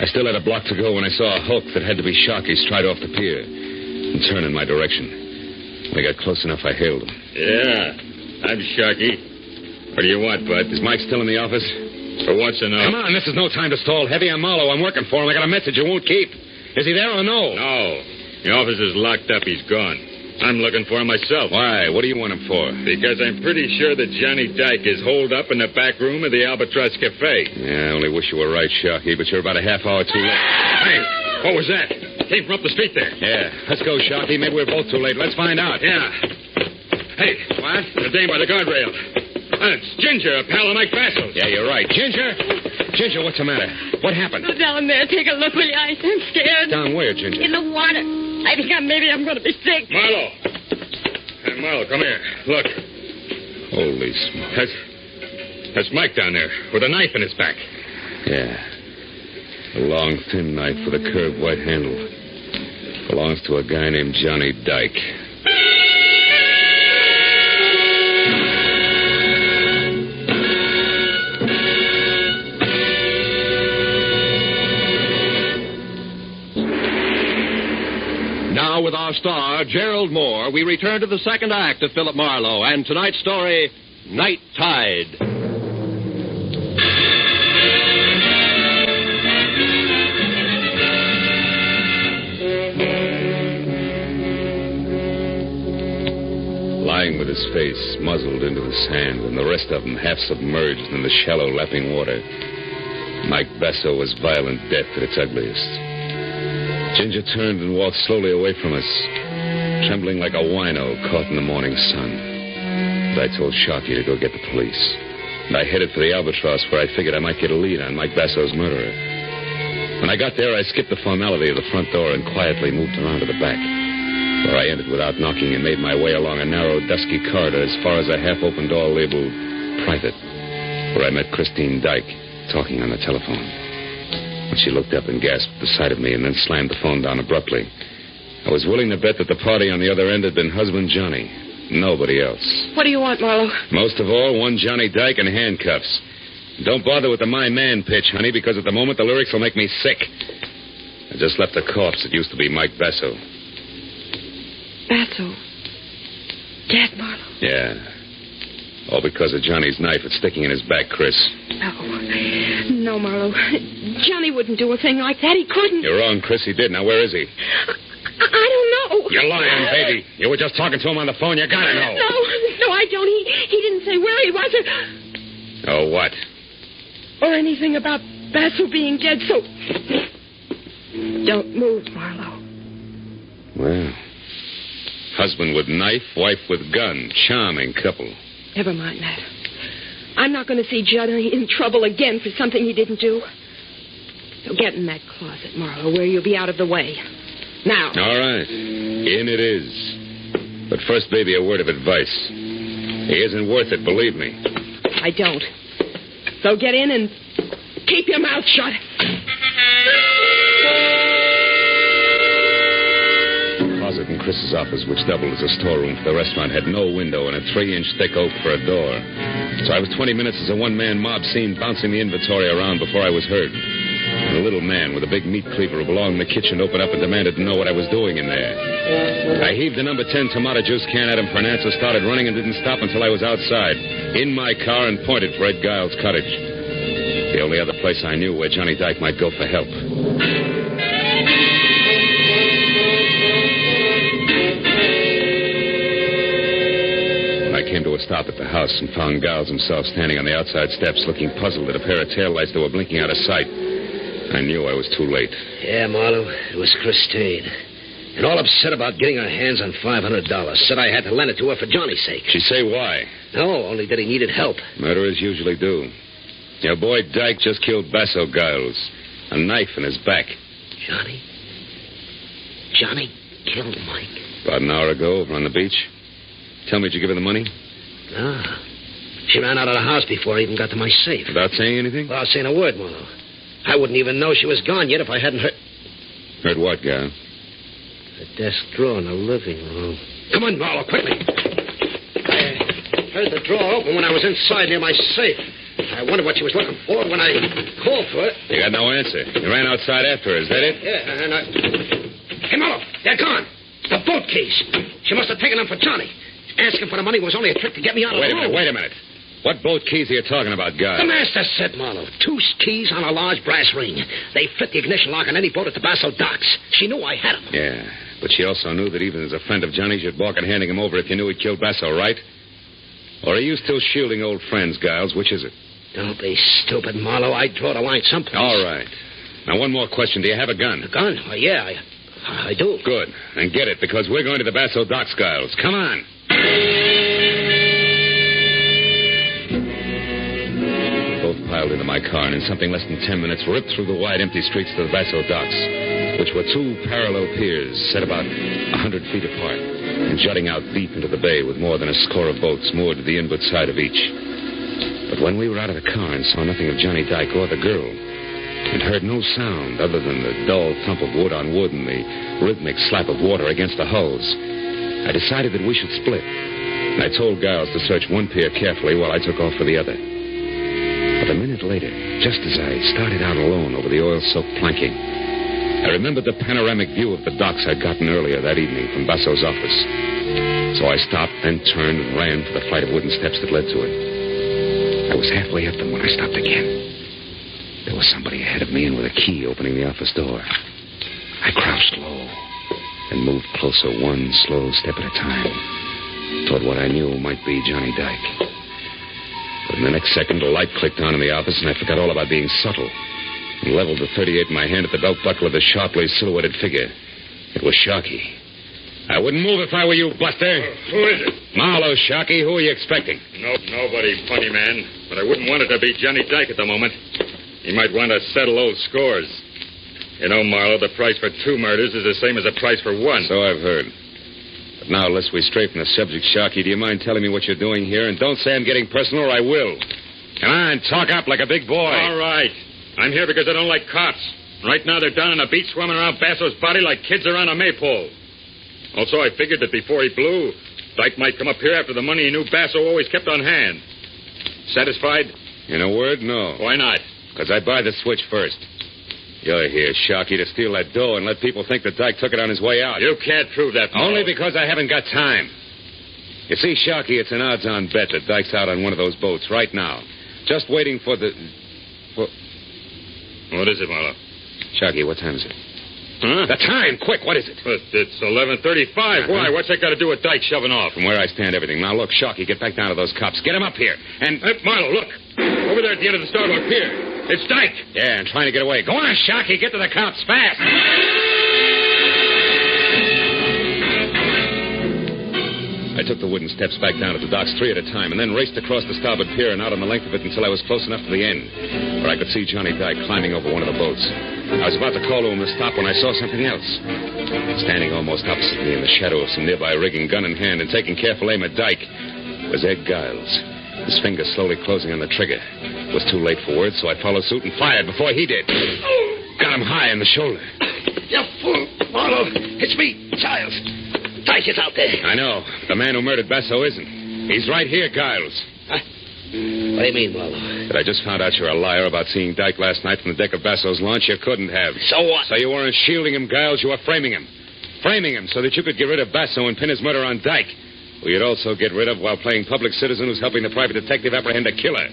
I still had a block to go when I saw a hulk that had to be Sharkey stride off the pier and turn in my direction. When I got close enough, I hailed him.
Yeah, I'm Sharkey. What do you want, Bud?
Is Mike still in the office?
For once or no?
Come on, this is no time to stall. Heavy, I'm Marlowe. I'm working for him. I got a message you won't keep. Is he there or no?
No. The office is locked up. He's gone. I'm looking for him myself.
Why? What do you want him for?
Because I'm pretty sure that Johnny Dyke is holed up in the back room of the Albatross Cafe.
Yeah, I only wish you were right, Sharkey, but you're about a half hour too late.
Hey, what was that? Came from up the street there.
Yeah, let's go, Sharkey. Maybe we're both too late. Let's find out.
Yeah. Hey, what? The dame by the guardrail. It's Ginger, a pal of Mike Basso's.
Yeah, you're right. Ginger? Ginger, what's the matter? What happened?
Go down there. Take a look, will you? I'm scared.
Down where, Ginger?
In the water. I think maybe I'm going to be sick.
Marlowe. Hey, Marlowe, come here. Look.
Holy smoke.
That's Mike down there with a knife in his back.
Yeah. A long, thin knife with a curved white handle. Belongs to a guy named Johnny Dyke.
Now, with our star, Gerald Moore, we return to the second act of Philip Marlowe and tonight's story, Night Tide.
Lying with his face muzzled into the sand and the rest of them half submerged in the shallow, lapping water, Mike Basso was violent death at its ugliest. Ginger turned and walked slowly away from us, trembling like a wino caught in the morning sun. And I told Sharkey to go get the police. And I headed for the Albatross, where I figured I might get a lead on Mike Basso's murderer. When I got there, I skipped the formality of the front door and quietly moved around to the back, where I entered without knocking and made my way along a narrow, dusky corridor as far as a half-open door labeled Private, where I met Christine Dyke talking on the telephone. When she looked up and gasped at the sight of me and then slammed the phone down abruptly, I was willing to bet that the party on the other end had been husband Johnny. Nobody else.
What do you want, Marlowe?
Most of all, one Johnny Dyke in handcuffs. Don't bother with the my man pitch, honey, because at the moment the lyrics will make me sick. I just left a corpse that used to be Mike Basso.
Basso? Dead, Marlowe?
Yeah. All because of Johnny's knife that's sticking in his back, Chris.
No, Marlowe. Johnny wouldn't do a thing like that. He couldn't.
You're wrong, Chris. He did. Now, where is he?
I don't know.
You're lying, baby. You were just talking to him on the phone. You gotta know.
No, I don't. He didn't say where he was
Oh, what?
or anything about Basso being dead, so... Don't move, Marlowe.
Well, husband with knife, wife with gun. Charming couple.
Never mind that. I'm not going to see Johnny in trouble again for something he didn't do. So get in that closet, Marlowe, where you'll be out of the way. Now.
All right. In it is. But first, baby, a word of advice. He isn't worth it, believe me.
I don't. So get in and keep your mouth shut.
The closet in Chris's office, which doubled as a storeroom for the restaurant, had no window and a 3-inch thick oak for a door. So I was 20 minutes as a one-man mob scene bouncing the inventory around before I was heard. And a little man with a big meat cleaver who belonged in the kitchen opened up and demanded to know what I was doing in there. I heaved the number 10 tomato juice can at him for an answer, started running, and didn't stop until I was outside, in my car, and pointed for Ed Giles' cottage. The only other place I knew where Johnny Dyke might go for help. stop at the house and found Giles himself standing on the outside steps looking puzzled at a pair of taillights that were blinking out of sight. I knew I was too late.
Yeah, Marlowe, it was Christine. And all upset about getting her hands on $500. Said I had to lend it to her for Johnny's sake.
She say why?
No, only that he needed help.
Murderers usually do. Your boy Dyke just killed Basso Giles. A knife in his back.
Johnny killed Mike.
About an hour ago over on the beach. Tell me, did you give her the money?
No. She ran out of the house before I even got to my safe.
Without saying anything?
Without saying a word, Marlowe. I wouldn't even know she was gone yet if I hadn't heard...
Heard what, Guy?
The desk drawer in the living room. Come on, Marlowe, quickly. I heard the drawer open when I was inside near my safe. I wondered what she was looking for when I called for it.
You got no answer. You ran outside after her. Is that it?
Yeah, and I... Hey, Marlowe, they're gone. The boat keys. She must have taken them for Johnny. Asking for the money was only a trick to get me out of the room.
Wait a minute. What boat keys are you talking about, Guy?
The master said, Marlowe. 2 keys on a large brass ring. They fit the ignition lock on any boat at the Basso docks. She knew I had them.
Yeah, but she also knew that even as a friend of Johnny's, you'd balk at handing him over if you knew he'd killed Basso, right? Or are you still shielding old friends, Giles? Which is it?
Don't be stupid, Marlowe. I'd draw the line someplace.
All right. Now, one more question. Do you have a gun?
A gun? Oh, yeah, I do.
Good. Then get it, because we're going to the Basso docks, Giles. Come on. Both piled into my car, and in something less than 10 minutes, ripped through the wide, empty streets to the Basso docks, which were 2 parallel piers set about 100 feet apart and jutting out deep into the bay with more than a score of boats moored to the inward side of each. But when we were out of the car and saw nothing of Johnny Dyke or the girl, and heard no sound other than the dull thump of wood on wood and the rhythmic slap of water against the hulls, I decided that we should split. And I told Giles to search one pier carefully while I took off for the other. But a minute later, just as I started out alone over the oil-soaked planking, I remembered the panoramic view of the docks I'd gotten earlier that evening from Basso's office. So I stopped, then turned and ran for the flight of wooden steps that led to it. I was halfway up them when I stopped again. There was somebody ahead of me and with a key opening the office door. I crouched low and moved closer one slow step at a time toward what I knew might be Johnny Dyke. But in the next second, a light clicked on in the office, and I forgot all about being subtle and leveled the .38 in my hand at the belt buckle of the sharply silhouetted figure. It was Sharkey. I wouldn't move if I were you, Buster.
Who is it?
Marlowe, Sharkey. Who are you expecting?
Nobody, funny man. But I wouldn't want it to be Johnny Dyke at the moment. He might want to settle old scores. You know, Marlowe, the price for 2 murders is the same as the price for 1.
So I've heard. But now, lest we stray from the subject, Sharkey, do you mind telling me what you're doing here? And don't say I'm getting personal or I will. Come on, talk up like a big boy.
All right. I'm here because I don't like cops. Right now they're down on the beach swimming around Basso's body like kids around a maypole. Also, I figured that before he blew, Dyke might come up here after the money he knew Basso always kept on hand. Satisfied?
In a word, no.
Why not?
Because I buy the switch first. You're here, Sharkey, to steal that dough and let people think that Dyke took it on his way out.
You can't prove that, Marlowe.
Only because I haven't got time. You see, Sharkey, it's an odds-on bet that Dyke's out on one of those boats right now. Just waiting for the...
What is it, Marlowe?
Sharkey, what time is it?
Huh?
The time! Quick, what is it?
It's 11:35. Why? What's that got to do with Dyke shoving off?
From where I stand, everything. Now, look, Sharkey, get back down to those cops. Get them up here. And...
Hey, Marlowe, look. Over there at the end of the starboard pier. It's Dyke.
Yeah, and trying to get away. Go on, Sharkey. Get to the cops fast. I took the wooden steps back down to the docks 3 at a time and then raced across the starboard pier and out on the length of it until I was close enough to the end where I could see Johnny Dyke climbing over one of the boats. I was about to call to him to stop when I saw something else. Standing almost opposite me in the shadow of some nearby rigging, gun in hand and taking careful aim at Dyke, was Ed Giles, his fingers slowly closing on the trigger. It was too late for words, so I followed suit and fired before he did. Got him high in the shoulder.
You fool, Marlowe. It's me, Giles. Dyke is out there.
I know. The man who murdered Basso isn't. He's right here, Giles.
Huh? What do you mean, Marlowe?
But I just found out you're a liar about seeing Dyke last night from the deck of Basso's launch. You couldn't have.
So what?
So you weren't shielding him, Giles. You were framing him. Framing him so that you could get rid of Basso and pin his murder on Dyke, who you'd also get rid of while playing public citizen who's helping the private detective apprehend a killer.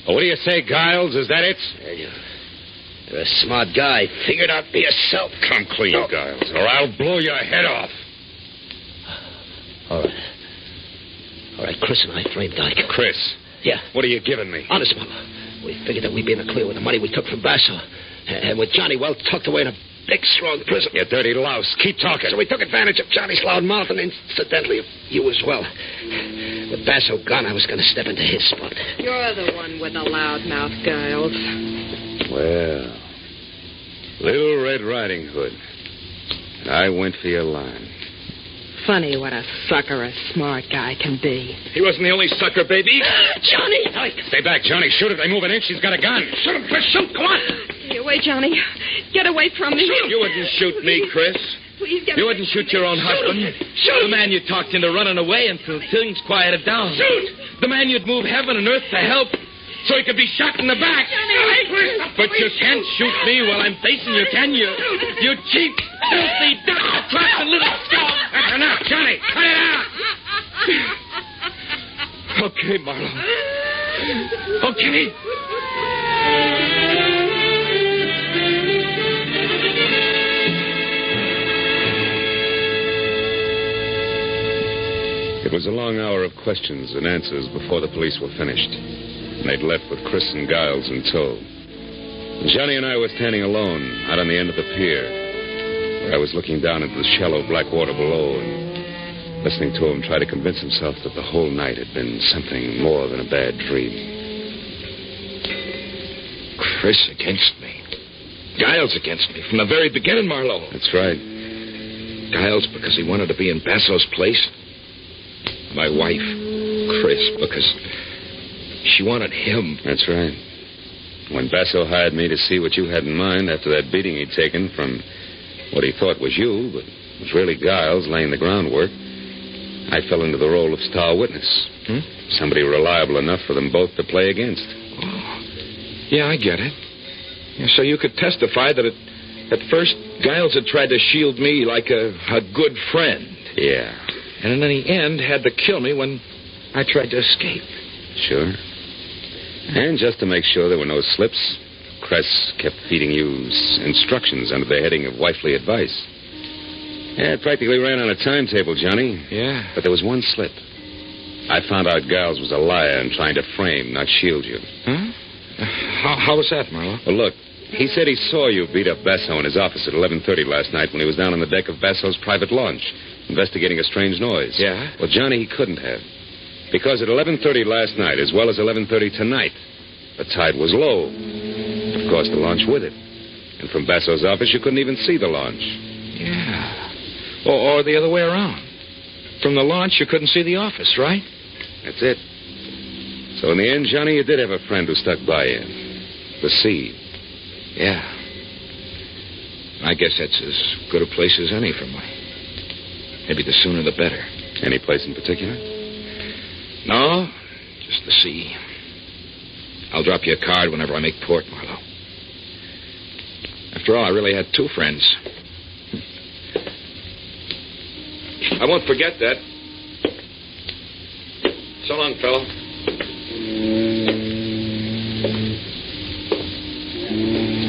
Well, what do you say, Giles? Is that it?
You're a smart guy. Figure it out for yourself.
Come clean, Giles, or I'll blow your head off.
All right. All right, Chris and I framed Dyke.
Chris?
Yeah.
What are you giving me?
Honest, Marlowe. We figured that we'd be in the clear with the money we took from Basso. And with Johnny well tucked away in a big, strong prison.
You dirty louse. Keep talking.
So we took advantage of Johnny's loud mouth and incidentally of you as well. With Basso gone, I was going to step into his spot.
You're the one with the loud mouth, Giles.
Well, Little Red Riding Hood. And I went for your line.
Funny what a sucker a smart guy can be.
He wasn't the only sucker, baby.
Johnny!
Stay back, Johnny. Shoot if they move an inch. She's got a gun.
Shoot him, Chris. Shoot. Go on.
Get away, Johnny. Get away from me.
You wouldn't shoot me, Chris.
Please get
You
away
wouldn't
from
shoot
me.
your own husband.
Shoot.
The man you talked into running away until things quieted down.
Shoot.
The man you'd move heaven and earth to help so he could be shot in the back. But you can't shoot me while I'm facing you, can you? You cheap, filthy, double-crossing little scum.
That's enough, Johnny. Cut it out.
Okay, Marlowe. Okay.
It was a long hour of questions and answers before the police were finished. And they'd left with Chris and Giles in tow. And Johnny and I were standing alone out on the end of the pier, where I was looking down into the shallow black water below and listening to him try to convince himself that the whole night had been something more than a bad dream.
Chris against me. Giles against me from the very beginning, Marlowe.
That's right.
Giles because he wanted to be in Basso's place. My wife, Chris, because she wanted him.
That's right. When Basso hired me to see what you had in mind after that beating he'd taken from what he thought was you, but was really Giles laying the groundwork, I fell into the role of star witness. Somebody reliable enough for them both to play against.
Oh. Yeah, I get it. Yeah, so you could testify that at first Giles had tried to shield me like a good friend.
Yeah.
And in the end had to kill me when I tried to escape.
Sure. And just to make sure there were no slips, Cress kept feeding you instructions under the heading of wifely advice. Yeah, it practically ran on a timetable, Johnny.
Yeah.
But there was one slip. I found out Giles was a liar and trying to frame, not shield you.
Huh? How was that, Marlowe?
Well, look, he said he saw you beat up Basso in his office at 11:30 last night when he was down on the deck of Basso's private launch, investigating a strange noise.
Yeah?
Well, Johnny, he couldn't have. Because at 11:30 last night, as well as 11:30 tonight, the tide was low. Of course, the launch with it. And from Basso's office, you couldn't even see the launch.
Yeah. Or the other way around. From the launch, you couldn't see the office, right?
That's it. So in the end, Johnny, you did have a friend who stuck by you. The sea.
Yeah. I guess that's as good a place as any for me. Maybe the sooner the better.
Any place in particular?
No, just the sea. I'll drop you a card whenever I make port, Marlowe. After all, I really had two friends. I won't forget that. So long, fellow.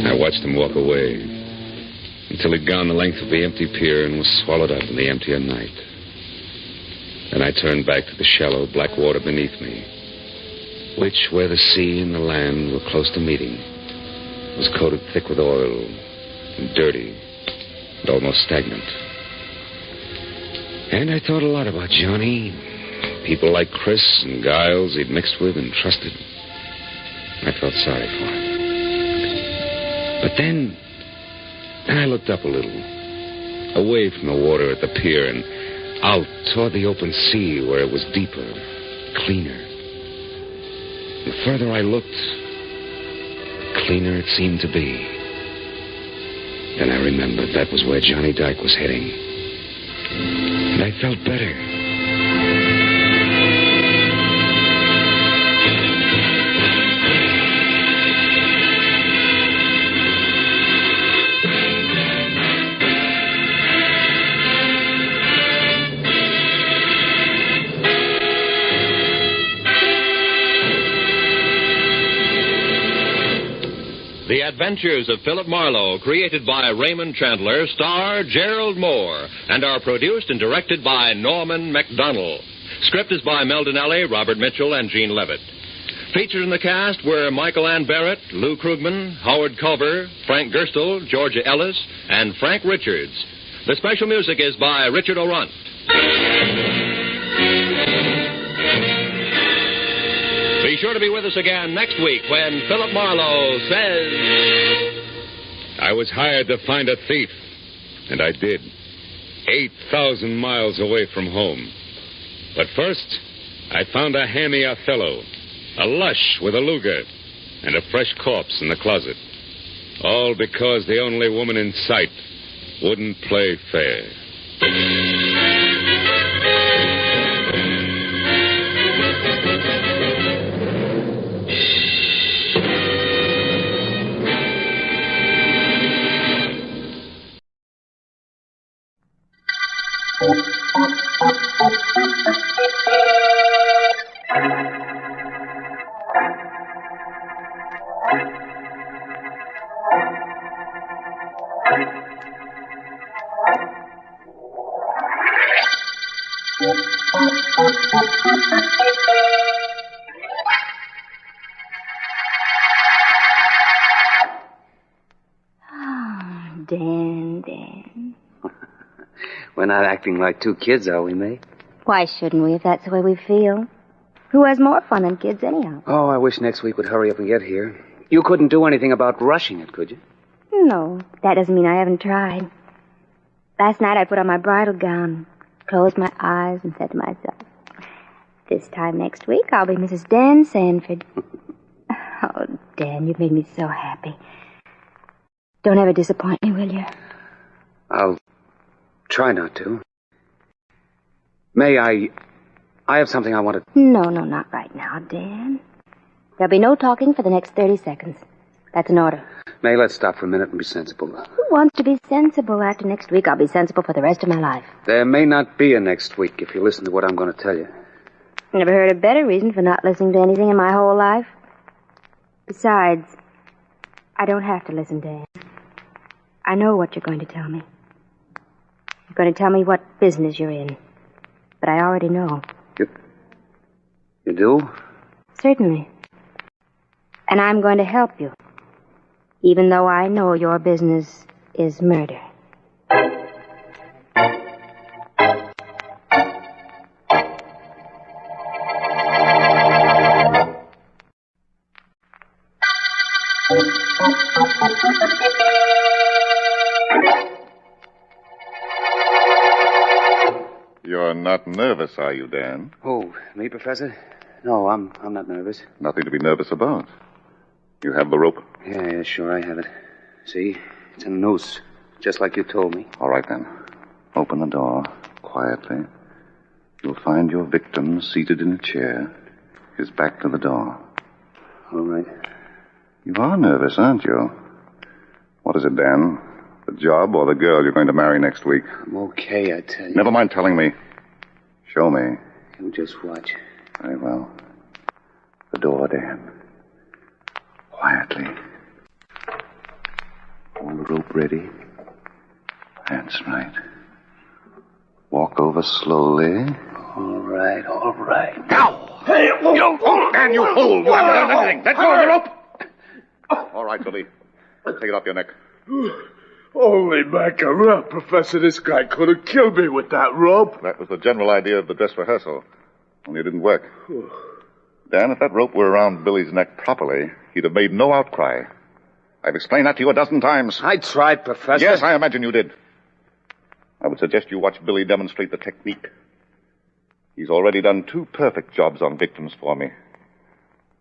I watched him walk away until he'd gone the length of the empty pier and was swallowed up in the emptier night. Then I turned back to the shallow black water beneath me, which, where the sea and the land were close to meeting, was coated thick with oil and dirty and almost stagnant. And I thought a lot about Johnny, people like Chris and Giles he'd mixed with and trusted. I felt sorry for him. But then I looked up a little, away from the water at the pier and out toward the open sea where it was deeper, cleaner. The further I looked, the cleaner it seemed to be. Then I remembered that was where Johnny Dyke was heading. And I felt better.
The Adventures of Philip Marlowe, created by Raymond Chandler, star Gerald Moore, and are produced and directed by Norman MacDonald. Script is by Mel Donnelly, Robert Mitchell, and Gene Levitt. Featured in the cast were Michael Ann Barrett, Lou Krugman, Howard Culver, Frank Gerstle, Georgia Ellis, and Frank Richards. The special music is by Richard O'Runt. Be sure to be with us again next week when Philip Marlowe says...
I was hired to find a thief, and I did. 8,000 miles away from home. But first, I found a hammy Othello, a lush with a Luger, and a fresh corpse in the closet. All because the only woman in sight wouldn't play fair.
Dan.
We're not acting like two kids, are we, May?
Why shouldn't we if that's the way we feel? Who has more fun than kids anyhow?
Oh, I wish next week would hurry up and get here. You couldn't do anything about rushing it, could you?
No, that doesn't mean I haven't tried. Last night I put on my bridal gown, closed my eyes, and said to myself, this time next week I'll be Mrs. Dan Sanford. Oh, Dan, you've made me so happy. Don't ever disappoint me, will you?
I'll try not to. May, I have something I want to...
No, not right now, Dan. There'll be no talking for the next 30 seconds. That's an order.
May, let's stop for a minute and be sensible.
Who wants to be sensible? After next week, I'll be sensible for the rest of my life.
There may not be a next week if you listen to what I'm going to tell you.
Never heard a better reason for not listening to anything in my whole life. Besides, I don't have to listen, Dan. I know what you're going to tell me. You're going to tell me what business you're in. But I already know.
You do?
Certainly. And I'm going to help you. Even though I know your business is murder.
You're not nervous, are you, Dan?
Oh, me, Professor? No, I'm not nervous.
Nothing to be nervous about. You have the rope?
Yeah, sure, I have it. See? It's a noose, just like you told me.
All right, then. Open the door, quietly. You'll find your victim seated in a chair, his back to the door.
All right.
You are nervous, aren't you? What is it, Dan? The job or the girl you're going to marry next week?
I'm okay, I tell you.
Never mind telling me. Show me.
You just watch.
Very well. The door, Dan. Quietly. Hold the rope ready. That's right. Walk over slowly.
All right.
Now! Hey, you! Dan, you fool! You haven't done anything. Let go of the rope! All right, Billy. Take it off your neck.
Holy mackerel, Professor, this guy could have killed me with that rope.
That was the general idea of the dress rehearsal. Only it didn't work. Dan, if that rope were around Billy's neck properly, he'd have made no outcry. I've explained that to you a dozen times.
I tried, Professor.
Yes, I imagine you did. I would suggest you watch Billy demonstrate the technique. He's already done 2 perfect jobs on victims for me.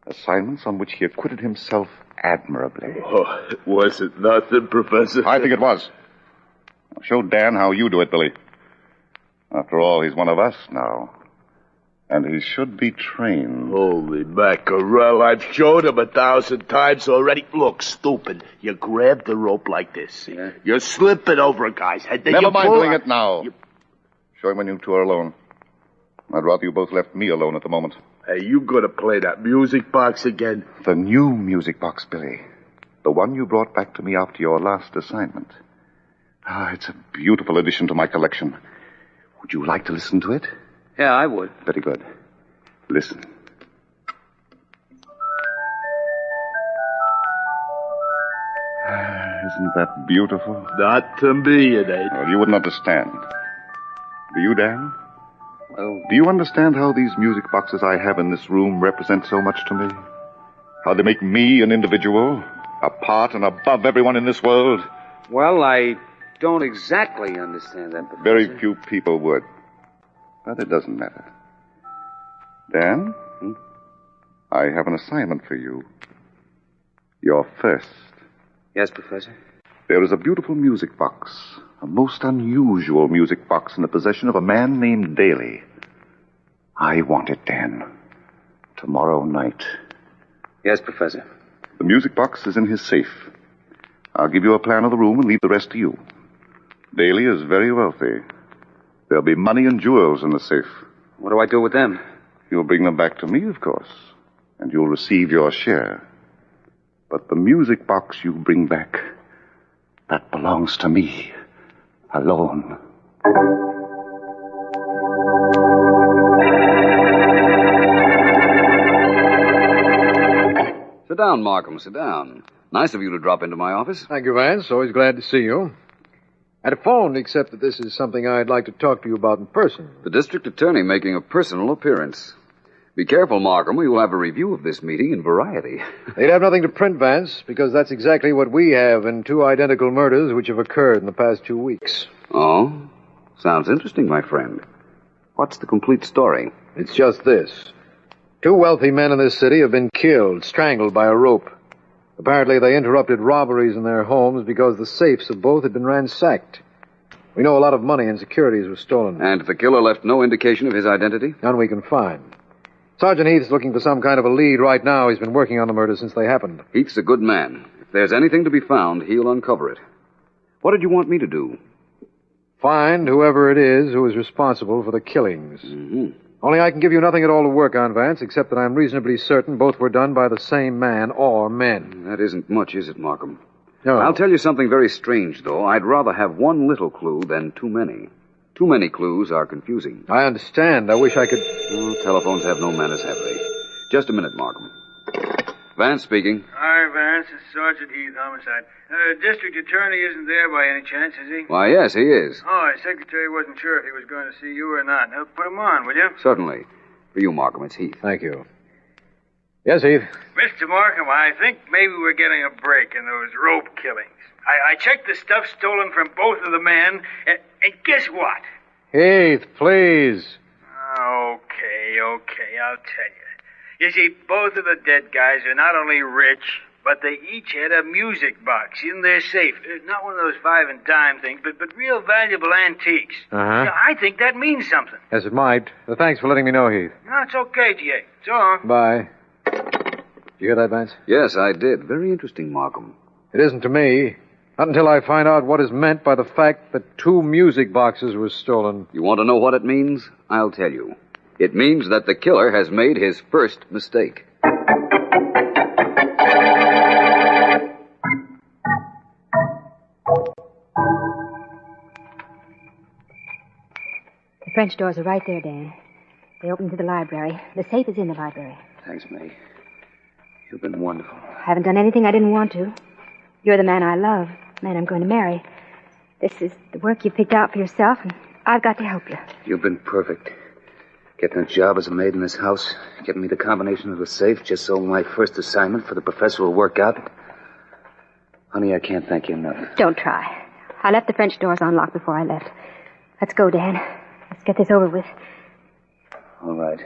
Assignments on which he acquitted himself admirably.
Oh, was it nothing, Professor?
I think it was. Now, show Dan how you do it, Billy. After all, he's one of us now. And he should be trained.
Holy mackerel, I've showed him 1,000 times already. Look, stupid. You grab the rope like this.
Yeah.
You slip it over a guy's head. Then
Never
you
mind
pull
doing
out.
it now. Show him when you 2 are alone. I'd rather you both left me alone at the moment.
Hey, you gonna play that music box again?
The new music box, Billy. The one you brought back to me after your last assignment. It's a beautiful addition to my collection. Would you like to listen to it?
Yeah, I would.
Very good. Listen. Isn't that beautiful?
Not to me, it ain't.
Well, you wouldn't understand. Do you, Dan? Well, do you understand how these music boxes I have in this room represent so much to me? How they make me an individual, apart and above everyone in this world?
Well, I don't exactly understand that, Professor.
Very few people would. But it doesn't matter. Dan, I have an assignment for you. You're first.
Yes, Professor?
There is a beautiful music box, a most unusual music box in the possession of a man named Daly. I want it, Dan. Tomorrow night.
Yes, Professor.
The music box is in his safe. I'll give you a plan of the room and leave the rest to you. Daly is very wealthy. There'll be money and jewels in the safe.
What do I do with them?
You'll bring them back to me, of course, and you'll receive your share. But the music box you bring back, that belongs to me, alone.
Sit down, Markham, sit down. Nice of you to drop into my office.
Thank you, Vance. Always glad to see you. I'd phoned, except that this is something I'd like to talk to you about in person.
The district attorney making a personal appearance. Be careful, Markham, or you'll have a review of this meeting in Variety.
They'd have nothing to print, Vance, because that's exactly what we have in 2 identical murders which have occurred in the past 2 weeks.
Oh? Sounds interesting, my friend. What's the complete story?
It's just this. 2 wealthy men in this city have been killed, strangled by a rope. Apparently they interrupted robberies in their homes because the safes of both had been ransacked. We know a lot of money and securities were stolen.
And the killer left no indication of his identity?
None we can find. Sergeant Heath's looking for some kind of a lead right now. He's been working on the murder since they happened.
Heath's a good man. If there's anything to be found, he'll uncover it. What did you want me to do?
Find whoever it is who is responsible for the killings.
Mm-hmm.
Only I can give you nothing at all to work on, Vance, except that I'm reasonably certain both were done by the same man or men.
That isn't much, is it, Markham?
No.
I'll tell you something very strange, though. I'd rather have one little clue than too many. Too many clues are confusing.
I understand. I wish I could...
Oh, telephones have no manners, have they? Just a minute, Markham. Vance speaking.
Hi, Vance. It's Sergeant Heath, homicide. District attorney isn't there by any chance, is he?
Why, yes, he is.
Oh, his secretary wasn't sure if he was going to see you or not. Now, put him on, will you?
Certainly. For you, Markham, it's Heath.
Thank you. Yes, Heath?
Mr. Markham, I think maybe we're getting a break in those rope killings. I checked the stuff stolen from both of the men, and guess what?
Heath, please.
Okay, I'll tell you. You see, both of the dead guys are not only rich, but they each had a music box in their safe. Not one of those 5 and dime things, but real valuable antiques.
Uh-huh.
Now, I think that means something.
Yes, it might. Thanks for letting me know, Heath.
No, it's okay, G.A. So long.
Bye. Did you hear that, Vance?
Yes, I did. Very interesting, Markham.
It isn't to me. Not until I find out what is meant by the fact that 2 music boxes were stolen.
You want to know what it means? I'll tell you. It means that the killer has made his first mistake.
The French doors are right there, Dan. They open to the library. The safe is in the library.
Thanks, May. You've been wonderful.
I haven't done anything I didn't want to. You're the man I love, the man I'm going to marry. This is the work you picked out for yourself, and I've got to help you.
You've been perfect. Getting a job as a maid in this house, getting me the combination of the safe just so my first assignment for the professor will work out. Honey, I can't thank you enough.
Don't try. I left the French doors unlocked before I left. Let's go, Dan. Let's get this over with.
All right.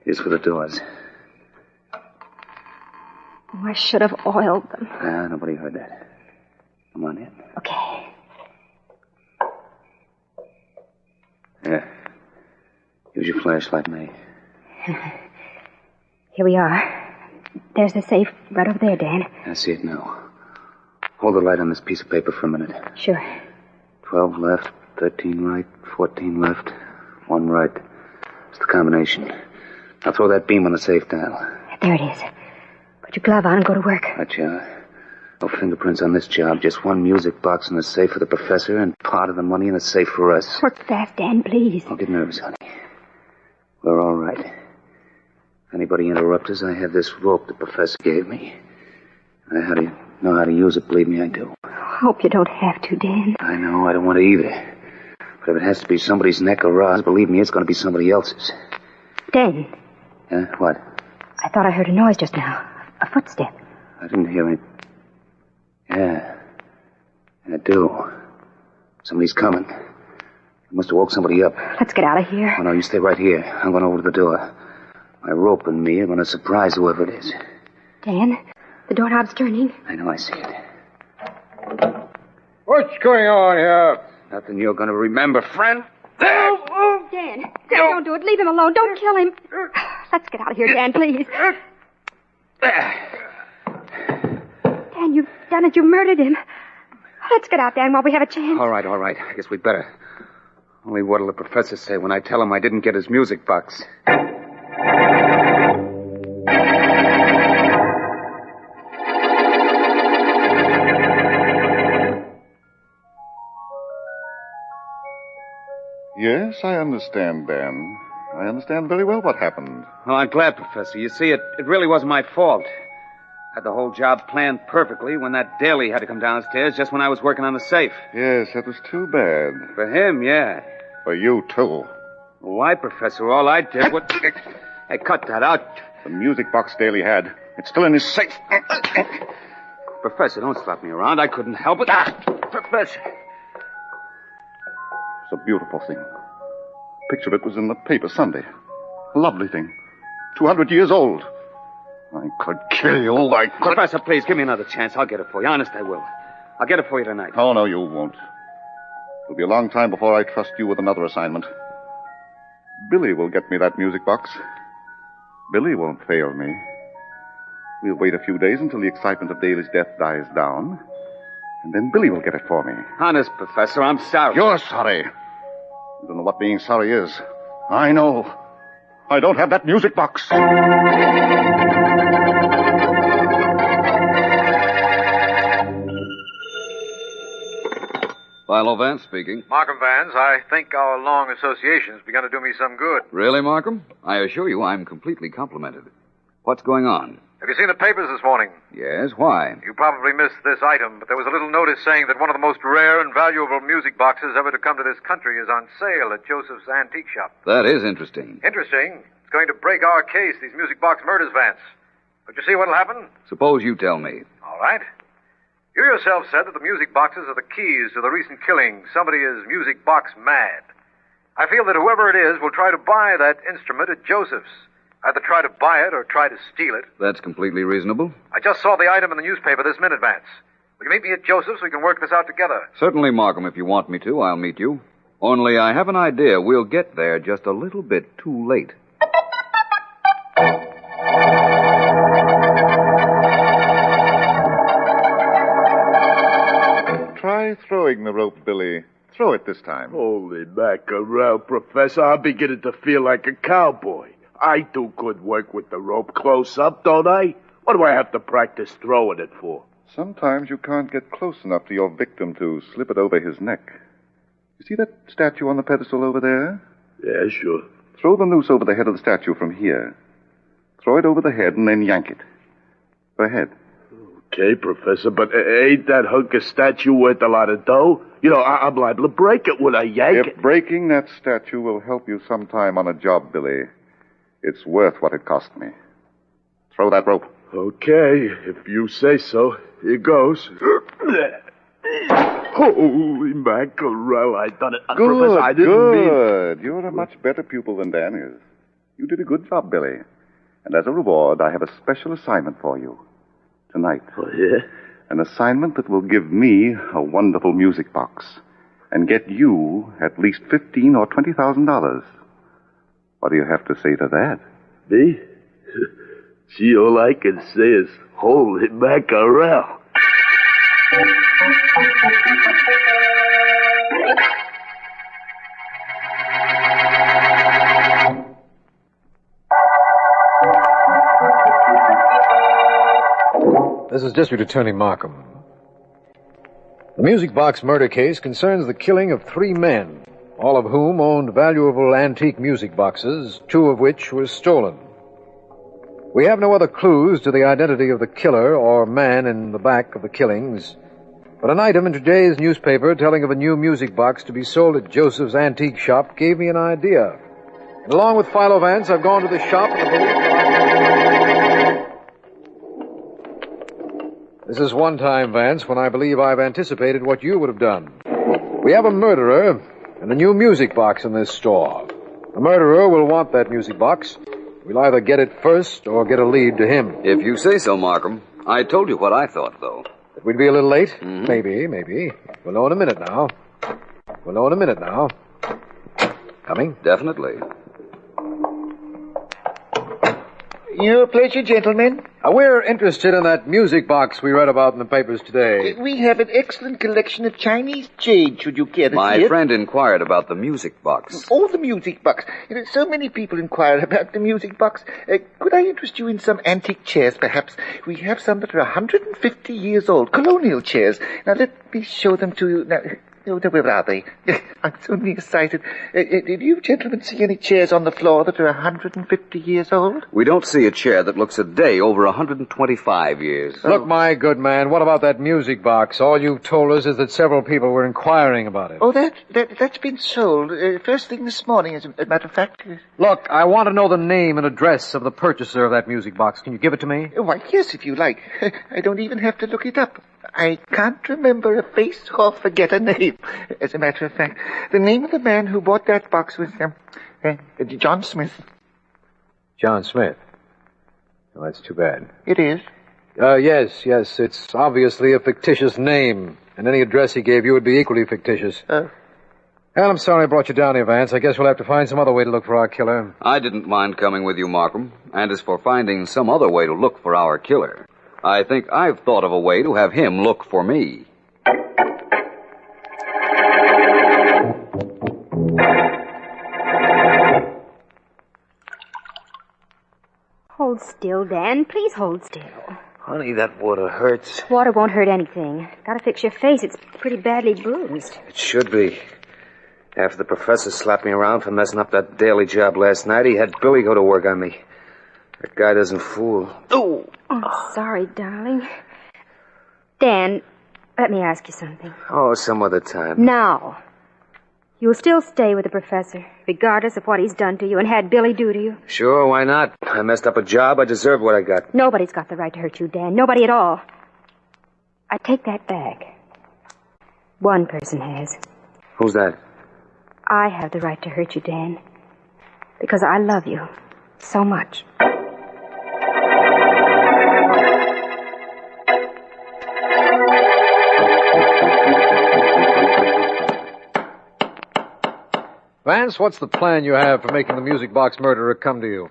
Here's for the doors.
Oh, I should have oiled them.
Nobody heard that. Come on in.
Okay.
Here. Use your flashlight, May.
Here we are. There's the safe right over there, Dan.
I see it now. Hold the light on this piece of paper for a minute.
Sure.
12 left, 13 right, 14 left, 1 right. It's the combination. Now throw that beam on the safe dial.
There it is. Put your glove on and go to work.
Gotcha. No fingerprints on this job. Just one music box in the safe for the professor and part of the money in the safe for us.
Work fast, Dan, please.
Don't get nervous, honey. We're all right. If anybody interrupts us, I have this rope the professor gave me. I know how to use it, believe me, I do.
Hope you don't have to, Dan.
I know, I don't want to either. But if it has to be somebody's neck or ours, believe me, it's going to be somebody else's.
Dan.
What?
I thought I heard a noise just now. A footstep.
I didn't hear it. Yeah. I do. Somebody's coming. I must have woke somebody up.
Let's get out of here.
Oh, no, you stay right here. I'm going over to the door. My rope and me are going to surprise whoever it is.
Dan, the doorknob's turning.
I know, I see it.
What's going on here?
Nothing you're going to remember, friend.
Oh, Dan. Dan, don't do it. Leave him alone. Don't kill him. Let's get out of here, Dan, please. Dan, you've done it. You murdered him. Let's get out, Dan, while we have a chance.
All right. I guess we'd better. Only what'll the professor say when I tell him I didn't get his music box?
Yes, I understand, Dan. I understand very well what happened.
Oh, I'm glad, Professor. You see, it really wasn't my fault. Had the whole job planned perfectly when that Daly had to come downstairs just when I was working on the safe.
Yes, that was too bad.
For him, yeah.
For you, too.
Why, Professor? All I did was... Hey, cut that out.
The music box Daly had. It's still in his safe.
Professor, don't slap me around. I couldn't help it. Professor.
It's a beautiful thing. Picture of it was in the paper Sunday. A lovely thing. 200 years old. I could kill you. I could...
Professor, please, give me another chance. I'll get it for you. Honest, I will. I'll get it for you tonight.
Oh, no, you won't. It'll be a long time before I trust you with another assignment. Billy will get me that music box. Billy won't fail me. We'll wait a few days until the excitement of Daly's death dies down. And then Billy will get it for me.
Honest, Professor, I'm sorry.
You're sorry. You don't know what being sorry is. I know. I don't have that music box.
Philo Vance speaking.
Markham Vance, I think our long association's begun to do me some good.
Really, Markham? I assure you I'm completely complimented. What's going on?
Have you seen the papers this morning?
Yes, why?
You probably missed this item, but there was a little notice saying that one of the most rare and valuable music boxes ever to come to this country is on sale at Joseph's Antique Shop.
That is interesting.
Interesting? It's going to break our case, these music box murders, Vance. But you see what'll happen?
Suppose you tell me.
All right. You yourself said that the music boxes are the keys to the recent killing. Somebody is music box mad. I feel that whoever it is will try to buy that instrument at Joseph's. Either try to buy it or try to steal it.
That's completely reasonable.
I just saw the item in the newspaper this minute, Vance. Will you meet me at Joseph's so we can work this out together?
Certainly, Markham. If you want me to, I'll meet you. Only I have an idea. We'll get there just a little bit too late.
Try throwing the rope, Billy. Throw it this time.
Holy mackerel, Professor. I'm beginning to feel like a cowboy. I do good work with the rope close up, don't I? What do I have to practice throwing it for?
Sometimes you can't get close enough to your victim to slip it over his neck. You see that statue on the pedestal over there?
Yeah, sure.
Throw the noose over the head of the statue from here. Throw it over the head and then yank it. Go ahead.
Okay, Professor, but ain't that hunk of statue worth a lot of dough? You know, I'm liable to break it when I yank it.
If breaking that statue will help you sometime on a job, Billy, it's worth what it cost me. Throw that rope.
Okay, if you say so. Here goes. Holy mackerel, I done it. Professor, I didn't
mean... You're a much better pupil than Dan is. You did a good job, Billy. And as a reward, I have a special assignment for you. Tonight.
Oh, yeah?
An assignment that will give me a wonderful music box and get you at least $15,000 or $20,000. What do you have to say to that?
Me? Gee, all I can say is, holy mackerel.
This is District Attorney Markham. The music box murder case concerns the killing of 3 men, all of whom owned valuable antique music boxes, 2 of which were stolen. We have no other clues to the identity of the killer or man in the back of the killings, but an item in today's newspaper telling of a new music box to be sold at Joseph's antique shop gave me an idea. And along with Philo Vance, I've gone to the shop in the belief... This is one time, Vance, when I believe I've anticipated what you would have done. We have a murderer and a new music box in this store. The murderer will want that music box. We'll either get it first or get a lead to him.
If you say so, Markham. I told you what I thought, though.
That we'd be a little late? Mm-hmm. Maybe. We'll know in a minute now. Coming?
Definitely.
Your pleasure, gentlemen.
We're interested in that music box we read about in the papers today.
We have an excellent collection of Chinese jade, should you care to see it.
My friend inquired about the music box.
Oh, the music box. So many people inquire about the music box. Could I interest you in some antique chairs, perhaps? We have some that are 150 years old, colonial chairs. Now, let me show them to you. Now, where are they? I'm so nearsighted. Did you gentlemen see any chairs on the floor that are 150 years old?
We don't see a chair that looks a day over 125 years.
Oh. Look, my good man, what about that music box? All you've told us is that several people were inquiring about it.
Oh, that's been sold first thing this morning, as a matter of fact.
Look, I want to know the name and address of the purchaser of that music box. Can you give it to me?
Why, yes, if you like. I don't even have to look it up. I can't remember a face or forget a name. As a matter of fact, the name of the man who bought that box was John Smith.
John Smith? Well, that's too bad.
It is?
Yes. It's obviously a fictitious name, and any address he gave you would be equally fictitious. Well, I'm sorry I brought you down here, Vance. I guess we'll have to find some other way to look for our killer.
I didn't mind coming with you, Markham. And as for finding some other way to look for our killer, I think I've thought of a way to have him look for me.
Hold still, Dan. Please hold still.
Honey, that water hurts.
Water won't hurt anything. Gotta fix your face. It's pretty badly bruised.
It should be. After the professor slapped me around for messing up that daily job last night, he had Billy go to work on me. That guy doesn't fool.
Oh, sorry, darling. Dan, let me ask you something.
Oh, some other time.
Now, you'll still stay with the professor, regardless of what he's done to you and had Billy do to you?
Sure, why not? I messed up a job. I deserve what I got.
Nobody's got the right to hurt you, Dan. Nobody at all. I take that back. One person has.
Who's that?
I have the right to hurt you, Dan. Because I love you so much.
Vance, what's the plan you have for making the music box murderer come to you?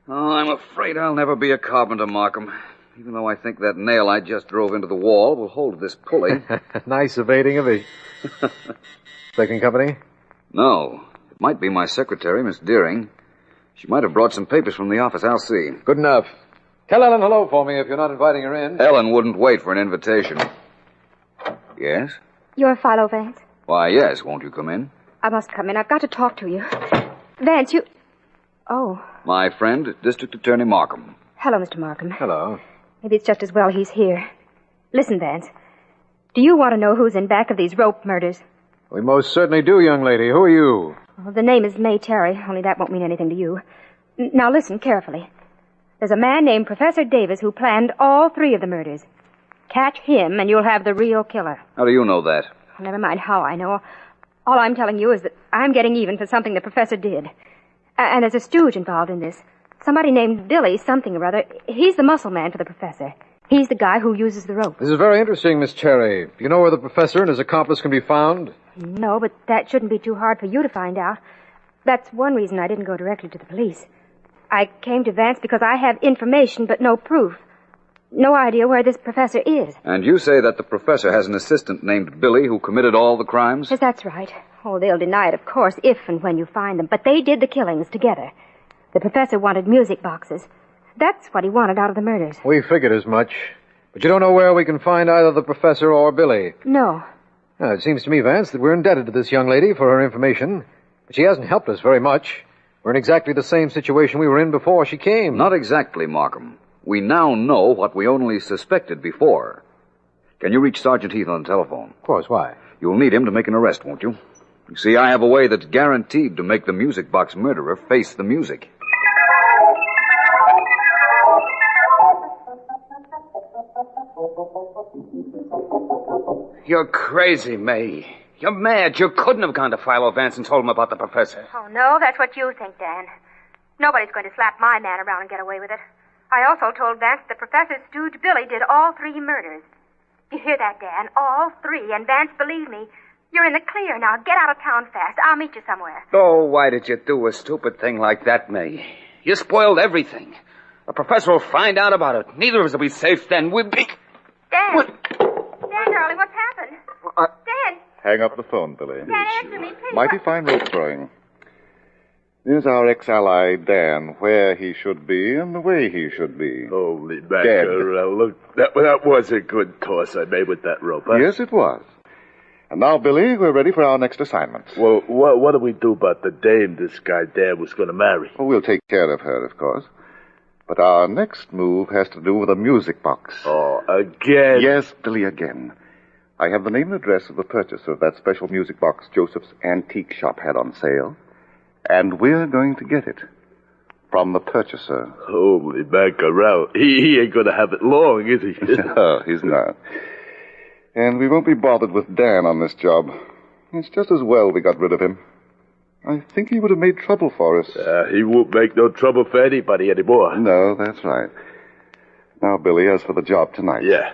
Oh, I'm afraid I'll never be a carpenter, Markham. Even though I think that nail I just drove into the wall will hold this pulley.
Nice evading of it. Second company?
No. It might be my secretary, Miss Deering. She might have brought some papers from the office. I'll see.
Good enough. Tell Ellen hello for me if you're not inviting her in.
Ellen wouldn't wait for an invitation. Yes?
You're Philo, Vance?
Why, yes. Won't you come in?
I must come in. I've got to talk to you. Vance, you... Oh.
My friend, District Attorney Markham.
Hello, Mr. Markham.
Hello.
Maybe it's just as well he's here. Listen, Vance. Do you want to know who's in back of these rope murders?
We most certainly do, young lady. Who are you?
Well, the name is May Terry, only that won't mean anything to you. Now listen carefully. There's a man named Professor Davis who planned all 3 of the murders. Catch him and you'll have the real killer.
How do you know that?
Well, never mind how I know. All I'm telling you is that I'm getting even for something the professor did. And there's a stooge involved in this. Somebody named Billy something or other. He's the muscle man for the professor. He's the guy who uses the rope.
This is very interesting, Miss Cherry. Do you know where the professor and his accomplice can be found?
No, but that shouldn't be too hard for you to find out. That's one reason I didn't go directly to the police. I came to Vance because I have information but no proof. No idea where this professor is.
And you say that the professor has an assistant named Billy who committed all the crimes?
Yes, that's right. Oh, they'll deny it, of course, if and when you find them. But they did the killings together. The professor wanted music boxes. That's what he wanted out of the murders.
We figured as much. But you don't know where we can find either the professor or Billy.
No.
It seems to me, Vance, that we're indebted to this young lady for her information. But she hasn't helped us very much. We're in exactly the same situation we were in before she came.
Not exactly, Markham. We now know what we only suspected before. Can you reach Sergeant Heath on the telephone?
Of course, why?
You'll need him to make an arrest, won't you? You see, I have a way that's guaranteed to make the music box murderer face the music.
You're crazy, May. You're mad. You couldn't have gone to Philo Vance and told him about the professor.
Oh, no, that's what you think, Dan. Nobody's going to slap my man around and get away with it. I also told Vance the professor's stooge Billy did all 3 murders. You hear that, Dan? All 3. And Vance, believe me, you're in the clear now. Get out of town fast. I'll meet you somewhere.
Oh, why did you do a stupid thing like that, May? You spoiled everything. The professor will find out about it. Neither of us will be safe then. We'll be...
Dan! What? Dan, darling, what's happened? Dan!
Hang up the phone, Billy.
Dan, answer me, please.
Mighty fine rope throwing. Here's our ex-ally, Dan, where he should be and the way he should be.
Holy mackerel. Look, that was a good toss I made with that rope, huh?
Yes, it was. And now, Billy, we're ready for our next assignment.
Well, what do we do about the dame this guy Dan was going to marry?
Well, we'll take care of her, of course. But our next move has to do with a music box.
Oh, again?
Yes, Billy, again. I have the name and address of the purchaser of that special music box Joseph's antique shop had on sale. And we're going to get it. From the purchaser.
Holy mackerel. He ain't going to have it long, is he?
No, he's not. And we won't be bothered with Dan on this job. It's just as well we got rid of him. I think he would have made trouble for us.
He won't make no trouble for anybody anymore.
No, that's right. Now, Billy, as for the job tonight.
Yeah.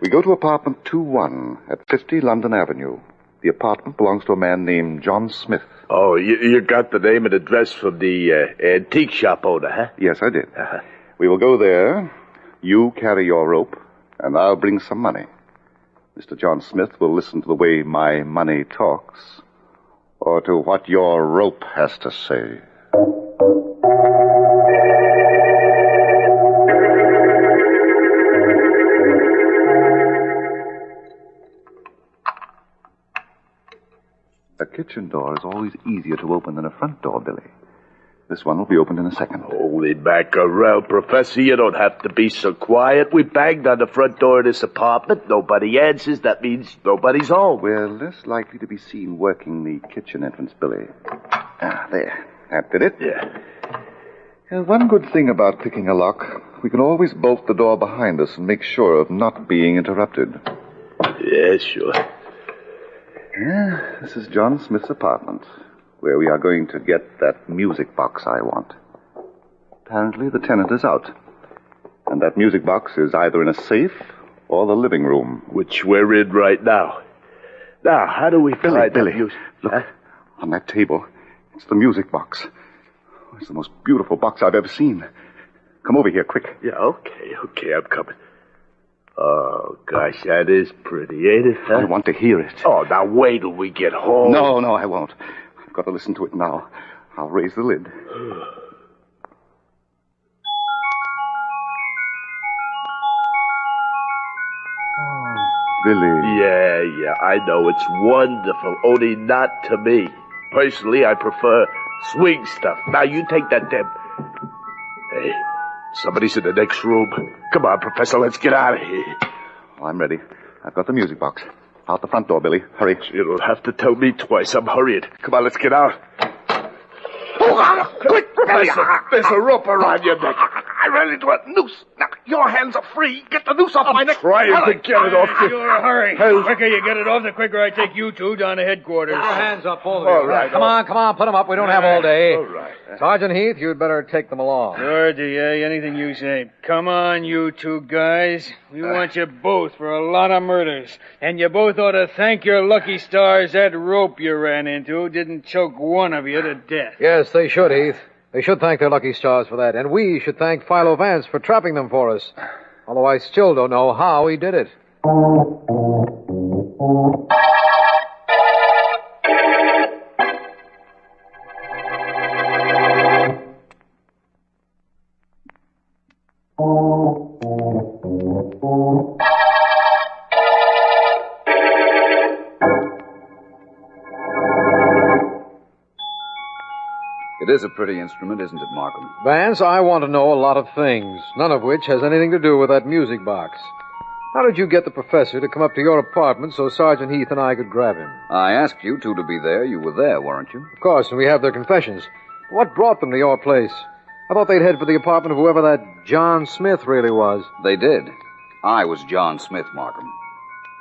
We go to apartment 21 at 50 London Avenue. The apartment belongs to a man named John Smith.
Oh, you got the name and address from the antique shop owner, huh?
Yes, I did. We will go there. You carry your rope, and I'll bring some money. Mr. John Smith will listen to the way my money talks, or to what your rope has to say. A kitchen door is always easier to open than a front door, Billy. This one will be opened in a second.
Holy mackerel, Professor, you don't have to be so quiet. We banged on the front door of this apartment. Nobody answers. That means nobody's home.
We're less likely to be seen working the kitchen entrance, Billy. There. That did it.
Yeah.
One good thing about picking a lock, we can always bolt the door behind us and make sure of not being interrupted.
Yeah, sure.
This is John Smith's apartment, where we are going to get that music box I want. Apparently the tenant is out. And that music box is either in a safe or the living room.
Which we're in right now. Now, how do we find
Billy,
that music?
Look, on that table, it's the music box. It's the most beautiful box I've ever seen. Come over here, quick.
Yeah, okay, I'm coming. Oh, gosh, that is pretty, ain't it? Huh?
I want to hear it.
Oh, now wait till we get home.
No, I won't. I've got to listen to it now. I'll raise the lid. Billy.
Yeah, I know. It's wonderful, only not to me. Personally, I prefer swing stuff. Now, you take that, Deb. Hey, somebody's in the next room. Come on, Professor, let's get out of here.
Well, I'm ready. I've got the music box. Out the front door, Billy. Hurry.
You don't have to tell me twice. I'm hurrying. Come on, let's get out. Quick, Professor. There's a rope around your neck. I ran into a noose. Now, your hands are free. Get the noose off my neck.
Trying
to get it off you.
Sure, hurry. The quicker you get it off, the quicker I take you two down to headquarters.
Put your hands up, both of
All
you.
right.
Come on, put them up. We don't have all day.
All right.
Sergeant Heath, you'd better take them along.
Sure, DA. Anything you say. Come on, you two guys. We want you both for a lot of murders. And you both ought to thank your lucky stars that rope you ran into didn't choke one of you to death.
Yes, they should, Heath. They should thank their lucky stars for that. And we should thank Philo Vance for trapping them for us. Although I still don't know how he did it.
It is a pretty instrument, isn't it, Markham?
Vance, I want to know a lot of things, none of which has anything to do with that music box. How did you get the professor to come up to your apartment so Sergeant Heath and I could grab him?
I asked you two to be there. You were there, weren't you?
Of course, and we have their confessions. What brought them to your place? I thought they'd head for the apartment of whoever that John Smith really was.
They did. I was John Smith, Markham.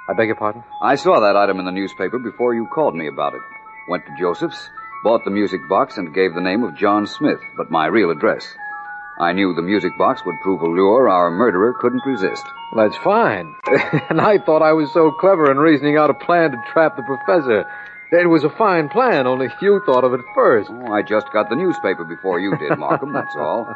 I beg your pardon?
I saw that item in the newspaper before you called me about it. Went to Joseph's, bought the music box, and gave the name of John Smith, but my real address. I knew the music box would prove a lure our murderer couldn't resist.
Well, that's fine. And I thought I was so clever in reasoning out a plan to trap the professor. It was a fine plan, only you thought of it first.
Oh, I just got the newspaper before you did, Markham, that's all.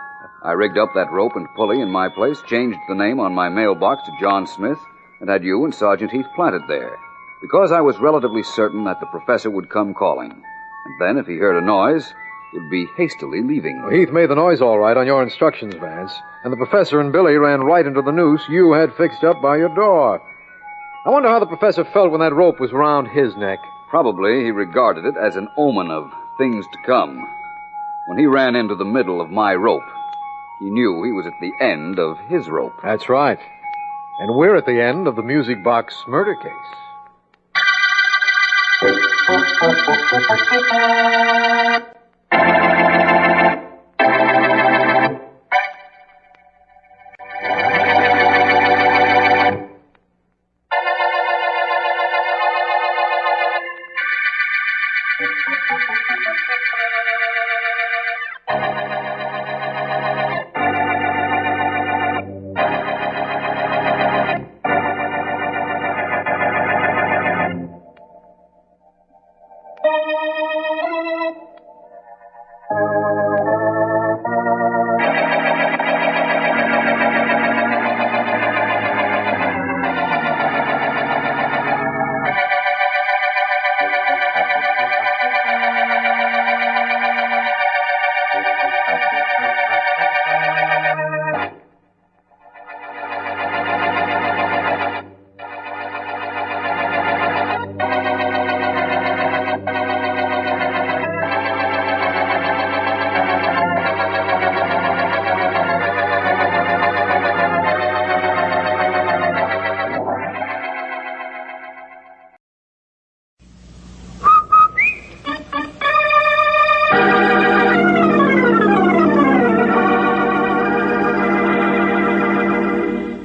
I rigged up that rope and pulley in my place, changed the name on my mailbox to John Smith, and had you and Sergeant Heath planted there, because I was relatively certain that the professor would come calling. And then, if he heard a noise, would be hastily leaving.
Well, Heath made the noise all right on your instructions, Vance, and the professor and Billy ran right into the noose you had fixed up by your door. I wonder how the professor felt when that rope was around his neck.
Probably he regarded it as an omen of things to come. When he ran into the middle of my rope, he knew he was at the end of his rope.
That's right. And we're at the end of the music box murder case.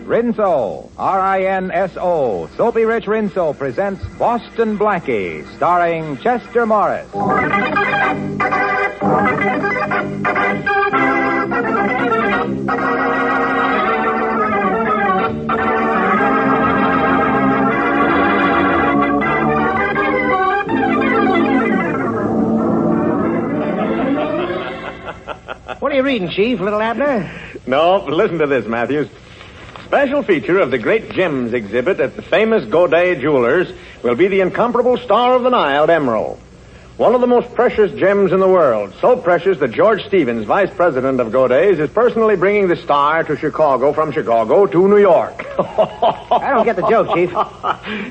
Rinso, R-I-N-S-O, Soapy Rich Rinso presents Boston Blackie, starring Chester Morris.
What are you reading, Chief, little Abner?
No, listen to this, Matthews. Special feature of the Great Gems exhibit at the famous Godet Jewelers will be the incomparable Star of the Nile emerald. One of the most precious gems in the world. So precious that George Stevens, vice president of Godet's, is personally bringing the star to Chicago from Chicago to New York.
I don't get the joke, Chief.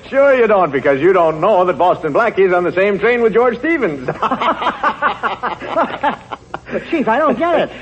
Sure you don't, because you don't know that Boston Blackie is on the same train with George Stevens.
But, Chief, I don't get it.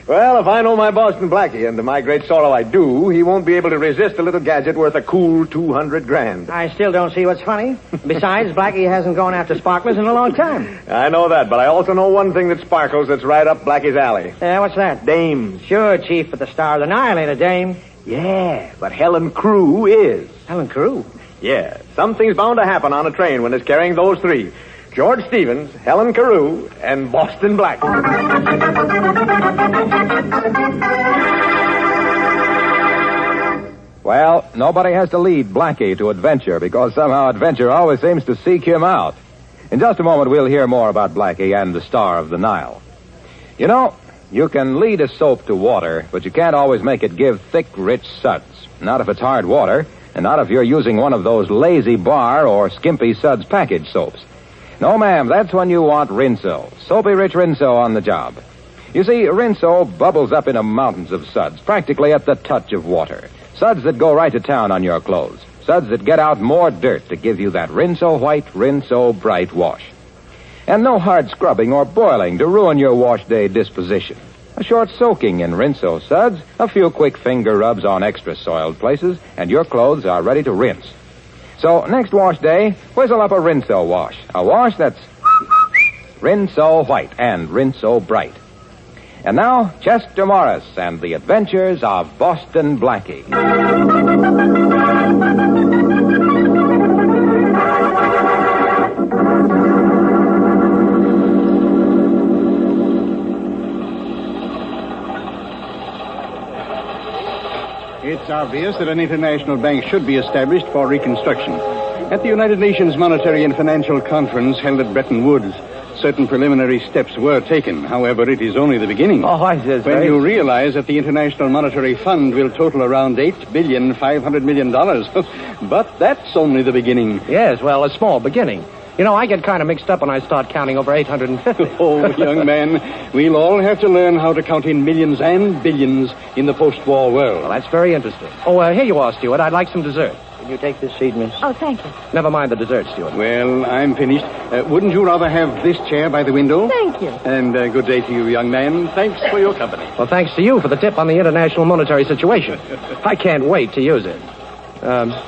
Well, if I know my Boston Blackie, and to my great sorrow I do, he won't be able to resist a little gadget worth a cool $200,000.
I still don't see what's funny. Besides, Blackie hasn't gone after sparklers in a long time.
I know that, but I also know one thing that sparkles that's right up Blackie's alley.
What's that?
Dames.
Sure, Chief, but the Star of the Nile ain't a dame.
Yeah, but Helen Crew is.
Helen Crew?
Yeah, something's bound to happen on a train when it's carrying those three. George Stevens, Helen Carew, and Boston Blackie. Well, nobody has to lead Blackie to adventure because somehow adventure always seems to seek him out. In just a moment, we'll hear more about Blackie and the Star of the Nile. You know, you can lead a soap to water, but you can't always make it give thick, rich suds. Not if it's hard water, and not if you're using one of those Lazy Bar or Skimpy Suds package soaps. No, ma'am, that's when you want Rinso. Soapy Rich Rinso on the job. You see, Rinso bubbles up into mountains of suds, practically at the touch of water. Suds that go right to town on your clothes. Suds that get out more dirt to give you that Rinso white, Rinso bright wash. And no hard scrubbing or boiling to ruin your wash day disposition. A short soaking in Rinso suds, a few quick finger rubs on extra soiled places, and your clothes are ready to rinse. So next wash day, whistle up a Rinso wash. A wash that's Rinso white and Rinso bright. And now, Chester Morris and the adventures of Boston Blackie.
It's obvious that an international bank should be established for reconstruction. At the United Nations Monetary and Financial Conference held at Bretton Woods, certain preliminary steps were taken. However, it is only the beginning.
Oh, I says
when you realize that the International Monetary Fund will total around $8.5 billion. But that's only the beginning.
Yes, well, a small beginning. You know, I get kind of mixed up when I start counting over 850.
Oh, young man, we'll all have to learn how to count in millions and billions in the post-war world.
Well, that's very interesting. Oh, here you are, Stuart. I'd like some dessert. Can you take this seat, miss?
Oh, thank you.
Never mind the dessert, Stuart.
Well, I'm finished. Wouldn't you rather have this chair by the window?
Thank you.
And good day to you, young man. Thanks for your company.
Well, thanks to you for the tip on the international monetary situation. I can't wait to use it.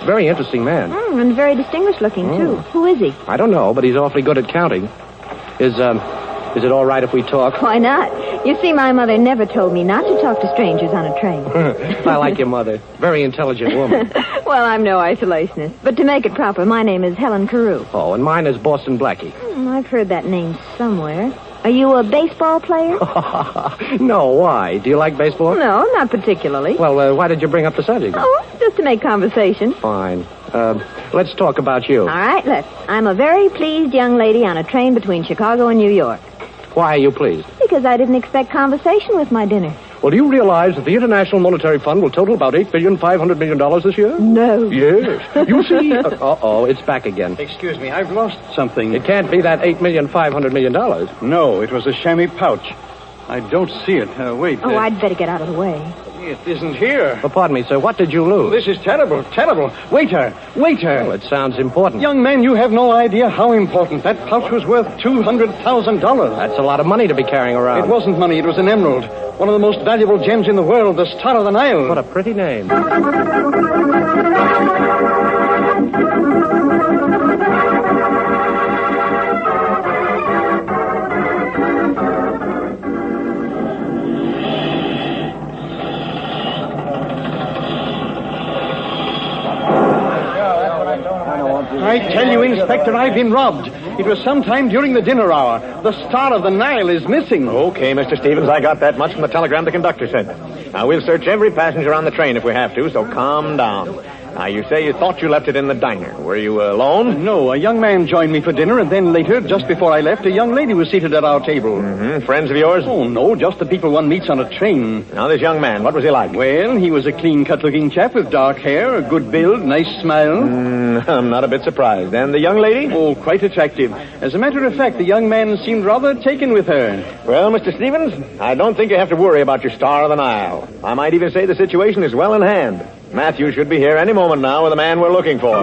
Very interesting man.
And very distinguished looking, too. Who is he?
I don't know, but he's awfully good at counting. Is it all right if we talk?
Why not? You see, my mother never told me not to talk to strangers on a train.
I like your mother. Very intelligent woman.
Well, I'm no isolationist. But to make it proper, my name is Helen Carew.
Oh, and mine is Boston Blackie.
I've heard that name somewhere. Are you a baseball player?
No, why? Do you like baseball?
No, not particularly.
Well, why did you bring up the subject?
Oh, just to make conversation.
Fine. Let's talk about you.
All right, let's. I'm a very pleased young lady on a train between Chicago and New York.
Why are you pleased?
Because I didn't expect conversation with my dinner.
Well, do you realize that the International Monetary Fund will total about $8.5 billion this year?
No.
Yes. You see? Uh-oh, it's back again.
Excuse me, I've lost something.
It can't be that $8.5 million.
No, it was a chamois pouch. I don't see it. Wait.
Oh, I'd better get out of the way.
It isn't here.
Well, pardon me, sir. What did you lose?
This is terrible, terrible. Waiter.
Well, it sounds important.
Young man, you have no idea how important. That pouch was worth $200,000.
That's a lot of money to be carrying around.
It wasn't money. It was an emerald. One of the most valuable gems in the world, the Star of the Nile.
What a pretty name.
I tell you, Inspector, I've been robbed. It was sometime during the dinner hour. The Star of the Nile is missing.
Okay, Mr. Stevens, I got that much from the telegram the conductor sent. Now, we'll search every passenger on the train if we have to, so calm down. Now, you say you thought you left it in the diner. Were you alone?
No, a young man joined me for dinner, and then later, just before I left, a young lady was seated at our table.
Mm-hmm. Friends of yours?
Oh, no, just the people one meets on a train.
Now, this young man, what was he like?
Well, he was a clean-cut-looking chap with dark hair, a good build, nice smile.
I'm not a bit surprised. And the young lady?
Oh, quite attractive. As a matter of fact, the young man seemed rather taken with her.
Well, Mr. Stevens, I don't think you have to worry about your Star of the Nile. I might even say the situation is well in hand. Matthew should be here any moment now with the man we're looking for.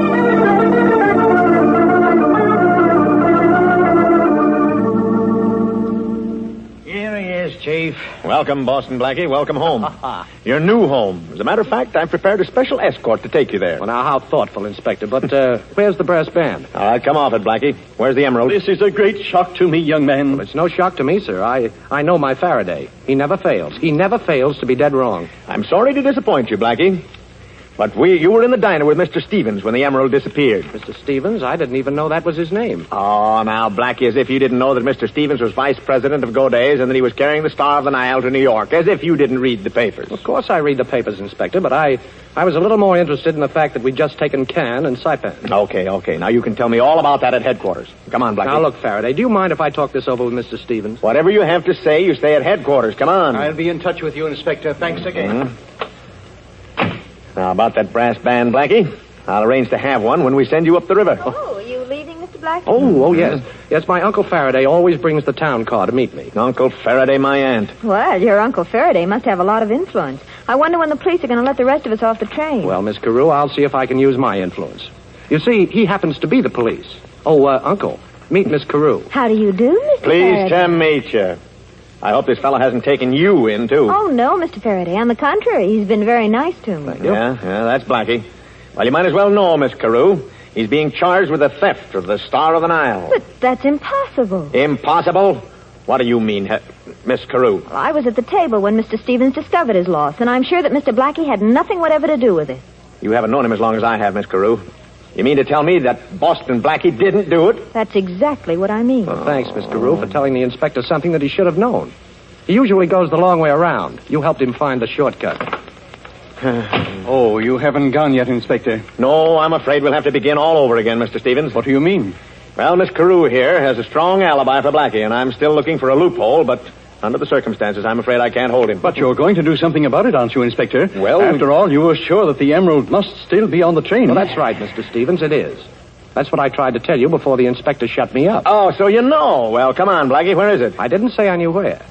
Here he is, Chief.
Welcome, Boston Blackie. Welcome home. Your new home. As a matter of fact, I've prepared a special escort to take you there.
Well, now, how thoughtful, Inspector. But where's the brass band?
All right, come off it, Blackie. Where's the emerald?
This is a great shock to me, young man.
Well, it's no shock to me, sir. I know my Faraday. He never fails. He never fails to be dead wrong.
I'm sorry to disappoint you, Blackie. But you were in the diner with Mr. Stevens when the emerald disappeared.
Mr. Stevens? I didn't even know that was his name.
Oh, now, Blackie, as if you didn't know that Mr. Stevens was vice president of Goday's and that he was carrying the Star of the Nile to New York. As if you didn't read the papers.
Of course I read the papers, Inspector, but I was a little more interested in the fact that we'd just taken Cannes and Saipan.
Okay. Now, you can tell me all about that at headquarters. Come on, Blackie.
Now, look, Faraday, do you mind if I talk this over with Mr. Stevens?
Whatever you have to say, you stay at headquarters. Come on.
I'll be in touch with you, Inspector. Thanks again.
Mm-hmm. Now, about that brass band, Blackie, I'll arrange to have one when we send you up the river.
Oh, are you leaving, Mr. Blackie?
Oh, yes. Yes, my Uncle Faraday always brings the town car to meet me.
Uncle Faraday, my aunt.
Well, your Uncle Faraday must have a lot of influence. I wonder when the police are going to let the rest of us off the train.
Well, Miss Carew, I'll see if I can use my influence. You see, he happens to be the police. Oh, Uncle, Meet Miss Carew.
How do you do, Mr.
Pleased
Faraday?
to meet you. I hope this fellow hasn't taken you in, too.
Oh, no, Mr. Faraday. On the contrary, he's been very nice to me.
Yeah, that's Blackie. Well, you might as well know, Miss Carew. He's being charged with the theft of the Star of the Nile.
But that's impossible.
Impossible? What do you mean, Miss Carew?
Well, I was at the table when Mr. Stevens discovered his loss, and I'm sure that Mr. Blackie had nothing whatever to do with it.
You haven't known him as long as I have, Miss Carew. You mean to tell me that Boston Blackie didn't do it?
That's exactly what I mean.
Well, thanks, Miss Carew, for telling the inspector something that he should have known. He usually goes the long way around. You helped him find the shortcut.
Oh, you haven't gone yet, Inspector.
No, I'm afraid we'll have to begin all over again, Mr. Stevens.
What do you mean?
Well, Miss Carew here has a strong alibi for Blackie, and I'm still looking for a loophole, but under the circumstances, I'm afraid I can't hold him.
But you're going to do something about it, aren't you, Inspector?
Well,
after all, you were sure that the emerald must still be on the train.
Well, that's right, Mr. Stevens, it is. That's what I tried to tell you before the inspector shut me up.
Oh, so you know. Well, come on, Blackie, where is it?
I didn't say I knew where.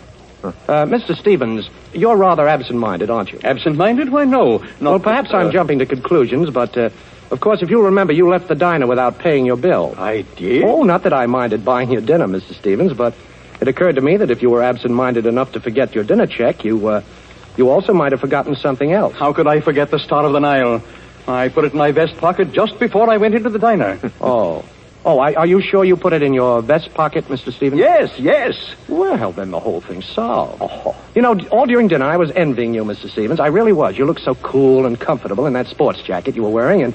Mr. Stevens, you're rather absent-minded, aren't you?
Absent-minded? Why, no.
Well, perhaps I'm jumping to conclusions, but, of course, if you remember, you left the diner without paying your bill.
I did?
Oh, not that I minded buying your dinner, Mr. Stevens, but it occurred to me that if you were absent-minded enough to forget your dinner check, you also might have forgotten something else.
How could I forget the Star of the Nile? I put it in my vest pocket just before I went into the diner.
Are you sure you put it in your vest pocket, Mr. Stevens?
Yes.
Well, then the whole thing's solved. Oh. You know, all during dinner I was envying you, Mr. Stevens. I really was. You looked so cool and comfortable in that sports jacket you were wearing,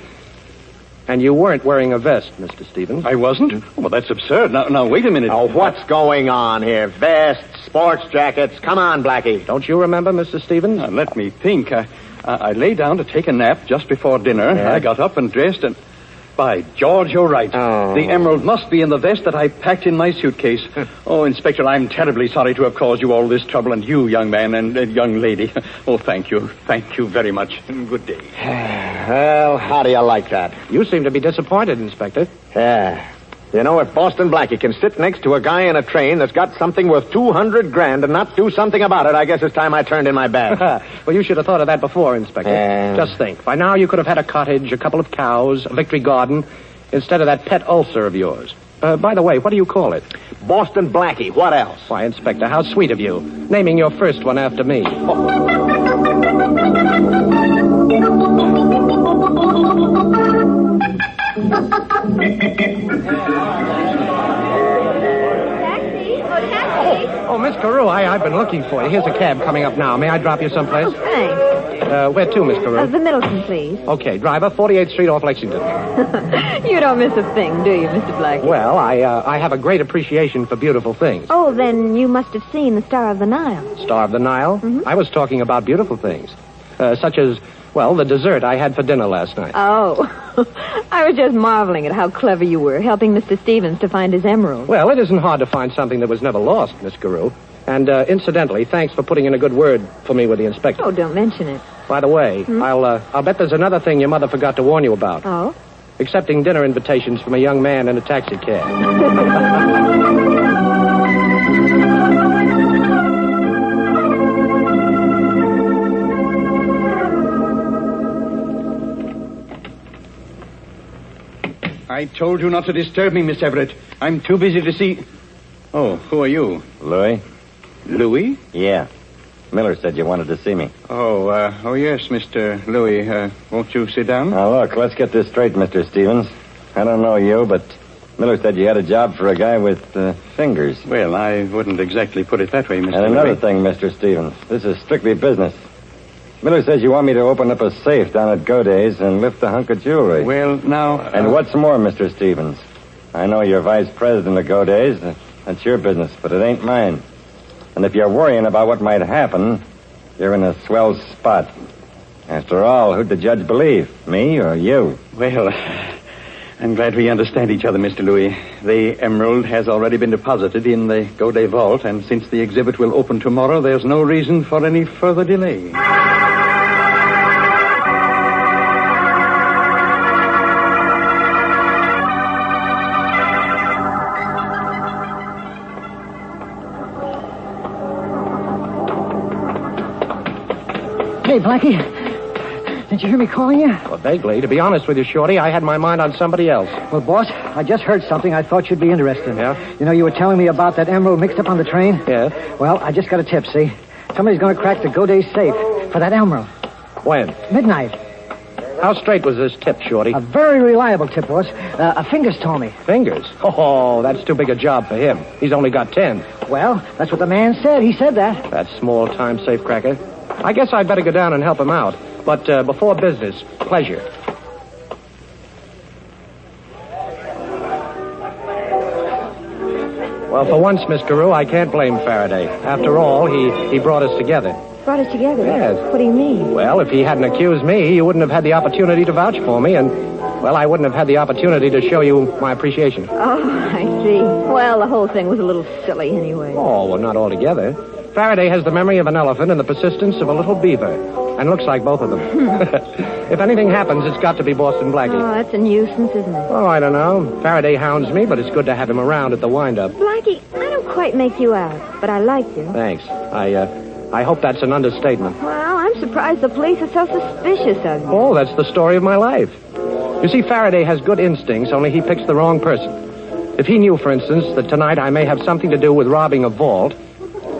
and you weren't wearing a vest, Mr. Stevens.
I wasn't? Oh, well, that's absurd. Now, wait a minute.
Oh, what's going on here? Vests, sports jackets. Come on, Blackie.
Don't you remember, Mr. Stevens?
Let me think. I lay down to take a nap just before dinner.
Yeah.
I got up and dressed and... By George, you're right.
Oh.
The emerald must be in the vest that I packed in my suitcase. Oh, Inspector, I'm terribly sorry to have caused you all this trouble, and you, young man, and young lady. Oh, thank you. Thank you very much. Good day.
Well, how do you like that?
You seem to be disappointed, Inspector.
Yeah. You know, if Boston Blackie can sit next to a guy in a train that's got something worth $200,000 and not do something about it, I guess it's time I turned in my bag.
Well, you should have thought of that before, Inspector. Just think. By now you could have had a cottage, a couple of cows, a victory garden, instead of that pet ulcer of yours. By the way, what do you call it?
Boston Blackie. What else?
Why, Inspector, how sweet of you. Naming your first one after me. Oh, Miss Carew, I've been looking for you. Here's a cab coming up now. May I drop you someplace?
Thanks.
Where to, Miss Carew?
The Middleton, please.
Okay, driver, 48th Street off Lexington.
You don't miss a thing, do you, Mr. Blackie?
Well, I have a great appreciation for beautiful things.
Oh, then you must have seen the Star of the Nile.
Star of the Nile?
Mm-hmm.
I was talking about beautiful things. Such as, well, the dessert I had for dinner last night.
Oh, I was just marveling at how clever you were, helping Mr. Stevens to find his emerald.
Well, it isn't hard to find something that was never lost, Miss Carew. And, incidentally, thanks for putting in a good word for me with the inspector.
Oh, don't mention it.
By the way, I'll bet there's another thing your mother forgot to warn you about.
Oh?
Accepting dinner invitations from a young man in a taxi cab.
I told you not to disturb me, Miss Everett. I'm too busy to see... Oh, who are you?
Louis?
Louis?
Yeah. Miller said you wanted to see me.
Oh, yes, Mr. Louis. Won't you sit down?
Now, look, let's get this straight, Mr. Stevens. I don't know you, but Miller said you had a job for a guy with fingers.
Well, I wouldn't exactly put it that way, Mr.
And another
Louis.
thing, Mr. Stevens. This is strictly business. Miller says you want me to open up a safe down at Goday's and lift a hunk of jewelry.
Well, now...
And what's more, Mr. Stevens, I know you're vice president of Goday's. That's your business, but it ain't mine. And if you're worrying about what might happen, you're in a swell spot. After all, who'd the judge believe, me or you?
Well, I'm glad we understand each other, Mr. Louis. The emerald has already been deposited in the Goday vault, and since the exhibit will open tomorrow, there's no reason for any further delay.
Hey, Blackie. Didn't you hear me calling you?
Well, vaguely. To be honest with you, Shorty, I had my mind on somebody else.
Well, boss, I just heard something I thought you'd be interested in.
Yeah?
You know, you were telling me about that emerald mixed up on the train?
Yeah.
Well, I just got a tip, see? Somebody's going to crack the Godey safe for that emerald.
When?
Midnight.
How straight was this tip, Shorty?
A very reliable tip, boss. Fingers told me.
Fingers? Oh, that's too big a job for him. He's only got 10.
Well, that's what the man said. He said that.
That small-time safecracker. I guess I'd better go down and help him out. But before business, pleasure. Well, for once, Miss Carew, I can't blame Faraday. After all, he brought us together.
Brought us together?
Yes.
What do you mean?
Well, if he hadn't accused me, you wouldn't have had the opportunity to vouch for me, and, well, I wouldn't have had the opportunity to show you my appreciation.
Oh, I see. Well, the whole thing was a little silly anyway.
Oh, well, not altogether. Faraday has the memory of an elephant and the persistence of a little beaver. And looks like both of them. If anything happens, it's got to be Boston Blackie.
Oh, that's a nuisance, isn't it?
Oh, I don't know. Faraday hounds me, but it's good to have him around at the wind-up.
Blackie, I don't quite make you out, but I like you.
Thanks. I hope that's an understatement.
Well, I'm surprised the police are so suspicious of you.
Oh, that's the story of my life. You see, Faraday has good instincts, only he picks the wrong person. If he knew, for instance, that tonight I may have something to do with robbing a vault,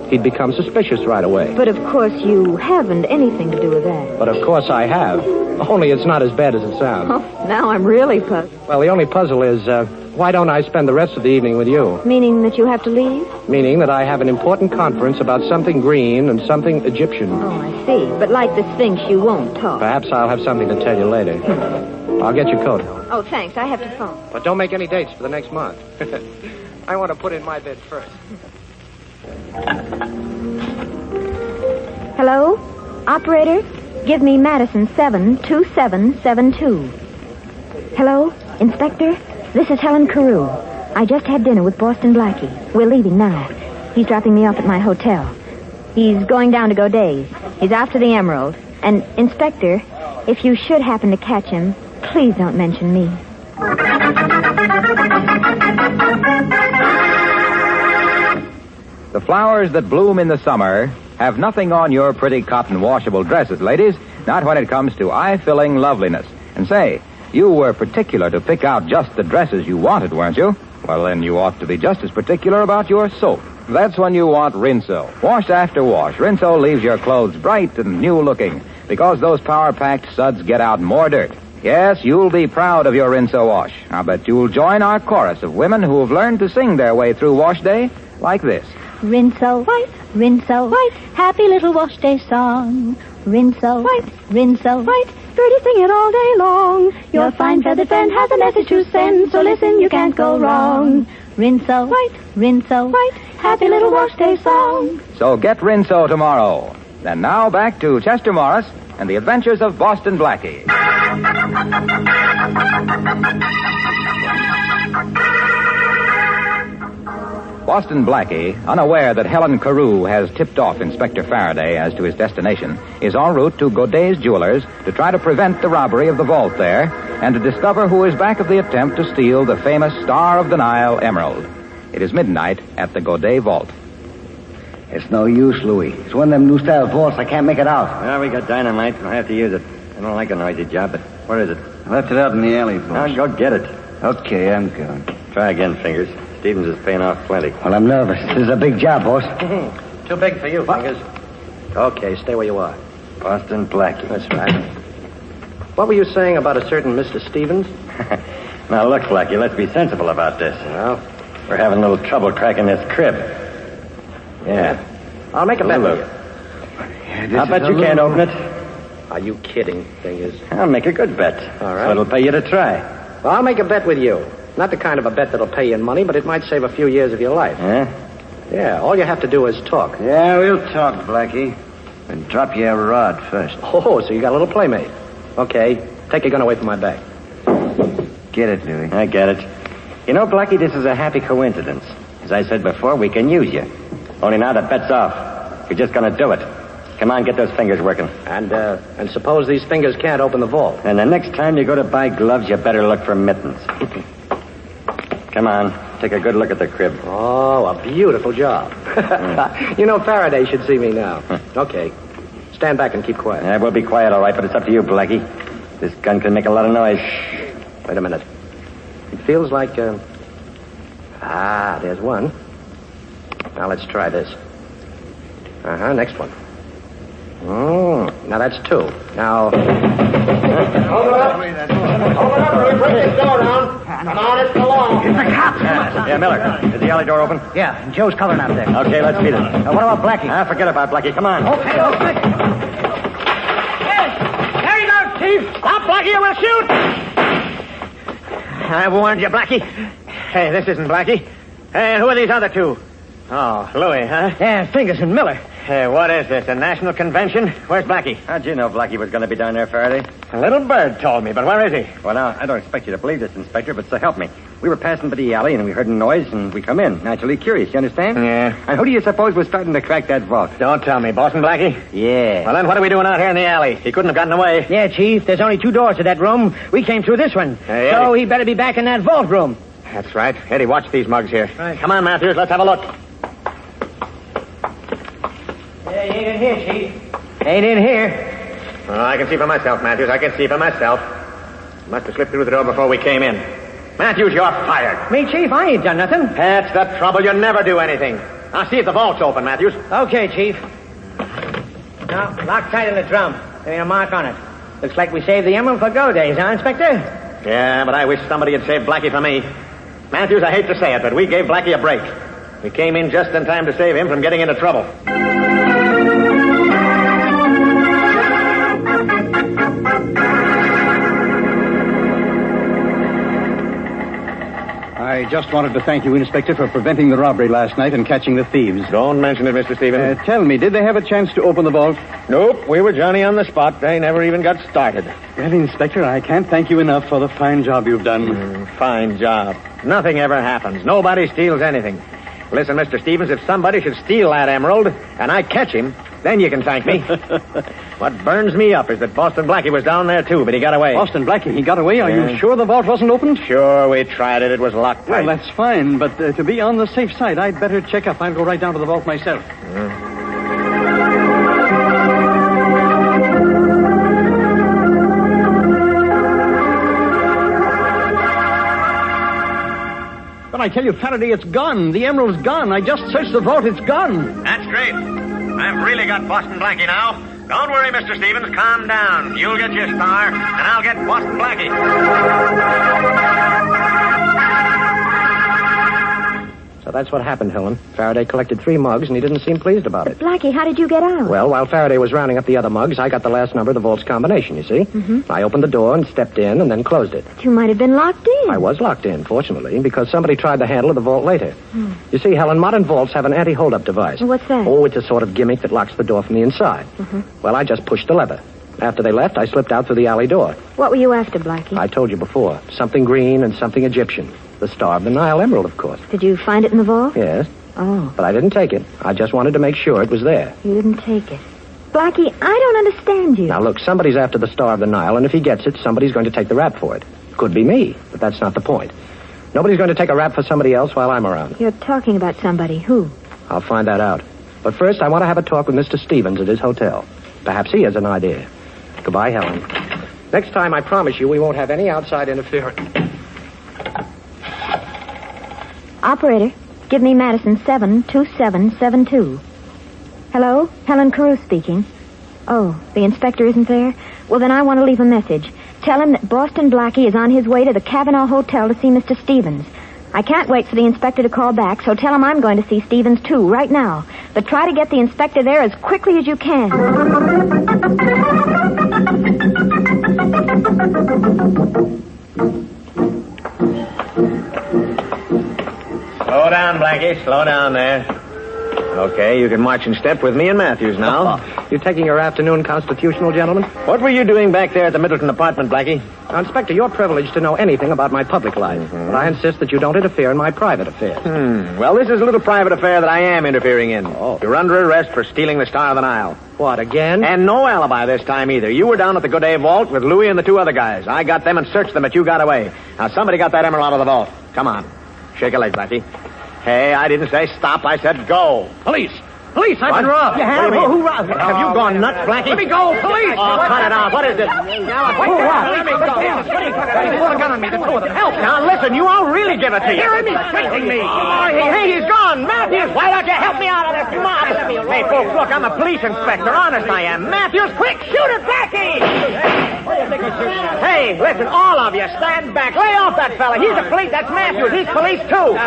he'd become suspicious right away.
But, of course, you haven't anything to do with that.
But, of course, I have. Only it's not as bad as it sounds.
Oh, now I'm really puzzled.
Well, the only puzzle is, why don't I spend the rest of the evening with you?
Meaning that you have to leave?
Meaning that I have an important conference about something green and something Egyptian.
Oh, I see. But like the Sphinx, you won't talk.
Perhaps I'll have something to tell you later. I'll get your coat.
Oh, thanks. I have to phone.
But don't make any dates for the next month. I want to put in my bid first.
Hello? Operator, give me Madison 72772. Hello? Inspector? This is Helen Carew. I just had dinner with Boston Blackie. We're leaving now. He's dropping me off at my hotel. He's going down to Godey's. He's after the emerald. And, Inspector, if you should happen to catch him, please don't mention me.
The flowers that bloom in the summer have nothing on your pretty cotton washable dresses, ladies. Not when it comes to eye-filling loveliness. And say, you were particular to pick out just the dresses you wanted, weren't you? Well, then you ought to be just as particular about your soap. That's when you want Rinso. Wash after wash, Rinso leaves your clothes bright and new-looking because those power-packed suds get out more dirt. Yes, you'll be proud of your Rinso wash. I bet you'll join our chorus of women who have learned to sing their way through wash day like this.
Rinso white, happy little wash day song. Rinso white, birdies sing it all day long. Your fine feathered friend has a message to send, so listen, you can't go wrong. Rinso white, happy little wash day song.
So get Rinso tomorrow. And now back to Chester Morris and the adventures of Boston Blackie. Boston Blackie, unaware that Helen Carew has tipped off Inspector Faraday as to his destination, is en route to Godey's Jewelers to try to prevent the robbery of the vault there and to discover who is back of the attempt to steal the famous Star of the Nile emerald. It is midnight at the Godey Vault.
It's no use, Louis. It's one of them new-style vaults. I can't make it out.
Well, we got dynamite. We'll have to use it. I don't like a noisy job, but where is it?
I left it out in the alley, boss.
I'll go get it.
Okay, I'm going.
Try again, Fingers. Stevens is paying off plenty.
Well, I'm nervous. This is a big job, boss.
Too big for you, Fingers. Okay, stay where you are.
Boston Blackie.
That's right. What were you saying about a certain Mr. Stevens?
Now, look, Blackie, let's be sensible about this.
Well,
we're having a little trouble cracking this crib. Yeah.
I'll make a bet with you.
Yeah, I'll bet you can't open it.
Are you kidding, Fingers?
I'll make a good bet.
All right.
So it'll pay you to try.
Well, I'll make a bet with you. Not the kind of a bet that'll pay you in money, but it might save a few years of your life.
Yeah?
Yeah, all you have to do is talk.
Yeah, we'll talk, Blackie. And drop you a rod first.
Oh, so you got a little playmate. Okay, take your gun away from my back.
Get it, Louis.
I get it. You know, Blackie, this is a happy coincidence. As I said before, we can use you. Only now the bet's off. You're just gonna do it. Come on, get those fingers working.
And suppose these fingers can't open the vault.
And the next time you go to buy gloves, you better look for mittens. Come on, take a good look at the crib.
Oh, a beautiful job. You know, Faraday should see me now. Okay. Stand back and keep quiet.
Yeah, we'll be quiet, all right, but it's up to you, Blackie. This gun can make a lot of noise.
Wait a minute. It feels like, there's one. Now let's try this. Next one. Now that's two. Now...
Hold it up. Break this door down. Come on, it's along.
It's the cops.
Yeah, Miller. Is the alley door open?
Yeah, and Joe's covering out there.
Okay, let's beat it.
What about Blackie?
Forget about Blackie. Come on.
Okay.
Hey, there you go, Chief. Stop, Blackie, or we'll shoot. I warned you, Blackie. Hey, this isn't Blackie. Hey, who are these other two? Oh, Louis, huh?
Yeah, Fingers and Miller.
Hey, what is this, a national convention? Where's Blackie?
How'd you know Blackie was going to be down there, Faraday?
A little bird told me, but where is he?
Well, now, I don't expect you to believe this, Inspector, but so help me. We were passing by the alley, and we heard a noise, and we come in. Naturally curious, you understand?
Yeah.
And who do you suppose was starting to crack that vault?
Don't tell me. Boston Blackie?
Yeah.
Well, then what are we doing out here in the alley? He couldn't have gotten away.
Yeah, Chief, there's only 2 doors to that room. We came through this one.
Hey,
so
Eddie.
he better be back in that vault room.
That's right. Eddie, watch these mugs here.
Right.
Come on, Matthews, let's have a look.
Yeah, he ain't in here, Chief. Ain't in here.
Oh, I can see for myself, Matthews. I can see for myself. Must have slipped through the door before we came in. Matthews, you're fired.
Me, Chief? I ain't done nothing.
That's the trouble. You never do anything. Now, see if the vault's open, Matthews.
Okay, Chief. Now, lock tight on the drum. There ain't a mark on it. Looks like we saved the emerald for go days, huh, Inspector?
Yeah, but I wish somebody had saved Blackie for me. Matthews, I hate to say it, but we gave Blackie a break. We came in just in time to save him from getting into trouble.
I just wanted to thank you, Inspector, for preventing the robbery last night and catching the thieves.
Don't mention it, Mr. Stevens.
Tell me, did they have a chance to open the vault?
Nope, we were Johnny on the spot. They never even got started.
Well, Inspector, I can't thank you enough for the fine job you've done.
Fine job. Nothing ever happens. Nobody steals anything. Listen, Mr. Stevens, if somebody should steal that emerald and I catch him, then you can thank me. What burns me up is that Boston Blackie was down there, too, but he got away.
Boston Blackie, he got away? Are you sure the vault wasn't opened?
Sure, we tried it. It was locked tight.
Well, that's fine, but to be on the safe side, I'd better check up. I'll go right down to the vault myself. But I tell you, Faraday, it's gone. The emerald's gone. I just searched the vault. It's gone.
That's great. I've really got Boston Blackie now. Don't worry, Mr. Stevens. Calm down. You'll get your star, and I'll get Boston Blackie.
So that's what happened, Helen. Faraday collected 3 mugs, and he didn't seem pleased about it.
Blackie, how did you get out?
Well, while Faraday was rounding up the other mugs, I got the last number of the vault's combination, you see?
Mm-hmm.
I opened the door and stepped in and then closed it.
But you might have been locked in.
I was locked in, fortunately, because somebody tried the handle of the vault later. You see, Helen, modern vaults have an anti-hold-up device.
What's that?
Oh, it's a sort of gimmick that locks the door from the inside. Well, I just pushed the lever. After they left, I slipped out through the alley door.
What were you after, Blackie?
I told you before. Something green and something Egyptian. The Star of the Nile emerald, of course.
Did you find it in the vault?
Yes.
Oh.
But I didn't take it. I just wanted to make sure it was there.
You didn't take it. Blackie, I don't understand you.
Now, look, somebody's after the Star of the Nile, and if he gets it, somebody's going to take the rap for it. Could be me, but that's not the point. Nobody's going to take a rap for somebody else while I'm around.
You're talking about somebody. Who?
I'll find that out. But first, I want to have a talk with Mr. Stevens at his hotel. Perhaps he has an idea. Goodbye, Helen. Next time, I promise you, we won't have any outside interference.
Operator, give me Madison 72772. Hello? Helen Carew speaking. Oh, the inspector isn't there? Well, then I want to leave a message. Tell him that Boston Blackie is on his way to the Cavanaugh Hotel to see Mr. Stevens. I can't wait for the inspector to call back, so tell him I'm going to see Stevens, too, right now. But try to get the inspector there as quickly as you can.
Slow down, Blackie. Slow down there. Okay, you can march in step with me and Matthews now.
You're taking your afternoon constitutional, gentlemen?
What were you doing back there at the Middleton apartment, Blackie?
Now, Inspector, you're privileged to know anything about my public life. But I insist that you don't interfere in my private affairs.
Well, this is a little private affair that I am interfering in. You're under arrest for stealing the Star of the Nile.
What, again?
And no alibi this time either. You were down at the Good Day Vault with Louis and the 2 other guys. I got them and searched them, but you got away. Now, somebody got that emerald out of the vault. Come on. Shake a leg, Blackie. Hey, I didn't say stop. I said go.
Police!
Police, I've been robbed.
You have?
Who robbed? Have you gone nuts, Blackie? Let me go, police! Oh, cut it out. What is this? Let me go. They pulled a gun on me, the two of them. Help. Now, listen, you, I'll really give it to you. Hear me chasing me. Oh, hey, he's gone. Matthews, why don't you help me out of this mob? Hey, folks, look, I'm a police inspector. Honest, I am. Matthews, quick, shoot it, Blackie! Hey, listen, all of you, stand back. Lay off that fella. He's a police. That's Matthews. He's police, too.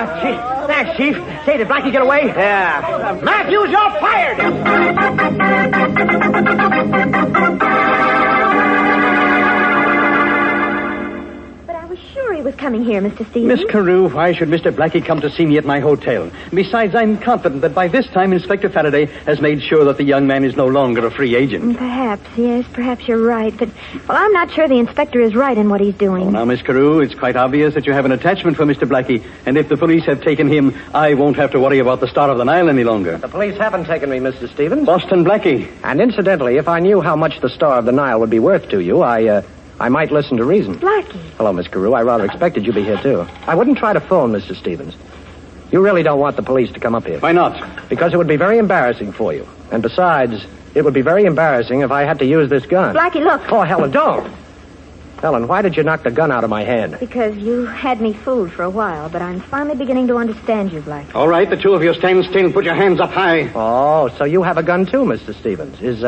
Thanks, Chief. Say, did Blackie get away? Yeah. Matthews, you're fired!
But I was sure he was coming here, Mr. Stevens.
Miss Carew, why should Mr. Blackie come to see me at my hotel? Besides, I'm confident that by this time Inspector Faraday has made sure that the young man is no longer a free agent.
Perhaps, yes, perhaps you're right. But, well, I'm not sure the inspector is right in what he's doing.
Oh, now, Miss Carew, it's quite obvious that you have an attachment for Mr. Blackie, and if the police have taken him, I won't have to worry about the Star of the Nile any longer.
The police haven't taken me, Mr. Stevens.
Boston Blackie.
And incidentally, if I knew how much the Star of the Nile would be worth to you, I might listen to reason.
Blackie.
Hello, Miss Carew. I rather expected you'd be here, too. I wouldn't try to phone, Mr. Stevens. You really don't want the police to come up here.
Why not?
Because it would be very embarrassing for you. And besides, it would be very embarrassing if I had to use this gun.
Blackie, look.
Oh, Helen, don't. Helen, why did you knock the gun out of my hand?
Because you had me fooled for a while, but I'm finally beginning to understand you, Blackie.
All right, the two of you stand still and put your hands up high.
Oh, so you have a gun, too, Mr. Stevens. Is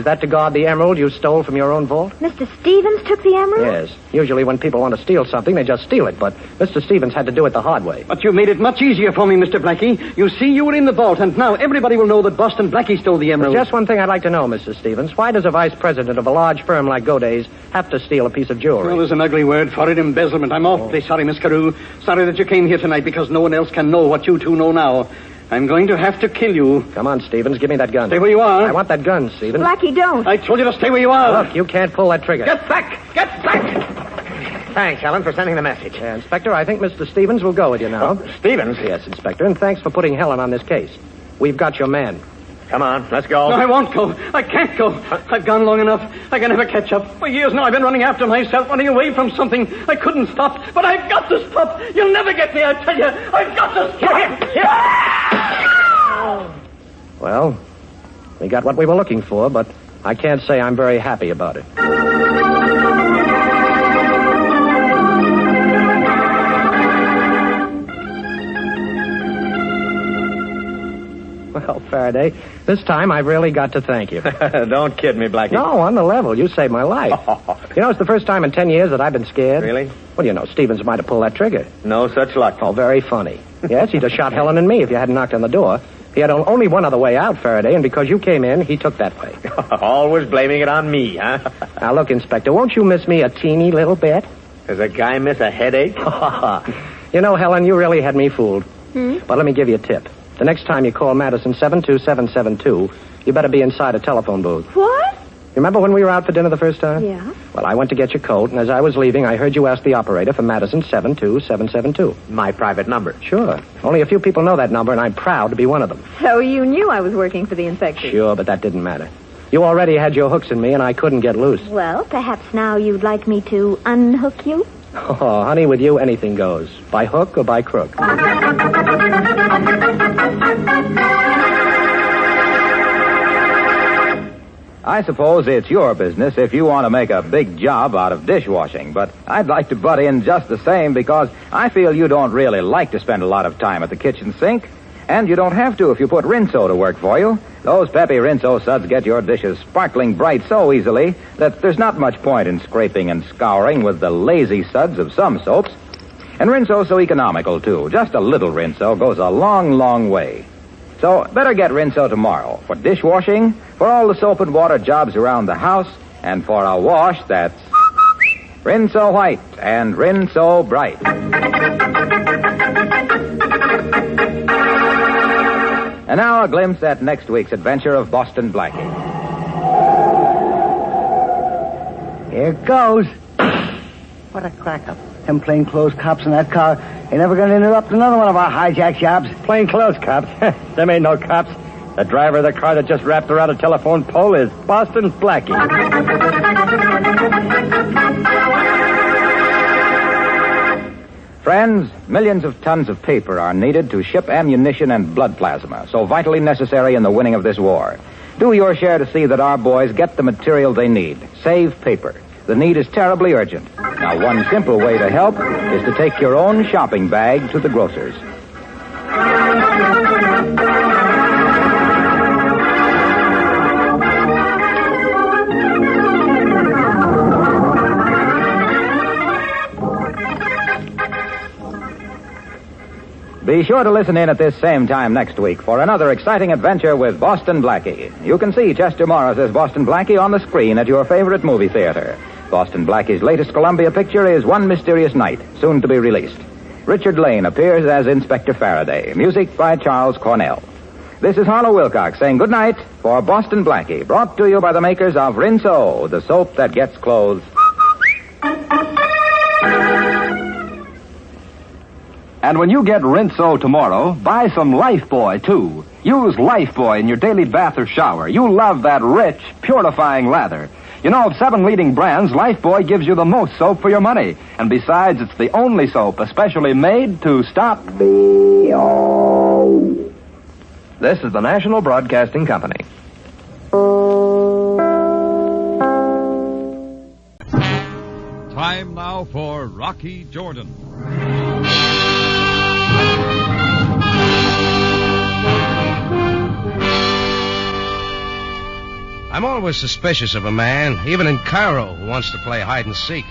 that to guard the emerald you stole from your own vault?
Mr. Stevens took the emerald?
Yes. Usually when people want to steal something, they just steal it, but Mr. Stevens had to do it the hard way.
But you made it much easier for me, Mr. Blackie. You see, you were in the vault, and now everybody will know that Boston Blackie stole the emerald.
There's just one thing I'd like to know, Mr. Stevens. Why does a vice president of a large firm like Goday's have to steal a piece of jewelry?
Well, there's an ugly word for it, embezzlement. I'm awfully sorry, Miss Carew. Sorry that you came here tonight because no one else can know what you two know now. I'm going to have to kill you.
Come on, Stevens. Give me that gun.
Stay where you are.
I want that gun, Stevens.
Blackie, don't.
I told you to stay where you are.
Look, you can't pull that trigger.
Get back! Get back!
Thanks, Helen, for sending the message.
Inspector, I think Mr. Stevens will go with you now.
Oh, Stevens?
Yes, Inspector, and thanks for putting Helen on this case. We've got your man.
Come on, let's go.
No, I won't go. I can't go. I've gone long enough. I can never catch up. For years now, I've been running after myself, running away from something I couldn't stop. But I've got to stop. You'll never get me, I tell you. I've got to stop.
Well, we got what we were looking for, but I can't say I'm very happy about it. Well, Faraday, this time I've really got to thank you.
Don't kid me, Blackie.
No, on the level. You saved my life. You know, it's the first time in 10 years that I've been scared.
Really?
Well, you know, Stevens might have pulled that trigger.
No such luck.
Oh, very funny. Yes, he'd have shot Helen and me if you hadn't knocked on the door. He had only one other way out, Faraday, and because you came in, he took that way.
Always blaming it on me, huh?
Now, look, Inspector, won't you miss me a teeny little bit?
Does a guy miss a headache?
You know, Helen, you really had me fooled.
Hmm?
But let me give you a tip. The next time you call Madison 72772, you better be inside a telephone booth.
What?
Remember when we were out for dinner the first time?
Yeah.
Well, I went to get your coat, and as I was leaving, I heard you ask the operator for Madison 72772.
My private number.
Sure. Only a few people know that number, and I'm proud to be one of them.
So you knew I was working for the inspector?
Sure, but that didn't matter. You already had your hooks in me, and I couldn't get loose.
Well, perhaps now you'd like me to unhook you?
Oh, honey, with you, anything goes. By hook or by crook.
I suppose it's your business if you want to make a big job out of dishwashing, but I'd like to butt in just the same because I feel you don't really like to spend a lot of time at the kitchen sink, and you don't have to if you put Rinso to work for you. Those peppy Rinso suds get your dishes sparkling bright so easily that there's not much point in scraping and scouring with the lazy suds of some soaps. And Rinso's so economical, too. Just a little Rinso goes a long, long way. So better get Rinso tomorrow for dishwashing, for all the soap and water jobs around the house, and for a wash that's Rinso White and Rinso Bright. And now a glimpse at next week's adventure of Boston Blackie.
Here it goes. What a crack-up. Them plainclothes cops in that car ain't never going to interrupt another one of our hijack jobs.
Plainclothes cops? Them ain't no cops. The driver of the car that just wrapped around a telephone pole is Boston Blackie.
Friends, millions of tons of paper are needed to ship ammunition and blood plasma, so vitally necessary in the winning of this war. Do your share to see that our boys get the material they need. Save paper. The need is terribly urgent. Now, one simple way to help is to take your own shopping bag to the grocer's. Be sure to listen in at this same time next week for another exciting adventure with Boston Blackie. You can see Chester Morris as Boston Blackie on the screen at your favorite movie theater. Boston Blackie's latest Columbia picture is One Mysterious Night, soon to be released. Richard Lane appears as Inspector Faraday. Music by Charles Cornell. This is Harlow Wilcox saying good night for Boston Blackie, brought to you by the makers of Rinso, the soap that gets clothes.
And when you get Rinso tomorrow, buy some Lifebuoy, too. Use Lifebuoy in your daily bath or shower. You'll love that rich, purifying lather. You know, of 7 leading brands, Lifebuoy gives you the most soap for your money. And besides, it's the only soap especially made to stop B.O.
This is the National Broadcasting Company.
Time now for Rocky Jordan.
I'm always suspicious of a man, even in Cairo, who wants to play hide and seek.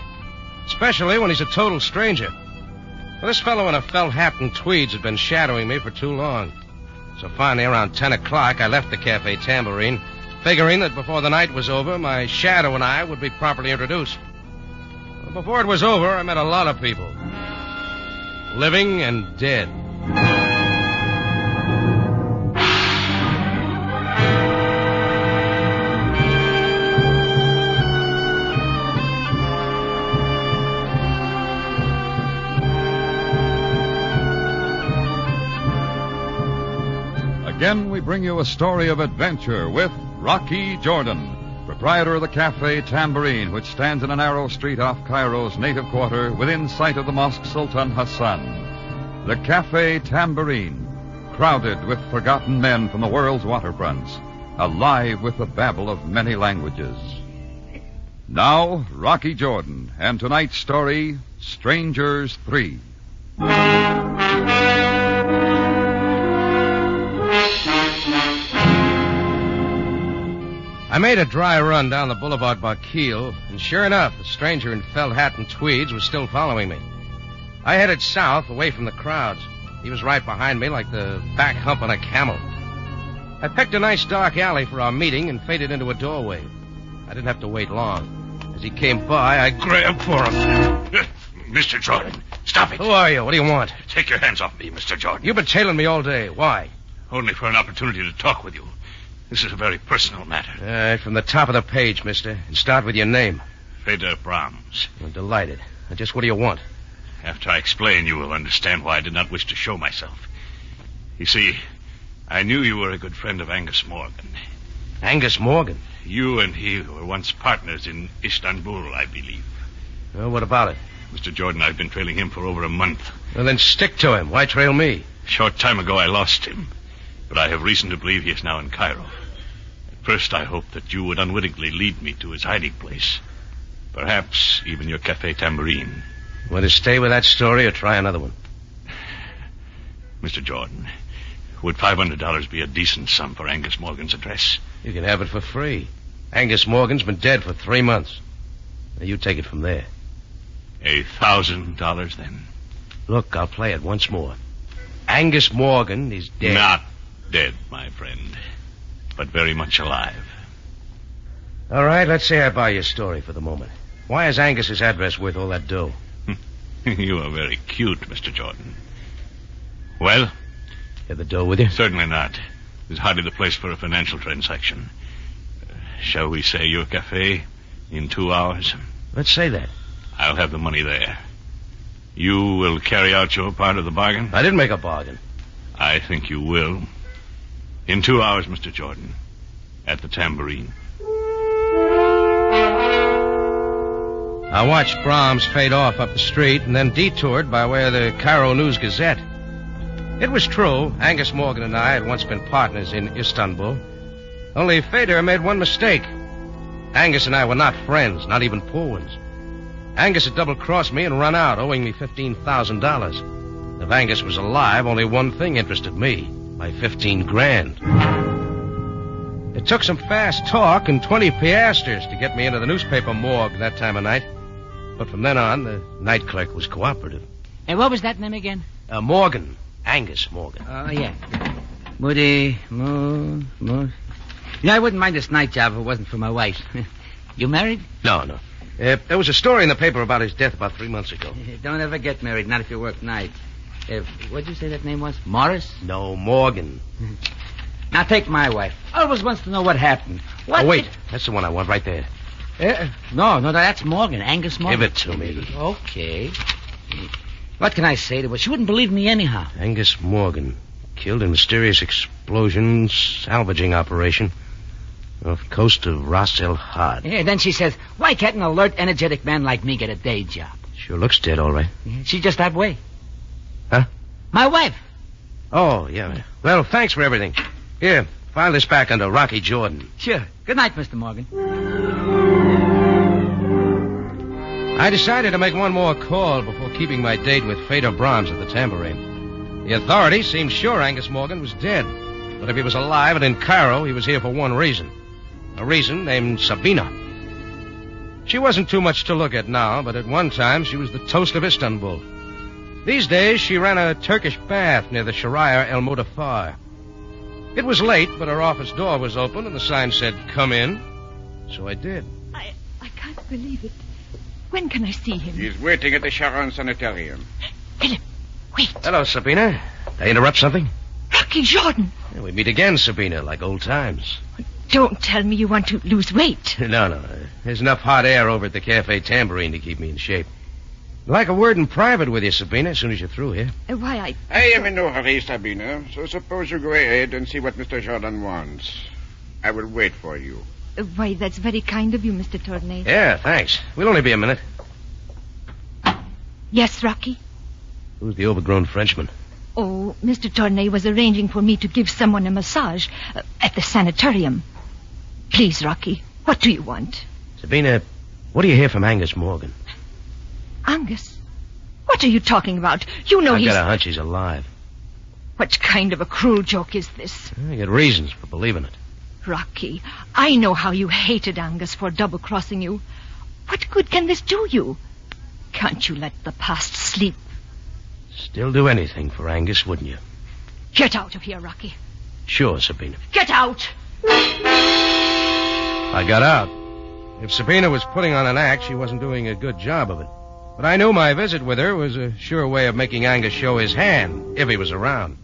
Especially when he's a total stranger. Well, this fellow in a felt hat and tweeds had been shadowing me for too long. So finally, around 10 o'clock, I left the Cafe Tambourine, figuring that before the night was over, my shadow and I would be properly introduced. Well, before it was over, I met a lot of people. Living and dead.
Again, we bring you a story of adventure with Rocky Jordan, proprietor of the Cafe Tambourine, which stands in a narrow street off Cairo's native quarter within sight of the Mosque Sultan Hassan. The Cafe Tambourine, crowded with forgotten men from the world's waterfronts, alive with the babble of many languages. Now, Rocky Jordan, and tonight's story, Strangers 3.
I made a dry run down the boulevard Barquille, and sure enough, the stranger in felt hat and tweeds was still following me. I headed south, away from the crowds. He was right behind me like the back hump on a camel. I picked a nice dark alley for our meeting and faded into a doorway. I didn't have to wait long. As he came by, I grabbed for him.
Mr. Jordan, stop it.
Who are you? What do you want?
Take your hands off me, Mr. Jordan.
You've been tailing me all day. Why?
Only for an opportunity to talk with you. This is a very personal matter.
All right, from the top of the page, mister. And start with your name.
Feder Brahms.
I'm delighted. Now, just what do you want?
After I explain, you will understand why I did not wish to show myself. You see, I knew you were a good friend of Angus Morgan.
Angus Morgan?
You and he were once partners in Istanbul, I believe.
Well, what about it?
Mr. Jordan, I've been trailing him for over a month.
Well, then stick to him. Why trail me?
A short time ago, I lost him. But I have reason to believe he is now in Cairo. At first, I hoped that you would unwittingly lead me to his hiding place. Perhaps even your Cafe Tambourine.
Want to stay with that story or try another one?
Mr. Jordan, would $500 be a decent sum for Angus Morgan's address?
You can have it for free. Angus Morgan's been dead for 3 months. Now, you take it from there.
$1,000 then?
Look, I'll play it once more. Angus Morgan is dead.
Not dead, my friend, but very much alive.
All right, let's say I buy your story for the moment. Why is Angus's address worth all that dough?
You are very cute, Mr. Jordan. Well?
You have the dough with you?
Certainly not. It's hardly the place for a financial transaction. Shall we say your cafe in 2 hours?
Let's say that.
I'll have the money there. You will carry out your part of the bargain?
I didn't make a bargain.
I think you will. In 2 hours, Mr. Jordan. At the Tambourine.
I watched Brahms fade off up the street and then detoured by way of the Cairo News-Gazette. It was true, Angus Morgan and I had once been partners in Istanbul. Only Feder made one mistake. Angus and I were not friends, not even poor ones. Angus had double-crossed me and run out, owing me $15,000. If Angus was alive, only one thing interested me, my 15 grand. It took some fast talk and 20 piastres to get me into the newspaper morgue that time of night. But from then on, the night clerk was cooperative.
And what was that name again?
Morgan. Angus Morgan.
Oh, yeah. Moody, I wouldn't mind this night job if it wasn't for my wife. You married?
No. There was a story in the paper about his death about 3 months ago.
Don't ever get married, not if you work nights. What'd you say that name was? Morris?
No, Morgan.
Now take my wife. I always wants to know what happened. What
wait. That's the one I want right there.
No, that's Morgan. Angus Morgan.
Give it to me.
Okay. What can I say to her? She wouldn't believe me anyhow.
Angus Morgan. Killed in mysterious explosion, salvaging operation off coast of Ras El Had.
Yeah, then she says, why can't an alert, energetic man like me get a day job?
Sure looks dead, all right.
Yeah, she's just that way.
Huh?
My wife.
Oh, yeah. Well, thanks for everything. Here, file this back under Rocky Jordan.
Sure. Good night, Mr. Morgan.
I decided to make one more call before keeping my date with Feder Brahms at the Tambourine. The authorities seemed sure Angus Morgan was dead. But if he was alive and in Cairo, he was here for one reason. A reason named Sabina. She wasn't too much to look at now, but at one time she was the toast of Istanbul. These days she ran a Turkish bath near the Sharia El Mudafar. It was late, but her office door was open and the sign said, "Come in." So I did.
I can't believe it. When can I see him?
He's waiting at the Sharon Sanitarium.
Philip, wait.
Hello, Sabina. Did I interrupt something?
Rocky Jordan.
Yeah, we meet again, Sabina, like old times.
Don't tell me you want to lose weight.
No. There's enough hot air over at the Cafe Tambourine to keep me in shape. I'd like a word in private with you, Sabina, as soon as you're through here.
Why,
I am in no hurry, Sabina, so suppose you go ahead and see what Mr. Jordan wants. I will wait for you.
Why, that's very kind of you, Mr. Tornay.
Yeah, thanks. We'll only be a minute.
Yes, Rocky?
Who's the overgrown Frenchman?
Oh, Mr. Tornay was arranging for me to give someone a massage at the sanitarium. Please, Rocky, what do you want?
Sabina, what do you hear from Angus Morgan?
Angus? What are you talking about? You know
I've got a hunch he's alive.
What kind of a cruel joke is this?
I got reasons for believing it.
Rocky, I know how you hated Angus for double-crossing you. What good can this do you? Can't you let the past sleep?
Still do anything for Angus, wouldn't you?
Get out of here, Rocky.
Sure, Sabina.
Get out!
I got out. If Sabina was putting on an act, she wasn't doing a good job of it. But I knew my visit with her was a sure way of making Angus show his hand, if he was around.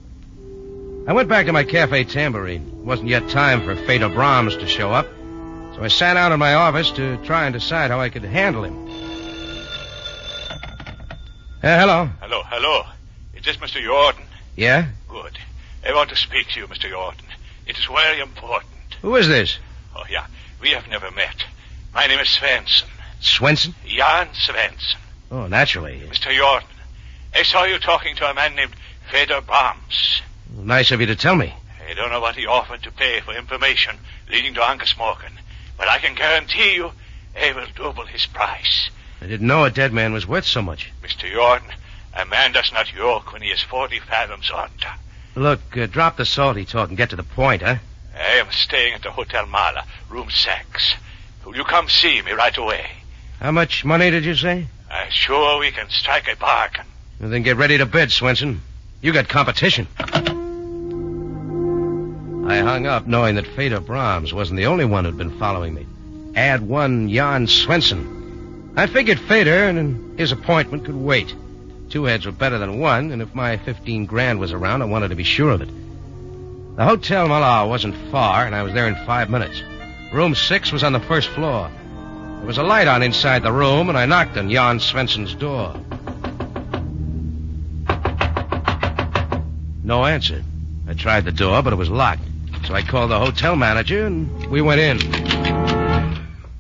I went back to my Cafe Tambourine. It wasn't yet time for Feder Brahms to show up, so I sat down in my office to try and decide how I could handle him. Hello.
Hello. Is this Mr. Jordan?
Yeah?
Good. I want to speak to you, Mr. Jordan. It is very important.
Who is this?
Oh, yeah. We have never met. My name is Svensson.
Swenson?
Jan Svensson.
Oh, naturally.
Mr. Jordan, I saw you talking to a man named Feder Brahms.
Nice of you to tell me.
I don't know what he offered to pay for information leading to Angus Morgan, but I can guarantee you I will double his price.
I didn't know a dead man was worth so much.
Mr. Jordan, a man does not yoke when he is 40 fathoms under.
Look, drop the salty talk and get to the point, huh?
I am staying at the Hotel Marlowe, room 6. Will you come see me right away?
How much money did you say?
I'm sure we can strike a bargain.
Well, then get ready to bid, Swenson. You got competition. I hung up knowing that Feder Brahms wasn't the only one who'd been following me. Add one Jan Swenson. I figured Feder and his appointment could wait. 2 heads were better than one, and if my 15 grand was around, I wanted to be sure of it. The Hotel Marlowe wasn't far, and I was there in 5 minutes. Room 6 was on the first floor. There was a light on inside the room, and I knocked on Jan Svenson's door. No answer. I tried the door, but it was locked. So I called the hotel manager, and we went in.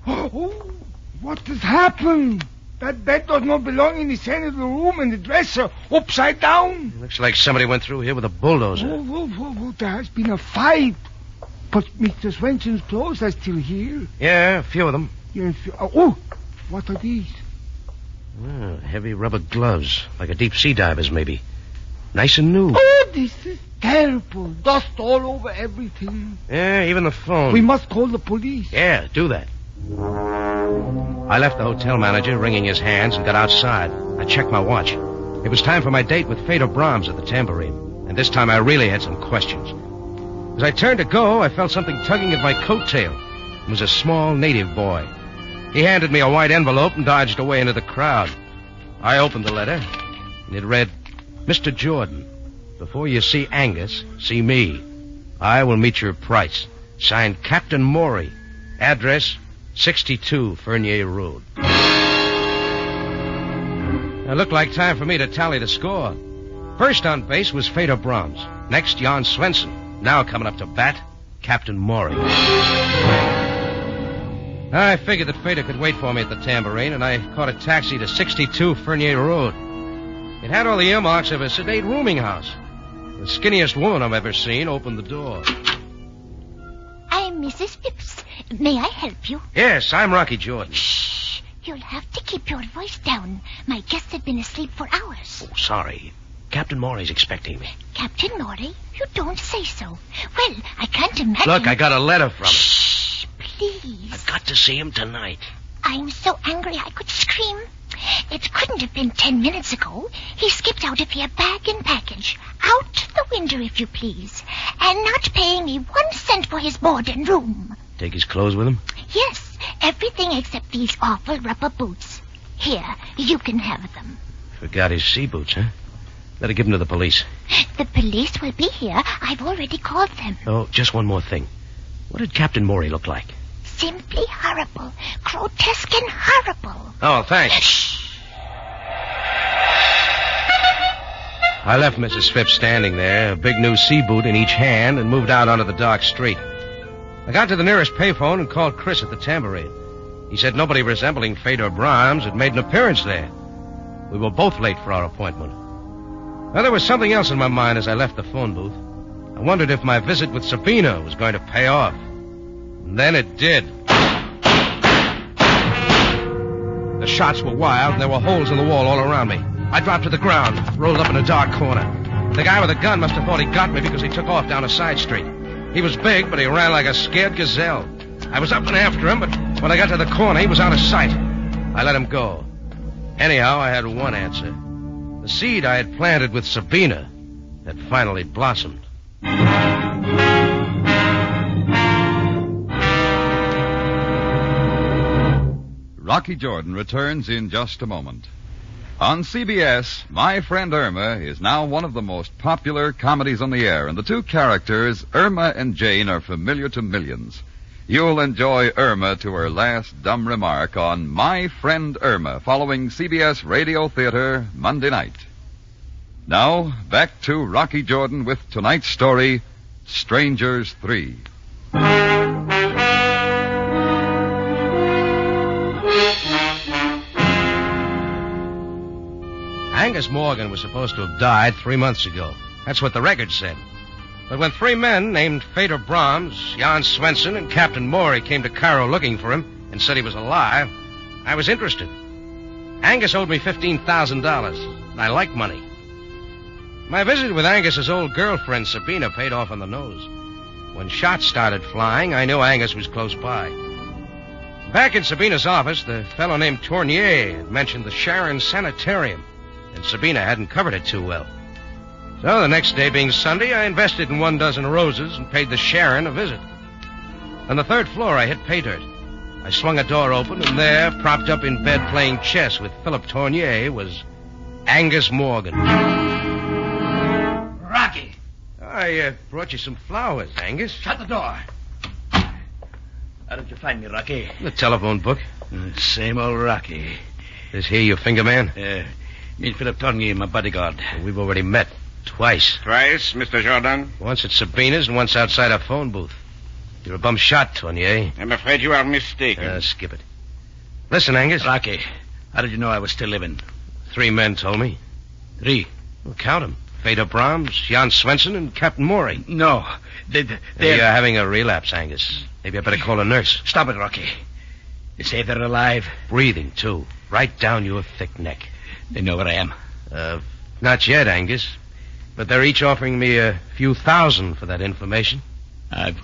Oh, what has happened?
That bed does not belong in the center of the room, and the dresser upside down.
Looks like somebody went through here with a bulldozer.
There has been a fight. But Mr. Swenson's clothes are still here.
Yeah, a few of them.
Yes. What are these?
Oh, heavy rubber gloves, like a deep-sea diver's, maybe. Nice and new.
Oh, this is terrible. Dust all over everything.
Yeah, even the phone.
We must call the police.
Yeah, do that. I left the hotel manager wringing his hands and got outside. I checked my watch. It was time for my date with Feder Brahms at the Tambourine. And this time I really had some questions. As I turned to go, I felt something tugging at my coattail. It was a small native boy. He handed me a white envelope and dodged away into the crowd. I opened the letter, and it read, Mr. Jordan, before you see Angus, see me. I will meet your price. Signed Captain Maury. Address, 62 Fernier Road. It looked like time for me to tally the score. First on base was Feder Brahms. Next, Jan Swenson. Now coming up to bat, Captain Maury. I figured that Feder could wait for me at the Tambourine, and I caught a taxi to 62 Fernier Road. It had all the earmarks of a sedate rooming house. The skinniest woman I've ever seen opened the door.
I'm Mrs. Phipps. May I help you?
Yes, I'm Rocky Jordan.
Shh. You'll have to keep your voice down. My guests have been asleep for hours.
Oh, sorry. Captain Maury's expecting me.
Captain Maury? You don't say so. Well, I can't imagine...
Look, I got a letter from him.
Shh, please.
I've got to see him tonight.
I'm so angry I could scream. It couldn't have been 10 minutes ago. He skipped out of here bag and package. Out the window, if you please. And not paying me 1 cent for his board and room.
Take his clothes with him?
Yes, everything except these awful rubber boots. Here, you can have them.
Forgot his sea boots, huh? Better give him to the police.
The police will be here. I've already called them.
Oh, just one more thing. What did Captain Maury look like?
Simply horrible. Grotesque and horrible.
Oh, thanks. Shh. I left Mrs. Phipps standing there, a big new sea boot in each hand, and moved out onto the dark street. I got to the nearest payphone and called Chris at the Tambourine. He said nobody resembling Feder Brahms had made an appearance there. We were both late for our appointment. Now, there was something else in my mind as I left the phone booth. I wondered if my visit with Sabina was going to pay off. And then it did. The shots were wild, and there were holes in the wall all around me. I dropped to the ground, rolled up in a dark corner. The guy with the gun must have thought he got me because he took off down a side street. He was big, but he ran like a scared gazelle. I was up and after him, but when I got to the corner, he was out of sight. I let him go. Anyhow, I had one answer. The seed I had planted with Sabina had finally blossomed.
Rocky Jordan returns in just a moment. On CBS, My Friend Irma is now one of the most popular comedies on the air, and the two characters, Irma and Jane, are familiar to millions. You'll enjoy Irma to her last dumb remark on My Friend Irma, following CBS Radio Theater Monday night. Now, back to Rocky Jordan with tonight's story, Strangers 3.
Angus Morgan was supposed to have died 3 months ago. That's what the record said. But when 3 men named Feder Brahms, Jan Swenson, and Captain Maury came to Cairo looking for him and said he was alive, I was interested. Angus owed me $15,000, and I like money. My visit with Angus's old girlfriend, Sabina, paid off on the nose. When shots started flying, I knew Angus was close by. Back in Sabina's office, the fellow named Tournier had mentioned the Sharon Sanitarium, and Sabina hadn't covered it too well. So the next day being Sunday, I invested in 12 roses and paid the Sharon a visit. On the 3rd floor, I hit pay dirt. I swung a door open, and there, propped up in bed playing chess with Philip Tournier, was Angus Morgan.
Rocky!
I brought you some flowers, Angus.
Shut the door. How did you find me, Rocky?
The telephone book.
Same old Rocky.
Is he your finger man?
Me and Philip Tournier, my bodyguard.
We've already met. Twice.
Twice, Mr. Jordan?
Once at Sabina's and once outside a phone booth. You're a bum shot, Tournier.
I'm afraid you are mistaken.
Skip it. Listen, Angus.
Rocky,
How did you know I was still living?
3 men told me.
3?
Well, count them. Feder Brahms, Jan Svensson, and Captain Morey.
No. You're
having a relapse, Angus. Maybe I better call a nurse.
Stop it, Rocky. You say they're alive?
Breathing, too. Right down your thick neck.
They know where I am?
Not yet, Angus. But they're each offering me a few thousand for that information.
I'm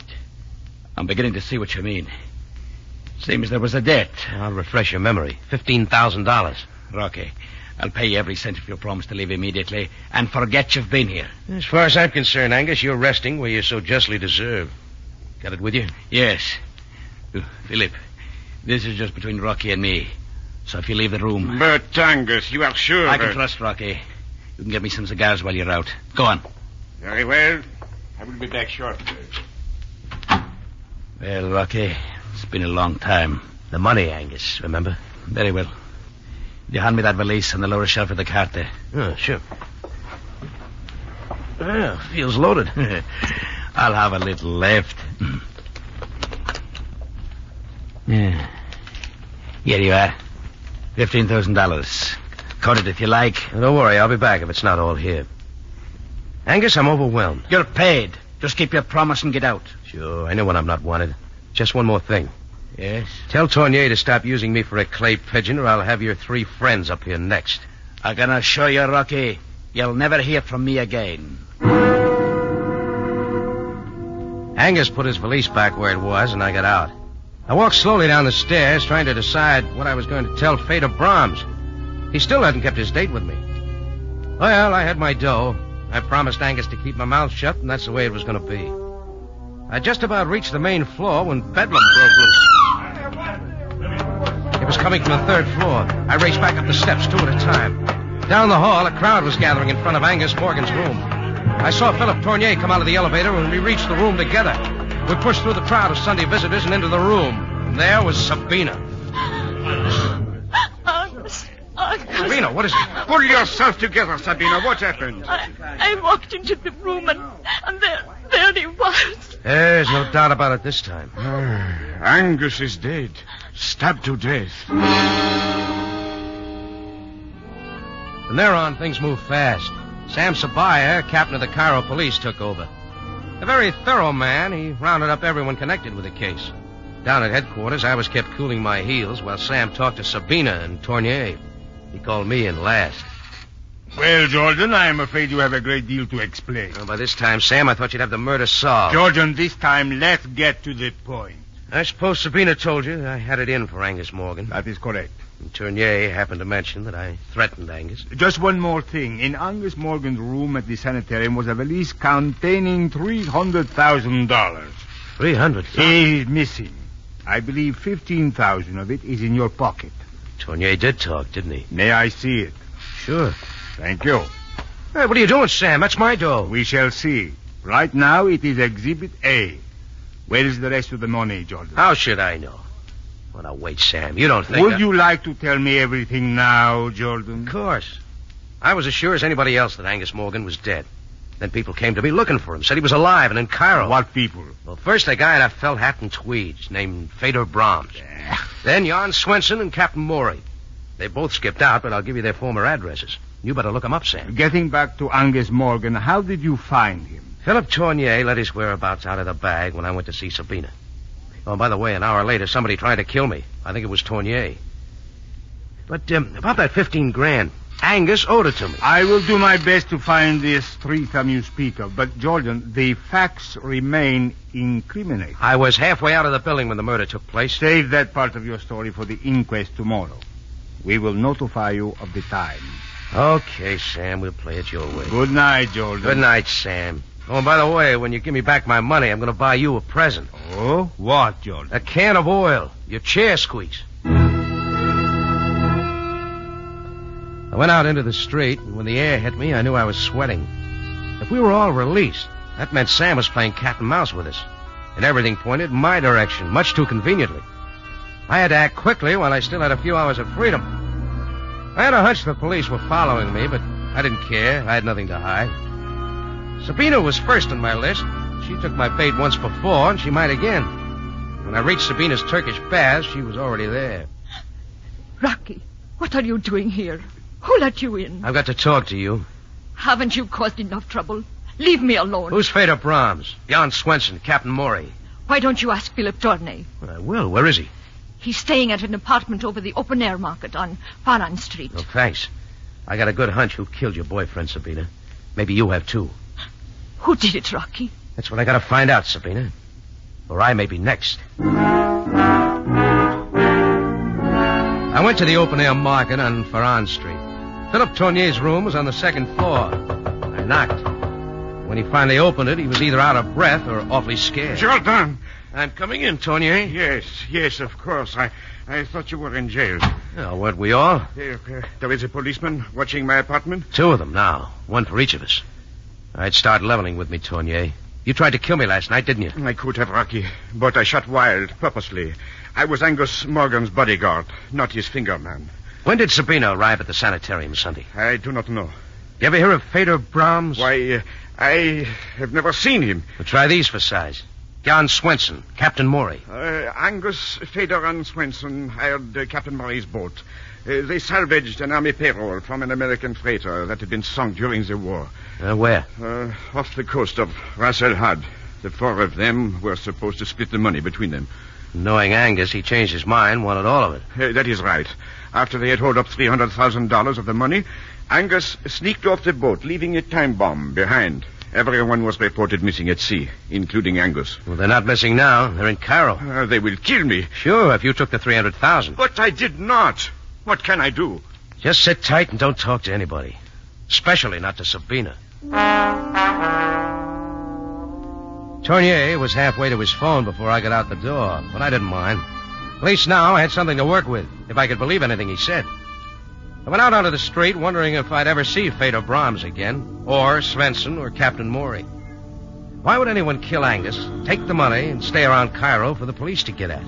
beginning to see what you mean. Seems there was a debt.
I'll refresh your memory. $15,000.
Rocky, I'll pay you every cent if you promise to leave immediately and forget you've been here.
As far as I'm concerned, Angus, you're resting where you so justly deserve. Got it with you?
Yes. Philip, this is just between Rocky and me. So if you leave the room...
But, Angus, you are sure
I can trust Rocky. You can get me some cigars while you're out. Go on.
Very well. I will be back shortly.
Well, Rocky, it's been a long time.
The money, Angus, remember?
Very well. You hand me that valise on the lower shelf of the cart there.
Oh, sure. Well, feels loaded.
I'll have a little left. Yeah. Here you are. $15,000. Cut it if you like.
Don't worry, I'll be back if it's not all here. Angus, I'm overwhelmed.
You're paid. Just keep your promise and get out.
Sure, I know when I'm not wanted. Just one more thing.
Yes?
Tell Tournier to stop using me for a clay pigeon, or I'll have your 3 friends up here next.
I'm gonna show you, Rocky. You'll never hear from me again.
Angus put his valise back where it was, and I got out. I walked slowly down the stairs, trying to decide what I was going to tell Feder Brahms. He still hadn't kept his date with me. Well, I had my dough. I promised Angus to keep my mouth shut, and that's the way it was going to be. I just about reached the main floor when Bedlam broke loose. It was coming from the 3rd floor. I raced back up the steps 2 at a time. Down the hall, a crowd was gathering in front of Angus Morgan's room. I saw Philip Tournier come out of the elevator, and we reached the room together. We pushed through the crowd of Sunday visitors and into the room. And there was Sabina. Sabina, what is it?
Pull yourself together, Sabina. What happened?
I walked into the room and there he was.
There's no doubt about it this time.
Angus is dead. Stabbed to death.
From there on, things moved fast. Sam Sabaya, captain of the Cairo police, took over. A very thorough man, he rounded up everyone connected with the case. Down at headquarters, I was kept cooling my heels while Sam talked to Sabina and Tournier. He called me in last.
Well, Jordan, I'm afraid you have a great deal to explain.
Well, by this time, Sam, I thought you'd have the murder solved.
Jordan, this time, let's get to the point.
I suppose Sabina told you I had it in for Angus Morgan.
That is correct.
And Tournier happened to mention that I threatened Angus.
Just one more thing. In Angus Morgan's room at the sanitarium was a valise containing $300,000.
$300,000?
He is missing. I believe 15,000 of it is in your pocket.
Tournier did talk, didn't he?
May I see it?
Sure.
Thank you.
Hey, what are you doing, Sam? That's my dough.
We shall see. Right now, it is Exhibit A. Where is the rest of the money, Jordan?
How should I know? Well, now, wait, Sam. You don't think...
Would you like to tell me everything now, Jordan?
Of course. I was as sure as anybody else that Angus Morgan was dead. Then people came to me looking for him, said he was alive and in Cairo.
What people?
Well, first a guy in a felt hat and tweeds named Feder Brahms. Then Jan Svensson and Captain Morey. They both skipped out, but I'll give you their former addresses. You better look them up, Sam.
Getting back to Angus Morgan, how did you find him?
Philip Tournier let his whereabouts out of the bag when I went to see Sabina. Oh, by the way, an hour later, somebody tried to kill me. I think it was Tournier. But about that $15,000, Angus owed it to me.
I will do my best to find this threesome you speak of. But, Jordan, the facts remain incriminating.
I was halfway out of the building when the murder took place.
Save that part of your story for the inquest tomorrow. We will notify you of the time.
Okay, Sam, we'll play it your way.
Good night, Jordan.
Good night, Sam. Oh, and by the way, when you give me back my money, I'm going to buy you a present.
Oh? What, Jordan?
A can of oil. Your chair squeaks. I went out into the street, and when the air hit me, I knew I was sweating. If we were all released, that meant Sam was playing cat and mouse with us. And everything pointed in my direction, much too conveniently. I had to act quickly while I still had a few hours of freedom. I had a hunch the police were following me, but I didn't care. I had nothing to hide. Sabina was first on my list. She took my bait once before, and she might again. When I reached Sabina's Turkish baths, she was already there.
Rocky, What are you doing here? Who let you in?
I've got to talk to you.
Haven't you caused enough trouble? Leave me alone.
Who's Fader Brahms? Jan Swenson, Captain Maury.
Why don't you ask Philip Dornay?
I will. Where is he?
He's staying at an apartment over the open-air market on Faran Street.
Oh, thanks. I got a good hunch who killed your boyfriend, Sabina. Maybe you have, too.
Who did it, Rocky?
That's what I got to find out, Sabina. Or I may be next. I went to the open-air market on Faran Street. Philip Tournier's room was on the second floor. I knocked. When he finally opened it, he was either out of breath or awfully scared.
Jordan!
I'm coming in, Tournier.
Yes, of course. I thought you were in jail.
Oh, weren't we all?
There is a policeman watching my apartment?
2 of them now. 1 for each of us. I'd start leveling with me, Tournier. You tried to kill me last night, didn't you?
I could have, Rocky, but I shot wild, purposely. I was Angus Morgan's bodyguard, not his finger man.
When did Sabina arrive at the sanitarium Sunday?
I do not know.
You ever hear of Fader Brahms?
Why, I have never seen him.
Well, try these for size. Jan Swenson, Captain Maury.
Angus, Fader, and Swenson hired Captain Maury's boat. They salvaged an army payroll from an American freighter that had been sunk during the war.
Where?
Off the coast of Ras El Had. The 4 of them were supposed to split the money between them.
Knowing Angus, he changed his mind, wanted all of it.
That is right. After they had hauled up $300,000 of the money, Angus sneaked off the boat, leaving a time bomb behind. Everyone was reported missing at sea, including Angus.
Well, they're not missing now. They're in Cairo.
They will kill me.
Sure, if you took the $300,000.
But I did not. What can I do?
Just sit tight and don't talk to anybody. Especially not to Sabina. Tournier was halfway to his phone before I got out the door, but I didn't mind. At least now I had something to work with, if I could believe anything he said. I went out onto the street wondering if I'd ever see Fader Brahms again, or Svensson, or Captain Maury. Why would anyone kill Angus, take the money, and stay around Cairo for the police to get at?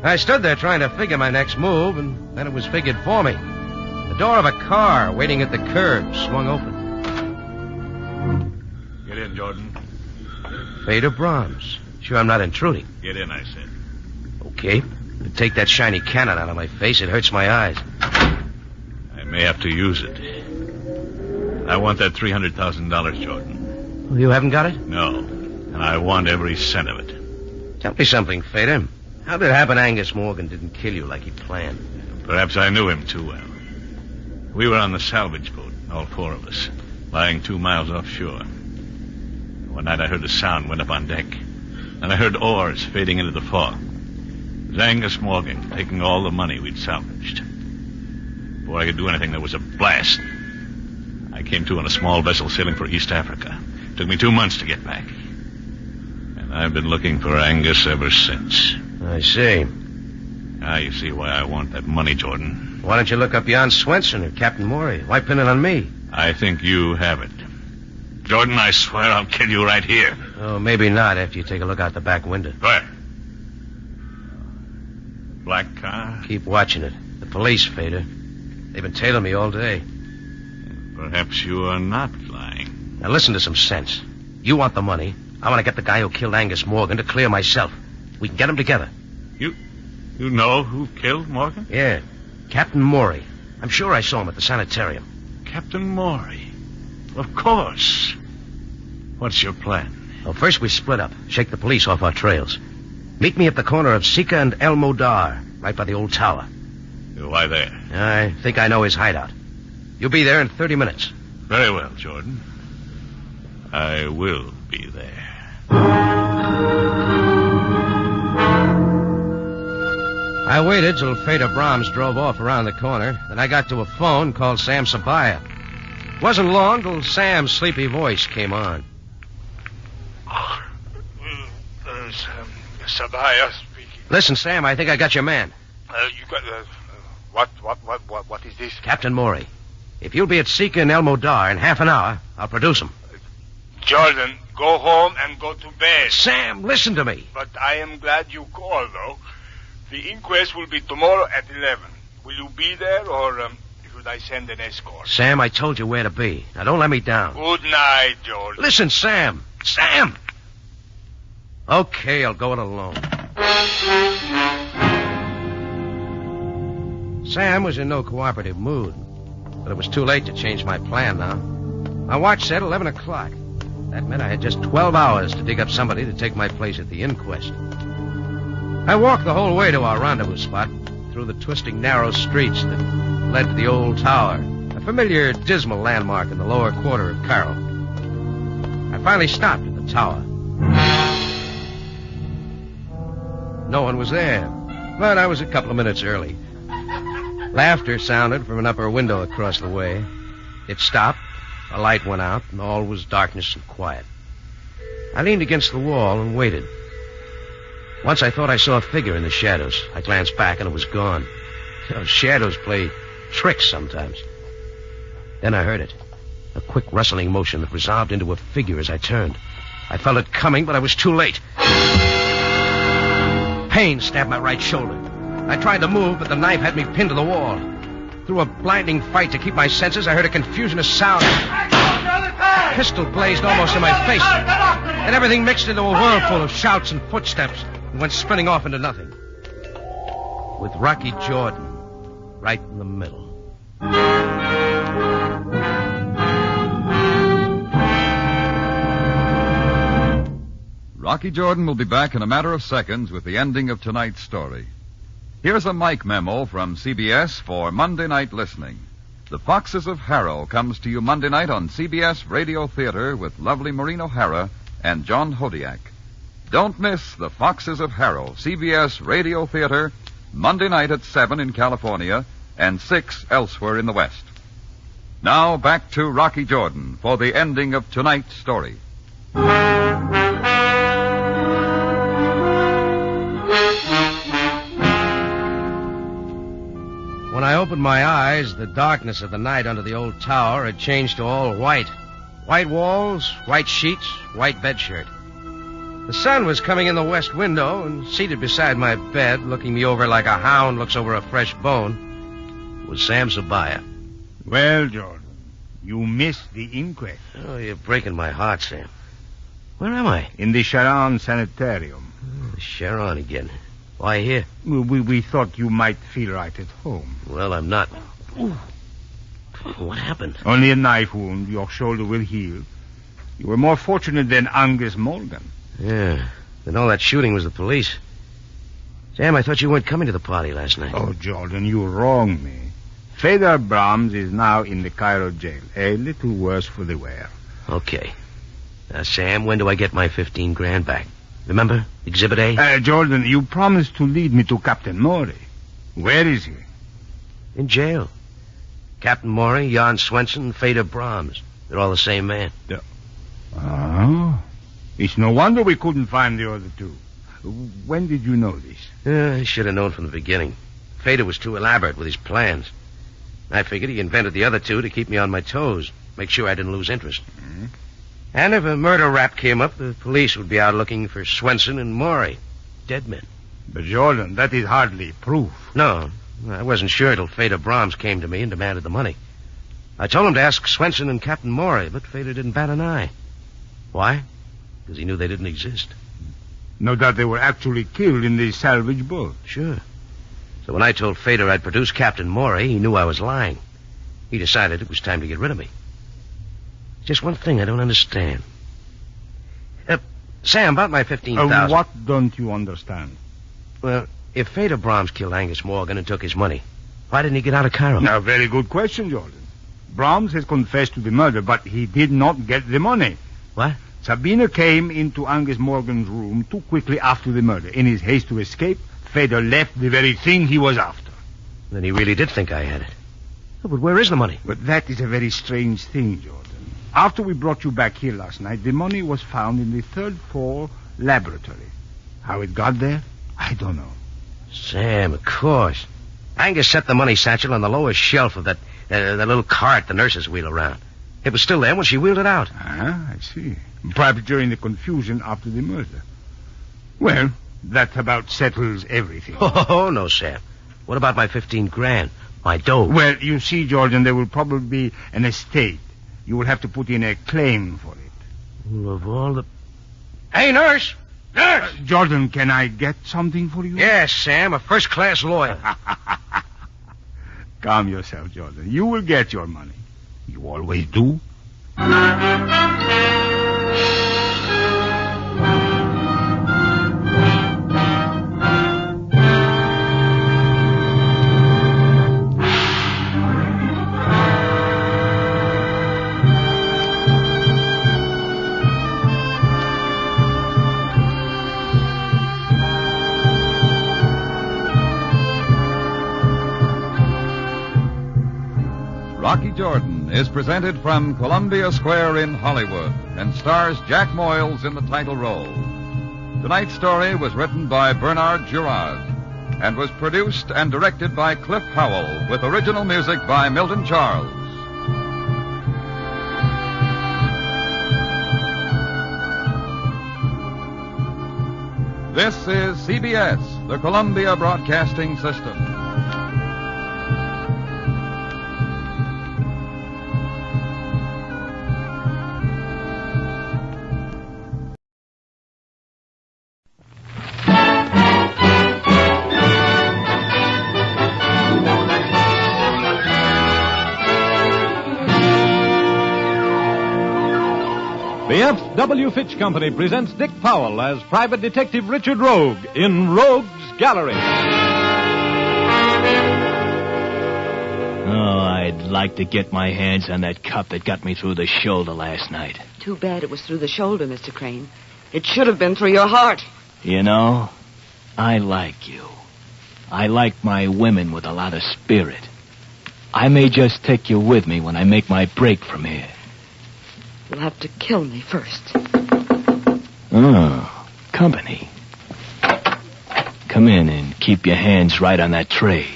I stood there trying to figure my next move, and then it was figured for me. The door of a car waiting at the curb swung open.
Get in, Jordan.
Fader Brahms. Sure I'm not intruding.
Get in, I said.
Okay. But take that shiny cannon out of my face. It hurts my eyes.
I may have to use it. I want that $300,000, Jordan.
Well, you haven't got it?
No. And I want every cent of it.
Tell me something, Fader. How did it happen Angus Morgan didn't kill you like he planned?
Perhaps I knew him too well. We were on the salvage boat, all 4 of us, lying 2 miles offshore. One night I heard a sound, went up on deck. Then I heard oars fading into the fog. It was Angus Morgan taking all the money we'd salvaged. Before I could do anything, there was a blast. I came to on a small vessel sailing for East Africa. It took me 2 months to get back. And I've been looking for Angus ever since.
I see.
Now you see why I want that money, Jordan.
Why don't you look up Jan Swenson or Captain Maury? Why pin it on me?
I think you have it. Jordan, I swear I'll kill you right here.
Oh, maybe not after you take a look out the back window.
Where? Black car?
Keep watching it. The police, Fader. They've been tailing me all day.
Perhaps you are not lying.
Now listen to some sense. You want the money. I want to get the guy who killed Angus Morgan to clear myself. We can get them together.
You know who killed Morgan?
Yeah. Captain Maury. I'm sure I saw him at the sanitarium.
Captain Maury? Of course. What's your plan?
Well, first we split up. Shake the police off our trails. Meet me at the corner of Sika and El Modar, right by the old tower.
Why there?
I think I know his hideout. You'll be there in 30 minutes.
Very well, Jordan. I will be there.
I waited till Fader Brahms drove off around the corner. Then I got to a phone, called Sam Sabaya. Wasn't long till Sam's sleepy voice came on.
Sabaya speaking.
Listen, Sam, I think I got your man.
You got... What is this?
Captain Maury. If you'll be at Sika and El Modar in half an hour, I'll produce him.
Jordan, go home and go to bed.
Sam, listen to me.
But I am glad you called, though. The inquest will be tomorrow at 11. Will you be there, or should I send an escort?
Sam, I told you where to be. Now, don't let me down.
Good night, Jordan.
Listen, Sam. Sam! Okay, I'll go it alone. Sam was in no cooperative mood, but it was too late to change my plan now. My watch said 11 o'clock. That meant I had just 12 hours to dig up somebody to take my place at the inquest. I walked the whole way to our rendezvous spot, through the twisting, narrow streets that led to the old tower, a familiar, dismal landmark in the lower quarter of Cairo. I finally stopped at the tower. No one was there, but I was a couple of minutes early. Laughter sounded from an upper window across the way. It stopped, a light went out, and all was darkness and quiet. I leaned against the wall and waited. Once I thought I saw a figure in the shadows. I glanced back and it was gone. Shadows play tricks sometimes. Then I heard it. A quick rustling motion that resolved into a figure as I turned. I felt it coming, but I was too late. Pain stabbed my right shoulder. I tried to move, but the knife had me pinned to the wall. Through a blinding fight to keep my senses, I heard a confusion of sound. A pistol blazed almost in my face. And everything mixed into a whirlpool of shouts and footsteps and went spinning off into nothing. With Rocky Jordan right in the middle.
Rocky Jordan will be back in a matter of seconds with the ending of tonight's story. Here's a mic memo from CBS for Monday night listening. The Foxes of Harrow comes to you Monday night on CBS Radio Theater with lovely Maureen O'Hara and John Hodiak. Don't miss The Foxes of Harrow, CBS Radio Theater, Monday night at 7 in California and 6 elsewhere in the West. Now back to Rocky Jordan for the ending of tonight's story.
When I opened my eyes, the darkness of the night under the old tower had changed to all white. White walls, white sheets, white bedshirt. The sun was coming in the west window, and seated beside my bed, looking me over like a hound looks over a fresh bone, was Sam Sabaya.
Well, Jordan, you missed the inquest.
Oh, you're breaking my heart, Sam. Where am I?
In the Sharon Sanitarium.
Oh, Sharon again. Why here?
We thought you might feel right at home.
Well, I'm not. Ooh. What happened?
Only a knife wound. Your shoulder will heal. You were more fortunate than Angus Morgan.
Yeah. Then all that shooting was the police. Sam, I thought you weren't coming to the party last night.
Oh, Jordan, you wronged me. Fedor Brahms is now in the Cairo jail. A little worse for the wear.
Okay. Now, Sam, when do I get my 15 grand back? Remember? Exhibit A?
Jordan, you promised to lead me to Captain Maury. Where is he?
In jail. Captain Maury, Jan Swenson, Fedor Brahms. They're all the same man.
Oh. It's no wonder we couldn't find the other two. When did you know this?
I should have known from the beginning. Fedor was too elaborate with his plans. I figured he invented the other two to keep me on my toes, make sure I didn't lose interest. Mm-hmm. And if a murder rap came up, the police would be out looking for Swenson and Maury. Dead men.
But, Jordan, that is hardly proof.
No, I wasn't sure till Fedor Brahms came to me and demanded the money. I told him to ask Swenson and Captain Maury, but Fedor didn't bat an eye. Why? Because he knew they didn't exist.
No doubt they were actually killed in the salvage boat.
Sure. So when I told Fedor I'd produce Captain Maury, he knew I was lying. He decided it was time to get rid of me. Just one thing I don't understand. Sam, about my $15,000...
what don't you understand?
Well, if Fedor Brahms killed Angus Morgan and took his money, why didn't he get out of Cairo?
Now, very good question, Jordan. Brahms has confessed to the murder, but he did not get the money.
What?
Sabina came into Angus Morgan's room too quickly after the murder. In his haste to escape, Fedor left the very thing he was after.
Then he really did think I had it. Oh, but where is the money?
But that is a very strange thing, Jordan. After we brought you back here last night, the money was found in the third floor laboratory. How it got there, I don't know.
Sam, of course. Angus set the money satchel on the lowest shelf of that little cart the nurses wheel around. It was still there when she wheeled it out.
Ah, I see. Perhaps during the confusion after the murder. Well, that about settles everything.
Oh, no, Sam. What about my 15 grand? My dough?
Well, you see, Jordan, there will probably be an estate. You will have to put in a claim for it.
Of all the... Hey, nurse! Nurse!
Jordan, can I get something for you?
Yes, Sam, a first-class lawyer.
Calm yourself, Jordan. You will get your money. You always do.
Rocky Jordan is presented from Columbia Square in Hollywood and stars Jack Moyles in the title role. Tonight's story was written by Bernard Girard and was produced and directed by Cliff Howell with original music by Milton Charles. This is CBS, the Columbia Broadcasting System.
The F.W. Fitch Company presents Dick Powell as Private Detective Richard Rogue in Rogue's Gallery.
Oh, I'd like to get my hands on that cup that got me through the shoulder last night.
Too bad it was through the shoulder, Mr. Crane. It should have been through your heart.
You know, I like you. I like my women with a lot of spirit. I may just take you with me when I make my break from here.
You'll have to kill me first.
Oh, company. Come in and keep your hands right on that tray.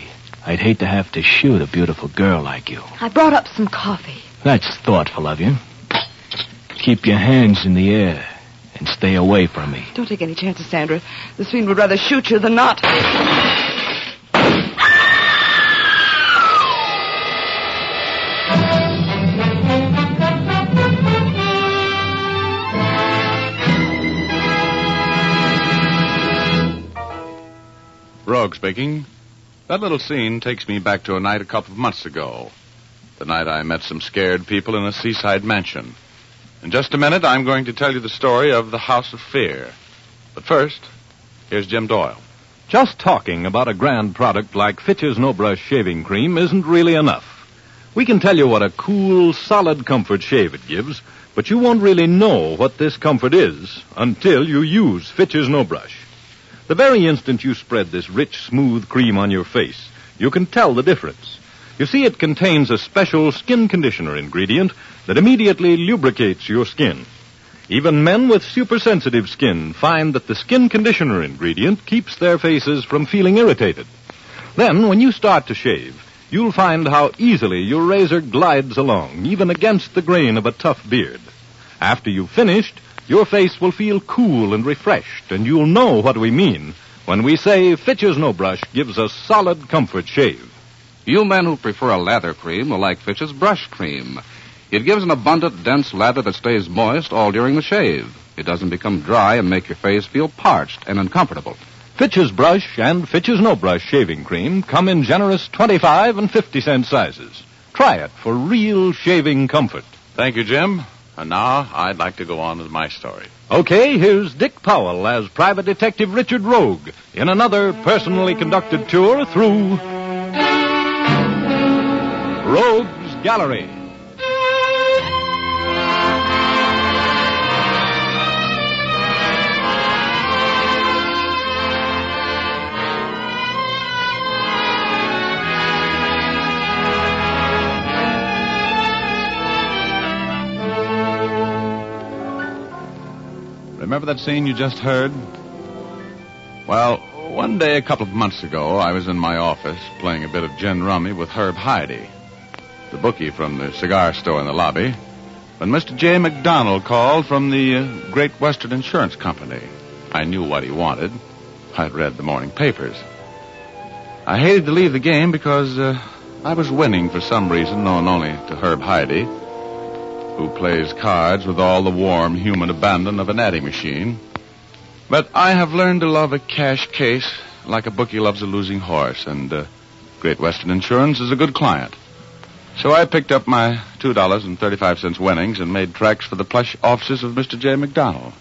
I'd hate to have to shoot a beautiful girl like you.
I brought up some coffee.
That's thoughtful of you. Keep your hands in the air and stay away from me.
Don't take any chances, Sandra. The Swede would rather shoot you than not.
Rogue speaking. That little scene takes me back to a night a couple of months ago. The night I met some scared people in a seaside mansion. In just a minute, I'm going to tell you the story of the House of Fear. But first, here's Jim Doyle.
Just talking about a grand product like Fitch's No Brush Shaving Cream isn't really enough. We can tell you what a cool, solid comfort shave it gives, but you won't really know what this comfort is until you use Fitch's No Brush. The very instant you spread this rich, smooth cream on your face, you can tell the difference. You see, it contains a special skin conditioner ingredient that immediately lubricates your skin. Even men with super-sensitive skin find that the skin conditioner ingredient keeps their faces from feeling irritated. Then, when you start to shave, you'll find how easily your razor glides along, even against the grain of a tough beard. After you've finished, your face will feel cool and refreshed, and you'll know what we mean when we say Fitch's No Brush gives a solid comfort shave.
You men who prefer a lather cream will like Fitch's Brush Cream. It gives an abundant, dense lather that stays moist all during the shave. It doesn't become dry and make your face feel parched and uncomfortable.
Fitch's Brush and Fitch's No Brush Shaving Cream come in generous 25 and 50-cent sizes. Try it for real shaving comfort.
Thank you, Jim. And now I'd like to go on with my story.
Okay, here's Dick Powell as Private Detective Richard Rogue in another personally conducted tour through Rogue's Gallery.
Remember that scene you just heard? Well, one day a couple of months ago, I was in my office playing a bit of gin rummy with Herb Heide, the bookie from the cigar store in the lobby, when Mr. J. McDonald called from the Great Western Insurance Company. I knew what he wanted. I'd read the morning papers. I hated to leave the game because I was winning for some reason known only to Herb Heide, who plays cards with all the warm human abandon of an adding machine. But I have learned to love a cash case like a bookie loves a losing horse, and Great Western Insurance is a good client. So I picked up my $2.35 winnings and made tracks for the plush offices of Mr. J. McDonald.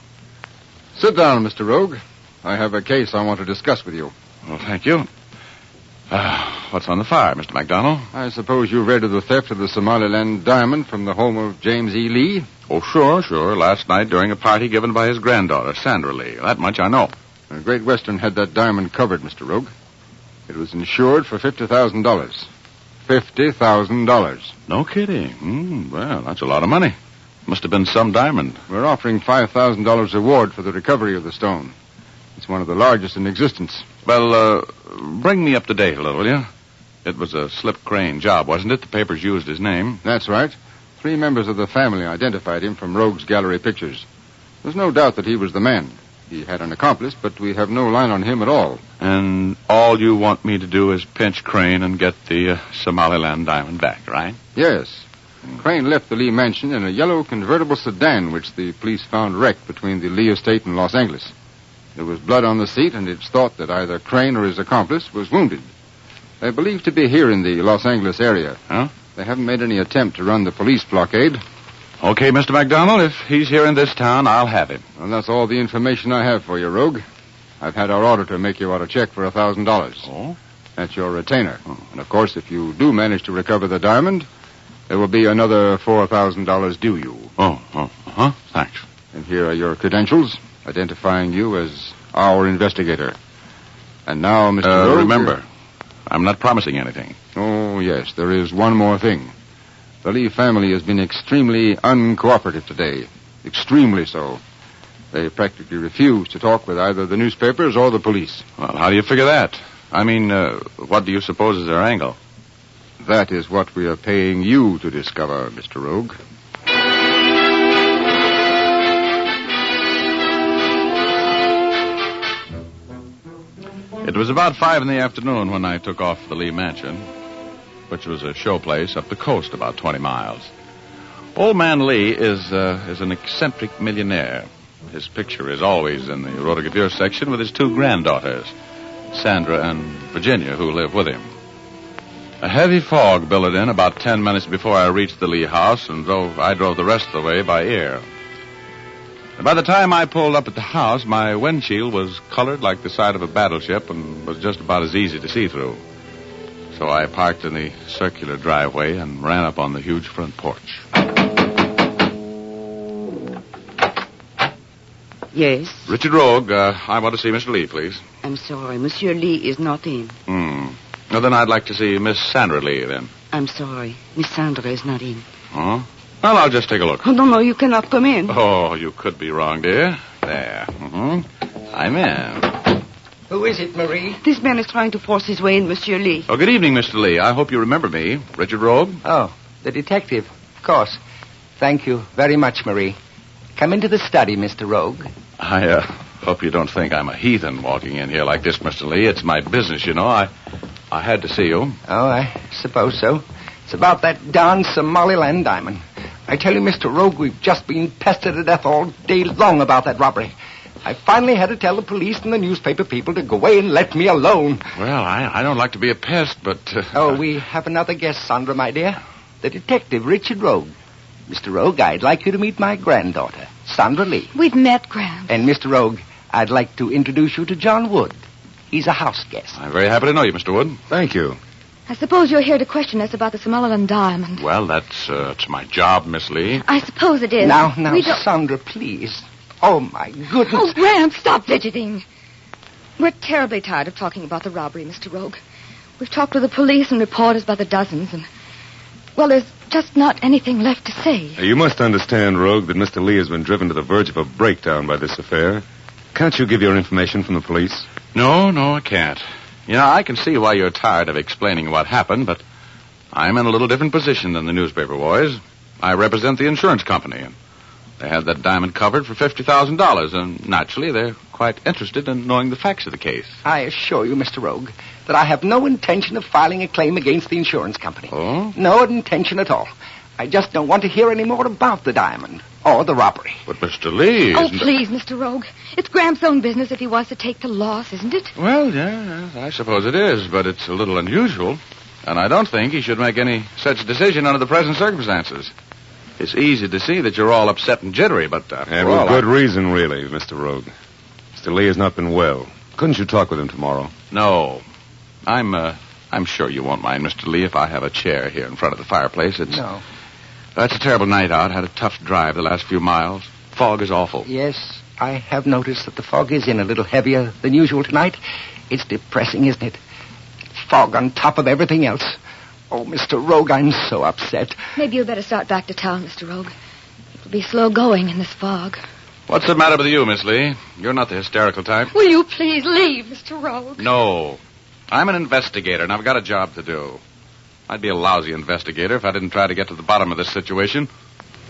Sit down, Mr. Rogue. I have a case I want to discuss with you.
Well, thank you. What's on the fire, Mr. McDonald?
I suppose you read of the theft of the Somaliland diamond from the home of James E. Lee?
Oh, sure. Last night during a party given by his granddaughter, Sandra Lee. That much I know.
Great Western had that diamond covered, Mr. Rogue. It was insured for $50,000. $50,000.
No kidding. Well, that's a lot of money. Must have been some diamond.
We're offering $5,000 reward for the recovery of the stone. It's one of the largest in existence.
Well, bring me up to date a little, will you? It was a slip crane job, wasn't it? The papers used his name.
That's right. 3 members of the family identified him from Rogue's gallery pictures. There's no doubt that he was the man. He had an accomplice, but we have no line on him at all.
And all you want me to do is pinch Crane and get the Somaliland diamond back, right?
Yes. Crane left the Lee mansion in a yellow convertible sedan, which the police found wrecked between the Lee estate and Los Angeles. There was blood on the seat, and it's thought that either Crane or his accomplice was wounded. They're believed to be here in the Los Angeles area.
Huh?
They haven't made any attempt to run the police blockade.
Okay, Mr. McDonald, if he's here in this town, I'll have him.
Well, that's all the information I have for you, Rogue. I've had our auditor make you out a check for $1,000.
Oh?
That's your retainer. Oh. And, of course, if you do manage to recover the diamond, there will be another $4,000 due you.
Thanks.
And here are your credentials, identifying you as our investigator. And now, Mr. Rogue...
Remember, I'm not promising anything.
Oh, yes, there is one more thing. The Lee family has been extremely uncooperative today. Extremely so. They practically refuse to talk with either the newspapers or the police.
Well, how do you figure that? I mean, what do you suppose is their angle?
That is what we are paying you to discover, Mr. Rogue.
It was about 5 in the afternoon when I took off for the Lee mansion, which was a show place up the coast about 20 miles. Old man Lee is an eccentric millionaire. His picture is always in the rotogravure section with his 2 granddaughters, Sandra and Virginia, who live with him. A heavy fog billowed in about 10 minutes before I reached the Lee house, and I drove the rest of the way by ear. By the time I pulled up at the house, my windshield was colored like the side of a battleship and was just about as easy to see through. So I parked in the circular driveway and ran up on the huge front porch.
Yes?
Richard Rogue, I want to see Mr. Lee, please.
I'm sorry. Monsieur Lee is not in.
Well, then I'd like to see Miss Sandra Lee, then.
I'm sorry. Miss Sandra is not in.
Oh? Well, I'll just take a look.
Oh, no, you cannot come in.
Oh, you could be wrong, dear. There. I'm in.
Who is it, Marie? This man is trying to force his way in, Monsieur Lee.
Oh, good evening, Mr. Lee. I hope you remember me. Richard Rogue?
Oh, the detective. Of course. Thank you very much, Marie. Come into the study, Mr. Rogue.
I hope you don't think I'm a heathen walking in here like this, Mr. Lee. It's my business, you know. I had to see you.
Oh, I suppose so. It's about that darn Somaliland diamond. I tell you, Mr. Rogue, we've just been pestered to death all day long about that robbery. I finally had to tell the police and the newspaper people to go away and let me alone.
Well, I don't like to be a pest, but...
Oh, we have another guest, Sandra, my dear. The detective, Richard Rogue. Mr. Rogue, I'd like you to meet my granddaughter, Sandra Lee.
We've met, Gran.
And, Mr. Rogue, I'd like to introduce you to John Wood. He's a house guest.
I'm very happy to know you, Mr. Wood.
Thank you.
I suppose you're here to question us about the Somaliland diamond.
Well, that's my job, Miss Lee.
I suppose it is.
Now, Sandra, please. Oh, my goodness.
Oh, Graham, stop fidgeting. We're terribly tired of talking about the robbery, Mr. Rogue. We've talked to the police and reporters by the dozens, and, well, there's just not anything left to say.
You must understand, Rogue, that Mr. Lee has been driven to the verge of a breakdown by this affair. Can't you give your information from the police?
No, I can't. You know, I can see why you're tired of explaining what happened, but I'm in a little different position than the newspaper boys. I represent the insurance company, and they had that diamond covered for $50,000, and naturally they're quite interested in knowing the facts of the case.
I assure you, Mr. Rogue, that I have no intention of filing a claim against the insurance company.
Oh?
No intention at all. I just don't want to hear any more about the diamond. or the robbery.
But Mr. Lee...
Oh, please, Mr. Rogue. It's Gramps' own business if he wants to take the loss, isn't it?
Well, yeah, I suppose it is, but it's a little unusual. And I don't think he should make any such decision under the present circumstances. It's easy to see that you're all upset and jittery, but...
and with good reason, really, Mr. Rogue. Mr. Lee has not been well. Couldn't you talk with him tomorrow?
No. I'm sure you won't mind, Mr. Lee, if I have a chair here in front of the fireplace.
No.
It's a terrible night out. Had a tough drive the last few miles. Fog is awful.
Yes, I have noticed that the fog is in a little heavier than usual tonight. It's depressing, isn't it? Fog on top of everything else. Oh, Mr. Rogue, I'm so upset.
Maybe you better start back to town, Mr. Rogue. It'll be slow going in this fog.
What's the matter with you, Miss Lee? You're not the hysterical type.
Will you please leave, Mr. Rogue?
No. I'm an investigator, and I've got a job to do. I'd be a lousy investigator if I didn't try to get to the bottom of this situation.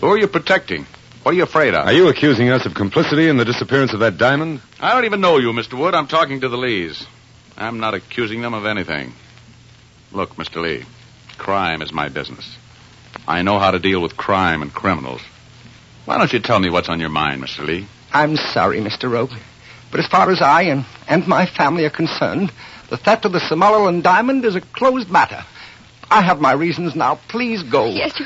Who are you protecting? What are you afraid of?
Are you accusing us of complicity in the disappearance of that diamond?
I don't even know you, Mr. Wood. I'm talking to the Lees. I'm not accusing them of anything. Look, Mr. Lee, crime is my business. I know how to deal with crime and criminals. Why don't you tell me what's on your mind, Mr. Lee?
I'm sorry, Mr. Rogue. But as far as I and my family are concerned, the theft of the Somaliland diamond is a closed matter. I have my reasons now. Please go.
Yes,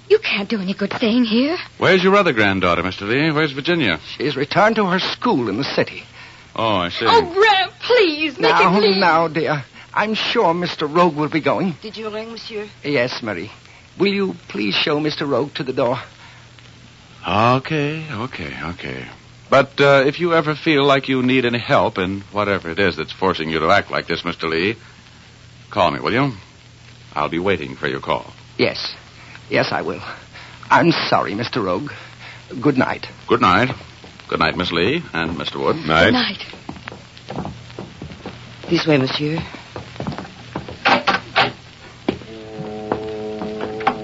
you can't do any good staying here.
Where's your other granddaughter, Mr. Lee? Where's Virginia?
She's returned to her school in the city.
Oh, I see.
Oh, Graham, please, make him leave.
Now, dear. I'm sure Mr. Rogue will be going.
Did you ring, monsieur?
Yes, Marie. Will you please show Mr. Rogue to the door?
Okay. But if you ever feel like you need any help in whatever it is that's forcing you to act like this, Mr. Lee, call me, will you? I'll be waiting for your call.
Yes. Yes, I will. I'm sorry, Mr. Rogue. Good night.
Good night. Good night, Miss Lee and Mr. Wood.
Night.
Good night.
This way, monsieur.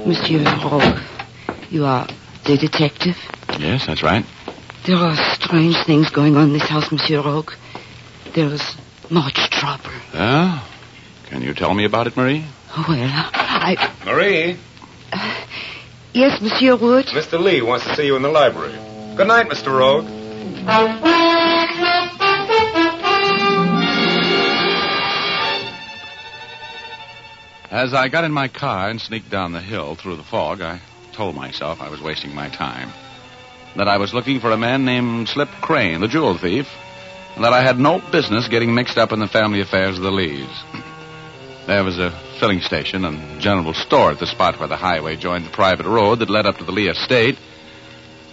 Monsieur Rogue, you are the detective?
Yes, that's right.
There are strange things going on in this house, Monsieur Rogue. There's much trouble.
Yeah? Can you tell me about it, Marie?
Well,
Marie?
Yes, Monsieur Wood?
Mr. Lee wants to see you in the library. Good night, Mr. Rogue.
As I got in my car and sneaked down the hill through the fog, I told myself I was wasting my time. That I was looking for a man named Slip Crane, the jewel thief, and that I had no business getting mixed up in the family affairs of the Lees. There was a filling station and general store at the spot where the highway joined the private road that led up to the Lee estate.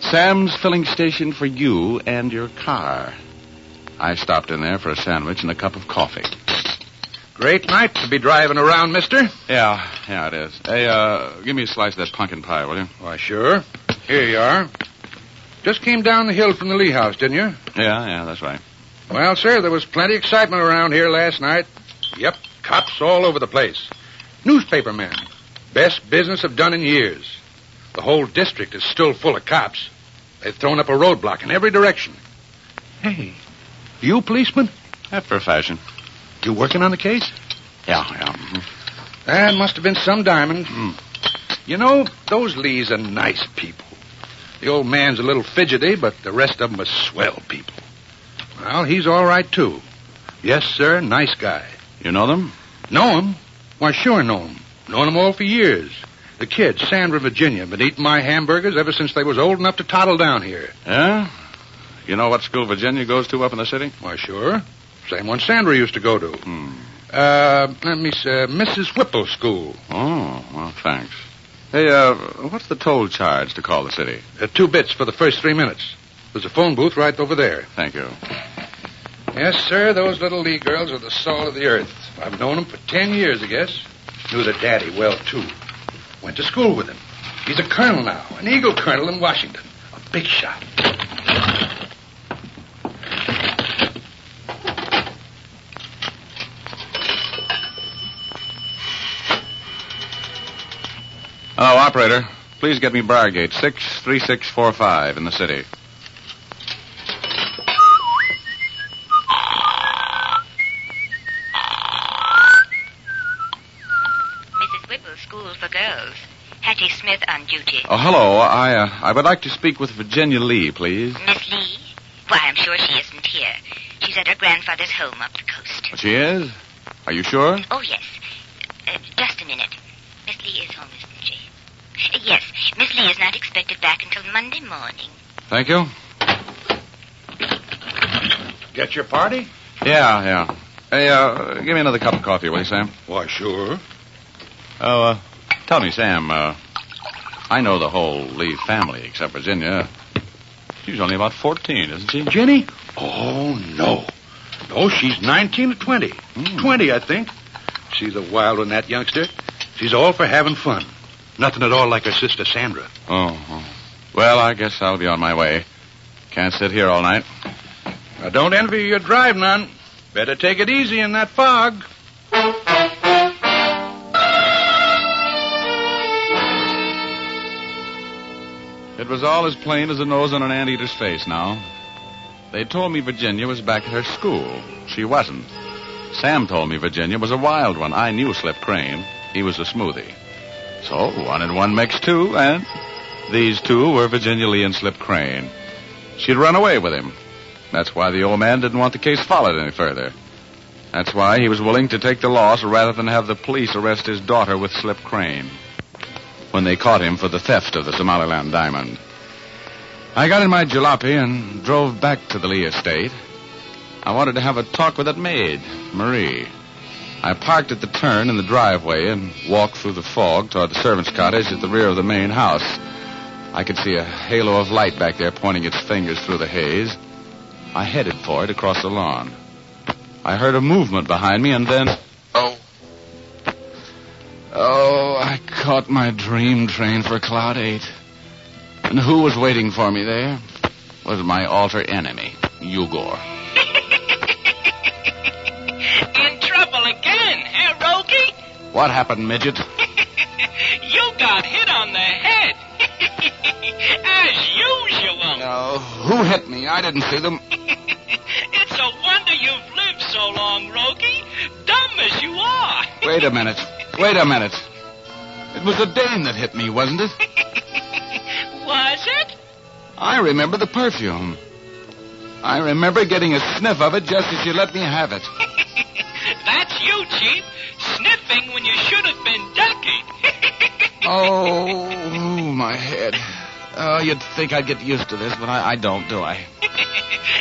Sam's filling station for you and your car. I stopped in there for a sandwich and a cup of coffee.
Great night to be driving around, mister.
Yeah, it is. Hey, give me a slice of that pumpkin pie, will you?
Why, sure. Here you are. Just came down the hill from the Lee house, didn't you?
Yeah, that's right.
Well, sir, there was plenty of excitement around here last night. Yep, cops all over the place. Newspaper men. Best business I've done in years. The whole district is still full of cops. They've thrown up a roadblock in every direction. Hey, you policeman?
After a fashion.
You working on the case?
Yeah. Mm-hmm.
That must have been some diamond. You know, those Lees are nice people. The old man's a little fidgety, but the rest of them are swell people. Well, he's all right, too. Yes, sir, nice guy.
You know them?
Know him? Why, sure know him. Known them all for years. The kids, Sandra, Virginia, been eating my hamburgers ever since they was old enough to toddle down here.
Yeah? You know what school Virginia goes to up in the city?
Why, sure. Same one Sandra used to go to. Let me see, Mrs. Whipple School.
Oh, well, thanks. Hey, what's the toll charge to call the city?
2 bits for the first 3 minutes. There's a phone booth right over there.
Thank you.
Yes, sir, those little Lee girls are the salt of the earth. I've known them for 10 years, I guess. Knew their daddy well, too. Went to school with him. He's a colonel now, an Eagle colonel in Washington. A big shot.
Hello, operator. Please get me Briargate 63645 in the city.
Mrs. Whipple's School for Girls. Hattie Smith on duty.
Oh, hello. I would like to speak with Virginia Lee, please.
Miss Lee? Why, I'm sure she isn't here. She's at her grandfather's home up the coast.
She is? Are you sure?
Oh, yes. Just a minute. Miss Lee is home, isn't she? Yes, Miss Lee is not expected back until Monday morning.
Thank you.
Get your party?
Yeah. Hey, give me another cup of coffee, will you, Sam?
Why, sure.
Oh, tell me, Sam, I know the whole Lee family except Virginia. She's only about 14, isn't she?
Jenny? Oh, no. No, she's 19 or 20. 20, I think. She's a wild one, that youngster. She's all for having fun. Nothing at all like her sister Sandra.
Oh. Well, I guess I'll be on my way. Can't sit here all night.
Now, don't envy your drive none. Better take it easy in that fog.
It was all as plain as the nose on an anteater's face now. They told me Virginia was back at her school. She wasn't. Sam told me Virginia was a wild one. I knew Slip Crane. He was a smoothie. So 1 and 1 makes 2, and these two were Virginia Lee and Slip Crane. She'd run away with him. That's why the old man didn't want the case followed any further. That's why he was willing to take the loss rather than have the police arrest his daughter with Slip Crane when they caught him for the theft of the Somaliland diamond. I got in my jalopy and drove back to the Lee estate. I wanted to have a talk with that maid, Marie. I parked at the turn in the driveway and walked through the fog toward the servant's cottage at the rear of the main house. I could see a halo of light back there pointing its fingers through the haze. I headed for it across the lawn. I heard a movement behind me, and then... Oh, I caught my dream train for Cloud 8. And who was waiting for me there? Was my alter enemy, Ugor.
In trouble again, eh, Rogie?
What happened, midget?
You got hit on the head. As usual.
No, who hit me? I didn't see them.
It's a wonder you've lived so long, Rogie. Dumb as you are.
Wait a minute. It was a Dane that hit me, wasn't it?
Was it?
I remember the perfume. I remember getting a sniff of it just as you let me have it.
That's you, Chief. Sniffing when you should have been ducking.
Oh, my head. Oh, you'd think I'd get used to this, but I don't, do I?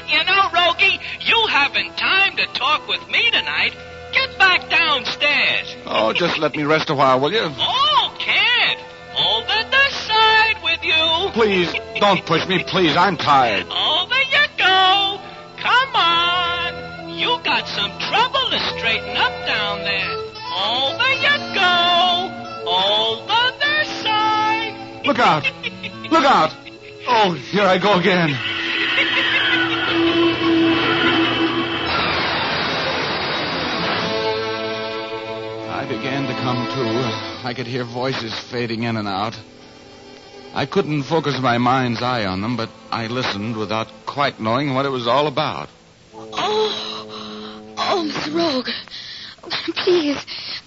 You know, Rogie, you haven't time to talk with me tonight. Get back downstairs.
Oh, just let me rest a while, will you?
Oh, can't. Over the side with you.
Please, don't push me, please. I'm tired.
Over you go. Come on. You got some trouble to straighten up down there. Over you go. Over the side.
Look out. Look out. Oh, here I go again. I began to come to. I could hear voices fading in and out. I couldn't focus my mind's eye on them, but I listened without quite knowing what it was all about.
Oh, Mr. Rogue.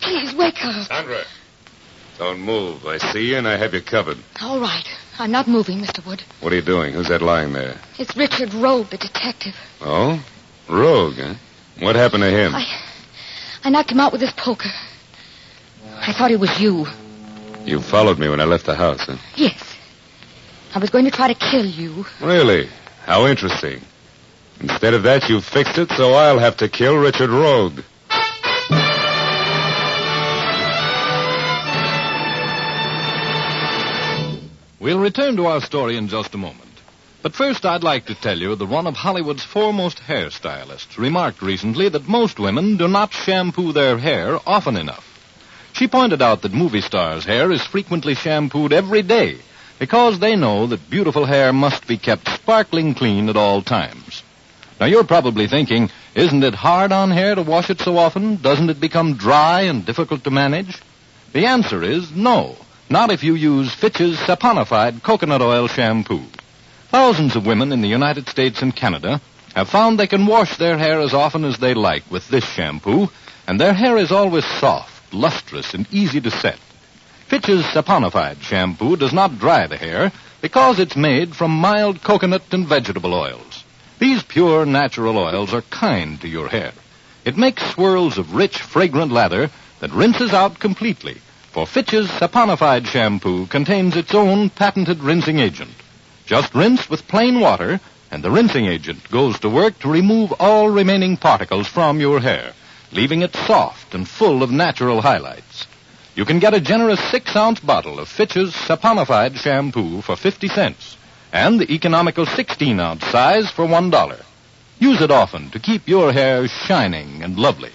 Please, wake up.
Sandra, don't move. I see you and I have you covered.
All right. I'm not moving, Mr. Wood.
What are you doing? Who's that lying there?
It's Richard Rogue, the detective.
Oh? Rogue, huh? What happened to him?
I knocked him out with this poker. I thought it was you.
You followed me when I left the house, huh?
Yes. I was going to try to kill you.
Really? How interesting. Instead of that, you fixed it, so I'll have to kill Richard Rogue.
We'll return to our story in just a moment. But first, I'd like to tell you that one of Hollywood's foremost hairstylists remarked recently that most women do not shampoo their hair often enough. She pointed out that movie stars' hair is frequently shampooed every day because they know that beautiful hair must be kept sparkling clean at all times. Now, you're probably thinking, isn't it hard on hair to wash it so often? Doesn't it become dry and difficult to manage? The answer is no, not if you use Fitch's saponified coconut oil shampoo. Thousands of women in the United States and Canada have found they can wash their hair as often as they like with this shampoo, and their hair is always soft, lustrous, and easy to set. Fitch's saponified shampoo does not dry the hair because it's made from mild coconut and vegetable oils. These pure natural oils are kind to your hair. It makes swirls of rich, fragrant lather that rinses out completely, for Fitch's saponified shampoo contains its own patented rinsing agent. Just rinse with plain water, and the rinsing agent goes to work to remove all remaining particles from your hair, leaving it soft and full of natural highlights. You can get a generous 6-ounce bottle of Fitch's saponified shampoo for 50 cents, and the economical 16-ounce size for $1. Use it often to keep your hair shining and lovely.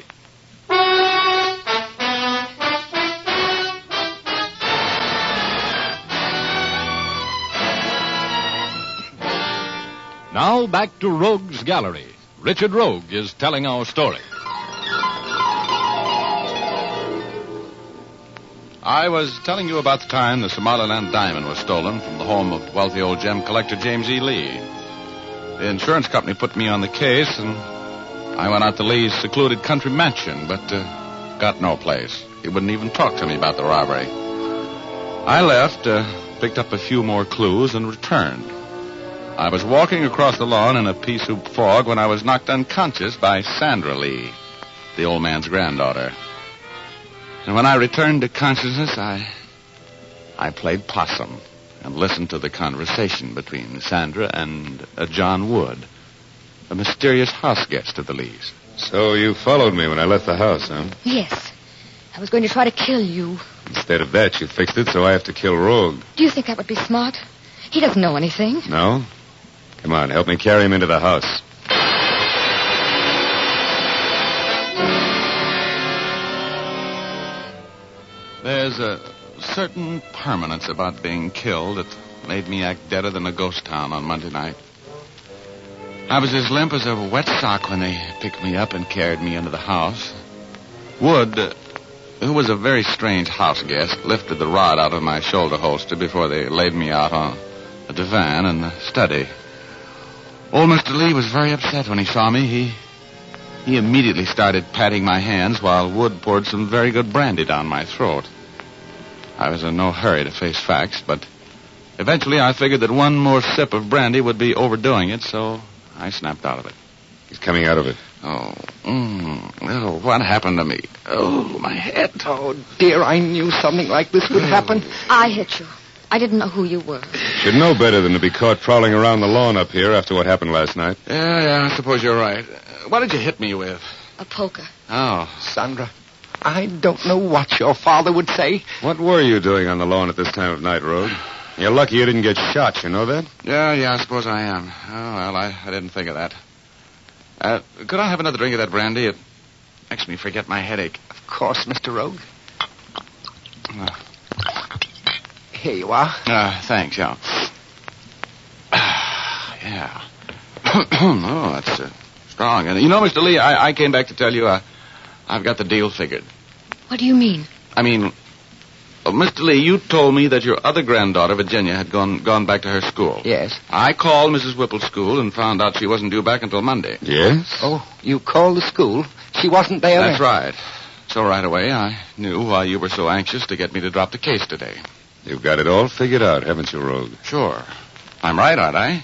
Now back to Rogue's Gallery. Richard Rogue is telling our story.
I was telling you about the time the Somaliland diamond was stolen from the home of wealthy old gem collector James E. Lee. The insurance company put me on the case, and I went out to Lee's secluded country mansion, but got no place. He wouldn't even talk to me about the robbery. I left, picked up a few more clues, and returned. I was walking across the lawn in a pea-soup fog when I was knocked unconscious by Sandra Lee, the old man's granddaughter. And when I returned to consciousness, I played possum and listened to the conversation between Sandra and John Wood, a mysterious house guest of the Lees.
So you followed me when I left the house, huh?
Yes. I was going to try to kill you.
Instead of that, you fixed it so I have to kill Rogue.
Do you think that would be smart? He doesn't know anything.
No? Come on, help me carry him into the house.
There's a certain permanence about being killed that made me act deader than a ghost town on Monday night. I was as limp as a wet sock when they picked me up and carried me into the house. Wood, who was a very strange house guest, lifted the rod out of my shoulder holster before they laid me out on a divan in the study. Old Mr. Lee was very upset when he saw me. He immediately started patting my hands while Wood poured some very good brandy down my throat. I was in no hurry to face facts, but eventually I figured that one more sip of brandy would be overdoing it, so I snapped out of it.
He's coming out of it.
Oh, what happened to me? Oh, my head.
Oh, dear, I knew something like this would happen.
I hit you. I didn't know who you were.
Should know better than to be caught prowling around the lawn up here after what happened last night.
Yeah, I suppose you're right. What did you hit me with?
A poker.
Oh.
Sandra, I don't know what your father would say.
What were you doing on the lawn at this time of night, Rogue? You're lucky you didn't get shot, you know that?
Yeah, I suppose I am. Oh, well, I didn't think of that. Could I have another drink of that brandy? It makes me forget my headache.
Of course, Mr. Rogue. Here you are.
Thanks, yeah. Yeah. Oh, that's strong. And you know, Mr. Lee, I came back to tell you I've got the deal figured.
What do you mean?
I mean, Mr. Lee, you told me that your other granddaughter, Virginia, had gone back to her school.
Yes.
I called Mrs. Whipple's school and found out she wasn't due back until Monday.
Yes?
Oh, you called the school? She wasn't there?
That's right. So right away, I knew why you were so anxious to get me to drop the case today.
You've got it all figured out, haven't you, Rogue?
Sure. I'm right, aren't I?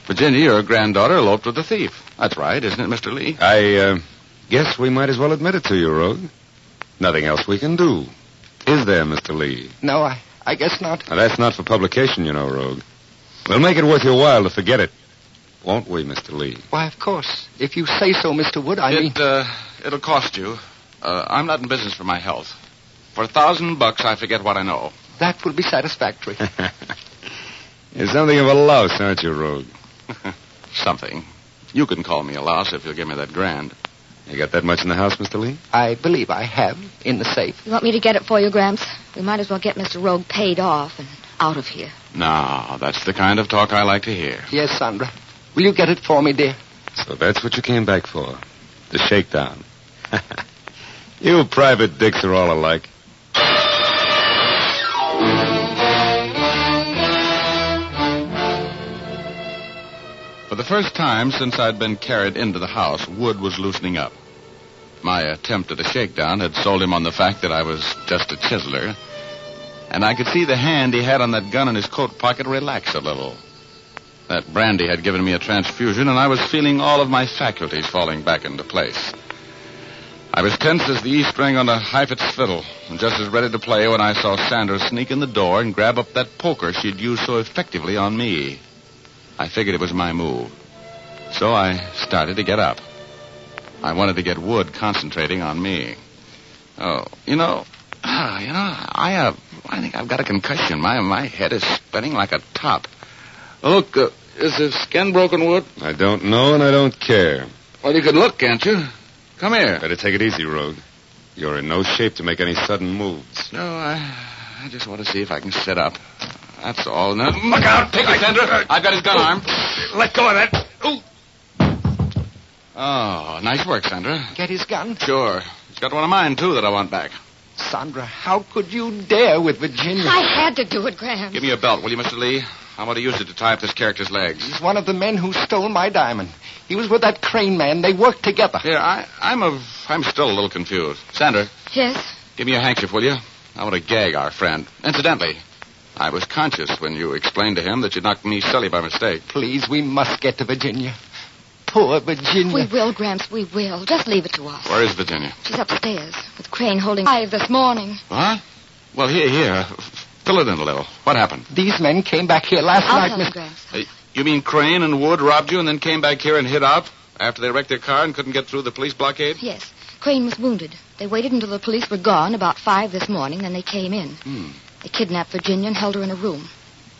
Virginia, your granddaughter, eloped with a thief. That's right, isn't it, Mr. Lee?
I guess we might as well admit it to you, Rogue. Nothing else we can do. Is there, Mr. Lee?
No, I guess not.
Now, that's not for publication, you know, Rogue. We'll make it worth your while to forget it. Won't we, Mr. Lee?
Why, of course. If you say so, Mr. Wood, I mean...
It'll cost you. I'm not in business for my health. For $1,000, I forget what I know.
That will be satisfactory.
You're something of a louse, aren't you, Rogue?
Something. You can call me a louse if you'll give me that grand.
You got that much in the house, Mr. Lee?
I believe I have, in the safe.
You want me to get it for you, Gramps? We might as well get Mr. Rogue paid off and out of here.
No, that's the kind of talk I like to hear.
Yes, Sandra. Will you get it for me, dear?
So that's what you came back for. The shakedown. You private dicks are all alike.
For the first time since I'd been carried into the house, Wood was loosening up. My attempt at a shakedown had sold him on the fact that I was just a chiseler. And I could see the hand he had on that gun in his coat pocket relax a little. That brandy had given me a transfusion, and I was feeling all of my faculties falling back into place. I was tense as the E string on a Heifetz fiddle, and just as ready to play when I saw Sandra sneak in the door and grab up that poker she'd used so effectively on me. I figured it was my move. So I started to get up. I wanted to get Wood concentrating on me. Oh, I think I've got a concussion. My head is spinning like a top. Look, is the skin broken, Wood?
I don't know, and I don't care.
Well, you can look, can't you? Come here.
Better take it easy, Rogue. You're in no shape to make any sudden moves.
No, I just want to see if I can sit up. That's all. Now, look out! Take it, Sandra. I've got his gun arm.
Let go of that. Ooh.
Oh, nice work, Sandra.
Get his gun?
Sure. He's got one of mine, too, that I want back.
Sandra, how could you dare with Virginia?
I had to do it, Graham.
Give me your belt, will you, Mr. Lee? I want to use it to tie up this character's legs.
He's one of the men who stole my diamond. He was with that Crane man. They worked together.
Here, I'm still a little confused. Sandra.
Yes?
Give me a handkerchief, will you? I want to gag our friend. Incidentally, I was conscious when you explained to him that you knocked me silly by mistake.
Please, we must get to Virginia. Poor Virginia.
We will, Gramps, we will. Just leave it to us.
Where is Virginia?
She's upstairs, with Crane holding 5 this morning.
What? Well, here. Fill it in a little. What happened?
These men came back here last
I'll
night,
tell you,
Miss...
Gramps.
You mean Crane and Wood robbed you and then came back here and hid out after they wrecked their car and couldn't get through the police blockade?
Yes. Crane was wounded. They waited until the police were gone about 5 this morning, then they came in. They kidnapped Virginia and held her in a room.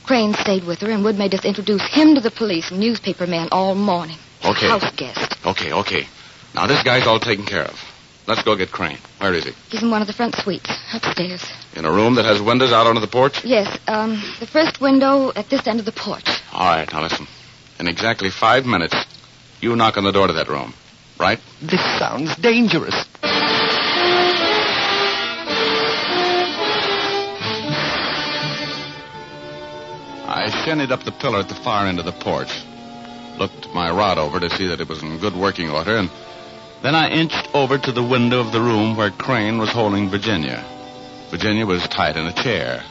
Crane stayed with her, and Wood made us introduce him to the police and newspaper man all morning.
Okay.
House guest.
Okay. Now, this guy's all taken care of. Let's go get Crane. Where is he?
He's in one of the front suites, upstairs.
In a room that has windows out onto the porch?
Yes, the first window at this end of the porch.
All right, now listen. In exactly 5 minutes, you knock on the door to that room. Right?
This sounds dangerous.
I shinnied up the pillar at the far end of the porch. Looked my rod over to see that it was in good working order, and then I inched over to the window of the room where Crane was holding Virginia. Virginia was tied in a chair.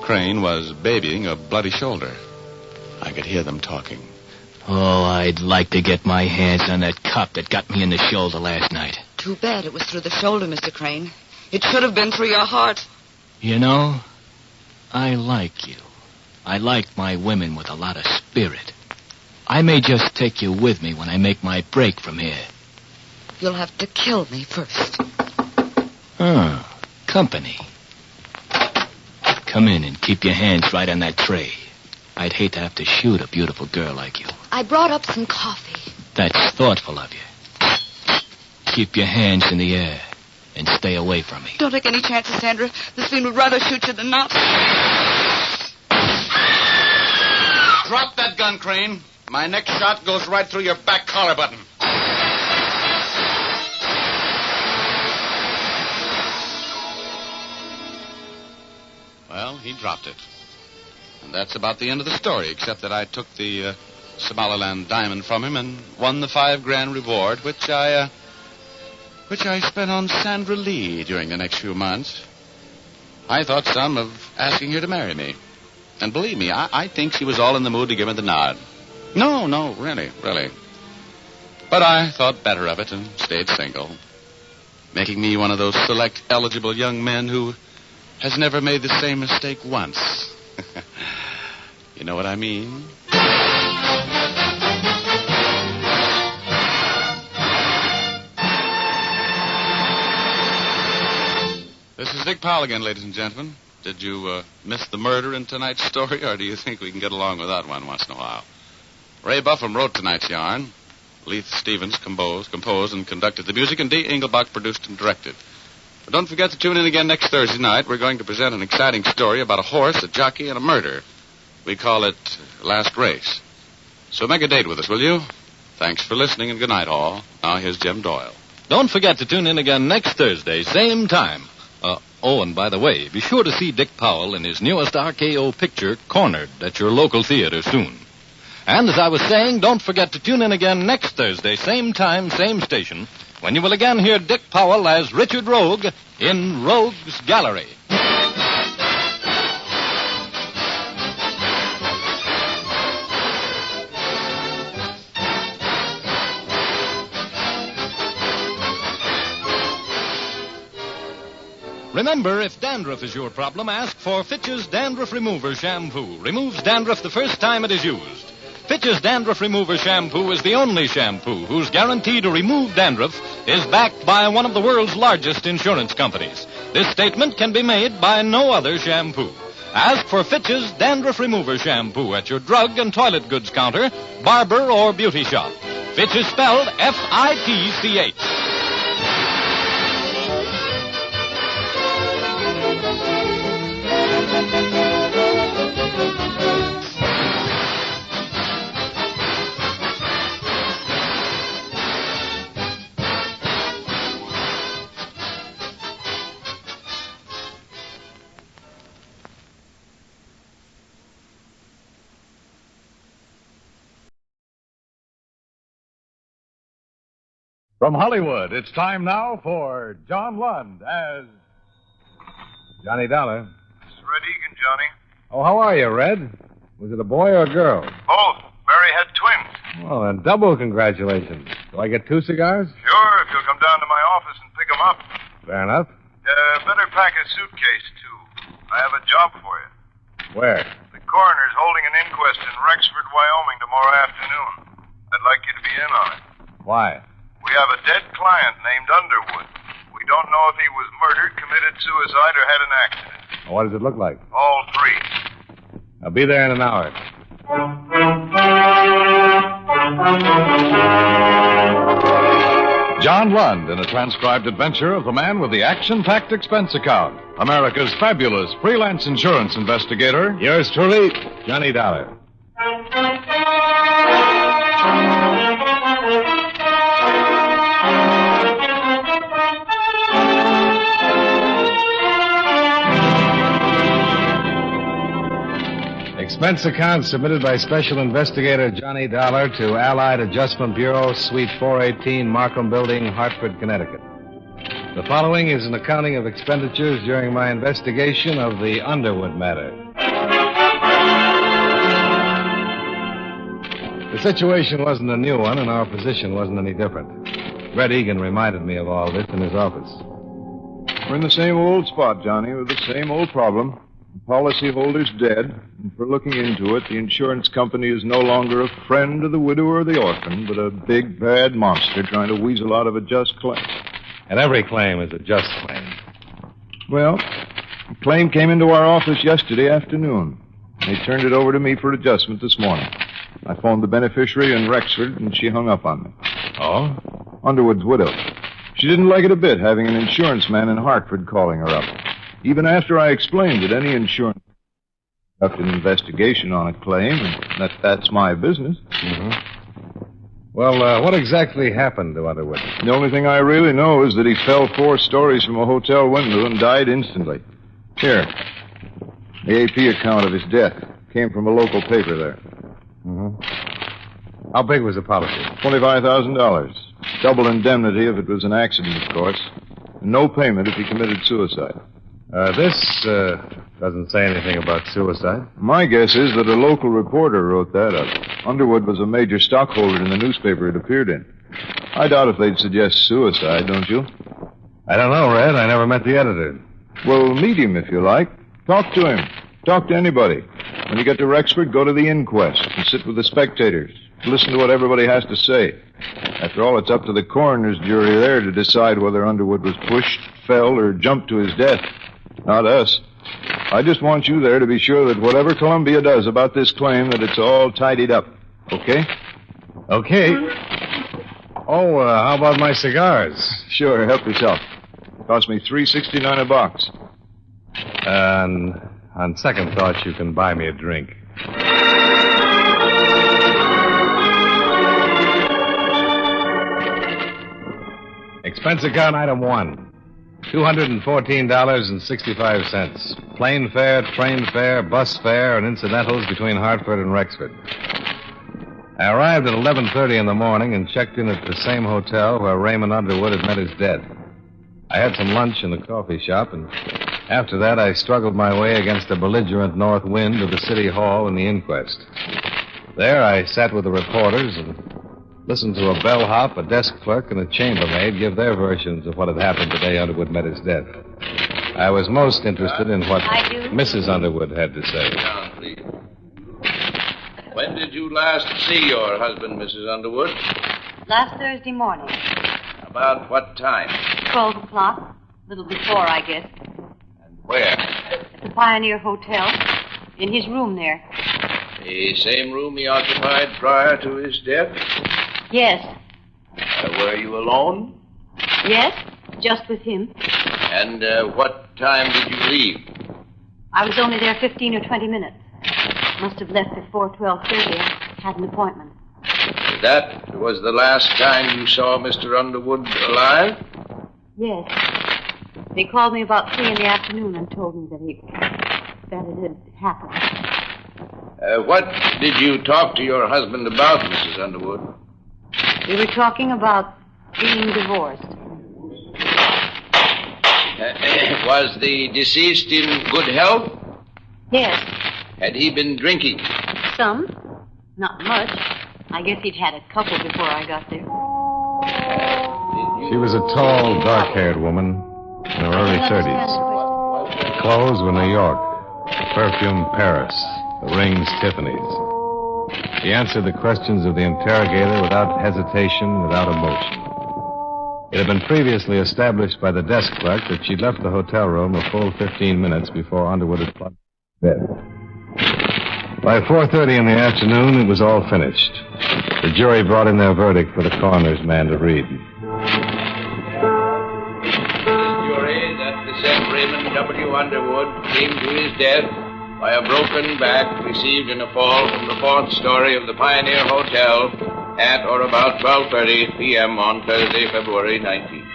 Crane was babying a bloody shoulder. I could hear them talking.
Oh, I'd like to get my hands on that cop that got me in the shoulder last night.
Too bad it was through the shoulder, Mr. Crane. It should have been through your heart.
You know, I like you. I like my women with a lot of spirit. I may just take you with me when I make my break from here.
You'll have to kill me first.
Company. Come in and keep your hands right on that tray. I'd hate to have to shoot a beautiful girl like you.
I brought up some coffee.
That's thoughtful of you. Keep your hands in the air and stay away from me.
Don't take any chances, Sandra. This fiend would rather shoot you than not.
Drop that gun, Crane. My next shot goes right through your back collar button. Well, he dropped it. And that's about the end of the story, except that I took the Somaliland diamond from him and won the $5,000 reward, which I spent on Sandra Lee during the next few months. I thought some of asking her to marry me. And believe me, I think she was all in the mood to give me the nod. No, really. But I thought better of it and stayed single, making me one of those select eligible young men who has never made the same mistake once. You know what I mean? This is Dick Powell again, ladies and gentlemen. Did you miss the murder in tonight's story, or do you think we can get along without one once in a while? Ray Buffum wrote tonight's yarn. Leith Stevens composed and conducted the music, and D. Engelbach produced and directed. But don't forget to tune in again next Thursday night. We're going to present an exciting story about a horse, a jockey, and a murder. We call it Last Race. So make a date with us, will you? Thanks for listening, and good night, all. Now here's Jim Doyle.
Don't forget to tune in again next Thursday, same time. And by the way, be sure to see Dick Powell in his newest RKO picture, Cornered, at your local theater soon. And as I was saying, don't forget to tune in again next Thursday, same time, same station, when you will again hear Dick Powell as Richard Rogue in Rogue's Gallery. Remember, if dandruff is your problem, ask for Fitch's Dandruff Remover Shampoo. Removes dandruff the first time it is used. Fitch's Dandruff Remover Shampoo is the only shampoo whose guarantee to remove dandruff is backed by one of the world's largest insurance companies. This statement can be made by no other shampoo. Ask for Fitch's Dandruff Remover Shampoo at your drug and toilet goods counter, barber, or beauty shop. Fitch is spelled F-I-T-C-H.
From Hollywood, it's time now for John Lund as Johnny Dollar.
This is Red Egan, Johnny.
Oh, how are you, Red? Was it a boy or a girl?
Both. Mary had twins.
Well, then double congratulations. Do I get 2 cigars?
Sure, if you'll come down to my office and pick them up.
Fair enough.
Better pack a suitcase, too. I have a job for you.
Where?
The coroner's holding an inquest in Rexford, Wyoming tomorrow afternoon. I'd like you to be in on it.
Why?
We have a dead client named Underwood. We don't know if he was murdered, committed suicide, or had an accident.
What does it look like?
All three.
I'll be there in an hour. John Lund in a transcribed adventure of the man with the action-packed expense account. America's fabulous freelance insurance investigator. Yours truly, Johnny Dollar. Expense account submitted by Special Investigator Johnny Dollar to Allied Adjustment Bureau, Suite 418, Markham Building, Hartford, Connecticut. The following is an accounting of expenditures during my investigation of the Underwood matter. The situation wasn't a new one, and our position wasn't any different. Red Egan reminded me of all this in his office.
We're in the same old spot, Johnny, with the same old problem. The policyholder's dead, and for looking into it, the insurance company is no longer a friend of the widow or the orphan, but a big, bad monster trying to weasel out of a just claim.
And every claim is a just claim.
Well, the claim came into our office yesterday afternoon. They turned it over to me for adjustment this morning. I phoned the beneficiary in Rexford, and she hung up on me.
Oh?
Underwood's widow. She didn't like it a bit, having an insurance man in Hartford calling her up. Even after I explained that any insurance conduct an investigation on a claim, and that's my business.
Mm-hmm. Well, what exactly happened to Underwood?
The only thing I really know is that he fell 4 stories from a hotel window and died instantly. Here, the AP account of his death came from a local paper there.
Mm-hmm. How big was the policy?
$25,000. Double indemnity if it was an accident, of course. And no payment if he committed suicide.
This doesn't say anything about suicide.
My guess is that a local reporter wrote that up. Underwood was a major stockholder in the newspaper it appeared in. I doubt if they'd suggest suicide, don't you?
I don't know, Red. I never met the editor.
Well, meet him if you like. Talk to him. Talk to anybody. When you get to Rexford, go to the inquest and sit with the spectators. Listen to what everybody has to say. After all, it's up to the coroner's jury there to decide whether Underwood was pushed, fell, or jumped to his death. Not us. I just want you there to be sure that whatever Columbia does about this claim, that it's all tidied up. Okay?
Okay. Oh, how about my cigars?
Sure, help yourself. Cost me $3.69 a box.
On second thought, you can buy me a drink. Expense account item 1. $214.65. Plane fare, train fare, bus fare, and incidentals between Hartford and Rexford. I arrived at 11:30 in the morning and checked in at the same hotel where Raymond Underwood had met his death. I had some lunch in the coffee shop, and after that I struggled my way against the belligerent north wind to the city hall and the inquest. There I sat with the reporters and listened to a bellhop, a desk clerk, and a chambermaid give their versions of what had happened the day Underwood met his death.
I was most interested in what Mrs. Underwood had to say.
Down, please. When did you last see your husband, Mrs. Underwood?
Last Thursday morning.
About what time?
12 o'clock. A little before, I guess.
Where?
At the Pioneer Hotel. In his room there.
The same room he occupied prior to his death?
Yes.
Were you alone?
Yes, just with him.
And what time did you leave?
I was only there 15 or 20 minutes. Must have left before 12:30. I had an appointment.
That was the last time you saw Mr. Underwood alive?
Yes. They called me about 3 in the afternoon and told me that it had happened.
What did you talk to your husband about, Mrs. Underwood?
We were talking about being divorced.
Was the deceased in good health?
Yes.
Had he been drinking?
Some. Not much. I guess he'd had a couple before I got there.
She was a tall, dark-haired woman in her early 30s. Her clothes were New York, the perfume Paris, the rings Tiffany's. She answered the questions of the interrogator without hesitation, without emotion. It had been previously established by the desk clerk that she'd left the hotel room a full 15 minutes before Underwood had plunged into bed. By 4:30 in the afternoon, it was all finished. The jury brought in their verdict for the coroner's man to read.
Jury, that the said Raymond W. Underwood came to his death by a broken back received in a fall from the 4th story of the Pioneer Hotel at or about 12:30 p.m. on Thursday, February 19th.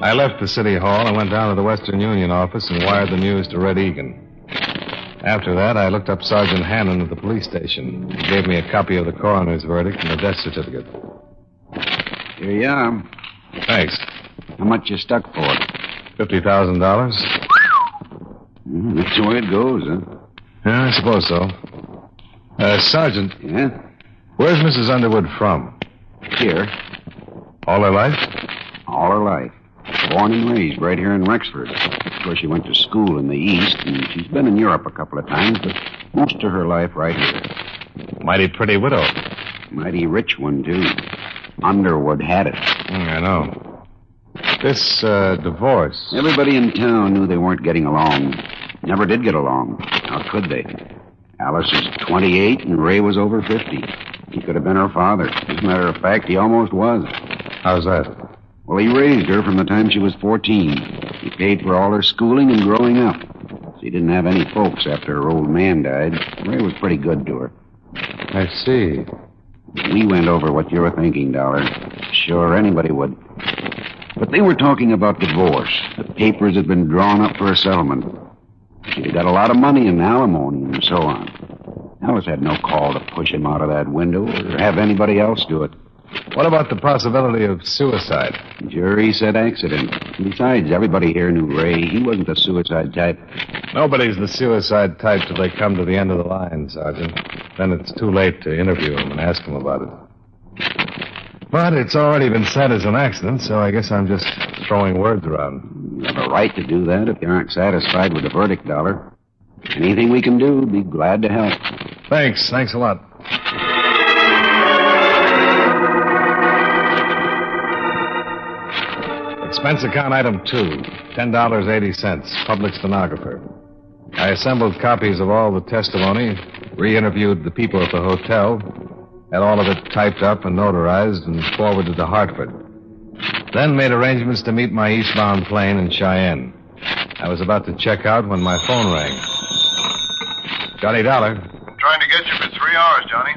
I left the city hall and went down to the Western Union office and wired the news to Red Egan. After that, I looked up Sergeant Hannon at the police station. He gave me a copy of the coroner's verdict and the death certificate.
Here you are.
Thanks.
How much you stuck for it?
$50,000.
That's the way it goes, huh?
Yeah, I suppose so. Sergeant.
Yeah?
Where's Mrs. Underwood from?
Here.
All her life?
All her life. Born and raised right here in Rexford. Of course, she went to school in the East, and she's been in Europe a couple of times, but most of her life right here.
Mighty pretty widow.
Mighty rich one, too. Underwood had it.
I know. This, divorce.
Everybody in town knew they weren't getting along. Never did get along. How could they? Alice is 28 and Ray was over 50. He could have been her father. As a matter of fact, he almost was.
How's that?
Well, he raised her from the time she was 14. He paid for all her schooling and growing up. She didn't have any folks after her old man died. Ray was pretty good to her.
I see.
We went over what you were thinking, Dollar. Sure, anybody would. But they were talking about divorce. The papers had been drawn up for a settlement. She'd got a lot of money in alimony and so on. Alice had no call to push him out of that window or have anybody else do it.
What about the possibility of suicide?
The jury said accident. Besides, everybody here knew Ray. He wasn't the suicide type.
Nobody's the suicide type till they come to the end of the line, Sergeant. Then it's too late to interview him and ask him about it. But it's already been said as an accident, so I guess I'm just throwing words around.
You have a right to do that if you aren't satisfied with the verdict, Dollar. Anything we can do, be glad to help.
Thanks. Thanks a lot. Expense account item 2, $10.80, public stenographer. I assembled copies of all the testimony, re-interviewed the people at the hotel, had all of it typed up and notarized and forwarded to Hartford. Then made arrangements to meet my eastbound plane in Cheyenne. I was about to check out when my phone rang. Johnny Dollar.
Trying to get you for 3 hours, Johnny.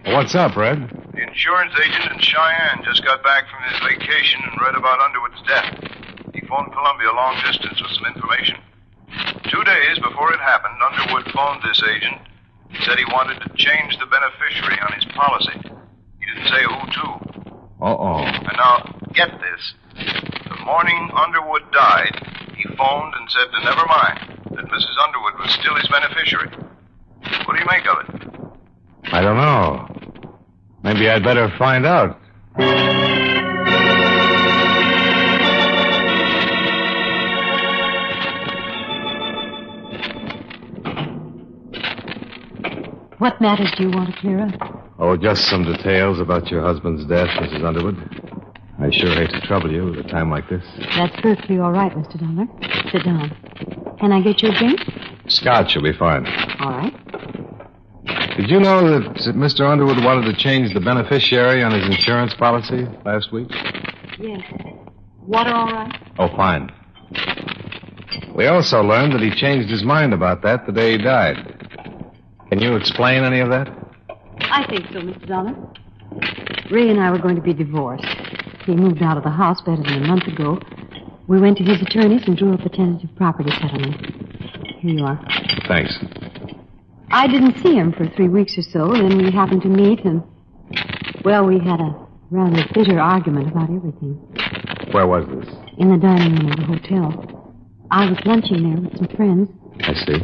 What's up, Red?
The insurance agent in Cheyenne just got back from his vacation and read about Underwood's death. He phoned Columbia long distance with some information. 2 days before it happened, Underwood phoned this agent. He said he wanted to change the beneficiary on his policy. He didn't say who to.
Uh-oh.
And now, get this. The morning Underwood died, he phoned and said to never mind, that Mrs. Underwood was still his beneficiary. What do you make of it?
I don't know. Maybe I'd better find out.
What matters do you want to clear up?
Oh, just some details about your husband's death, Mrs. Underwood. I sure hate to trouble you at a time like this.
That's perfectly all right, Mr. Dollar. Sit down. Can I get you a drink?
Scotch will be fine.
All right.
Did you know that Mr. Underwood wanted to change the beneficiary on his insurance policy last week?
Yes. Water all right?
Oh, fine. We also learned that he changed his mind about that the day he died. Can you explain any of that?
I think so, Mr. Dollar. Ray and I were going to be divorced. He moved out of the house better than a month ago. We went to his attorneys and drew up a tentative property settlement. Here you are.
Thanks.
I didn't see him for 3 weeks or so, and then we happened to meet, and, well, we had a rather bitter argument about everything.
Where was this?
In the dining room of the hotel. I was lunching there with some friends.
I see.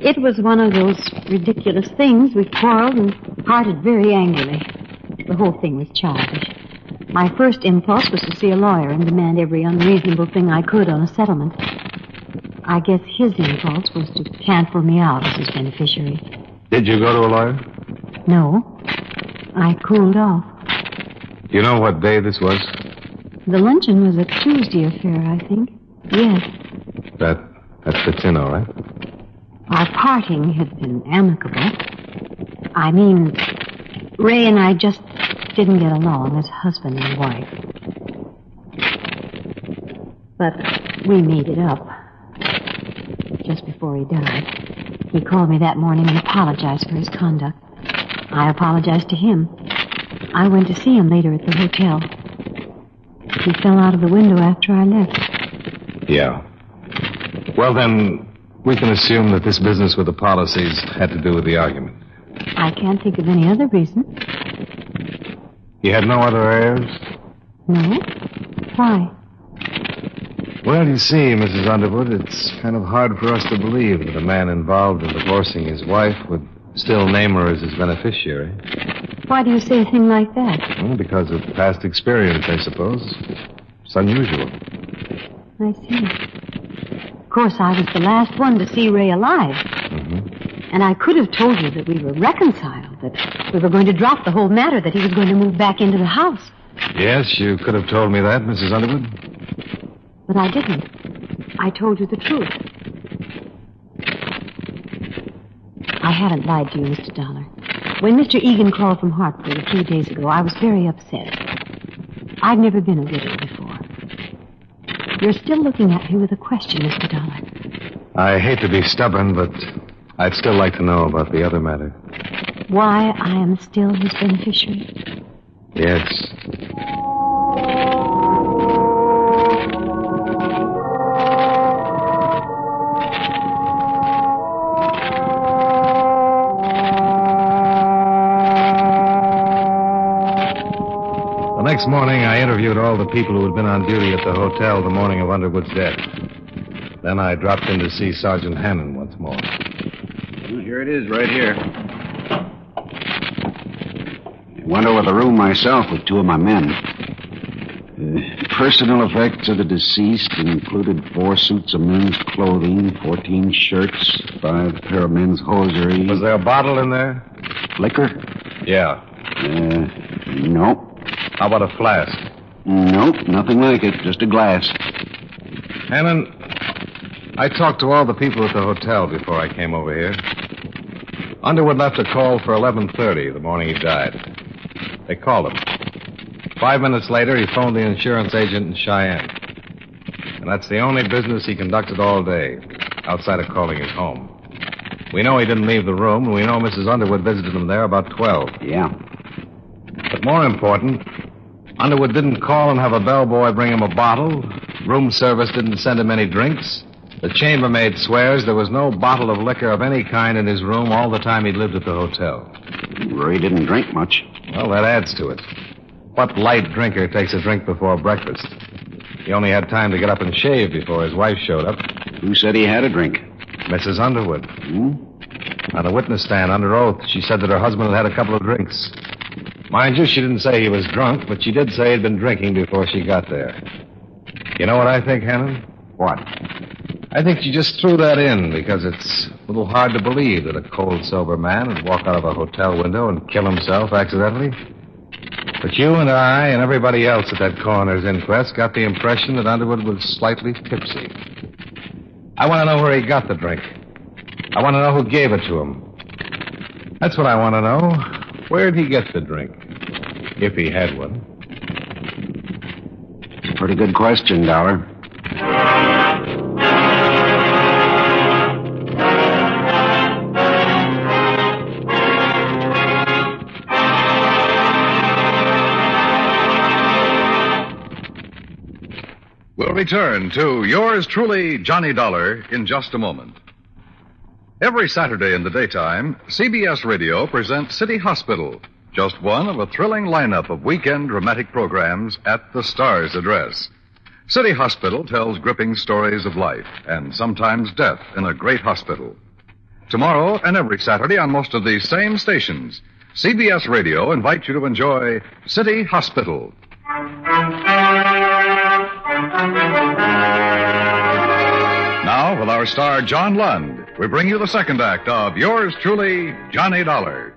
It was one of those ridiculous things. We quarreled and parted very angrily. The whole thing was childish. My first impulse was to see a lawyer and demand every unreasonable thing I could on a settlement. I guess his impulse was to cancel me out as his beneficiary.
Did you go to a lawyer?
No. I cooled off.
Do you know what day this was?
The luncheon was a Tuesday affair, I think. Yes.
That fits in all right.
Our parting had been amicable. I mean, Ray and I just didn't get along as husband and wife. But we made it up just before he died. He called me that morning and apologized for his conduct. I apologized to him. I went to see him later at the hotel. He fell out of the window after I left.
Yeah. Well, then, we can assume that this business with the policies had to do with the argument.
I can't think of any other reason.
You had no other heirs?
No? Why?
Well, you see, Mrs. Underwood, it's kind of hard for us to believe that a man involved in divorcing his wife would still name her as his beneficiary.
Why do you say a thing like that?
Well, because of past experience, I suppose. It's unusual.
I see. Of course, I was the last one to see Ray alive.
Mm-hmm.
And I could have told you that we were reconciled, that we were going to drop the whole matter, that he was going to move back into the house.
Yes, you could have told me that, Mrs. Underwood.
But I didn't. I told you the truth. I haven't lied to you, Mr. Dollar. When Mr. Egan called from Hartford a few days ago, I was very upset. I've never been a widow before. You're still looking at me with a question, Mr. Dollar.
I hate to be stubborn, but I'd still like to know about the other matter.
Why I am still his beneficiary?
Yes. The next morning, I interviewed all the people who had been on duty at the hotel the morning of Underwood's death. Then I dropped in to see Sergeant Hannon once more.
Well, here it is, right here. I went over the room myself with two of my men. Personal effects of the deceased included 4 suits of men's clothing, 14 shirts, 5 pair of men's hosiery.
Was there a bottle in there?
Liquor?
Yeah.
No.
How about a flask?
Nope, nothing like it. Just a glass.
Hannon, I talked to all the people at the hotel before I came over here. Underwood left a call for 11:30 the morning he died. They called him. 5 minutes later, he phoned the insurance agent in Cheyenne. And that's the only business he conducted all day, outside of calling his home. We know he didn't leave the room, and we know Mrs. Underwood visited him there about 12.
Yeah.
But more important, Underwood didn't call and have a bellboy bring him a bottle. Room service didn't send him any drinks. The chambermaid swears there was no bottle of liquor of any kind in his room all the time he lived at the hotel.
Ray didn't drink much.
Well, that adds to it. What light drinker takes a drink before breakfast? He only had time to get up and shave before his wife showed up.
Who said he had a drink?
Mrs. Underwood. On the witness stand, under oath, she said that her husband had had a couple of drinks. Mind you, she didn't say he was drunk, but she did say he'd been drinking before she got there. You know what I think, Hannon?
What?
I think she just threw that in because it's a little hard to believe that a cold, sober man would walk out of a hotel window and kill himself accidentally. But you and I and everybody else at that coroner's inquest got the impression that Underwood was slightly tipsy. I want to know where he got the drink. I want to know who gave it to him. That's what I want to know. Where'd he get the drink? If he had one.
Pretty good question, Dollar.
We'll return to yours truly, Johnny Dollar, in just a moment. Every Saturday in the daytime, CBS Radio presents City Hospital, just one of a thrilling lineup of weekend dramatic programs at the Star's address. City Hospital tells gripping stories of life and sometimes death in a great hospital. Tomorrow and every Saturday on most of these same stations, CBS Radio invites you to enjoy City Hospital. Now, with our star John Lund, we bring you the second act of yours truly, Johnny Dollar.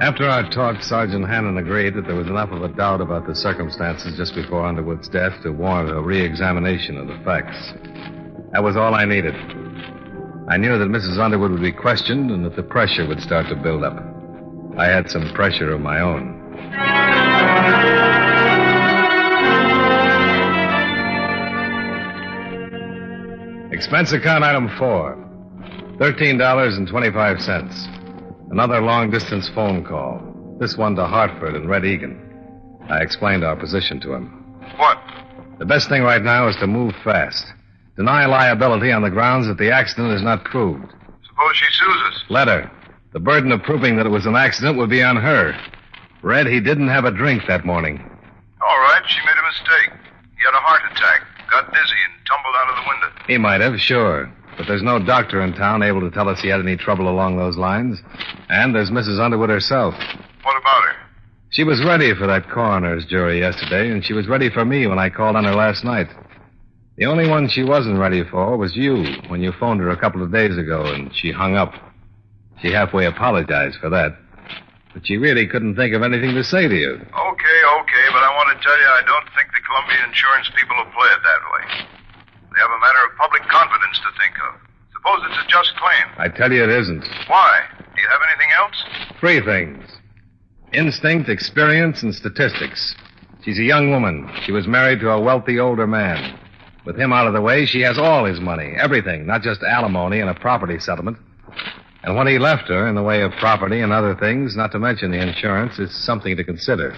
After our talk, Sergeant Hannon agreed that there was enough of a doubt about the circumstances just before Underwood's death to warrant a re-examination of the facts. That was all I needed. I knew that Mrs. Underwood would be questioned and that the pressure would start to build up. I had some pressure of my own. Expense account item 4. $13.25. Another long-distance phone call. This one to Hartford and Red Egan. I explained our position to him.
What?
The best thing right now is to move fast. Deny liability on the grounds that the accident is not proved.
Suppose she sues us.
Let her. The burden of proving that it was an accident would be on her. Red, he didn't have a drink that morning.
All right, she made a mistake. He had a heart attack, got dizzy, and tumbled out of the window.
He might have, sure. But there's no doctor in town able to tell us he had any trouble along those lines. And there's Mrs. Underwood herself.
What about her?
She was ready for that coroner's jury yesterday, and she was ready for me when I called on her last night. The only one she wasn't ready for was you, when you phoned her a couple of days ago, and she hung up. She halfway apologized for that. But she really couldn't think of anything to say to you.
Okay, but I want to tell you I don't think the Columbia Insurance people will play it that way. They have a matter of public confidence to think of. Suppose it's a just claim.
I tell you it isn't.
Why? Do you have anything else?
3 things. Instinct, experience, and statistics. She's a young woman. She was married to a wealthy older man. With him out of the way, she has all his money, everything, not just alimony and a property settlement. And what he left her in the way of property and other things, not to mention the insurance, is something to consider.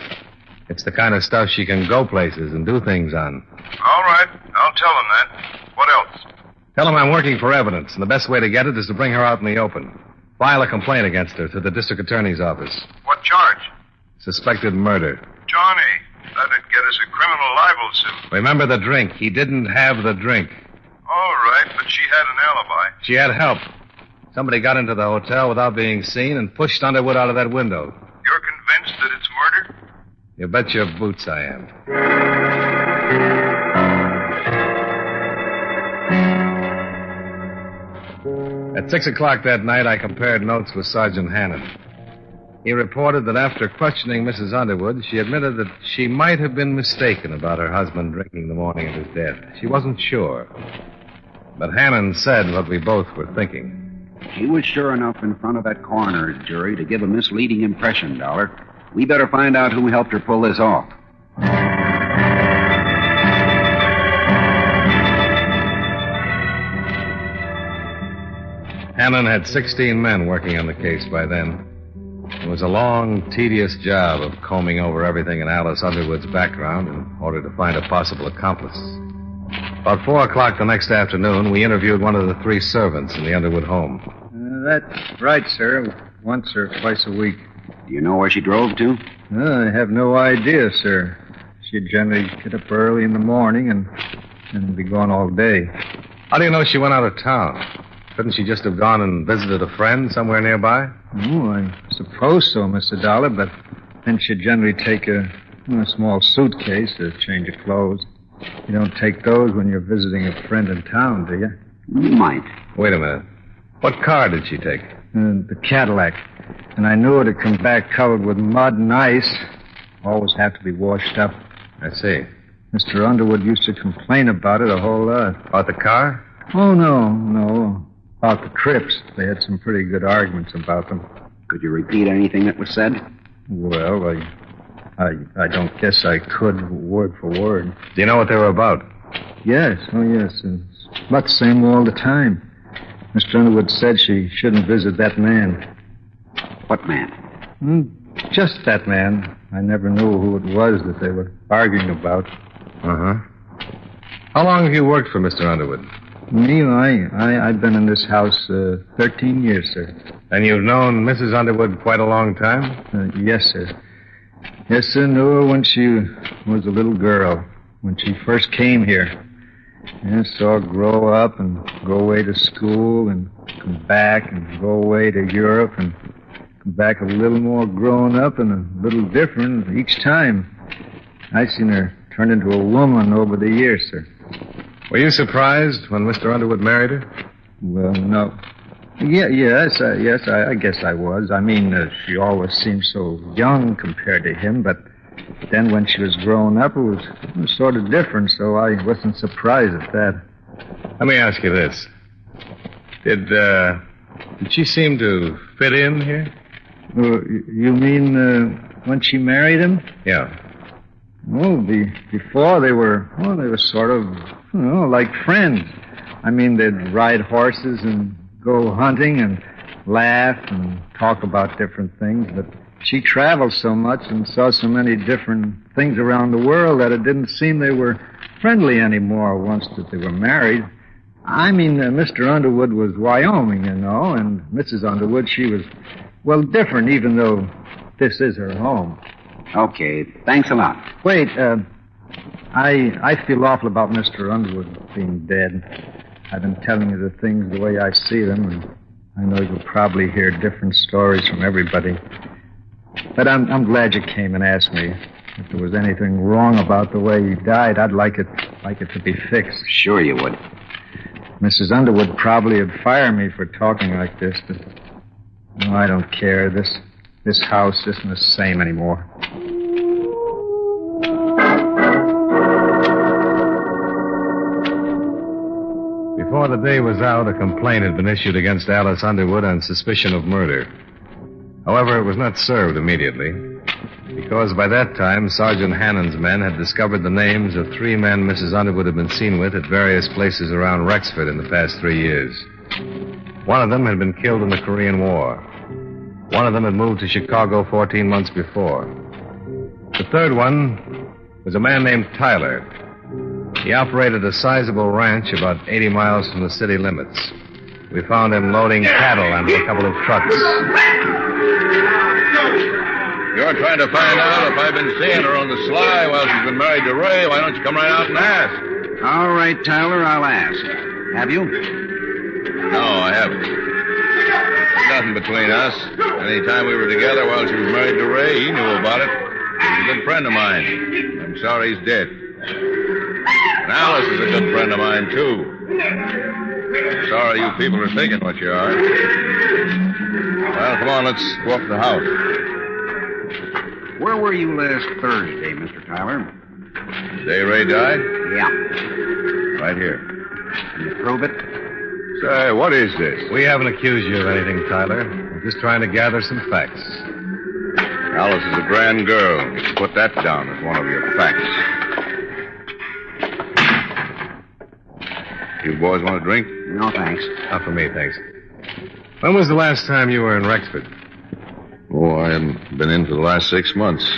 It's the kind of stuff she can go places and do things on.
All right, I'll tell them that. What else?
Tell him I'm working for evidence, and the best way to get it is to bring her out in the open. File a complaint against her to the district attorney's office.
What charge?
Suspected murder.
Johnny, that'd get us a criminal libel suit.
Remember the drink. He didn't have the drink.
All right, but she had an alibi.
She had help. Somebody got into the hotel without being seen and pushed Underwood out of that window.
You're convinced that it's murder?
You bet your boots I am. At 6 o'clock that night, I compared notes with Sergeant Hannon. He reported that after questioning Mrs. Underwood, she admitted that she might have been mistaken about her husband drinking the morning of his death. She wasn't sure. But Hannon said what we both were thinking.
She was sure enough in front of that coroner's jury to give a misleading impression, Dollar. We better find out who helped her pull this off.
Hannon had 16 men working on the case by then. It was a long, tedious job of combing over everything in Alice Underwood's background in order to find a possible accomplice. About 4 o'clock the next afternoon, we interviewed one of the 3 servants in the Underwood home.
That's right, sir. Once or twice a week.
Do you know where she drove to?
I have no idea, sir. She'd generally get up early in the morning and be gone all day.
How do you know she went out of town? Couldn't she just have gone and visited a friend somewhere nearby?
Oh, I suppose so, Mr. Dollar, but then she'd generally take a small suitcase, a change of clothes. You don't take those when you're visiting a friend in town, do you?
You might.
Wait a minute. What car did she take?
The Cadillac. And I knew it'd come back covered with mud and ice. Always have to be washed up.
I see.
Mr. Underwood used to complain about it a whole lot.
About the car?
Oh, no. About the trips. They had some pretty good arguments about them.
Could you repeat anything that was said?
Well, I don't guess I could, word for word.
Do you know what they were about?
Yes. It's about the same all the time. Mr. Underwood said she shouldn't visit that man.
What man?
Just that man. I never knew who it was that they were arguing about.
Uh-huh. How long have you worked for Mr. Underwood?
Me, I've been in this house 13 years, sir.
And you've known Mrs. Underwood quite a long time?
Yes, sir. Yes, sir, knew her when she was a little girl, when she first came here. I saw her grow up and go away to school and come back and go away to Europe and come back a little more grown up and a little different each time. I seen her turn into a woman over the years, sir.
Were you surprised when Mr. Underwood married her?
Well, no. Yes, I guess I was. I mean, she always seemed so young compared to him, but then when she was grown up, it was sort of different, so I wasn't surprised at that.
Let me ask you this. Did she seem to fit in here?
You mean when she married him?
Yeah.
Oh, before they were sort of, like friends. I mean, they'd ride horses and go hunting and laugh and talk about different things, but she traveled so much and saw so many different things around the world that it didn't seem they were friendly anymore once that they were married. I mean, Mr. Underwood was Wyoming, and Mrs. Underwood, she was, different, even though this is her home.
Okay, thanks a lot.
Wait, I feel awful about Mr. Underwood being dead. I've been telling you the things the way I see them, and I know you'll probably hear different stories from everybody. But I'm glad you came and asked me. If there was anything wrong about the way he died, I'd like it to be fixed.
Sure you would.
Mrs. Underwood probably would fire me for talking like this, but no, I don't care. This house isn't the same anymore.
Before the day was out, a complaint had been issued against Alice Underwood on suspicion of murder. However, it was not served immediately, because by that time, Sergeant Hannon's men had discovered the names of 3 men Mrs. Underwood had been seen with at various places around Rexford in the past 3 years. One of them had been killed in the Korean War. One of them had moved to Chicago 14 months before. The third one was a man named Tyler. He operated a sizable ranch about 80 miles from the city limits. We found him loading cattle onto a couple of trucks.
You're trying to find out if I've been seeing her on the sly while she's been married to Ray. Why don't you come right out and ask?
All right, Tyler, I'll ask. Have you?
No, I haven't. There's nothing between us. Any time we were together while she was married to Ray, he knew about it. He's a good friend of mine. I'm sorry he's dead. And Alice is a good friend of mine, too. I'm sorry you people are thinking what you are. Well, come on, let's go up to the house.
Where were you last Thursday, Mr. Tyler?
The day Ray died?
Yeah.
Right here.
Can you prove it?
Say, what is this?
We haven't accused you of anything, Tyler. We're just trying to gather some facts.
Alice is a grand girl. You can put that down as one of your facts. You boys want a drink?
No, thanks.
Not for me, thanks. When was the last time you were in Rexford?
Oh, I haven't been in for the last 6 months.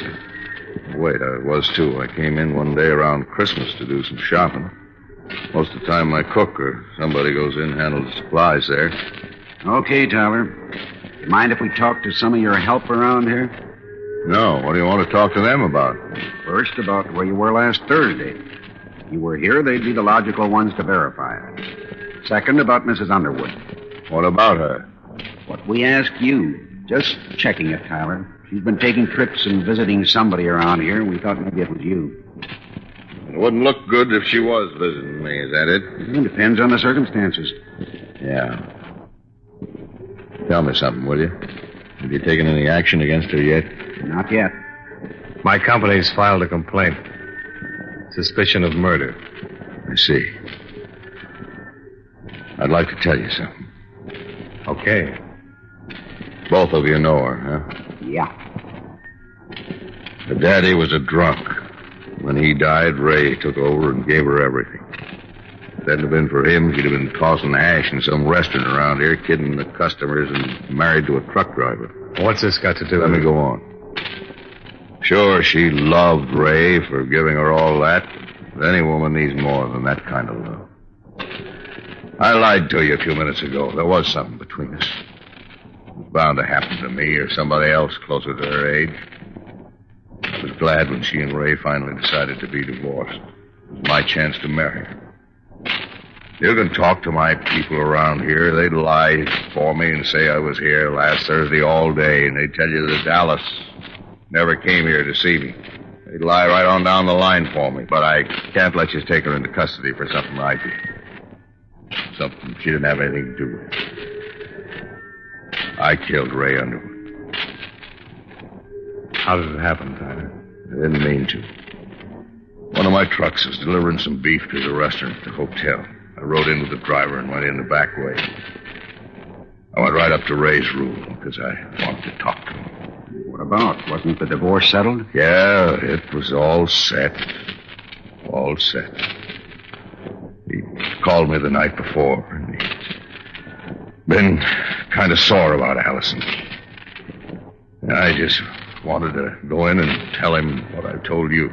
Wait, I was, too. I came in one day around Christmas to do some shopping. Most of the time, my cook or somebody goes in and handles the supplies there.
Okay, Tyler. You mind if we talk to some of your help around here?
No, what do you want to talk to them about?
First, about where you were last Thursday. If you were here, they'd be the logical ones to verify it. Second, about Mrs. Underwood.
What about her?
What we ask you. Just checking it, Tyler. She's been taking trips and visiting somebody around here. We thought maybe it was you.
It wouldn't look good if she was visiting me, is that it?
It depends on the circumstances.
Yeah. Tell me something, will you? Have you taken any action against her yet?
Not yet.
My company's filed a complaint. Suspicion of murder.
I see. I'd like to tell you something.
Okay.
Both of you know her, huh?
Yeah.
Her daddy was a drunk. When he died, Ray took over and gave her everything. If it hadn't been for him, she'd have been tossing ash in some restaurant around here, kidding the customers, and married to a truck driver.
What's this got to do with
Let me go on. Sure, she loved Ray for giving her all that, but any woman needs more than that kind of love. I lied to you a few minutes ago. There was something between us. It was bound to happen to me or somebody else closer to her age. I was glad when she and Ray finally decided to be divorced. It was my chance to marry her. You can talk to my people around here. They'd lie for me and say I was here last Thursday all day, and they'd tell you that Dallas never came here to see me. They'd lie right on down the line for me, but I can't let you take her into custody for something I did. Something she didn't have anything to do with. I killed Ray Underwood.
How did it happen, Tyler?
I didn't mean to. One of my trucks was delivering some beef to the restaurant at the hotel. I rode in with the driver and went in the back way. I went right up to Ray's room because I wanted to talk to him.
What about? Wasn't the divorce settled?
Yeah, it was all set. All set. He called me the night before, and he'd been kind of sore about Allison. I just wanted to go in and tell him what I told you.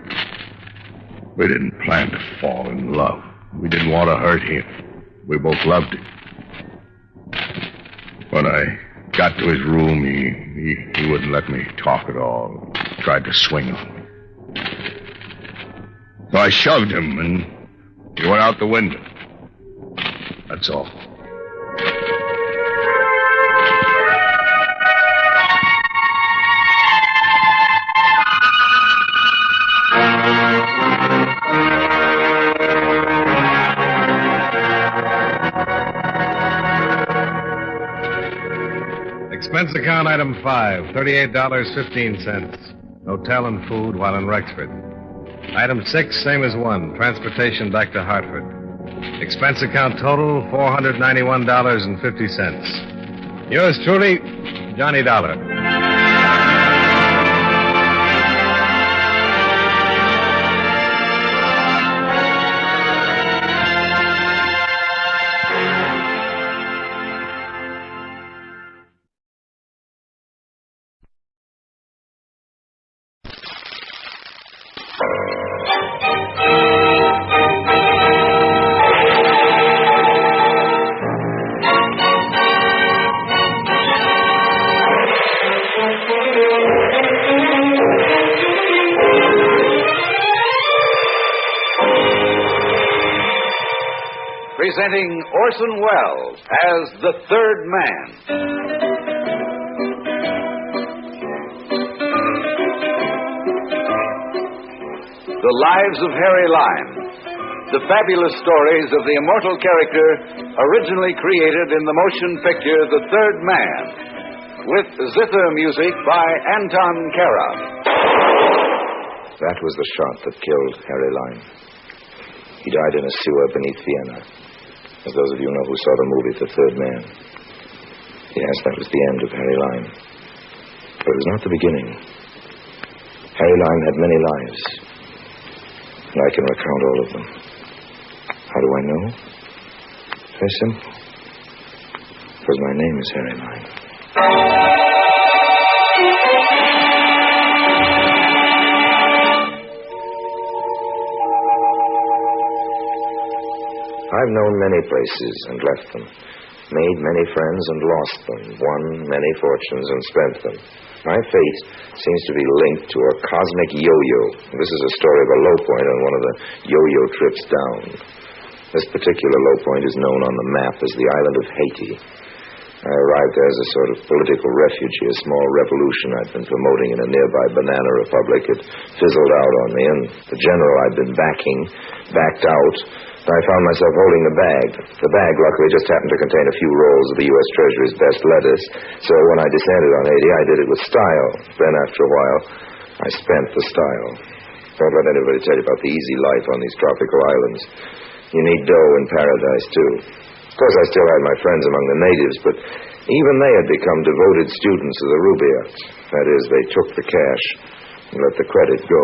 We didn't plan to fall in love. We didn't want to hurt him. We both loved him. When I got to his room, he wouldn't let me talk at all. He tried to swing on me. So I shoved him, and he went out the window. That's all.
Expense account item 5, $38.15. Hotel and food while in Rexford. Item 6, same as 1, transportation back to Hartford. Expense account total, $491.50. Yours truly, Johnny Dollar.
Presenting Orson Welles as The Third Man. The Lives of Harry Lime. The fabulous stories of the immortal character originally created in the motion picture The Third Man, with zither music by Anton Kara.
That was the shot that killed Harry Lime. He died in a sewer beneath Vienna. As those of you know who saw the movie The Third Man. Yes, that was the end of Harry Lime. But it was not the beginning. Harry Lime had many lives. And I can recount all of them. How do I know? Very simple. Because my name is Harry Lime. I've known many places and left them. Made many friends and lost them. Won many fortunes and spent them. My fate seems to be linked to a cosmic yo-yo. This is a story of a low point on one of the yo-yo trips down. This particular low point is known on the map as the island of Haiti. I arrived there as a sort of political refugee, a small revolution I'd been promoting in a nearby banana republic. It fizzled out on me, and the general I'd been backing backed out. I found myself holding the bag. The bag, luckily, just happened to contain a few rolls of the U.S. Treasury's best lettuce, so when I descended on Haiti, I did it with style. Then, after a while, I spent the style. Don't let anybody tell you about the easy life on these tropical islands. You need dough in paradise, too. Of course, I still had my friends among the natives, but even they had become devoted students of the Rubaiyat. That is, they took the cash and let the credit go.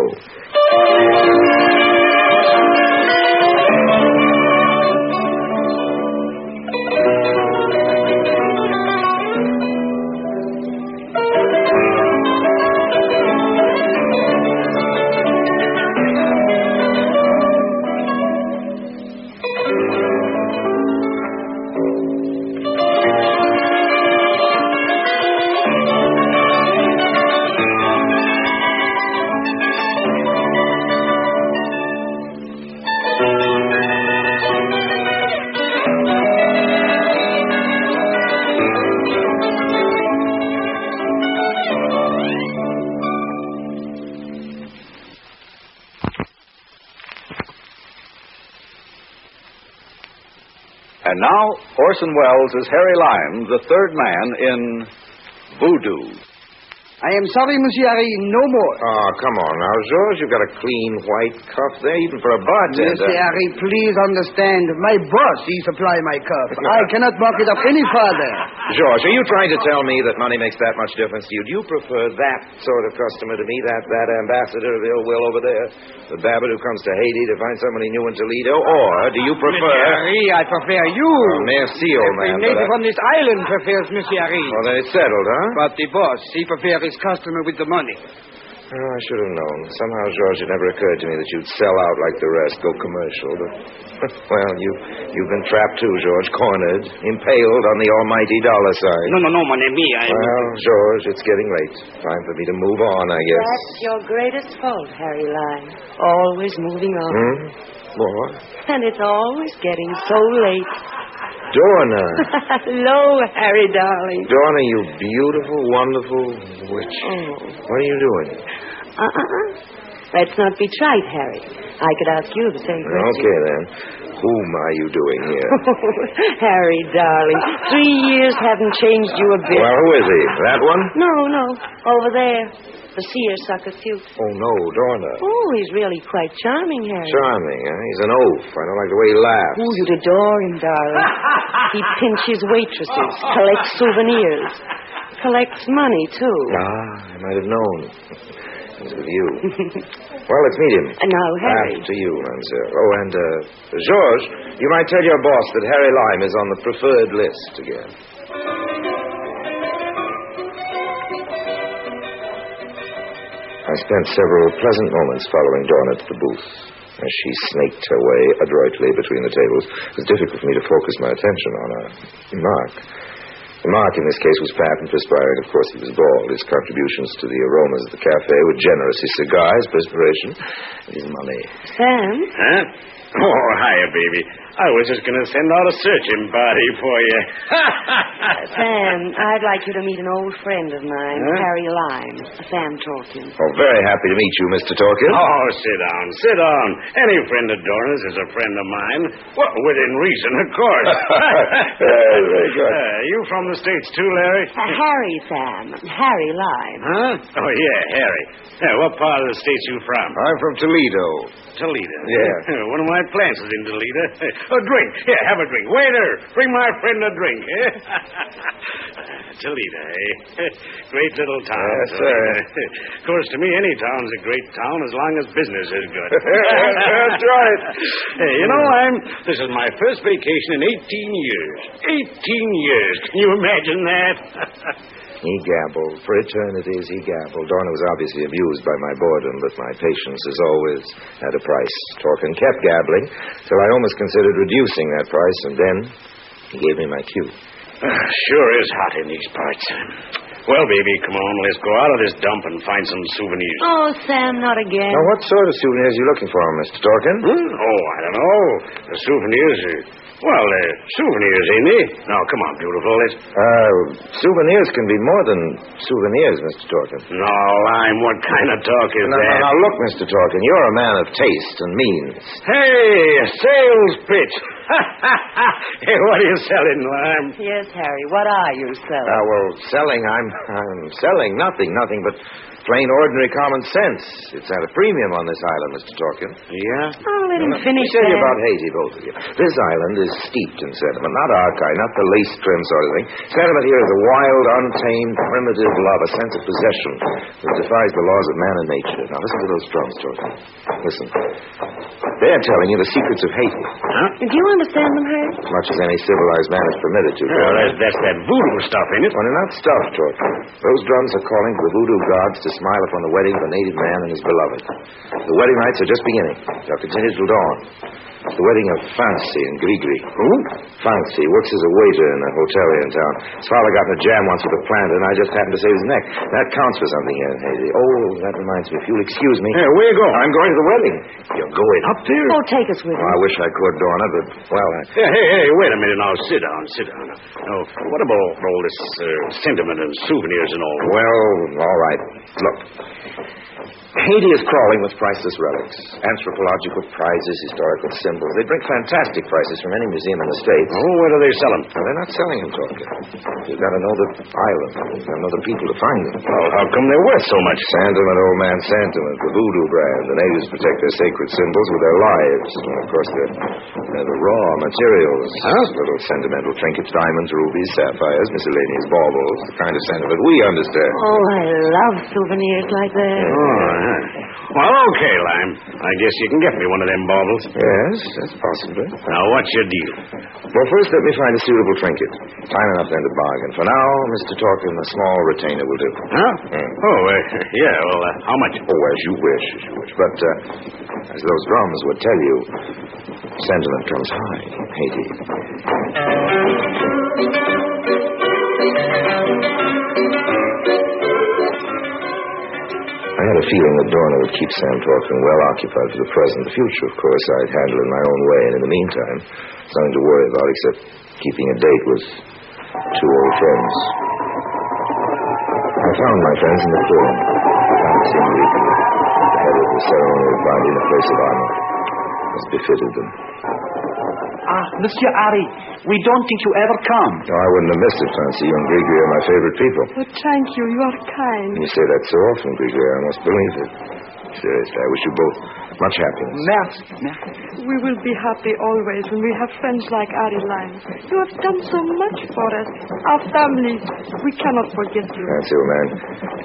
And now, Orson Welles is Harry Lime, the third man in Voodoo.
I am sorry, Monsieur Harry, no more.
Oh, come on now, George. You've got a clean white cuff there, even for a bartender.
Monsieur Harry, please understand. My boss, he supply my cuff. I cannot mark it up any further.
George, are you trying to tell me that money makes that much difference to you? Do you prefer that sort of customer to me, that ambassador of ill will over there? The Babbitt who comes to Haiti to find somebody new in Toledo? Or do you prefer...
Monsieur Harry, I prefer you.
Oh, merci, old man.
Every native on this island prefers Monsieur Harry.
Well, then it's settled, huh?
But the boss, he prefers his customer with the money.
Oh, I should have known. Somehow, George, it never occurred to me that you'd sell out like the rest, go commercial. But, well, you've been trapped too, George. Cornered, impaled on the almighty dollar sign.
No, mon ami.
Well, George, it's getting late. Time for me to move on, I guess.
That's your greatest fault, Harry Lime. Always moving on.
What?
And it's always getting so late.
Donna.
Hello, Harry, darling.
Donna, you beautiful, wonderful witch.
Oh.
What are you doing?
Let's not be trite, Harry. I could ask you the same question.
Okay, then. Whom are you doing here?
Harry, darling, 3 years haven't changed you a bit.
Well, who is he? That one?
No. Over there. The seersucker suit.
Oh, no, Donna.
Oh, he's really quite charming, Harry.
Charming, huh? He's an oaf. I don't like the way he laughs.
Oh, you'd adore him, darling. He pinches waitresses, collects souvenirs, collects money, too.
I might have known. He's with you. Well, let's meet him.
And now, Harry.
After you, Mademoiselle. Oh, and, George, you might tell your boss that Harry Lime is on the preferred list again. I spent several pleasant moments following Donna to the booth. As she snaked her way adroitly between the tables, it was difficult for me to focus my attention on her. Mark. The Mark in this case was fat and perspiring. Of course, he was bald. His contributions to the aromas of the cafe were generous. His cigars, perspiration, and his money.
Sam?
Huh? Oh, hiya, baby. I was just going to send out a searching party for you.
Sam, I'd like you to meet an old friend of mine, Harry Lime. Sam Torkin.
Oh, very happy to meet you, Mr. Torkin.
Oh, sit down. Any friend of Dorna's is a friend of mine. Well, within reason, of course.
Very good.
You from the States, too, Larry?
Harry, Sam. Harry Lime.
Huh? Oh, yeah, Harry. What part of the States you from?
I'm from Toledo.
Toledo?
Yeah.
One of my plants is in Toledo. A drink. Here, have a drink. Waiter, bring my friend a drink. Toledo, eh? Great little town.
Yes, sir.
Of course, to me, any town's a great town as long as business is good.
That's right.
Hey, you know, this is my first vacation in 18 years. 18 years. Can you imagine that?
He gabbled. For eternities, he gabbled. Dorna was obviously abused by my boredom, but my patience, as always, had a price. Torkin kept gabbling till I almost considered reducing that price, and then he gave me my cue.
Sure is hot in these parts. Well, baby, come on. Let's go out of this dump and find some souvenirs.
Oh, Sam, not again.
Now, what sort of souvenirs are you looking for, Mr. Dorkin?
Oh, I don't know. The souvenirs souvenirs, ain't they? Now, come on, beautiful. Let's...
Souvenirs can be more than souvenirs, Mr. Dorkin.
No, Lime, what kind of talk is that?
Now, look, Mr. Dorkin, you're a man of taste and means.
Hey, a sales pitch. Hey, what are you selling, Lime?
Yes, Harry, what are you selling?
Selling, I'm selling nothing but plain, ordinary common sense. It's at a premium on this island, Mr. Dorkin.
Yeah?
Oh, let him finish
Let me tell you
that.
about Haiti, both of you. This island is steeped in sentiment, not our kind, not the lace-trim sort of thing. Sentiment here is a wild, untamed, primitive love, a sense of possession that defies the laws of man and nature. Now, listen to those drums, Dorkin. Listen. They're telling you the secrets of Haiti.
Huh?
Do you understand them, Harry?
As much as any civilized man is permitted to.
That's that voodoo stuff, ain't it?
Well, they're not stuff, Dorkin. Those drums are calling to the voodoo gods to smile upon the wedding of a native man and his beloved. The wedding rites are just beginning. They'll continue till dawn. It's the wedding of VANCE and GREGORY.
Who?
VANCE. He works as a waiter in a hotel here in town. His father got in a jam once with a plant, and I just happened to save his neck. That counts for something here in Haiti. Oh, that reminds me. If you'll excuse me.
Hey, where you going?
I'm going to the wedding.
You're going up there?
Oh, take us with you.
I wish I could, Dorna, but, well...
Hey, wait a minute now. Sit down. Now, what about all this sentiment and souvenirs and all?
Well, all right. Look. Haiti is crawling with priceless relics. Anthropological prizes, historical symbols. They bring fantastic prices from any museum in the States.
Oh, where do they sell them?
Well, they're not selling them, Dorkin. You've got to know the island. You've got to know the people to find them.
Well, how come they're worth so much?
Sentiment, old man, sentiment. The voodoo brand. The natives protect their sacred symbols with their lives. And, of course, they're the raw materials.
Huh?
Little sentimental trinkets, diamonds, rubies, sapphires, miscellaneous baubles. The kind of sentiment we understand.
Oh, I love souvenirs like that.
Well, okay, Lime. I guess you can get me one of them baubles.
Yes, that's possible.
Now, what's your deal?
Well, first, let me find a suitable trinket. Fine enough then to bargain. For now, Mr. Torkin, a small retainer will do.
Huh? Oh, yeah, well, how much?
Oh, as you wish. But, as those drums would tell you, sentiment comes high in Haiti. I had a feeling that Dorna would keep Sam Torkin well occupied for the present. The future, of course, I'd handle in my own way, and in the meantime, something to worry about except keeping a date with two old friends. I found my friends in the clearing. VANCE and GREGORY, the head of the ceremonial body in a place of honor, as befitted them.
Monsieur Ari, we don't think you ever come.
No, I wouldn't have missed it, Fancy. You and Gregory are my favorite people.
Oh, thank you. You are kind.
You say that so often, Gregory. I almost believe it. Seriously, I wish you both much happiness.
Merci.
We will be happy always when we have friends like Ari Lime. You have done so much for us. Our family. We cannot forget you.
Fancy, old man.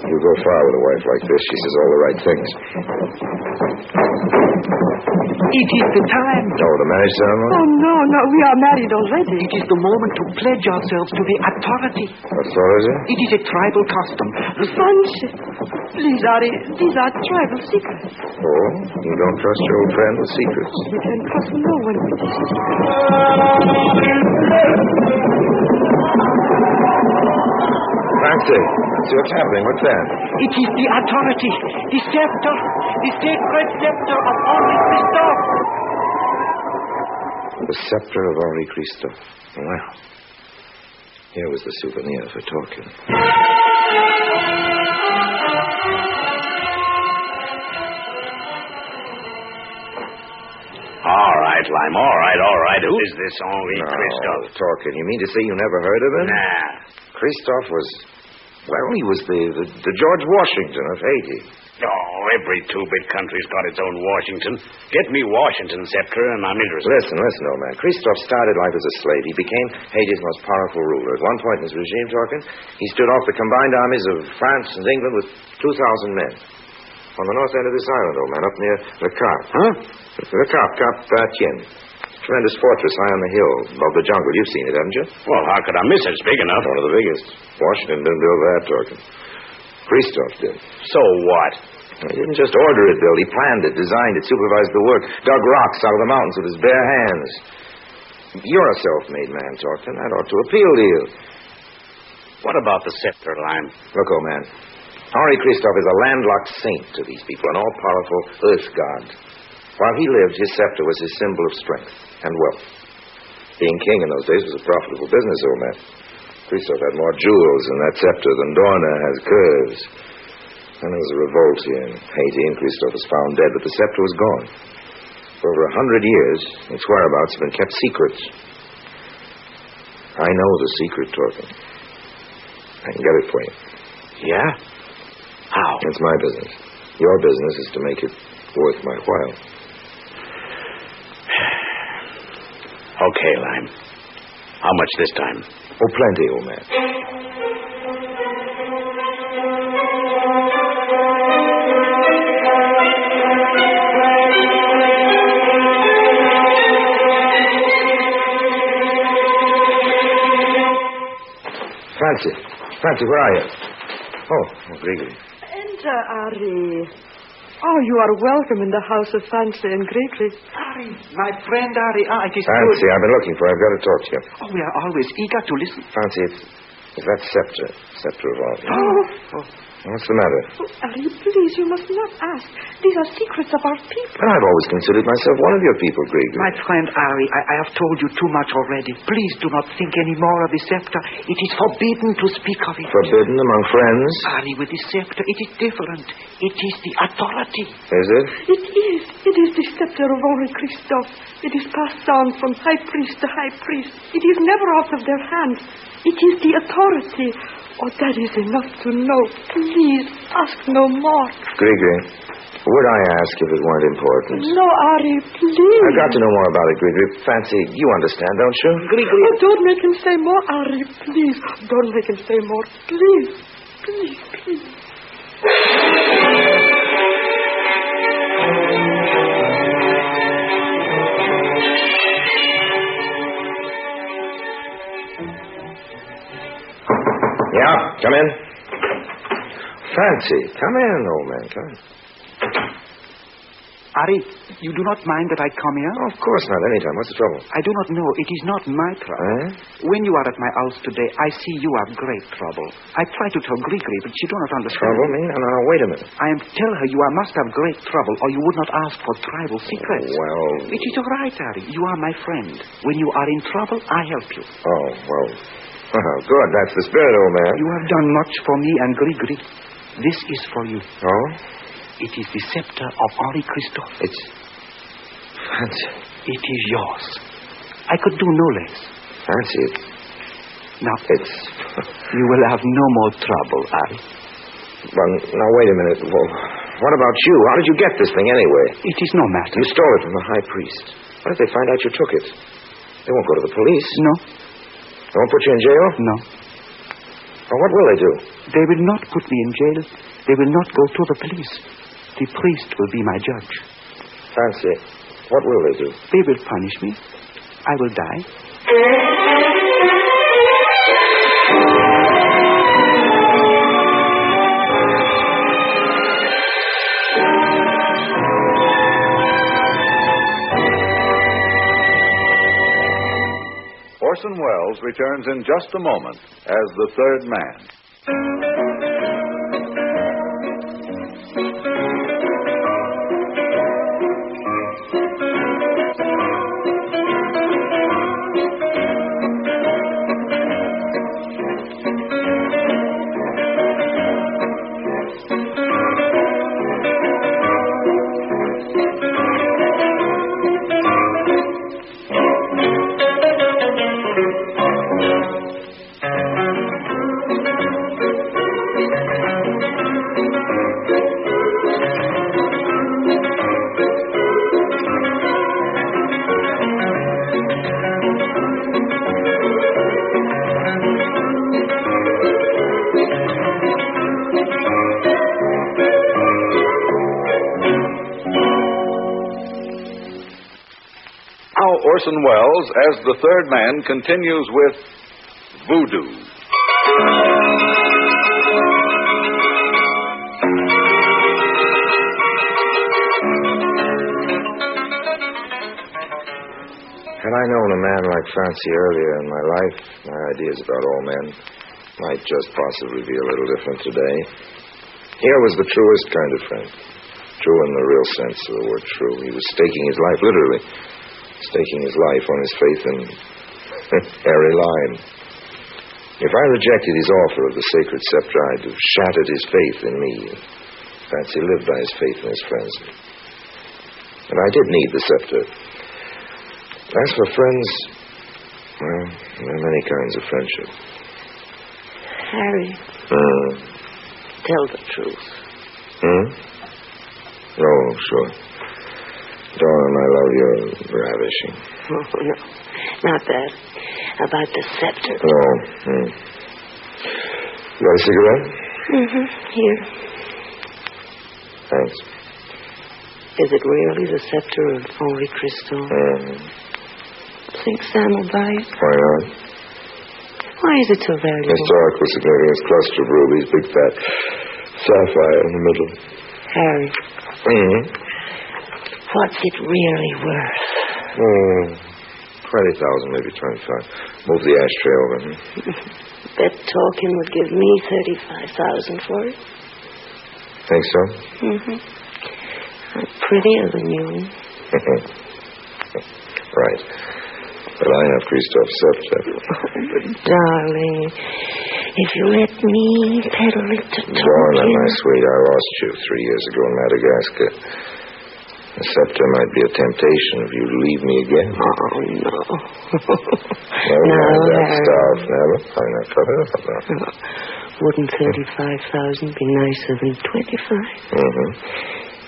You go far with a wife like this. She says all the right things.
It is the time.
Oh, the marriage ceremony?
Oh, no. We are married already.
It is the moment to pledge ourselves to the authority.
What sort is it?
It is a tribal custom.
VANCE. Please, Ari, these are tribal secrets.
Oh, you don't trust your old friend with secrets?
We can trust no one with this.
Fancy, what's happening? What's that?
It is the authority, the scepter, the sacred scepter of Henri Christophe.
The scepter of Henri Christophe. Well, here was the souvenir for Torkin.
All right, Lime. All right. Who is this Henri Christophe?
Torkin, you mean to say you never heard of him?
Nah.
Christophe was... Well, he was the George Washington of Haiti.
Oh, every two-bit country's got its own Washington. Get me Washington scepter, and I'm interested.
Listen, old man. Christophe started life as a slave. He became Haiti's most powerful ruler. At one point in his regime, Torkin, he stood off the combined armies of France and England with 2,000 men. On the north end of this island, old man, up near Le Cap.
Huh?
Le Cap Tien. Tremendous fortress high on the hill above the jungle. You've seen it, haven't you?
Well, how could I miss it? It's big enough.
One of the biggest. Washington didn't build that, Torkin. Christophe did.
So what?
He didn't just order it built. He planned it, designed it, supervised the work, dug rocks out of the mountains with his bare hands. You're a self-made man, Torton. That ought to appeal to you.
What about the scepter, Lime?
Look, old man. Henri Christophe is a landlocked saint to these people, an all-powerful earth god. While he lived, his scepter was his symbol of strength and wealth. Being king in those days was a profitable business, old man. Christophe had more jewels in that scepter than Dorna has curves. And there was a revolt here in Haiti, and Christophe was found dead, but the scepter was gone. For over 100 years, its whereabouts have been kept secret. I know the secret, Torton. I can get it for you.
Yeah? How?
It's my business. Your business is to make it worth my while.
Okay, Lime. How much this time?
Oh, plenty, old man. Fancy, where are you? Oh, Gregory.
Enter, Ari. Oh, you are welcome in the house of Fancy and Gregory.
Ari, my friend Ari. It is
Fancy,
good.
I've been looking for you. I've got to talk to you.
Oh, we are always eager to listen.
Fancy, it's that scepter of all.
Oh.
What's the matter?
Oh, Ari, please, you must not ask. These are secrets of our people.
But I've always considered myself one of your people, Gregory.
My friend Ari, I have told you too much already. Please do not think any more of the scepter. It is forbidden to speak of it.
Forbidden among friends?
Ari, with the scepter, it is different. It is the authority.
Is it?
It is. It is the scepter of Henri Christophe. It is passed down from high priest to high priest. It is never out of their hands. It is the authority. Oh, that is enough to know. Please, ask no more.
Gregory, would I ask if it weren't important?
No, Ari, please.
I've got to know more about it, Gregory. Fancy, you understand, don't you?
Gregory. Oh, don't make him say more, Ari, please. Don't make him say more. Please. Please.
Yeah, come in. Fancy, come in, old man, come in.
Ari, you do not mind that I come here?
Oh, of course not, anytime. What's the trouble?
I do not know. It is not my trouble. When you are at my house today, I see you have great trouble. I try to tell Gregory, but she do not understand.
Trouble me? No, wait a minute.
I am tell her you must have great trouble, or you would not ask for tribal secrets.
Well...
It is all right, Ari. You are my friend. When you are in trouble, I help you.
Oh, well... good. That's the spirit, old man.
You have done much for me and Gregory. This is for you.
Oh?
It is the scepter of Henri Christophe.
It's... Fancy.
It is yours. I could do no less.
Fancy, it's...
Now,
it's...
you will have no more trouble, Ari.
Well, now, wait a minute. Well, what about you? How did you get this thing, anyway?
It is no matter.
You stole it from the high priest. What if they find out you took it? They won't go to the police.
No.
They won't put you in jail?
No.
Well, what will they do?
They will not put me in jail. They will not go to the police. The priest will be my judge.
Fancy, what will they do?
They will punish me. I will die.
Orson Welles returns in just a moment as the third man. Orson Welles as the third man continues with Voodoo.
Had I known a man like Fancy earlier in my life, my ideas about all men might just possibly be a little different today. Here was the truest kind of friend. True in the real sense of the word true. He was staking his life, literally. Staking his life on his faith in Harry Lime. If I rejected his offer of the sacred scepter, I'd have shattered his faith in me. Fancy lived by his faith in his friends. And I did need the scepter. As for friends, well, there are many kinds of friendship.
Harry, tell the truth.
Oh, sure. Dawn, my love, you're ravishing.
Oh, no, not that. About the scepter.
Oh, You got a cigarette?
Here.
Thanks.
Is it really the scepter of Henri Crystal? Think Sam will buy it?
Why not?
Why is it so valuable?
Historical significance, cluster of rubies, big fat sapphire in the middle.
Harry. What's it really worth?
20,000, maybe 25. Move the ashtray over.
Bet Talkin would give me 35,000 for it.
Think so?
I'm prettier than you.
Right. But I have Christophe's scepter.
But darling, if you let me peddle it to Talkin.
Darling, my sweet, I lost you 3 years ago in Madagascar. The scepter might be a temptation if you leave me again.
Oh, no.
Never mind that stuff. Never mind that stuff.
Wouldn't 35,000 be nicer than 25?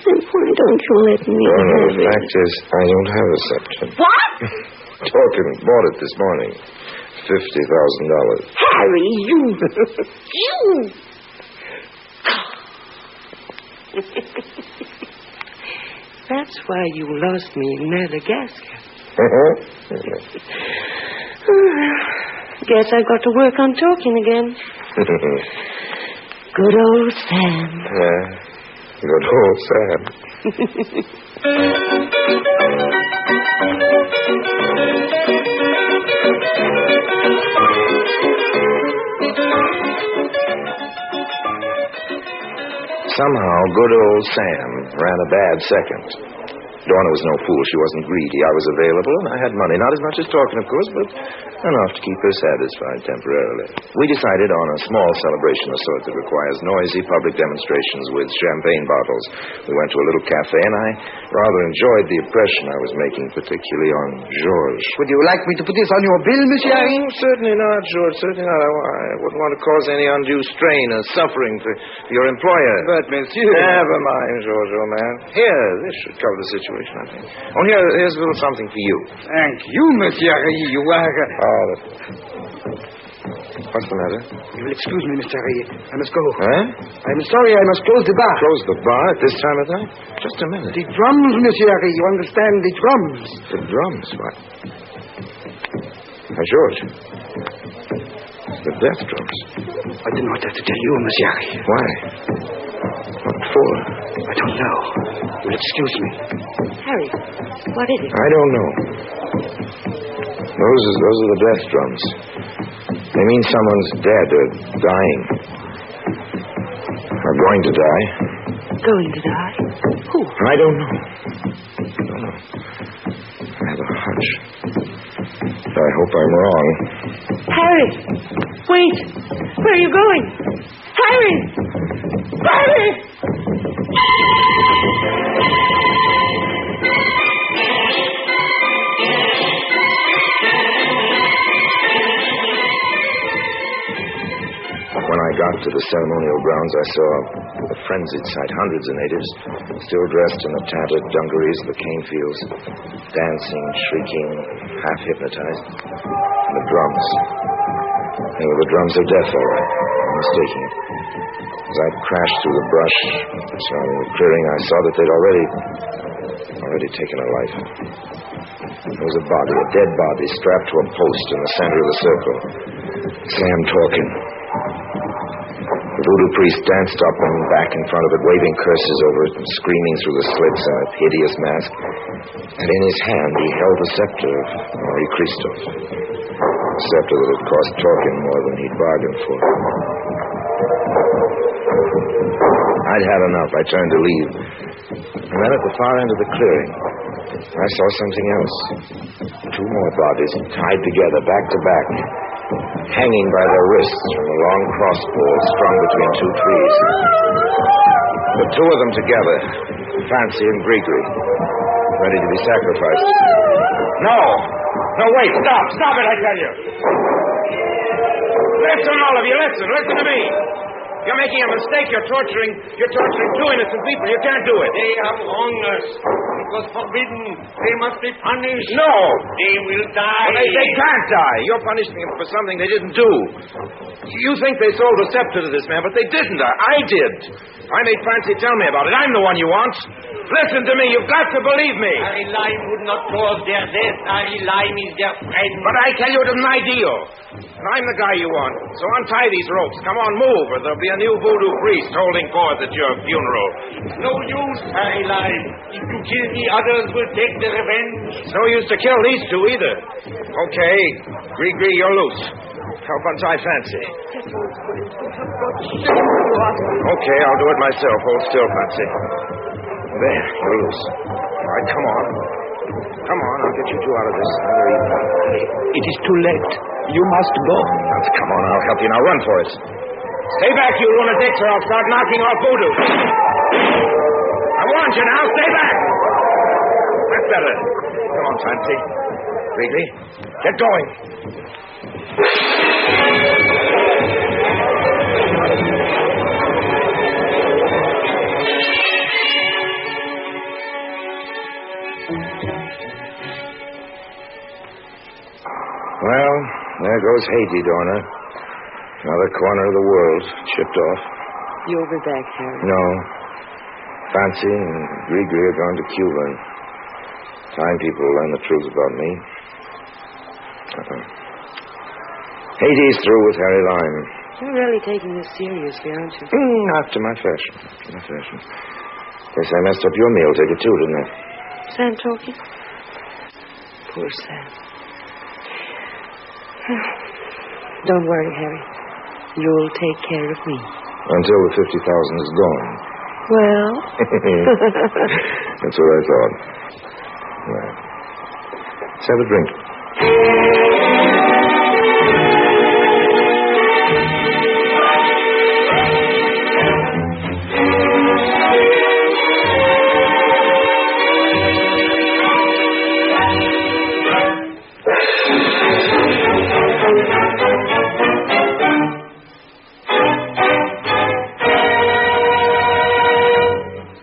Then why don't you let me
No,
have
the
it?
fact is, I don't have a scepter.
What?
Talkin bought it this morning. $50,000.
Harry, you! That's why you lost me in Madagascar. Guess I've got to work on talking again. Good old Sam.
Yeah, good old Sam. Somehow, good old Sam ran a bad second. Donna was no fool. She wasn't greedy. I was available, and I had money. Not as much as talking, of course, but enough to keep her satisfied temporarily. We decided on a small celebration of sort that requires noisy public demonstrations with champagne bottles. We went to a little cafe, and I rather enjoyed the impression I was making, particularly on Georges.
Would you like me to put this on your bill, Monsieur Harry?
Certainly not, George. Certainly not. I wouldn't want to cause any undue strain or suffering for your employer.
But, Monsieur...
Never mind, George, old man. Here, this should cover the situation, I think. Oh, here's a little something for you.
Thank you, Monsieur Harry. You are...
What's the matter?
You will excuse me, Mr. Harry. I must go.
Huh?
I'm sorry, I must close the bar.
Close the bar at this time of night? Just a minute.
The drums, Monsieur Harry. You understand? The drums.
The drums? What? Now, George. The death drums.
I did not have to tell you, Monsieur Harry.
Why? What for?
I don't know. You'll excuse me.
Harry, what is it?
I don't know. Those are the death drums. They mean someone's dead or dying. Or going to die.
Going to die? Who?
I don't know. I have a hunch. I hope I'm wrong.
Harry! Wait! Where are you going? Harry! Harry!
When I got to the ceremonial grounds, I saw a frenzied sight. Hundreds of natives, still dressed in the tattered dungarees of the cane fields, dancing, shrieking, half-hypnotized. And the drums. They were the drums of death, all right. I'm mistaking it. As I crashed through the brush surrounding the clearing, I saw that they'd already taken a life. There was a body, a dead body, strapped to a post in the center of the circle. Sam talking. The voodoo priest danced up and back in front of it, waving curses over it and screaming through the slits in a hideous mask. And in his hand he held the scepter of Marie Christophe. A scepter that had cost Torkin more than he'd bargained for. I'd had enough. I turned to leave. And then at the far end of the clearing, I saw something else. 2 more bodies tied together, back to back, hanging by their wrists from a long crossbow strung between 2 trees. The 2 of them together, Fancy and Gregory, ready to be sacrificed.
No! No, wait, stop! Stop it, I tell you! Listen, all of you, listen to me! You're making a mistake. You're torturing 2 innocent people. You can't do it.
They have wronged us. It was forbidden. They must be punished.
No!
They will die.
Well, they can't die. You're punishing them for something they didn't do. You think they sold a scepter to this man, but they didn't. I did. I made Fancy tell me about it. I'm the one you want. Listen to me. You've got to believe me.
Harry Lime would not cause their death. Harry Lime is their friend.
But I tell you, it isn't my deal. And I'm the guy you want. So untie these ropes. Come on, move, or there'll be a new voodoo priest holding forth at your funeral.
No use, Harry Lime. If you kill me, others will take their revenge.
No use to kill these 2 either. Okay, Gregory, you're loose. Help untie Fancy. Okay, I'll do it myself. Hold still, Fancy. There, you're loose. All right, come on. Come on, I'll get you 2 out of this.
It is too late. You must go.
Come on, I'll help you. Now run for it. Stay back, you lunatics, or I'll start knocking off voodoo. I warned you now. Stay back. That's better. Come on, Fancy. Gregory, get going. Well, there goes Haiti, Dorna. Another corner of the world chipped off.
You'll be back, Harry.
No. Fancy and Gregory are going to Cuba. Time people will learn the truth about me. Haiti's through with Harry Lime.
You're really taking this seriously, aren't you?
After my fashion. Guess I messed up your meal ticket, too, didn't I?
Sam talking? Poor Sam. Don't worry, Harry. You'll take care of me.
Until the 50,000 is gone.
Well?
That's what I thought. Right. Let's have a drink.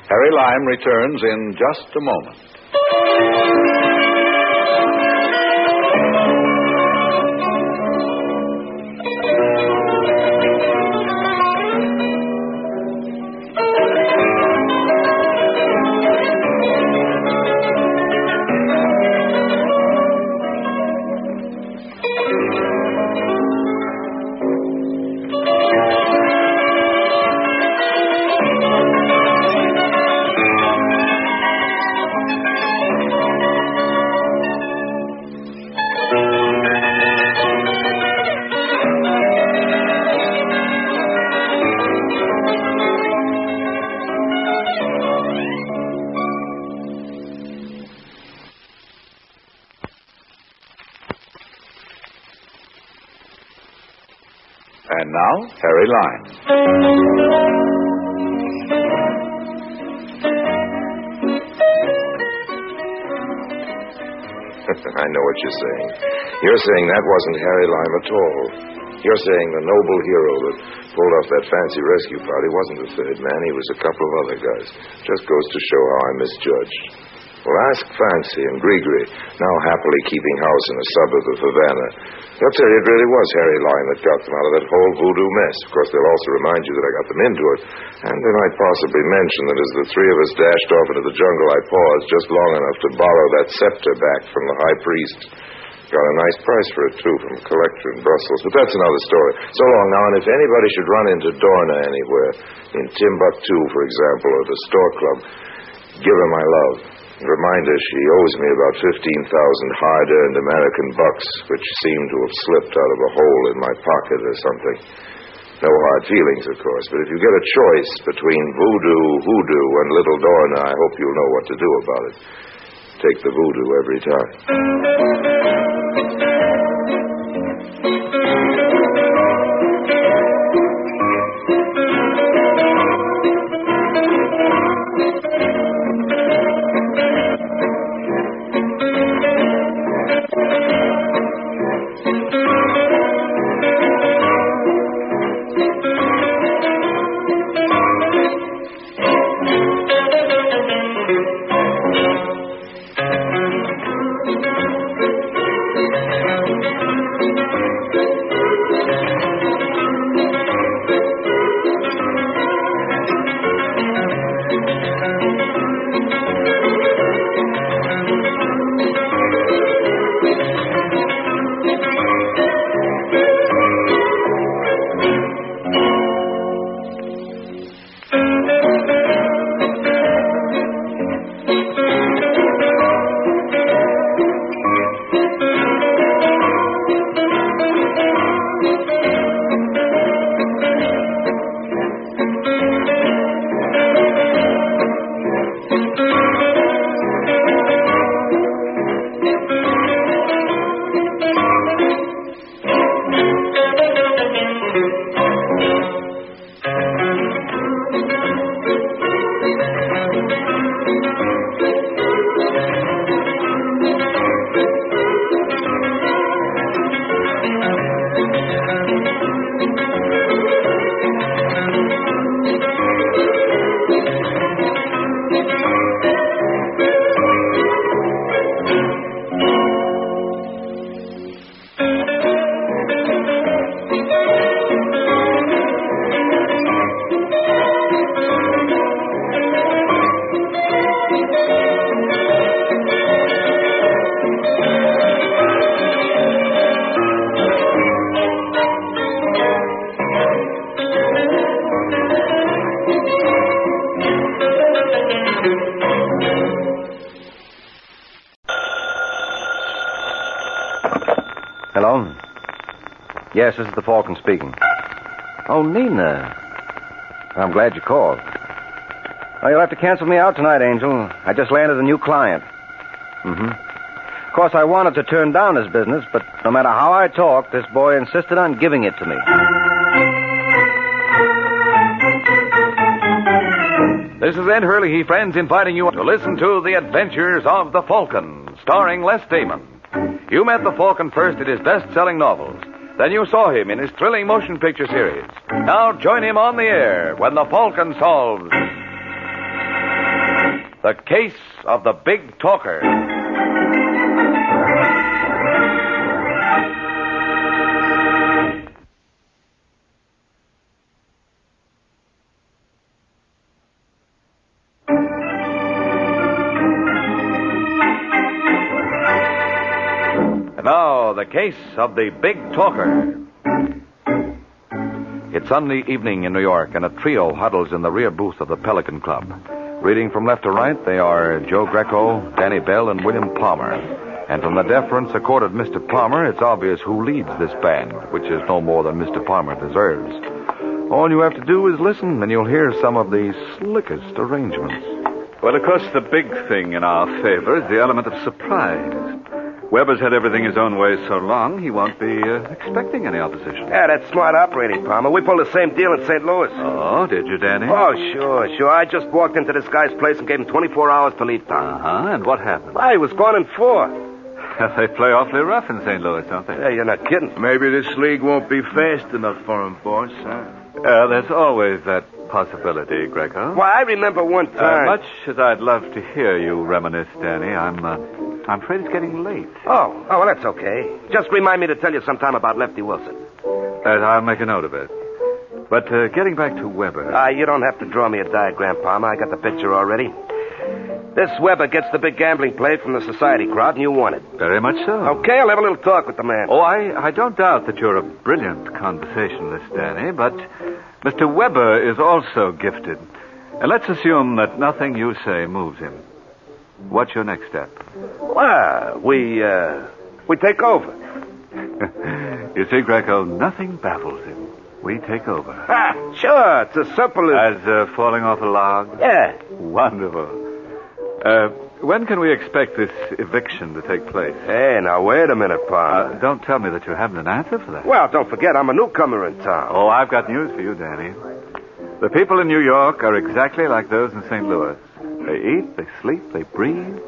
Harry Lime returns in just a moment. And now, Harry Lime.
I know what you're saying. You're saying that wasn't Harry Lime at all. You're saying the noble hero that pulled off that fancy rescue party wasn't the 3rd man. He was a couple of other guys. Just goes to show how I misjudged. Well, ask Fancy and Gregory, now happily keeping house in a suburb of Havana. They'll tell you it really was Harry Lime that got them out of that whole voodoo mess. Of course, they'll also remind you that I got them into it. And they might possibly mention that as the 3 of us dashed off into the jungle, I paused just long enough to borrow that scepter back from the high priest. Got a nice price for it, too, from a collector in Brussels. But that's another story. So long now, and if anybody should run into Dorna anywhere, in Timbuktu, for example, or the Store Club, give her my love. Remind her she owes me about 15,000 hard-earned American bucks, which seem to have slipped out of a hole in my pocket or something. No hard feelings, of course, but if you get a choice between voodoo, hoodoo, and Little Dorna, I hope you'll know what to do about it. Take the voodoo every time.
Hello? Yes, this is the Falcon speaking. Oh, Nina. I'm glad you called. Oh, you'll have to cancel me out tonight, Angel. I just landed a new client. Of course, I wanted to turn down his business, but no matter how I talked, this boy insisted on giving it to me.
This is Ed Hurley, friends, inviting you to listen to The Adventures of the Falcon, starring Les Damon. You met the Falcon first in his best-selling novels. Then you saw him in his thrilling motion picture series. Now join him on the air when the Falcon solves the case of the Big Talker. Now, the case of the Big Talker. It's Sunday evening in New York, and a trio huddles in the rear booth of the Pelican Club. Reading from left to right, they are Joe Greco, Danny Bell, and William Palmer. And from the deference accorded Mr. Palmer, it's obvious who leads this band, which is no more than Mr. Palmer deserves. All you have to do is listen, and you'll hear some of the slickest arrangements.
Well, of course, the big thing in our favor is the element of surprise. Weber's had everything his own way so long, he won't be expecting any opposition.
Yeah, that's smart operating, Palmer. We pulled the same deal in St. Louis.
Oh, did you, Danny?
Oh, sure. I just walked into this guy's place and gave him 24 hours to leave town.
Uh-huh, and what happened?
Well, he was gone in 4.
They play awfully rough in St. Louis, don't they?
Yeah, you're not kidding.
Maybe this league won't be fast enough for him, boss, huh?
There's always that possibility, Greco.
Why, I remember one time...
much as I'd love to hear you reminisce, Danny, I'm afraid it's getting late.
Oh, well, that's okay. Just remind me to tell you sometime about Lefty Wilson.
I'll make a note of it. But getting back to Weber...
You don't have to draw me a diagram, Palmer. I got the picture already. This Weber gets the big gambling play from the society crowd, and you want it.
Very much so.
Okay, I'll have a little talk with the man.
Oh, I don't doubt that you're a brilliant conversationalist, Danny, but Mr. Weber is also gifted. And let's assume that nothing you say moves him. What's your next step?
Well, we take over.
You see, Greco, nothing baffles him. We take over.
Sure, it's as simple as...
As falling off a log?
Yeah.
Wonderful. When can we expect this eviction to take place?
Hey, now, wait a minute, Palmer.
Don't tell me that you haven't an answer for that.
Well, don't forget, I'm a newcomer in town.
Oh, I've got news for you, Danny. The people in New York are exactly like those in St. Louis. They eat, they sleep, they breathe.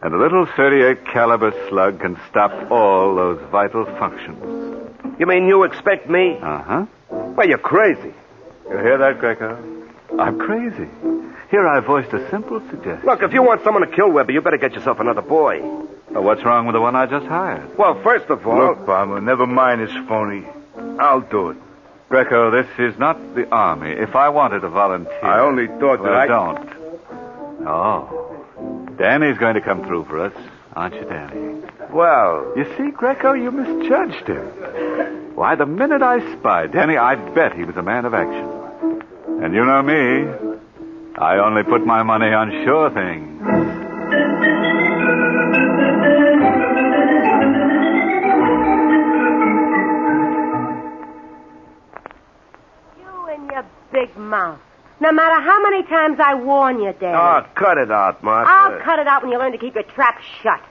And a little .38 caliber slug can stop all those vital functions.
You mean you expect me?
Uh-huh.
Well, you're crazy.
You hear that, Greco? I'm crazy. Here I voiced a simple suggestion.
Look, if you want someone to kill Weber, you better get yourself another boy.
What's wrong with the one I just hired?
Well, first of all...
Look, Palmer, never mind his phony. I'll do it.
Greco, this is not the Army. If I wanted to volunteer...
I only thought that I...
don't. Oh. Danny's going to come through for us, aren't you, Danny?
Well...
You see, Greco, you misjudged him. Why, the minute I spied Danny, I bet he was a man of action. And you know me. I only put my money on sure things.
You and your big mouth. No matter how many times I warn you, Danny.
Oh, cut it out, Martha.
I'll cut it out when you learn to keep your trap shut.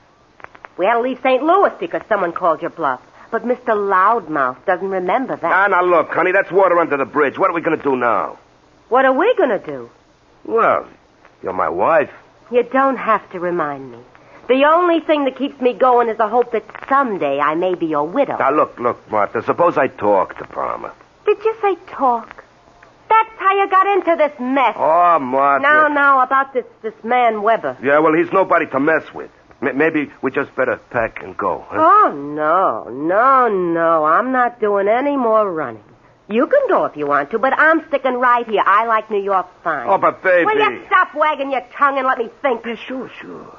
We had to leave St. Louis because someone called your bluff. But Mr. Loudmouth doesn't remember that.
Now, look, honey, that's water under the bridge. What are we going to do now?
What are we going to do?
Well, you're my wife.
You don't have to remind me. The only thing that keeps me going is the hope that someday I may be your widow.
Now, look, Martha, suppose I talk to Palmer.
Did you say talk? That's how you got into this mess.
Oh, Martha.
Now, about this man Weber.
Yeah, well, he's nobody to mess with. Maybe we just better pack and go, huh?
Oh, no. I'm not doing any more running. You can go if you want to, but I'm sticking right here. I like New York fine.
Oh, but baby...
Will you stop wagging your tongue and let me think?
Yeah, sure.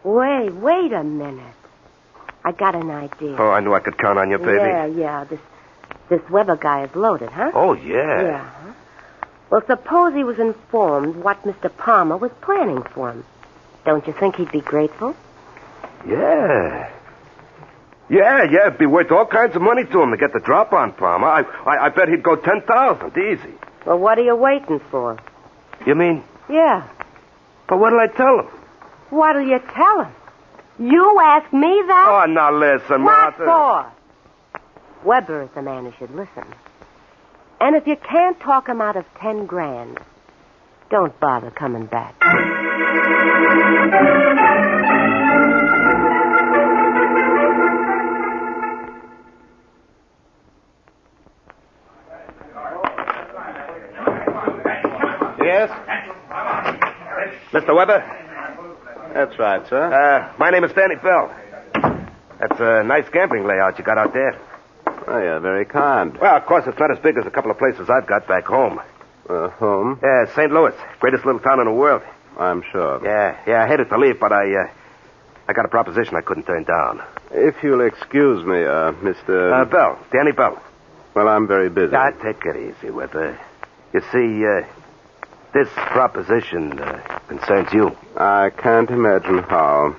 Wait a minute. I got an idea.
Oh, I knew I could count on you, baby.
Yeah. This Weber guy is loaded, huh?
Oh, yeah.
Yeah. Well, suppose he was informed what Mr. Palmer was planning for him. Don't you think he'd be grateful?
Yeah, it'd be worth all kinds of money to him to get the drop on Palmer. I bet he'd go 10,000, easy.
Well, what are you waiting for?
You mean?
Yeah.
But what'll I tell him?
What'll you tell him? You ask me that?
Oh, now listen,
What
Martha.
for? Weber is the man who should listen. And if you can't talk him out of 10 grand, don't bother coming back.
Yes? Mr. Weber?
That's right, sir.
My name is Danny Bell. That's a nice gambling layout you got out there.
Oh, you're very kind.
Well, of course, it's not as big as a couple of places I've got back home.
Home?
Yeah, St. Louis. Greatest little town in the world.
I'm sure.
Yeah, I hated to leave, but I got a proposition I couldn't turn down.
If you'll excuse me, Mr...
Bell. Danny Bell.
Well, I'm very busy.
Take it easy, Weber. You see, this proposition concerns you.
I can't imagine how.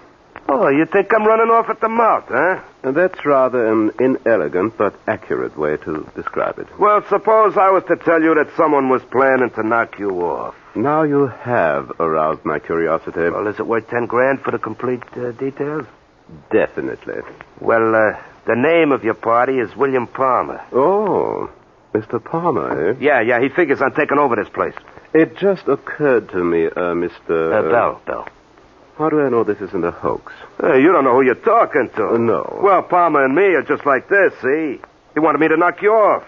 Oh, you think I'm running off at the mouth, huh?
That's rather an inelegant but accurate way to describe it.
Well, suppose I was to tell you that someone was planning to knock you off.
Now you have aroused my curiosity.
Well, is it worth 10 grand for the complete details?
Definitely.
Well, the name of your party is William Palmer.
Oh, Mr. Palmer, eh?
Yeah, he figures on taking over this place.
It just occurred to me, Mr...
Bell.
How do I know this isn't a hoax?
You don't know who you're talking to.
No.
Well, Palmer and me are just like this, see? He wanted me to knock you off.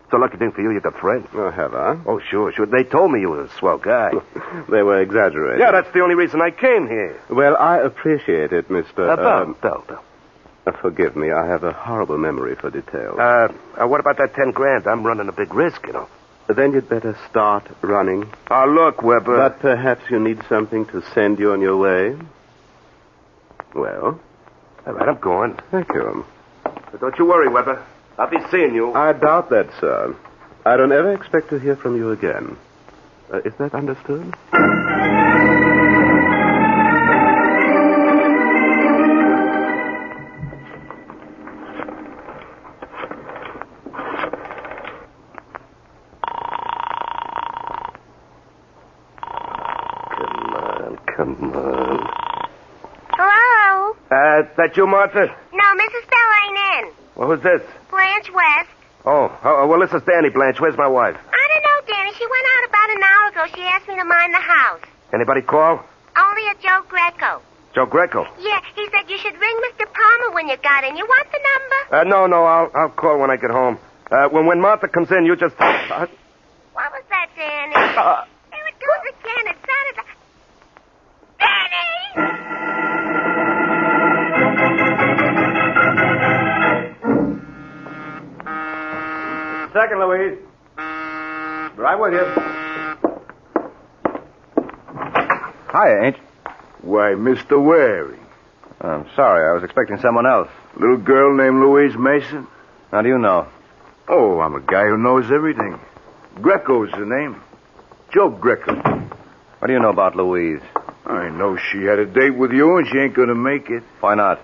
It's a lucky thing for you, you got friends.
Oh, have I?
Oh, sure. They told me you were a swell guy.
They were exaggerating.
Yeah, that's the only reason I came here.
Well, I appreciate it, Mr...
Bell.
Forgive me, I have a horrible memory for details.
What about that 10 grand? I'm running a big risk, you know.
Then you'd better start running.
Oh, look, Weber.
But perhaps you need something to send you on your way. Well?
All right, I'm going.
Thank you.
But don't you worry, Weber. I'll be seeing you.
I doubt that, sir. I don't ever expect to hear from you again. Is that understood?
Hello?
That you, Martha?
No, Mrs. Bell ain't in.
Well, who's this?
Blanche West.
Oh, well, this is Danny Blanche. Where's my wife?
I don't know, Danny. She went out about an hour ago. She asked me to mind the house.
Anybody call?
Only a Joe Greco.
Joe Greco?
Yeah, he said you should ring Mr. Palmer when you got in. You want the number?
No, I'll call when I get home. When Martha comes in, you just...
What was that, Danny? There it goes again. It sounded like... Danny!
Second, Louise. Right with you. Hiya, Ain't.
Why, Mr. Waring.
I'm sorry. I was expecting someone else.
Little girl named Louise Mason?
How do you know?
Oh, I'm a guy who knows everything. Greco's the name. Joe Greco.
What do you know about Louise?
I know she had a date with you and she ain't gonna make it.
Why not?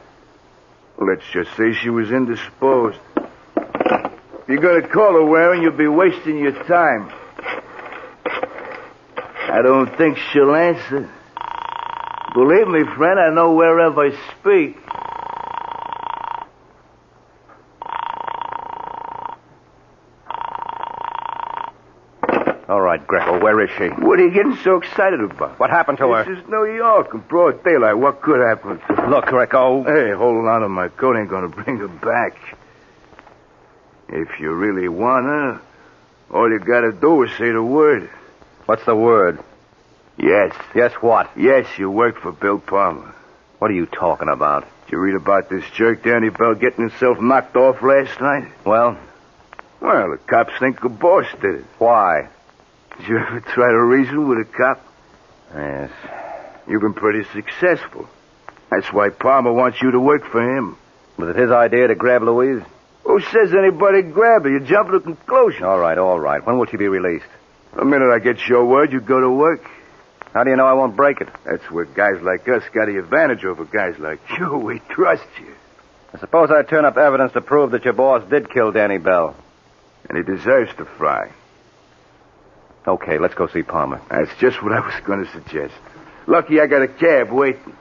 Let's just say she was indisposed. If you're gonna call her, Waring, you'll be wasting your time. I don't think she'll answer. Believe me, friend, I know wherever I speak.
All right, Greco, where is she?
What are you getting so excited about?
What happened to her?
This is New York in broad daylight. What could happen?
Look, Greco.
Hey, holding on to my coat ain't gonna bring her back. If you really want her, all you gotta do is say the word.
What's the word?
Yes.
Yes, what?
Yes, you worked for Bill Palmer.
What are you talking about?
Did you read about this jerk Danny Bell getting himself knocked off last night?
Well?
Well, the cops think the boss did it.
Why?
Did you ever try to reason with a cop?
Yes.
You've been pretty successful. That's why Palmer wants you to work for him.
Was it his idea to grab Louise?
Who says anybody grab her? You jump to conclusions.
All right. When will she be released?
The minute I get your word, you go to work.
How do you know I won't break it?
That's where guys like us got the advantage over guys like you. We trust you.
I suppose I turn up evidence to prove that your boss did kill Danny Bell.
And he deserves to fry.
Okay, let's go see Palmer.
That's just what I was going to suggest. Lucky I got a cab waiting.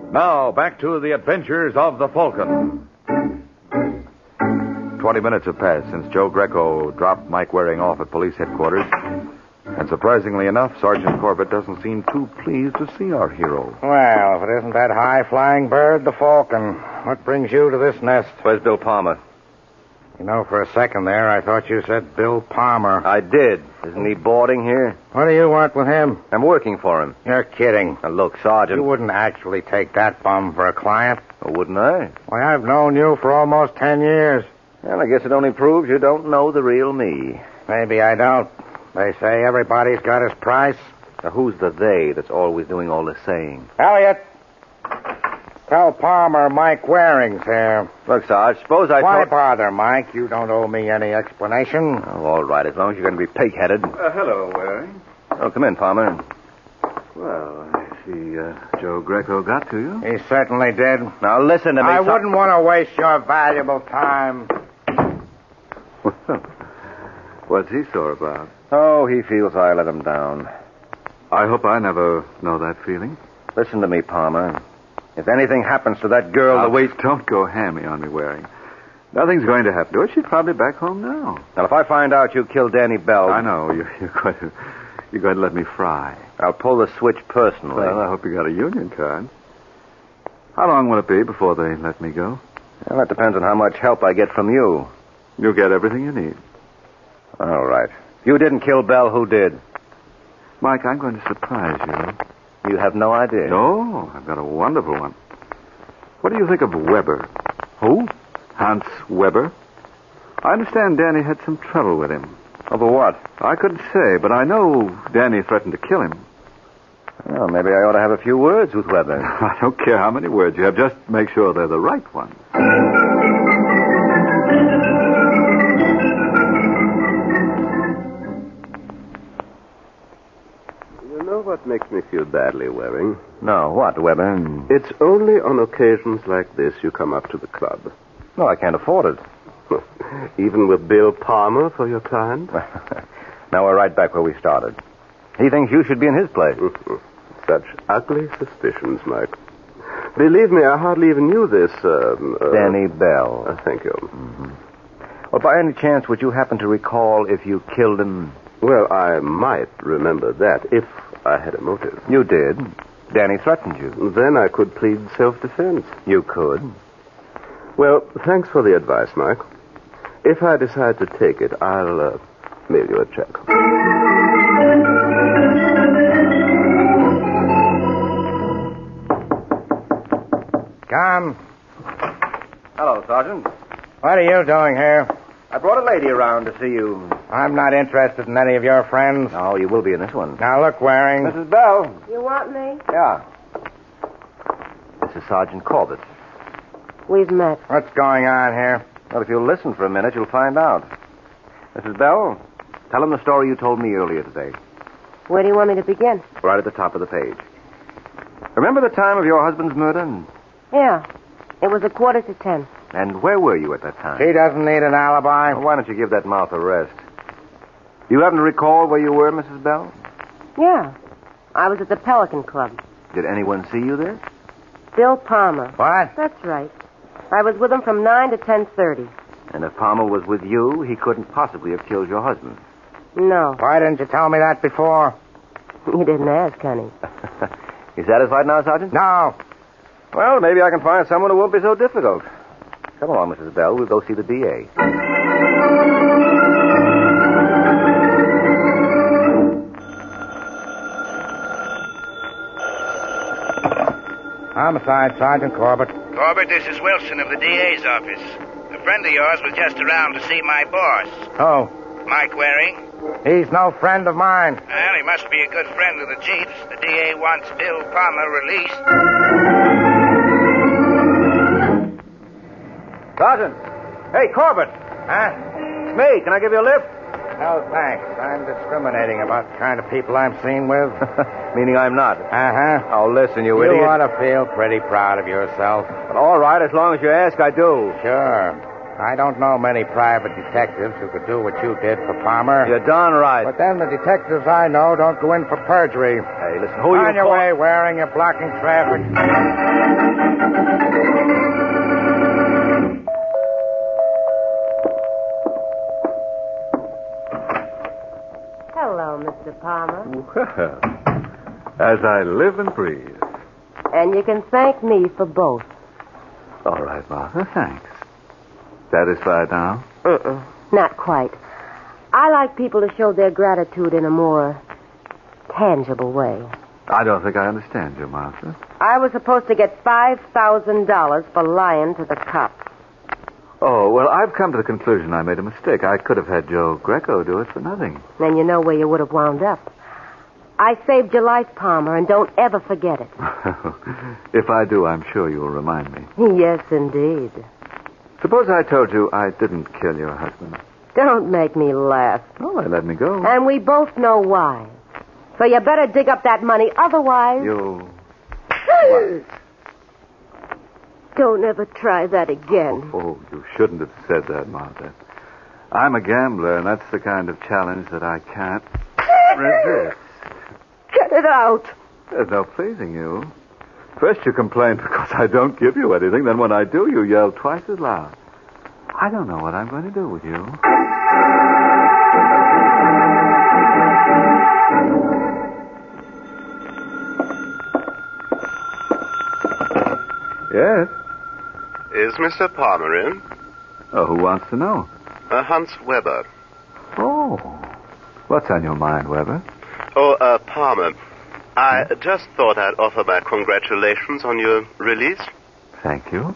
Now, back to the adventures of the Falcon. 20 minutes have passed since Joe Greco dropped Mike Waring off at police headquarters. And surprisingly enough, Sergeant Corbett doesn't seem too pleased to see our hero.
Well, if it isn't that high-flying bird, the Falcon. What brings you to this nest?
Where's Bill Palmer?
You know, for a second there, I thought you said Bill Palmer.
I did. Isn't he boarding here?
What do you want with him?
I'm working for him.
You're kidding.
Now, look, Sergeant.
You wouldn't actually take that bum for a client.
Well, wouldn't I?
Why, I've known you for almost 10 years.
Well, I guess it only proves you don't know the real me.
Maybe I don't. They say everybody's got his price.
Now, who's the they that's always doing all the saying?
Elliot! Tell Palmer Mike Waring's here.
Look, Sarge, suppose I...
Why bother, Mike? You don't owe me any explanation.
Oh, all right, as long as you're going to be pig-headed.
Hello, Waring.
Oh, come in, Palmer.
Well, I see Joe Greco got to you.
He certainly did.
Now, listen to me,
I wouldn't want to waste your valuable time.
What's he sore about?
Oh, he feels I let him down.
I hope I never know that feeling.
Listen to me, Palmer. If anything happens to that girl the way...
Don't go hammy on me, Waring. Nothing's going to happen to her. She's probably back home now.
Now, if I find out you killed Danny Bell...
I know. You're going to let me fry.
I'll pull the switch personally.
Well, I hope you got a union card. How long will it be before they let me go?
Well, that depends on how much help I get from you.
You'll get everything you need.
All right. If you didn't kill Bell, who did?
Mike, I'm going to surprise you.
You have no idea?
No, I've got a wonderful one. What do you think of Weber?
Who?
Hans Weber. I understand Danny had some trouble with him.
Over what?
I couldn't say, but I know Danny threatened to kill him.
Well, maybe I ought to have a few words with Weber.
I don't care how many words you have. Just make sure they're the right ones.
what makes me feel badly, Waring?
No, what, Weber?
It's only on occasions like this you come up to the club.
No, I can't afford it.
Even with Bill Palmer for your client?
Now we're right back where we started. He thinks you should be in his place.
Such ugly suspicions, Mike. Believe me, I hardly even knew this,
Danny Bell.
Thank you.
Mm-hmm. Well, by any chance, would you happen to recall if you killed him?
Well, I might remember that if I had a motive.
You did. Danny threatened you.
Then I could plead self-defense.
You could.
Well, thanks for the advice, Mike. If I decide to take it, I'll mail you a check.
Come.
Hello, Sergeant.
What are you doing here?
I brought a lady around to see you.
I'm not interested in any of your friends.
No, you will be in this one.
Now, look, Waring.
Mrs. Bell.
You want me?
Yeah. This is Sergeant Corbett.
We've met.
What's going on here?
Well, if you'll listen for a minute, you'll find out. Mrs. Bell, tell him the story you told me earlier today.
Where do you want me to begin?
Right at the top of the page. Remember the time of your husband's murder?
Yeah. It was 9:45.
And where were you at that time?
She doesn't need an alibi.
Well, why don't you give that mouth a rest? Do you happen to recall where you were, Mrs. Bell?
Yeah. I was at the Pelican Club.
Did anyone see you there?
Bill Palmer.
What?
That's right. I was with him from 9 to 10:30.
And if Palmer was with you, he couldn't possibly have killed your husband.
No.
Why didn't you tell me that before?
You didn't ask, honey.
You satisfied now, Sergeant?
No.
Well, maybe I can find someone who won't be so difficult. Come along, Mrs. Bell. We'll go see the DA.
Homicide, Sergeant Corbett.
Corbett, this is Wilson of the DA's office. A friend of yours was just around to see my boss.
Oh.
Mike Waring.
He's no friend of mine.
Well, he must be a good friend of the chief's. The DA wants Bill Palmer released.
Sergeant! Hey, Corbett!
Huh?
It's me. Can I give you a lift?
No, thanks. I'm discriminating about the kind of people I'm seen with.
Meaning I'm not.
Uh-huh.
Oh, listen, you idiot.
You ought to feel pretty proud of yourself.
Well, all right, as long as you ask, I do.
Sure. I don't know many private detectives who could do what you did for Palmer.
You're darn right.
But then the detectives I know don't go in for perjury.
Hey, listen, who are you...
On your way, Waring. You're blocking traffic.
Hello, Mr. Palmer.
Well, as I live and breathe.
And you can thank me for both.
All right, Martha, thanks. Satisfied now?
Not quite. I like people to show their gratitude in a more tangible way.
I don't think I understand you, Martha.
I was supposed to get $5,000 for lying to the cops.
Oh, well, I've come to the conclusion I made a mistake. I could have had Joe Greco do it for nothing.
Then you know where you would have wound up. I saved your life, Palmer, and don't ever forget it.
If I do, I'm sure you'll remind me.
Yes, indeed.
Suppose I told you I didn't kill your husband.
Don't make me laugh.
Oh, they let me go.
And we both know why. So you better dig up that money, otherwise...
You...
Don't ever try that again.
Oh, you shouldn't have said that, Martha. I'm a gambler, and that's the kind of challenge that I can't resist.
Get it out.
There's no pleasing you. First you complain because I don't give you anything, then when I do, you yell twice as loud. I don't know what I'm going to do with you. Yes?
Is Mr. Palmer in?
Oh, who wants to know?
Hans Weber.
Oh. What's on your mind, Weber?
Oh, Palmer. I just thought I'd offer my congratulations on your release.
Thank you.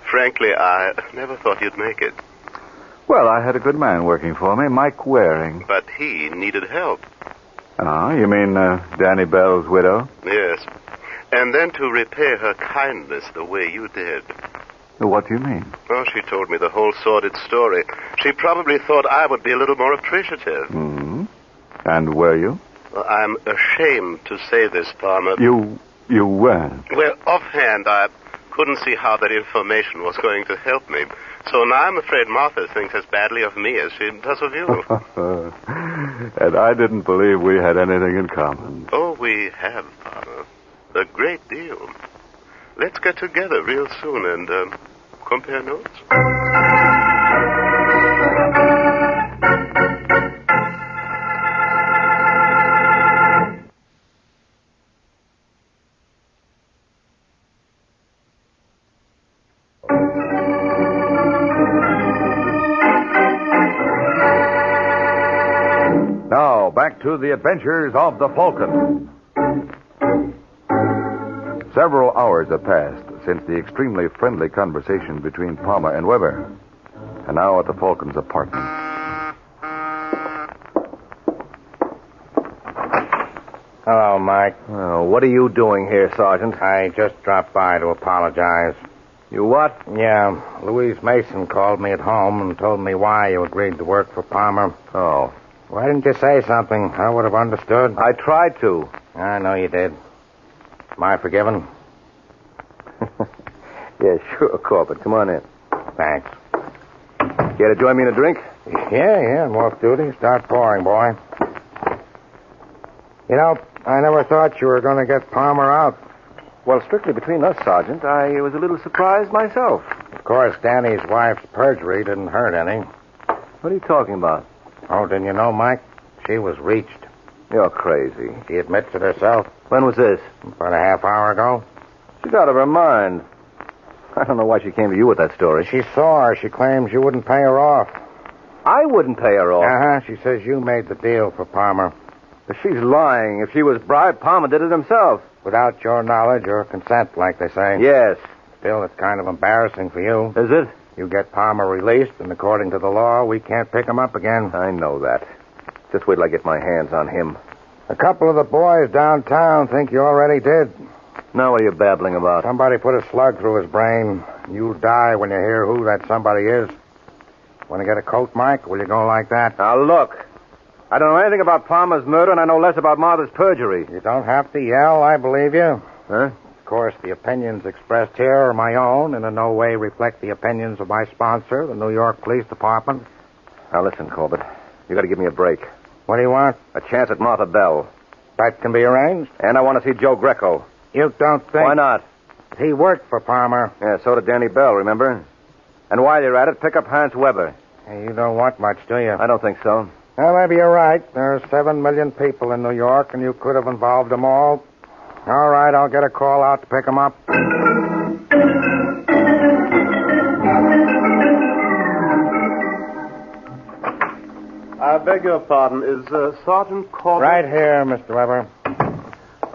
Frankly, I never thought you'd make it.
Well, I had a good man working for me, Mike Waring.
But he needed help.
Oh, you mean Danny Bell's widow?
Yes. And then to repay her kindness the way you did.
What do you mean?
Oh, she told me the whole sordid story. She probably thought I would be a little more appreciative.
Mm-hmm. And were you?
Well, I'm ashamed to say this, Palmer.
You weren't.
Well, offhand, I couldn't see how that information was going to help me. So now I'm afraid Martha thinks as badly of me as she does of you.
And I didn't believe we had anything in common.
Oh, we have, Palmer. A great deal. Let's get together real soon and compare notes.
Now, back to the adventures of the Falcon. Several hours have passed since the extremely friendly conversation between Palmer and Weber. And now at the Falcon's apartment.
Hello, Mike.
Oh, what are you doing here, Sergeant?
I just dropped by to apologize.
You what?
Yeah, Louise Mason called me at home and told me why you agreed to work for Palmer.
Oh.
Why didn't you say something? I would have understood.
I tried to.
I know you did. Am I forgiven?
Yeah, sure, Corbett. Come on in.
Thanks.
Care to join me in a drink?
Yeah, I'm off duty. Start pouring, boy. You know, I never thought you were going to get Palmer out.
Well, strictly between us, Sergeant, I was a little surprised myself.
Of course, Danny's wife's perjury didn't hurt any.
What are you talking about?
Oh, didn't you know, Mike? She was reached.
You're crazy.
She admits it herself.
When was this?
About a half hour ago.
She's out of her mind. I don't know why she came to you with that story.
She saw her. She claims you wouldn't pay her off.
I wouldn't pay her off?
Uh-huh. She says you made the deal for Palmer.
But she's lying. If she was bribed, Palmer did it himself.
Without your knowledge or consent, like they say.
Yes.
Still, it's kind of embarrassing for you.
Is it?
You get Palmer released, and according to the law, we can't pick him up again.
I know that. Just wait till I get my hands on him.
A couple of the boys downtown think you already did.
Now what are you babbling about?
Somebody put a slug through his brain. You'll die when you hear who that somebody is. Want to get a coat, Mike? Will you go like that?
Now, look. I don't know anything about Palmer's murder, and I know less about Martha's perjury.
You don't have to yell. I believe you.
Huh?
Of course, the opinions expressed here are my own and in no way reflect the opinions of my sponsor, the New York Police Department.
Now, listen, Corbett. You got to give me a break.
What do you want?
A chance at Martha Bell.
That can be arranged.
And I want to see Joe Greco.
You don't think...
Why not?
He worked for Palmer.
Yeah, so did Danny Bell, remember? And while you're at it, pick up Hans Weber.
Hey, you don't want much, do you?
I don't think so.
Well, maybe you're right. There are 7 million people in New York, and you could have involved them all. All right, I'll get a call out to pick them up.
I beg your pardon. Is Sergeant Corbett...
Right here, Mr. Weber.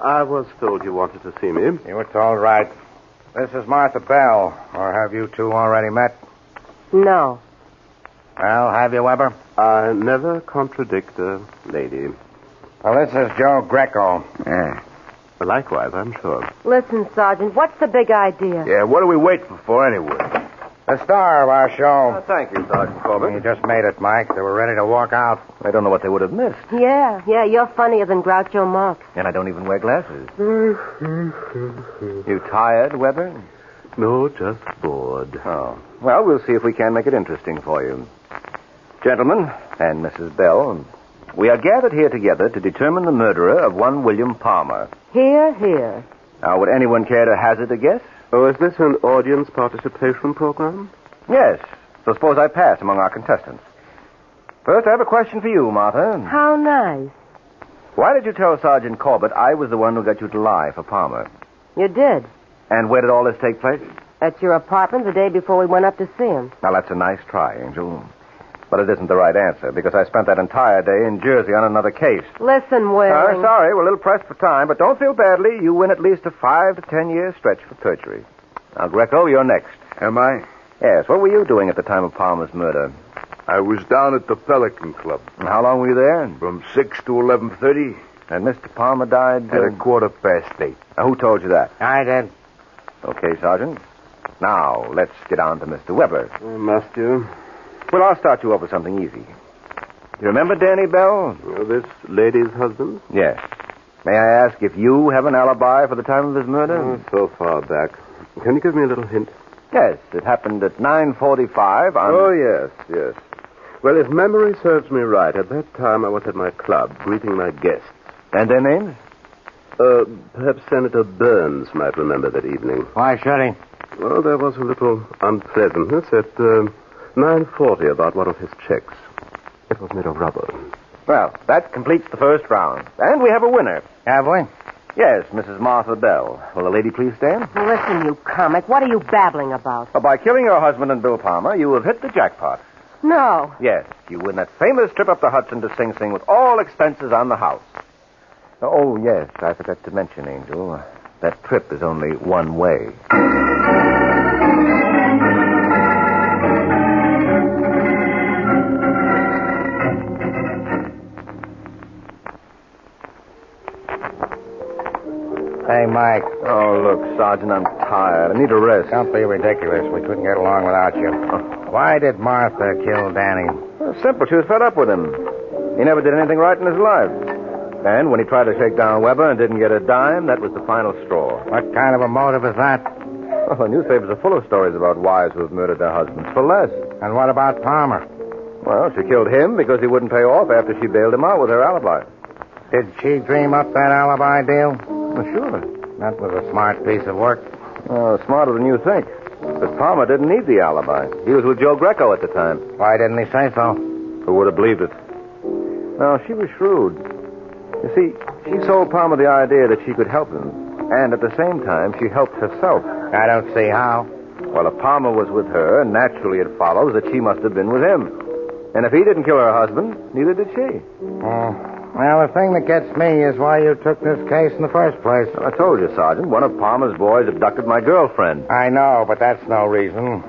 I was told you wanted to see me.
You were told right. This is Martha Bell. Or have you two already met?
No.
Well, have you, Weber?
I never contradict a lady.
Well, this is Joe Greco.
Yeah. Likewise, I'm sure.
Listen, Sergeant, what's the big idea?
Yeah, what are we waiting for anyway?
The star of our show.
Thank you, Sergeant Corbett.
You just made it, Mike. They were ready to walk out.
I don't know what they would have missed.
Yeah, you're funnier than Groucho Marx.
And I don't even wear glasses. You tired, Weber?
No, just bored.
Oh. Well, we'll see if we can make it interesting for you. Gentlemen, and Mrs. Bell, we are gathered here together to determine the murderer of one William Palmer.
Here.
Now, would anyone care to hazard a guess?
Oh, is this an audience participation program?
Yes. So suppose I pass among our contestants. First, I have a question for you, Martha.
How nice.
Why did you tell Sergeant Corbett I was the one who got you to lie for Palmer?
You did.
And where did all this take place?
At your apartment the day before we went up to see him.
Now, that's a nice try, Angel. But it isn't the right answer, because I spent that entire day in Jersey on another case.
Listen, Waring.
Sorry, we're a little pressed for time, but don't feel badly. You win at least a 5 to 10 year stretch for perjury. Now, Greco, you're next.
Am I?
Yes, what were you doing at the time of Palmer's murder?
I was down at the Pelican Club.
And how long were you there?
From 6 to 11:30.
And Mr. Palmer died...
At 8:15.
Now, who told you that?
I did.
Okay, Sergeant. Now, let's get on to Mr. Weber.
Must you?
Well, I'll start you off with something easy. You remember Danny Bell?
This lady's husband?
Yes. May I ask if you have an alibi for the time of his murder?
So far back. Can you give me a little hint?
Yes, it happened at 9:45 on...
Oh, yes. Well, if memory serves me right, at that time I was at my club greeting my guests.
And their names?
Perhaps Senator Burns might remember that evening.
Why should he?
Well, there was a little unpleasantness at 9:40 about one of his checks. It was made of rubber.
Well, that completes the first round. And we have a winner.
Have we?
Yes, Mrs. Martha Bell. Will the lady please stand?
Listen, you comic, what are you babbling about?
Well, by killing your husband and Bill Palmer, you have hit the jackpot.
No.
Yes, you win that famous trip up the Hudson to Sing Sing with all expenses on the house. Oh, yes, I forgot to mention, Angel. That trip is only one way.
Hey, Mike.
Oh, look, Sergeant, I'm tired. I need a rest.
Don't be ridiculous. We couldn't get along without you. Why did Martha kill Danny?
Well, simple. She was fed up with him. He never did anything right in his life. And when he tried to shake down Weber and didn't get a dime, that was the final straw.
What kind of a motive is that?
Well, the newspapers are full of stories about wives who have murdered their husbands for less.
And what about Palmer?
Well, she killed him because he wouldn't pay off after she bailed him out with her alibi.
Did she dream up that alibi deal?
Well, sure.
That was a smart piece of work.
Oh, smarter than you think. But Palmer didn't need the alibi. He was with Joe Greco at the time.
Why didn't he say so?
Who would have believed it? No, she was shrewd. You see, she sold Palmer the idea that she could help him. And at the same time, she helped herself.
I don't see how.
Well, if Palmer was with her, naturally it follows that she must have been with him. And if he didn't kill her husband, neither did she.
Well, the thing that gets me is why you took this case in the first place.
I told you, Sergeant. One of Palmer's boys abducted my girlfriend.
I know, but that's no reason.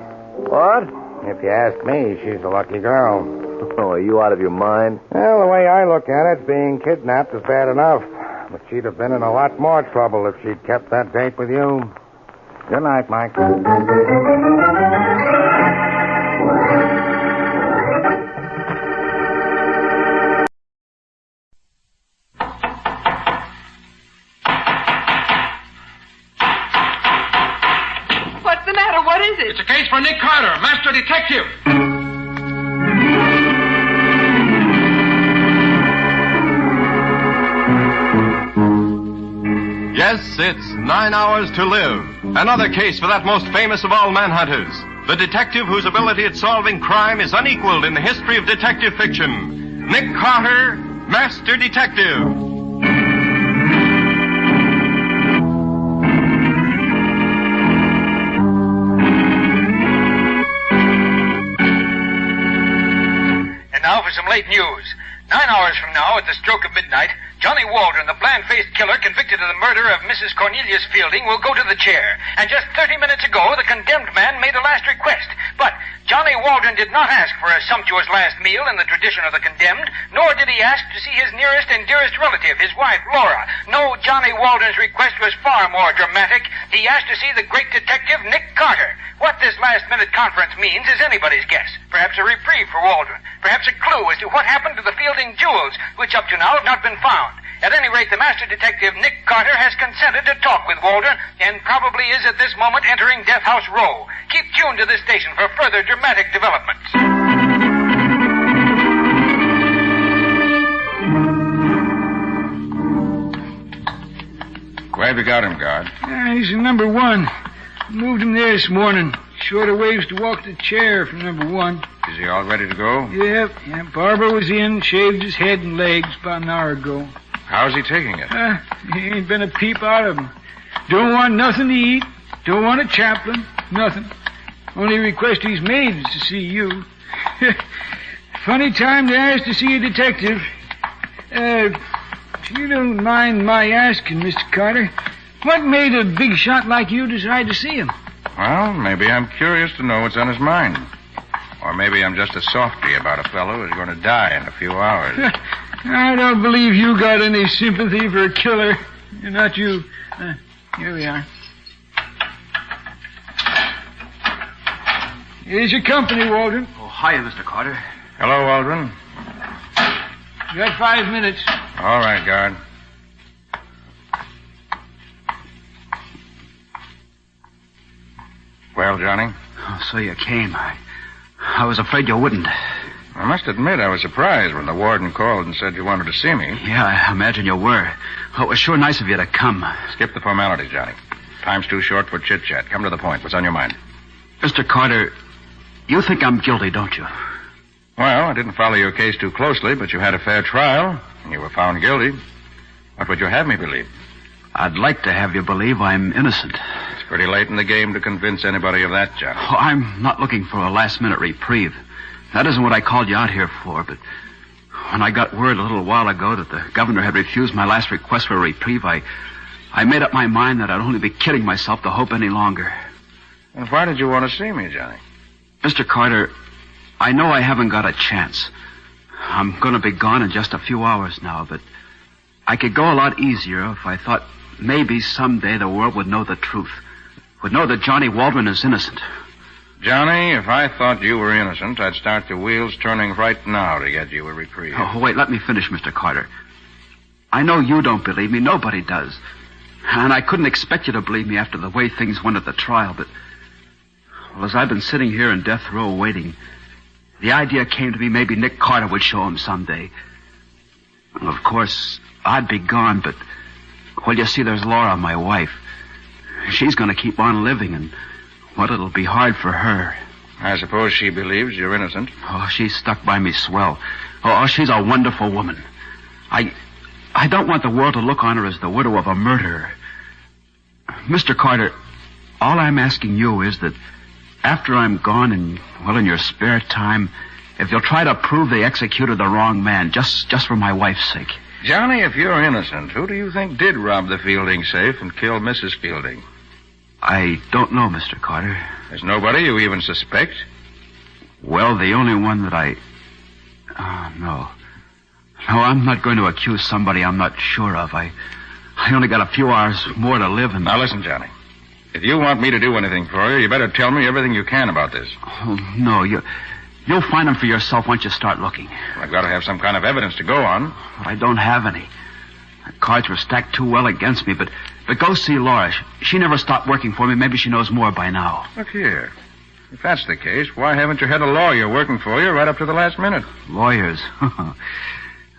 What?
If you ask me, she's a lucky girl.
Oh, are you out of your mind?
Well, the way I look at it, being kidnapped is bad enough. But she'd have been in a lot more trouble if she'd kept that date with you. Good night, Mike.
What's the matter? What is it?
It's a case for Nick Carter, master detective.
Yes, it's 9 Hours to Live. Another case for that most famous of all manhunters. The detective whose ability at solving crime is unequaled in the history of detective fiction. Nick Carter, Master Detective.
And now for some late news. 9 hours from now, at the stroke of midnight, Johnny Waldron, the bland-faced killer convicted of the murder of Mrs. Cornelius Fielding, will go to the chair. And just 30 minutes ago, the condemned man made a last request. But Johnny Waldron did not ask for a sumptuous last meal in the tradition of the condemned, nor did he ask to see his nearest and dearest relative, his wife, Laura. No, Johnny Waldron's request was far more dramatic. He asked to see the great detective, Nick Carter. What this last-minute conference means is anybody's guess. Perhaps a reprieve for Waldron. Perhaps a clue as to what happened to the Fielding jewels, which up to now have not been found. At any rate, the master detective, Nick Carter, has consented to talk with Waldron and probably is at this moment entering Death House Row. Keep tuned to this station for further dramatic developments.
Where have you got him, guard?
He's in number 1. Moved him there this morning. Shorter ways to walk to the chair from number 1.
Is he all ready to go?
Yep. Barber was in, shaved his head and legs about an hour ago.
How's he taking it?
He ain't been a peep out of him. Don't want nothing to eat. Don't want a chaplain. Nothing. Only request he's made is to see you. Funny time to ask to see a detective. If you don't mind my asking, Mr. Carter, what made a big shot like you decide to see him?
Well, maybe I'm curious to know what's on his mind. Or maybe I'm just a softy about a fellow who's going to die in a few hours.
I don't believe you got any sympathy for a killer. Not you. Here we are. Here's your company, Waldron.
Oh, hiya, Mr. Carter.
Hello, Waldron.
You got 5 minutes.
All right, guard. Well, Johnny?
Oh, so you came. I was afraid you wouldn't.
I must admit I was surprised when the warden called and said you wanted to see me.
Yeah, I imagine you were. Oh, it was sure nice of you to come.
Skip the formalities, Johnny. Time's too short for chit-chat. Come to the point. What's on your mind?
Mr. Carter, you think I'm guilty, don't you?
Well, I didn't follow your case too closely, but you had a fair trial, and you were found guilty. What would you have me believe?
I'd like to have you believe I'm innocent.
It's pretty late in the game to convince anybody of that, Johnny.
Oh, I'm not looking for a last-minute reprieve. That isn't what I called you out here for, but when I got word a little while ago that the governor had refused my last request for a reprieve, I made up my mind that I'd only be kidding myself to hope any longer.
And why did you want to see me, Johnny?
Mr. Carter, I know I haven't got a chance. I'm going to be gone in just a few hours now, but I could go a lot easier if I thought maybe someday the world would know the truth, would know that Johnny Waldron is innocent.
Johnny, if I thought you were innocent, I'd start the wheels turning right now to get you a reprieve.
Oh, wait, let me finish, Mr. Carter. I know you don't believe me. Nobody does. And I couldn't expect you to believe me after the way things went at the trial, but... Well, as I've been sitting here in death row waiting, the idea came to me maybe Nick Carter would show him someday. Well, of course, I'd be gone, but... Well, you see, there's Laura, my wife. She's going to keep on living, and... Well, it'll be hard for her.
I suppose she believes you're innocent.
Oh, she's stuck by me swell. Oh, she's a wonderful woman. I don't want the world to look on her as the widow of a murderer. Mr. Carter, all I'm asking you is that after I'm gone and, well, in your spare time, if you'll try to prove they executed the wrong man, just for my wife's sake.
Johnny, if you're innocent, who do you think did rob the Fielding safe and kill Mrs. Fielding?
I don't know, Mr. Carter.
There's nobody you even suspect?
Well, the only one that no. No, I'm not going to accuse somebody I'm not sure of. I only got a few hours more to live, and...
Now, listen, Johnny. If you want me to do anything for you, you better tell me everything you can about this.
Oh, no, you'll find them for yourself once you start looking.
Well, I've got to have some kind of evidence to go on.
I don't have any. The cards were stacked too well against me, but go see Laura. She never stopped working for me. Maybe she knows more by now.
Look here. If that's the case, why haven't you had a lawyer working for you right up to the last minute?
Lawyers?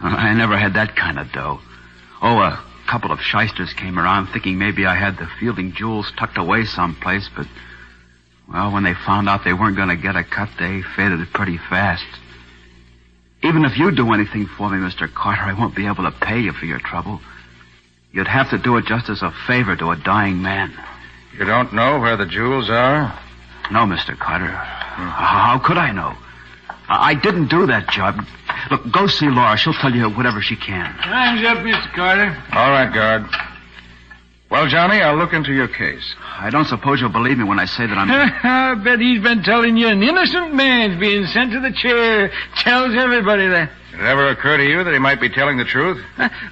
I never had that kind of dough. Oh, a couple of shysters came around thinking maybe I had the Fielding jewels tucked away someplace, but, well, when they found out they weren't going to get a cut, they faded pretty fast. Even if you do anything for me, Mr. Carter, I won't be able to pay you for your trouble. You'd have to do it just as a favor to a dying man.
You don't know where the jewels are?
No, Mr. Carter. How could I know? I didn't do that job. Look, go see Laura. She'll tell you whatever she can.
Time's up, Mr. Carter.
All right, guard. Well, Johnny, I'll look into your case.
I don't suppose you'll believe me when I say that I'm...
I bet he's been telling you an innocent man's being sent to the chair. Tells everybody that.
Did it ever occur to you that he might be telling the truth?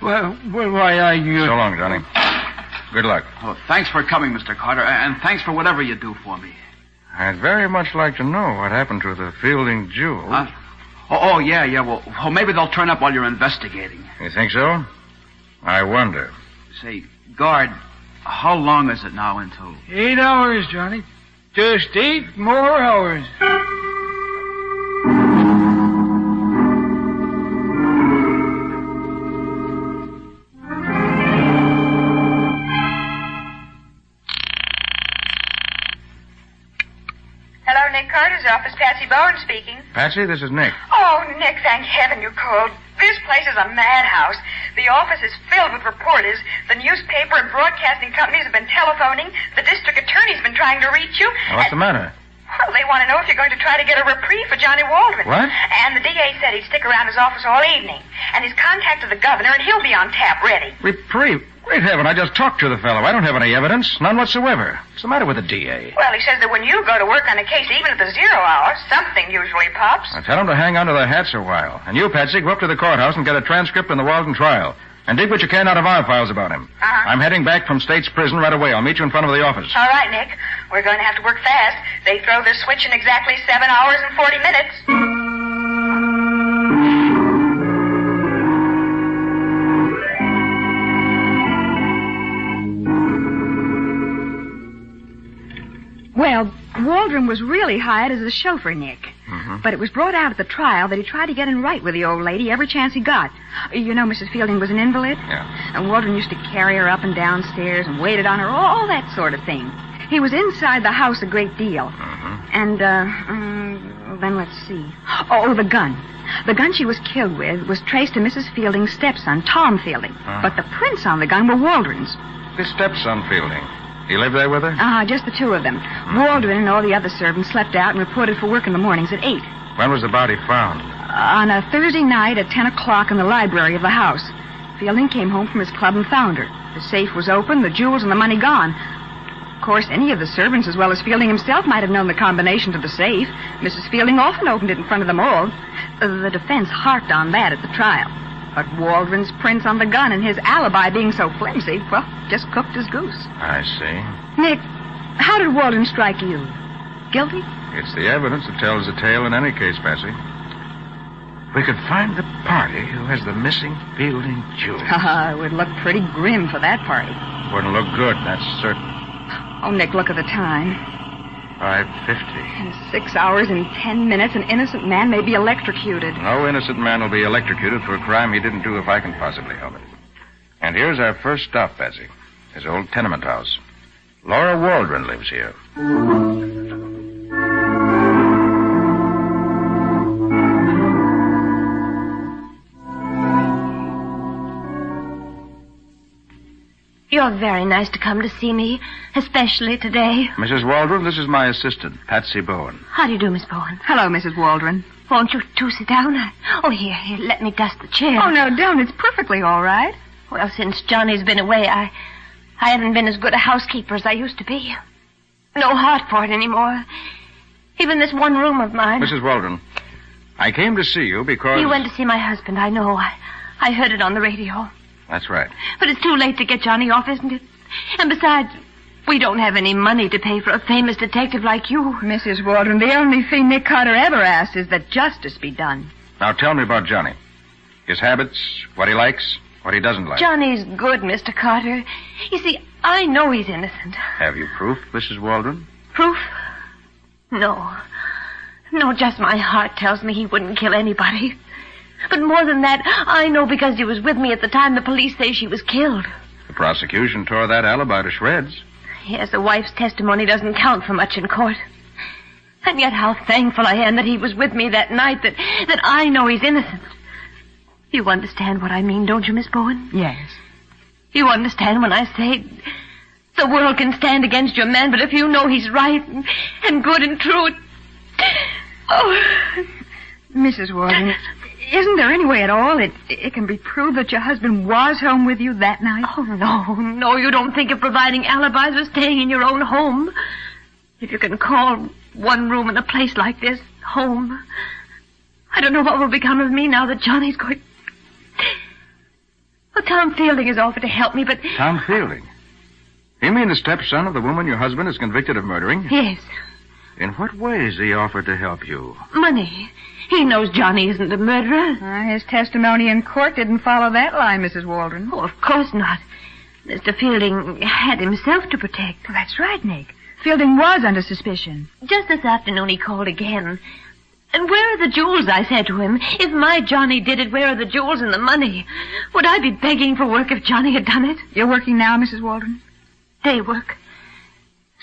Well, why are you...
So long, Johnny. Good luck.
Oh, thanks for coming, Mr. Carter, and thanks for whatever you do for me.
I'd very much like to know what happened to the Fielding jewels.
Yeah. Well, maybe they'll turn up while you're investigating.
You think so? I wonder.
Say, guard, how long is it now until...
8 hours, Johnny. Just 8 more hours.
Hello, Nick Carter's office. Patsy Bowen speaking.
Patsy, this is Nick.
Oh, Nick, thank heaven you called. This place is a madhouse. The office is filled with reporters. The newspaper and broadcasting companies have been telephoning. The district attorney's been trying to reach you.
Now, what's the matter?
Well, they want to know if you're going to try to get a reprieve for Johnny Waldron.
What?
And the DA said he'd stick around his office all evening. And he's contacted the governor, and he'll be on tap ready.
Reprieve? Great heaven, I just talked to the fellow. I don't have any evidence. None whatsoever. What's the matter with the DA?
Well, he says that when you go to work on a case, even at the 0 hour, something usually pops.
I tell him to hang on to their hats a while. And you, Patsy, go up to the courthouse and get a transcript in the Walden trial. And dig what you can out of our files about him.
Uh-huh.
I'm heading back from State's prison right away. I'll meet you in front of the office.
All right, Nick. We're going to have to work fast. They throw this switch in exactly 7 hours and 40 minutes.
Well, Waldron was really hired as a chauffeur, Nick.
Mm-hmm.
But it was brought out at the trial that he tried to get in right with the old lady every chance he got. You know Mrs. Fielding was an invalid?
Yeah.
And Waldron used to carry her up and down stairs and waited on her, all that sort of thing. He was inside the house a great deal.
Mm-hmm.
And, then let's see. Oh, the gun. The gun she was killed with was traced to Mrs. Fielding's stepson, Tom Fielding. But the prints on the gun were Waldron's.
His stepson Fielding. He lived there with her?
Just the two of them. Waldron and all the other servants slept out and reported for work in the mornings at 8.
When was the body found?
On a Thursday night at 10 o'clock in the library of the house. Fielding came home from his club and found her. The safe was open, the jewels and the money gone. Of course, any of the servants, as well as Fielding himself, might have known the combination to the safe. Mrs. Fielding often opened it in front of them all. The defense harped on that at the trial. But Waldron's prints on the gun and his alibi being so flimsy, well, just cooked his goose.
I see.
Nick, how did Waldron strike you? Guilty?
It's the evidence that tells the tale in any case, Patsy. We could find the party who has the missing Fielding jewels.
It would look pretty grim for that party.
Wouldn't look good, that's certain.
Oh, Nick, look at the time.
5:50.
In 6 hours and 10 minutes, an innocent man may be electrocuted.
No innocent man will be electrocuted for a crime he didn't do if I can possibly help it. And here's our first stop, Patsy. His old tenement house. Laura Waldron lives here.
You're very nice to come to see me, especially today.
Mrs. Waldron, this is my assistant, Patsy Bowen.
How do you do, Miss Bowen?
Hello, Mrs. Waldron.
Won't you two sit down? Here, let me dust the chair.
Oh, no, don't. It's perfectly all right.
Well, since Johnny's been away, I haven't been as good a housekeeper as I used to be. No heart for it anymore. Even this one room of mine.
Mrs. Waldron, I came to see you because...
You went to see my husband, I know. I heard it on the radio.
That's right.
But it's too late to get Johnny off, isn't it? And besides, we don't have any money to pay for a famous detective like you.
Mrs. Waldron, the only thing Nick Carter ever asked is that justice be done.
Now tell me about Johnny. His habits, what he likes, what he doesn't like.
Johnny's good, Mr. Carter. You see, I know he's innocent.
Have you proof, Mrs. Waldron?
Proof? No. No, just my heart tells me he wouldn't kill anybody. But more than that, I know because he was with me at the time the police say she was killed.
The prosecution tore that alibi to shreds.
Yes, the wife's testimony doesn't count for much in court. And yet how thankful I am that he was with me that night, that I know he's innocent. You understand what I mean, don't you, Miss Bowen?
Yes.
You understand when I say the world can stand against your man, but if you know he's right and good and true... Oh...
Mrs. Waldron... Isn't there any way at all it can be proved that your husband was home with you that night?
Oh, no, you don't think of providing alibis or staying in your own home. If you can call one room in a place like this home. I don't know what will become of me now that Johnny's going... Well, Tom Fielding has offered to help me, but...
Tom Fielding? You mean the stepson of the woman your husband is convicted of murdering?
Yes.
In what ways has he offered to help you?
Money. He knows Johnny isn't a murderer.
His testimony in court didn't follow that line, Mrs. Waldron.
Oh, of course not. Mr. Fielding had himself to protect.
Well, that's right, Nick. Fielding was under suspicion.
Just this afternoon he called again. And where are the jewels, I said to him. If my Johnny did it, where are the jewels and the money? Would I be begging for work if Johnny had done it?
You're working now, Mrs. Waldron?
Day work.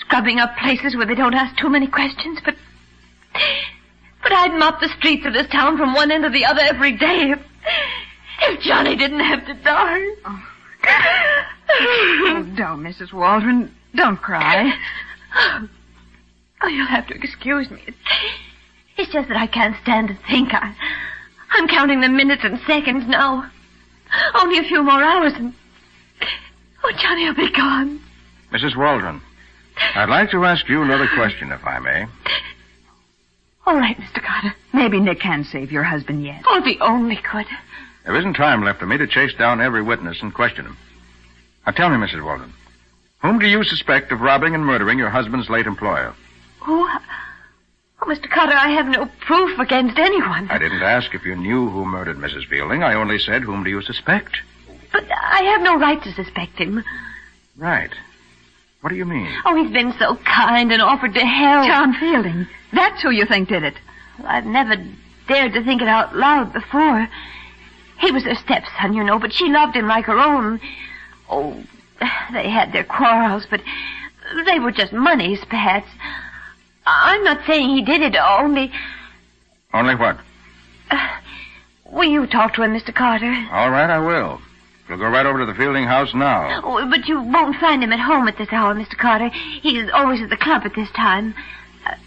Scrubbing up places where they don't ask too many questions, but I'd mop the streets of this town from one end to the other every day if Johnny didn't have to die.
Oh, don't, Mrs. Waldron. Don't cry.
Oh, you'll have to excuse me. It's just that I can't stand to think. I'm counting the minutes and seconds now. Only a few more hours and... Oh, Johnny will be gone.
Mrs. Waldron, I'd like to ask you another question, if I may.
All right, Mr. Carter.
Maybe Nick can save your husband yet.
Oh, if he only could.
There isn't time left for me to chase down every witness and question him. Now tell me, Mrs. Waldron, whom do you suspect of robbing and murdering your husband's late employer?
Who? Oh, Mr. Carter, I have no proof against anyone.
I didn't ask if you knew who murdered Mrs. Fielding. I only said, whom do you suspect?
But I have no right to suspect him.
Right. What do you mean?
Oh, he's been so kind and offered to help.
Tom Fielding. That's who you think did it.
Well, I've never dared to think it out loud before. He was her stepson, you know, but she loved him like her own. Oh, they had their quarrels, but they were just money spats. I'm not saying he did it, only...
Only what?
Will you talk to him, Mr. Carter?
All right, I will. We'll go right over to the Fielding house now.
Oh, but you won't find him at home at this hour, Mr. Carter. He's always at the club at this time.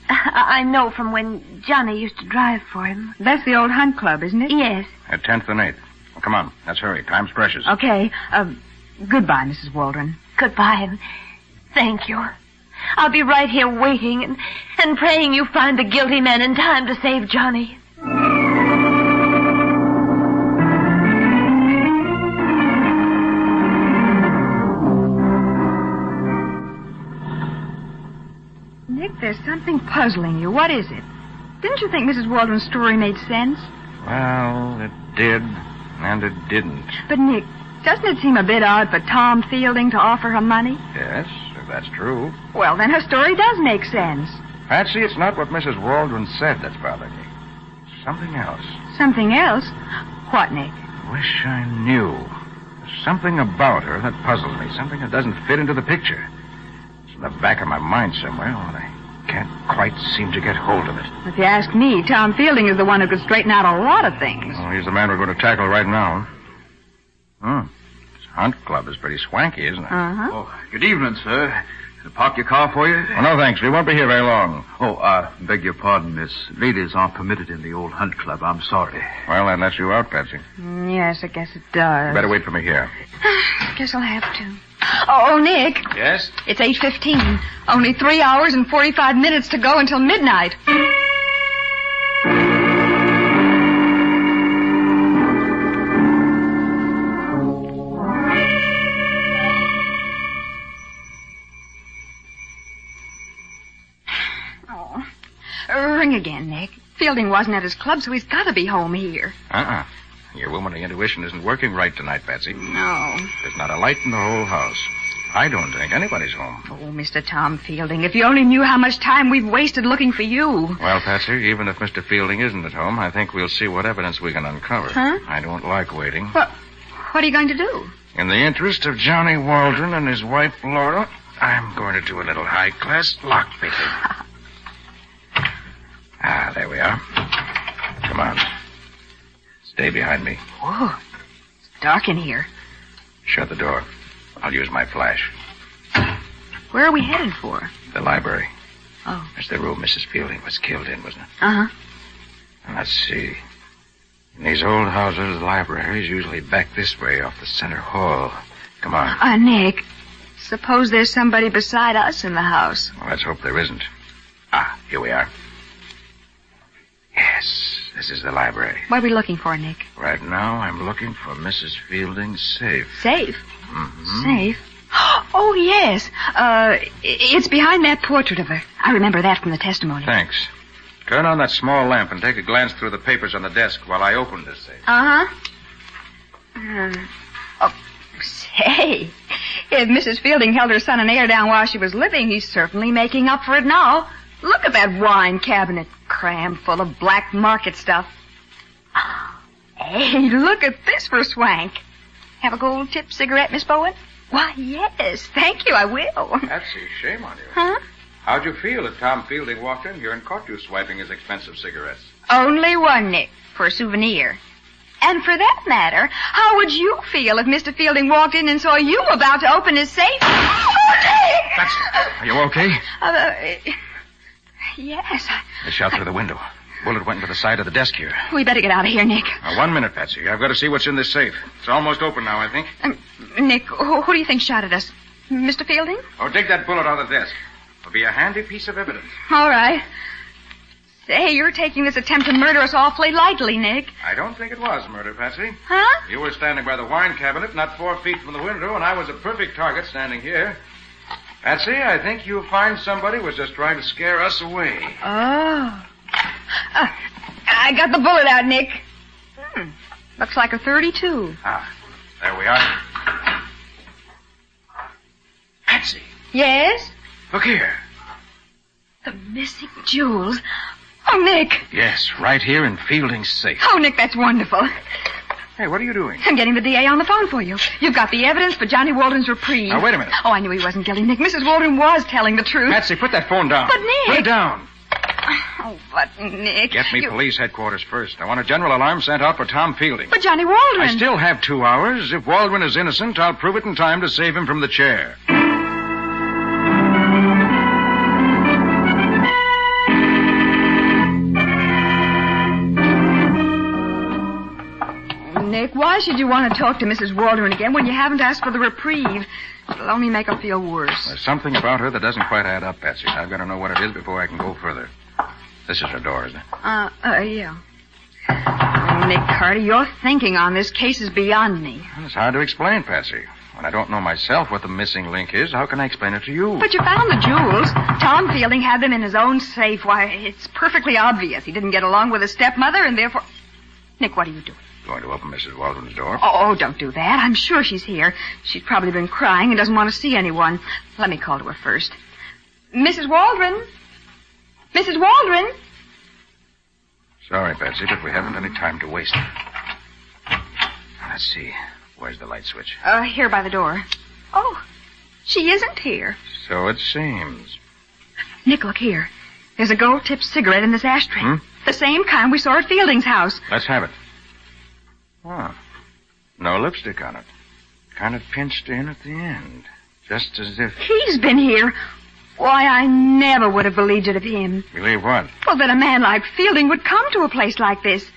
I know from when Johnny used to drive for him.
That's the old Hunt Club, isn't it?
Yes.
At 10th and 8th. Well, come on. Let's hurry. Time's precious.
Okay. Goodbye, Mrs. Waldron.
Goodbye, and thank you. I'll be right here waiting and praying you find the guilty man in time to save Johnny.
Nick, there's something puzzling you. What is it? Didn't you think Mrs. Waldron's story made sense?
Well, it did, and it didn't.
But, Nick, doesn't it seem a bit odd for Tom Fielding to offer her money?
Yes, if that's true.
Well, then her story does make sense.
Patsy, it's not what Mrs. Waldron said that's bothering me. Something else.
Something else? What, Nick?
Wish I knew. There's something about her that puzzles me. Something that doesn't fit into the picture. It's in the back of my mind somewhere, and I can't quite seem to get hold of it.
If you ask me, Tom Fielding is the one who could straighten out a lot of things.
Well, he's the man we're going to tackle right now. This Hunt Club is pretty swanky, isn't it?
Uh-huh.
Oh, good evening, sir. Park your car for you?
Oh, no, thanks. We won't be here very long.
Oh, beg your pardon, miss. Ladies aren't permitted in the old Hunt Club. I'm sorry.
Well, that lets you out, Patsy.
Yes, I guess it does.
You better wait for me here.
Guess I'll have to. Oh, Nick.
Yes?
It's 8:15. Only 3 hours and 45 minutes to go until midnight. Ring again, Nick. Fielding wasn't at his club, so he's got to be home here.
Your womanly intuition isn't working right tonight, Patsy.
No.
There's not a light in the whole house. I don't think anybody's home.
Oh, Mr. Tom Fielding, if you only knew how much time we've wasted looking for you.
Well, Patsy, even if Mr. Fielding isn't at home, I think we'll see what evidence we can uncover.
Huh?
I don't like waiting.
What are you going to do?
In the interest of Johnny Waldron and his wife, Laura, I'm going to do a little high-class lockpicking. There we are. Come on. Stay behind me.
Whoa, it's dark in here.
Shut the door. I'll use my flash.
Where are we headed for?
The library.
Oh.
That's the room Mrs. Fielding was killed in, wasn't it?
Uh-huh.
Let's see. In these old houses, the library is usually back this way off the center hall. Come on.
Nick, suppose there's somebody beside us in the house.
Well, let's hope there isn't. Here we are. Yes, this is the library.
What are we looking for, Nick?
Right now, I'm looking for Mrs. Fielding's safe.
Safe?
Mm-hmm.
Safe? Oh, yes. It's behind that portrait of her. I remember that from the testimony.
Thanks. Turn on that small lamp and take a glance through the papers on the desk while I open this safe.
Say, if Mrs. Fielding held her son and heir down while she was living, he's certainly making up for it now. Look at that wine cabinet, crammed full of black market stuff. Hey, look at this for swank. Have a gold tip cigarette, Miss Bowen? Why, yes. Thank you, I will.
Patsy, shame on you.
Huh?
How'd you feel if Tom Fielding walked in here and caught you swiping his expensive cigarettes?
Only one, Nick, for a souvenir. And for that matter, how would you feel if Mr. Fielding walked in and saw you about to open his safe? Oh, Nick!
Patsy, are you okay?
Yes.
They shot through the window. Bullet went into the side of the desk here.
We better get out of here, Nick.
Now, 1 minute, Patsy. I've got to see what's in this safe. It's almost open now, I think.
Nick, who do you think shot at us? Mr. Fielding?
Oh, dig that bullet out of the desk. It'll be a handy piece of evidence.
All right. Say, you're taking this attempt to murder us awfully lightly, Nick.
I don't think it was murder, Patsy.
Huh?
You were standing by the wine cabinet, not 4 feet from the window, and I was a perfect target standing here. Patsy, I think you'll find somebody was just trying to scare us away.
Oh. I got the bullet out, Nick. Looks like a .32.
There we are. Patsy,
Yes?
Look here.
The missing jewels. Oh, Nick.
Yes, right here in Fielding's safe.
Oh, Nick, that's wonderful.
Hey, what are you doing?
I'm getting the DA on the phone for you. You've got the evidence for Johnny Waldron's reprieve.
Now, wait a minute.
Oh, I knew he wasn't guilty, Nick. Mrs. Waldron was telling the truth.
Patsy, put that phone down.
But, Nick.
Put it down.
Oh, but, Nick...
Get me police headquarters first. I want a general alarm sent out for Tom Fielding.
But Johnny Waldron...
I still have 2 hours. If Waldron is innocent, I'll prove it in time to save him from the chair.
Nick, why should you want to talk to Mrs. Waldron again when you haven't asked for the reprieve? It'll only make her feel worse.
There's something about her that doesn't quite add up, Patsy. I've got to know what it is before I can go further. This is her door, isn't it?
Yeah. Oh, Nick Carter, your thinking on this case is beyond me.
Well, it's hard to explain, Patsy. When I don't know myself what the missing link is, how can I explain it to you?
But you found the jewels. Tom Fielding had them in his own safe. Why, it's perfectly obvious. He didn't get along with his stepmother, and therefore... Nick, what are you doing?
Going to open Mrs. Waldron's door?
Oh, don't do that. I'm sure she's here. She's probably been crying and doesn't want to see anyone. Let me call to her first. Mrs. Waldron? Mrs. Waldron?
Sorry, Patsy, but we haven't any time to waste. Let's see. Where's the light switch?
Here by the door. Oh, she isn't here.
So it seems.
Nick, look here. There's a gold-tipped cigarette in this ashtray. The same kind we saw at Fielding's house.
Let's have it. Oh, no lipstick on it. Kind of pinched in at the end. Just as if...
He's been here. Why, I never would have believed it of him.
Believe what?
Well, that a man like Fielding would come to a place like this.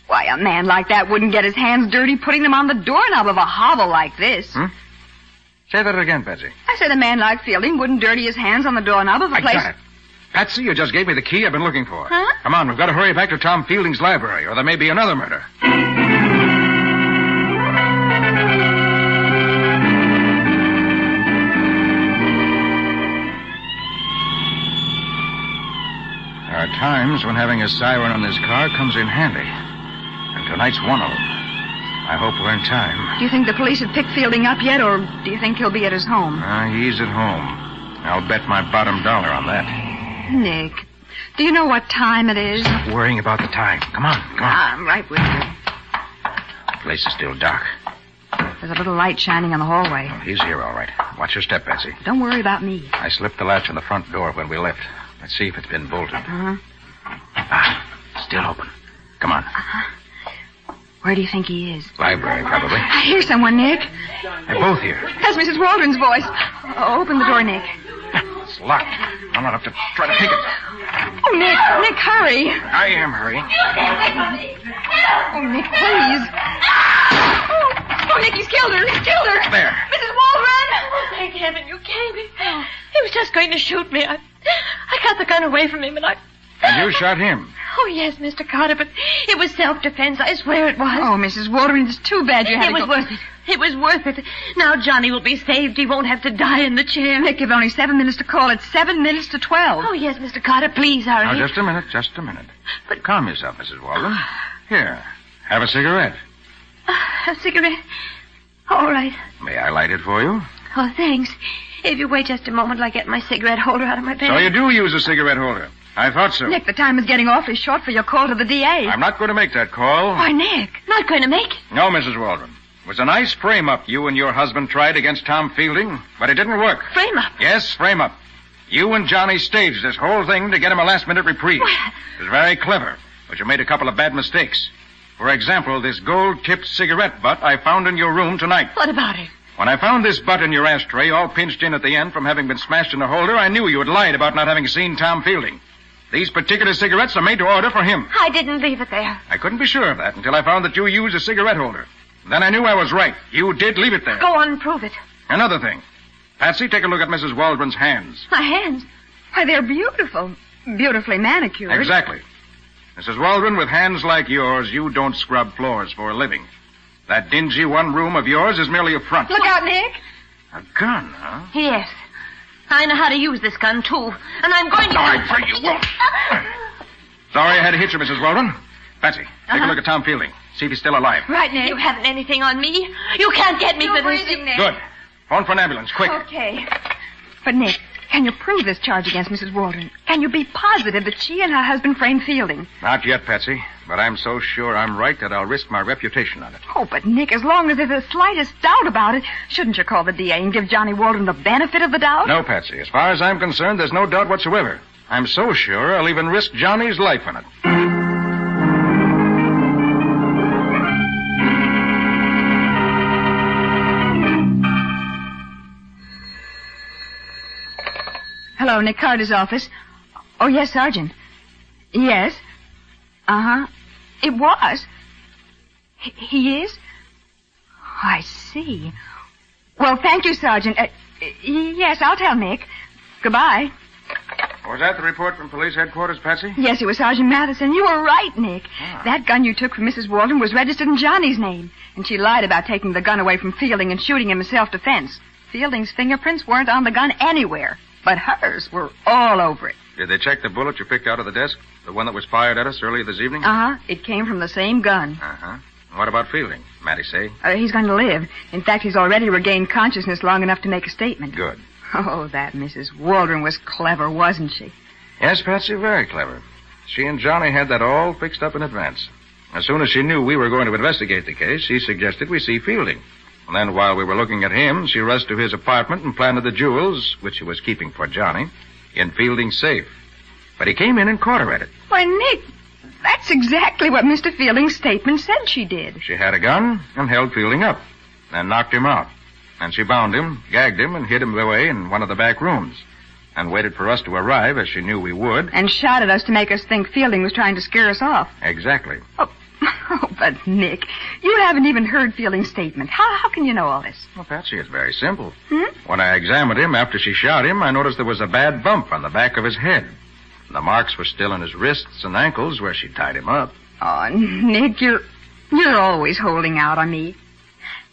Why, a man like that wouldn't get his hands dirty putting them on the doorknob of a hovel like this.
Say that again, Patsy.
I said a man like Fielding wouldn't dirty his hands on the doorknob of a place...
I got it. Patsy, you just gave me the key I've been looking for.
Huh?
Come on, we've got to hurry back to Tom Fielding's library, or there may be another murder. There are times when having a siren on this car comes in handy. And tonight's one of them. I hope we're in time.
Do you think the police have picked Fielding up yet, or do you think he'll be at his home?
He's at home. I'll bet my bottom dollar on that.
Nick, do you know what time it is?
Stop worrying about the time. Come on.
I'm right with you.
The place is still dark.
There's a little light shining on the hallway.
Oh, he's here, all right. Watch your step, Patsy.
Don't worry about me.
I slipped the latch on the front door when we left. Let's see if it's been bolted. Still open. Come on.
Where do you think he is?
Library, probably.
I hear someone, Nick.
They're both here.
That's Mrs. Waldron's voice. Open the door, Nick.
It's locked. I'll not have to try to pick it.
Oh, Nick, hurry.
I am hurrying.
Oh, Nick, please. Oh, Nick, he's killed her.
There.
Mrs. Waldron! Oh, thank heaven you came. He was just going to shoot me. I got the gun away from him, and
you shot him?
Oh, yes, Mr. Carter, but it was self-defense. I swear it was.
Oh, Mrs. Waldron, it's too bad you had to go...
It was worth it. It was worth it. Now Johnny will be saved. He won't have to die in the chair.
Nick, you've only 7 minutes to call. It's 7 minutes to 12.
Oh, yes, Mr. Carter, please hurry.
Now, just a minute. But calm yourself, Mrs. Waldron. Here, have a cigarette.
A cigarette? All right.
May I light it for you?
Oh, thanks. If you wait just a moment, I'll get my cigarette holder out of my bag.
So you do use a cigarette holder. I thought so.
Nick, the time is getting awfully short for your call to the DA.
I'm not going to make that call.
Why, Nick, not going to make it?
No, Mrs. Waldron. It was a nice frame-up you and your husband tried against Tom Fielding, but it didn't work.
Frame-up?
Yes, frame-up. You and Johnny staged this whole thing to get him a last-minute reprieve.
Well...
It was very clever, but you made a couple of bad mistakes. For example, this gold-tipped cigarette butt I found in your room tonight.
What about it?
When I found this butt in your ashtray, all pinched in at the end from having been smashed in the holder, I knew you had lied about not having seen Tom Fielding. These particular cigarettes are made to order for him.
I didn't leave it there.
I couldn't be sure of that until I found that you used a cigarette holder. Then I knew I was right. You did leave it there.
Go on and prove it.
Another thing. Patsy, take a look at Mrs. Waldron's hands.
My hands?
Why, they're beautiful. Beautifully manicured.
Exactly. Mrs. Waldron, with hands like yours, you don't scrub floors for a living. That dingy one room of yours is merely a front.
Look out, Nick.
A gun, huh?
Yes. I know how to use this gun, too. And I'm going to...
All right, Frank, you won't. Sorry I had to hit you, Mrs. Waldron. Patsy, take a look at Tom Fielding. See if he's still alive.
Right, Nick. You haven't anything on me. You can't get me for this.
Nick.
Good. Phone for an ambulance, quick.
Okay. But, Nick, can you prove this charge against Mrs. Waldron? Can you be positive that she and her husband framed Fielding?
Not yet, Patsy. But I'm so sure I'm right that I'll risk my reputation on it.
Oh, but, Nick, as long as there's the slightest doubt about it, shouldn't you call the DA and give Johnny Waldron the benefit of the doubt?
No, Patsy. As far as I'm concerned, there's no doubt whatsoever. I'm so sure I'll even risk Johnny's life in it.
Hello, Nick Carter's office. Oh, yes, Sergeant. Yes. Uh-huh. It was. He is? I see. Well, thank you, Sergeant. Yes, I'll tell Nick. Goodbye.
Was that the report from police headquarters, Patsy?
Yes, it was Sergeant Matheson. You were right, Nick. That gun you took from Mrs. Waldron was registered in Johnny's name, and she lied about taking the gun away from Fielding and shooting him in self-defense. Fielding's fingerprints weren't on the gun anywhere, but hers were all over it.
Did they check the bullet you picked out of the desk? The one that was fired at us earlier this evening?
Uh-huh. It came from the same gun.
Uh-huh. What about Fielding? Matty say?
He's going to live. In fact, he's already regained consciousness long enough to make a statement.
Good.
Oh, that Mrs. Waldron was clever, wasn't she?
Yes, Patsy, very clever. She and Johnny had that all fixed up in advance. As soon as she knew we were going to investigate the case, she suggested we see Fielding. And then while we were looking at him, she rushed to his apartment and planted the jewels, which she was keeping for Johnny, in Fielding's safe. But he came in and caught her at it.
Why, Nick, that's exactly what Mr. Fielding's statement said she did.
She had a gun and held Fielding up, and knocked him out. And she bound him, gagged him, and hid him away in one of the back rooms. And waited for us to arrive, as she knew we would.
And shot at us to make us think Fielding was trying to scare us off.
Exactly.
Oh, but, Nick, you haven't even heard Fielding's statement. How can you know all this?
Well, Patsy, it's very simple. When I examined him after she shot him, I noticed there was a bad bump on the back of his head. The marks were still in his wrists and ankles where she tied him up.
Oh, Nick, you're always holding out on me.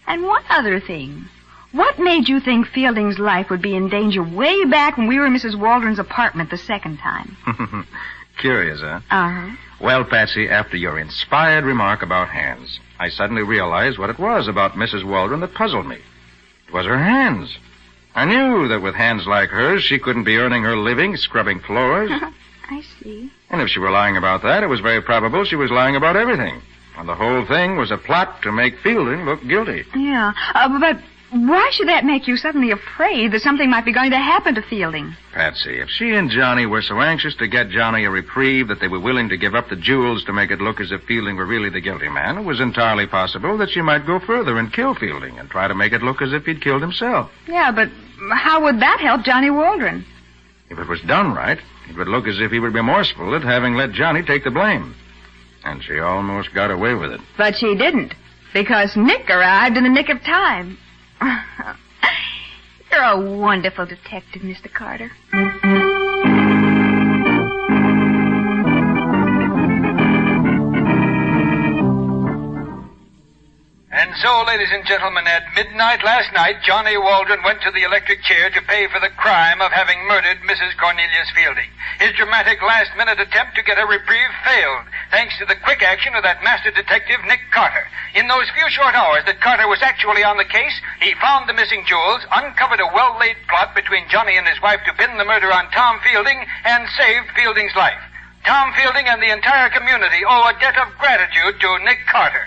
And one other thing. What made you think Fielding's life would be in danger way back when we were in Mrs. Waldron's apartment the second time?
Curious, huh?
Uh-huh.
Well, Patsy, after your inspired remark about hands, I suddenly realized what it was about Mrs. Waldron that puzzled me. It was her hands. I knew that with hands like hers, she couldn't be earning her living scrubbing floors.
I see.
And if she were lying about that, it was very probable she was lying about everything. And the whole thing was a plot to make Fielding look guilty.
Yeah, but why should that make you suddenly afraid that something might be going to happen to Fielding?
Patsy, if she and Johnny were so anxious to get Johnny a reprieve that they were willing to give up the jewels to make it look as if Fielding were really the guilty man, it was entirely possible that she might go further and kill Fielding and try to make it look as if he'd killed himself.
Yeah, but how would that help Johnny Waldron?
If it was done right, it would look as if he would be remorseful at having let Johnny take the blame. And she almost got away with it.
But she didn't, because Nick arrived in the nick of time. You're a wonderful detective, Mr. Carter.
And so, ladies and gentlemen, at midnight last night, Johnny Waldron went to the electric chair to pay for the crime of having murdered Mrs. Cornelius Fielding. His dramatic last-minute attempt to get a reprieve failed, thanks to the quick action of that master detective, Nick Carter. In those few short hours that Carter was actually on the case, he found the missing jewels, uncovered a well-laid plot between Johnny and his wife to pin the murder on Tom Fielding, and saved Fielding's life. Tom Fielding and the entire community owe a debt of gratitude to Nick Carter.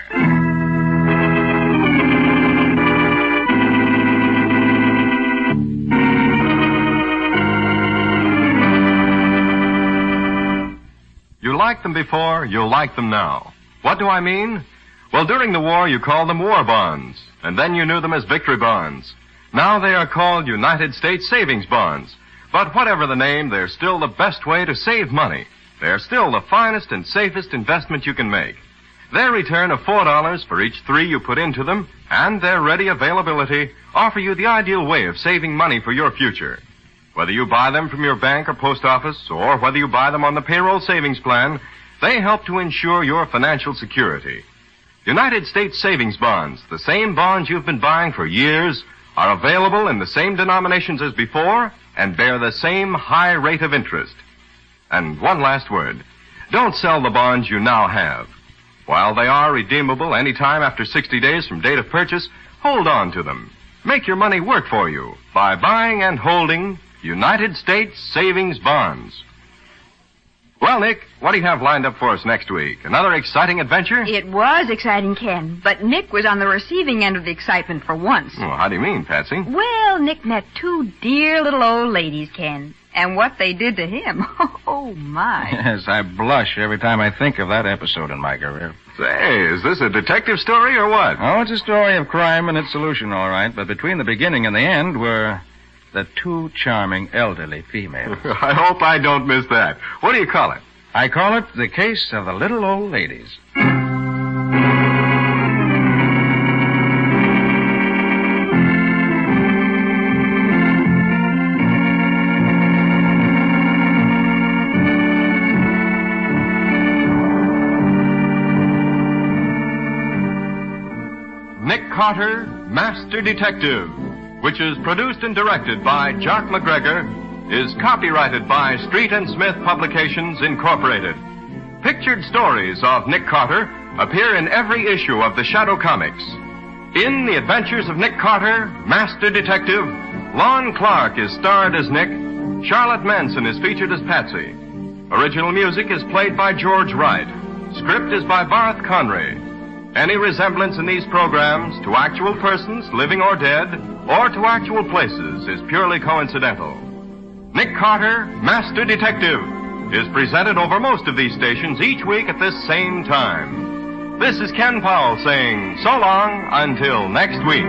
You liked them before, you'll like them now. What do I mean? Well, during the war, you called them war bonds, and then you knew them as victory bonds. Now they are called United States Savings Bonds. But whatever the name, they're still the best way to save money. They're still the finest and safest investment you can make. Their return of $4 for each $3 you put into them, and their ready availability offer you the ideal way of saving money for your future. Whether you buy them from your bank or post office, or whether you buy them on the payroll savings plan, they help to ensure your financial security. United States Savings Bonds, the same bonds you've been buying for years, are available in the same denominations as before and bear the same high rate of interest. And one last word. Don't sell the bonds you now have. While they are redeemable any time after 60 days from date of purchase, hold on to them. Make your money work for you by buying and holding United States Savings Bonds. Well, Nick, what do you have lined up for us next week? Another exciting adventure?
It was exciting, Ken, but Nick was on the receiving end of the excitement for once.
Well, how do you mean, Patsy?
Well, Nick met two dear little old ladies, Ken, and what they did to him. Oh, my.
Yes, I blush every time I think of that episode in my career.
Say, is this a detective story or what?
Oh, it's a story of crime and its solution, all right, but between the beginning and the end were the two charming elderly females.
I hope I don't miss that. What do you call it?
I call it The Case of the Little Old Ladies.
Nick Carter, Master Detective, which is produced and directed by Jock McGregor, is copyrighted by Street and Smith Publications, Incorporated. Pictured stories of Nick Carter appear in every issue of the Shadow Comics. In The Adventures of Nick Carter, Master Detective, Lon Clark is starred as Nick, Charlotte Manson is featured as Patsy. Original music is played by George Wright. Script is by Barth Conry. Any resemblance in these programs to actual persons, living or dead, or to actual places is purely coincidental. Nick Carter, Master Detective, is presented over most of these stations each week at this same time. This is Ken Powell saying so long until next week.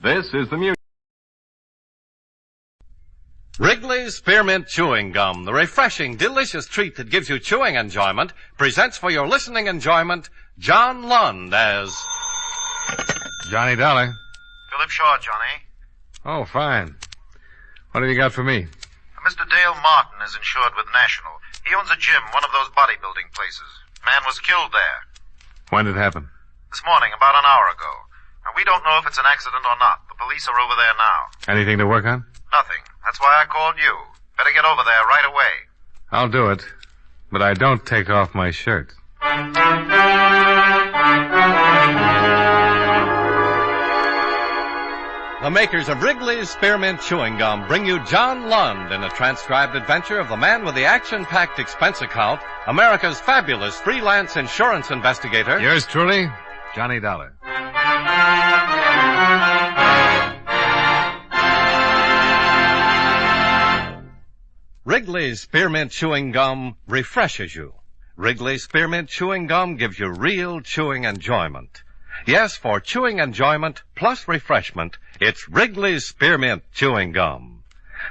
This is the music.
Wrigley's Spearmint Chewing Gum, the refreshing, delicious treat that gives you chewing enjoyment, presents for your listening enjoyment John Lund as
Johnny Dollar.
Philip Shaw, Johnny.
Oh, fine. What have you got for me?
Mr. Dale Martin is insured with National. He owns a gym, one of those bodybuilding places. Man was killed there.
When did it happen?
This morning, about an hour ago. Now, we don't know if it's an accident or not. The police are over there now.
Anything to work on?
Nothing. That's why I called you. Better get over there right away.
I'll do it, but I don't take off my shirt.
the makers of Wrigley's Spearmint Chewing Gum bring you John Lund in a transcribed adventure of the man with the action-packed expense account, America's fabulous freelance insurance investigator.
Yours truly, Johnny Dollar.
Wrigley's Spearmint Chewing Gum refreshes you. Wrigley's Spearmint Chewing Gum gives you real chewing enjoyment. Yes, for chewing enjoyment plus refreshment, it's Wrigley's Spearmint Chewing Gum.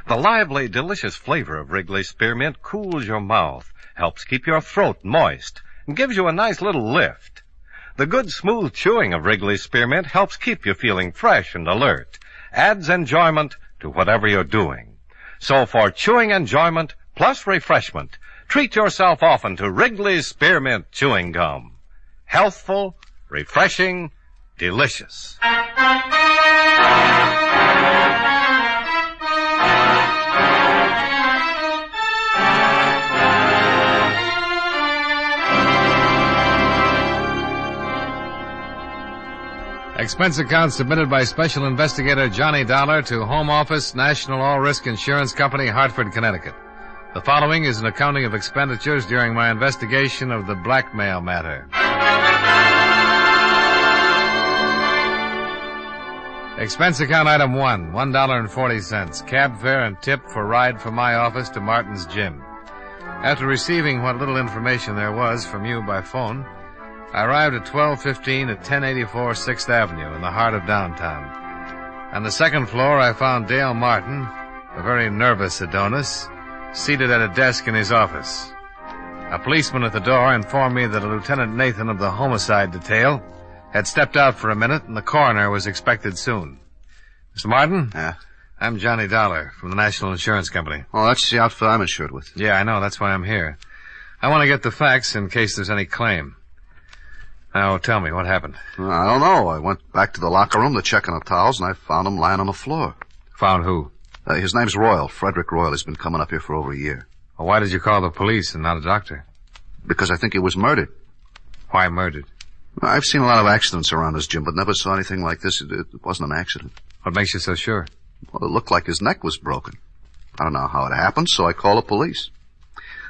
The lively, delicious flavor of Wrigley's Spearmint cools your mouth, helps keep your throat moist, and gives you a nice little lift. The good, smooth chewing of Wrigley's Spearmint helps keep you feeling fresh and alert, adds enjoyment to whatever you're doing. So for chewing enjoyment plus refreshment, treat yourself often to Wrigley's Spearmint Chewing Gum. Healthful, refreshing, delicious.
Expense account submitted by Special Investigator Johnny Dollar to Home Office, National All-Risk Insurance Company, Hartford, Connecticut. The following is an accounting of expenditures during my investigation of the blackmail matter. Expense account item 1, $1.40. Cab fare and tip for ride from my office to Martin's gym. After receiving what little information there was from you by phone, I arrived at 12:15 at 1084 6th Avenue in the heart of downtown. On the second floor, I found Dale Martin, a very nervous Adonis, seated at a desk in his office. A policeman at the door informed me that a Lieutenant Nathan of the homicide detail had stepped out for a minute and the coroner was expected soon. Mr. Martin?
Yeah?
I'm Johnny Dollar from the National Insurance Company.
Oh, that's the outfit I'm insured with.
Yeah, I know. That's why I'm here. I want to get the facts in case there's any claim. Now, tell me, what happened?
I don't know. I went back to the locker room to check on the towels, and I found him lying on the floor.
Found who?
His name's Royal, Frederick Royal. He's been coming up here for over a year.
Well, why did you call the police and not a doctor?
Because I think he was murdered.
Why murdered?
I've seen a lot of accidents around this gym, but never saw anything like this. It wasn't an accident.
What makes you so sure?
Well, it looked like his neck was broken. I don't know how it happened, so I called the police.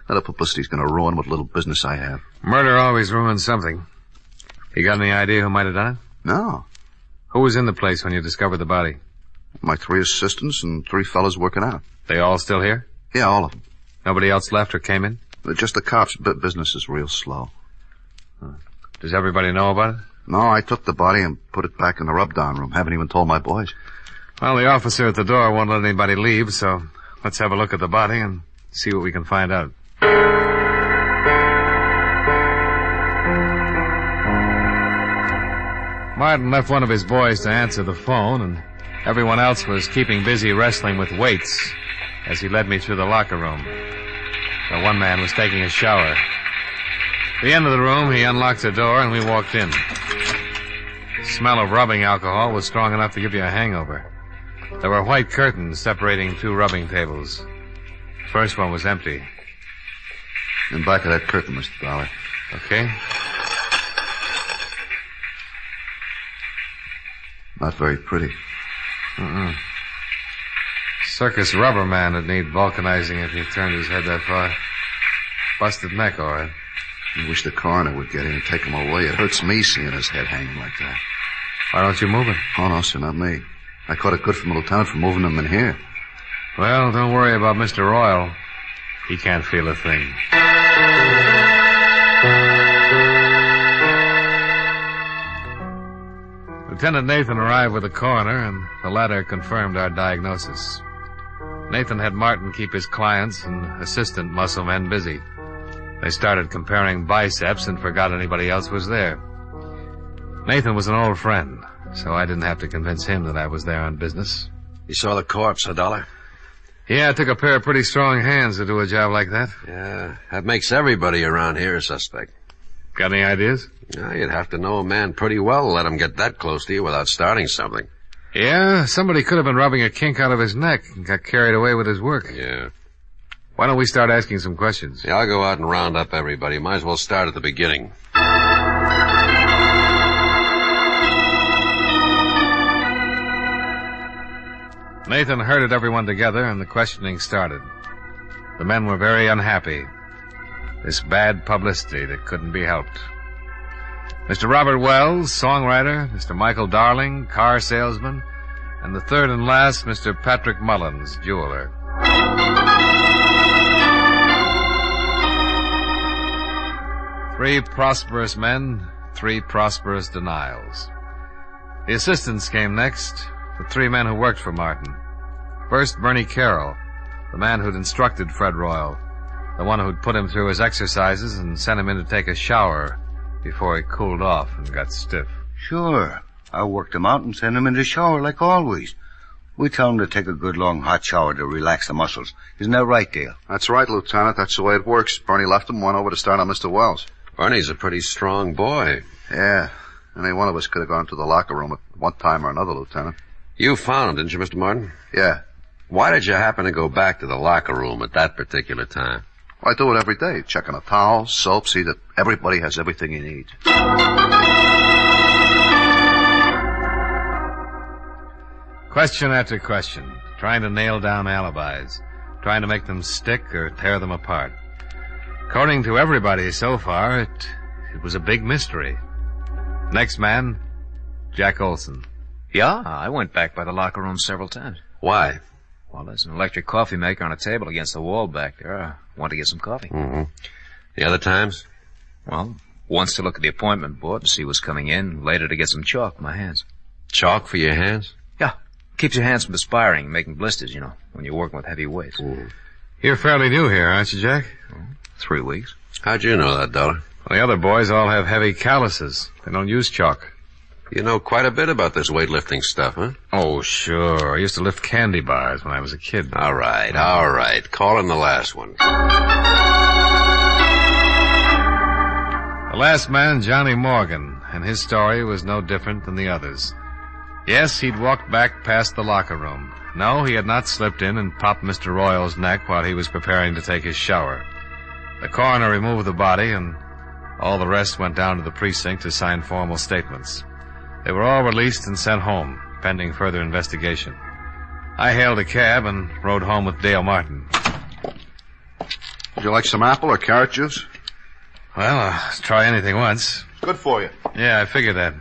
That publicity's going to ruin what little business I have.
Murder always ruins something. You got any idea who might have done it?
No.
Who was in the place when you discovered the body?
My 3 assistants and 3 fellas working out.
They all still here?
Yeah, all of them.
Nobody else left or came in?
Just the cops. Business is real slow.
Does everybody know about it?
No, I took the body and put it back in the rub-down room. Haven't even told my boys.
Well, the officer at the door won't let anybody leave, so let's have a look at the body and see what we can find out. Martin left one of his boys to answer the phone, and everyone else was keeping busy wrestling with weights as he led me through the locker room. The one man was taking a shower. At the end of the room, he unlocked the door, and we walked in. The smell of rubbing alcohol was strong enough to give you a hangover. There were white curtains separating 2 rubbing tables. The first one was empty.
In back of that curtain, Mr. Dollar.
Okay.
Not very pretty.
Circus rubber man would need vulcanizing if he turned his head that far. Busted neck, all right.
I wish the coroner would get in and take him away. It hurts me seeing his head hanging like that.
Why don't you move it?
Oh, no, sir, not me. I caught it good from the lieutenant for moving him in here.
Well, don't worry about Mr. Royal. He can't feel a thing. Lieutenant Nathan arrived with the coroner, and the latter confirmed our diagnosis. Nathan had Martin keep his clients and assistant muscle men busy. They started comparing biceps and forgot anybody else was there. Nathan was an old friend, so I didn't have to convince him that I was there on business.
You saw the corpse, $1?
Yeah, it took a pair of pretty strong hands to do a job like that.
Yeah, that makes everybody around here a suspect.
Got any ideas?
Yeah, you'd have to know a man pretty well to let him get that close to you without starting something.
Yeah, somebody could have been rubbing a kink out of his neck and got carried away with his work.
Yeah.
Why don't we start asking some questions?
Yeah, I'll go out and round up everybody. Might as well start at the beginning.
Nathan herded everyone together, and the questioning started. The men were very unhappy. This bad publicity that couldn't be helped. Mr. Robert Wells, songwriter, Mr. Michael Darling, car salesman, and the third and last, Mr. Patrick Mullins, jeweler. Three prosperous men, 3 prosperous denials. The assistants came next, the 3 men who worked for Martin. First, Bernie Carroll, the man who'd instructed Fred Royal, the one who'd put him through his exercises and sent him in to take a shower before he cooled off and got stiff.
Sure. I worked him out and sent him in the shower like always. We tell him to take a good long hot shower to relax the muscles. Isn't that right, Dale?
That's right, Lieutenant. That's the way it works. Bernie left him, went over to start on Mr. Wells.
Bernie's a pretty strong boy.
Yeah. Any one of us could have gone to the locker room at one time or another, Lieutenant.
You found him, didn't you, Mr. Martin?
Yeah.
Why did you happen to go back to the locker room at that particular time?
Well, I do it every day. Check on a towel, soap, see that everybody has everything he needs.
Question after question, trying to nail down alibis, trying to make them stick or tear them apart. According to everybody so far, it was a big mystery. Next man, Jack Olson.
Yeah, I went back by the locker room several times.
Why?
Well, there's an electric coffee maker on a table against the wall back there. I want to get some coffee.
Mm-hmm. The other times?
Well, once to look at the appointment board to see what's coming in, later to get some chalk for my hands.
Chalk for your hands?
Yeah. Keeps your hands from perspiring and making blisters, you know, when you're working with heavy weights.
You're fairly new here, aren't you, Jack?
3 weeks.
How'd you know that, Dollar?
Well, the other boys all have heavy calluses. They don't use chalk.
You know quite a bit about this weightlifting stuff, huh?
Oh, sure. I used to lift candy bars when I was a kid.
All right. Call in the last one.
The last man, Johnny Morgan, and his story was no different than the others. Yes, he'd walked back past the locker room. No, he had not slipped in and popped Mr. Royal's neck while he was preparing to take his shower.
The coroner removed the body, and all the rest went down to the precinct to sign formal statements. They were all released and sent home, pending further investigation. I hailed a cab and rode home with Dale Martin.
Would you like some apple or carrot juice?
Well, I'll try anything once.
Good for you.
Yeah, I figured that.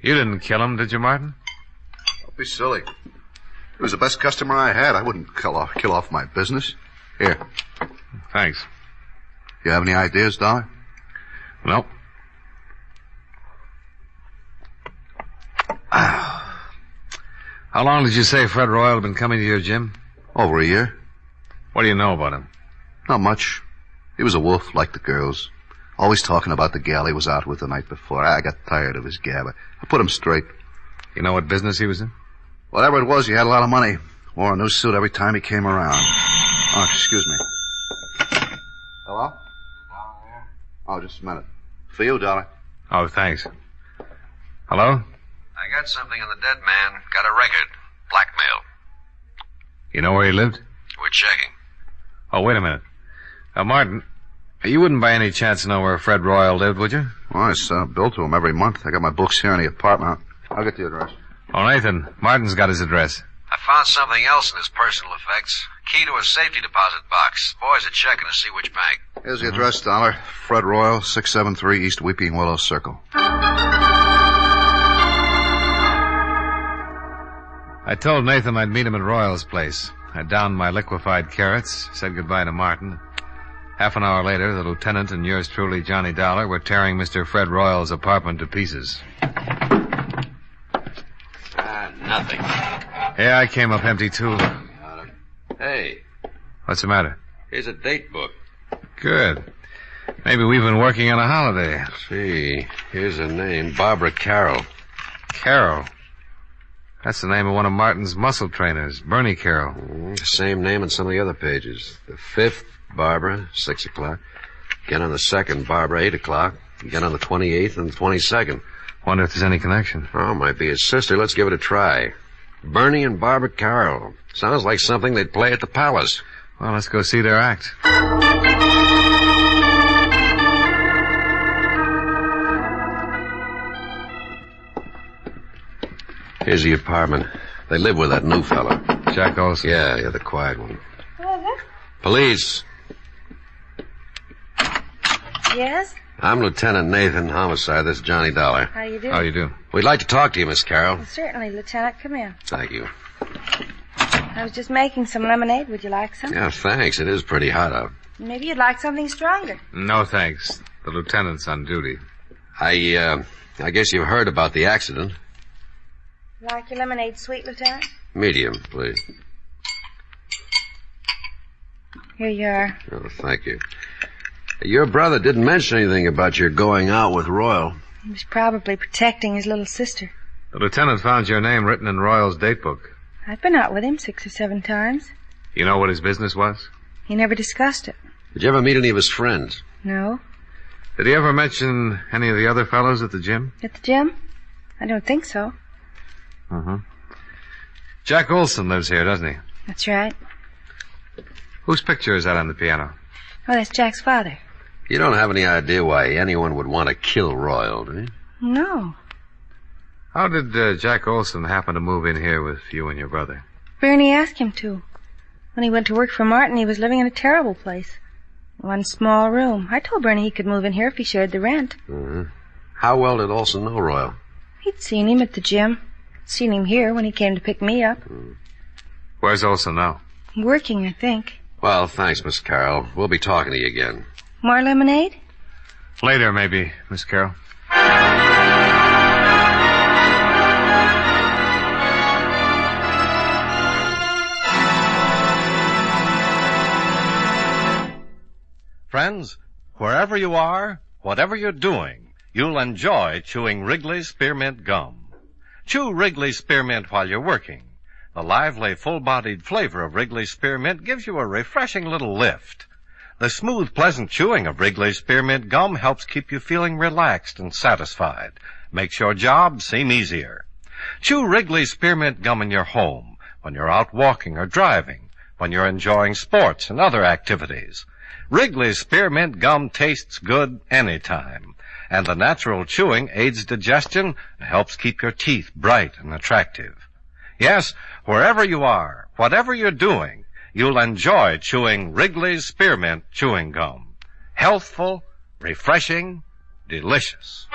You didn't kill him, did you, Martin?
Don't be silly. He was the best customer I had. I wouldn't kill off my business. Here.
Thanks.
You have any ideas, Dollar?
Nope. How long did you say Fred Royal had been coming to your gym?
Over a year.
What do you know about him?
Not much. He was a wolf, like the girls. Always talking about the gal he was out with the night before. I got tired of his gab. I put him straight.
You know what business he was in?
Whatever it was, he had a lot of money. Wore a new suit every time he came around. Oh, excuse me. Hello? Oh, just a minute. For you, Dollar.
Oh, thanks. Hello?
I got something on the dead man. Got a record. Blackmail.
You know where he lived?
We're checking.
Oh, wait a minute. Martin, you wouldn't by any chance know where Fred Royal lived, would you?
Well, I send a bill to him every month. I got my books here in the apartment. I'll get the address.
Oh, Nathan, Martin's got his address.
I found something else in his personal effects. Key to a safety deposit box. Boys are checking to see which bank.
Here's the address, Dollar. Fred Royal, 673 East Weeping Willow Circle.
I told Nathan I'd meet him at Royal's place. I downed my liquefied carrots, said goodbye to Martin. Half an hour later, the lieutenant and yours truly, Johnny Dollar, were tearing Mr. Fred Royal's apartment to pieces.
Nothing.
Yeah, I came up empty, too.
Hey.
What's the matter?
Here's a date book.
Good. Maybe we've been working on a holiday.
See, here's a name, Barbara Carroll.
Carroll? That's the name of one of Martin's muscle trainers, Bernie Carroll.
Same name on some of the other pages. The 5th, Barbara, 6 o'clock. Again on the 2nd, Barbara, 8 o'clock. Again on the 28th and the 22nd.
Wonder if there's any connection.
Oh, might be his sister. Let's give it a try. Bernie and Barbara Carroll. Sounds like something they'd play at the Palace.
Well, let's go see their act.
Here's the apartment. They live with that new fella.
Jack Olson?
Yeah, the quiet one.
Who is it?
Police.
Yes?
I'm Lieutenant Nathan, homicide. This is Johnny Dollar.
How you do?
How you do?
We'd like to talk to you, Miss Carroll.
Certainly, Lieutenant. Come in.
Thank you.
I was just making some lemonade. Would you like some?
Yeah, thanks. It is pretty hot out.
Maybe you'd like something stronger.
No, thanks. The lieutenant's on duty.
I guess you've heard about the accident.
Like your lemonade sweet, Lieutenant?
Medium, please.
Here you are.
Oh, thank you. Your brother didn't mention anything about your going out with Royal.
He was probably protecting his little sister.
The lieutenant found your name written in Royal's date book.
I've been out with him 6 or 7 times.
You know what his business was?
He never discussed it.
Did you ever meet any of his friends?
No.
Did he ever mention any of the other fellows at the gym?
At the gym? I don't think so.
Uh-huh. Jack Olson lives here, doesn't he?
That's right.
Whose picture is that on the piano?
Oh, that's Jack's father.
You don't have any idea why anyone would want to kill Royal, do you?
No.
How did Jack Olson happen to move in here with you and your brother?
Bernie asked him to. When he went to work for Martin, he was living in a terrible place. One small room. I told Bernie he could move in here if he shared the rent.
Mm-hmm. How well did Olson know Royal?
He'd seen him at the gym. Seen him here when he came to pick me up.
Where's Olson now?
Working, I think.
Well, thanks, Miss Carroll. We'll be talking to you again.
More lemonade?
Later, maybe, Miss Carroll.
Friends, wherever you are, whatever you're doing, you'll enjoy chewing Wrigley's Spearmint Gum. Chew Wrigley's Spearmint while you're working. The lively, full-bodied flavor of Wrigley's Spearmint gives you a refreshing little lift. The smooth, pleasant chewing of Wrigley's Spearmint Gum helps keep you feeling relaxed and satisfied. Makes your job seem easier. Chew Wrigley's Spearmint Gum in your home, when you're out walking or driving, when you're enjoying sports and other activities. Wrigley's Spearmint Gum tastes good anytime. And the natural chewing aids digestion and helps keep your teeth bright and attractive. Yes, wherever you are, whatever you're doing, you'll enjoy chewing Wrigley's Spearmint Chewing Gum. Healthful, refreshing, delicious.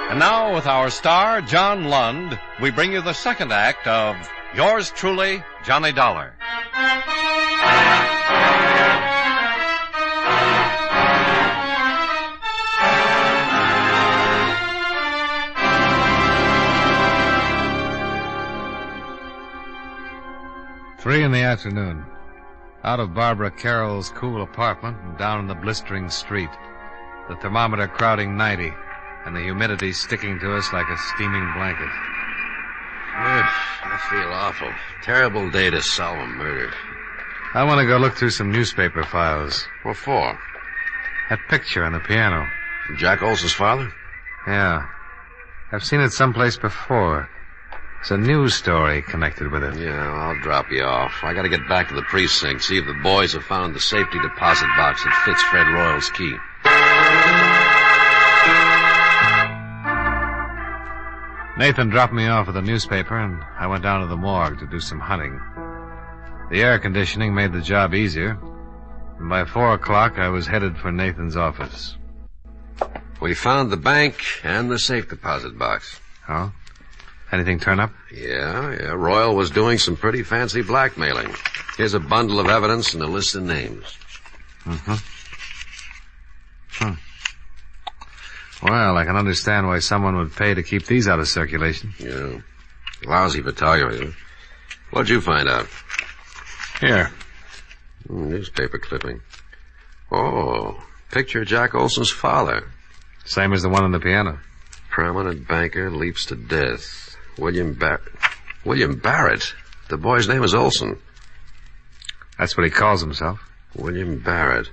And now, with our star, John Lund, we bring you the second act of Yours Truly, Johnny Dollar.
Three in the afternoon. Out of Barbara Carroll's cool apartment and down in the blistering street. The thermometer crowding 90, and the humidity sticking to us like a steaming blanket.
I feel awful. Terrible day to solve a murder.
I want to go look through some newspaper files.
What for?
That picture on the piano.
Jack Olson's father?
Yeah. I've seen it someplace before. It's a news story connected with it.
Yeah, I'll drop you off. I gotta get back to the precinct, see if the boys have found the safety deposit box that fits Fred Royal's key.
Nathan dropped me off at the newspaper, and I went down to the morgue to do some hunting. The air conditioning made the job easier, and by 4 o'clock I was headed for Nathan's office.
We found the bank and the safe deposit box.
Oh? Anything turn up?
Yeah. Royal was doing some pretty fancy blackmailing. Here's a bundle of evidence and a list of names.
Well, I can understand why someone would pay to keep these out of circulation.
Yeah. Lousy photography. What'd you find out?
Here.
Newspaper clipping. Oh, picture of Jack Olson's father.
Same as the one on the piano.
Prominent banker leaps to death. William Barrett. The boy's name is Olson.
That's what he calls himself.
William Barrett.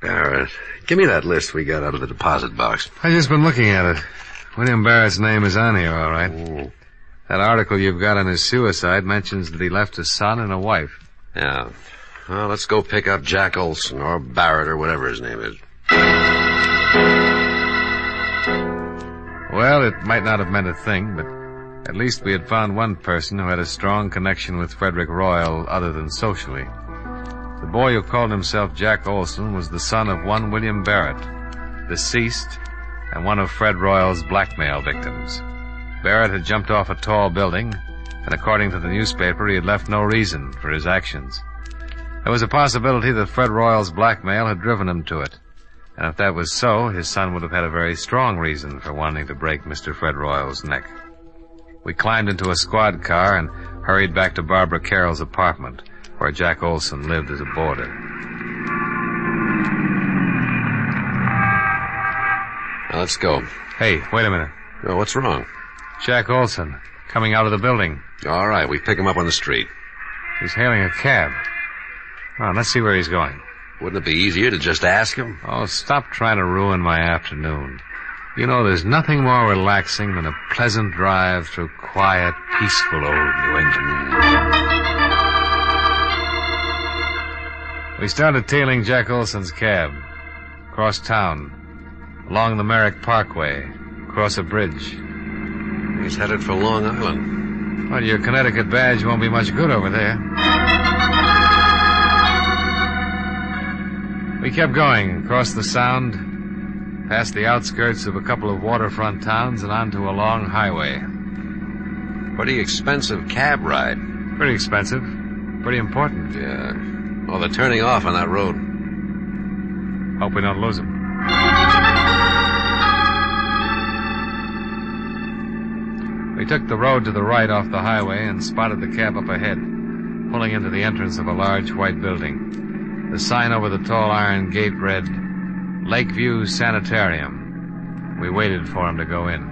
Barrett. Give me that list we got out of the deposit box.
I've just been looking at it. William Barrett's name is on here, all right.
Ooh.
That article you've got on his suicide mentions that he left a son and a wife.
Yeah. Well, let's go pick up Jack Olson, or Barrett, or whatever his name is.
Well, it might not have meant a thing, but at least we had found one person who had a strong connection with Frederick Royal other than socially. The boy who called himself Jack Olson was the son of one William Barrett, deceased, and one of Fred Royal's blackmail victims. Barrett had jumped off a tall building, and according to the newspaper, he had left no reason for his actions. There was a possibility that Fred Royal's blackmail had driven him to it. And if that was so, his son would have had a very strong reason for wanting to break Mr. Fred Royal's neck. We climbed into a squad car and hurried back to Barbara Carroll's apartment, where Jack Olson lived as a boarder.
Now, let's go.
Hey, wait a minute.
Oh, what's wrong?
Jack Olson, coming out of the building.
All right, we pick him up on the street.
He's hailing a cab. Well, let's see where he's going.
Wouldn't it be easier to just ask him?
Oh, stop trying to ruin my afternoon. You know, there's nothing more relaxing than a pleasant drive through quiet, peaceful old New England. We started tailing Jack Olson's cab. Across town. Along the Merrick Parkway. Across a bridge.
He's headed for Long Island.
Well, your Connecticut badge won't be much good over there. We kept going across the Sound, past the outskirts of a couple of waterfront towns and onto a long highway.
Pretty expensive cab ride.
Pretty expensive. Pretty important.
Yeah. Well, they're turning off on that road.
Hope we don't lose them. We took the road to the right off the highway and spotted the cab up ahead, pulling into the entrance of a large white building. The sign over the tall iron gate read, Lakeview Sanitarium. We waited for him to go in.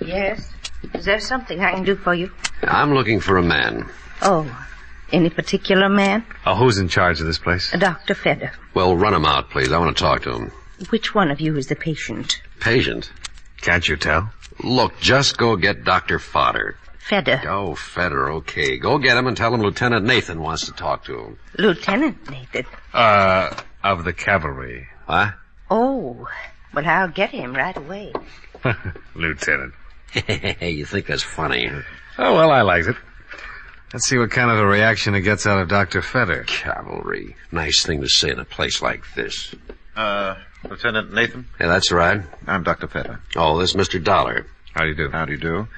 Yes? there something I can do for you?
I'm looking for a man.
Oh, any particular man?
Oh, who's in charge of this place?
Dr. Feder.
Well, run him out, please. I want to talk to him.
Which one of you is the patient?
Patient?
Can't you tell?
Look, just go get Dr. Fodder.
Feder.
Oh, Feder, okay. Go get him and tell him Lieutenant Nathan wants to talk to him.
Lieutenant Nathan?
Of the cavalry.
Huh?
Oh, well, I'll get him right away.
Lieutenant.
You think that's funny?
Oh, well, I liked it. Let's see what kind of a reaction it gets out of Dr. Feder.
Cavalry. Nice thing to say in a place like this.
Lieutenant Nathan?
Yeah, that's right.
I'm Dr. Feder.
Oh, this is Mr. Dollar.
How do you do?
How do you do?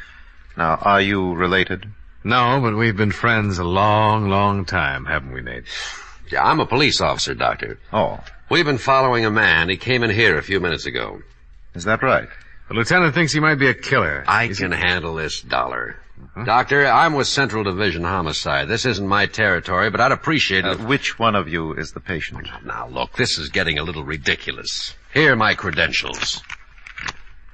Now, are you related?
No, but we've been friends a long, long time, haven't we, Nate?
Yeah, I'm a police officer, Doctor.
Oh.
We've been following a man. He came in here a few minutes ago.
Is that right?
The lieutenant thinks he might be a killer.
I can handle this, Dollar. Doctor, I'm with Central Division Homicide. This isn't my territory, but I'd appreciate it.
Which one of you is the patient?
Now, look, this is getting a little ridiculous. Here are my credentials.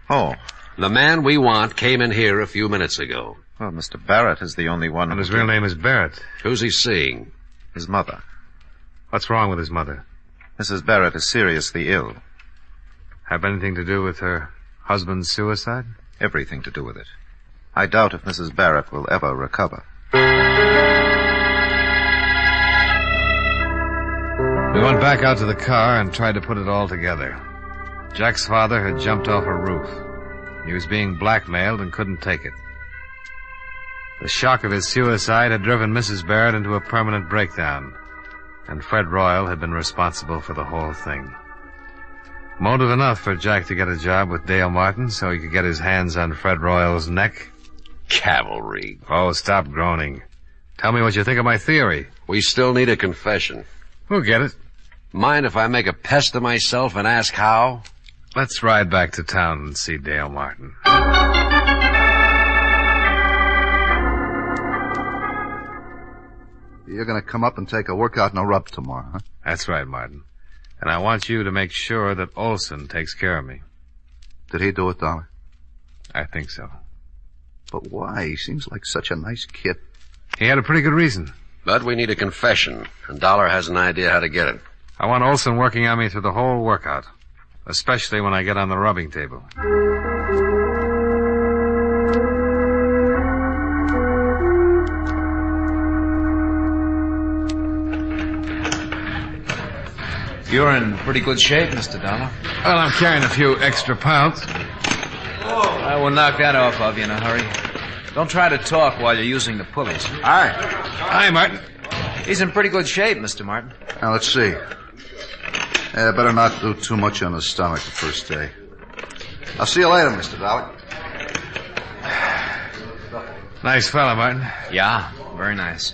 Oh.
The man we want came in here a few minutes ago.
Well, Mr. Barrett is the only one.
And his real name is Barrett.
Who's he seeing?
His mother.
What's wrong with his mother?
Mrs. Barrett is seriously ill.
Have anything to do with her husband's suicide?
Everything to do with it. I doubt if Mrs. Barrett will ever recover.
We went back out to the car and tried to put it all together. Jack's father had jumped off a roof. He was being blackmailed and couldn't take it. The shock of his suicide had driven Mrs. Barrett into a permanent breakdown, and Fred Royal had been responsible for the whole thing. Motive enough for Jack to get a job with Dale Martin so he could get his hands on Fred Royal's neck.
Cavalry.
Oh, stop groaning. Tell me what you think of my theory.
We still need a confession.
We'll get it.
Mind if I make a pest of myself and ask how?
Let's ride back to town and see Dale Martin.
You're going to come up and take a workout in a rub tomorrow, huh?
That's right, Martin. And I want you to make sure that Olson takes care of me.
Did he do it, Dollar?
I think so.
But why? He seems like such a nice kid.
He had a pretty good reason.
But we need a confession, and Dollar has an idea how to get it.
I want Olson working on me through the whole workout, especially when I get on the rubbing table.
You're in pretty good shape, Mr. Dollar.
Well, I'm carrying a few extra pounds.
I will knock that off of you in a hurry. Don't try to talk while you're using the pulleys.
Hi.
Hi, Martin.
He's in pretty good shape, Mr. Martin.
Now, let's see. Better not do too much on his stomach the first day. I'll see you later, Mr. Dollar.
Nice fella, Martin.
Yeah, very nice.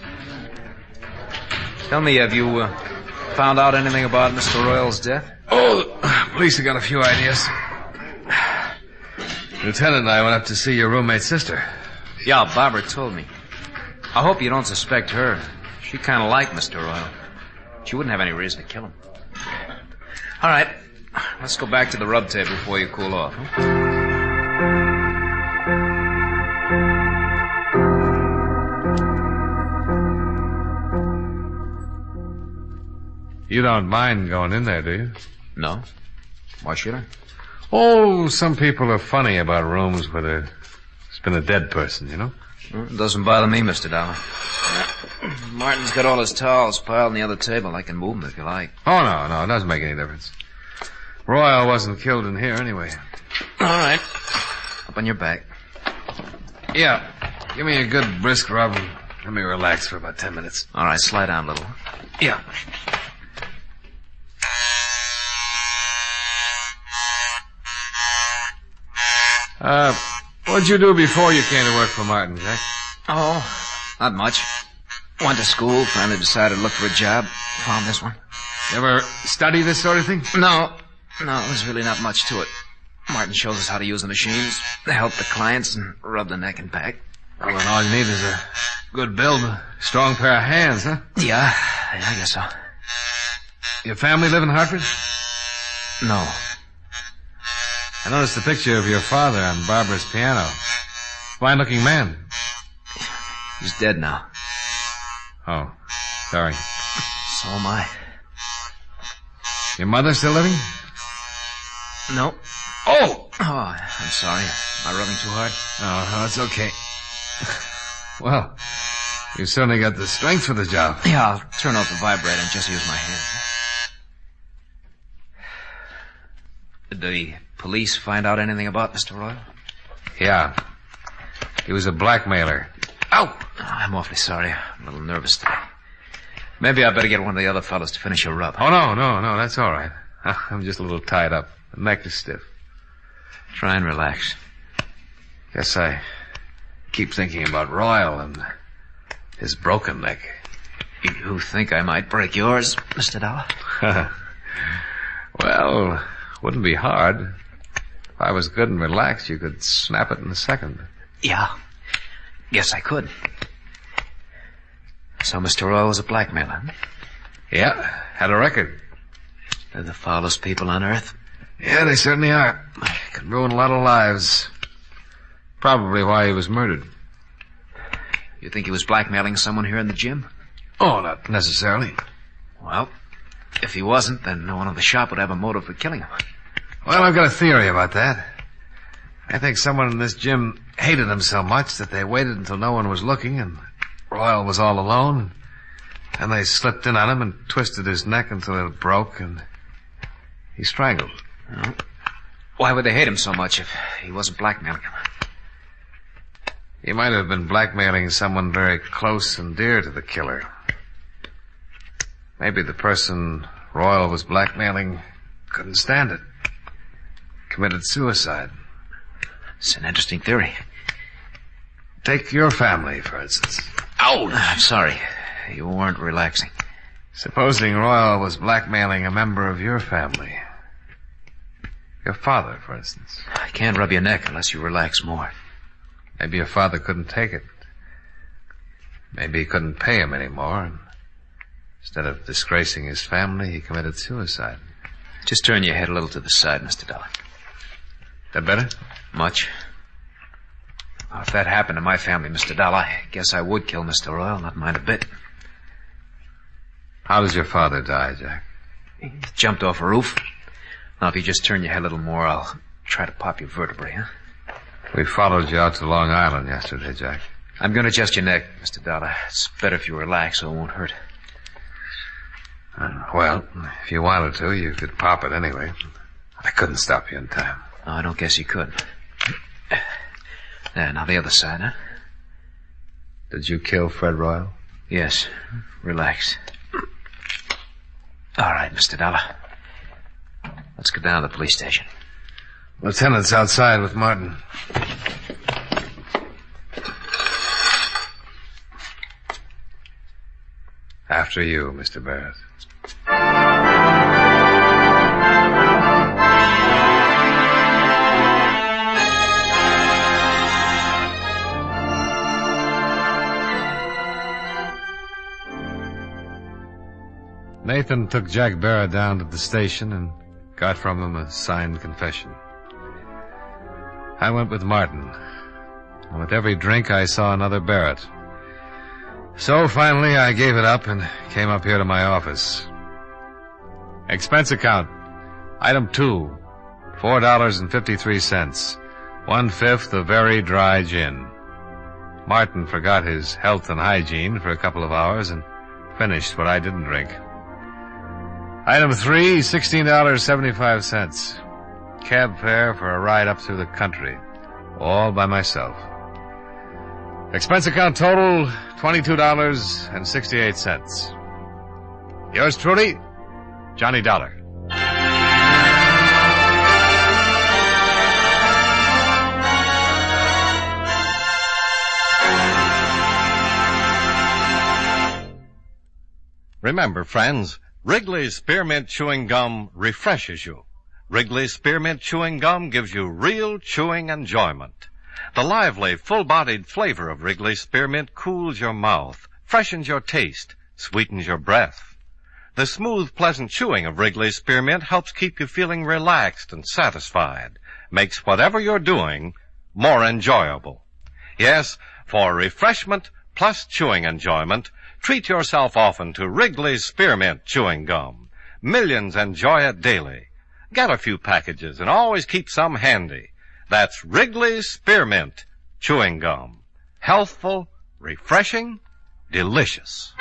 Tell me, have you found out anything about Mr. Royal's death?
Oh, the police have got a few ideas. Lieutenant and I went up to see your roommate's sister.
Yeah, Barbara told me. I hope you don't suspect her. She kind of liked Mr. Royal. She wouldn't have any reason to kill him. All right, let's go back to the rub table before you cool off. Huh?
You don't mind going in there, do you?
No. Why should I?
Oh, some people are funny about rooms where there's been a dead person, you know?
It doesn't bother me, Mr. Dollar. Martin's got all his towels piled on the other table. I can move them if you like.
Oh, no, it doesn't make any difference. Royal wasn't killed in here anyway.
All right. Up on your back.
Yeah. Give me a good brisk rub and let me relax for about 10 minutes.
All right, slide down a little.
Yeah. What'd you do before you came to work for Martin, Jack?
Oh, not much. Went to school, finally decided to look for a job. Found this one.
You ever study this sort of thing?
No, there's really not much to it. Martin shows us how to use the machines, help the clients, and rub the neck and back.
Well, then all you need is a good build, a strong pair of hands, huh?
Yeah, I guess so.
Your family live in Hartford?
No.
I noticed a picture of your father on Barbara's piano. fine-looking man.
He's dead now.
Oh, sorry.
So am I.
Your mother still living?
No.
Oh!
Oh, I'm sorry. Am I rubbing too hard?
Oh, that's okay. Well, you certainly got the strength for the job.
Yeah, I'll turn off the vibrator and just use my hand. Did the police find out anything about Mr. Royal?
Yeah. He was a blackmailer.
Ow! I'm awfully sorry. I'm a little nervous today. Maybe I better get one of the other fellows to finish your rub.
Oh, no, that's all right. I'm just a little tied up. The neck is stiff.
Try and relax.
Guess I keep thinking about Royal and his broken neck.
You think I might break yours, Mr. Dollar?
Well, wouldn't be hard. If I was good and relaxed, you could snap it in a second.
Yeah. Guess I could. So Mr. Royal was a blackmailer, huh?
Yeah, had a record.
They're the foulest people on earth.
Yeah, they certainly are. Could ruin a lot of lives. Probably why he was murdered.
You think he was blackmailing someone here in the gym?
Oh, not necessarily.
Well, if he wasn't, then no one in the shop would have a motive for killing him.
Well, I've got a theory about that. I think someone in this gym hated him so much that they waited until no one was looking and Royal was all alone. And they slipped in on him and twisted his neck until it broke and he strangled.
Well, why would they hate him so much if he wasn't blackmailing him?
He might have been blackmailing someone very close and dear to the killer. Maybe the person Royal was blackmailing couldn't stand it. Committed suicide.
It's an interesting theory.
Take your family, for instance.
Ouch! I'm sorry. You weren't relaxing.
Supposing Royal was blackmailing a member of your family. Your father, for instance.
I can't rub your neck unless you relax more.
Maybe your father couldn't take it. Maybe he couldn't pay him anymore. And instead of disgracing his family, he committed suicide.
Just turn your head a little to the side, Mr. Dollar.
That better?
Much. Well, if that happened to my family, Mr. Dollar, I guess I would kill Mr. Royal, not mind a bit.
How does your father die, Jack?
He jumped off a roof. Now, if you just turn your head a little more, I'll try to pop your vertebrae, huh?
We followed you out to Long Island yesterday, Jack.
I'm going to adjust your neck, Mr. Dollar. It's better if you relax so it won't hurt.
Well, if you wanted to, you could pop it anyway. I couldn't stop you in time.
No, I don't guess you could. There, now the other side, huh?
Did you kill Fred Royal?
Yes. Relax. All right, Mr. Dollar. Let's go down to the police station.
Lieutenant's outside with Martin. After you, Mr. Barrett. Nathan took Jack Barrett down to the station and got from him a signed confession. I went with Martin, and with every drink I saw another Barrett. So finally I gave it up and came up here to my office. Expense account. Item 2, $4.53. 1/5 of very dry gin. Martin forgot his health and hygiene for a couple of hours and finished what I didn't drink. Item 3, $16.75. Cab fare for a ride up through the country. All by myself. Expense account total, $22.68. Yours truly, Johnny Dollar.
Remember, friends, Wrigley's Spearmint Chewing Gum refreshes you. Wrigley's Spearmint Chewing Gum gives you real chewing enjoyment. The lively, full-bodied flavor of Wrigley's Spearmint cools your mouth, freshens your taste, sweetens your breath. The smooth, pleasant chewing of Wrigley's Spearmint helps keep you feeling relaxed and satisfied, makes whatever you're doing more enjoyable. Yes, for refreshment plus chewing enjoyment, treat yourself often to Wrigley's Spearmint Chewing Gum. Millions enjoy it daily. Get a few packages and always keep some handy. That's Wrigley's Spearmint Chewing Gum. Healthful, refreshing, delicious.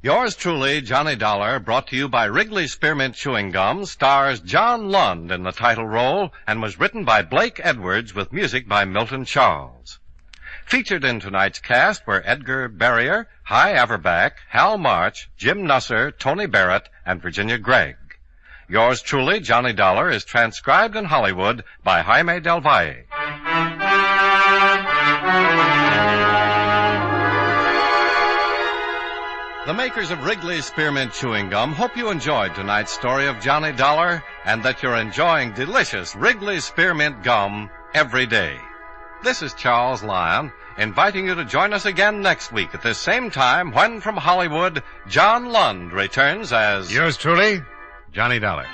Yours truly, Johnny Dollar, brought to you by Wrigley's Spearmint Chewing Gum, stars John Lund in the title role and was written by Blake Edwards with music by Milton Charles. Featured in tonight's cast were Edgar Barrier, Hy Averback, Hal March, Jim Nusser, Tony Barrett, and Virginia Gregg. Yours truly, Johnny Dollar, is transcribed in Hollywood by Jaime Del Valle. The makers of Wrigley's Spearmint Chewing Gum hope you enjoyed tonight's story of Johnny Dollar and that you're enjoying delicious Wrigley's Spearmint Gum every day. This is Charles Lyon, inviting you to join us again next week at this same time when, from Hollywood, John Lund returns as...
Yours truly, Johnny Dollar.